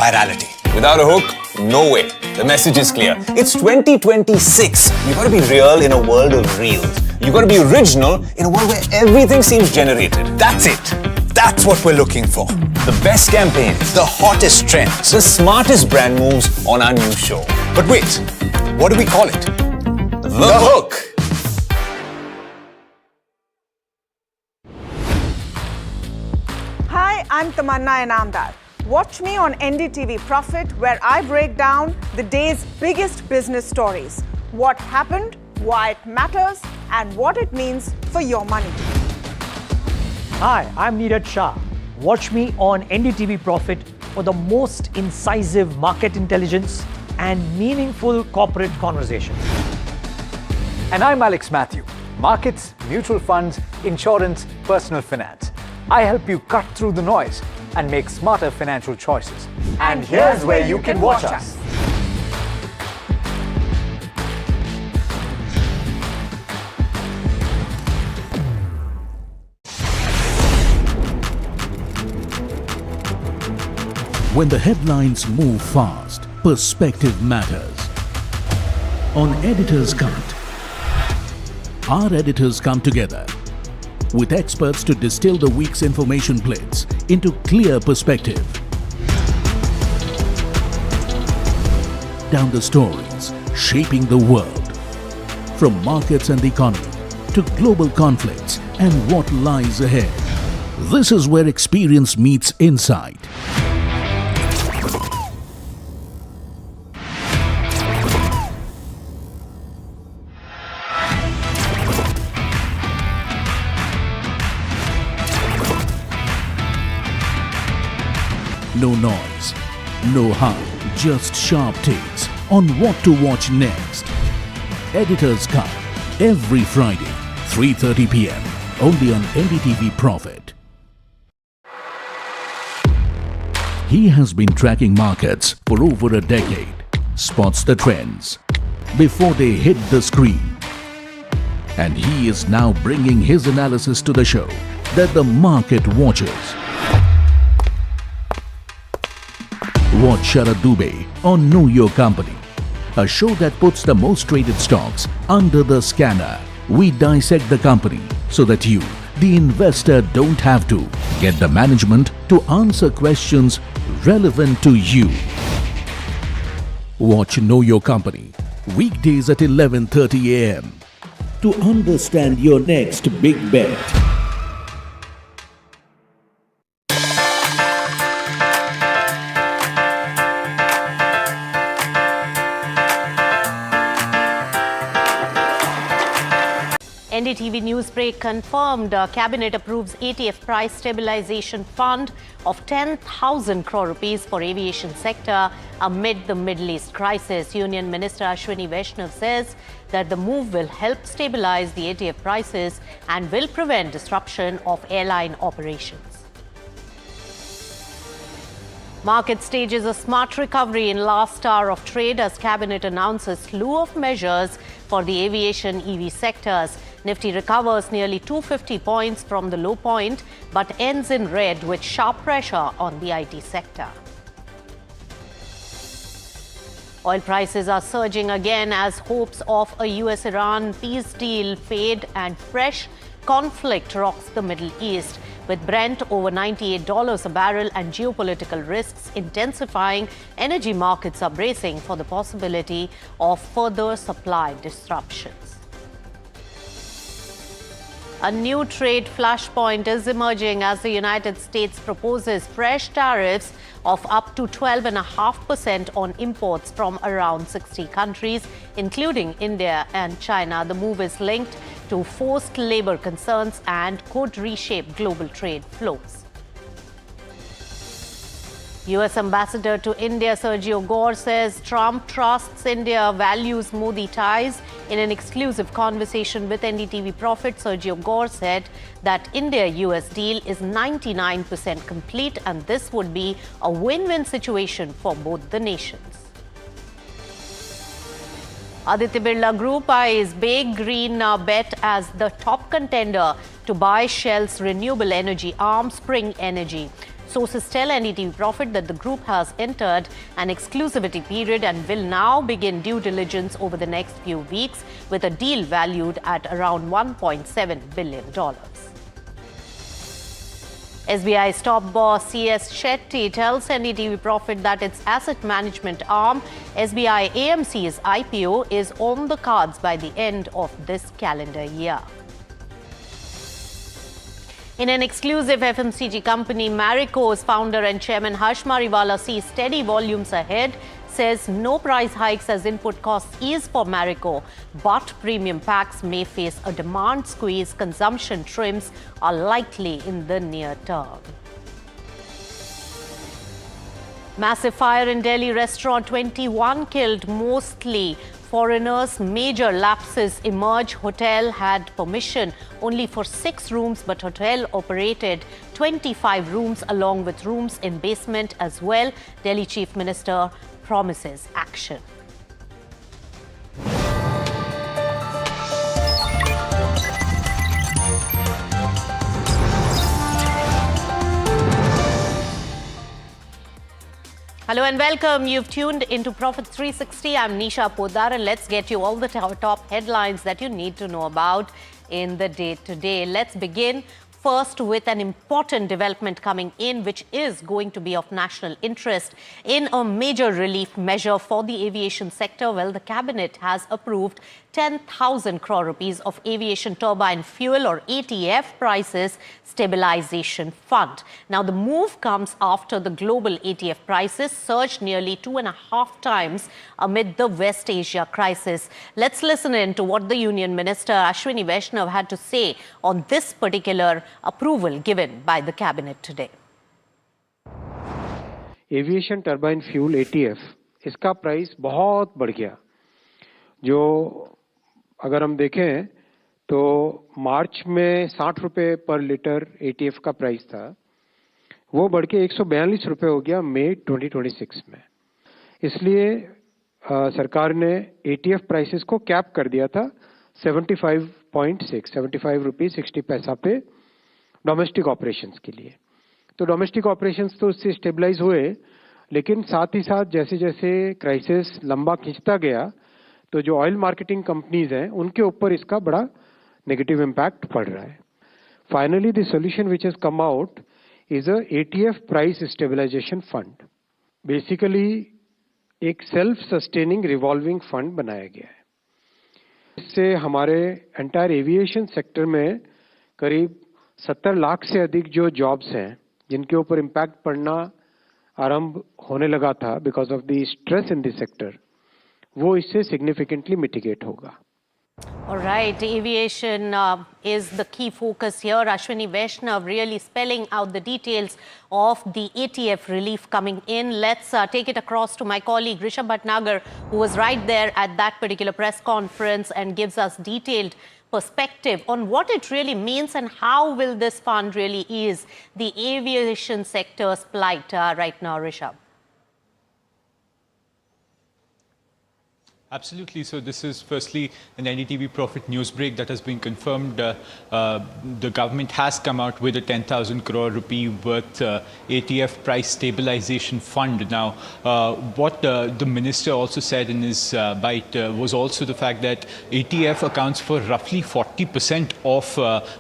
virality. Without a hook, no way. The message is clear. It's 2026. You gotta be real in a world of reels. You gotta be original in a world where everything seems generated. That's it. That's what we're looking for. The best campaigns, the hottest trends, the smartest brand moves on our new show. But wait, what do we call it? The Hook. Hi, I'm Tamanna Inamdar. Watch me on NDTV Profit, where I break down the day's biggest business stories. What happened, why it matters, and what it means for your money. Hi, I'm Niraj Shah. Watch me on NDTV Profit for the most incisive market intelligence and meaningful corporate conversation. And I'm Alex Matthew. Markets, mutual funds, insurance, personal finance. I help you cut through the noise and make smarter financial choices. And here's where you can watch us. When the headlines move fast, perspective matters. On Editor's Cut, our editors come together with experts to distill the week's information blitz into clear perspective. Down the stories shaping the world, from markets and the economy to global conflicts and what lies ahead. This is where experience meets insight. No noise, no hype, just sharp takes on what to watch next. Editor's Cut, every Friday, 3:30 p.m. only on NDTV Profit. He has been tracking markets for over a decade, spots the trends before they hit the screen. And he is now bringing his analysis to the show that the market watches. Watch Sharad Dubey on Know Your Company, a show that puts the most traded stocks under the scanner. We dissect the company so that you, the investor, don't have to. Get the management to answer questions relevant to you. Watch Know Your Company, weekdays at 11:30 a.m. to understand your next big bet. NDTV Newsbreak confirmed Cabinet approves ATF price stabilization fund of 10,000 crore rupees for aviation sector amid the Middle East crisis. Union Minister Ashwini Vaishnav says that the move will help stabilize the ATF prices and will prevent disruption of airline operations. Market stages a smart recovery in last hour of trade as Cabinet announces slew of measures for the aviation EV sectors. Nifty recovers nearly 250 points from the low point but ends in red with sharp pressure on the IT sector. Oil prices are surging again as hopes of a US-Iran peace deal fade and fresh conflict rocks the Middle East. With Brent over $98 a barrel and geopolitical risks intensifying, energy markets are bracing for the possibility of further supply disruptions. A new trade flashpoint is emerging as the United States proposes fresh tariffs of up to 12.5% on imports from around 60 countries, including India and China. The move is linked to forced labor concerns and could reshape global trade flows. US Ambassador to India Sergio Gore says Trump trusts India, values Modi ties. In an exclusive conversation with NDTV Profit, Sergio Gore said that India-US deal is 99% complete and this would be a win-win situation for both the nations. Aditya Birla Group eyes Big Green bet as the top contender to buy Shell's renewable energy arm Spring Energy. Sources tell NDTV Profit that the group has entered an exclusivity period and will now begin due diligence over the next few weeks with a deal valued at around $1.7 billion. SBI's top boss CS Shetty tells NDTV Profit that its asset management arm SBI AMC's IPO is on the cards by the end of this calendar year. In an exclusive FMCG company, Marico's founder and chairman Harsh Mariwala sees steady volumes ahead, says no price hikes as input costs ease for Marico, but premium packs may face a demand squeeze. Consumption trims are likely in the near term. Massive fire in Delhi restaurant, 21 killed, mostly foreigners. Major lapses emerge. Hotel had permission only for 6 rooms, but hotel operated 25 rooms along with rooms in basement as well. Delhi Chief Minister promises action. Hello and welcome. You've tuned into Profit 360. I'm Nisha Poddar, and let's get you all the top headlines that you need to know about in the day today. Let's begin first with an important development coming in, which is going to be of national interest. In a major relief measure for the aviation sector, well, the cabinet has approved 10,000 crore rupees of aviation turbine fuel or ATF prices stabilization fund. Now, the move comes after the global ATF prices surged nearly 2.5 times amid the West Asia crisis. Let's listen in to what the Union Minister Ashwini Vaishnav had to say on this particular approval given by the cabinet today. Aviation turbine fuel ETF इसका price बहुत बढ़ गया। जो अगर हम देखें तो मार्च में 60 रुपए पर लीटर एटीएफ का प्राइस था, वो बढ़ के 142 रुपए हो गया मई 2026 में। इसलिए सरकार ने एटीएफ प्राइसेस को कैप कर दिया था 75 रुपीस 60 पैसा पे डोमेस्टिक ऑपरेशंस के लिए। तो डोमेस्टिक ऑपरेशंस तो उससे स्टेबलाइज हुए, लेकिन साथ ही साथ जैसे जैसे क्राइसिस लंबा खिंचता गया तो जो ऑयल मार्केटिंग कंपनीज हैं उनके ऊपर इसका बड़ा नेगेटिव इम्पैक्ट पड़ रहा है। Finally the solution which has come out is a ATF price stabilisation fund. Basically एक सेल्फ सस्टेनिंग रिवॉल्विंग फंड बनाया गया है। इससे हमारे एंटायर एविएशन सेक्टर में करीब 70 लाख से अधिक जो जॉब्स हैं जिनके ऊपर इम्पैक्ट पड़ना आरंभ होने लगा था because of the stress in this sector, वो इससे सिग्निफिकेंटली मिटिगेट होगा। All right, aviation is the key focus here. Ashwini Vaishnav really spelling out the details of the ATF relief coming in. Let's take it across to my colleague Rishabh Bhatnagar, who was right there at that particular press conference and gives us detailed perspective on what it really means and how will this fund really ease the aviation sector's plight right now, Rishabh. Absolutely. So this is firstly an NDTV Profit news break that has been confirmed. The government has come out with a 10,000 crore rupee worth ATF price stabilization fund. Now, what the minister also said in his bite was also the fact that ATF accounts for roughly 40% of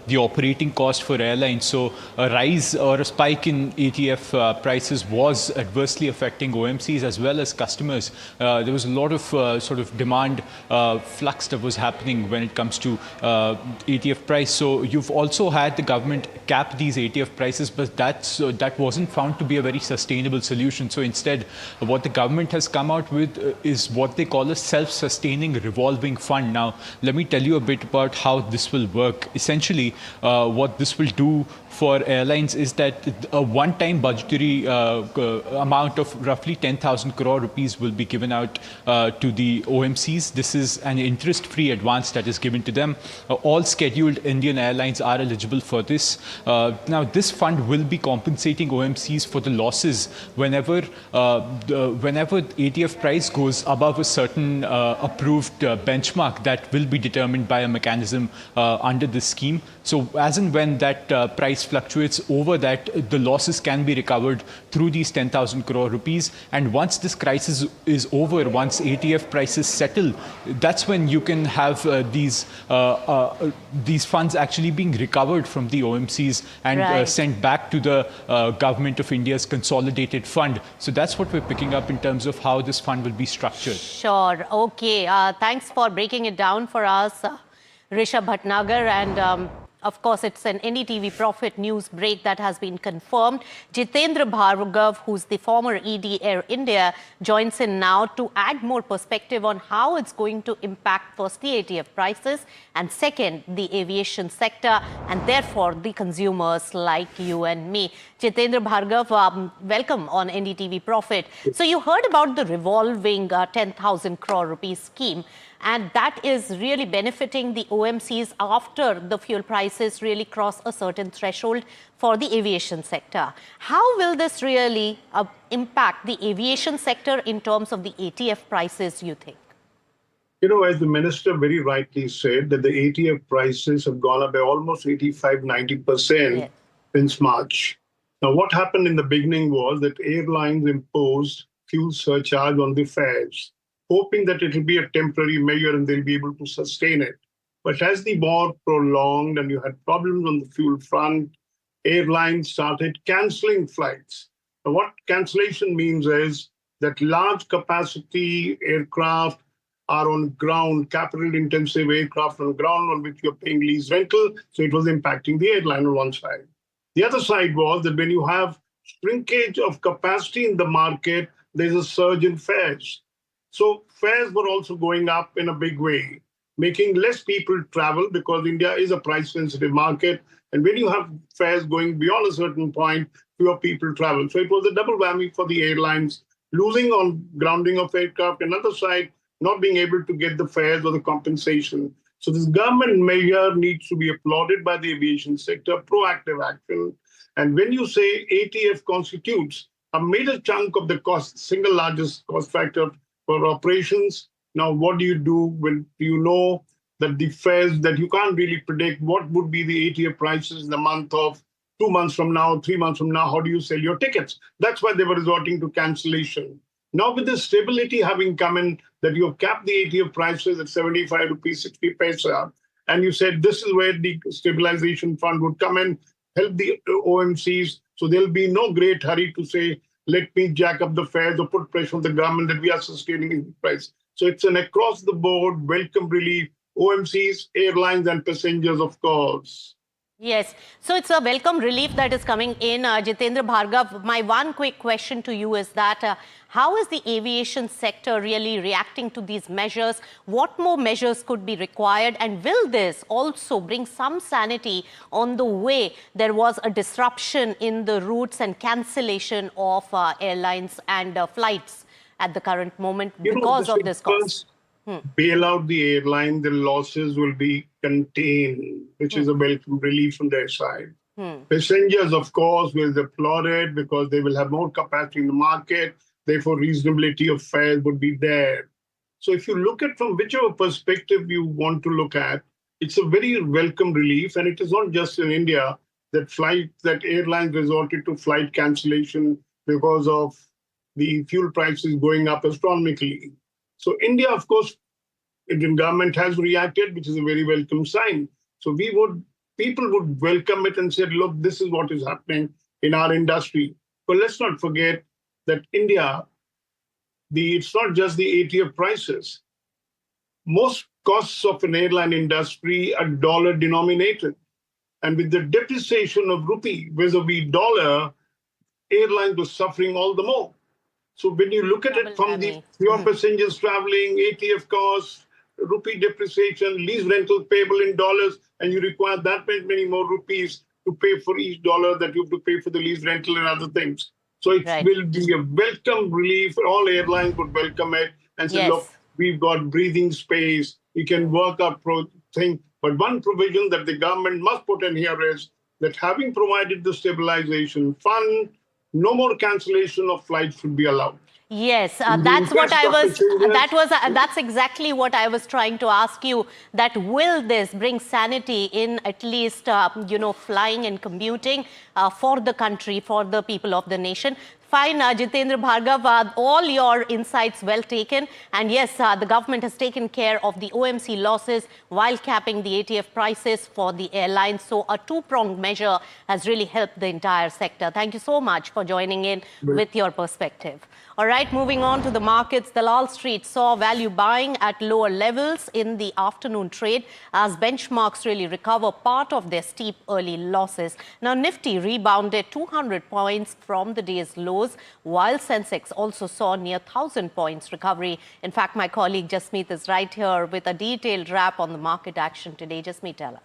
the operating cost for airlines. So a rise or a spike in ATF prices was adversely affecting OMCs as well as customers. There was a lot of sort of demand flux that was happening when it comes to ATF price. So you've also had the government cap these ATF prices, but that wasn't found to be a very sustainable solution. So instead, what the government has come out with is what they call a self-sustaining revolving fund. Now, let me tell you a bit about how this will work. Essentially, what this will do for airlines is that a one-time budgetary amount of roughly 10,000 crore rupees will be given out to the OMCs. This is an interest-free advance that is given to them. All scheduled Indian airlines are eligible for this. Now, this fund will be compensating OMCs for the losses whenever ATF price goes above a certain approved benchmark that will be determined by a mechanism under this scheme. So as and when that price fluctuates over that, the losses can be recovered through these 10,000 crore rupees. And once this crisis is over, once ATF prices settle, that's when you can have these funds actually being recovered from the OMCs and sent back to the government of India's consolidated fund. So that's what we're picking up in terms of how this fund will be structured. Sure. Okay. Thanks for breaking it down for us, Rishabh Bhatnagar. And of course, it's an NDTV Profit news break that has been confirmed. Jitendra Bhargav, who's the former ED Air India, joins in now to add more perspective on how it's going to impact first the ATF prices and second, the aviation sector and therefore the consumers like you and me. Jitendra Bhargav, welcome on NDTV Profit. So you heard about the revolving 10,000 crore rupees scheme. And that is really benefiting the OMCs after the fuel prices really cross a certain threshold for the aviation sector. How will this really impact the aviation sector in terms of the ATF prices, you think? You know, as the minister very rightly said, that the ATF prices have gone up by almost 85–90% since March. Now, what happened in the beginning was that airlines imposed fuel surcharge on the fares, hoping that it will be a temporary measure and they'll be able to sustain it. But as the war prolonged and you had problems on the fuel front, airlines started canceling flights. Now, what cancellation means is that large capacity aircraft are on ground, capital-intensive aircraft on ground on which you're paying lease rental, so it was impacting the airline on one side. The other side was that when you have shrinkage of capacity in the market, there's a surge in fares. So fares were also going up in a big way, making less people travel because India is a price-sensitive market. And when you have fares going beyond a certain point, fewer people travel. So it was a double whammy for the airlines, losing on grounding of aircraft, and another side, not being able to get the fares or the compensation. So this government measure needs to be applauded by the aviation sector, proactive action. And when you say ATF constitutes a major chunk of the cost, single largest cost factor for operations, now what do you do when you know that the fares that you can't really predict what would be the ATF prices in the month of 2 months from now, 3 months from now, how do you sell your tickets? That's why they were resorting to cancellation. Now with the stability having come in, that you have capped the ATF prices at 75 rupees 60 paisa, and you said this is where the stabilization fund would come in, help the OMCs, so there'll be no great hurry to say, let me jack up the fares or put pressure on the government that we are sustaining the price. So it's an across the board welcome relief, OMCs, airlines and passengers, of course. Yes, so it's a welcome relief that is coming in. Jitendra Bhargav, my one quick question to you is that how is the aviation sector really reacting to these measures? What more measures could be required? And will this also bring some sanity on the way there was a disruption in the routes and cancellation of airlines and flights at the current moment because of this cost? Bail out the airline, the losses will be contained, which is a welcome relief from their side. Passengers, of course, will applaud it because they will have more capacity in the market. Therefore, reasonability of fares would be there. So if you look at from whichever perspective you want to look at, it's a very welcome relief. And it is not just in India that airlines resorted to flight cancellation because of the fuel prices going up astronomically. So India, of course, Indian government has reacted, which is a very welcome sign. So people would welcome it and say, look, this is what is happening in our industry. But let's not forget that India, it's not just the ATF prices. Most costs of an airline industry are dollar denominated. And with the depreciation of rupee vis-a-vis dollar, airlines were suffering all the more. So when you look at it from the fewer passengers traveling, ATF costs, rupee depreciation, lease rental payable in dollars, and you require that many more rupees to pay for each dollar that you have to pay for the lease rental and other things. So it will be a welcome relief. All airlines would welcome it and say, look, we've got breathing space. We can work our thing. But one provision that the government must put in here is that having provided the stabilization fund, no more cancellation of flights should be allowed. Yes, that's what I was. That's exactly what I was trying to ask you. That will this bring sanity in at least flying and commuting for the country, for the people of the nation? Fine, Jitendra Bhargav, all your insights well taken. And yes, the government has taken care of the OMC losses while capping the ATF prices for the airlines. So a two-pronged measure has really helped the entire sector. Thank you so much for joining in with your perspective. All right, moving on to the markets. Dalal Street saw value buying at lower levels in the afternoon trade as benchmarks really recover part of their steep early losses. Now, Nifty rebounded 200 points from the day's lows, while Sensex also saw near 1,000 points recovery. In fact, my colleague Jasmeet is right here with a detailed wrap on the market action today. Jasmeet, tell us.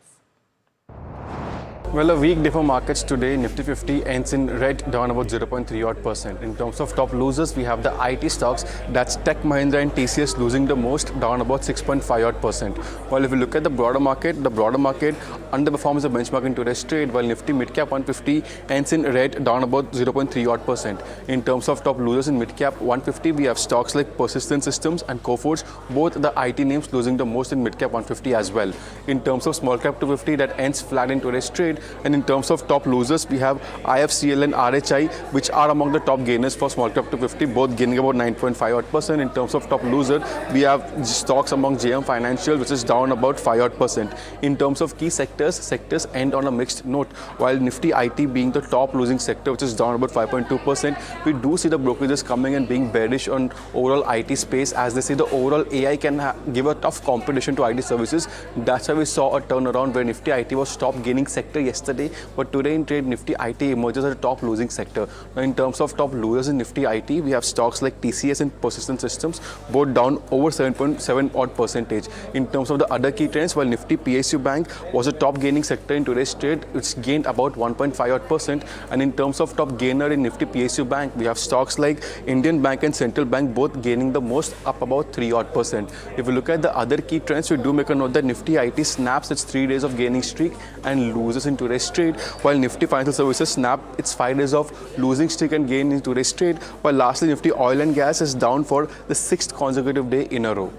Well, a weak day for markets today. Nifty 50 ends in red, down about 0.3%. In terms of top losers, we have the IT stocks. That's Tech Mahindra and TCS losing the most, down about 6.5%. While if you look at the broader market underperforms the benchmark in today's trade, while Nifty Midcap 150 ends in red, down about 0.3%. In terms of top losers in Midcap 150, we have stocks like Persistent Systems and Coforge, both the IT names losing the most in Midcap 150 as well. In terms of Small Cap 250, that ends flat in today's trade, 2%. And in terms of top losers, we have IFCL and RHI, which are among the top gainers for small cap 250, both gaining about 9.5%. In terms of top loser, we have stocks among JM Financial, which is down about 5%. In terms of key sectors end on a mixed note. While Nifty IT being the top losing sector, which is down about 5.2%, we do see the brokerages coming and being bearish on overall IT space, as they say the overall AI can give a tough competition to IT services. That's why we saw a turnaround where Nifty IT was top gaining sector yesterday, but today in trade Nifty IT emerges as a top losing sector. Now in terms of top losers in Nifty IT, we have stocks like TCS and Persistent Systems, both down over 7.7 odd percentage. In terms of the other key trends, while Nifty PSU Bank was a top gaining sector in today's trade, it's gained about 1.5 odd percent. And in terms of top gainer in Nifty PSU Bank, we have stocks like Indian Bank and Central Bank both gaining the most, up about 3 odd percent. If we look at the other key trends, we do make a note that Nifty IT snaps its 3 days of gaining streak and loses in today's trade, while Nifty Financial Services snapped its 5 days of losing streak and gain in today's trade, while lastly Nifty Oil and Gas is down for the 6th consecutive day in a row.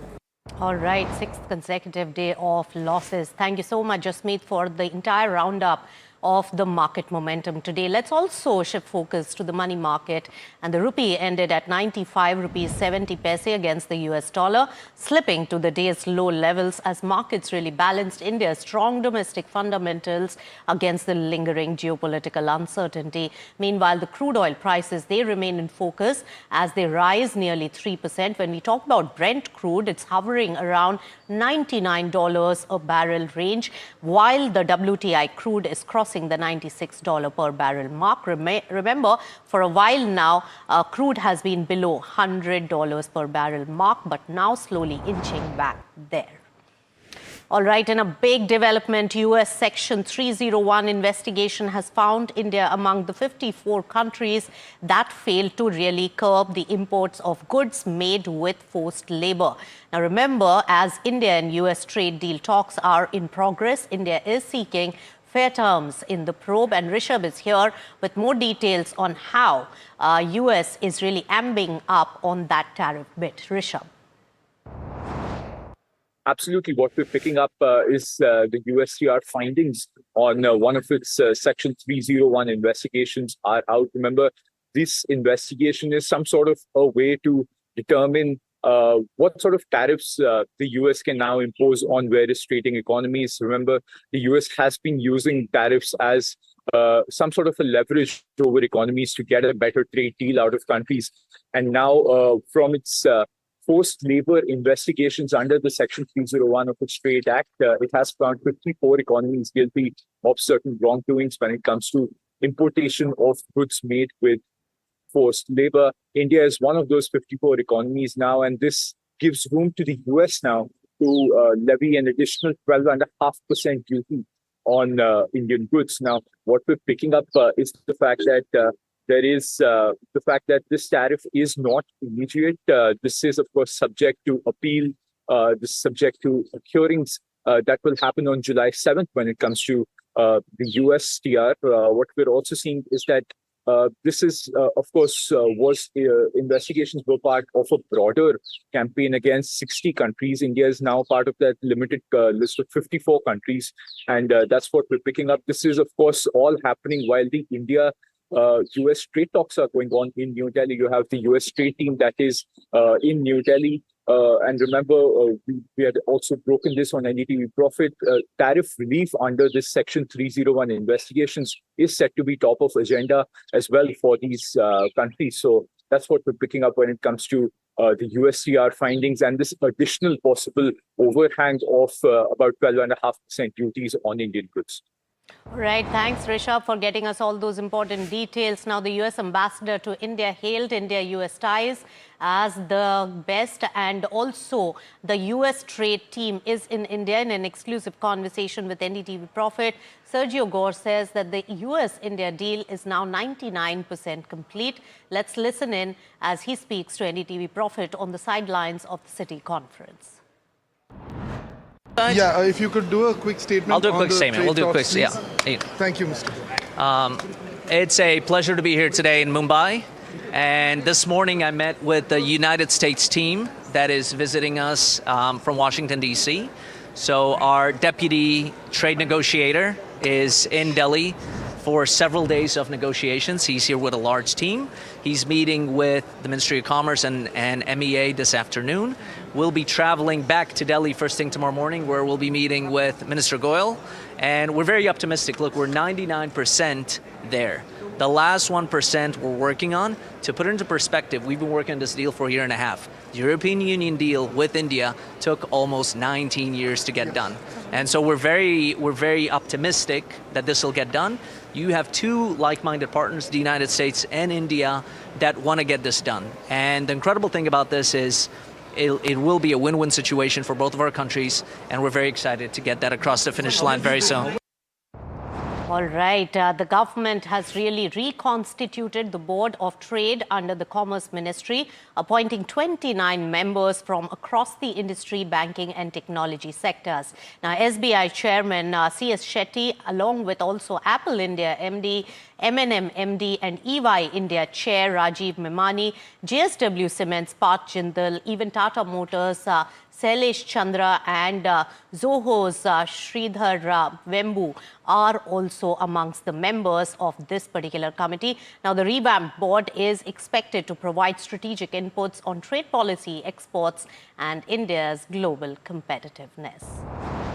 All right, 6th consecutive day of losses. Thank you so much, Jasmeet, for the entire roundup of the market momentum today. Let's also shift focus to the money market, and the rupee ended at 95 rupees 70 paise against the US dollar, slipping to the day's low levels as markets really balanced India's strong domestic fundamentals against the lingering geopolitical uncertainty. Meanwhile, the crude oil prices, they remain in focus as they rise nearly 3%. When we talk about Brent crude, it's hovering around $99 a barrel range, while the WTI crude is crossing the $96 per barrel mark. Remember, for a while now, crude has been below $100 per barrel mark, but now slowly inching back there. All right, in a big development, US Section 301 investigation has found India among the 54 countries that failed to really curb the imports of goods made with forced labor. Now remember, as India and US trade deal talks are in progress, India is seeking fair terms in the probe, and Rishabh is here with more details on how US is really amping up on that tariff bit. Rishabh. Absolutely. What we're picking up is the USTR findings on one of its Section 301 investigations are out. Remember, this investigation is some sort of a way to determine what sort of tariffs the US can now impose on various trading economies. Remember, the US has been using tariffs as some sort of a leverage over economies to get a better trade deal out of countries. And now from its forced labor investigations under the Section 301 of the Trade Act, it has found 54 economies guilty of certain wrongdoings when it comes to importation of goods made with forced labor. India is one of those 54 economies now, and this gives room to the US now to levy an additional 12.5% duty on Indian goods. Now, what we're picking up is the fact that there is the fact that this tariff is not immediate. This is, of course, subject to appeal. This is subject to hearings that will happen on July 7th when it comes to the USTR. What we're also seeing is that this is, of course, investigations were part of a broader campaign against 60 countries. India is now part of that limited list of 54 countries. And that's what we're picking up. This is, of course, all happening while the US trade talks are going on in New Delhi. You have the US trade team that is in New Delhi. And remember, we had also broken this on NDTV Profit. Tariff relief under this Section 301 investigations is set to be top of agenda as well for these countries. So that's what we're picking up when it comes to the USTR findings and this additional possible overhang of about 12.5% duties on Indian goods. All right, thanks Rishabh for getting us all those important details. Now the US ambassador to India hailed India-US ties as the best, and also the US trade team is in India in an exclusive conversation with NDTV Profit. Sergio Gore says that the US-India deal is now 99% complete. Let's listen in as he speaks to NDTV Profit on the sidelines of the City Conference. Yeah, if you could do a quick statement. I'll do a quick statement. We'll do a quick, yeah. Thank you, Mr. It's a pleasure to be here today in Mumbai. And this morning I met with the United States team that is visiting us from Washington, D.C. So our deputy trade negotiator, is in Delhi for several days of negotiations. He's here with a large team. He's meeting with the Ministry of Commerce and MEA this afternoon. We'll be traveling back to Delhi first thing tomorrow morning, where we'll be meeting with Minister Goyal. And we're very optimistic. Look, we're 99% there. The last 1% we're working on. To put it into perspective, we've been working on this deal for a year and a half. The European Union deal with India took almost 19 years to get done. And so we're very optimistic that this will get done. You have two like-minded partners, the United States and India, that want to get this done. And the incredible thing about this is it will be a win-win situation for both of our countries, and we're very excited to get that across the finish line very soon. All right, the government has really reconstituted the Board of Trade under the Commerce Ministry, appointing 29 members from across the industry, banking and technology sectors. Now, SBI Chairman C.S. Shetty, along with also Apple India MD, M&M MD and EY India Chair Rajiv Memani, JSW Cements Parth Jindal, even Tata Motors, Sailesh Chandra and Zoho's Sridhar Vembu are also amongst the members of this particular committee. Now, the revamped board is expected to provide strategic inputs on trade policy, exports and India's global competitiveness.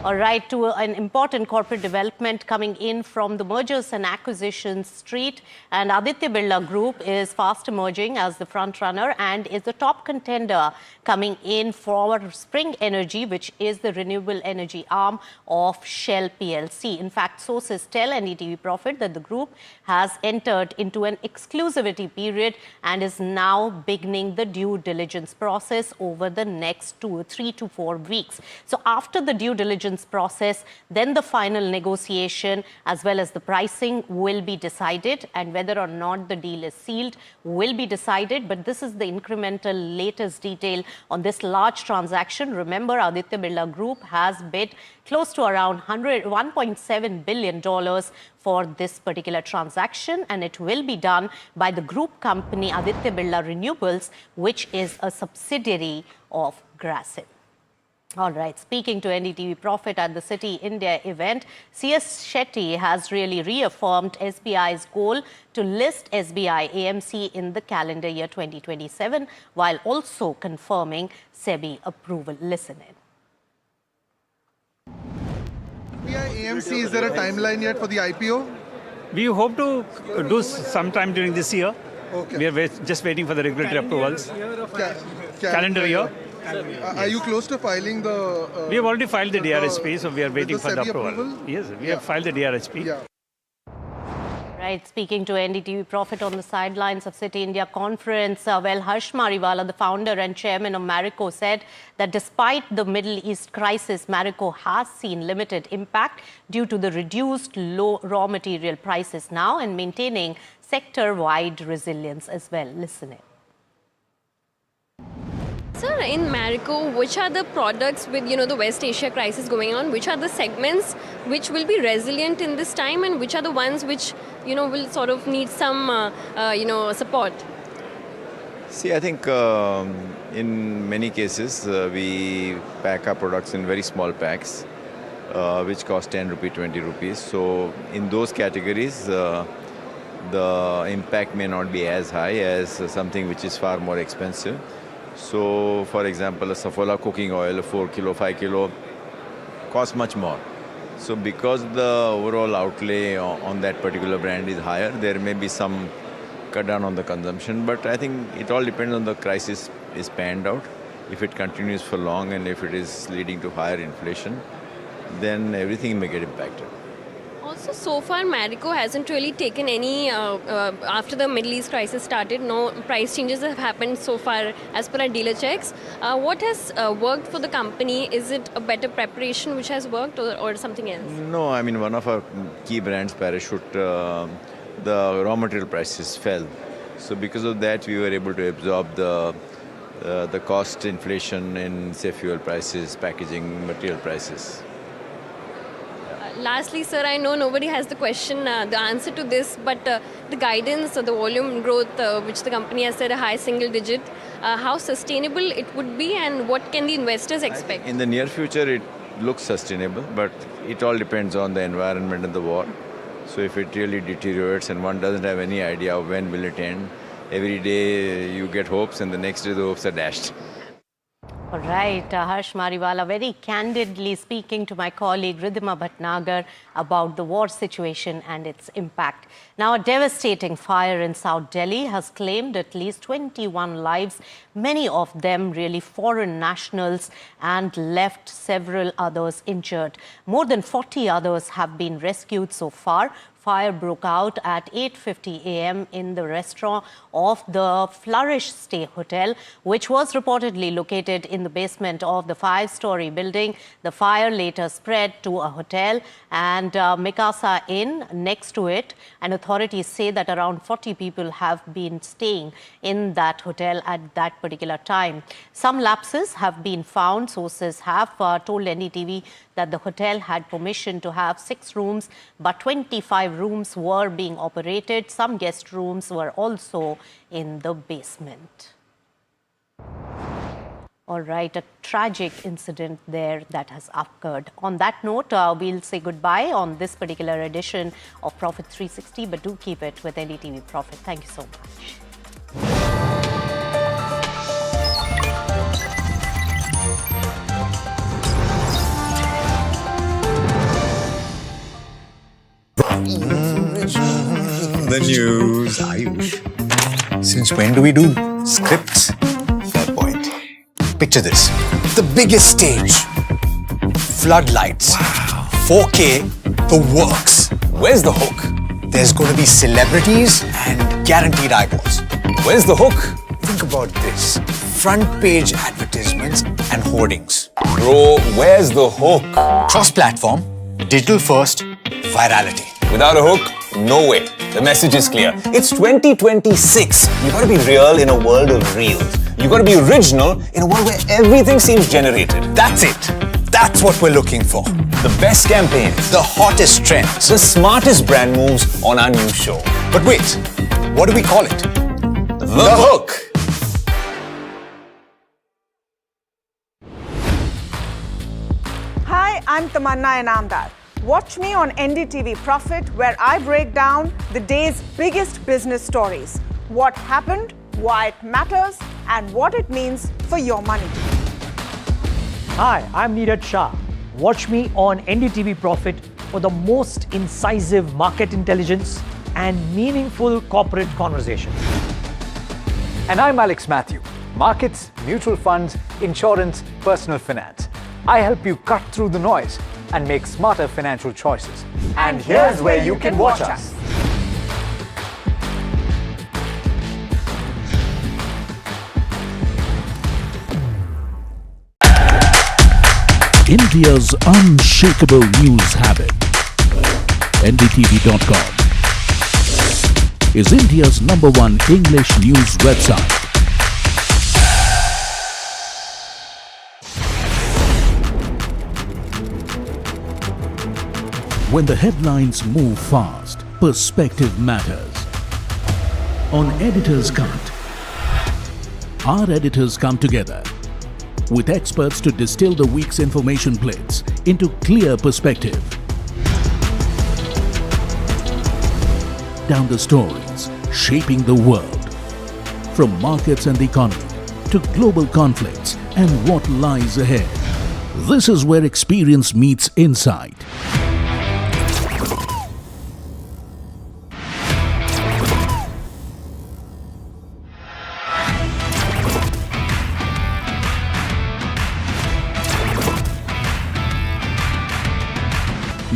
All right, to an important corporate development coming in from the mergers and acquisitions street, and Aditya Birla Group is fast emerging as the front runner and is the top contender coming in for Spring Energy, which is the renewable energy arm of Shell PLC. In fact, sources tell NDTV Profit that the group has entered into an exclusivity period and is now beginning the due diligence process over the next 3 to 4 weeks. So after the due diligence process, then the final negotiation as well as the pricing will be decided, and whether or not the deal is sealed will be decided. But this is the incremental latest detail on this large transaction. Remember, Aditya Birla Group has bid close to around $1.7 billion for this particular transaction, and it will be done by the group company Aditya Birla Renewables, which is a subsidiary of Grasim. All right, speaking to NDTV Profit at the City India event, C.S. Shetty has really reaffirmed SBI's goal to list SBI AMC in the calendar year 2027, while also confirming SEBI approval. Listen in. SBI AMC, is there a timeline yet for the IPO? We hope to do sometime during this year. Okay. We are just waiting for the regulatory approvals. Calendar year. Are you close to filing the... we have already filed the DRHP, so we are waiting for the approval. Yes, we have filed the DRHP. Yeah. Right, speaking to NDTV Profit on the sidelines of City India conference, well, Harsh Mariwala, the founder and chairman of Marico, said that despite the Middle East crisis, Marico has seen limited impact due to the reduced low raw material prices now and maintaining sector-wide resilience as well. Listen in. Sir, in Marico, which are the products with, the West Asia crisis going on? Which are the segments which will be resilient in this time, and which are the ones which, will sort of need some, support? See, I think in many cases, we pack our products in very small packs, which cost 10 rupees, 20 rupees. So in those categories, the impact may not be as high as something which is far more expensive. So, for example, a Saffola cooking oil, 4 kilo, 5 kilo, costs much more. So, because the overall outlay on that particular brand is higher, there may be some cut down on the consumption. But I think it all depends on the crisis is panned out. If it continues for long and if it is leading to higher inflation, then everything may get impacted. Also, so far, Marico hasn't really taken any, after the Middle East crisis started, no price changes have happened so far as per our dealer checks. What has worked for the company? Is it a better preparation which has worked, or something else? No, I mean, one of our key brands, Parachute, the raw material prices fell. So because of that, we were able to absorb the cost inflation in, say, fuel prices, packaging material prices. Lastly, sir, I know nobody has the answer to this, but the guidance, the volume growth, which the company has said a high single digit, how sustainable it would be, and what can the investors expect? In the near future, looks sustainable, but it all depends on the environment and the war. So if it really deteriorates and one doesn't have any idea of when will it end, every day you get hopes and the next day the hopes are dashed. All right, Harsh Mariwala very candidly speaking to my colleague Ridhima Bhatnagar about the war situation and its impact. Now, a devastating fire in South Delhi has claimed at least 21 lives, many of them really foreign nationals, and left several others injured. More than 40 others have been rescued so far. Fire broke out at 8:50 a.m. in the restaurant of the Flourish Stay Hotel, which was reportedly located in the basement of the 5-story building. The fire later spread to a hotel and Mikasa Inn next to it, and authorities say that around 40 people have been staying in that hotel at that particular time. Some lapses have been found. Sources have told NDTV that the hotel had permission to have 6 rooms, but 25 rooms were being operated. Some guest rooms were also in the basement. All right, a tragic incident there that has occurred. On that note, we'll say goodbye on this particular edition of Profit 360, but do keep it with NDTV Profit. Thank you so much. The news, Ayush. Since when do we do scripts? Fair point. Picture this. The biggest stage. Floodlights. Wow. 4K. The works. Where's the hook? There's going to be celebrities and guaranteed eyeballs. Where's the hook? Think about this. Front page advertisements and hoardings. Bro, where's the hook? Cross-platform, digital first, virality. Without a hook, no way. The message is clear. It's 2026. You gotta be real in a world of reels. You gotta be original in a world where everything seems generated. That's it. That's what we're looking for. The best campaigns, the hottest trends, the smartest brand moves on our new show. But wait, what do we call it? The hook. Hi, I'm Tamanna Inamdar. Watch me on NDTV Profit, where I break down the day's biggest business stories. What happened, why it matters, and what it means for your money. Hi, I'm Niraj Shah. Watch me on NDTV Profit for the most incisive market intelligence and meaningful corporate conversations. And I'm Alex Matthew. Markets, mutual funds, insurance, personal finance. I help you cut through the noise and make smarter financial choices. And here's where you can watch us. India's unshakable news habit. NDTV.com is India's #1 English news website. When the headlines move fast, perspective matters. On Editor's Cut, our editors come together with experts to distill the week's information plates into clear perspective. Down the stories shaping the world, from markets and the economy to global conflicts and what lies ahead. This is where experience meets insight.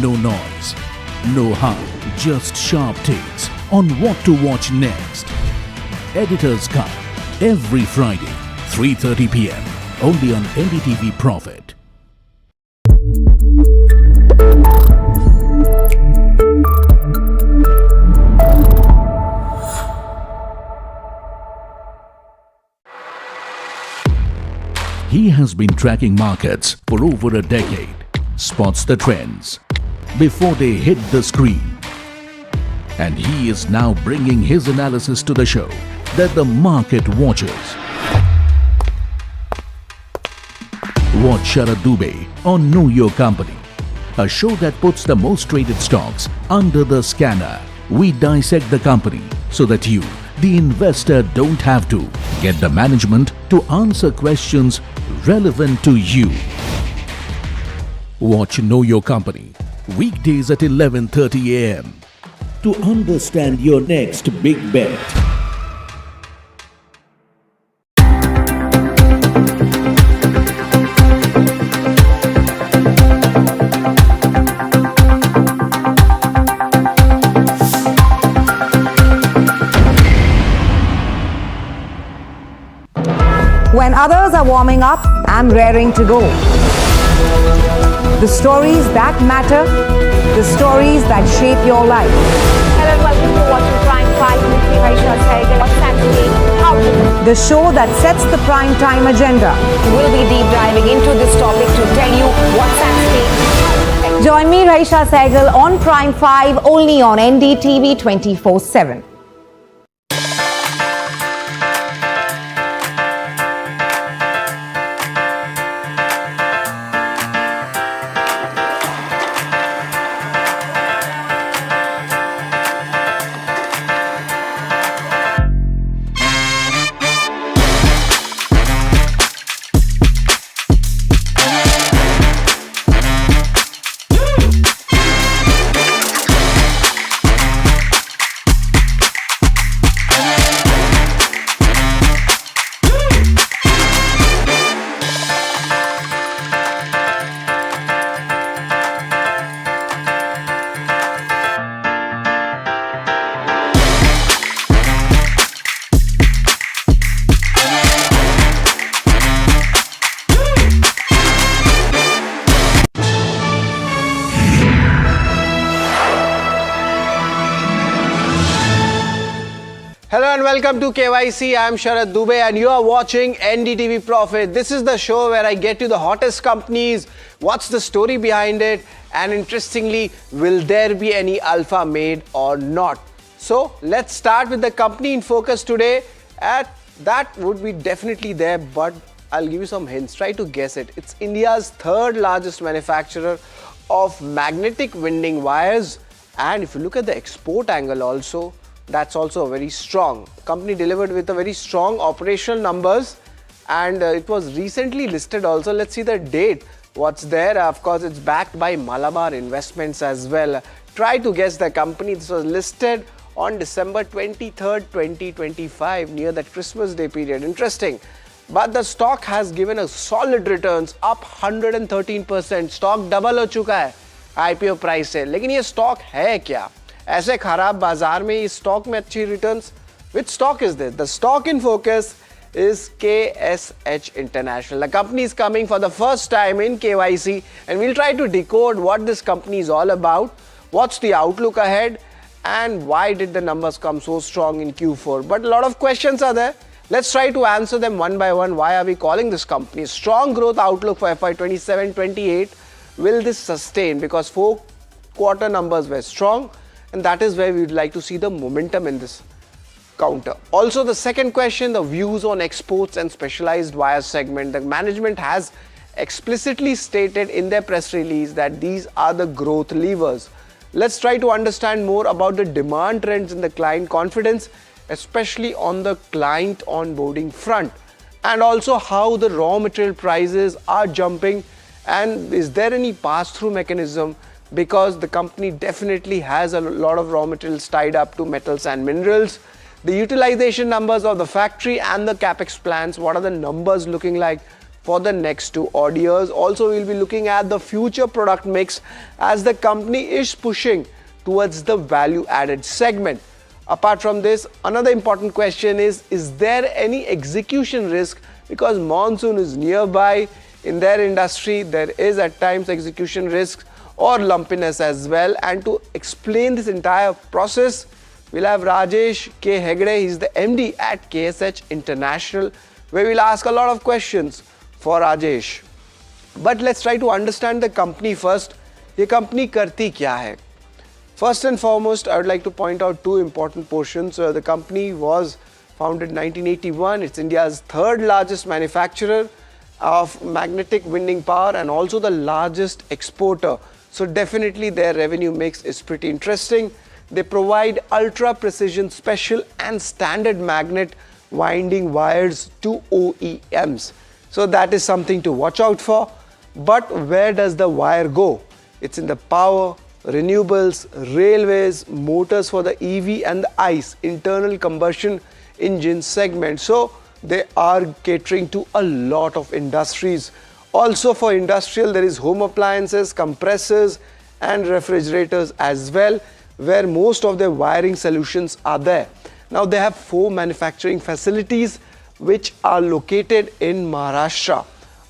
No noise, no hype, just sharp takes on what to watch next. Editor's Cut, every Friday, 3:30 p.m. only on NDTV Profit. He has been tracking markets for over a decade, spots the trends before they hit the screen. And he is now bringing his analysis to the show that the market watches. Watch Sharad Dubey on Know Your Company, a show that puts the most traded stocks under the scanner. We dissect the company so that you, the investor, don't have to. Get the management to answer questions relevant to you. Watch Know Your Company weekdays at 11:30 a.m. to understand your next big bet. When others are warming up, I'm raring to go. The stories that matter, the stories that shape your life. Hello and welcome to watching Prime 5 with me, Raisha Sehgal. What's happening? The show that sets the prime time agenda. We'll be deep diving into this topic to tell you what's at stake. Join me, Raisha Sehgal, on Prime 5 only on NDTV 24/7. Hello and welcome to KYC. I'm Sharad Dubey and you are watching NDTV Profit. This is the show where I get you the hottest companies, what's the story behind it, and interestingly, will there be any alpha made or not? So let's start with the company in focus today. That would be definitely there, but I'll give you some hints. Try to guess it. It's India's third largest manufacturer of magnetic winding wires, and if you look at the export angle also, that's also very strong. Company delivered with a very strong operational numbers, and it was recently listed also. Let's see the date. What's there? Of course, it's backed by Malabar Investments as well. Try to guess the company. This was listed on December 23rd, 2025, near that Christmas Day period. Interesting. But the stock has given a solid returns, up 113%. Stock double हो चुका है IPO price से. लेकिन ये stock है क्या? ऐसे खराब बाजार में इस स्टॉक में अच्छी returns? Which stock is this? The stock in focus is KSH International. The company is coming for the first time in KYC, and we'll try to decode what this company is all about, what's the outlook ahead, and why did the numbers come so strong in Q4. But a lot of questions are there. Let's try to answer them one by one. Why are we calling this company? Strong growth outlook for FY 27-28. Will this sustain? Because 4 quarter numbers were strong, and that is where we would like to see the momentum in this counter. Also, the second question, the views on exports and specialized wire segment. The management has explicitly stated in their press release that these are the growth levers. Let's try to understand more about the demand trends in the client confidence, especially on the client onboarding front, and also how the raw material prices are jumping, and is there any pass-through mechanism, because the company definitely has a lot of raw materials tied up to metals and minerals. The utilization numbers of the factory and the capex plans, what are the numbers looking like for the next 2 odd years. Also, we'll be looking at the future product mix as the company is pushing towards the value added segment. Apart from this, another important question is there any execution risk, because monsoon is nearby in their industry? There is at times execution risk or lumpiness as well. And to explain this entire process, we'll have Rajesh K. Hegde. He's the MD at KSH International, where we'll ask a lot of questions for Rajesh. But let's try to understand the company first. Ye company karti kya hai? First and foremost, I would like to point out 2 important portions. The company was founded in 1981. It's India's third largest manufacturer, of magnetic winding power and also the largest exporter. So definitely their revenue mix is pretty interesting. They provide ultra precision special and standard magnet winding wires to OEMs. So that is something to watch out for. But where does the wire go? It's in the power, renewables, railways, motors for the EV and the ICE, internal combustion engine segment. So they are catering to a lot of industries. Also for industrial, there is home appliances, compressors and refrigerators as well, where most of their wiring solutions are there. Now they have 4 manufacturing facilities which are located in Maharashtra.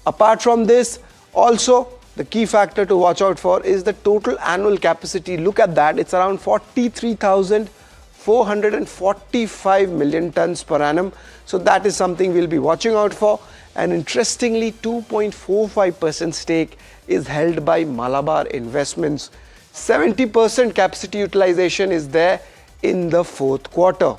Apart from this, also the key factor to watch out for is the total annual capacity. Look at that, it's around 43,445 million tons per annum. So that is something we'll be watching out for. And interestingly, 2.45% stake is held by Malabar Investments. 70% capacity utilization is there in the 4th quarter.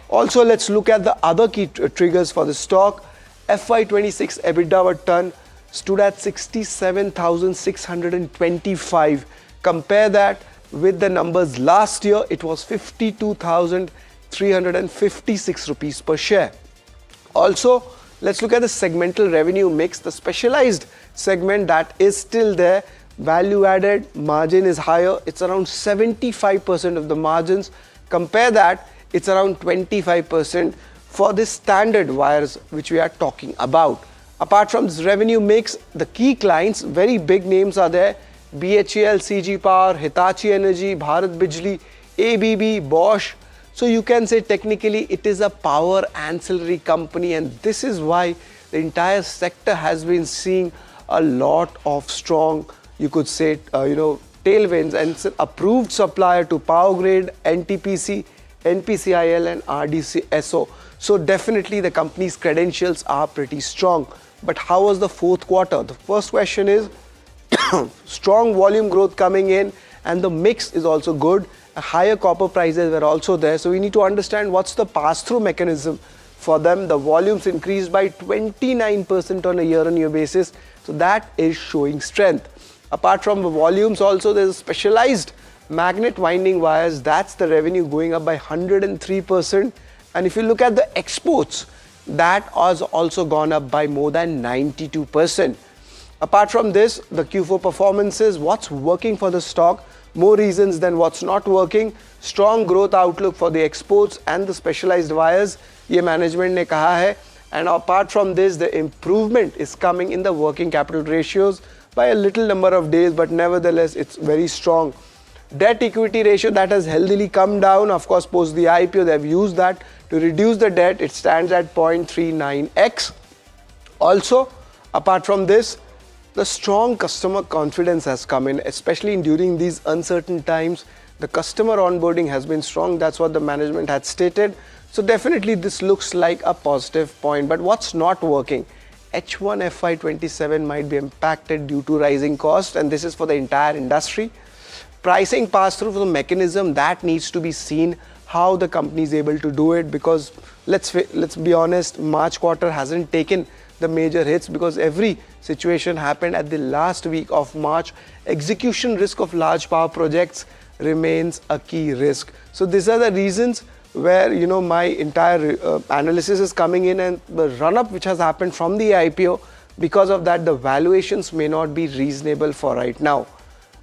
Also, let's look at the other key triggers for the stock. FY26 EBITDA per ton stood at 67,625. Compare that with the numbers last year, it was 52,356 rupees per share. Also, let's look at the segmental revenue mix. The specialized segment that is still there, value added margin is higher. It's around 75% of the margins. Compare that, it's around 25% for the standard wires which we are talking about. Apart from this revenue mix, the key clients, very big names are there. BHEL, CG Power, Hitachi Energy, Bharat Bijli, ABB, Bosch. So you can say technically it is a power ancillary company, and this is why the entire sector has been seeing a lot of strong, you could say, tailwinds, and it's an approved supplier to Power Grid, NTPC, NPCIL and RDSO. So definitely the company's credentials are pretty strong. But how was the 4th quarter? The first question is strong volume growth coming in, and the mix is also good. Higher copper prices were also there. So we need to understand what's the pass-through mechanism for them. The volumes increased by 29% on a year-on-year basis. So that is showing strength. Apart from the volumes also, there's specialized magnet winding wires. That's the revenue going up by 103%. And if you look at the exports, that has also gone up by more than 92%. Apart from this, the Q4 performances, what's working for the stock, more reasons than what's not working. Strong growth outlook for the exports and the specialized wires, ye management ne kaha hai. And apart from this, the improvement is coming in the working capital ratios by a little number of days, but nevertheless, it's very strong. Debt equity ratio, that has healthily come down. Of course, post the IPO, they've used that to reduce the debt. It stands at 0.39x. Also, apart from this, the strong customer confidence has come in, especially during these uncertain times. The customer onboarding has been strong. That's what the management had stated. So definitely this looks like a positive point. But what's not working? H1 FY27 might be impacted due to rising costs, and this is for the entire industry. Pricing pass-through for the mechanism, that needs to be seen how the company is able to do it, because let's be honest, March quarter hasn't taken the major hits because every situation happened at the last week of March. Execution risk of large power projects remains a key risk. So these are the reasons where my entire analysis is coming in, and the run-up which has happened from the IPO, because of that the valuations may not be reasonable for right now.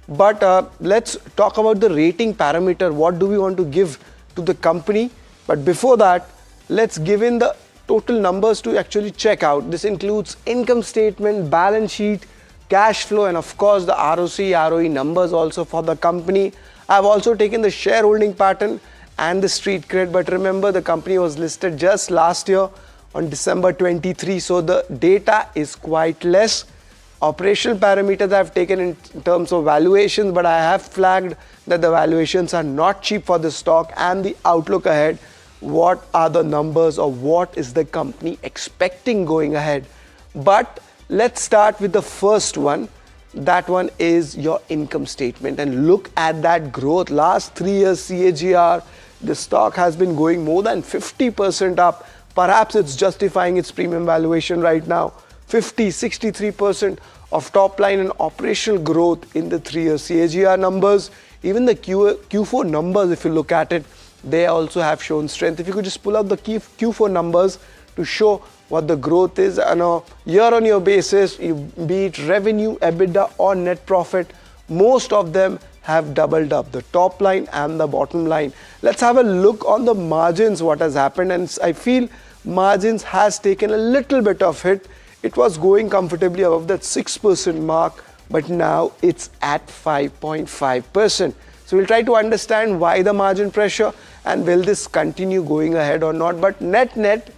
But let's talk about the rating parameter. What do we want to give to the company? But before that, let's give in the total numbers to actually check out. This includes income statement, balance sheet, cash flow, and of course the ROC, ROE numbers also for the company. I've also taken the shareholding pattern and the street cred, but remember the company was listed just last year on December 23, so the data is quite less. Operational parameters I've taken in terms of valuations, but I have flagged that the valuations are not cheap for the stock, and the outlook ahead, what are the numbers or what is the company expecting going ahead. But let's start with the first one. That one is your income statement, and look at that growth. Last 3 years CAGR, the stock has been going more than 50% up. Perhaps it's justifying its premium valuation right now. 50, 63% of top line and operational growth in the 3-year CAGR numbers. Even the Q4 numbers, if you look at it, they also have shown strength. If you could just pull out the Q4 numbers to show what the growth is on a year-on-year basis, be it revenue, EBITDA or net profit, most of them have doubled up, the top line and the bottom line. Let's have a look on the margins, what has happened, and I feel margins has taken a little bit of hit. It was going comfortably above that 6% mark, but now it's at 5.5%. So we'll try to understand why the margin pressure and will this continue going ahead or not. But net,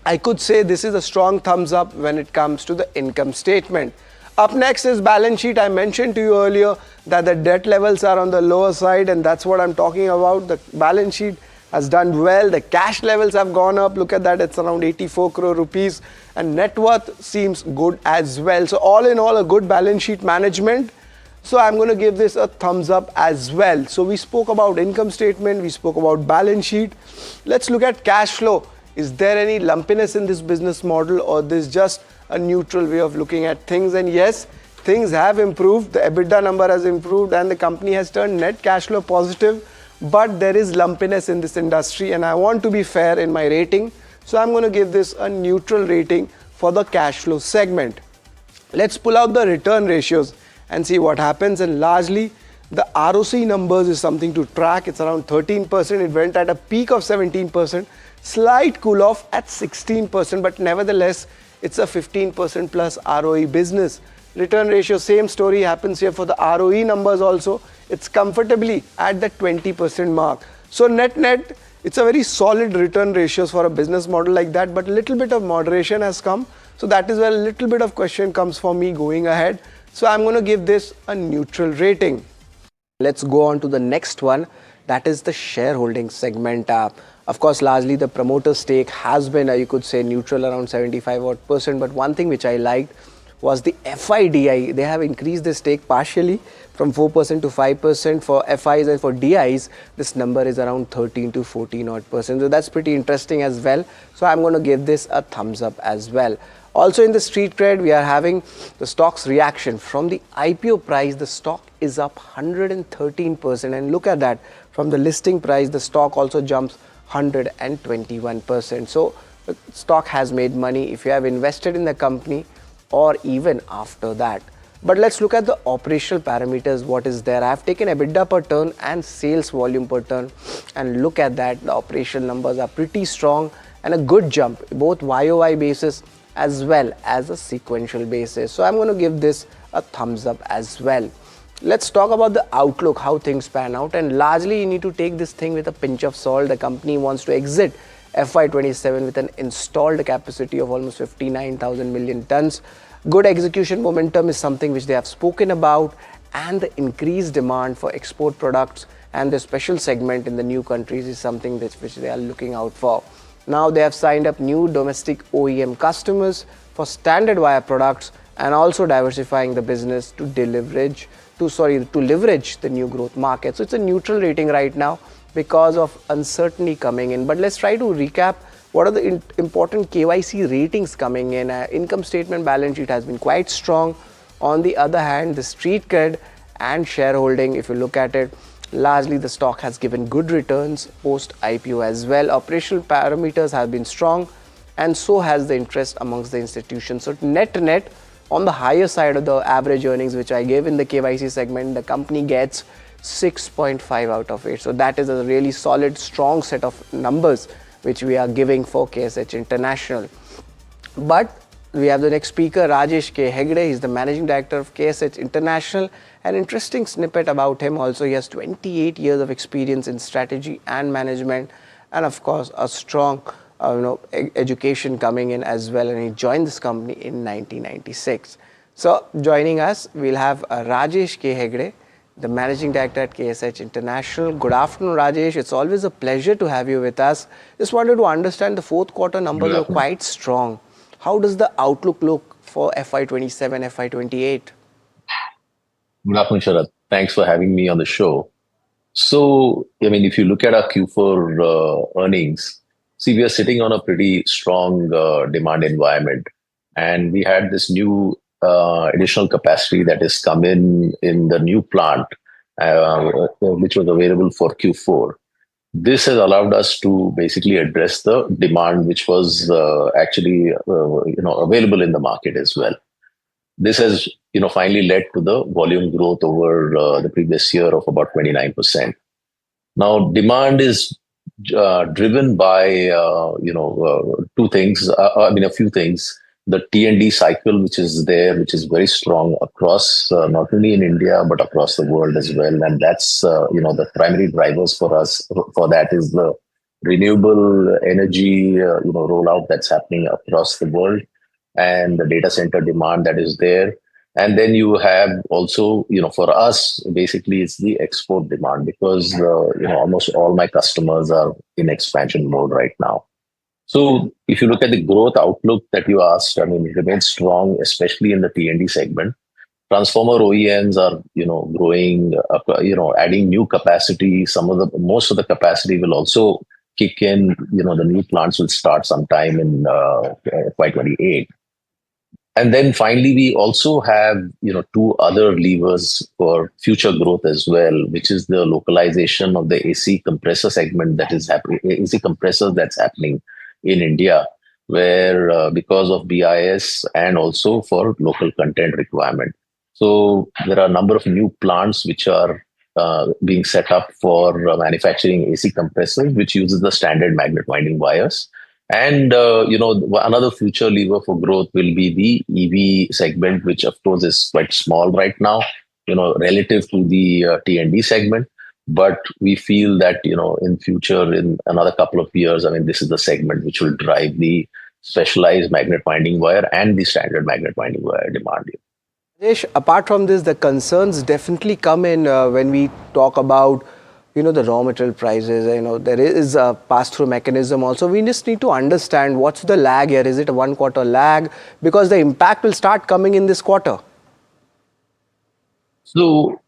I could say this is a strong thumbs up when it comes to the income statement. Up next is balance sheet. I mentioned to you earlier that the debt levels are on the lower side, and that's what I'm talking about. The balance sheet has done well. The cash levels have gone up. Look at that, it's around 84 crore rupees, and net worth seems good as well. So all in all, a good balance sheet management. So I'm going to give this a thumbs up as well. So we spoke about income statement, we spoke about balance sheet. Let's look at cash flow. Is there any lumpiness in this business model, or this just a neutral way of looking at things? And yes, things have improved. The EBITDA number has improved and the company has turned net cash flow positive. But there is lumpiness in this industry, and I want to be fair in my rating. So I'm going to give this a neutral rating for the cash flow segment. Let's pull out the return ratios and see what happens. And largely, the ROC numbers is something to track. It's around 13%. It went at a peak of 17%. Slight cool off at 16%, but nevertheless, it's a 15% plus ROE business. Return ratio, same story happens here for the ROE numbers also. It's comfortably at the 20% mark. So net, it's a very solid return ratios for a business model like that, but a little bit of moderation has come. So that is where a little bit of question comes for me going ahead. So I'm going to give this a neutral rating. Let's go on to the next one. That is the shareholding segment. Of course, largely the promoter stake has been, you could say, neutral around 75%. But one thing which I liked was the FIDI. They have increased the stake partially from 4% to 5%. For FIs and for DIs, this number is around 13 to 14%. So that's pretty interesting as well. So I'm going to give this a thumbs up as well. Also in the street cred, we are having the stock's reaction. From the IPO price, the stock is up 113%. And look at that. From the listing price, the stock also jumps 121%. So the stock has made money if you have invested in the company or even after that. But let's look at the operational parameters, what is there. I have taken EBITDA per turn and sales volume per turn, and look at that, the operational numbers are pretty strong and a good jump, both YOY basis as well as a sequential basis. So I'm going to give this a thumbs up as well. Let's talk about the outlook, how things pan out, and largely you need to take this thing with a pinch of salt. The company wants to exit FY27 with an installed capacity of almost 59,000 million tons. Good execution momentum is something which they have spoken about, and the increased demand for export products and the special segment in the new countries is something which they are looking out for. Now they have signed up new domestic OEM customers for standard wire products and also diversifying the business to leverage the new growth market. So it's a neutral rating right now because of uncertainty coming in. But let's try to recap what are the important KYC ratings coming in. Income statement, balance sheet has been quite strong. On the other hand, the street cred and shareholding, if you look at it, largely the stock has given good returns post IPO as well. Operational parameters have been strong, and so has the interest amongst the institutions. So net on the higher side of the average earnings which I gave in the KYC segment, the company gets 6.5 out of 8. So that is a really solid, strong set of numbers which we are giving for KSH International. But we have the next speaker, Rajesh K. Hegde. He's the Managing Director of KSH International. An interesting snippet about him also. He has 28 years of experience in strategy and management, and of course a strong education coming in as well, and he joined this company in 1996. So joining us, we'll have Rajesh K. Hegde, the Managing Director at KSH International. Good afternoon, Rajesh. It's always a pleasure to have you with us. Just wanted to understand the fourth quarter numbers are quite strong. How does the outlook look for FY27, FY28? Good afternoon, Sharad. Thanks for having me on the show. So, if you look at our Q4 earnings, see, we are sitting on a pretty strong demand environment. and we had this new additional capacity that is come in the new plant, which was available for Q4. This has allowed us to basically address the demand which was actually available in the market as well. This has finally led to the volume growth over the previous year of about 29%. Now, demand is driven by two things. A few things. The T&D cycle, which is there, which is very strong across not only in India but across the world as well, and that's the primary drivers for us for that is the renewable energy rollout that's happening across the world, and the data center demand that is there. And then you have also, for us, basically it's the export demand because, almost all my customers are in expansion mode right now. So if you look at the growth outlook that you asked, it remains strong, especially in the T&D segment. Transformer OEMs are, growing, adding new capacity. Most of the capacity will also kick in. The new plants will start sometime in FY28. And then finally, we also have, two other levers for future growth as well, which is the localization of the AC compressor segment that is happening, AC compressors that's happening in India, where because of BIS and also for local content requirement. So there are a number of new plants which are being set up for manufacturing AC compressors, which uses the standard magnet winding wires. And, another future lever for growth will be the EV segment, which of course is quite small right now, relative to the T&D segment. But we feel that, in future, in another couple of years, this is the segment which will drive the specialized magnet winding wire and the standard magnet winding wire demand. Rajesh, apart from this, the concerns definitely come in when we talk about the raw material prices. There is a pass-through mechanism also. We just need to understand what's the lag here. Is it a 1 quarter lag? Because the impact will start coming in this quarter. So,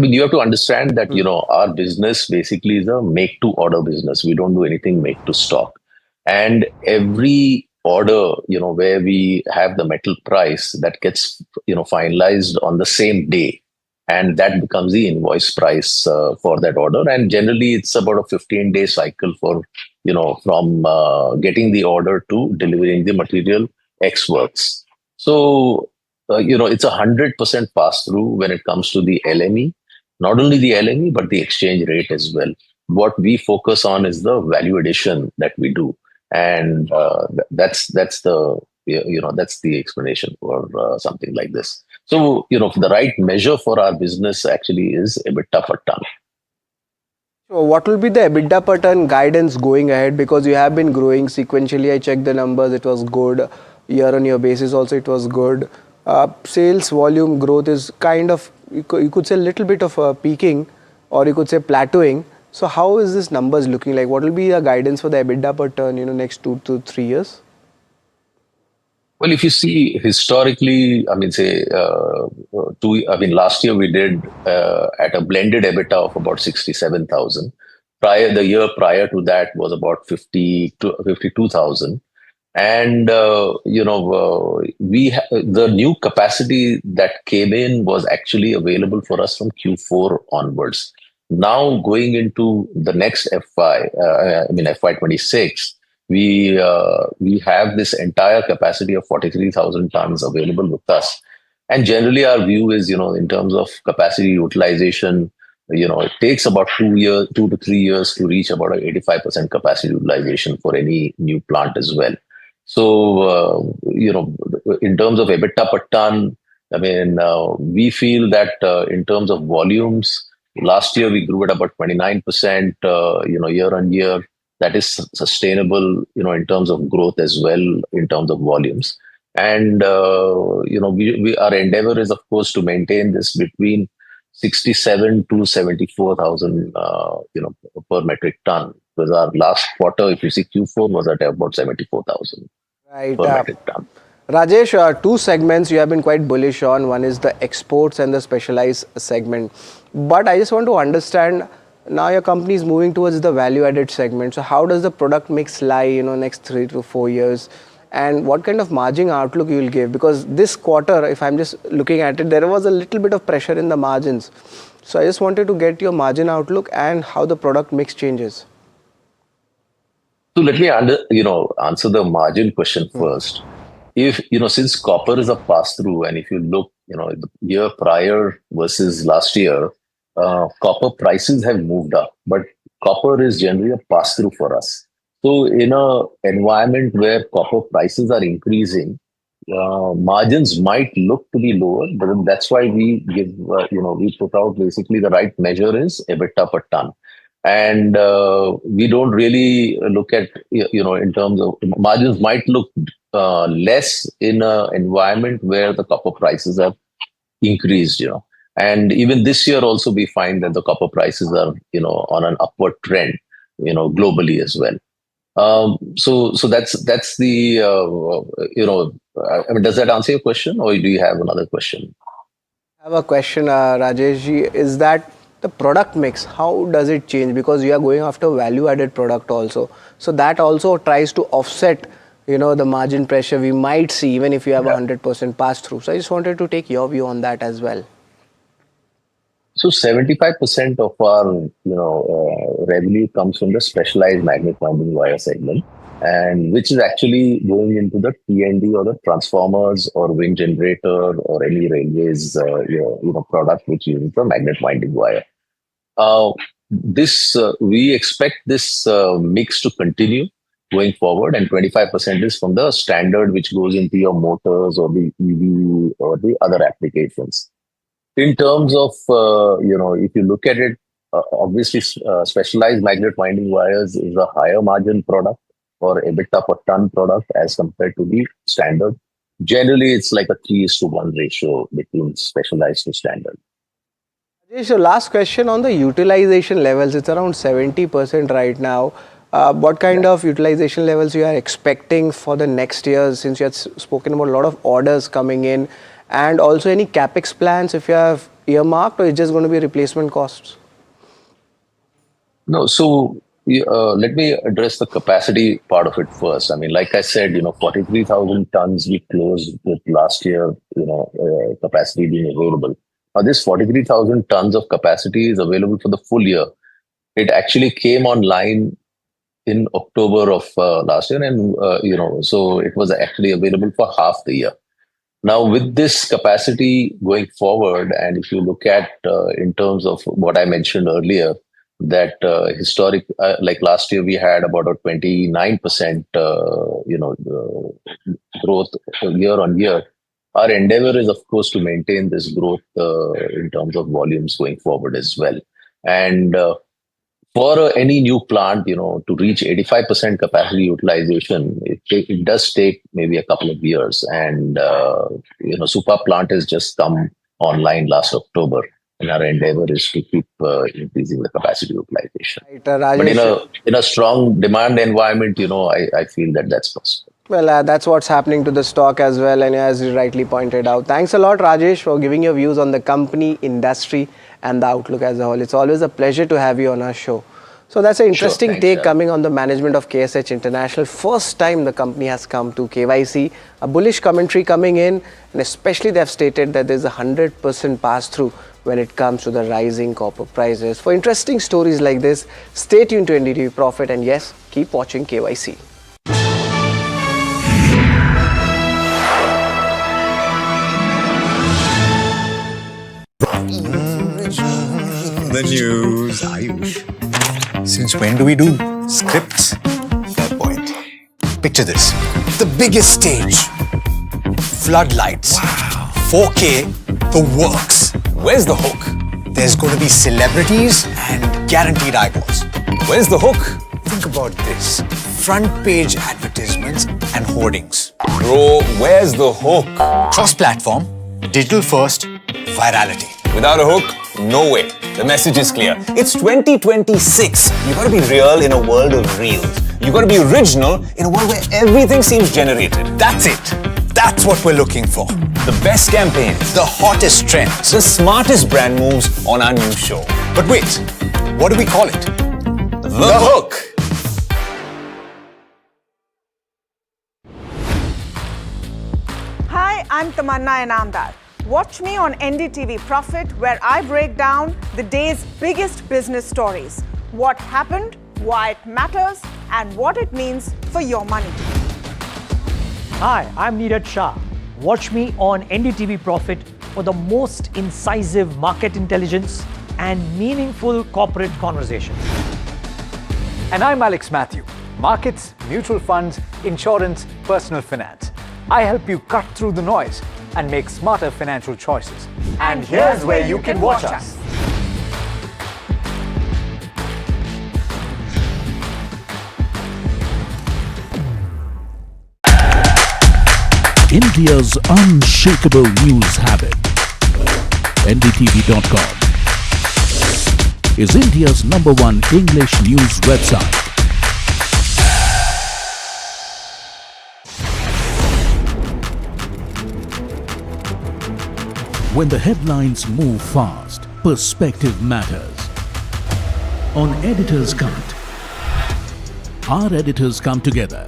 you have to understand that, our business basically is a make-to-order business. We don't do anything make-to-stock. And every order, where we have the metal price that gets, finalized on the same day. And that becomes the invoice price for that order. And generally, it's about a 15-day cycle for, from getting the order to delivering the material X works. So, it's 100% pass-through when it comes to the LME. Not only the LME, but the exchange rate as well. What we focus on is the value addition that we do. And that's the explanation for something like this. So, the right measure for our business actually is EBITDA per ton. So what will be the EBITDA per ton guidance going ahead? Because you have been growing sequentially. I checked the numbers. It was good. Year-on-year basis also it was good. Sales volume growth is kind of, you could say a little bit of peaking, or you could say plateauing. So how is this numbers looking like? What will be the guidance for the EBITDA per ton, next 2 to 3 years? Well, if you see historically, last year we did at a blended EBITDA of about 67,000. The year prior to that was about 52,000. And, the new capacity that came in was actually available for us from Q4 onwards. Now going into the next FY26, we have this entire capacity of 43,000 tons available with us. And generally our view is, in terms of capacity utilization, it takes about 2 to 3 years to reach about 85% capacity utilization for any new plant as well. So, in terms of EBITDA per ton, we feel that in terms of volumes, last year we grew at about 29%, year on year. That is sustainable, in terms of growth as well, in terms of volumes. And, our endeavor is, of course, to maintain this between 67 to 74,000, per metric ton. Because our last quarter, if you see Q4, was at about 74,000 per metric ton. Rajesh, two segments you have been quite bullish on. One is the exports and the specialized segment. But I just want to understand, now your company is moving towards the value-added segment. So how does the product mix lie, next 3 to 4 years? and what kind of margin outlook you will give? Because this quarter, if I'm just looking at it, there was a little bit of pressure in the margins. So I just wanted to get your margin outlook and how the product mix changes. So let me answer the margin question first. If since copper is a pass-through, and if you look the year prior versus last year, copper prices have moved up, but copper is generally a pass-through for us. So in a environment where copper prices are increasing, margins might look to be lower, but then that's why we give we put out basically the right measure is EBITDA per ton. And we don't really look at, in terms of margins might look less in an environment where the copper prices have increased, And even this year also we find that the copper prices are, on an upward trend, globally as well. So that's the, I mean, does that answer your question, or do you have another question? I have a question, Rajesh ji, is that the product mix, how does it change? Because you are going after value-added product also. So that also tries to offset, the margin pressure we might see even if you have 100% pass-through. So I just wanted to take your view on that as well. So 75% of our, revenue comes from the specialized magnet winding wire segment, and which is actually going into the T&D or the transformers or wind generator or any railways, product which uses the magnet winding wire. We expect this mix to continue going forward, and 25% is from the standard which goes into your motors or the EV or the other applications. In terms of, if you look at it, obviously specialized magnet winding wires is a higher margin product or EBITDA per ton product as compared to the standard. Generally, it's like a 3:1 ratio between specialized to standard. So last question on the utilization levels. It's around 70% right now. What kind of utilization levels you are expecting for the next year, since you have spoken about a lot of orders coming in, and also any capex plans if you have earmarked, or it's just going to be replacement costs? No, so let me address the capacity part of it first. I mean, like I said, 43,000 tons we closed with last year, capacity being available. Now, this 43,000 tons of capacity is available for the full year. It actually came online in October of last year, and so it was actually available for half the year. Now, with this capacity going forward, and if you look at in terms of what I mentioned earlier, that like last year we had about a 29% growth year on year. Our endeavor is, of course, to maintain this growth in terms of volumes going forward as well. And for any new plant, to reach 85% capacity utilization, it does take maybe a couple of years. And, Supa plant has just come online last October, and our endeavor is to keep increasing the capacity utilization. Right, but in a strong demand environment, I feel that that's possible. Well, that's what's happening to the stock as well, and as you rightly pointed out. Thanks a lot, Rajesh, for giving your views on the company, industry, and the outlook as a whole. It's always a pleasure to have you on our show. So that's an interesting take coming on the management of KSH International. First time the company has come to KYC. A bullish commentary coming in, and especially they have stated that there's a 100% pass-through when it comes to the rising copper prices. For interesting stories like this, stay tuned to NDTV Profit, and yes, keep watching KYC. The news, Ayush. Since when do we do scripts? Fair point. Picture this. The biggest stage. Floodlights. Wow. 4K. The works. Where's the hook? There's going to be celebrities and guaranteed eyeballs. Where's the hook? Think about this. Front page advertisements and hoardings. Bro, where's the hook? Cross-platform, digital first, virality. Without a hook, no way. The message is clear. It's 2026. You gotta be real in a world of reels. You gotta be original in a world where everything seems generated. That's it. That's what we're looking for. The best campaigns, the hottest trends, the smartest brand moves on our new show. But wait, what do we call it? The hook. I'm Tamanna Inamdar. Watch me on NDTV Profit, where I break down the day's biggest business stories. What happened, why it matters, and what it means for your money. Hi, I'm Niraj Shah. Watch me on NDTV Profit for the most incisive market intelligence and meaningful corporate conversations. And I'm Alex Matthew. Markets, mutual funds, insurance, personal finance. I help you cut through the noise and make smarter financial choices. And here's where you can watch us. India's unshakable news habit. NDTV.com is India's #1 English news website. When the headlines move fast, perspective matters. On Editor's Cut, our editors come together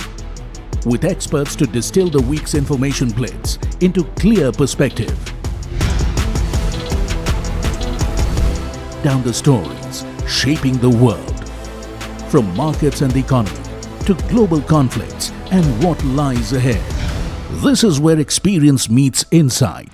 with experts to distill the week's information blitz into clear perspective. Down the stories shaping the world, from markets and the economy to global conflicts and what lies ahead. This is where experience meets insight.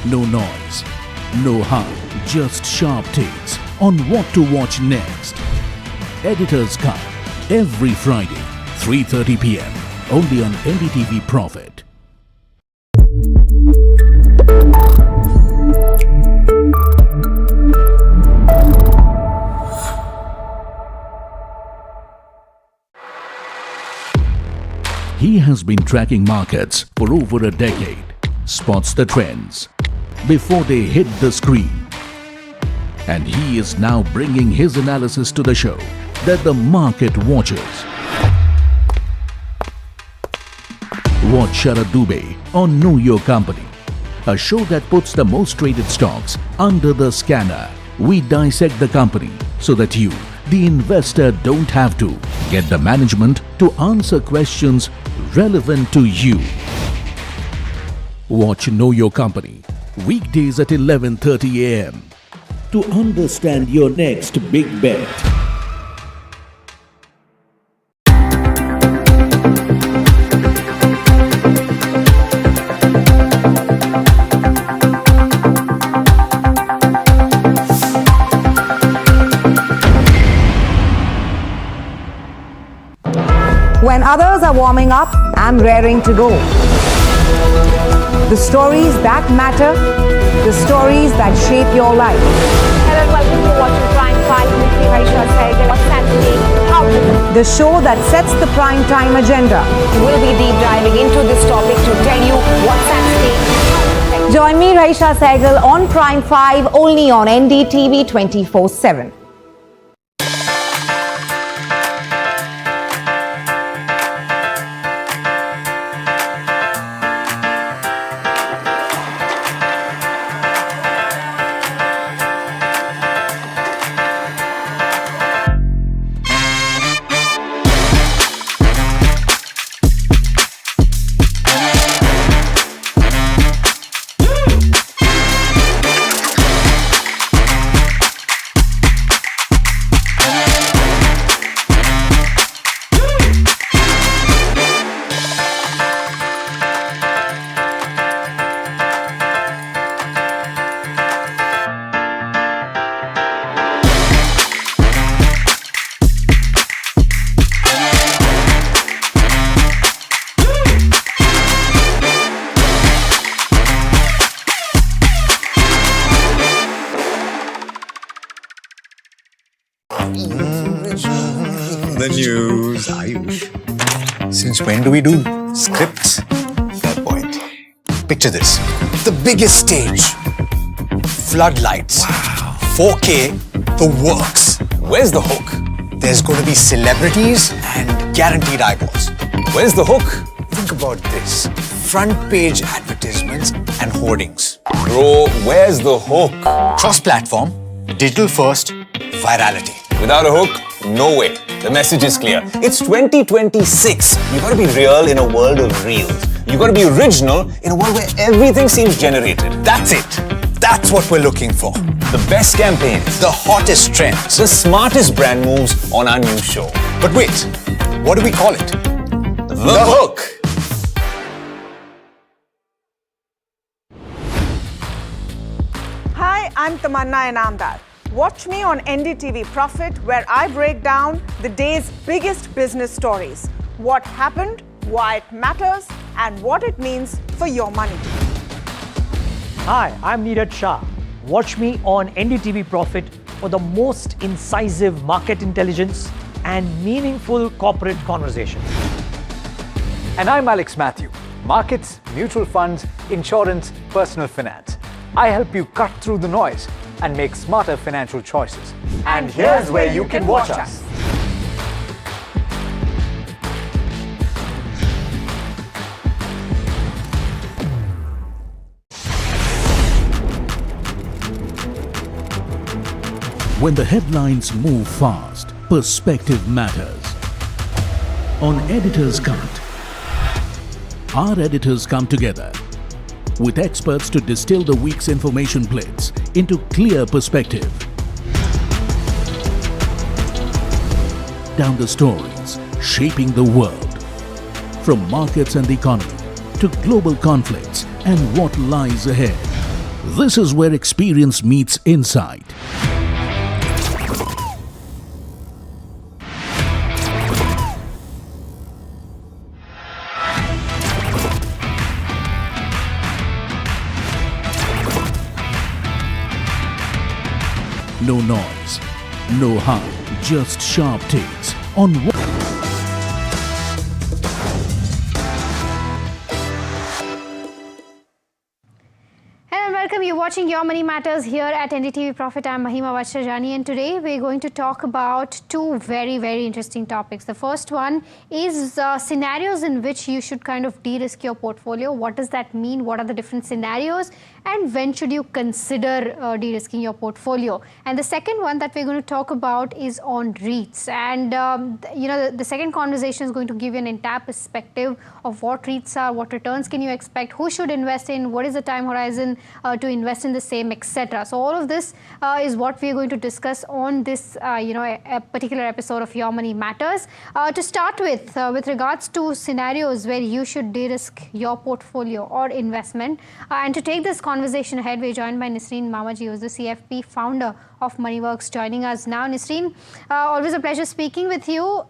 No noise, no hype, just sharp takes on what to watch next. Editor's Cut, every Friday, 3:30 p.m. only on NDTV Profit. He has been tracking markets for over a decade, spots the trends before they hit the screen. And he is now bringing his analysis to the show that the market watches. Watch Sharad Dubey on Know Your Company, a show that puts the most traded stocks under the scanner. We dissect the company so that you, the investor, don't have to. Get the management to answer questions relevant to you. Watch Know Your Company weekdays at 11:30 a.m. to understand your next big bet. When others are warming up, I'm raring to go. The stories that matter, the stories that shape your life. Hello and welcome to watching Prime 5 with me, Raisha Sehgal. What's happening? How The show that sets the prime time agenda. We'll be deep diving into this topic to tell you what's at stake. Join me, Raisha Sehgal, on Prime 5 only on NDTV 24/7. The news, Ayush. Since when do we do scripts? Fair point. Picture this. The biggest stage. Floodlights. Wow. 4K. The works. Where's the hook? There's going to be celebrities and guaranteed eyeballs. Where's the hook? The think about this. Front page advertisements and hoardings. Bro, where's the hook? Cross-platform, digital first, virality. Without a hook, no way. The message is clear. It's 2026. You gotta be real in a world of reels. You gotta be original in a world where everything seems generated. That's it. That's what we're looking for. The best campaigns, the hottest trends, the smartest brand moves on our new show. But wait, what do we call it? The Hook. Hi, I'm Tamanna Inamdar. Watch me on NDTV Profit, where I break down the day's biggest business stories. What happened, why it matters, and what it means for your money. Hi, I'm Niraj Shah. Watch me on NDTV Profit for the most incisive market intelligence and meaningful corporate conversations. And I'm Alex Matthew. Markets, mutual funds, insurance, personal finance. I help you cut through the noise and make smarter financial choices. And here's where you can watch us. When the headlines move fast, perspective matters. On Editor's Cut, our editors come together with experts to distill the week's information plates into clear perspective. Down the stories shaping the world, from markets and the economy to global conflicts and what lies ahead. This is where experience meets insight. No noise, no hype, just sharp takes on what. Hello and welcome. You're watching Your Money Matters here at NDTV Profit. I'm Mahima Vajrajani, and today we're going to talk about two very, very interesting topics. The first one is scenarios in which you should kind of de-risk your portfolio. What does that mean? What are the different scenarios? And when should you consider de-risking your portfolio? And the second one that we're going to talk about is on REITs. And the second conversation is going to give you an entire perspective of what REITs are, what returns can you expect, who should invest in, what is the time horizon to invest in the same, etc. So all of this is what we're going to discuss on this a particular episode of Your Money Matters. To start with regards to scenarios where you should de-risk your portfolio or investment, and to take this conversation ahead, we're joined by Nisreen Mamaji, who's the CFP founder of MoneyWorks, joining us now. Nisreen, always a pleasure speaking with you.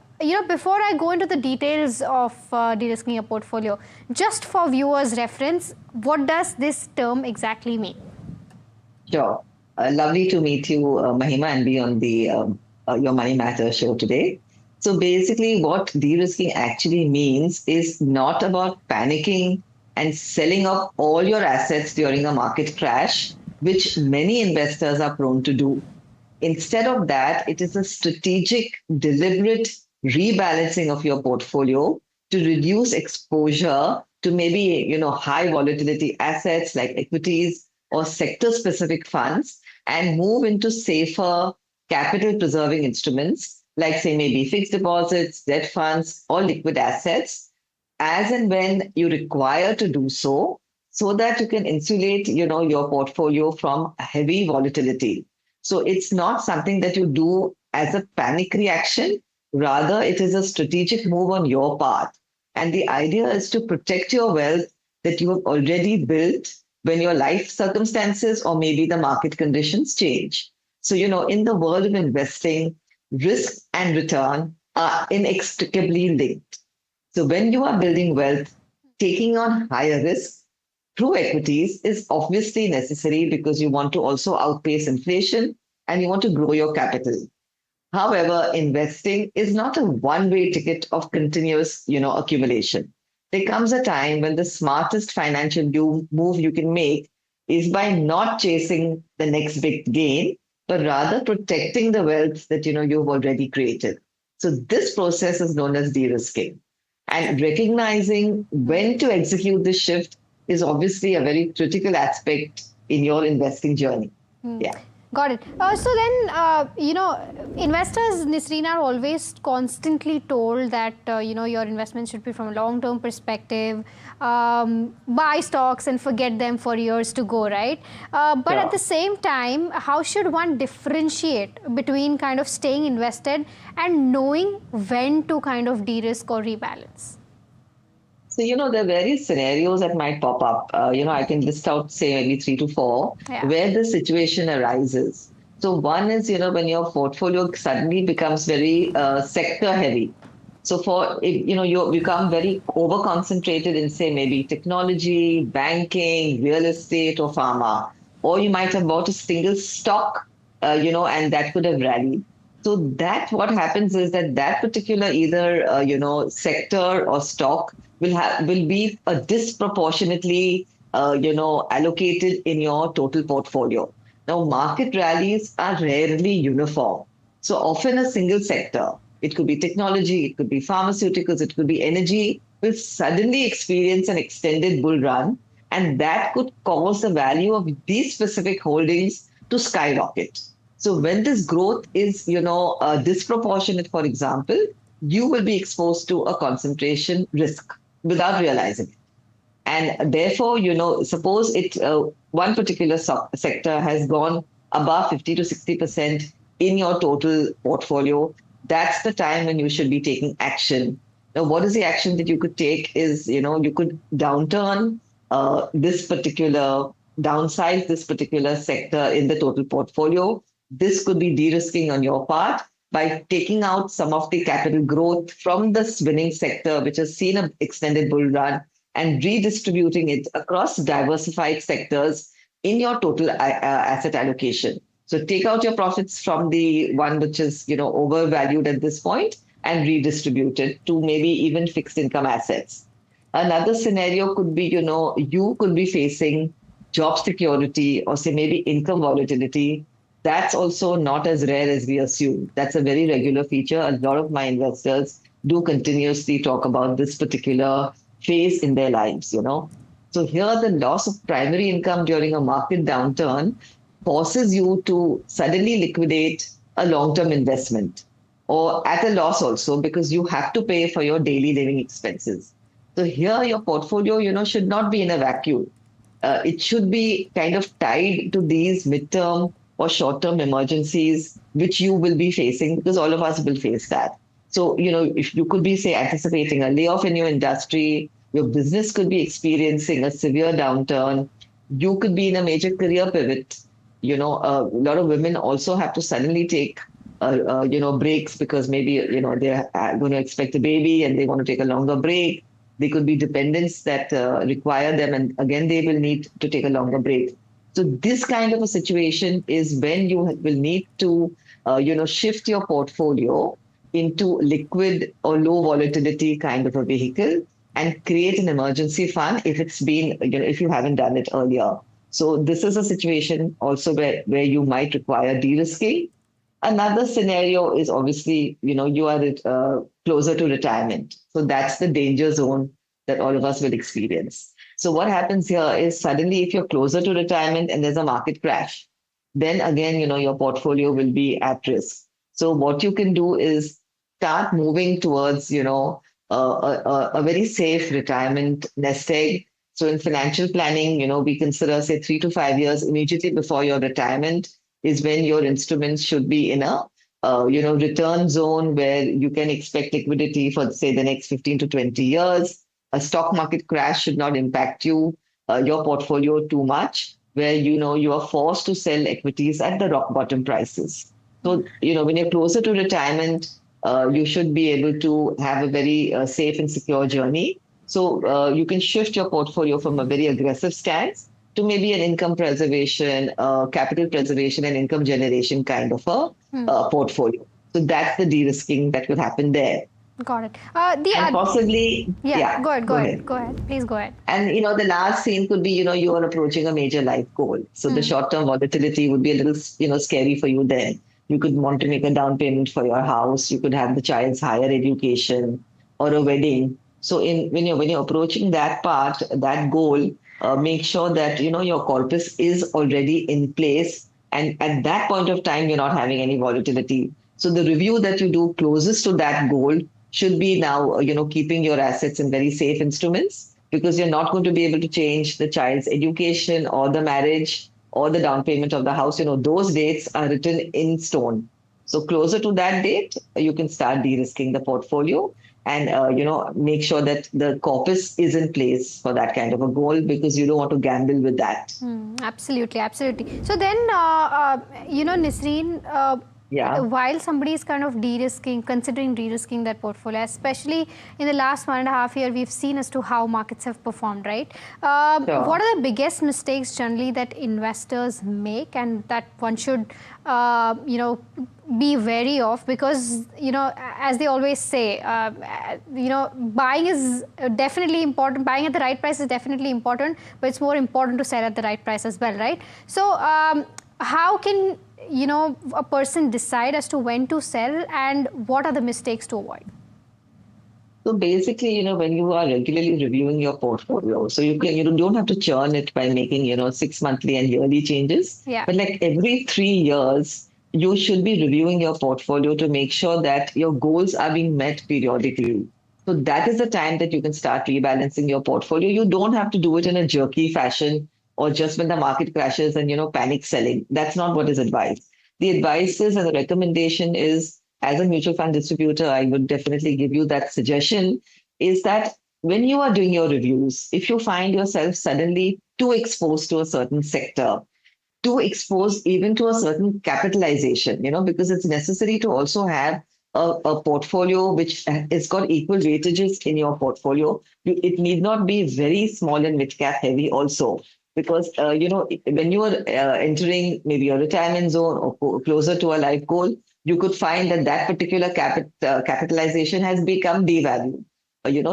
Before I go into the details of de-risking your portfolio, just for viewers' reference, what does this term exactly mean? Sure. Lovely to meet you, Mahima, and be on the Your Money Matters show today. So basically, what de-risking actually means is not about panicking and selling off all your assets during a market crash, which many investors are prone to do. Instead of that, it is a strategic, deliberate rebalancing of your portfolio to reduce exposure to maybe high volatility assets like equities or sector specific funds, and move into safer capital preserving instruments like, say, maybe fixed deposits, debt funds, or liquid assets, as and when you require to do so that you can insulate your portfolio from heavy volatility. So it's not something that you do as a panic reaction. Rather, it is a strategic move on your part. And the idea is to protect your wealth that you have already built when your life circumstances or maybe the market conditions change. So, in the world of investing, risk and return are inextricably linked. So when you are building wealth, taking on higher risk through equities is obviously necessary because you want to also outpace inflation and you want to grow your capital. However, investing is not a one-way ticket of continuous, accumulation. There comes a time when the smartest financial move you can make is by not chasing the next big gain, but rather protecting the wealth that, you've already created. So this process is known as de-risking. And recognizing when to execute this shift is obviously a very critical aspect in your investing journey. Yeah. Got it. So then, investors, Nisreen, are always constantly told that, your investment should be from a long-term perspective, buy stocks and forget them for years to go, right? But at the same time, how should one differentiate between kind of staying invested and knowing when to kind of de-risk or rebalance? So, there are various scenarios that might pop up. I can list out, say, maybe 3 to 4, where the situation arises. So one is, when your portfolio suddenly becomes very sector heavy. So you become very over concentrated in, say, maybe technology, banking, real estate, or pharma. Or you might have bought a single stock, and that could have rallied. So what happens is that particular either, sector or stock will be a disproportionately, allocated in your total portfolio. Now, market rallies are rarely uniform. So often a single sector, it could be technology, it could be pharmaceuticals, it could be energy, will suddenly experience an extended bull run. And that could cause the value of these specific holdings to skyrocket. So when this growth is, disproportionate, for example, you will be exposed to a concentration risk without realizing it. And therefore, suppose one particular sector has gone above 50 to 60% in your total portfolio, that's the time when you should be taking action. Now, what is the action that you could take is, you could downsize this particular sector in the total portfolio. This could be de-risking on your part by taking out some of the capital growth from this winning sector, which has seen an extended bull run, and redistributing it across diversified sectors in your total asset allocation. So take out your profits from the one which is, overvalued at this point and redistribute it to maybe even fixed income assets. Another scenario could be, you could be facing job security or say maybe income volatility. That's also not as rare as we assume. That's a very regular feature. A lot of my investors do continuously talk about this particular phase in their lives, So here the loss of primary income during a market downturn forces you to suddenly liquidate a long-term investment or at a loss also because you have to pay for your daily living expenses. So here your portfolio, should not be in a vacuum. It should be kind of tied to these midterm or short-term emergencies, which you will be facing because all of us will face that. So, if you could be, say, anticipating a layoff in your industry, your business could be experiencing a severe downturn, you could be in a major career pivot. A lot of women also have to suddenly take, breaks because maybe, they're going to expect a baby and they want to take a longer break. They could be dependents that require them, and again, they will need to take a longer break. So this kind of a situation is when you will need to, shift your portfolio into liquid or low volatility kind of a vehicle and create an emergency fund if it's been, if you haven't done it earlier. So this is a situation also where you might require de-risking. Another scenario is obviously, you are closer to retirement. So that's the danger zone that all of us will experience. So what happens here is suddenly if you're closer to retirement and there's a market crash, then again, your portfolio will be at risk. So what you can do is start moving towards, a very safe retirement nest egg. So in financial planning, we consider, say, 3 to 5 years immediately before your retirement is when your instruments should be in a, return zone where you can expect liquidity for, say, the next 15 to 20 years. A stock market crash should not impact your portfolio too much, where, you are forced to sell equities at the rock bottom prices. So, when you're closer to retirement, you should be able to have a very safe and secure journey. So you can shift your portfolio from a very aggressive stance to maybe an income preservation, capital preservation and income generation kind of a portfolio. So that's the de-risking that will happen there. Got it. And possibly, Go ahead. Please go ahead. And, the last scene could be, you are approaching a major life goal. So the short-term volatility would be a little, scary for you then. You could want to make a down payment for your house. You could have the child's higher education or a wedding. So when you're approaching that part, that goal, make sure that your corpus is already in place, and at that point of time you're not having any volatility. So the review that you do closest to that goal should be now keeping your assets in very safe instruments, because you're not going to be able to change the child's education or the marriage or the down payment of the house. Those dates are written in stone. So closer to that date, you can start de-risking the portfolio and make sure that the corpus is in place for that kind of a goal, because you don't want to gamble with that. Absolutely, absolutely. So then, Nisreen, while somebody is kind of de-risking, considering de-risking that portfolio, especially in the last 1.5 years, we've seen as to how markets have performed, right? What are the biggest mistakes generally that investors make and that one should, be wary of? Because, as they always say, buying is definitely important. Buying at the right price is definitely important, but it's more important to sell at the right price as well, right? So how can a person decide as to when to sell, and what are the mistakes to avoid? So basically, when you are regularly reviewing your portfolio, so you don't have to churn it by making 6 monthly and yearly changes. But like every 3 years, you should be reviewing your portfolio to make sure that your goals are being met periodically. So that is the time that you can start rebalancing your portfolio. You don't have to do it in a jerky fashion or just when the market crashes and panic selling. That's not what is advised. The advice is, and the recommendation is, as a mutual fund distributor, I would definitely give you that suggestion, is that when you are doing your reviews, if you find yourself suddenly too exposed to a certain sector, too exposed even to a certain capitalization, because it's necessary to also have a portfolio which has got equal weightages in your portfolio. It need not be very small and mid-cap heavy also, because, when you are entering maybe a retirement zone or closer to a life goal, you could find that particular capitalization has become devalued.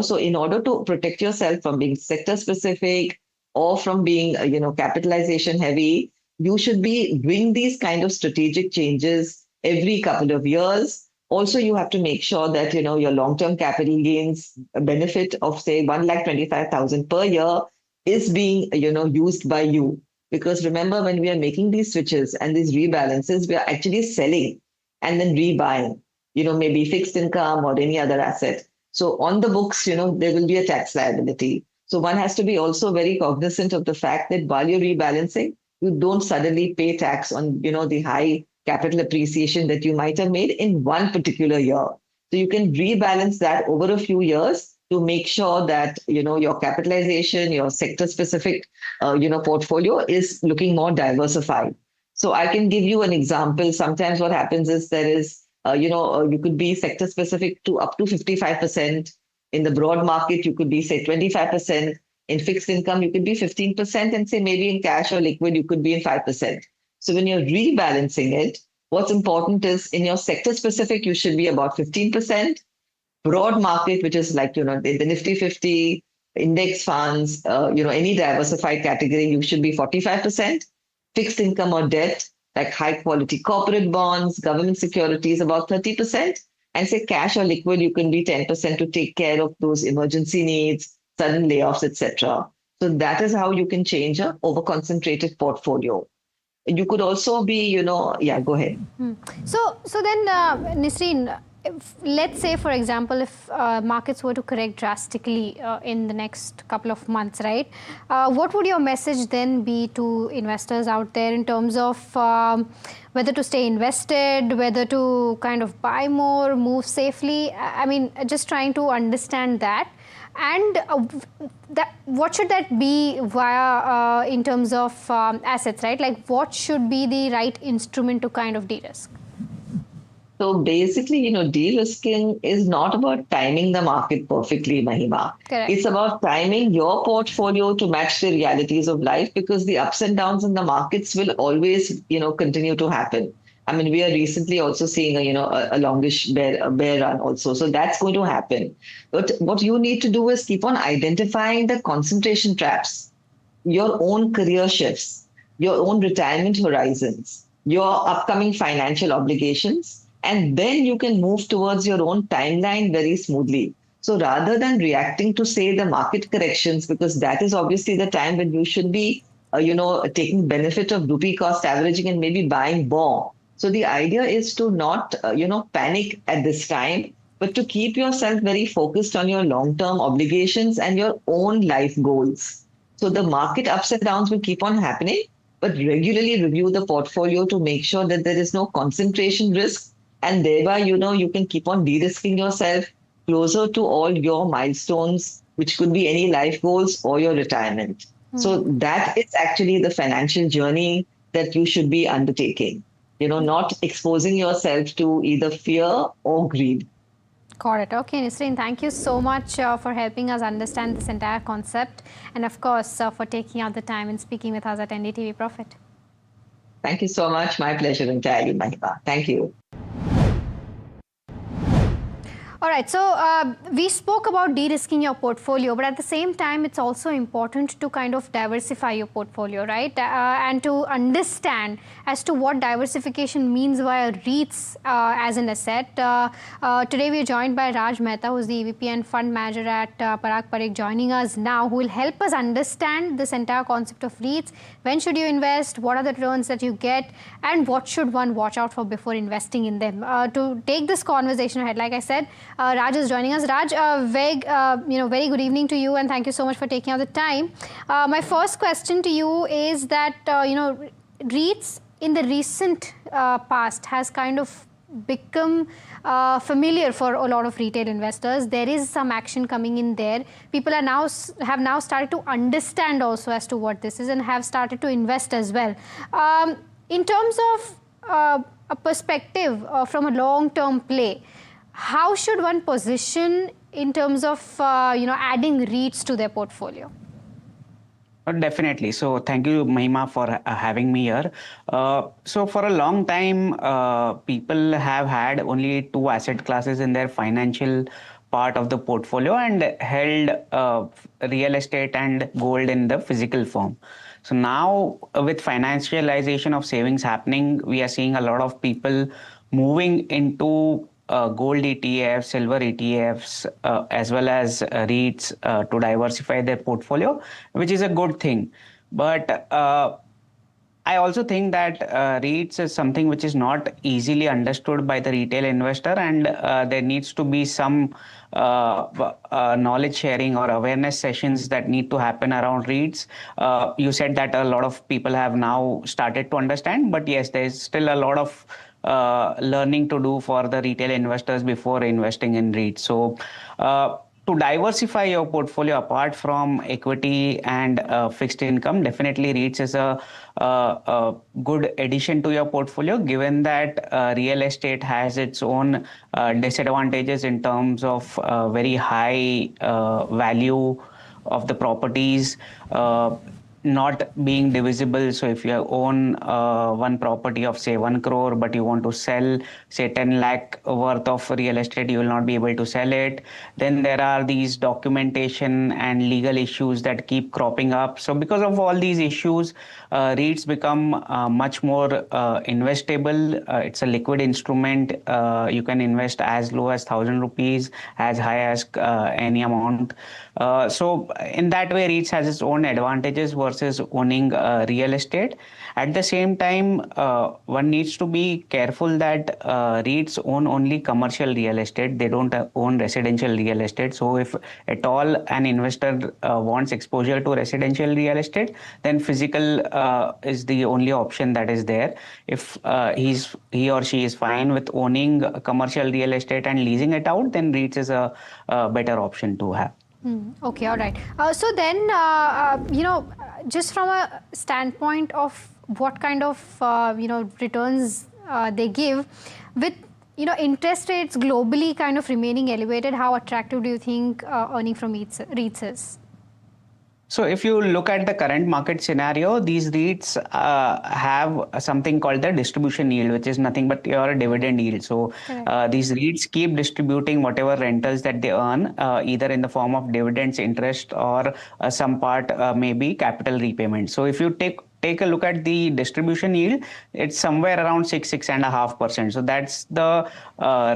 So in order to protect yourself from being sector specific or from being, capitalization heavy, you should be doing these kind of strategic changes every couple of years. Also, you have to make sure that, your long-term capital gains benefit of, say, 1,25,000 per year is being, used by you. Because remember, when we are making these switches and these rebalances, we are actually selling and then rebuying, maybe fixed income or any other asset. So on the books, there will be a tax liability. So one has to be also very cognizant of the fact that while you're rebalancing, you don't suddenly pay tax on, the high capital appreciation that you might have made in one particular year. So you can rebalance that over a few years to make sure that, your capitalization, your sector specific, portfolio is looking more diversified. So I can give you an example. Sometimes what happens is there is, you could be sector specific to up to 55%. In the broad market, you could be, say, 25%. In fixed income, you could be 15%. And say maybe in cash or liquid, you could be in 5%. So when you're rebalancing it, what's important is in your sector specific, you should be about 15%. Broad market, which is like, the Nifty 50, index funds, any diversified category, you should be 45%. Fixed income or debt, like high quality corporate bonds, government securities, about 30%. And say cash or liquid, you can be 10% to take care of those emergency needs, sudden layoffs, etc. So that is how you can change a over-concentrated portfolio. You could also be, go ahead. So then, Nisreen, let's say, for example, if markets were to correct drastically in the next couple of months, right? What would your message then be to investors out there in terms of whether to stay invested, whether to kind of buy more, move safely? I mean, just trying to understand that. And what should that be via in terms of assets, right? Like what should be the right instrument to kind of de-risk? So basically, de-risking is not about timing the market perfectly, Mahima. Correct. It's about timing your portfolio to match the realities of life, because the ups and downs in the markets will always, continue to happen. I mean, we are recently also seeing a longish bear run also. So that's going to happen. But what you need to do is keep on identifying the concentration traps, your own career shifts, your own retirement horizons, your upcoming financial obligations, and then you can move towards your own timeline very smoothly. So rather than reacting to, say, the market corrections, because that is obviously the time when you should be, taking benefit of rupee cost averaging and maybe buying more. So the idea is to not, panic at this time, but to keep yourself very focused on your long-term obligations and your own life goals. So the market ups and downs will keep on happening, but regularly review the portfolio to make sure that there is no concentration risk. And thereby, you can keep on de-risking yourself closer to all your milestones, which could be any life goals or your retirement. So that is actually the financial journey that you should be undertaking. Not exposing yourself to either fear or greed. Got it. Okay, Nisreen, thank you so much for helping us understand this entire concept, and of course for taking out the time and speaking with us at NDTV Profit. Thank you so much. My pleasure entirely, Mahima. Thank you. All right, so we spoke about de-risking your portfolio, but at the same time, it's also important to kind of diversify your portfolio, right? And to understand as to what diversification means via REITs as an asset. Today, we are joined by Raj Mehta, who's the EVP and Fund Manager at Parag Parikh, joining us now, who will help us understand this entire concept of REITs. When should you invest? What are the returns that you get? And what should one watch out for before investing in them? To take this conversation ahead, like I said, Raj is joining us. Raj, very good evening to you, and thank you so much for taking out the time. My first question to you is that REITs in the recent past has kind of become familiar for a lot of retail investors. There is some action coming in there. People have now started to understand also as to what this is and have started to invest as well. In terms of a perspective from a long-term play, how should one position in terms of adding REITs to their portfolio? Definitely. So thank you, Mahima, for having me here. So for a long time, people have had only two asset classes in their financial part of the portfolio and held real estate and gold in the physical form. So now with financialization of savings happening, we are seeing a lot of people moving into gold ETFs, silver ETFs, as well as REITs to diversify their portfolio, which is a good thing. But I also think that REITs is something which is not easily understood by the retail investor, and there needs to be some knowledge sharing or awareness sessions that need to happen around REITs. You said that a lot of people have now started to understand, but yes, there's still a lot of learning to do for the retail investors before investing in REITs. So to diversify your portfolio apart from equity and fixed income, definitely REITs is a good addition to your portfolio, given that real estate has its own disadvantages in terms of very high value of the properties, not being divisible. So if you own one property of say 1 crore, but you want to sell say 10 lakh worth of real estate, you will not be able to sell it. Then there are these documentation and legal issues that keep cropping up. So because of all these issues, REITs become much more investable. It's a liquid instrument. You can invest as low as 1,000 rupees, as high as any amount. So in that way, REITs has its own advantages versus owning real estate. At the same time, one needs to be careful that REITs own only commercial real estate. They don't own residential real estate. So if at all an investor wants exposure to residential real estate, then physical is the only option that is there. If he or she is fine with owning commercial real estate and leasing it out, then REITs is a better option to have. Okay, all right. So then, just from a standpoint of what kind of, returns they give, with, interest rates globally kind of remaining elevated, how attractive do you think earning from REITs is? So if you look at the current market scenario, these REITs have something called the distribution yield, which is nothing but your dividend yield. So these REITs keep distributing whatever rentals that they earn, either in the form of dividends, interest, or some part maybe capital repayment. So if you take take a look at the distribution yield, it's somewhere around 6.5%. So that's the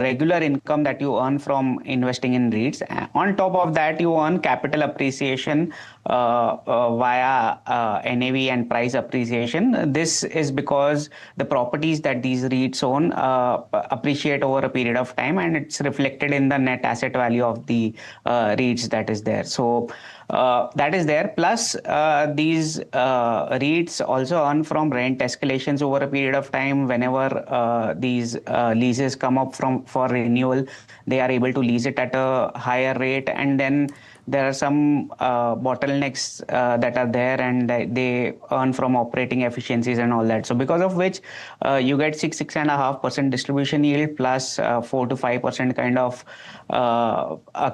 regular income that you earn from investing in REITs. On top of that, you earn capital appreciation via NAV and price appreciation. This is because the properties that these REITs own appreciate over a period of time, and it's reflected in the net asset value of the REITs that is there. So that is there. Plus, these REITs also earn from rent escalations over a period of time. Whenever these leases come up for renewal, they are able to lease it at a higher rate, and then there are some bottlenecks that are there, and they earn from operating efficiencies and all that. So because of which you get 6.5% distribution yield plus 4 to 5% kind of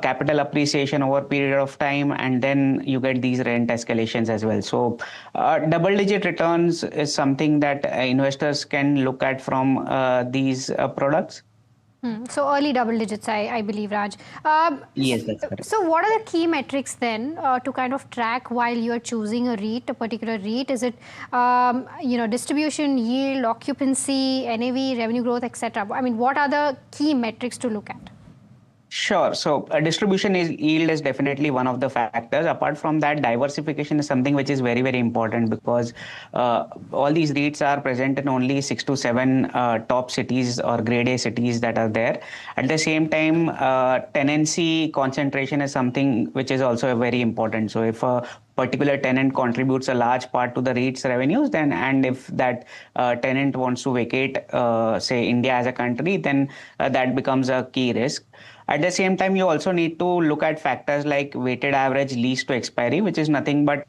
capital appreciation over a period of time, and then you get these rent escalations as well. So double-digit returns is something that investors can look at from these products. So early double digits, I believe, Raj. Yes, that's correct. So what are the key metrics then to kind of track while you're choosing a REIT, a particular REIT? Is it, distribution, yield, occupancy, NAV, revenue growth, etc.? I mean, what are the key metrics to look at? Sure. So distribution yield is definitely one of the factors. Apart from that, diversification is something which is very, very important, because all these REITs are present in only 6 to 7 top cities or grade A cities that are there. At the same time, tenancy concentration is something which is also very important. So if a particular tenant contributes a large part to the REIT's revenues, then, and if that tenant wants to vacate, say, India as a country, then that becomes a key risk. At the same time, you also need to look at factors like weighted average lease to expiry, which is nothing but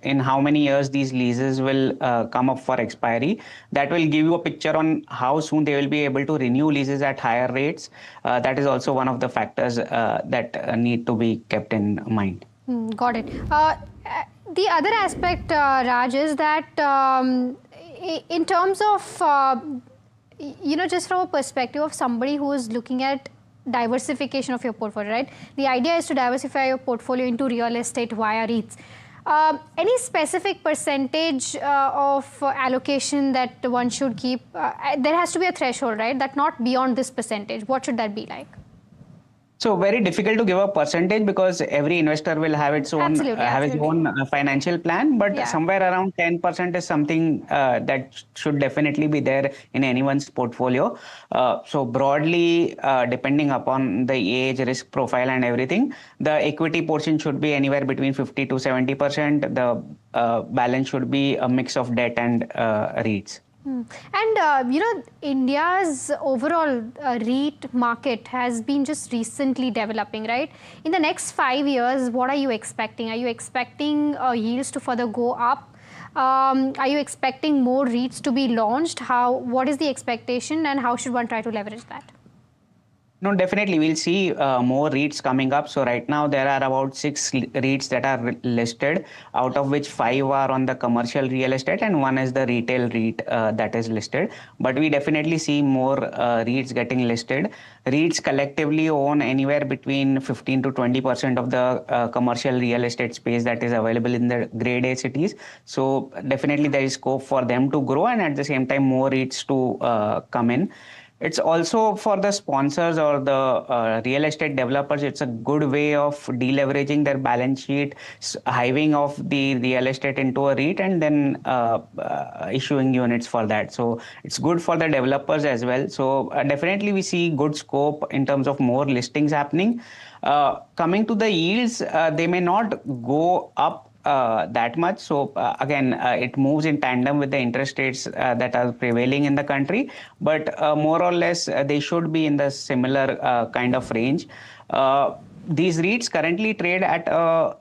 in how many years these leases will come up for expiry. That will give you a picture on how soon they will be able to renew leases at higher rates. That is also one of the factors that need to be kept in mind. Got it. The other aspect, Raj, is that in terms of, just from a perspective of somebody who is looking at diversification of your portfolio, right? The idea is to diversify your portfolio into real estate via REITs. Any specific percentage of allocation that one should keep? There has to be a threshold, right? That not beyond this percentage. What should that be like? So very difficult to give a percentage, because every investor will have its own his own financial plan. But somewhere around 10% is something that should definitely be there in anyone's portfolio. So broadly, depending upon the age, risk profile, and everything, the equity portion should be anywhere between 50 to 70%. The balance should be a mix of debt and REITs. And India's overall REIT market has been just recently developing, right? In the next 5 years, what are you expecting? Are you expecting yields to further go up? Are you expecting more REITs to be launched? What is the expectation, and how should one try to leverage that? No, definitely we'll see more REITs coming up. So right now there are about 6 REITs that are listed, out of which 5 are on the commercial real estate and 1 is the retail REIT that is listed. But we definitely see more REITs getting listed. REITs collectively own anywhere between 15 to 20% of the commercial real estate space that is available in the grade A cities. So definitely there is scope for them to grow, and at the same time more REITs to come in. It's also for the sponsors or the real estate developers, it's a good way of deleveraging their balance sheet, hiving off the real estate into a REIT, and then issuing units for that. So it's good for the developers as well. So definitely we see good scope in terms of more listings happening. Coming to the yields, they may not go up that much. So again, it moves in tandem with the interest rates that are prevailing in the country, but more or less they should be in the similar kind of range. These REITs currently trade at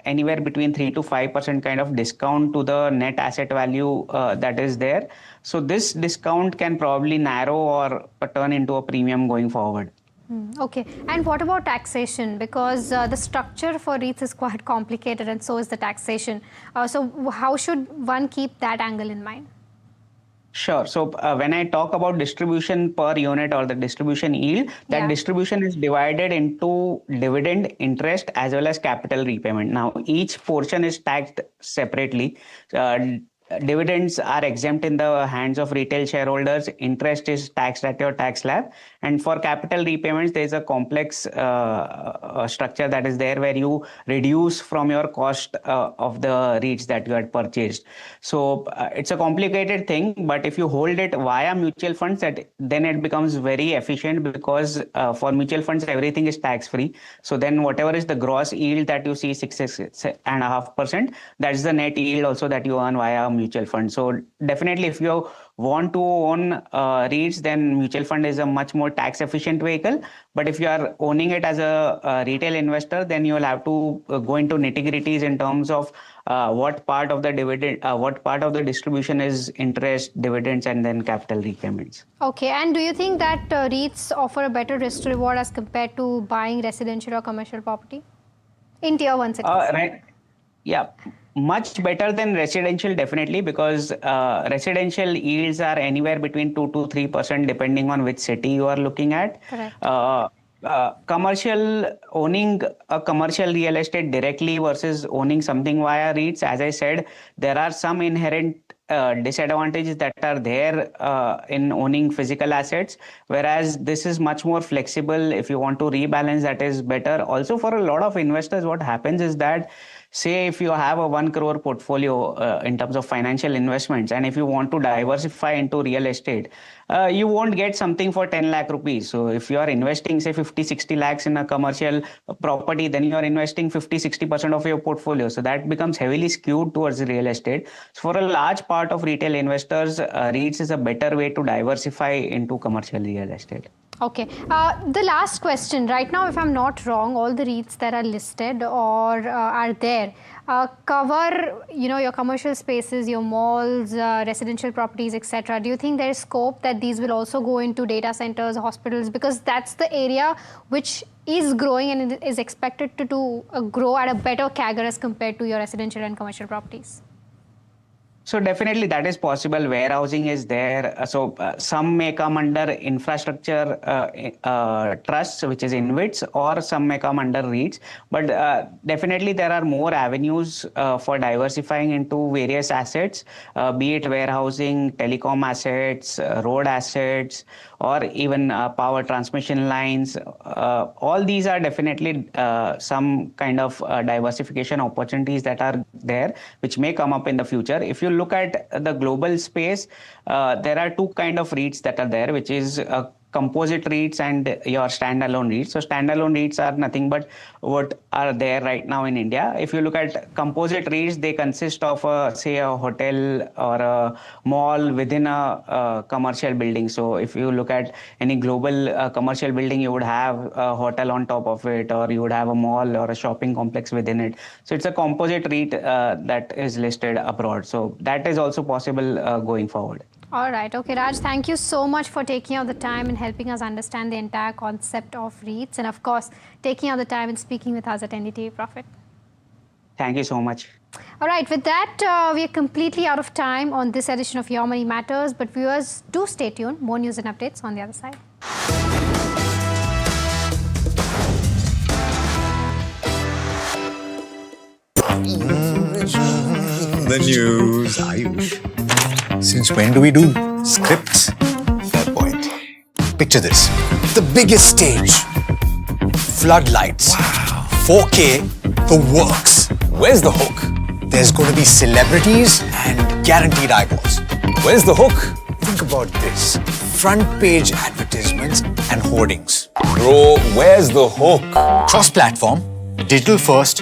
anywhere between 3 to 5% kind of discount to the net asset value that is there. So this discount can probably narrow or turn into a premium going forward. Okay. And what about taxation? Because the structure for REITs is quite complicated, and so is the taxation. So how should one keep that angle in mind? Sure. So when I talk about distribution per unit or the distribution yield, that distribution is divided into dividend, interest, as well as capital repayment. Now, each portion is taxed separately. dividends are exempt in the hands of retail shareholders. Interest is taxed at your tax slab. And for capital repayments, there is a complex structure that is there where you reduce from your cost of the REITs that you had purchased. So it's a complicated thing, but if you hold it via mutual funds, then it becomes very efficient because for mutual funds, everything is tax free. So then whatever is the gross yield that you see, 6.5%, that's the net yield also that you earn via mutual fund. So definitely if you want to own REITs, then mutual fund is a much more tax efficient vehicle. But if you are owning it as a retail investor, then you will have to go into nitty-gritties in terms of what part of the dividend, what part of the distribution is interest, dividends, and then capital repayments. Okay, and do you think that REITs offer a better risk to reward as compared to buying residential or commercial property in tier 1 cities? Right. Yeah. Much better than residential, definitely, because residential yields are anywhere between 2 to 3% depending on which city you are looking at. Correct. Commercial, owning a commercial real estate directly versus owning something via REITs, as I said, there are some inherent disadvantages that are there in owning physical assets, whereas this is much more flexible. If you want to rebalance, that is better. Also, for a lot of investors, what happens is that, say if you have a 1 crore portfolio in terms of financial investments, and if you want to diversify into real estate, you won't get something for 10 lakh rupees. So if you are investing, say 50-60 lakhs in a commercial property, then you are investing 50-60% of your portfolio. So that becomes heavily skewed towards real estate. So for a large part of retail investors, REITs is a better way to diversify into commercial real estate. Okay. The last question. Right now, if I'm not wrong, all the REITs that are listed or are there cover, your commercial spaces, your malls, residential properties, etc. Do you think there is scope that these will also go into data centers, hospitals? Because that's the area which is growing and is expected to grow at a better CAGR as compared to your residential and commercial properties. So definitely that is possible. Warehousing is there. So some may come under infrastructure trusts, which is InvITs, or some may come under REITs. But definitely there are more avenues for diversifying into various assets, be it warehousing, telecom assets, road assets, or even power transmission lines. All these are definitely some kind of diversification opportunities that are there, which may come up in the future. If you look at the global space, there are two kind of REITs that are there, which is composite REITs and your standalone REITs. So standalone REITs are nothing but what are there right now in India. If you look at composite REITs, they consist of say a hotel or a mall within a commercial building. So if you look at any global commercial building, you would have a hotel on top of it, or you would have a mall or a shopping complex within it. So it's a composite REIT that is listed abroad. So that is also possible going forward. All right. Okay, Raj, thank you so much for taking out the time and helping us understand the entire concept of REITs, and of course, taking out the time and speaking with us at NDTV Profit. Thank you so much. All right. With that, we are completely out of time on this edition of Your Money Matters. But viewers, do stay tuned. More news and updates on the other side. The news, Ayush. Since when do we do scripts? Fair point. Picture this. The biggest stage. Floodlights. Wow. 4K. The works. Where's the hook? There's going to be celebrities and guaranteed eyeballs. Where's the hook? Think about this. Front page advertisements and hoardings. Bro, where's the hook? Cross-platform, digital first,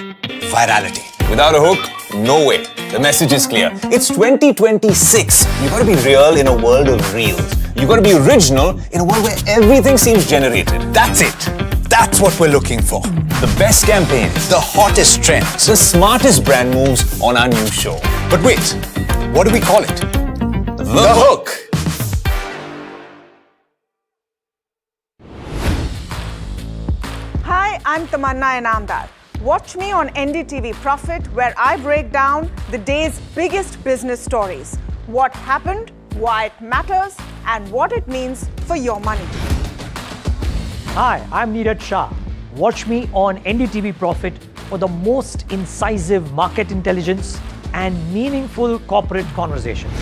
virality. Without a hook, no way. The message is clear. It's 2026. You gotta be real in a world of reels. You gotta be original in a world where everything seems generated. That's it. That's what we're looking for. The best campaigns, the hottest trends, the smartest brand moves on our new show. But wait, what do we call it? The Hook. Hi, I'm Tamanna Inamdar. Watch me on NDTV Profit, where I break down the day's biggest business stories. What happened, why it matters, and what it means for your money. Hi, I'm Niraj Shah. Watch me on NDTV Profit for the most incisive market intelligence and meaningful corporate conversations.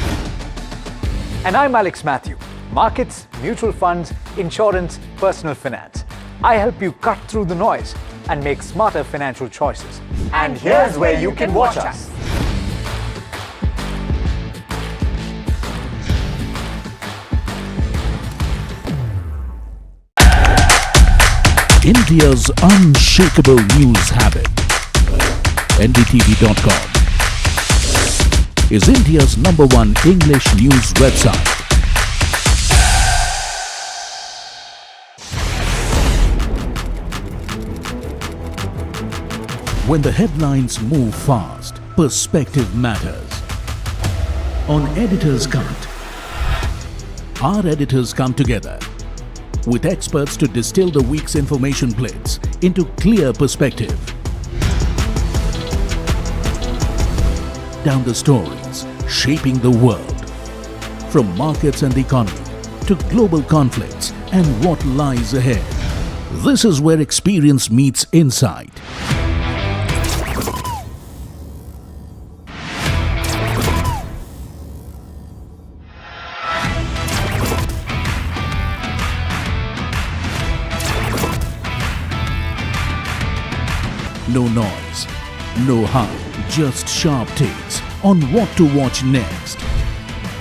And I'm Alex Matthew. Markets, mutual funds, insurance, personal finance. I help you cut through the noise and make smarter financial choices. And here's where you can watch us. India's unshakable news habit. NDTV.com is India's #1 English news website. When the headlines move fast, perspective matters. On Editor's Cut, our editors come together with experts to distill the week's information blitz into clear perspective. Down the stories shaping the world, from markets and the economy to global conflicts and what lies ahead. This is where experience meets insight. No noise, no hype, just sharp takes on what to watch next.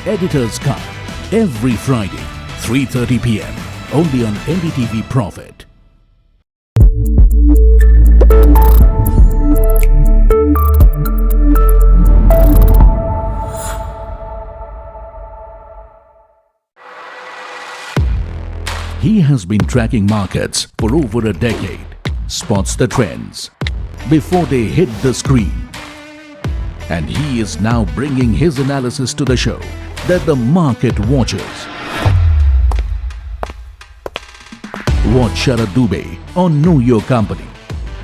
Editor's Cut, every Friday, 3:30 p.m. only on NDTV Profit. He has been tracking markets for over a decade, spots the trends before they hit the screen. And he is now bringing his analysis to the show that the market watches. Watch Sharad Dubey on Know Your Company,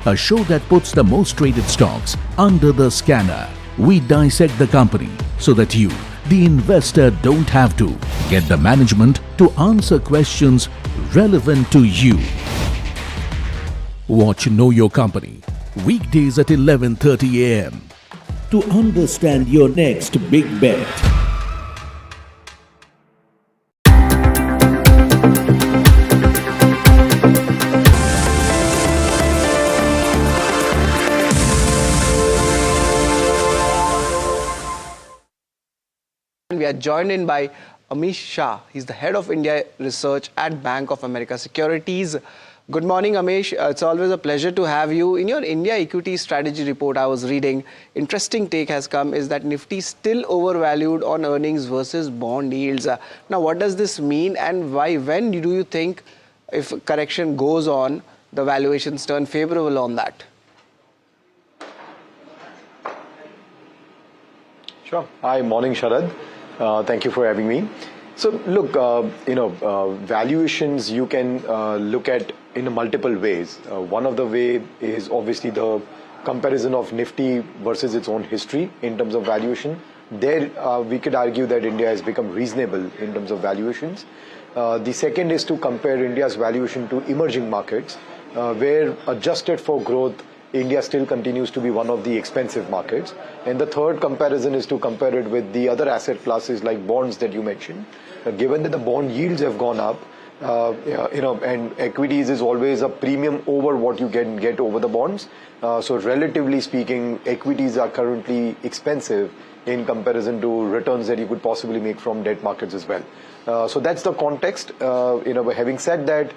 a show that puts the most traded stocks under the scanner. We dissect the company so that you, the investor, don't have to. Get the management to answer questions relevant to you. Watch Know Your Company weekdays at 11:30 a.m. to understand your next big bet. We are joined in by Amish Shah. He's the head of India Research at Bank of America Securities. Good morning, Amish. It's always a pleasure to have you. In your India Equity Strategy Report I was reading, interesting take has come is that Nifty still overvalued on earnings versus bond yields. Now, what does this mean and why? When do you think, if correction goes on, the valuations turn favorable on that? Sure. Hi, morning, Sharad. Thank you for having me. So look, valuations you can look at in multiple ways. One of the way is obviously the comparison of Nifty versus its own history in terms of valuation. There we could argue that India has become reasonable in terms of valuations. The second is to compare India's valuation to emerging markets, where adjusted for growth, India still continues to be one of the expensive markets. And the third comparison is to compare it with the other asset classes like bonds that you mentioned. Given that the bond yields have gone up, and equities is always a premium over what you can get over the bonds. So relatively speaking, equities are currently expensive in comparison to returns that you could possibly make from debt markets as well. So that's the context. Having said that,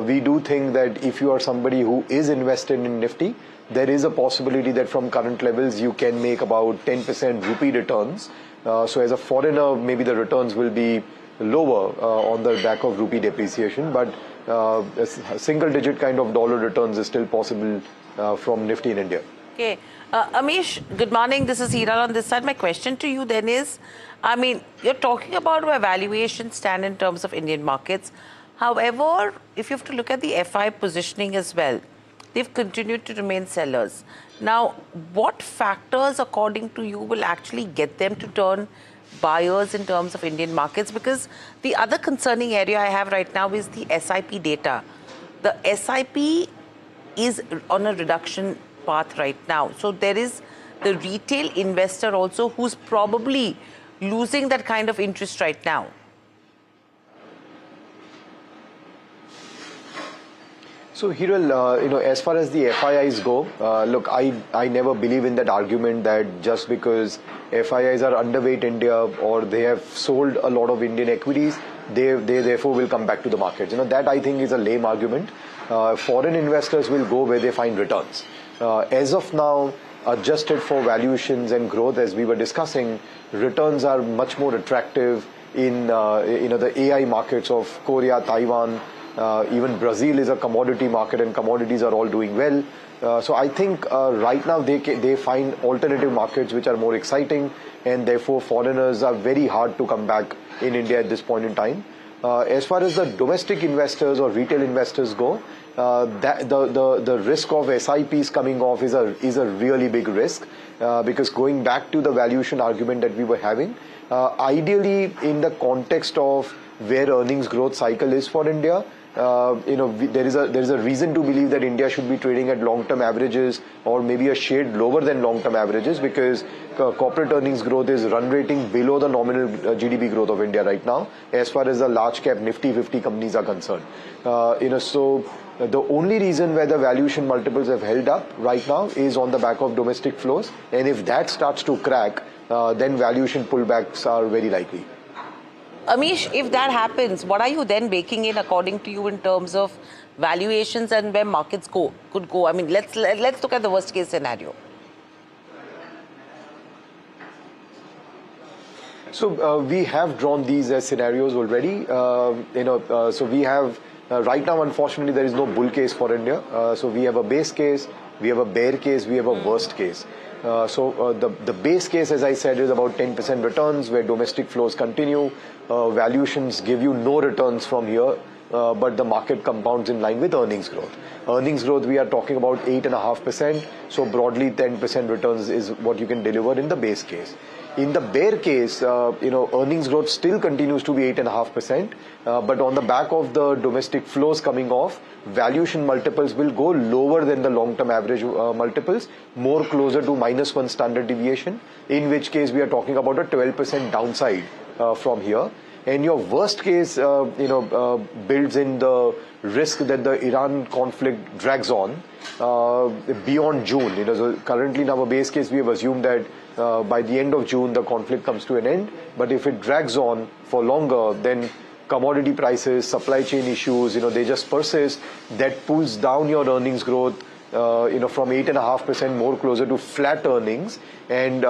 we do think that if you are somebody who is invested in Nifty, there is a possibility that from current levels you can make about 10% rupee returns. So as a foreigner, maybe the returns will be lower on the back of rupee depreciation, but a single-digit kind of dollar returns is still possible from Nifty in India. Okay. Amish, good morning. This is Hiral on this side. My question to you then is, I mean, you're talking about where valuations stand in terms of Indian markets. However, if you have to look at the FI positioning as well, they've continued to remain sellers. Now, what factors, according to you, will actually get them to turn buyers in terms of Indian markets? Because the other concerning area I have right now is the SIP data. The SIP is on a reduction path right now. So there is the retail investor also who's probably losing that kind of interest right now? So, Hiral, as far as the FIIs go, look, I never believe in that argument that just because FIIs are underweight India or they have sold a lot of Indian equities, they therefore will come back to the markets. That I think is a lame argument. Foreign investors will go where they find returns. As of now, adjusted for valuations and growth, as we were discussing, returns are much more attractive in the AI markets of Korea, Taiwan. Even Brazil is a commodity market and commodities are all doing well. So I think right now they find alternative markets which are more exciting, and therefore foreigners are very hard to come back in India at this point in time. As far as the domestic investors or retail investors go, the risk of SIPs coming off is a really big risk, because going back to the valuation argument that we were having, ideally in the context of where earnings growth cycle is for India, there is a reason to believe that India should be trading at long-term averages or maybe a shade lower than long-term averages, because corporate earnings growth is run rating below the nominal GDP growth of India right now, as far as the large cap Nifty 50 companies are concerned. So the only reason where the valuation multiples have held up right now is on the back of domestic flows, and if that starts to crack, then valuation pullbacks are very likely. Amish, if that happens, what are you then baking in according to you in terms of valuations and where markets could go? I mean, let's look at the worst case scenario. So we have drawn these as scenarios already. So we have right now, unfortunately, there is no bull case for India. So we have a base case, we have a bear case, we have a worst case. The base case, as I said, is about 10% returns where domestic flows continue. Valuations give you no returns from here, but the market compounds in line with earnings growth. Earnings growth, we are talking about 8.5%. So broadly 10% returns is what you can deliver in the base case. In the bear case, earnings growth still continues to be 8.5%, but on the back of the domestic flows coming off, valuation multiples will go lower than the long-term average multiples, more closer to -1 standard deviation, in which case we are talking about a 12% downside from here. And your worst case, builds in the risk that the Iran conflict drags on beyond June. So currently in our base case, we have assumed that by the end of June, the conflict comes to an end. But if it drags on for longer, then commodity prices, supply chain issues, they just persist. That pulls down your earnings growth, from 8.5% more closer to flat earnings. And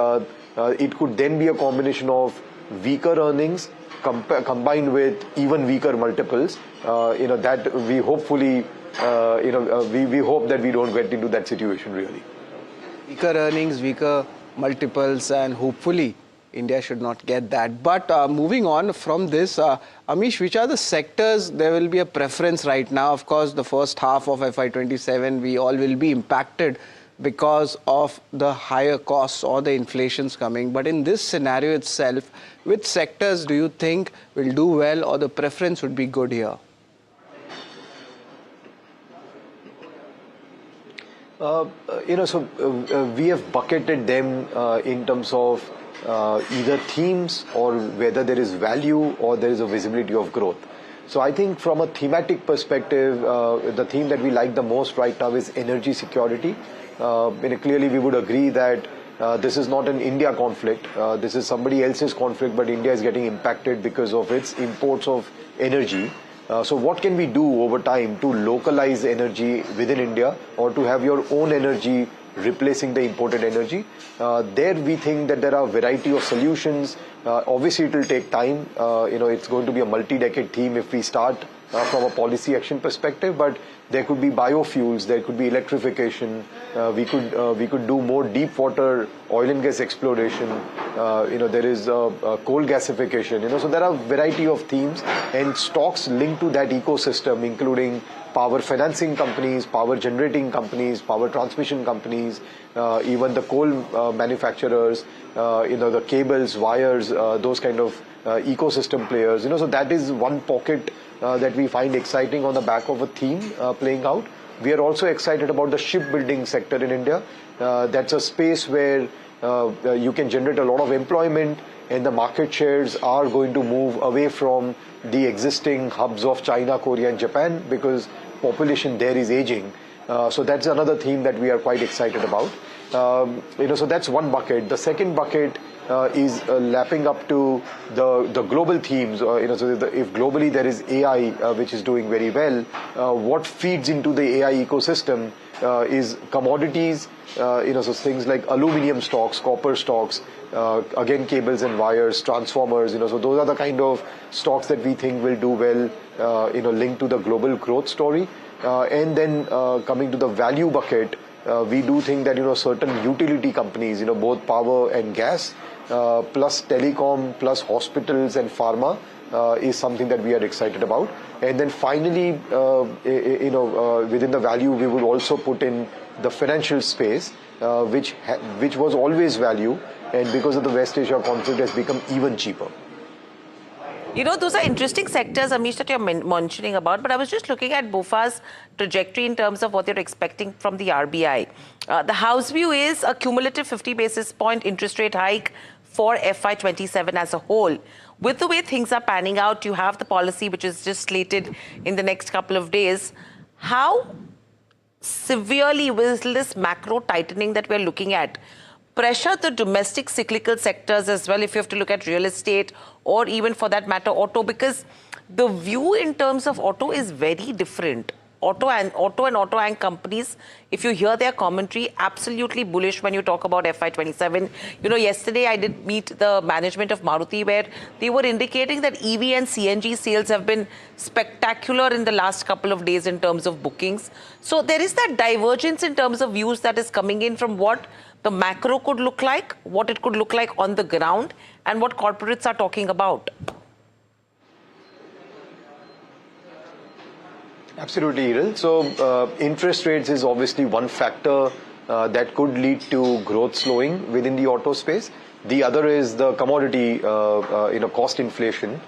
it could then be a combination of weaker earnings combined with even weaker multiples. That we hopefully, we hope that we don't get into that situation really. Weaker earnings, weaker multiples, and hopefully India should not get that. But moving on from this, Amish, which are the sectors there will be a preference right now? Of course, the first half of FY27, we all will be impacted because of the higher costs or the inflations coming. But in this scenario itself, which sectors do you think will do well or the preference would be good here? We have bucketed them in terms of either themes or whether there is value or there is a visibility of growth. So I think from a thematic perspective, the theme that we like the most right now is energy security. Clearly we would agree that this is not an India conflict. This is somebody else's conflict, but India is getting impacted because of its imports of energy. So what can we do over time to localize energy within India or to have your own energy replacing the imported energy? There we think that there are a variety of solutions. Obviously it will take time. It's going to be a multi-decade theme if we start from a policy action perspective, but there could be biofuels, there could be electrification, we could do more deep water oil and gas exploration, there is coal gasification, so there are a variety of themes and stocks linked to that ecosystem, including power financing companies, power generating companies, power transmission companies, even the coal manufacturers, the cables, wires, those kind of ecosystem players, so that is one pocket that we find exciting on the back of a theme playing out. We are also excited about the shipbuilding sector in India. That's a space where you can generate a lot of employment, and the market shares are going to move away from the existing hubs of China, Korea and Japan, because population there is aging. So that's another theme that we are quite excited about. So that's one bucket. The second bucket is lapping up to the global themes. So if globally there is AI, which is doing very well, what feeds into the AI ecosystem is commodities. So things like aluminum stocks, copper stocks, again cables and wires, transformers. So those are the kind of stocks that we think will do well. Linked to the global growth story. And then coming to the value bucket, we do think that certain utility companies, both power and gas, plus telecom, plus hospitals and pharma, is something that we are excited about. And then finally, within the value, we will also put in the financial space, which was always value, and because of the West Asia conflict has become even cheaper. Those are interesting sectors, Amish, that you're mentioning about, but I was just looking at BOFA's trajectory in terms of what you're expecting from the RBI. The house view is a cumulative 50 basis point interest rate hike for FY27 as a whole. With the way things are panning out, you have the policy which is just slated in the next couple of days. How severely will this macro tightening that we're looking at pressure the domestic cyclical sectors as well, if you have to look at real estate or even for that matter auto, because the view in terms of auto is very different. Auto and auto companies, if you hear their commentary, absolutely bullish when you talk about FY27. Yesterday I did meet the management of Maruti, where they were indicating that EV and CNG sales have been spectacular in the last couple of days in terms of bookings. So there is that divergence in terms of views that is coming in from what the macro could look like, what it could look like on the ground, and what corporates are talking about. Absolutely, Hiral. So interest rates is obviously one factor that could lead to growth slowing within the auto space. The other is the commodity, cost inflation,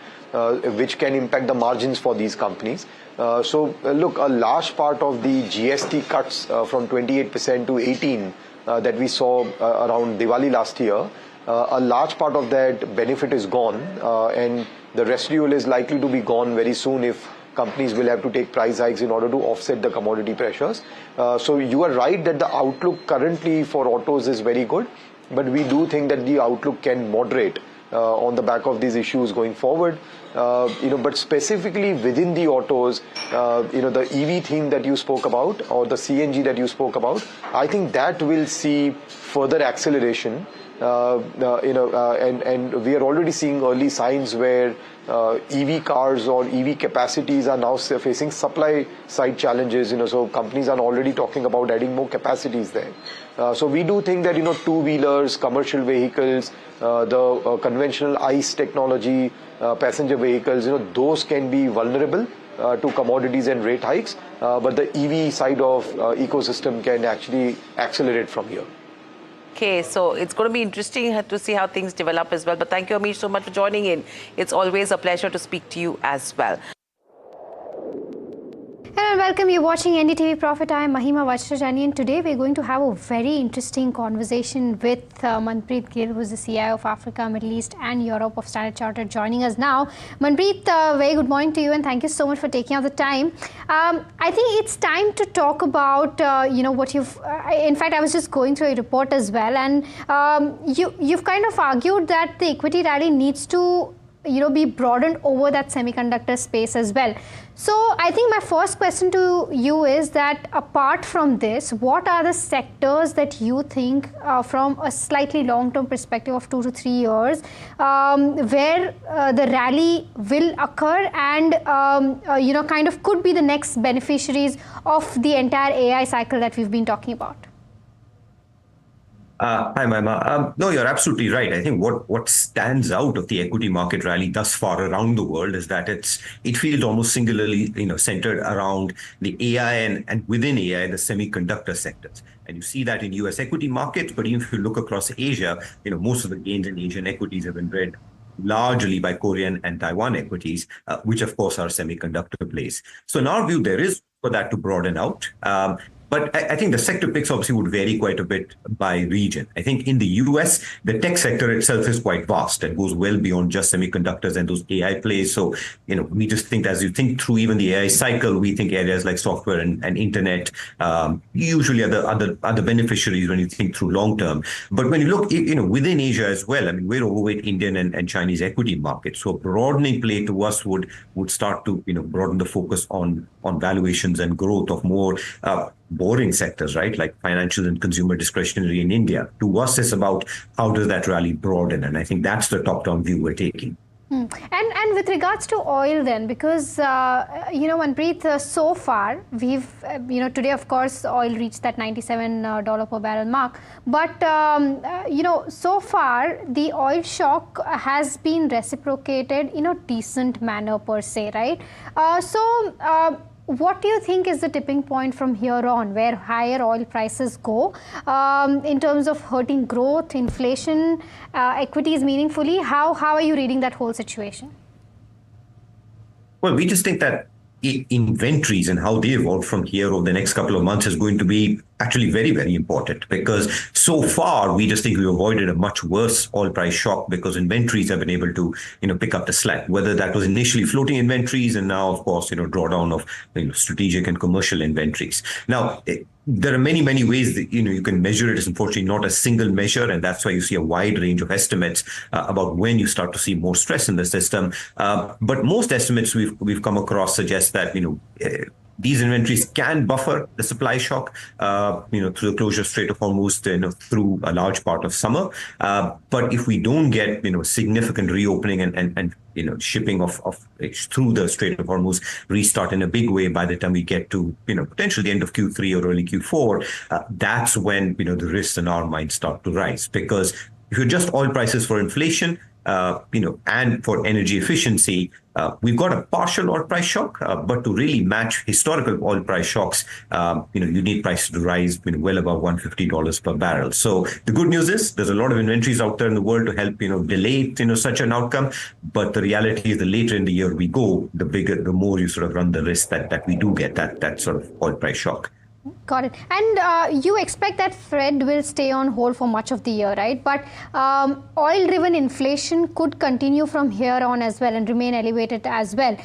which can impact the margins for these companies. Look, a large part of the GST cuts from 28% to 18% that we saw around Diwali last year, a large part of that benefit is gone, and the residual is likely to be gone very soon if companies will have to take price hikes in order to offset the commodity pressures. So you are right that the outlook currently for autos is very good, but we do think that the outlook can moderate on the back of these issues going forward. But specifically within the autos, the EV theme that you spoke about, or the CNG that you spoke about, I think that will see further acceleration. And we are already seeing early signs where EV cars or EV capacities are now facing supply side challenges. So companies are already talking about adding more capacities there. So we do think that two-wheelers, commercial vehicles, the conventional ICE technology, passenger vehicles, those can be vulnerable to commodities and rate hikes, but the EV side of ecosystem can actually accelerate from here. Okay, so it's going to be interesting to see how things develop as well. But thank you, Amish, so much for joining in. It's always a pleasure to speak to you as well. Hello and welcome. You're watching NDTV Profit. I am Mahima Vajrajani, and today we're going to have a very interesting conversation with Manpreet Gill, who's the CIO of Africa, Middle East and Europe of Standard Chartered, joining us now. Manpreet, very good morning to you, and thank you so much for taking out the time. I think it's time to talk about, what you've... in fact, I was just going through a report as well, and you've kind of argued that the equity rally needs to be broadened over that semiconductor space as well. So I think my first question to you is that apart from this, what are the sectors that you think from a slightly long-term perspective of 2 to 3 years where the rally will occur and kind of could be the next beneficiaries of the entire AI cycle that we've been talking about? Hi, Mahima. No, you're absolutely right. I think what stands out of the equity market rally thus far around the world is that it feels almost singularly, centered around the AI and within AI, the semiconductor sectors. And you see that in US equity markets, but even if you look across Asia, most of the gains in Asian equities have been led largely by Korean and Taiwan equities, which of course are semiconductor plays. So in our view, there is for that to broaden out. But I think the sector picks obviously would vary quite a bit by region. I think in the US, the tech sector itself is quite vast and goes well beyond just semiconductors and those AI plays. So, we just think as you think through even the AI cycle, we think areas like software and internet usually are the other beneficiaries when you think through long term. But when you look, within Asia as well, I mean, we're overweight Indian and Chinese equity markets. So a broadening play to us would start to, broaden the focus on valuations and growth of more boring sectors, right? Like financial and consumer discretionary in India. To us, it's about how does that rally broaden? And I think that's the top-down view we're taking. And with regards to oil then, because, Manpreet, so far, we've, today, of course, oil reached that $97 per barrel mark. But, so far, the oil shock has been reciprocated in a decent manner per se, right? What do you think is the tipping point from here on, where higher oil prices go in terms of hurting growth, inflation, equities meaningfully? How are you reading that whole situation? Well, we just think that inventories and how they evolve from here over the next couple of months is going to be actually very, very important, because so far we just think we avoided a much worse oil price shock because inventories have been able to, pick up the slack, whether that was initially floating inventories and now, of course, drawdown of strategic and commercial inventories. Now, there are many, many ways that you can measure it. It's unfortunately not a single measure, and that's why you see a wide range of estimates about when you start to see more stress in the system. But most estimates we've come across suggest that these inventories can buffer the supply shock, through the closure of Strait of Hormuz, through a large part of summer. But if we don't get, significant reopening and shipping of through the Strait of Hormuz restart in a big way by the time we get to, potentially the end of Q3 or early Q4, that's when, the risks in our minds start to rise. Because if you adjust oil prices for inflation, and for energy efficiency, we've got a partial oil price shock, but to really match historical oil price shocks, you need prices to rise well above $150 per barrel. So the good news is there's a lot of inventories out there in the world to help, delay, such an outcome. But the reality is the later in the year we go, the more you sort of run the risk that we do get that sort of oil price shock. Got it. And you expect that Fed will stay on hold for much of the year, right? But oil-driven inflation could continue from here on as well and remain elevated as well.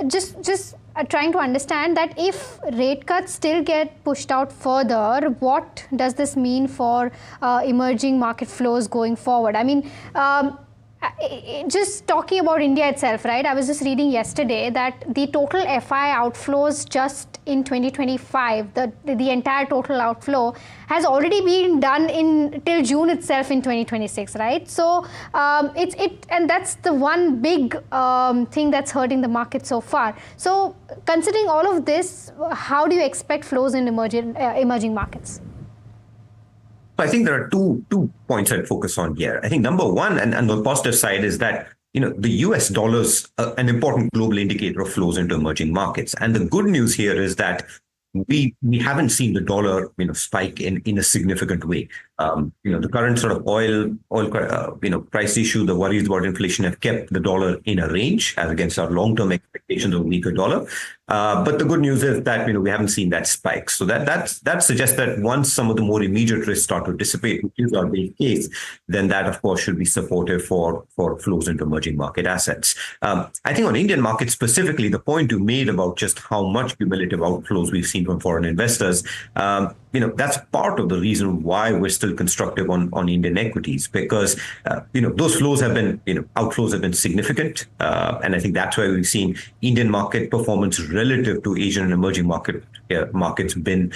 Just trying to understand that if rate cuts still get pushed out further, what does this mean for emerging market flows going forward? Just talking about India itself, right? I was just reading yesterday that the total FI outflows just in 2025, the entire total outflow has already been done till June itself in 2026, right? So and that's the one big thing that's hurting the market so far. So considering all of this, how do you expect flows in emerging markets? I think there are two points I'd focus on here. I think number one, and the positive side, is that the US dollar's an important global indicator of flows into emerging markets. And the good news here is that we haven't seen the dollar spike in a significant way. The current sort of oil price issue, the worries about inflation have kept the dollar in a range as against our long-term expectations of a weaker dollar. But the good news is that we haven't seen that spike. So that suggests that once some of the more immediate risks start to dissipate, which is our base case, then that of course should be supportive for flows into emerging market assets. I think on Indian markets specifically, the point you made about just how much cumulative outflows we've seen from foreign investors, that's part of the reason why we're still constructive on Indian equities, because those flows have been outflows have been significant, and I think that's why we've seen Indian market performance relative to Asian and emerging markets been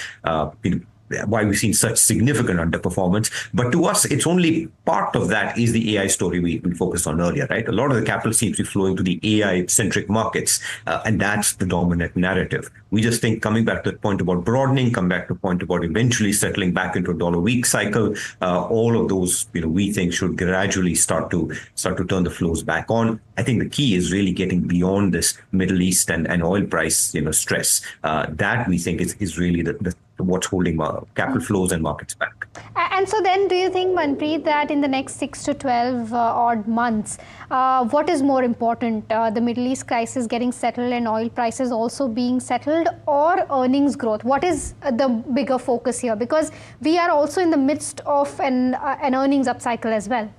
why we've seen such significant underperformance. But to us, it's only part of that is the AI story we focused on earlier, right? A lot of the capital seems to be flowing to the AI-centric markets, and that's the dominant narrative. We just think, coming back to the point about broadening, come back to the point about eventually settling back into a dollar-week cycle, all of those, we think should gradually start to turn the flows back on. I think the key is really getting beyond this Middle East and oil price, stress. That we think is really what's holding capital flows and markets back. And so then do you think, Manpreet, that in the next 6 to 12 odd months, what is more important, the Middle East crisis getting settled and oil prices also being settled, or earnings growth? What is the bigger focus here? Because we are also in the midst of an earnings upcycle as well.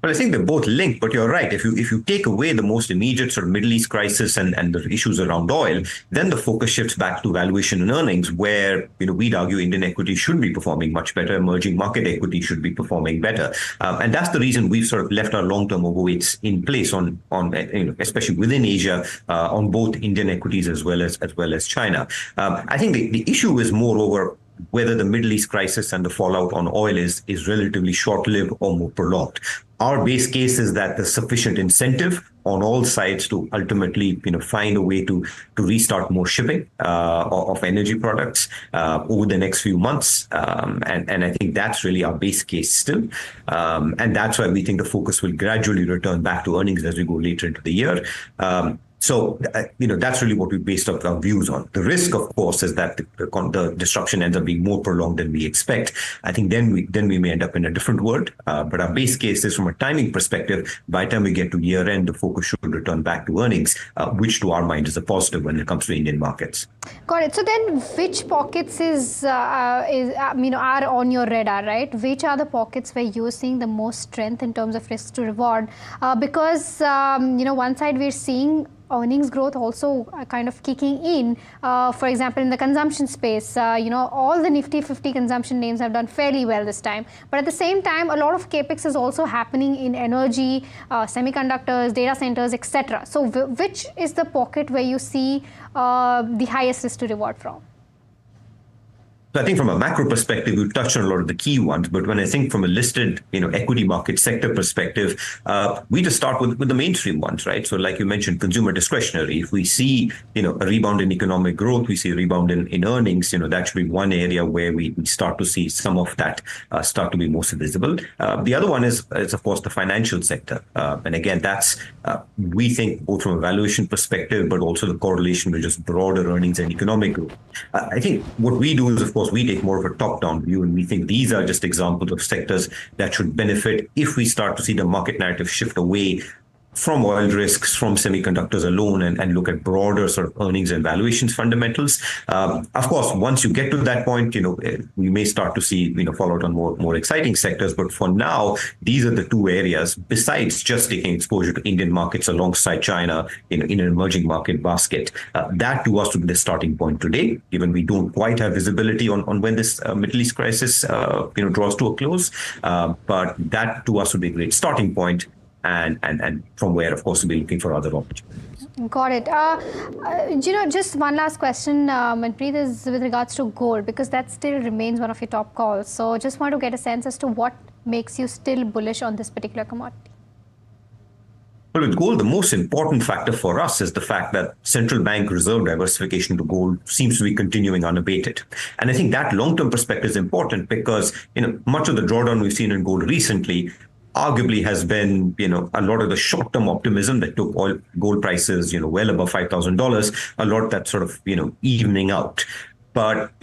Well, I think they're both linked, but you're right. If you take away the most immediate sort of Middle East crisis and the issues around oil, then the focus shifts back to valuation and earnings, where we'd argue Indian equity should be performing much better, emerging market equity should be performing better, and that's the reason we've sort of left our long-term overweights in place on especially within Asia, on both Indian equities as well as China. I think the issue is moreover whether the Middle East crisis and the fallout on oil is relatively short-lived or more prolonged. Our base case is that there's sufficient incentive on all sides to ultimately, find a way to restart more shipping of energy products over the next few months, and I think that's really our base case still, and that's why we think the focus will gradually return back to earnings as we go later into the year. So, that's really what we based our views on. The risk, of course, is that the disruption ends up being more prolonged than we expect. I think then we may end up in a different world. But our base case is, from a timing perspective, by the time we get to year end, the focus should return back to earnings, which to our mind is a positive when it comes to Indian markets. Got it. So then, which pockets are on your radar, right? Which are the pockets where you're seeing the most strength in terms of risk to reward? Because one side we're seeing earnings growth also kind of kicking in. For example, in the consumption space, all the Nifty 50 consumption names have done fairly well this time. But at the same time, a lot of capex is also happening in energy, semiconductors, data centers, etc. So which is the pocket where you see the highest risk to reward from? So I think from a macro perspective, we've touched on a lot of the key ones. But when I think from a listed, equity market sector perspective, we just start with the mainstream ones, right? So like you mentioned, consumer discretionary. If we see, a rebound in economic growth, we see a rebound in earnings, that should be one area where we start to see some of that start to be most visible. The other one is of course, the financial sector. And again, that's, we think, both from a valuation perspective, but also the correlation with just broader earnings and economic growth. I think what we do is, of course, we take more of a top-down view, and we think these are just examples of sectors that should benefit if we start to see the market narrative shift away from oil risks, from semiconductors alone, and look at broader sort of earnings and valuations fundamentals. Of course, once you get to that point, we may start to see, fallout on more exciting sectors. But for now, these are the two areas, besides just taking exposure to Indian markets alongside China in an emerging market basket. That to us would be the starting point today, given we don't quite have visibility on when this Middle East crisis, draws to a close. But that to us would be a great starting point. And from where, of course, we'll be looking for other opportunities. Got it. Just one last question, Manpreet, is with regards to gold, because that still remains one of your top calls. So just want to get a sense as to what makes you still bullish on this particular commodity. Well, with gold, the most important factor for us is the fact that central bank reserve diversification to gold seems to be continuing unabated. And I think that long-term perspective is important because, much of the drawdown we've seen in gold recently arguably has been, a lot of the short-term optimism that took gold prices, well above $5,000, a lot of that sort of, evening out. But,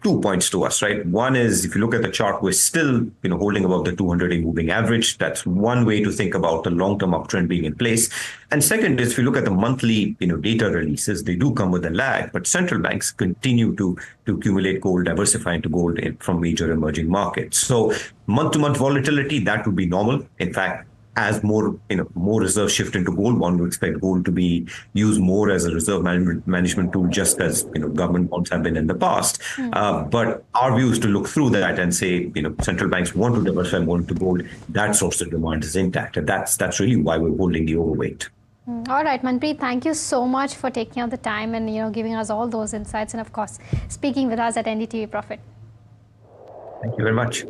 2 points to us, right? One is, if you look at the chart, we're still, holding above the 200-day moving average. That's one way to think about the long-term uptrend being in place. And second is, if you look at the monthly, data releases, they do come with a lag, but central banks continue to accumulate gold, diversify into gold from major emerging markets. So month-to-month volatility, that would be normal. In fact, as more reserves shift into gold, one would expect gold to be used more as a reserve management tool, just as government bonds have been in the past. But our view is to look through that and say, central banks want to diversify more into gold. That source of demand is intact, and that's really why we're holding the overweight. All right, Manpreet, thank you so much for taking out the time and giving us all those insights, and of course speaking with us at NDTV Profit. Thank you very much.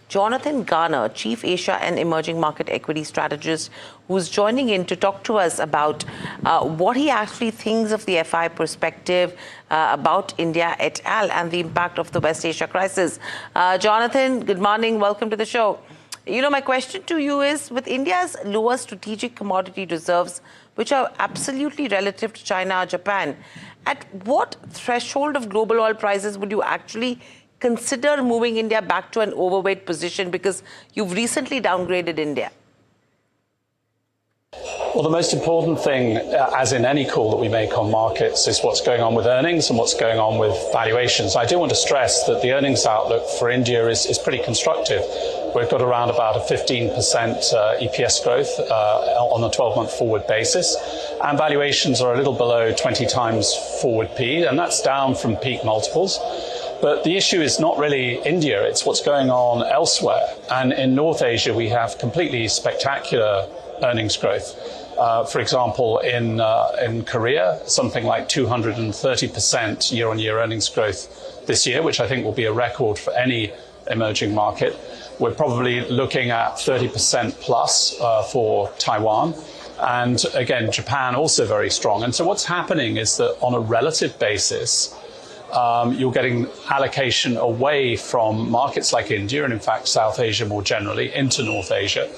Jonathan Garner, Chief Asia and Emerging Market Equity Strategist, who's joining in to talk to us about what he actually thinks of the FI perspective about India et al. And the impact of the West Asia crisis. Jonathan, good morning. Welcome to the show. My question to you is, with India's lower strategic commodity reserves, which are absolutely relative to China or Japan, at what threshold of global oil prices would you actually consider moving India back to an overweight position because you've recently downgraded India? Well, the most important thing, as in any call that we make on markets, is what's going on with earnings and what's going on with valuations. I do want to stress that the earnings outlook for India is pretty constructive. We've got around about a 15% EPS growth on a 12-month forward basis, and valuations are a little below 20 times forward P, and that's down from peak multiples. But the issue is not really India, it's what's going on elsewhere. And in North Asia, we have completely spectacular earnings growth. For example, in Korea, something like 230% year-on-year earnings growth this year, which I think will be a record for any emerging market. We're probably looking at 30% plus for Taiwan. And again, Japan also very strong. And so what's happening is that on a relative basis, you're getting allocation away from markets like India and in fact South Asia more generally into North Asia.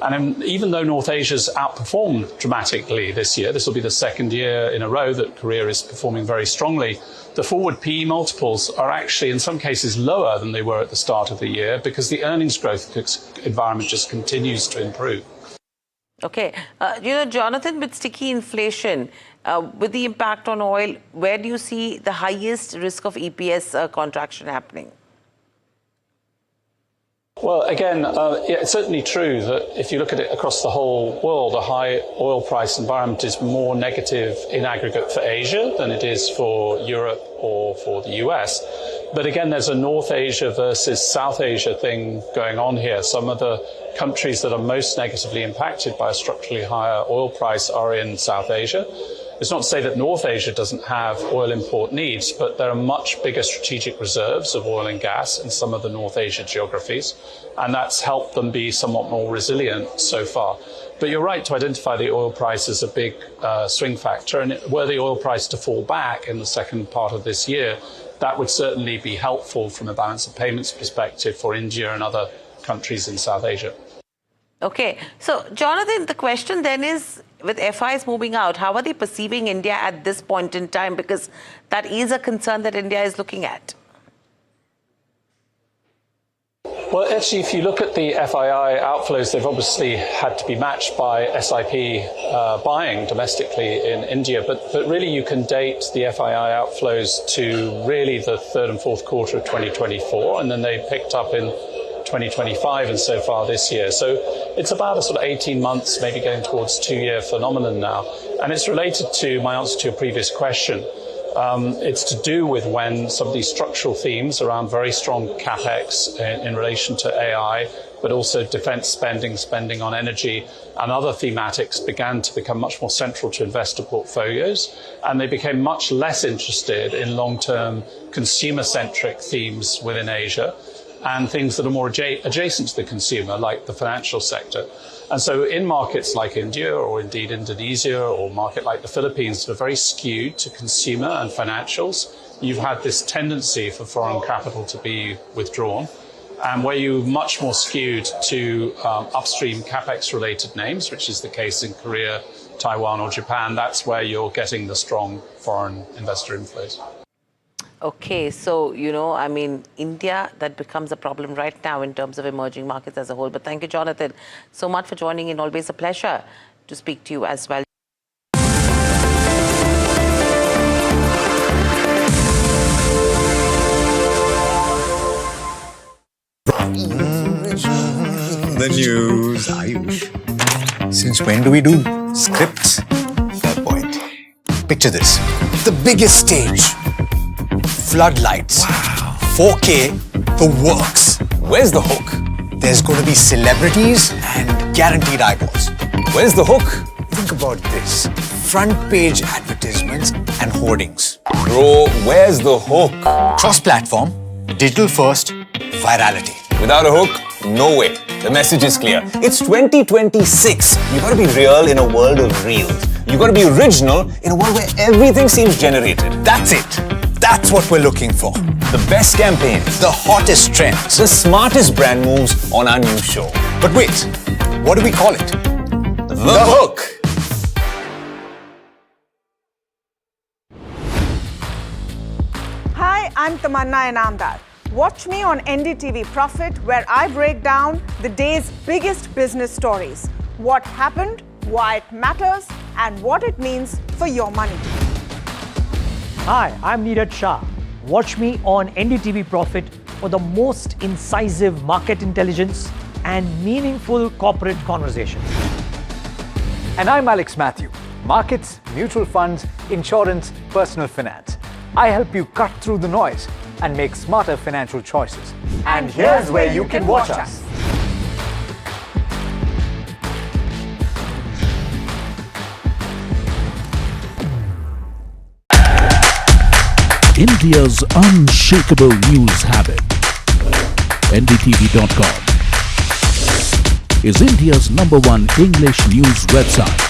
And even though North Asia's outperformed dramatically this year, this will be the second year in a row that Korea is performing very strongly, the forward PE multiples are actually in some cases lower than they were at the start of the year because the earnings growth environment just continues to improve. Okay. Jonathan, with sticky inflation, with the impact on oil, where do you see the highest risk of EPS contraction happening? Well, again, it's certainly true that if you look at it across the whole world, a high oil price environment is more negative in aggregate for Asia than it is for Europe or for the US. But again, there's a North Asia versus South Asia thing going on here. Some of the countries that are most negatively impacted by a structurally higher oil price are in South Asia. It's not to say that North Asia doesn't have oil import needs, but there are much bigger strategic reserves of oil and gas in some of the North Asia geographies, and that's helped them be somewhat more resilient so far. But you're right to identify the oil price as a big swing factor, and were the oil price to fall back in the second part of this year, that would certainly be helpful from a balance of payments perspective for India and other countries in South Asia. Okay, so Jonathan, the question then is, with FIs moving out, how are they perceiving India at this point in time? Because that is a concern that India is looking at. Well, actually, if you look at the FII outflows, they've obviously had to be matched by SIP buying domestically in India. But really, you can date the FII outflows to really the third and fourth quarter of 2024, and then they picked up in 2025 and so far this year. So it's about a sort of 18 months, maybe going towards 2-year phenomenon now. And it's related to my answer to your previous question. It's to do with when some of these structural themes around very strong capex in relation to AI, but also defense spending on energy and other thematics began to become much more central to investor portfolios. And they became much less interested in long-term consumer-centric themes within Asia and things that are more adjacent to the consumer, like the financial sector. And so in markets like India or indeed Indonesia or a market like the Philippines that are very skewed to consumer and financials, you've had this tendency for foreign capital to be withdrawn. And where you're much more skewed to upstream capex-related names, which is the case in Korea, Taiwan or Japan, that's where you're getting the strong foreign investor inflows. Okay, so, India, that becomes a problem right now in terms of emerging markets as a whole. But thank you, Jonathan, so much for joining in. Always a pleasure to speak to you as well. The news, Ayush. Since when do we do scripts? Fair point. Picture this. The biggest stage. Floodlights. Wow. 4K, the works. Where's the hook? There's going to be celebrities and guaranteed eyeballs. Where's the hook? Think about this. Front page advertisements and hoardings. Bro, where's the hook? Cross-platform, digital first, virality. Without a hook, no way. The message is clear. It's 2026. You gotta be real in a world of reels. You gotta be original in a world where everything seems generated. That's it. That's what we're looking for. The best campaigns, the hottest trends, the smartest brand moves on our new show. But wait, what do we call it? The Hook. Hi, I'm Tamanna Inamdar. Watch me on NDTV Profit, where I break down the day's biggest business stories. What happened, why it matters, and what it means for your money. Hi, I'm Niraj Shah. Watch me on NDTV Profit for the most incisive market intelligence and meaningful corporate conversations. And I'm Alex Matthew. Markets, mutual funds, insurance, personal finance. I help you cut through the noise and make smarter financial choices. And here's where you can watch us. India's unshakable news habit. NDTV.com is India's #1 English news website.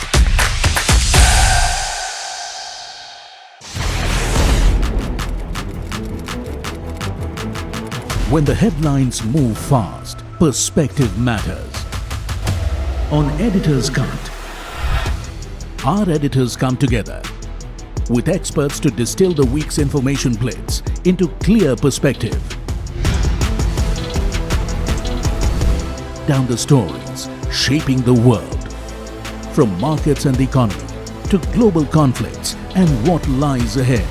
When the headlines move fast, perspective matters. On Editor's Cut, our editors come together with experts to distill the week's information plates into clear perspective. Down the stories shaping the world, from markets and the economy to global conflicts and what lies ahead.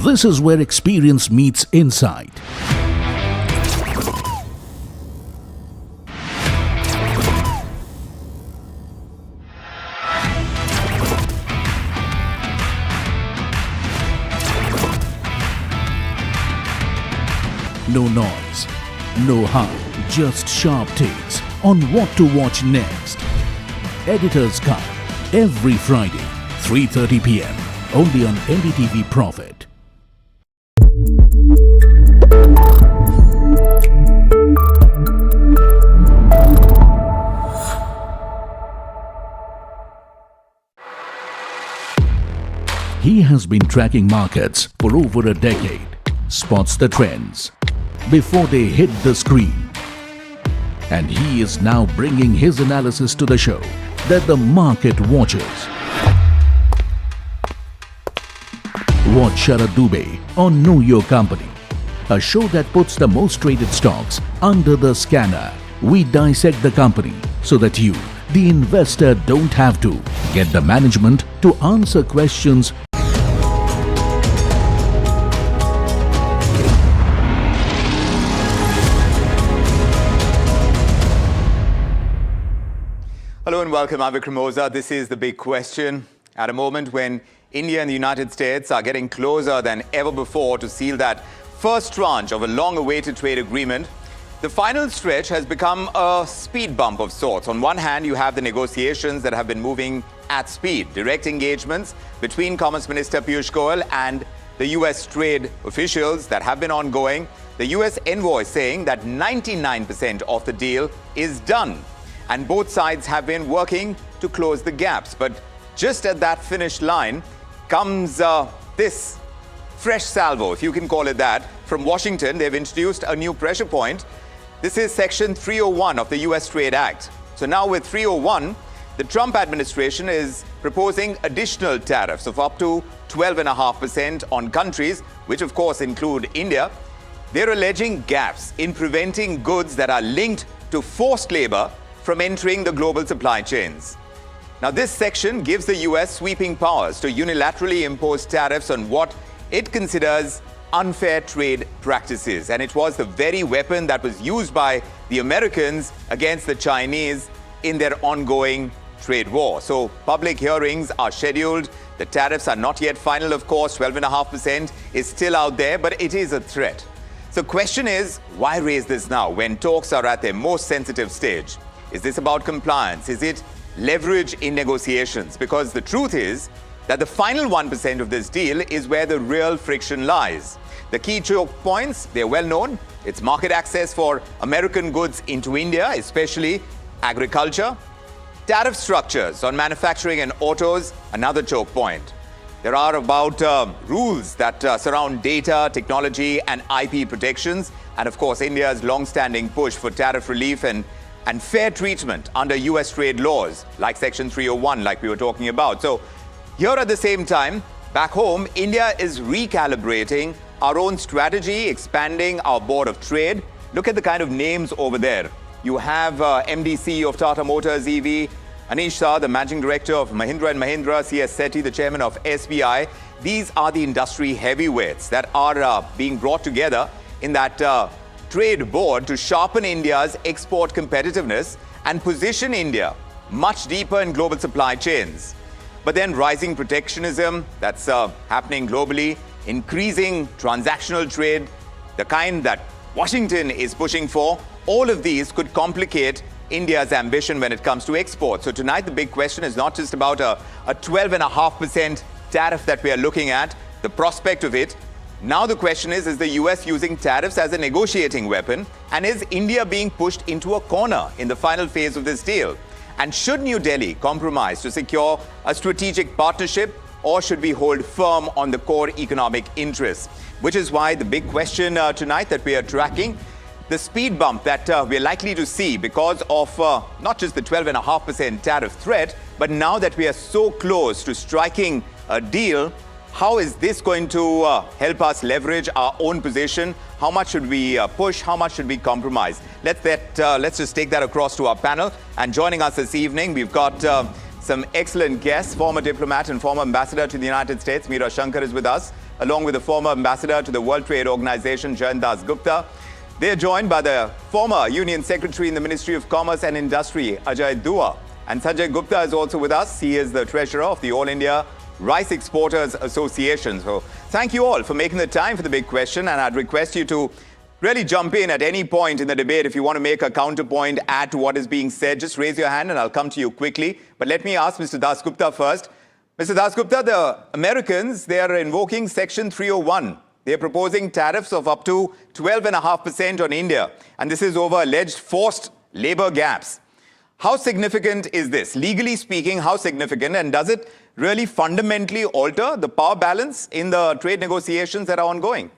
This is where experience meets insight. No noise, no hype, just sharp takes on what to watch next. Editor's Cut, every Friday, 3:30 p.m. only on NDTV Profit. He has been tracking markets for over a decade, spots the trends before they hit the screen. And he is now bringing his analysis to the show that the market watches. Watch Sharad Dubey on Know Your Company, a show that puts the most traded stocks under the scanner. We dissect the company so that you, the investor, don't have to. Get the management to answer questions. Hello and welcome. I'm Vikram Oza. This is The Big Question. At a moment when India and the United States are getting closer than ever before to seal that first tranche of a long-awaited trade agreement, the final stretch has become a speed bump of sorts. On one hand, you have the negotiations that have been moving at speed, direct engagements between Commerce Minister Piyush Goyal and the US trade officials that have been ongoing. The US envoy saying that 99% of the deal is done. And both sides have been working to close the gaps. But just at that finish line comes this fresh salvo, if you can call it that. From Washington, they've introduced a new pressure point. This is Section 301 of the US Trade Act. So now with 301, the Trump administration is proposing additional tariffs of up to 12.5% on countries, which of course include India. They're alleging gaps in preventing goods that are linked to forced labor from entering the global supply chains. Now, this section gives the US sweeping powers to unilaterally impose tariffs on what it considers unfair trade practices. And it was the very weapon that was used by the Americans against the Chinese in their ongoing trade war. So public hearings are scheduled. The tariffs are not yet final, of course. 12.5% is still out there, but it is a threat. So the question is, why raise this now when talks are at their most sensitive stage? Is this about compliance? Is it leverage in negotiations? Because the truth is that the final 1% of this deal is where the real friction lies. The key choke points, they're well known. It's market access for American goods into India, especially agriculture. Tariff structures on manufacturing and autos, another choke point. There are about rules that surround data, technology, and IP protections. And of course, India's long-standing push for tariff relief and fair treatment under US trade laws, like Section 301, like we were talking about. So here at the same time, back home, India is recalibrating our own strategy, expanding our board of trade. Look at the kind of names over there. You have MD CEO of Tata Motors EV, Anish Shah, the Managing Director of Mahindra & Mahindra, CS Sethi, the Chairman of SBI. These are the industry heavyweights that are being brought together in that trade board to sharpen India's export competitiveness and position India much deeper in global supply chains. But then rising protectionism that's happening globally, increasing transactional trade, the kind that Washington is pushing for, all of these could complicate India's ambition when it comes to exports. So tonight the big question is not just about a 12.5% tariff that we are looking at, the prospect of it. Now the question is the US using tariffs as a negotiating weapon? And is India being pushed into a corner in the final phase of this deal? And should New Delhi compromise to secure a strategic partnership, or should we hold firm on the core economic interests? Which is why the big question tonight that we are tracking, the speed bump that we're likely to see because of not just the 12.5% tariff threat, but now that we are so close to striking a deal, how is this going to help us leverage our own position? How much should we push? How much should we compromise? Let's just take that across to our panel. And joining us this evening, we've got some excellent guests. Former diplomat and former ambassador to the United States, Meera Shankar, is with us, along with the former ambassador to the World Trade Organization, Jayant Das Gupta. They are joined by the former Union Secretary in the Ministry of Commerce and Industry, Ajay Dua. And Sanjay Gupta is also with us. He is the treasurer of the All India Rice Exporters Association. So thank you all for making the time for the big question. And I'd request you to really jump in at any point in the debate. If you want to make a counterpoint, add to what is being said, just raise your hand and I'll come to you quickly. But let me ask Mr. Das Gupta first. Mr. Das Gupta, the Americans, they are invoking Section 301. They're proposing tariffs of up to 12.5% on India. And this is over alleged forced labor gaps. How significant is this? Legally speaking, how significant? And does it really fundamentally alter the power balance in the trade negotiations that are ongoing?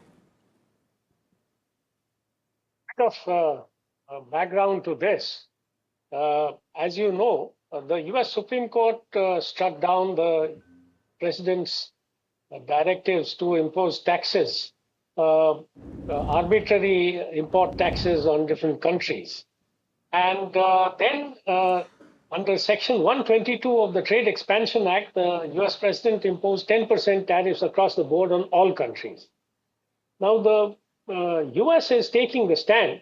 Bit of background to this. As you know, the US Supreme Court struck down the president's directives to impose taxes, arbitrary import taxes on different countries. And then under Section 122 of the Trade Expansion Act, the US president imposed 10% tariffs across the board on all countries. Now, the US is taking the stand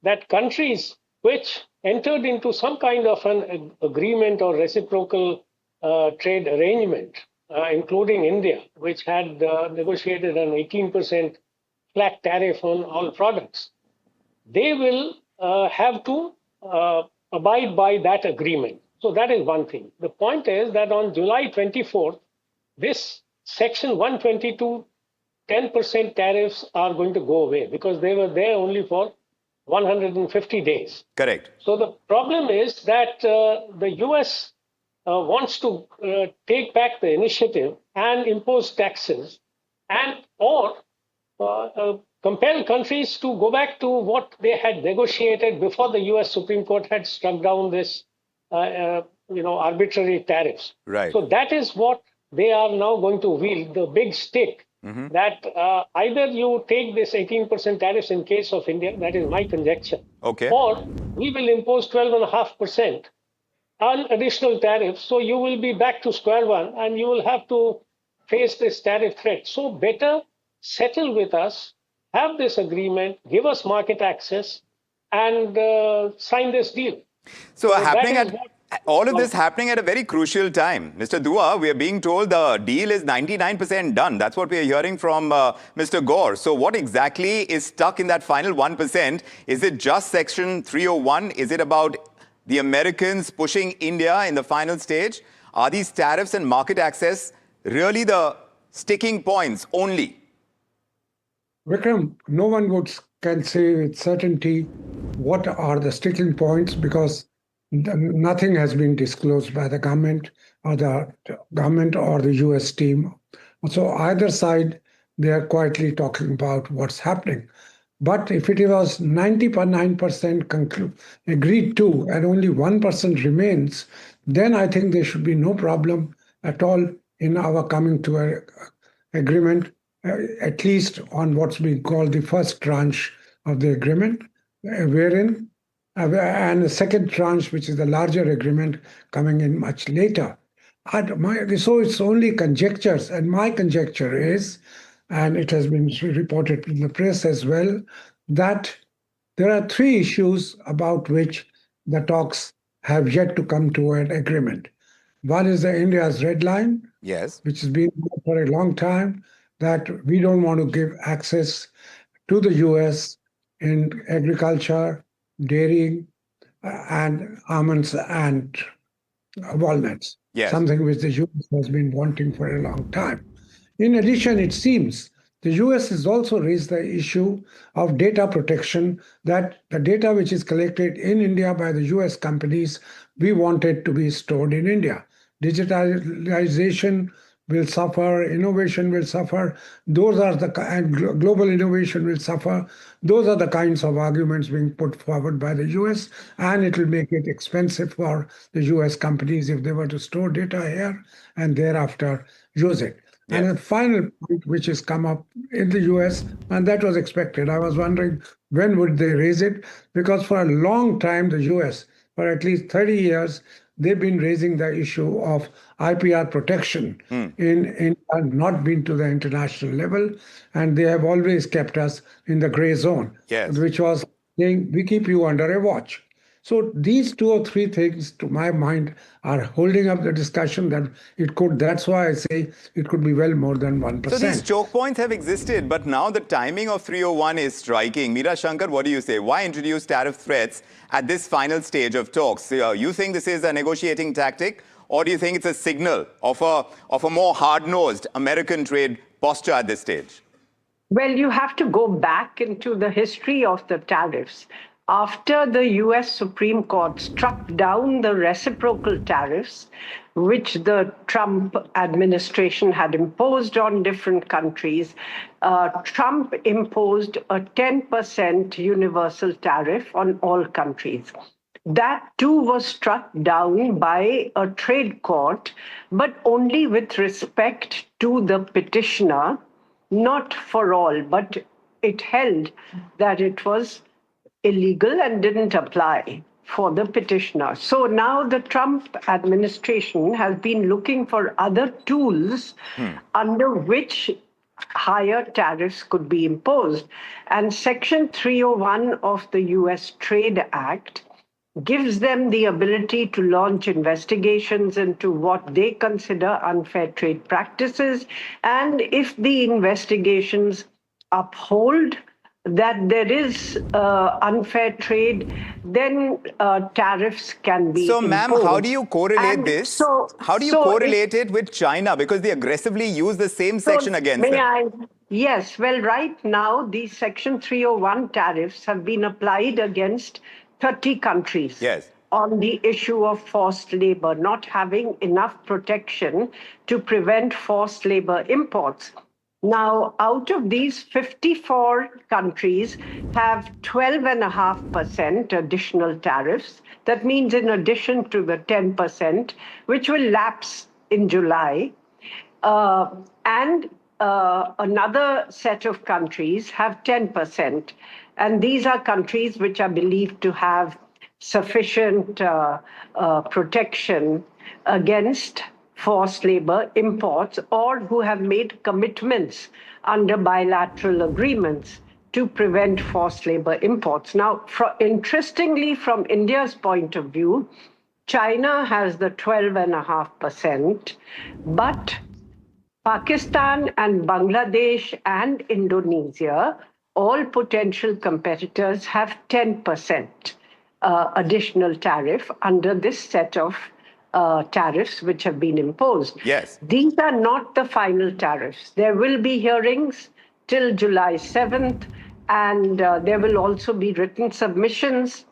that countries which entered into some kind of an agreement or reciprocal trade arrangement, including India, which had negotiated an 18% flat tariff on all products, they will have to abide by that agreement. So that is one thing. The point is that on July 24th, this Section 122 10% tariffs are going to go away because they were there only for 150 days. Correct. So the problem is that the US wants to take back the initiative and impose taxes and or compel countries to go back to what they had negotiated before the US Supreme Court had struck down this arbitrary tariffs. Right. So that is what they are now going to wield, the big stick. That either you take this 18% tariffs in case of India, that is my conjecture, okay, or we will impose 12.5% on additional tariffs. So you will be back to square one and you will have to face this tariff threat. So better settle with us, have this agreement, give us market access, and sign this deal. So all of this happening at a very crucial time. Mr. Dua, we are being told the deal is 99% done. That's what we are hearing from Mr. Gore. So what exactly is stuck in that final 1%? Is it just Section 301? Is it about the Americans pushing India in the final stage? Are these tariffs and market access really the sticking points only? Vikram, no one can say with certainty what are the sticking points because nothing has been disclosed by the government or the US team. So either side, they are quietly talking about what's happening. But if it was 99% agreed to and only 1% remains, then I think there should be no problem at all in our coming to an agreement at least on what's being called the first tranche of the agreement, wherein, and the second tranche, which is the larger agreement coming in much later. So it's only conjectures, and my conjecture is, and it has been reported in the press as well, that there are three issues about which the talks have yet to come to an agreement. One is the India's red line, yes, which has been for a long time, that we don't want to give access to the US in agriculture, dairy, and almonds and walnuts, yes, something which the US has been wanting for a long time. In addition, it seems the US has also raised the issue of data protection, that the data which is collected in India by the US companies, we want it to be stored in India. Digitalization will suffer, innovation will suffer, those are the and global innovation will suffer. Those are the kinds of arguments being put forward by the US, and it will make it expensive for the US companies if they were to store data here and thereafter use it. And the final point which has come up in the US, and that was expected. I was wondering when would they raise it, because for a long time the US, for at least 30 years, they've been raising the issue of IPR protection in not been to the international level, and they have always kept us in the gray zone, which was saying we keep you under a watch. So these two or three things, to my mind, are holding up the discussion that it could. That's why I say it could be well more than 1%. So these choke points have existed, but now the timing of 301 is striking. Meera Shankar, what do you say? Why introduce tariff threats at this final stage of talks? You think this is a negotiating tactic, or do you think it's a signal of a more hard-nosed American trade posture at this stage? Well, you have to go back into the history of the tariffs. After the US Supreme Court struck down the reciprocal tariffs, which the Trump administration had imposed on different countries, Trump imposed a 10% universal tariff on all countries. That too was struck down by a trade court, but only with respect to the petitioner, not for all, but it held that it was illegal and didn't apply for the petitioner. So now the Trump administration has been looking for other tools under which higher tariffs could be imposed. And Section 301 of the US Trade Act gives them the ability to launch investigations into what they consider unfair trade practices. And if the investigations uphold that there is unfair trade, then tariffs can be So, ma'am, how do you correlate this? How do you correlate it with China? Because they aggressively use the same section against them. Yes, well, right now, these Section 301 tariffs have been applied against 30 countries on the issue of forced labor, not having enough protection to prevent forced labor imports. Now, out of these, 54 countries have 12.5% additional tariffs. That means in addition to the 10%, which will lapse in July. And another set of countries have 10%. And these are countries which are believed to have sufficient protection against forced labor imports, or who have made commitments under bilateral agreements to prevent forced labor imports. Now, interestingly, from India's point of view, China has the 12.5%, but Pakistan and Bangladesh and Indonesia, all potential competitors, have 10% additional tariff under this set of tariffs which have been imposed. Yes. These are not the final tariffs. There will be hearings till July 7th, and there will also be written submissions,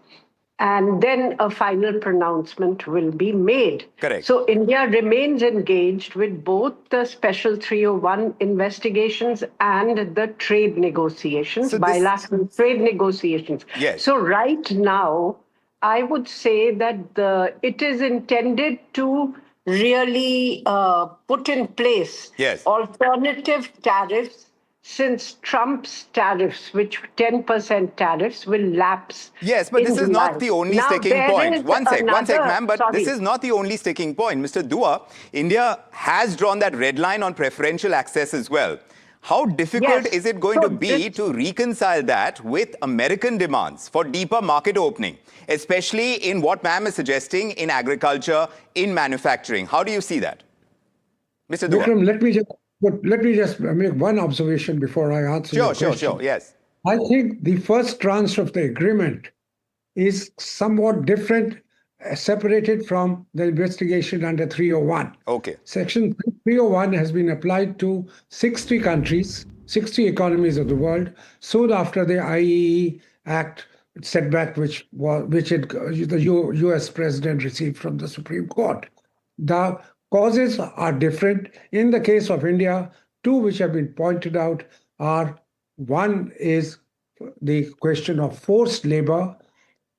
and then a final pronouncement will be made. Correct. So India remains engaged with both the Special 301 investigations and the trade negotiations, bilateral trade negotiations. Yes. So right now, I would say that it is intended to really put in place alternative tariffs since Trump's tariffs, which 10% tariffs, will lapse. Yes, but this is July. not the only Now, sticking there point. is One sec, another- ma'am, but sorry. this is not the only sticking point. Mr. Dua, India has drawn that red line on preferential access as well. How difficult Yes. is it going So to be to reconcile that with American demands for deeper market opening, especially in what ma'am is suggesting in agriculture, in manufacturing? How do you see that? Mr. Dua. Vikram, let me just make one observation before I answer your question. Sure, yes. I think the first tranche of the agreement is somewhat different, separated from the investigation under 301. Okay. Section 301 has been applied to 60 countries, 60 economies of the world, soon after the IEE Act setback, which the US president received from the Supreme Court. The causes are different. In the case of India, two which have been pointed out are: one is the question of forced labor,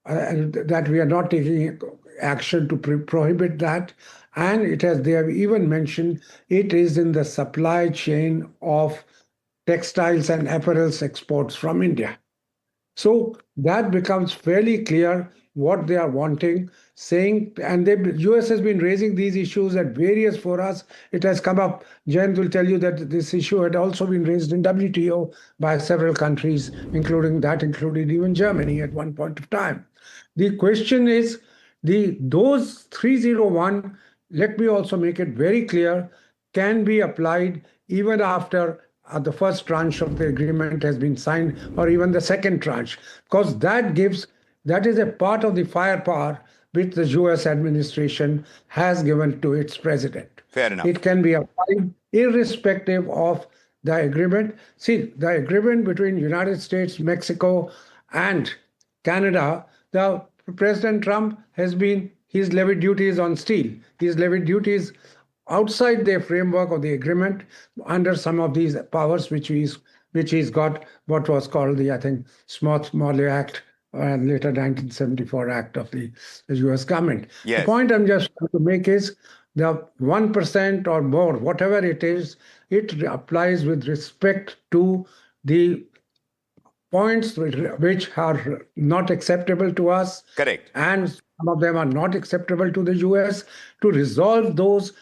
and that we are not taking action to prohibit that. And they have even mentioned it is in the supply chain of textiles and apparels exports from India. So that becomes fairly clear what they are wanting, saying, and the US has been raising these issues at various forums. It has come up. Jayant will tell you that this issue had also been raised in WTO by several countries, including even Germany at one point of time. The question is, those 301, let me also make it very clear, can be applied even after the first tranche of the agreement has been signed, or even the second tranche, because that is a part of the firepower which the US administration has given to its president. Fair enough. It can be applied irrespective of the agreement. See, the agreement between United States, Mexico, and Canada, the President Trump he's levied duties on steel. He's levied duties outside the framework of the agreement under some of these powers which he's got, what was called the, I think, Smalley Act, and later 1974 Act of the US government. Yes. The point I'm just trying to make is the 1% or more, whatever it is, it applies with respect to the points which are not acceptable to us. Correct. And some of them are not acceptable to the US. To resolve those,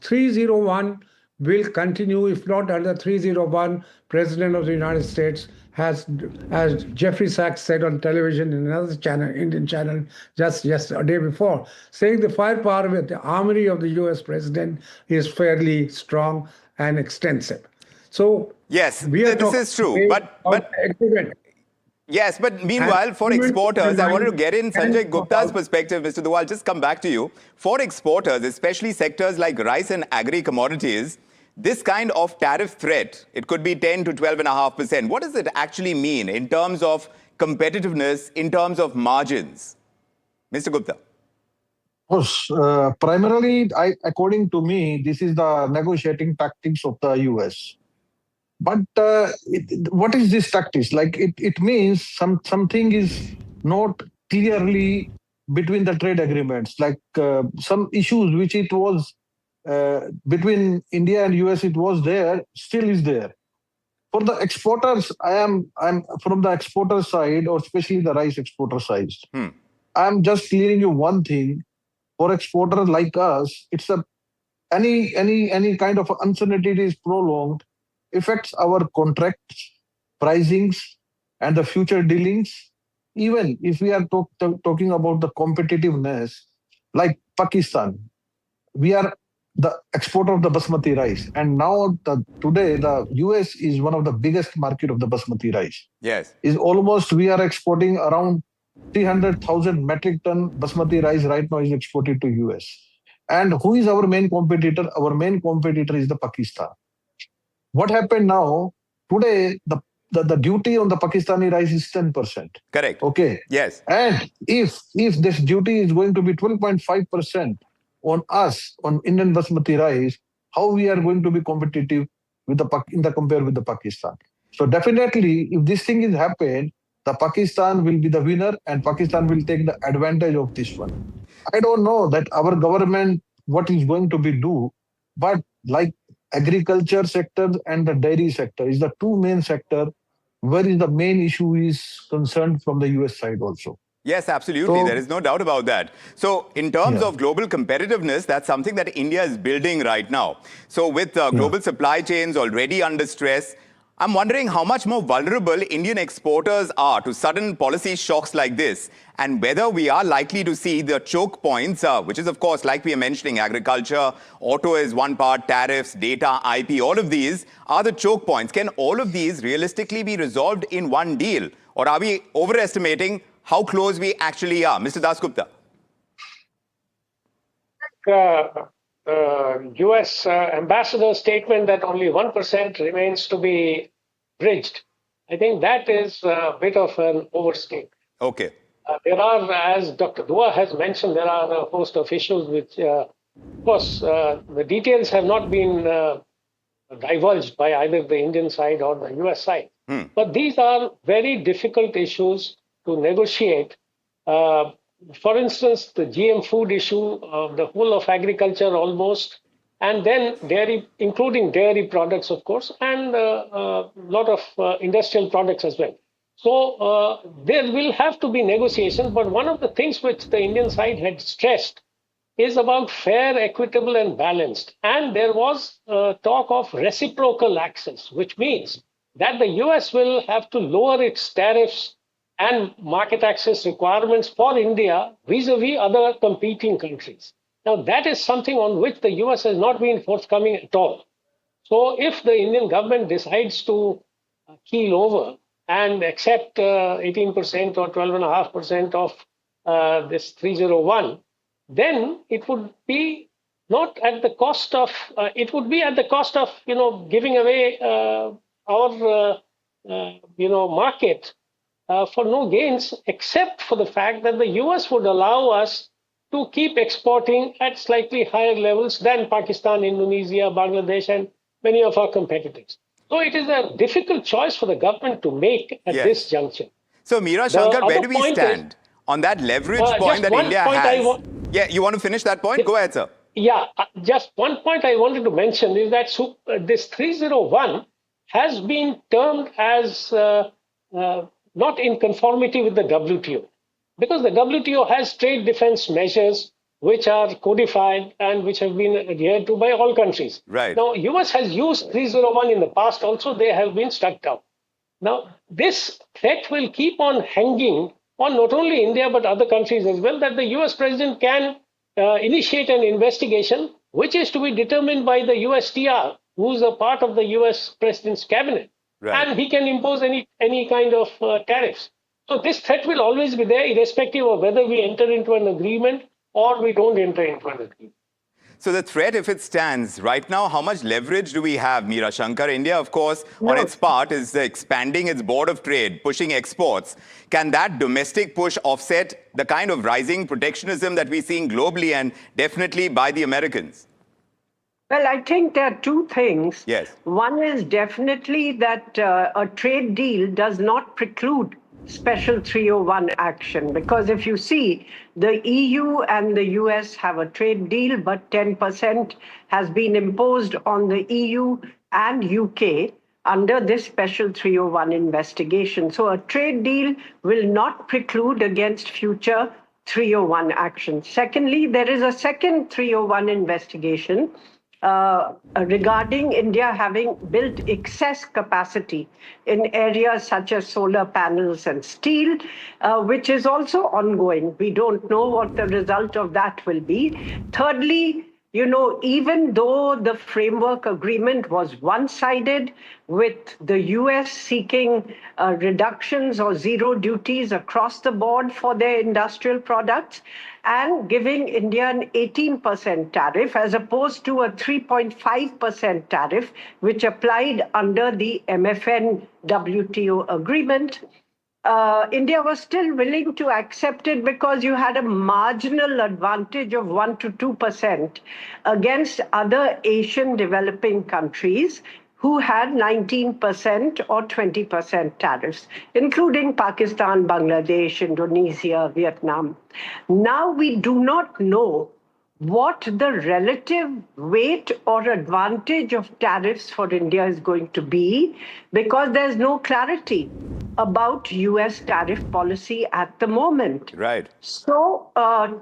301 will continue. If not under 301, President of the United States has, as Jeffrey Sachs said on television in another channel, Indian channel, just a day before, saying the firepower with the armory of the US president is fairly strong and extensive. So yes, this is true. But yes, but meanwhile, for exporters, I wanted to get in Sanjay Gupta's perspective, Mr. Dua. I'll just come back to you. For exporters, especially sectors like rice and agri-commodities, this kind of tariff threat, it could be 10 to 12.5%. What does it actually mean in terms of competitiveness, in terms of margins? Mr. Gupta. Primarily, according to me, this is the negotiating tactics of the US. But what is this tactics? Like it means something is not clearly between the trade agreements. Like some issues which it was between India and US, it was there, still is there. For the exporters, I'm from the exporter side, or especially the rice exporter side. I'm just clearing you one thing. For exporters like us, it's any kind of uncertainty is prolonged, affects our contracts, pricings, and the future dealings. Even if we are talking about the competitiveness, like Pakistan, we are the exporter of the basmati rice. And now today, the US is one of the biggest market of the basmati rice. Yes. We are exporting around 300,000 metric ton basmati rice right now is exported to US. And who is our main competitor? Our main competitor is the Pakistan. What happened now? Today, the duty on the Pakistani rice is 10%. Correct. Okay. Yes. And if this duty is going to be 12.5% on us, on Indian basmati rice, how we are going to be competitive with compare with the Pakistan? So definitely, if this thing is happened, the Pakistan will be the winner, and Pakistan will take the advantage of this one. I don't know that our government what is going to be do, but like agriculture sector and the dairy sector is the two main sector where is the main issue is concerned from the US side also. Yes, absolutely. So, there is no doubt about that. So in terms of global competitiveness, that's something that India is building right now. So with global supply chains already under stress, I'm wondering how much more vulnerable Indian exporters are to sudden policy shocks like this, and whether we are likely to see the choke points, which is, of course, like we are mentioning, agriculture, auto is one part, tariffs, data, IP, all of these are the choke points. Can all of these realistically be resolved in one deal? Or are we overestimating how close we actually are? Mr. Dasgupta. US ambassador's statement that only 1% remains to be bridged, I think that is a bit of an overstate. Okay. There are, as Dr. Dua has mentioned, there are a host of issues which, of course, the details have not been divulged by either the Indian side or the US side. But these are very difficult issues to negotiate. For instance, the GM food issue, the whole of agriculture almost, and then dairy, including dairy products, of course, and a lot of industrial products as well. So there will have to be negotiations, but one of the things which the Indian side had stressed is about fair, equitable, and balanced. And there was talk of reciprocal access, which means that the US will have to lower its tariffs and market access requirements for India vis-a-vis other competing countries. Now, that is something on which the US has not been forthcoming at all. So if the Indian government decides to keel over and accept 18% or 12.5% of this 301, then it would be not at the cost of, it would be at the cost of, giving away our, market for no gains, except for the fact that the US would allow us to keep exporting at slightly higher levels than Pakistan, Indonesia, Bangladesh, and many of our competitors. So it is a difficult choice for the government to make at this juncture. So Meera Shankar, where do we stand on that leverage point that India has? Yeah, you want to finish that point? Go ahead, sir. Yeah, just one point I wanted to mention is that this 301 has been termed as not in conformity with the WTO, because the WTO has trade defense measures which are codified and which have been adhered to by all countries. Right. Now, US has used 301 in the past also, they have been struck down. Now, this threat will keep on hanging on not only India but other countries as well, that the US president can initiate an investigation which is to be determined by the USTR, who's a part of the US president's cabinet. Right. And he can impose any kind of tariffs. So this threat will always be there, irrespective of whether we enter into an agreement or we don't enter into an agreement. So the threat, if it stands right now, how much leverage do we have, Meera Shankar? India, of course, on its part is expanding its board of trade, pushing exports. Can that domestic push offset the kind of rising protectionism that we're seeing globally and definitely by the Americans? Well, I think there are two things. Yes. One is definitely that a trade deal does not preclude special 301 action, because if you see, the EU and the US have a trade deal, but 10% has been imposed on the EU and UK under this special 301 investigation. So a trade deal will not preclude against future 301 action. Secondly, there is a second 301 investigation regarding India having built excess capacity in areas such as solar panels and steel, which is also ongoing. We don't know what the result of that will be. Thirdly, even though the framework agreement was one-sided, with the US seeking reductions or zero duties across the board for their industrial products, and giving India an 18% tariff as opposed to a 3.5% tariff, which applied under the MFN WTO agreement, India was still willing to accept it because you had a marginal advantage of 1 to 2% against other Asian developing countries who had 19% or 20% tariffs, including Pakistan, Bangladesh, Indonesia, Vietnam. Now we do not know what the relative weight or advantage of tariffs for India is going to be, because there's no clarity about US tariff policy at the moment. Right. So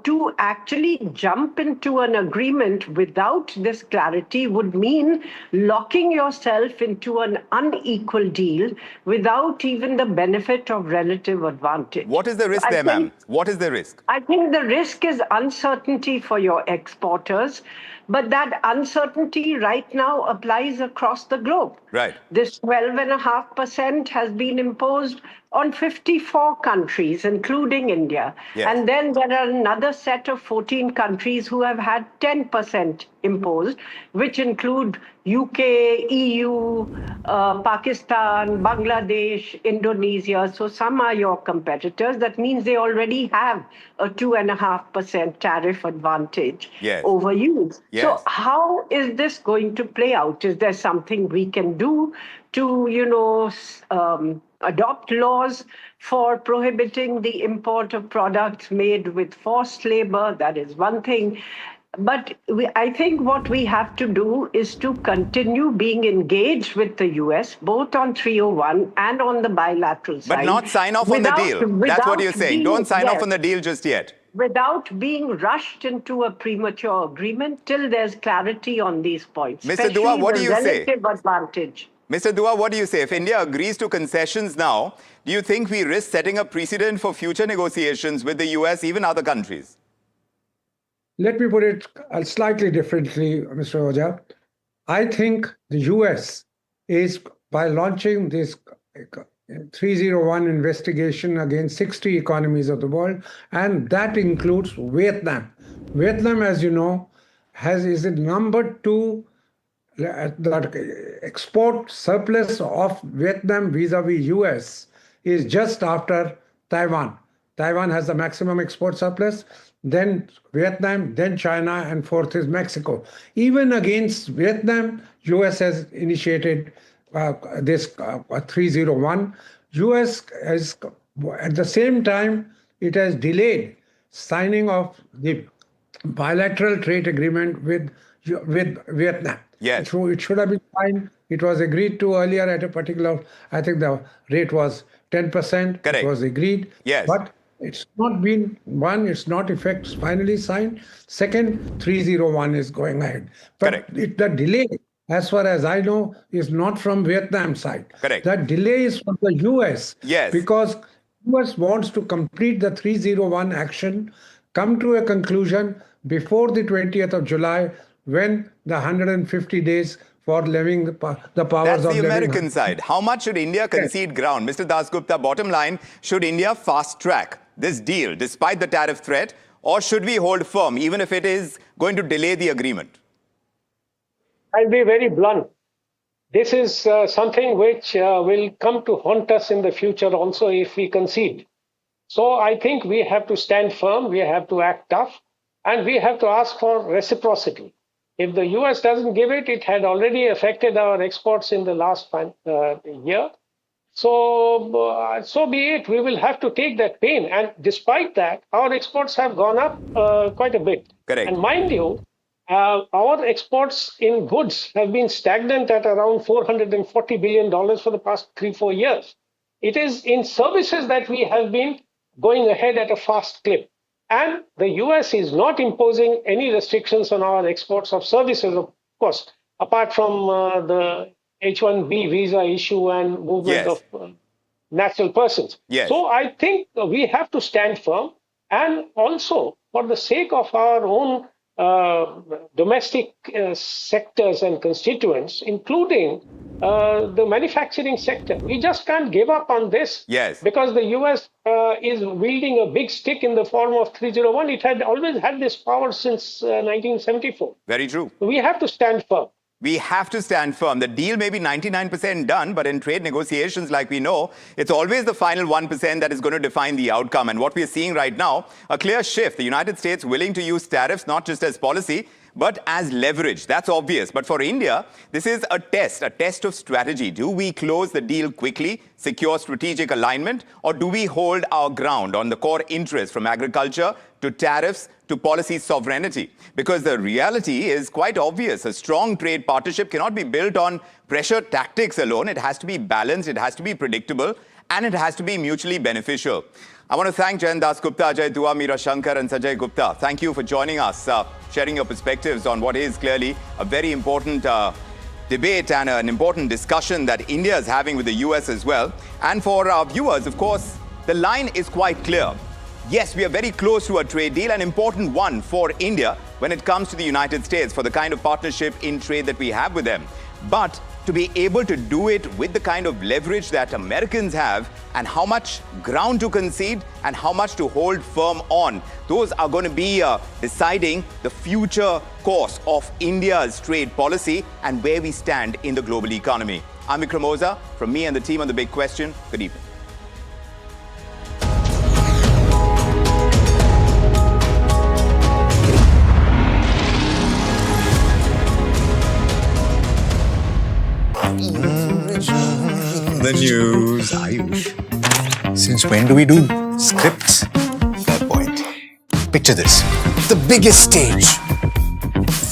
to actually jump into an agreement without this clarity would mean locking yourself into an unequal deal without even the benefit of relative advantage. What is the risk there, ma'am? What is the risk? I think the risk is uncertainty for your exporters, but that uncertainty right now applies across the globe. Right. This 12.5% has been imposed on 54 countries, including India. Yes. And then there are another set of 14 countries who have had 10% imposed, which include UK, EU, Pakistan, Bangladesh, Indonesia. So some are your competitors. That means they already have a 2.5% tariff advantage over you. Yes. So how is this going to play out? Is there something we can do to, adopt laws for prohibiting the import of products made with forced labor? That is one thing. But I think what we have to do is to continue being engaged with the US, both on 301 and on the bilateral side. But not sign off on the deal. That's what you're saying. Don't sign off on the deal just yet. Without being rushed into a premature agreement till there's clarity on these points. Mr. Dua, what do you say? Relative advantage. Mr. Dua, what do you say? If India agrees to concessions now, do you think we risk setting a precedent for future negotiations with the US, even other countries? Let me put it slightly differently, Mr. Ojha. I think the US is, by launching this 301 investigation against 60 economies of the world, and that includes Vietnam. Vietnam, as you know, is the number 2 the export surplus of Vietnam vis-a-vis US is just after Taiwan. Taiwan has the maximum export surplus, then Vietnam, then China, and fourth is Mexico. Even against Vietnam, US has initiated this 301. US has, at the same time, it has delayed signing of the bilateral trade agreement with Vietnam. Yes. So it should have been signed. It was agreed to earlier at a particular, I think the rate was 10%. Correct. It was agreed. Yes. But it's not been, one, it's not finally signed. Second, 301 is going ahead. But the delay, as far as I know, is not from Vietnam side. Correct. That delay is from the US. Yes. Because US wants to complete the 301 action, come to a conclusion before the 20th of July, when the 150 days for levying the powers That's of the levying. American side. How much should India concede ground? Mr. Dasgupta, bottom line, should India fast track this deal despite the tariff threat, or should we hold firm even if it is going to delay the agreement? I'll be very blunt. This is something which will come to haunt us in the future also if we concede. So I think we have to stand firm, we have to act tough, and we have to ask for reciprocity. If the US doesn't give it, it had already affected our exports in the last year. So be it. We will have to take that pain. And despite that, our exports have gone up quite a bit. Correct. And mind you, our exports in goods have been stagnant at around $440 billion for the past 3-4 years. It is in services that we have been going ahead at a fast clip. And the US is not imposing any restrictions on our exports of services, of course, apart from the H-1B visa issue and movement of natural persons. Yes. So I think we have to stand firm, and also for the sake of our own domestic sectors and constituents, including the manufacturing sector. We just can't give up on this. Yes. Because the US is wielding a big stick in the form of 301. It had always had this power since 1974. Very true. We have to stand firm. We have to stand firm. The deal may be 99% done, but in trade negotiations, like we know, it's always the final 1% that is going to define the outcome. And what we are seeing right now, a clear shift. The United States willing to use tariffs not just as policy, but as leverage. That's obvious. But for India, this is a test of strategy. Do we close the deal quickly, secure strategic alignment, or do we hold our ground on the core interests from agriculture to tariffs to policy sovereignty. Because the reality is quite obvious. A strong trade partnership cannot be built on pressure tactics alone. It has to be balanced, it has to be predictable, and it has to be mutually beneficial. I want to thank Jayan Das Gupta, Ajay Dua, Meera Shankar and Sajay Gupta. Thank you for joining us, sharing your perspectives on what is clearly a very important debate and an important discussion that India is having with the US as well. And for our viewers, of course, the line is quite clear. Yes, we are very close to a trade deal, an important one for India when it comes to the United States for the kind of partnership in trade that we have with them. But to be able to do it with the kind of leverage that Americans have and how much ground to concede and how much to hold firm on, those are going to be deciding the future course of India's trade policy and where we stand in the global economy. I'm Vikram Oza, from me and the team on The Big Question. Good evening. The news, Ayush. Since when do we do scripts? Fair point. Picture this. The biggest stage.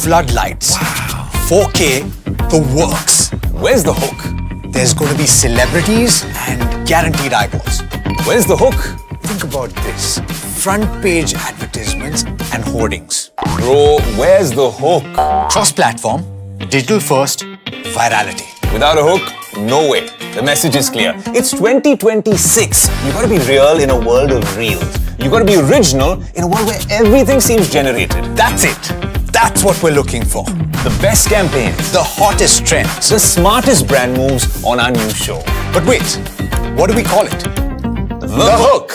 Floodlights. Wow. 4K. The works. Where's the hook? There's going to be celebrities and guaranteed eyeballs. Where's the hook? Think about this. Front page advertisements and hoardings. Bro, where's the hook? Cross-platform, digital first, virality. Without a hook, no way. The message is clear. It's 2026. You gotta be real in a world of reels. You gotta be original in a world where everything seems generated. That's it. That's what we're looking for. The best campaigns, the hottest trends, the smartest brand moves on our new show. But wait, what do we call it? The Hook.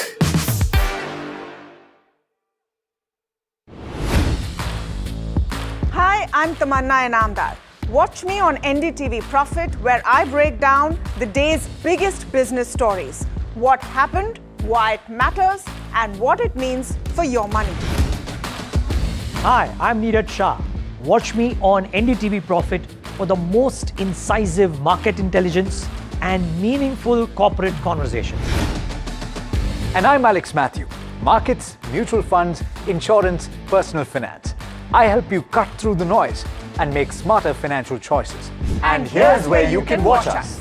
Hi, I'm Tamanna Inamdar. Watch me on NDTV Profit, where I break down the day's biggest business stories. What happened, why it matters, and what it means for your money. Hi, I'm Niraj Shah. Watch me on NDTV Profit for the most incisive market intelligence and meaningful corporate conversations. And I'm Alex Matthew. Markets, mutual funds, insurance, personal finance. I help you cut through the noise and make smarter financial choices. And here's where you can watch us.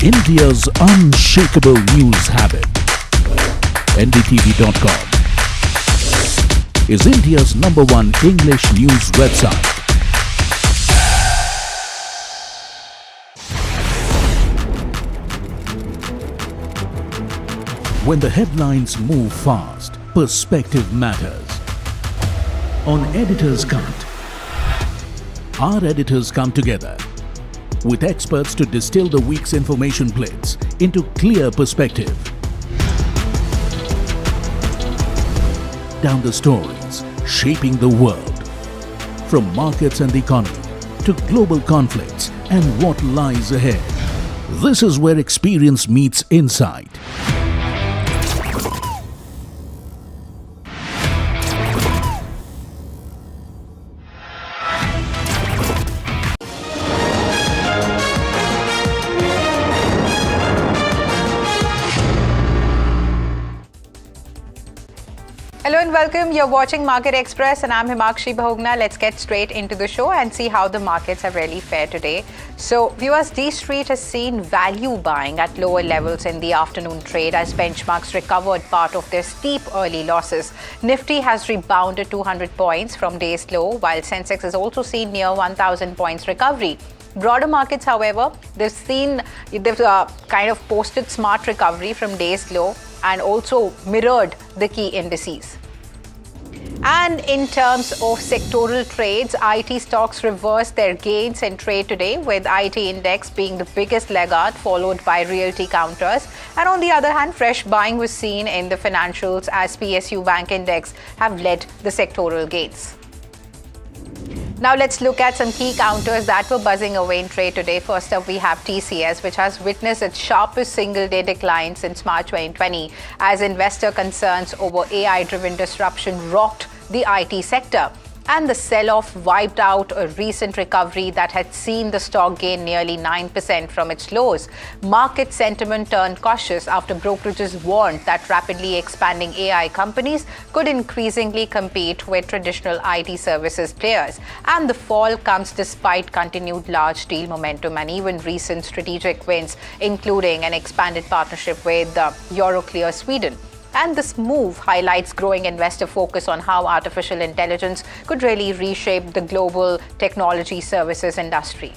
India's unshakable news habit. NDTV.com is India's #1 English news website. When the headlines move fast, perspective matters. On Editor's Cut, our editors come together with experts to distill the week's information plates into clear perspective. Down the stories shaping the world, from markets and the economy to global conflicts and what lies ahead. This is where experience meets insight. Hello and welcome. You're watching Market Express and I'm Himakshi Bahugna. Let's get straight into the show and see how the markets have really fared today. So viewers, D Street has seen value buying at lower levels in the afternoon trade as benchmarks recovered part of their steep early losses. Nifty has rebounded 200 points from day's low, while Sensex has also seen near 1,000 points recovery. Broader markets, however, they've kind of posted smart recovery from day's low and also mirrored the key indices. And in terms of sectoral trades, IT stocks reversed their gains in trade today, with IT index being the biggest laggard, followed by realty counters. And on the other hand, fresh buying was seen in the financials as PSU Bank index have led the sectoral gains. Now let's look at some key counters that were buzzing away in trade today. First up, we have TCS, which has witnessed its sharpest single-day decline since March 2020 as investor concerns over AI-driven disruption rocked the IT sector. And the sell-off wiped out a recent recovery that had seen the stock gain nearly 9% from its lows. Market sentiment turned cautious after brokerages warned that rapidly expanding AI companies could increasingly compete with traditional IT services players. And the fall comes despite continued large deal momentum and even recent strategic wins, including an expanded partnership with Euroclear Sweden. And this move highlights growing investor focus on how artificial intelligence could really reshape the global technology services industry.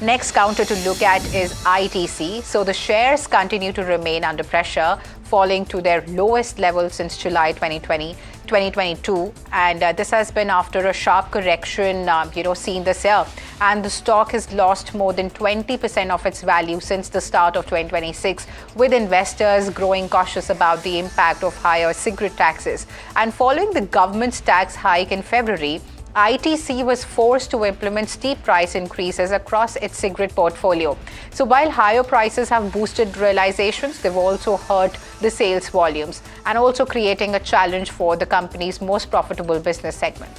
Next counter to look at is ITC. So the shares continue to remain under pressure, falling to their lowest level since July 2022. And this has been after a sharp correction, seen this year. And the stock has lost more than 20% of its value since the start of 2026, with investors growing cautious about the impact of higher cigarette taxes. And following the government's tax hike in February, ITC was forced to implement steep price increases across its cigarette portfolio. So while higher prices have boosted realizations, they've also hurt the sales volumes and also creating a challenge for the company's most profitable business segment.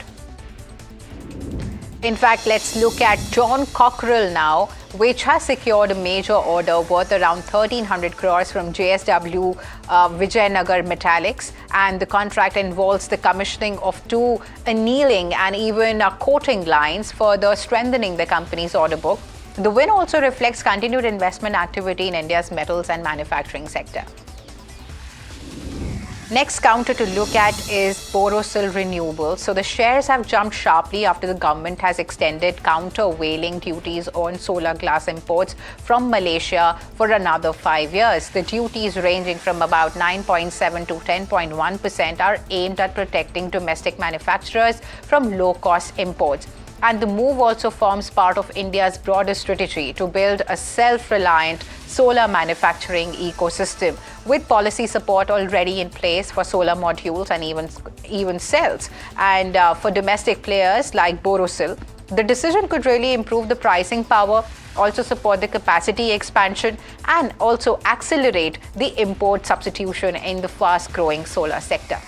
In fact, let's look at John Cockerell now, which has secured a major order worth around 1,300 crores from JSW Vijayanagar Metallics, and the contract involves the commissioning of 2 annealing and even coating lines, further strengthening the company's order book. The win also reflects continued investment activity in India's metals and manufacturing sector. Next counter to look at is Borosil Renewables. So the shares have jumped sharply after the government has extended countervailing duties on solar glass imports from Malaysia for another 5 years. The duties ranging from about 9.7 to 10.1% are aimed at protecting domestic manufacturers from low-cost imports. And the move also forms part of India's broader strategy to build a self-reliant solar manufacturing ecosystem, with policy support already in place for solar modules and even cells. And for domestic players like Borosil, the decision could really improve the pricing power, also support the capacity expansion, and also accelerate the import substitution in the fast-growing solar sector.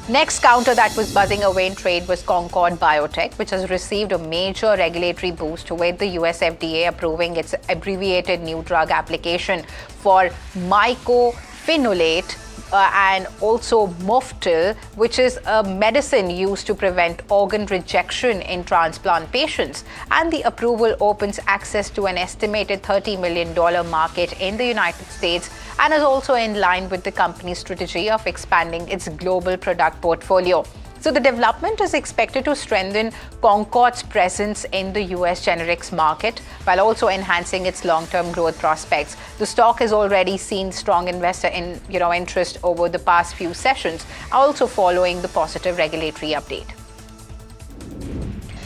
Next counter that was buzzing away in trade was Concord Biotech, which has received a major regulatory boost with the US FDA approving its abbreviated new drug application for mycophenolate and also Moftil, which is a medicine used to prevent organ rejection in transplant patients. And the approval opens access to an estimated $30 million market in the United States and is also in line with the company's strategy of expanding its global product portfolio. So the development is expected to strengthen Concord's presence in the US generics market while also enhancing its long-term growth prospects. The stock has already seen strong investor interest over the past few sessions, also following the positive regulatory update.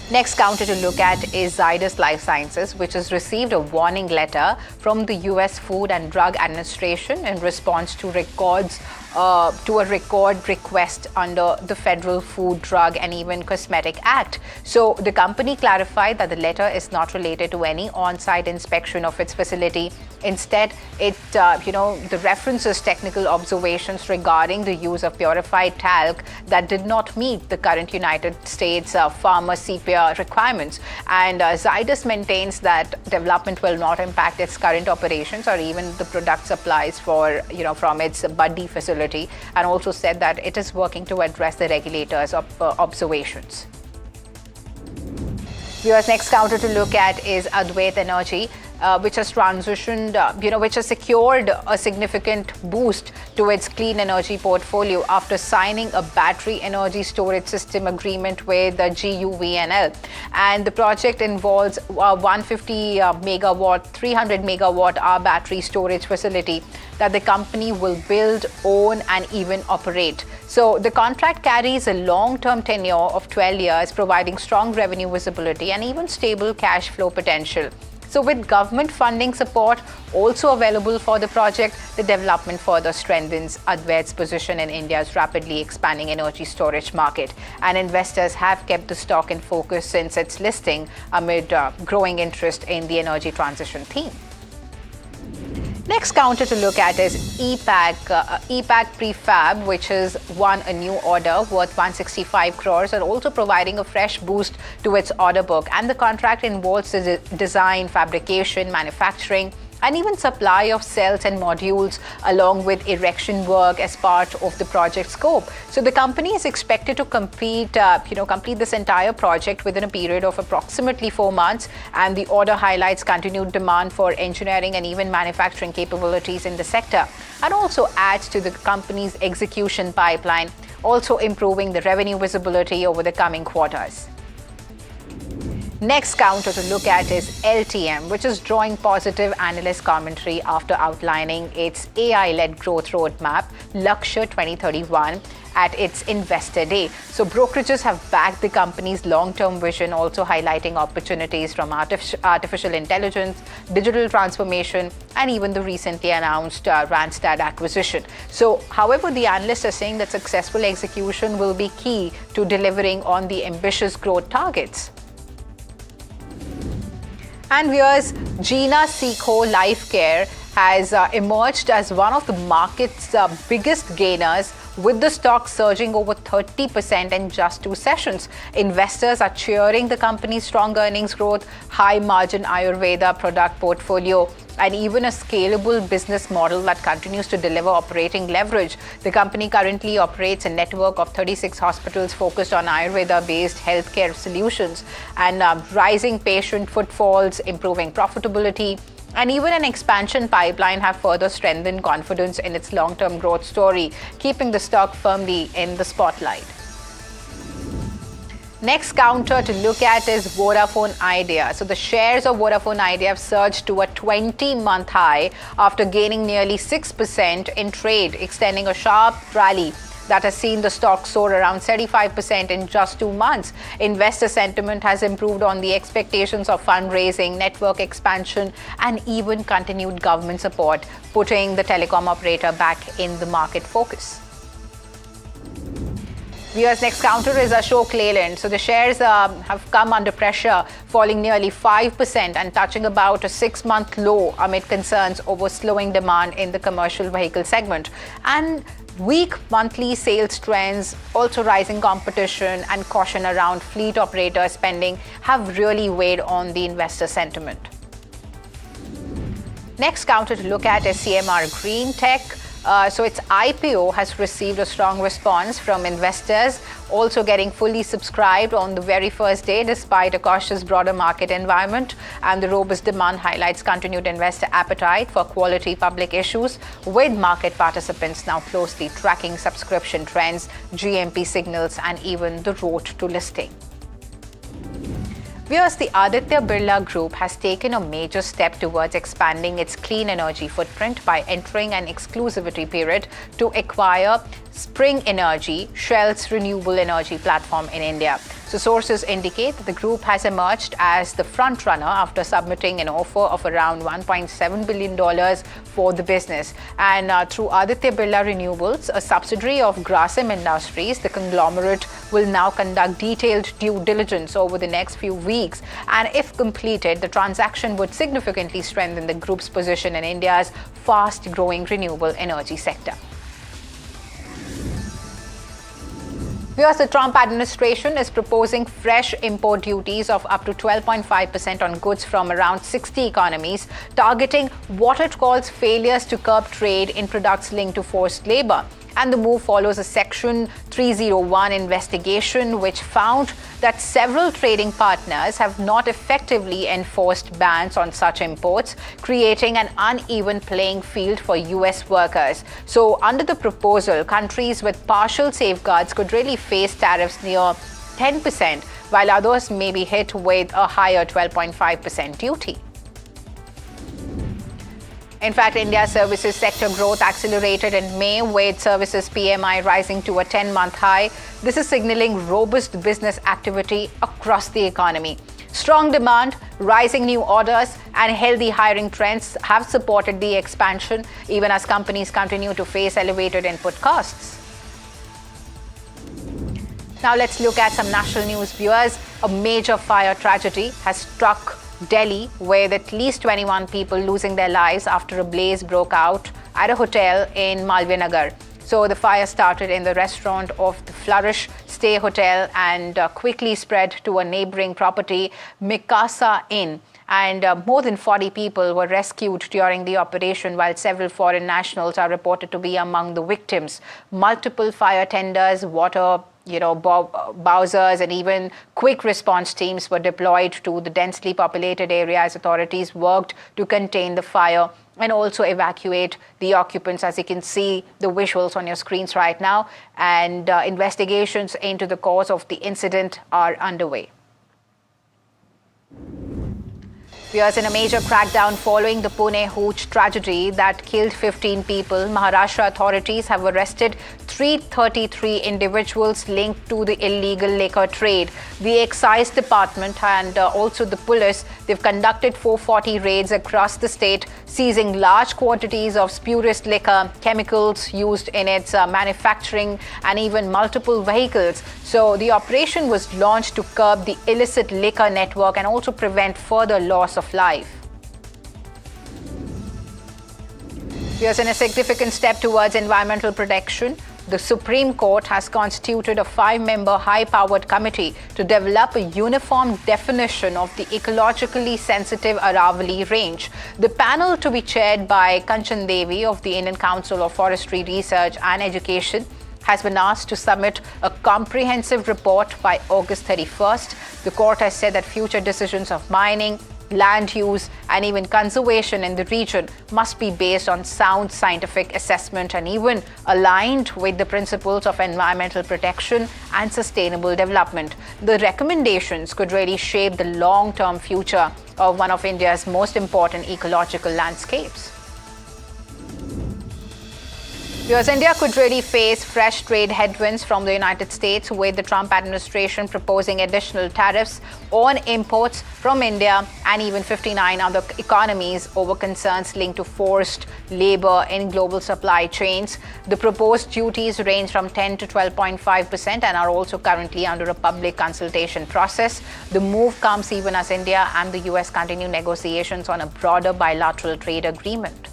Next counter to look at is Zydus Lifesciences, which has received a warning letter from the US Food and Drug Administration in response to a record request under the Federal Food, Drug and even Cosmetic Act. So the company clarified that the letter is not related to any on-site inspection of its facility. Instead, the references technical observations regarding the use of purified talc that did not meet the current United States pharma CPR requirements. And Zydus maintains that development will not impact its current operations or even the product supplies from its Buddy facility, and also said that it is working to address the regulators' observations. Viewers, next counter to look at is Advait Energy, which has which has secured a significant boost to its clean energy portfolio after signing a battery energy storage system agreement with the GUVNL. And the project involves a 150 megawatt, 300 megawatt hour battery storage facility that the company will build, own, and even operate. So the contract carries a long-term tenure of 12 years, providing strong revenue visibility and even stable cash flow potential. So with government funding support also available for the project, the development further strengthens Advait's position in India's rapidly expanding energy storage market. And investors have kept the stock in focus since its listing amid growing interest in the energy transition theme. Next counter to look at is EPAC Prefab, which has won a new order worth 165 crores and also providing a fresh boost to its order book. And the contract involves the design, fabrication, manufacturing, and even supply of cells and modules along with erection work as part of the project scope. So the company is expected to complete this entire project within a period of approximately 4 months, and the order highlights continued demand for engineering and even manufacturing capabilities in the sector, and also adds to the company's execution pipeline, also improving the revenue visibility over the coming quarters. Next counter to look at is LTM, which is drawing positive analyst commentary after outlining its AI-led growth roadmap, Lakshya 2031, at its Investor Day. So brokerages have backed the company's long-term vision, also highlighting opportunities from artificial intelligence, digital transformation, and even the recently announced Randstad acquisition. So, however, the analysts are saying that successful execution will be key to delivering on the ambitious growth targets. And here's Gina Seco Life Care has emerged as one of the market's biggest gainers, with the stock surging over 30% in just 2 sessions. Investors are cheering the company's strong earnings growth, high margin Ayurveda product portfolio, and even a scalable business model that continues to deliver operating leverage. The company currently operates a network of 36 hospitals focused on Ayurveda-based healthcare solutions, and rising patient footfalls, improving profitability, and even an expansion pipeline have further strengthened confidence in its long-term growth story, keeping the stock firmly in the spotlight. Next counter to look at is Vodafone Idea. So the shares of Vodafone Idea have surged to a 20-month high after gaining nearly 6% in trade, extending a sharp rally that has seen the stock soar around 35% in just 2 months. Investor sentiment has improved on the expectations of fundraising, network expansion, and even continued government support, putting the telecom operator back in the market focus. Viewers, next counter is Ashok Leyland. So the shares have come under pressure, falling nearly 5% and touching about a 6-month low amid concerns over slowing demand in the commercial vehicle segment. And weak monthly sales trends, also rising competition and caution around fleet operator spending have really weighed on the investor sentiment. Next counter to look at is CMR Green Tech. So its IPO has received a strong response from investors, also getting fully subscribed on the very first day despite a cautious broader market environment, and the robust demand highlights continued investor appetite for quality public issues, with market participants now closely tracking subscription trends, GMP signals, and even the road to listing. Viewers, the Aditya Birla Group has taken a major step towards expanding its clean energy footprint by entering an exclusivity period to acquire Spring Energy, Shell's renewable energy platform in India. So sources indicate that the group has emerged as the front runner after submitting an offer of around $1.7 billion for the business. And through Aditya Birla Renewables, a subsidiary of Grasim Industries, the conglomerate will now conduct detailed due diligence over the next few weeks. And if completed, the transaction would significantly strengthen the group's position in India's fast-growing renewable energy sector. Viewers, the Trump administration is proposing fresh import duties of up to 12.5% on goods from around 60 economies, targeting what it calls failures to curb trade in products linked to forced labor. And the move follows a Section 301 investigation which found that several trading partners have not effectively enforced bans on such imports, creating an uneven playing field for US workers. So under the proposal, countries with partial safeguards could really face tariffs near 10%, while others may be hit with a higher 12.5% duty. In fact, India's services sector growth accelerated in May, with services PMI rising to a 10-month high. This is signaling robust business activity across the economy. Strong demand, rising new orders, and healthy hiring trends have supported the expansion, even as companies continue to face elevated input costs. Now let's look at some national news, viewers. A major fire tragedy has struck Delhi, with at least 21 people losing their lives after a blaze broke out at a hotel in Malviya Nagar. So the fire started in the restaurant of the Flourish Stay Hotel and quickly spread to a neighboring property, Mikasa Inn. And more than 40 people were rescued during the operation, while several foreign nationals are reported to be among the victims. Multiple fire tenders, water bowsers, and even quick response teams were deployed to the densely populated area as authorities worked to contain the fire and also evacuate the occupants, as you can see the visuals on your screens right now. And investigations into the cause of the incident are underway. Viewers, in a major crackdown following the Pune Hooch tragedy that killed 15 people, Maharashtra authorities have arrested 333 individuals linked to the illegal liquor trade. The Excise Department and also the police, they've conducted 440 raids across the state, seizing large quantities of spurious liquor, chemicals used in its manufacturing, and even multiple vehicles. So the operation was launched to curb the illicit liquor network and also prevent further loss of life. Here's in a significant step towards environmental protection. The Supreme Court has constituted a 5-member high-powered committee to develop a uniform definition of the ecologically sensitive Aravalli range. The panel, to be chaired by Kanchan Devi of the Indian Council of Forestry Research and Education, has been asked to submit a comprehensive report by August 31st. The court has said that future decisions of mining, land use, and even conservation in the region must be based on sound scientific assessment and even aligned with the principles of environmental protection and sustainable development. The recommendations could really shape the long-term future of one of India's most important ecological landscapes. Because India could really face fresh trade headwinds from the United States, with the Trump administration proposing additional tariffs on imports from India and even 59 other economies over concerns linked to forced labor in global supply chains. The proposed duties range from 10 to 12.5% and are also currently under a public consultation process. The move comes even as India and the US continue negotiations on a broader bilateral trade agreement.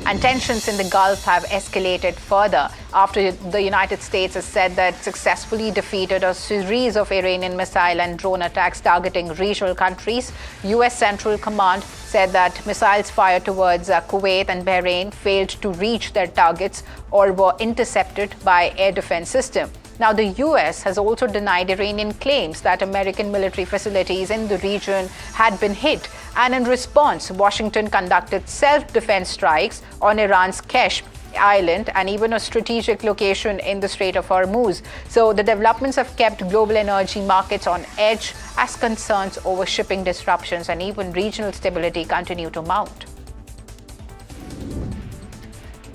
And tensions in the Gulf have escalated further after the United States has said that it successfully defeated a series of Iranian missile and drone attacks targeting regional countries. US Central Command said that missiles fired towards Kuwait and Bahrain failed to reach their targets or were intercepted by air defense system. Now, the US has also denied Iranian claims that American military facilities in the region had been hit. And in response, Washington conducted self-defense strikes on Iran's Kesh Island and even a strategic location in the Strait of Hormuz. So the developments have kept global energy markets on edge as concerns over shipping disruptions and even regional stability continue to mount.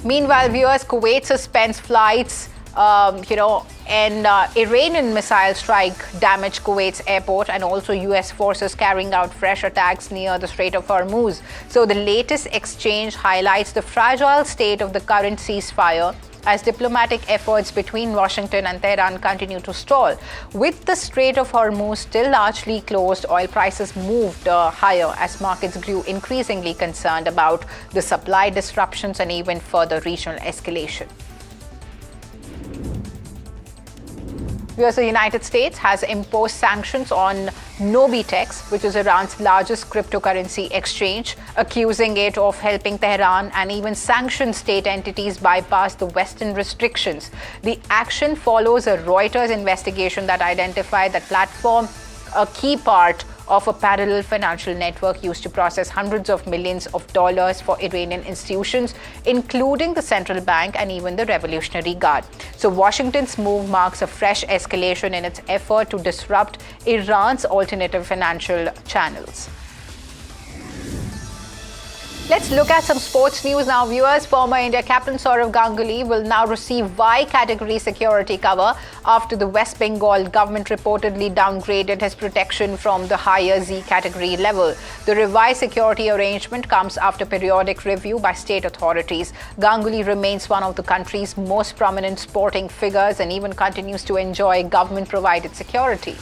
Meanwhile, viewers, Kuwait suspends flights and Iranian missile strike damaged Kuwait's airport, and also US forces carrying out fresh attacks near the Strait of Hormuz. So the latest exchange highlights the fragile state of the current ceasefire as diplomatic efforts between Washington and Tehran continue to stall. With the Strait of Hormuz still largely closed, oil prices moved higher as markets grew increasingly concerned about the supply disruptions and even further regional escalation. Because the United States has imposed sanctions on Nobitex, which is Iran's largest cryptocurrency exchange, accusing it of helping Tehran and even sanctioned state entities bypass the Western restrictions. The action follows a Reuters investigation that identified that platform a key part of a parallel financial network used to process hundreds of millions of dollars for Iranian institutions, including the central bank and even the Revolutionary Guard. So Washington's move marks a fresh escalation in its effort to disrupt Iran's alternative financial channels. Let's look at some sports news now, viewers. Former India captain Sourav Ganguly will now receive Y category security cover after the West Bengal government reportedly downgraded his protection from the higher Z category level. The revised security arrangement comes after periodic review by state authorities. Ganguly remains one of the country's most prominent sporting figures and even continues to enjoy government-provided security.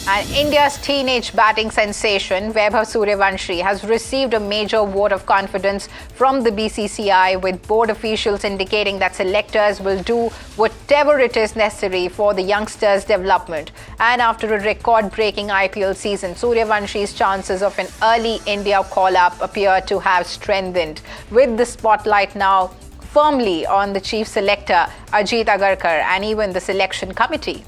And India's teenage batting sensation, Vaibhav Suryavanshi, has received a major vote of confidence from the BCCI, with board officials indicating that selectors will do whatever it is necessary for the youngsters' development. And after a record-breaking IPL season, Suryavanshi's chances of an early India call-up appear to have strengthened, with the spotlight now firmly on the chief selector, Ajit Agarkar, and even the selection committee.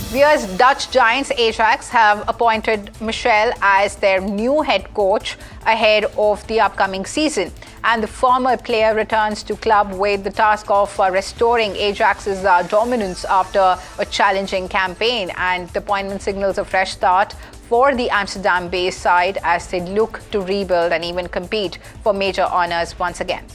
Viewers, Dutch giants Ajax have appointed Michel as their new head coach ahead of the upcoming season. And the former player returns to club with the task of restoring Ajax's dominance after a challenging campaign. And the appointment signals a fresh start for the Amsterdam-based side as they look to rebuild and even compete for major honours once again.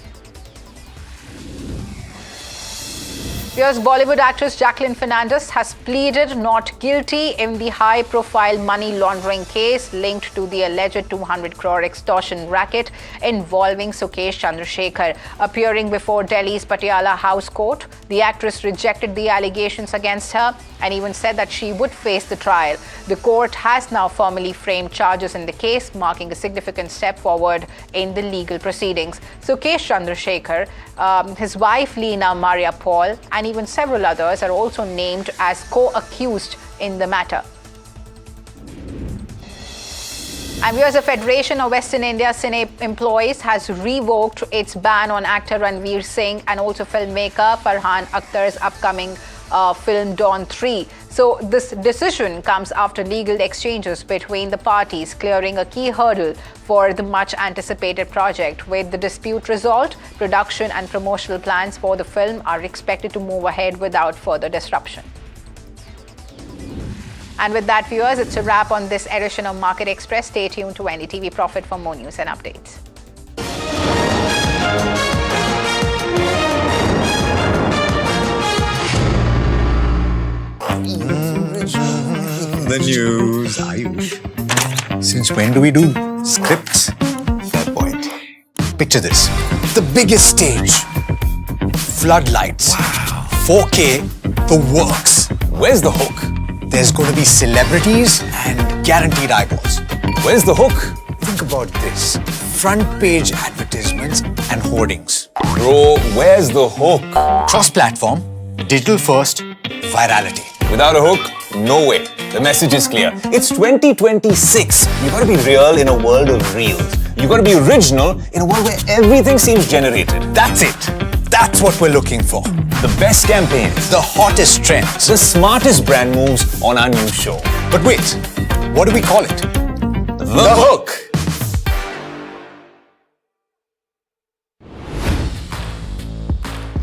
Here's Bollywood actress Jacqueline Fernandez has pleaded not guilty in the high-profile money laundering case linked to the alleged 200 crore extortion racket involving Sukesh Chandrasekhar. Appearing before Delhi's Patiala House Court, the actress rejected the allegations against her and even said that she would face the trial. The court has now formally framed charges in the case, marking a significant step forward in the legal proceedings. Sukesh Chandrasekhar, his wife Leena Maria Paul, and even several others are also named as co-accused in the matter. And here's a Federation of Western India Cine Employees has revoked its ban on actor Ranveer Singh and also filmmaker Farhan Akhtar's upcoming film Dawn 3. So this decision comes after legal exchanges between the parties, clearing a key hurdle for the much anticipated project. With the dispute resolved, production and promotional plans for the film are expected to move ahead without further disruption. And with that, viewers, it's a wrap on this edition of Market Express. Stay tuned to NDTV Profit for more news and updates. The news, Ayush. Since when do we do scripts? Fair point. Picture this. The biggest stage. Floodlights. Wow. 4K, the works. Where's the hook? There's going to be celebrities and guaranteed eyeballs. Where's the hook? Think about this. Front page advertisements and hoardings. Bro, where's the hook? Cross-platform, digital first, virality. Without a hook, no way. The message is clear. It's 2026. You gotta be real in a world of reels. You gotta be original in a world where everything seems generated. That's it. That's what we're looking for. The best campaigns. The hottest trends. The smartest brand moves on our new show. But wait, what do we call it? The hook.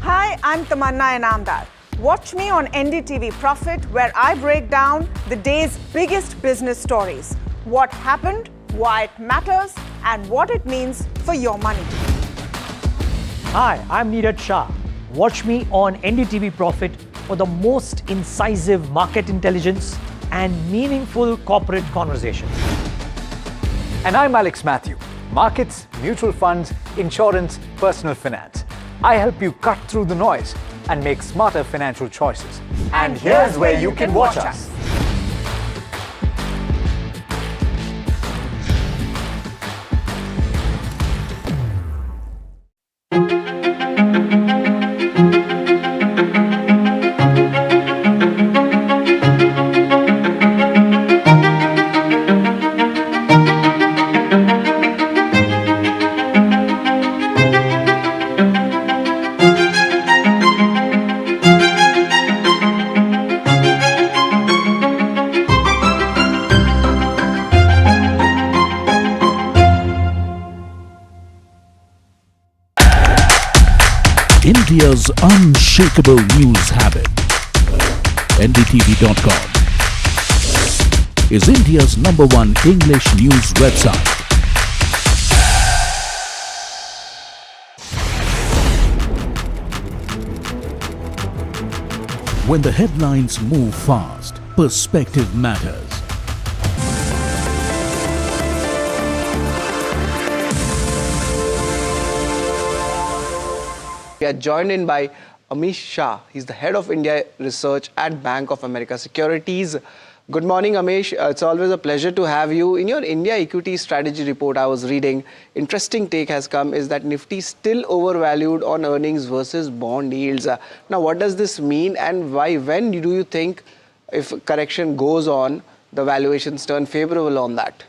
Hi, I'm Tamanna Inamdar. Watch me on NDTV Profit, where I break down the day's biggest business stories. What happened, why it matters, and what it means for your money. Hi, I'm Niraj Shah. Watch me on NDTV Profit for the most incisive market intelligence and meaningful corporate conversations. And I'm Alex Matthew. Markets, mutual funds, insurance, personal finance. I help you cut through the noise and make smarter financial choices. And here's where you can watch us. India's unshakable news habit. NDTV.com. is India's #1 English news website. When the headlines move fast, perspective matters. We are joined in by Amish Shah. He's the head of India Research at Bank of America Securities. Good morning, Amish. It's always a pleasure to have you. In your India Equity Strategy Report I was reading, interesting take has come is that Nifty still overvalued on earnings versus bond yields. Now, what does this mean and why, when do you think, if correction goes on, the valuations turn favorable on that?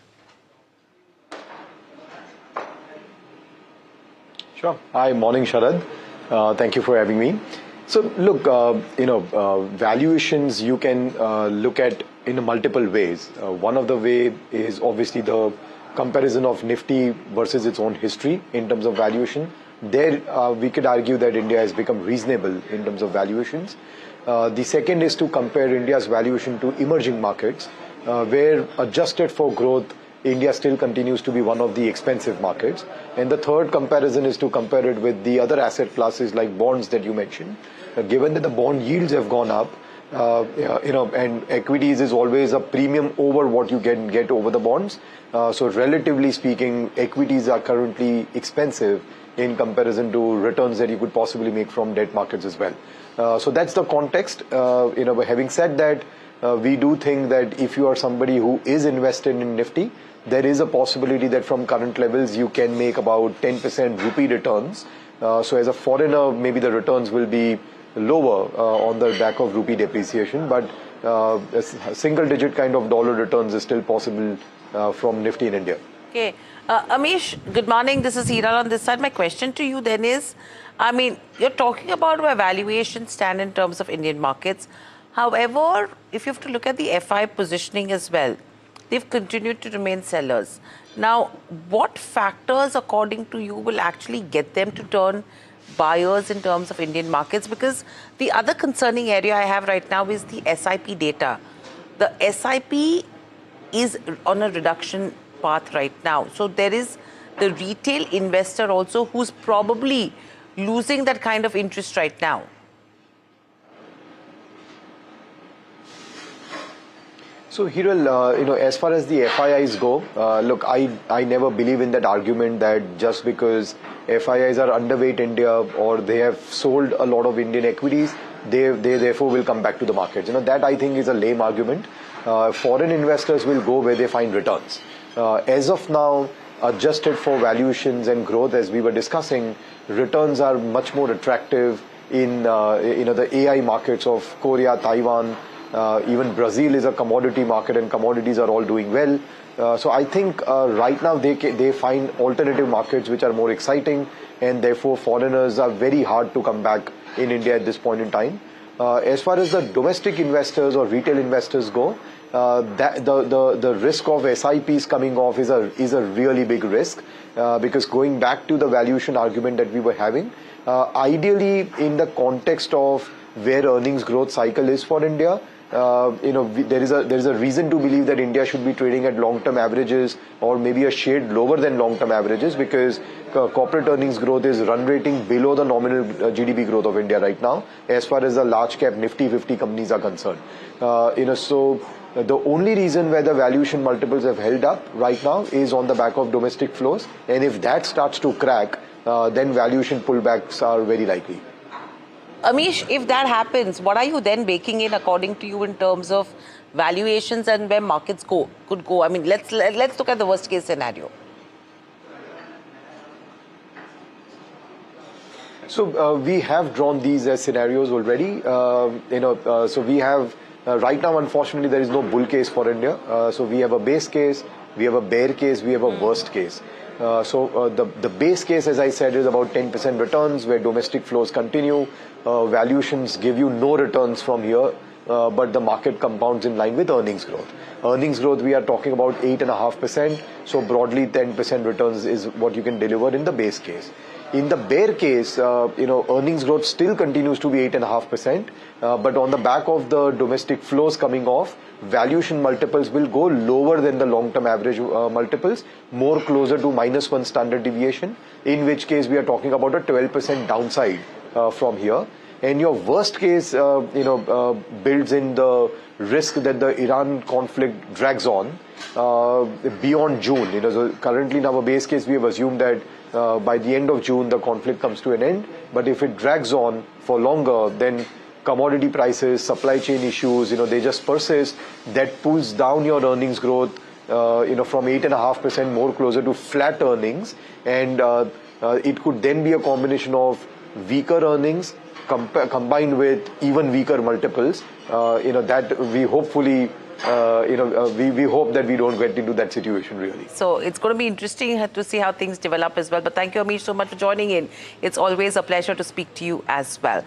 Sure. Hi, morning, Sharad. Thank you for having me. So, look, valuations you can look at in multiple ways. One of the way is obviously the comparison of Nifty versus its own history in terms of valuation. There, we could argue that India has become reasonable in terms of valuations. The second is to compare India's valuation to emerging markets, where adjusted for growth, India still continues to be one of the expensive markets. And the third comparison is to compare it with the other asset classes like bonds that you mentioned. Given that the bond yields have gone up, and equities is always a premium over what you can get over the bonds. So relatively speaking, equities are currently expensive in comparison to returns that you could possibly make from debt markets as well. So that's the context. Having said that, we do think that if you are somebody who is invested in Nifty, there is a possibility that from current levels you can make about 10% rupee returns. So as a foreigner, maybe the returns will be lower on the back of rupee depreciation, but a single-digit kind of dollar returns is still possible from Nifty in India. Okay. Amish, good morning. This is Hiral on this side. My question to you then is, I mean, you're talking about where valuations stand in terms of Indian markets. However, if you have to look at the FI positioning as well, they've continued to remain sellers. Now, what factors, according to you, will actually get them to turn buyers in terms of Indian markets? Because the other concerning area I have right now is the SIP data. The SIP is on a reduction path right now. So there is the retail investor also who's probably losing that kind of interest right now. So Hiral, as far as the FIIs go, look, I never believe in that argument that just because FIIs are underweight India or they have sold a lot of Indian equities, they therefore will come back to the markets. That I think is a lame argument. Foreign investors will go where they find returns. As of now, adjusted for valuations and growth, as we were discussing, returns are much more attractive in the AI markets of Korea, Taiwan. Even Brazil is a commodity market and commodities are all doing well. So I think right now they find alternative markets which are more exciting, and therefore foreigners are very hard to come back in India at this point in time. As far as the domestic investors or retail investors go, the risk of SIPs coming off is a really big risk, because going back to the valuation argument that we were having, ideally in the context of where earnings growth cycle is for India, there is a reason to believe that India should be trading at long-term averages or maybe a shade lower than long-term averages, because corporate earnings growth is run rating below the nominal GDP growth of India right now, as far as the large cap Nifty 50 companies are concerned. So the only reason where the valuation multiples have held up right now is on the back of domestic flows, and if that starts to crack, then valuation pullbacks are very likely. Amish, if that happens, what are you then baking in, according to you, in terms of valuations and where markets could go? I mean, let's look at the worst case scenario. So we have drawn these as scenarios already. So we have right now, unfortunately, there is no bull case for India. So we have a base case, we have a bear case, we have a worst case. The base case, as I said, is about 10% returns where domestic flows continue. Valuations give you no returns from here. but the market compounds in line with earnings growth. Earnings growth, we are talking about 8.5%. So broadly 10% returns is what you can deliver in the base case. In the bear case, earnings growth still continues to be 8.5%, but on the back of the domestic flows coming off, valuation multiples will go lower than the long-term average multiples, more closer to -1 standard deviation, in which case we are talking about a 12% downside from here. And your worst case, builds in the risk that the Iran conflict drags on beyond June. So currently in our base case, we have assumed that by the end of June, the conflict comes to an end. But if it drags on for longer, then commodity prices, supply chain issues, they just persist. That pulls down your earnings growth, from 8.5% more closer to flat earnings. And it could then be a combination of weaker earnings combined with even weaker multiples. That we hopefully, we hope that we don't get into that situation really. So it's going to be interesting to see how things develop as well. But thank you, Amish, so much for joining in. It's always a pleasure to speak to you as well.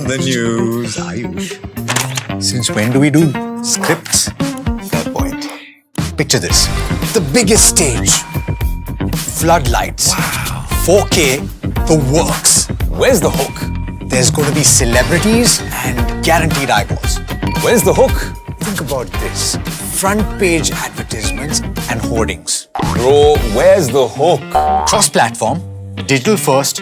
The news, Ayush. Since when do we do scripts? Fair point. Picture this. The biggest stage. Floodlights. Wow. 4K. The works. Where's the hook? There's going to be celebrities and guaranteed eyeballs. Where's the hook? Think about this. Front page advertisements and hoardings. Bro, where's the hook? Cross-platform, digital first,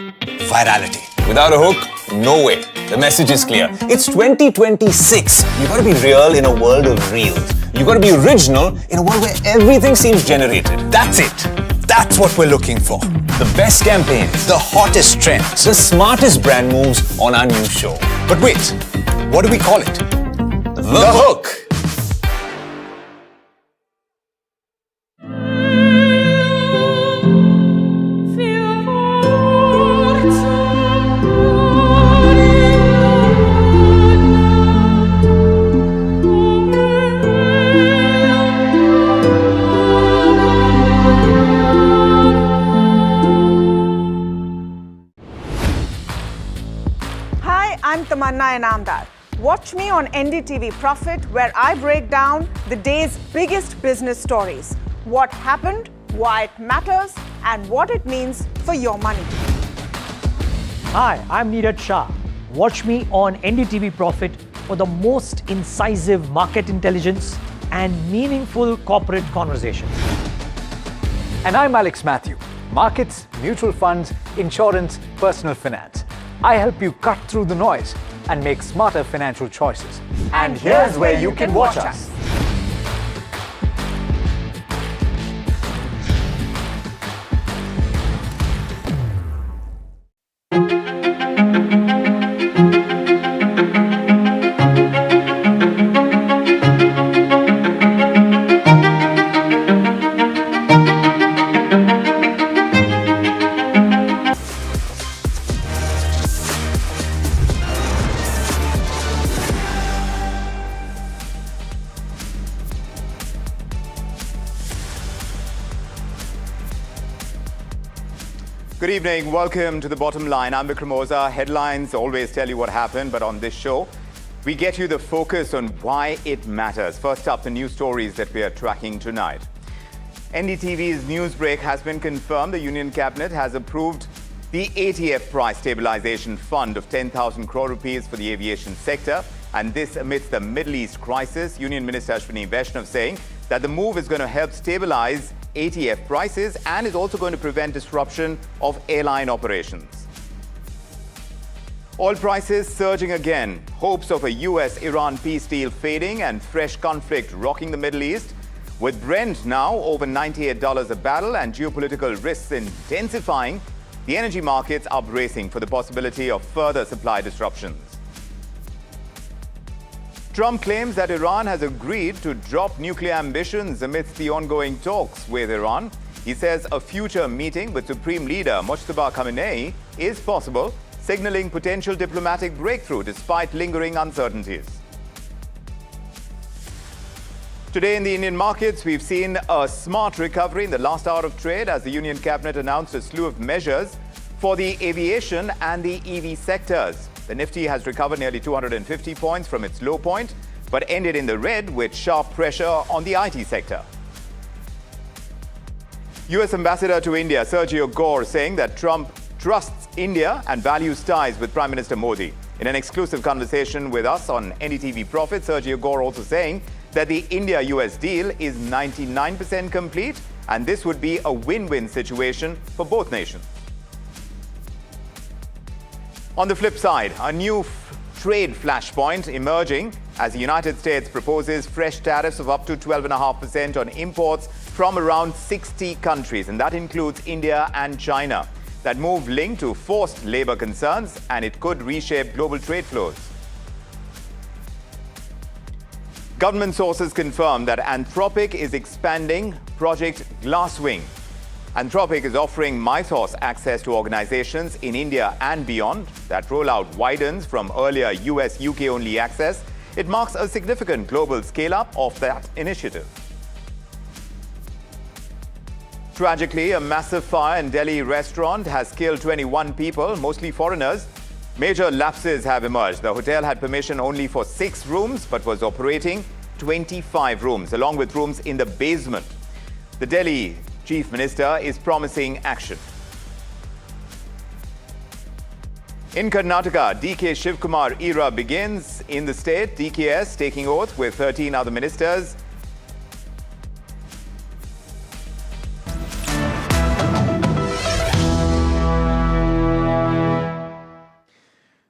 virality. Without a hook, no way. The message is clear. It's 2026. You gotta be real in a world of reels. You gotta be original in a world where everything seems generated. That's it. That's what we're looking for. The best campaigns. The hottest trends. The smartest brand moves on our new show. But wait, what do we call it? The hook. Watch me on NDTV Profit, where I break down the day's biggest business stories. What happened, why it matters, and what it means for your money. Hi, I'm Niraj Shah. Watch me on NDTV Profit for the most incisive market intelligence and meaningful corporate conversations. And I'm Alex Matthew. Markets, mutual funds, insurance, personal finance. I help you cut through the noise and make smarter financial choices. And here's where you can watch us. Good evening. Welcome to The Bottom Line. I'm Vikram Oza. Headlines always tell you what happened, but on this show, we get you the focus on why it matters. First up, the news stories that we are tracking tonight. NDTV's news break has been confirmed. The Union Cabinet has approved the ATF Price Stabilization Fund of 10,000 crore rupees for the aviation sector. And this amidst the Middle East crisis. Union Minister Ashwini Vaishnav saying that the move is going to help stabilize ATF prices and is also going to prevent disruption of airline operations. Oil prices surging again. Hopes of a US-Iran peace deal fading and fresh conflict rocking the Middle East. With Brent now over $98 a barrel and geopolitical risks intensifying, the energy markets are bracing for the possibility of further supply disruptions. Trump claims that Iran has agreed to drop nuclear ambitions amidst the ongoing talks with Iran. He says a future meeting with Supreme Leader Mojtaba Khamenei is possible, signaling potential diplomatic breakthrough despite lingering uncertainties. Today in the Indian markets, we've seen a smart recovery in the last hour of trade as the Union Cabinet announced a slew of measures for the aviation and the EV sectors. The Nifty has recovered nearly 250 points from its low point, but ended in the red with sharp pressure on the IT sector. US Ambassador to India, Sergio Gore, saying that Trump trusts India and values ties with Prime Minister Modi. In an exclusive conversation with us on NDTV Profit, Sergio Gore also saying that the India-US deal is 99% complete, and this would be a win-win situation for both nations. On the flip side, a new trade flashpoint emerging as the United States proposes fresh tariffs of up to 12.5% on imports from around 60 countries, and that includes India and China. That move linked to forced labor concerns, and it could reshape global trade flows. Government sources confirm that Anthropic is expanding Project Glasswing. Anthropic is offering Mythos access to organizations in India and beyond. That rollout widens from earlier US-UK only access. It marks a significant global scale-up of that initiative. Tragically, a massive fire in Delhi restaurant has killed 21 people, mostly foreigners. Major lapses have emerged. The hotel had permission only for 6 rooms, but was operating 25 rooms, along with rooms in the basement. The Delhi Chief Minister is promising action. In Karnataka, DK Shivkumar era begins in the state. DKS taking oath with 13 other ministers.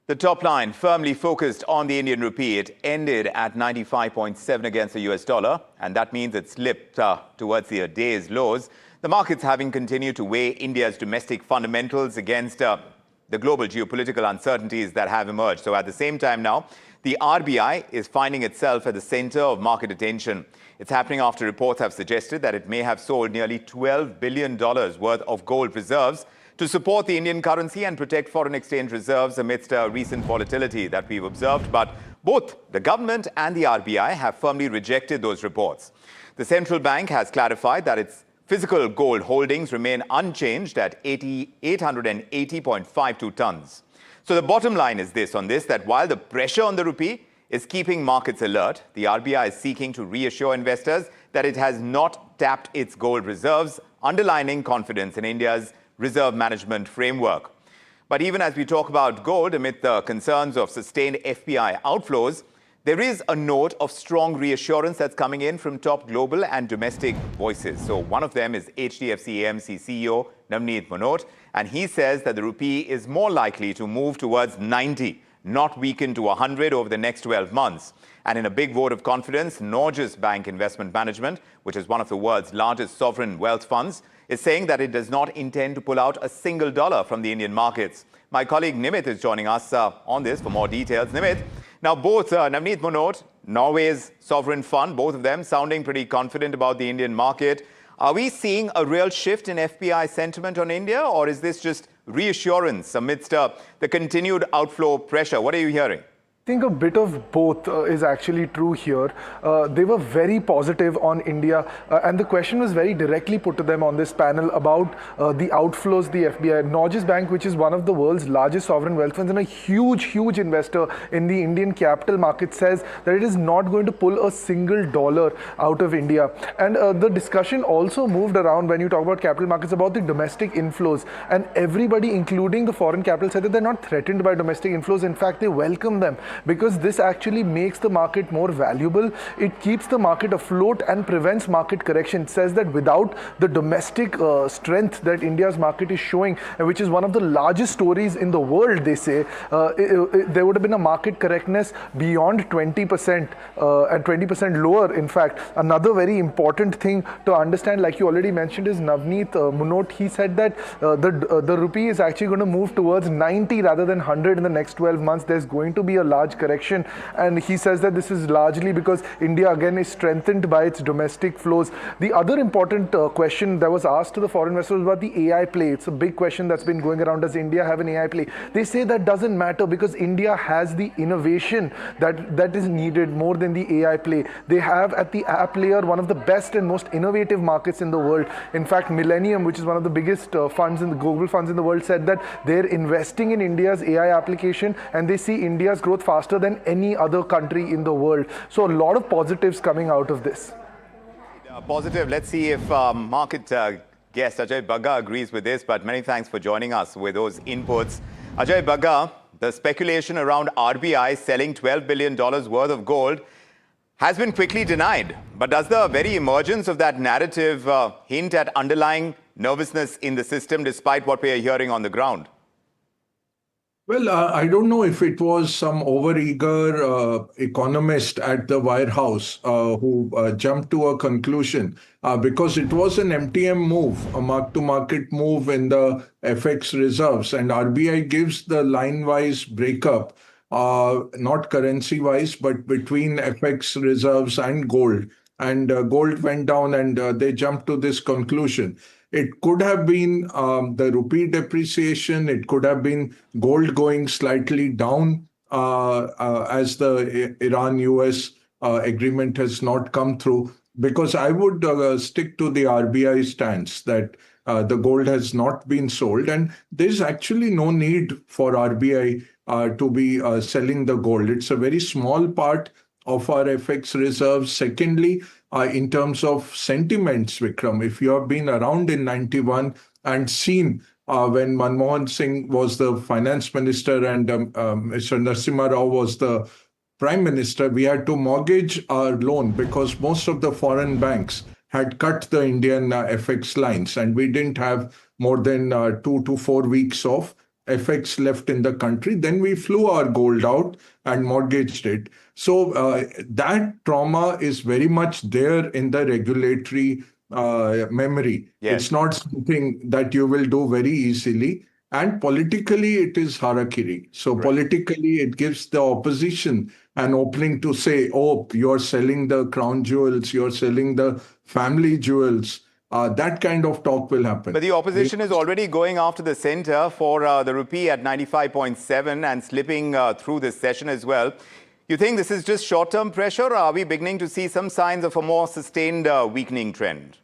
The top line firmly focused on the Indian rupee. It ended at 95.7 against the US dollar, and that means it slipped towards the day's lows. The markets having continued to weigh India's domestic fundamentals against the global geopolitical uncertainties that have emerged. So at the same time now, the RBI is finding itself at the center of market attention. It's happening after reports have suggested that it may have sold nearly $12 billion worth of gold reserves to support the Indian currency and protect foreign exchange reserves amidst recent volatility that we've observed. But both the government and the RBI have firmly rejected those reports. The central bank has clarified that its physical gold holdings remain unchanged at 880.52 tons. So the bottom line is this on this, that while the pressure on the rupee is keeping markets alert, the RBI is seeking to reassure investors that it has not tapped its gold reserves, underlining confidence in India's reserve management framework. But even as we talk about gold, amid the concerns of sustained FPI outflows, there is a note of strong reassurance that's coming in from top global and domestic voices. So one of them is HDFC AMC CEO Navneet Munot, and he says that the rupee is more likely to move towards 90, not weaken to 100 over the next 12 months. And in a big vote of confidence, Norges Bank Investment Management, which is one of the world's largest sovereign wealth funds, is saying that it does not intend to pull out a single dollar from the Indian markets. My colleague Nimit is joining us on this for more details. Nimit, now both Navneet Munot, Norway's sovereign fund, both of them sounding pretty confident about the Indian market. Are we seeing a real shift in FPI sentiment on India, or is this just reassurance amidst the continued outflow pressure? What are you hearing? I think a bit of both is actually true here. They were very positive on India, and the question was very directly put to them on this panel about the outflows, the FBI. Norges Bank, which is one of the world's largest sovereign wealth funds and a huge investor in the Indian capital market, says that it is not going to pull a single dollar out of India. And the discussion also moved around, when you talk about capital markets, about the domestic inflows. And everybody, including the foreign capital, said that they're not threatened by domestic inflows. In fact, they welcome them, because this actually makes the market more valuable. It keeps the market afloat and prevents market correction. It says that without the domestic strength that India's market is showing, which is one of the largest stories in the world, they say, there would have been a market correctness beyond 20% and 20% lower, in fact. Another very important thing to understand, like you already mentioned, is Navneet Munot. He said that the rupee is actually going to move towards 90 rather than 100 in the next 12 months. There's going to be a large large correction. And he says that this is largely because India again is strengthened by its domestic flows. The other important question that was asked to the foreign investors was about the AI play. It's a big question that's been going around. Does India have an AI play? They say that doesn't matter because India has the innovation that is needed more than the AI play. They have at the app layer one of the best and most innovative markets in the world. In fact, Millennium, which is one of the biggest funds in the global funds in the world, said that they're investing in India's AI application and they see India's growth faster than any other country in the world. So a lot of positives coming out of this. Positive. Let's see if market guest Ajay Bagga agrees with this, but many thanks for joining us with those inputs. Ajay Bagga, the speculation around RBI selling $12 billion worth of gold has been quickly denied. But does the very emergence of that narrative hint at underlying nervousness in the system despite what we are hearing on the ground? Well, I don't know if it was some overeager economist at the Wire House who jumped to a conclusion because it was an MTM move, a mark-to-market move in the FX reserves, and RBI gives the line-wise breakup, not currency-wise, but between FX reserves and gold. And gold went down and they jumped to this conclusion. It could have been the rupee depreciation. It could have been gold going slightly down as the Iran-US agreement has not come through. Because I would stick to the RBI stance that the gold has not been sold. And there's actually no need for RBI to be selling the gold. It's a very small part of our FX reserves. Secondly, in terms of sentiments, Vikram, if you have been around in 91 and seen when Manmohan Singh was the finance minister and Mr. Narasimha Rao was the prime minister, we had to mortgage our loan because most of the foreign banks had cut the Indian FX lines, and we didn't have more than 2 to 4 weeks of FX left in the country. Then we flew our gold out and mortgaged it. So that trauma is very much there in the regulatory memory. Yes. It's not something that you will do very easily. And politically, it is harakiri. So politically, it gives the opposition an opening to say, oh, you're selling the crown jewels, you're selling the family jewels. That kind of talk will happen. But the opposition is already going after the centre for the rupee at 95.7 and slipping through this session as well. You think this is just short-term pressure, or are we beginning to see some signs of a more sustained weakening trend?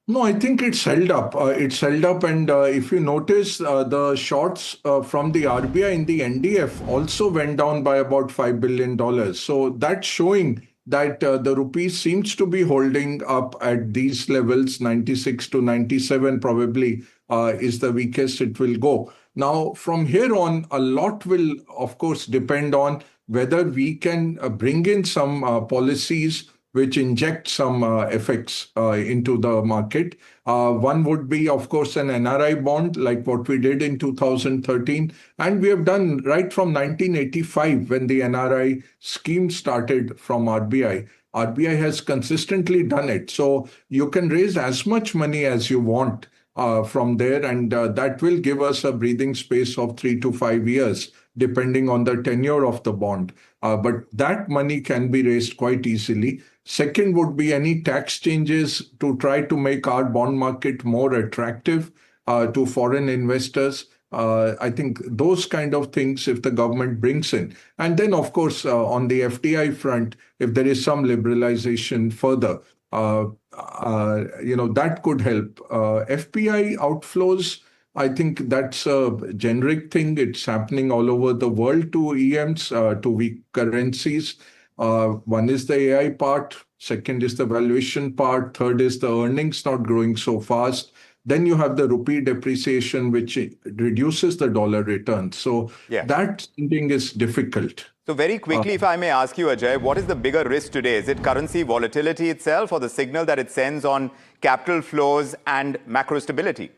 No, I think it's held up. It's held up. And if you notice, the shorts from the RBI in the NDF also went down by about $5 billion. So that's showing that the rupee seems to be holding up at these levels. 96 to 97 probably is the weakest it will go. Now, from here on, a lot will, of course, depend on whether we can bring in some policies which inject some effects into the market. One would be, of course, an NRI bond, like what we did in 2013. And we have done right from 1985, when the NRI scheme started from RBI. RBI has consistently done it. So you can raise as much money as you want from there, and that will give us a breathing space of 3 to 5 years, depending on the tenure of the bond. But that money can be raised quite easily. Second would be any tax changes to try to make our bond market more attractive to foreign investors. I think those kind of things, if the government brings in. And then, of course, on the FDI front, if there is some liberalization further, that could help. FPI outflows, I think that's a generic thing. It's happening all over the world to EMs, to weak currencies. One is the AI part, second is the valuation part, third is the earnings not growing so fast. Then you have the rupee depreciation, which reduces the dollar return. So that thing is difficult. So very quickly, if I may ask you, Ajay, what is the bigger risk today? Is it currency volatility itself or the signal that it sends on capital flows and macro stability?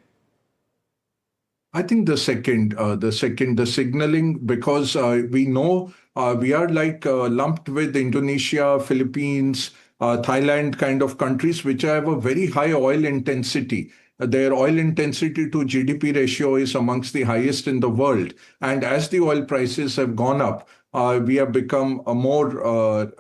I think the signaling, because we know we are like lumped with Indonesia, Philippines, Thailand kind of countries, which have a very high oil intensity. Their oil intensity to GDP ratio is amongst the highest in the world. And as the oil prices have gone up, we have become more,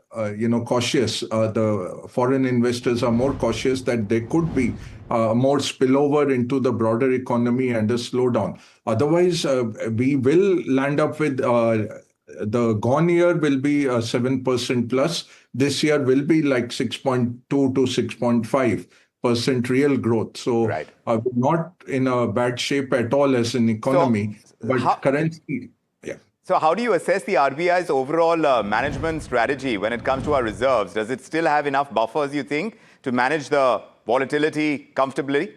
cautious. The foreign investors are more cautious that there could be more spillover into the broader economy and a slowdown. Otherwise, we will land up with the gone year will be 7% plus. This year will be like 6.2 to 6.5% real growth. So we're not in a bad shape at all as an economy. But currency, So how do you assess the RBI's overall management strategy when it comes to our reserves? Does it still have enough buffers, you think, to manage the volatility comfortably?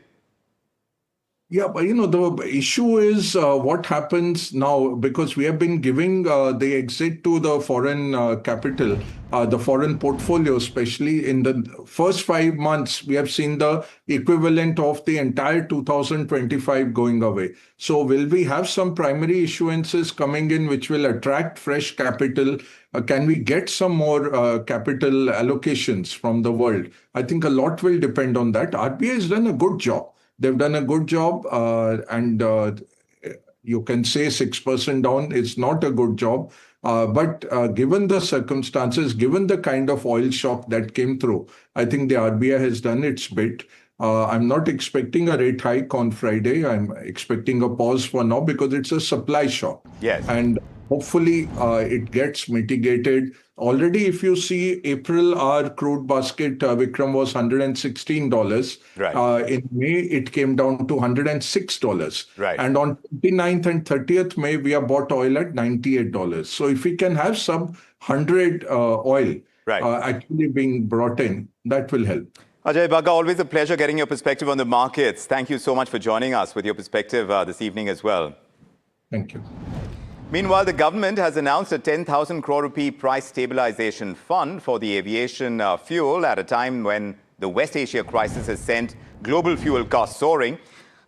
Yeah, but the issue is what happens now, because we have been giving the exit to the foreign capital, the foreign portfolio, especially in the first 5 months, we have seen the equivalent of the entire 2025 going away. So will we have some primary issuances coming in which will attract fresh capital? Can we get some more capital allocations from the world? I think a lot will depend on that. RBI has done a good job. They've done a good job, and you can say 6% down is not a good job. But given the circumstances, given the kind of oil shock that came through, I think the RBI has done its bit. I'm not expecting a rate hike on Friday. I'm expecting a pause for now because it's a supply shock. Yes. And hopefully it gets mitigated. Already, if you see April, our crude basket, Vikram, was $116. Right. In May, it came down to $106. Right. And on 29th and 30th May, we have bought oil at $98. So if we can have sub 100 oil actually being brought in, that will help. Ajay Bagga, always a pleasure getting your perspective on the markets. Thank you so much for joining us with your perspective this evening as well. Thank you. Meanwhile, the government has announced a 10,000 crore rupee price stabilization fund for the aviation fuel at a time when the West Asia crisis has sent global fuel costs soaring.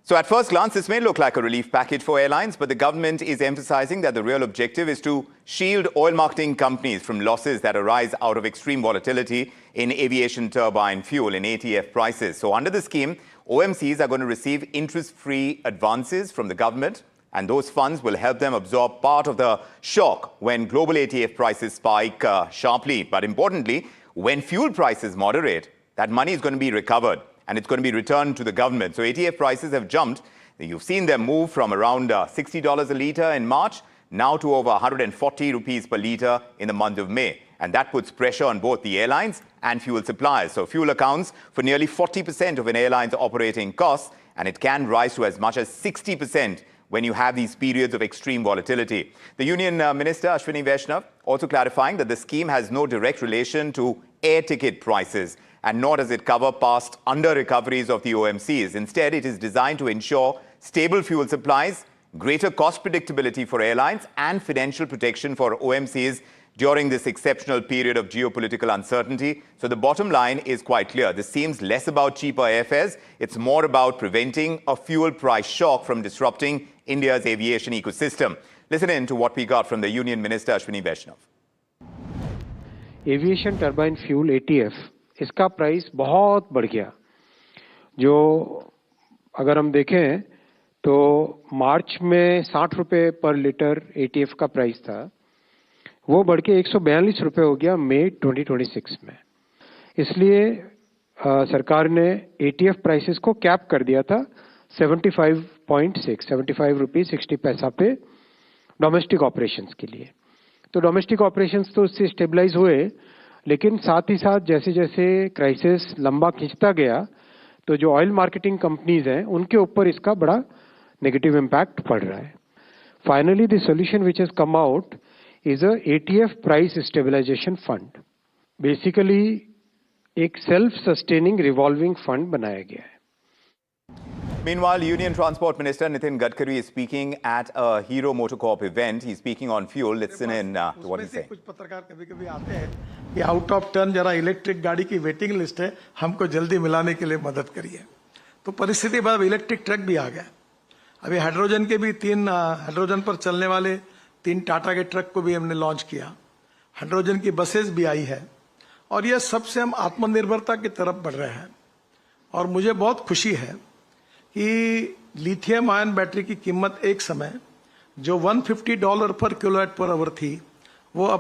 So at first glance, this may look like a relief package for airlines, but the government is emphasizing that the real objective is to shield oil marketing companies from losses that arise out of extreme volatility in aviation turbine fuel in ATF prices. So under the scheme, OMCs are going to receive interest-free advances from the government, and those funds will help them absorb part of the shock when global ATF prices spike sharply. But importantly, when fuel prices moderate, that money is going to be recovered and it's going to be returned to the government. So ATF prices have jumped. You've seen them move from around $60 a litre in March, now to over 140 rupees per litre in the month of May. And that puts pressure on both the airlines and fuel suppliers. So fuel accounts for nearly 40% of an airline's operating costs, and it can rise to as much as 60% when you have these periods of extreme volatility. The Union Minister, Ashwini Vaishnav, also clarifying that the scheme has no direct relation to air ticket prices, and nor does it cover past under-recoveries of the OMCs. Instead, it is designed to ensure stable fuel supplies, greater cost predictability for airlines, and financial protection for OMCs during this exceptional period of geopolitical uncertainty. So the bottom line is quite clear. This seems less about cheaper airfares. It's more about preventing a fuel price shock from disrupting India's aviation ecosystem. Listen in to what we got from the Union Minister, Ashwini Vaishnav. Aviation turbine fuel ATF, इसका price बहुत बढ़ गया. जो अगर हम देखें तो मार्च में 60 रुपए पर लीटर ATF का प्राइस था, वो बढ़ के 142 रुपए हो गया मई 2026 में. इसलिए सरकार ने ATF प्राइसेस को कैप कर दिया था 75 रुपये 60 पैसा पे डोमेस्टिक ऑपरेशंस के लिए. तो डोमेस्टिक ऑपरेशंस तो उससे स्टेबलाइज हुए, लेकिन साथ ही साथ जैसे जैसे क्राइसिस लंबा खिंचता गया तो जो ऑयल मार्केटिंग कंपनीज हैं उनके ऊपर इसका बड़ा नेगेटिव इम्पैक्ट पड़ रहा है. Finally the solution which has come out is a ATF price stabilisation fund. Basically एक सेल्फ सस्टेनिंग रिवॉल्विंग फंड बनाया गया है. Meanwhile, Union Transport Minister Nitin Gadkari is speaking at a Hero Motorcorp event. He's speaking on fuel. Listen in to what he's saying. कुछ पत्रकार कभी-कभी आते हैं कि आउट ऑफ टर्न जरा इलेक्ट्रिक गाड़ी की वेटिंग लिस्ट है, हमको जल्दी मिलाने के लिए मदद करिए. तो परिस्थिति बाद इलेक्ट्रिक ट्रक भी आ गया. अभी हाइड्रोजन के भी 3 हाइड्रोजन पर चलने वाले 3 टाटा के ट्रक को भी हमने लॉन्च किया. हाइड्रोजन की बसेस भी आई है और ये सबसे हम आत्मनिर्भरता की तरफ बढ़ रहे हैं. और मुझे बहुत खुशी है कि लिथियम आयन बैटरी की कीमत एक समय जो $150 पर किलोवाट पर आवर थी, वो अब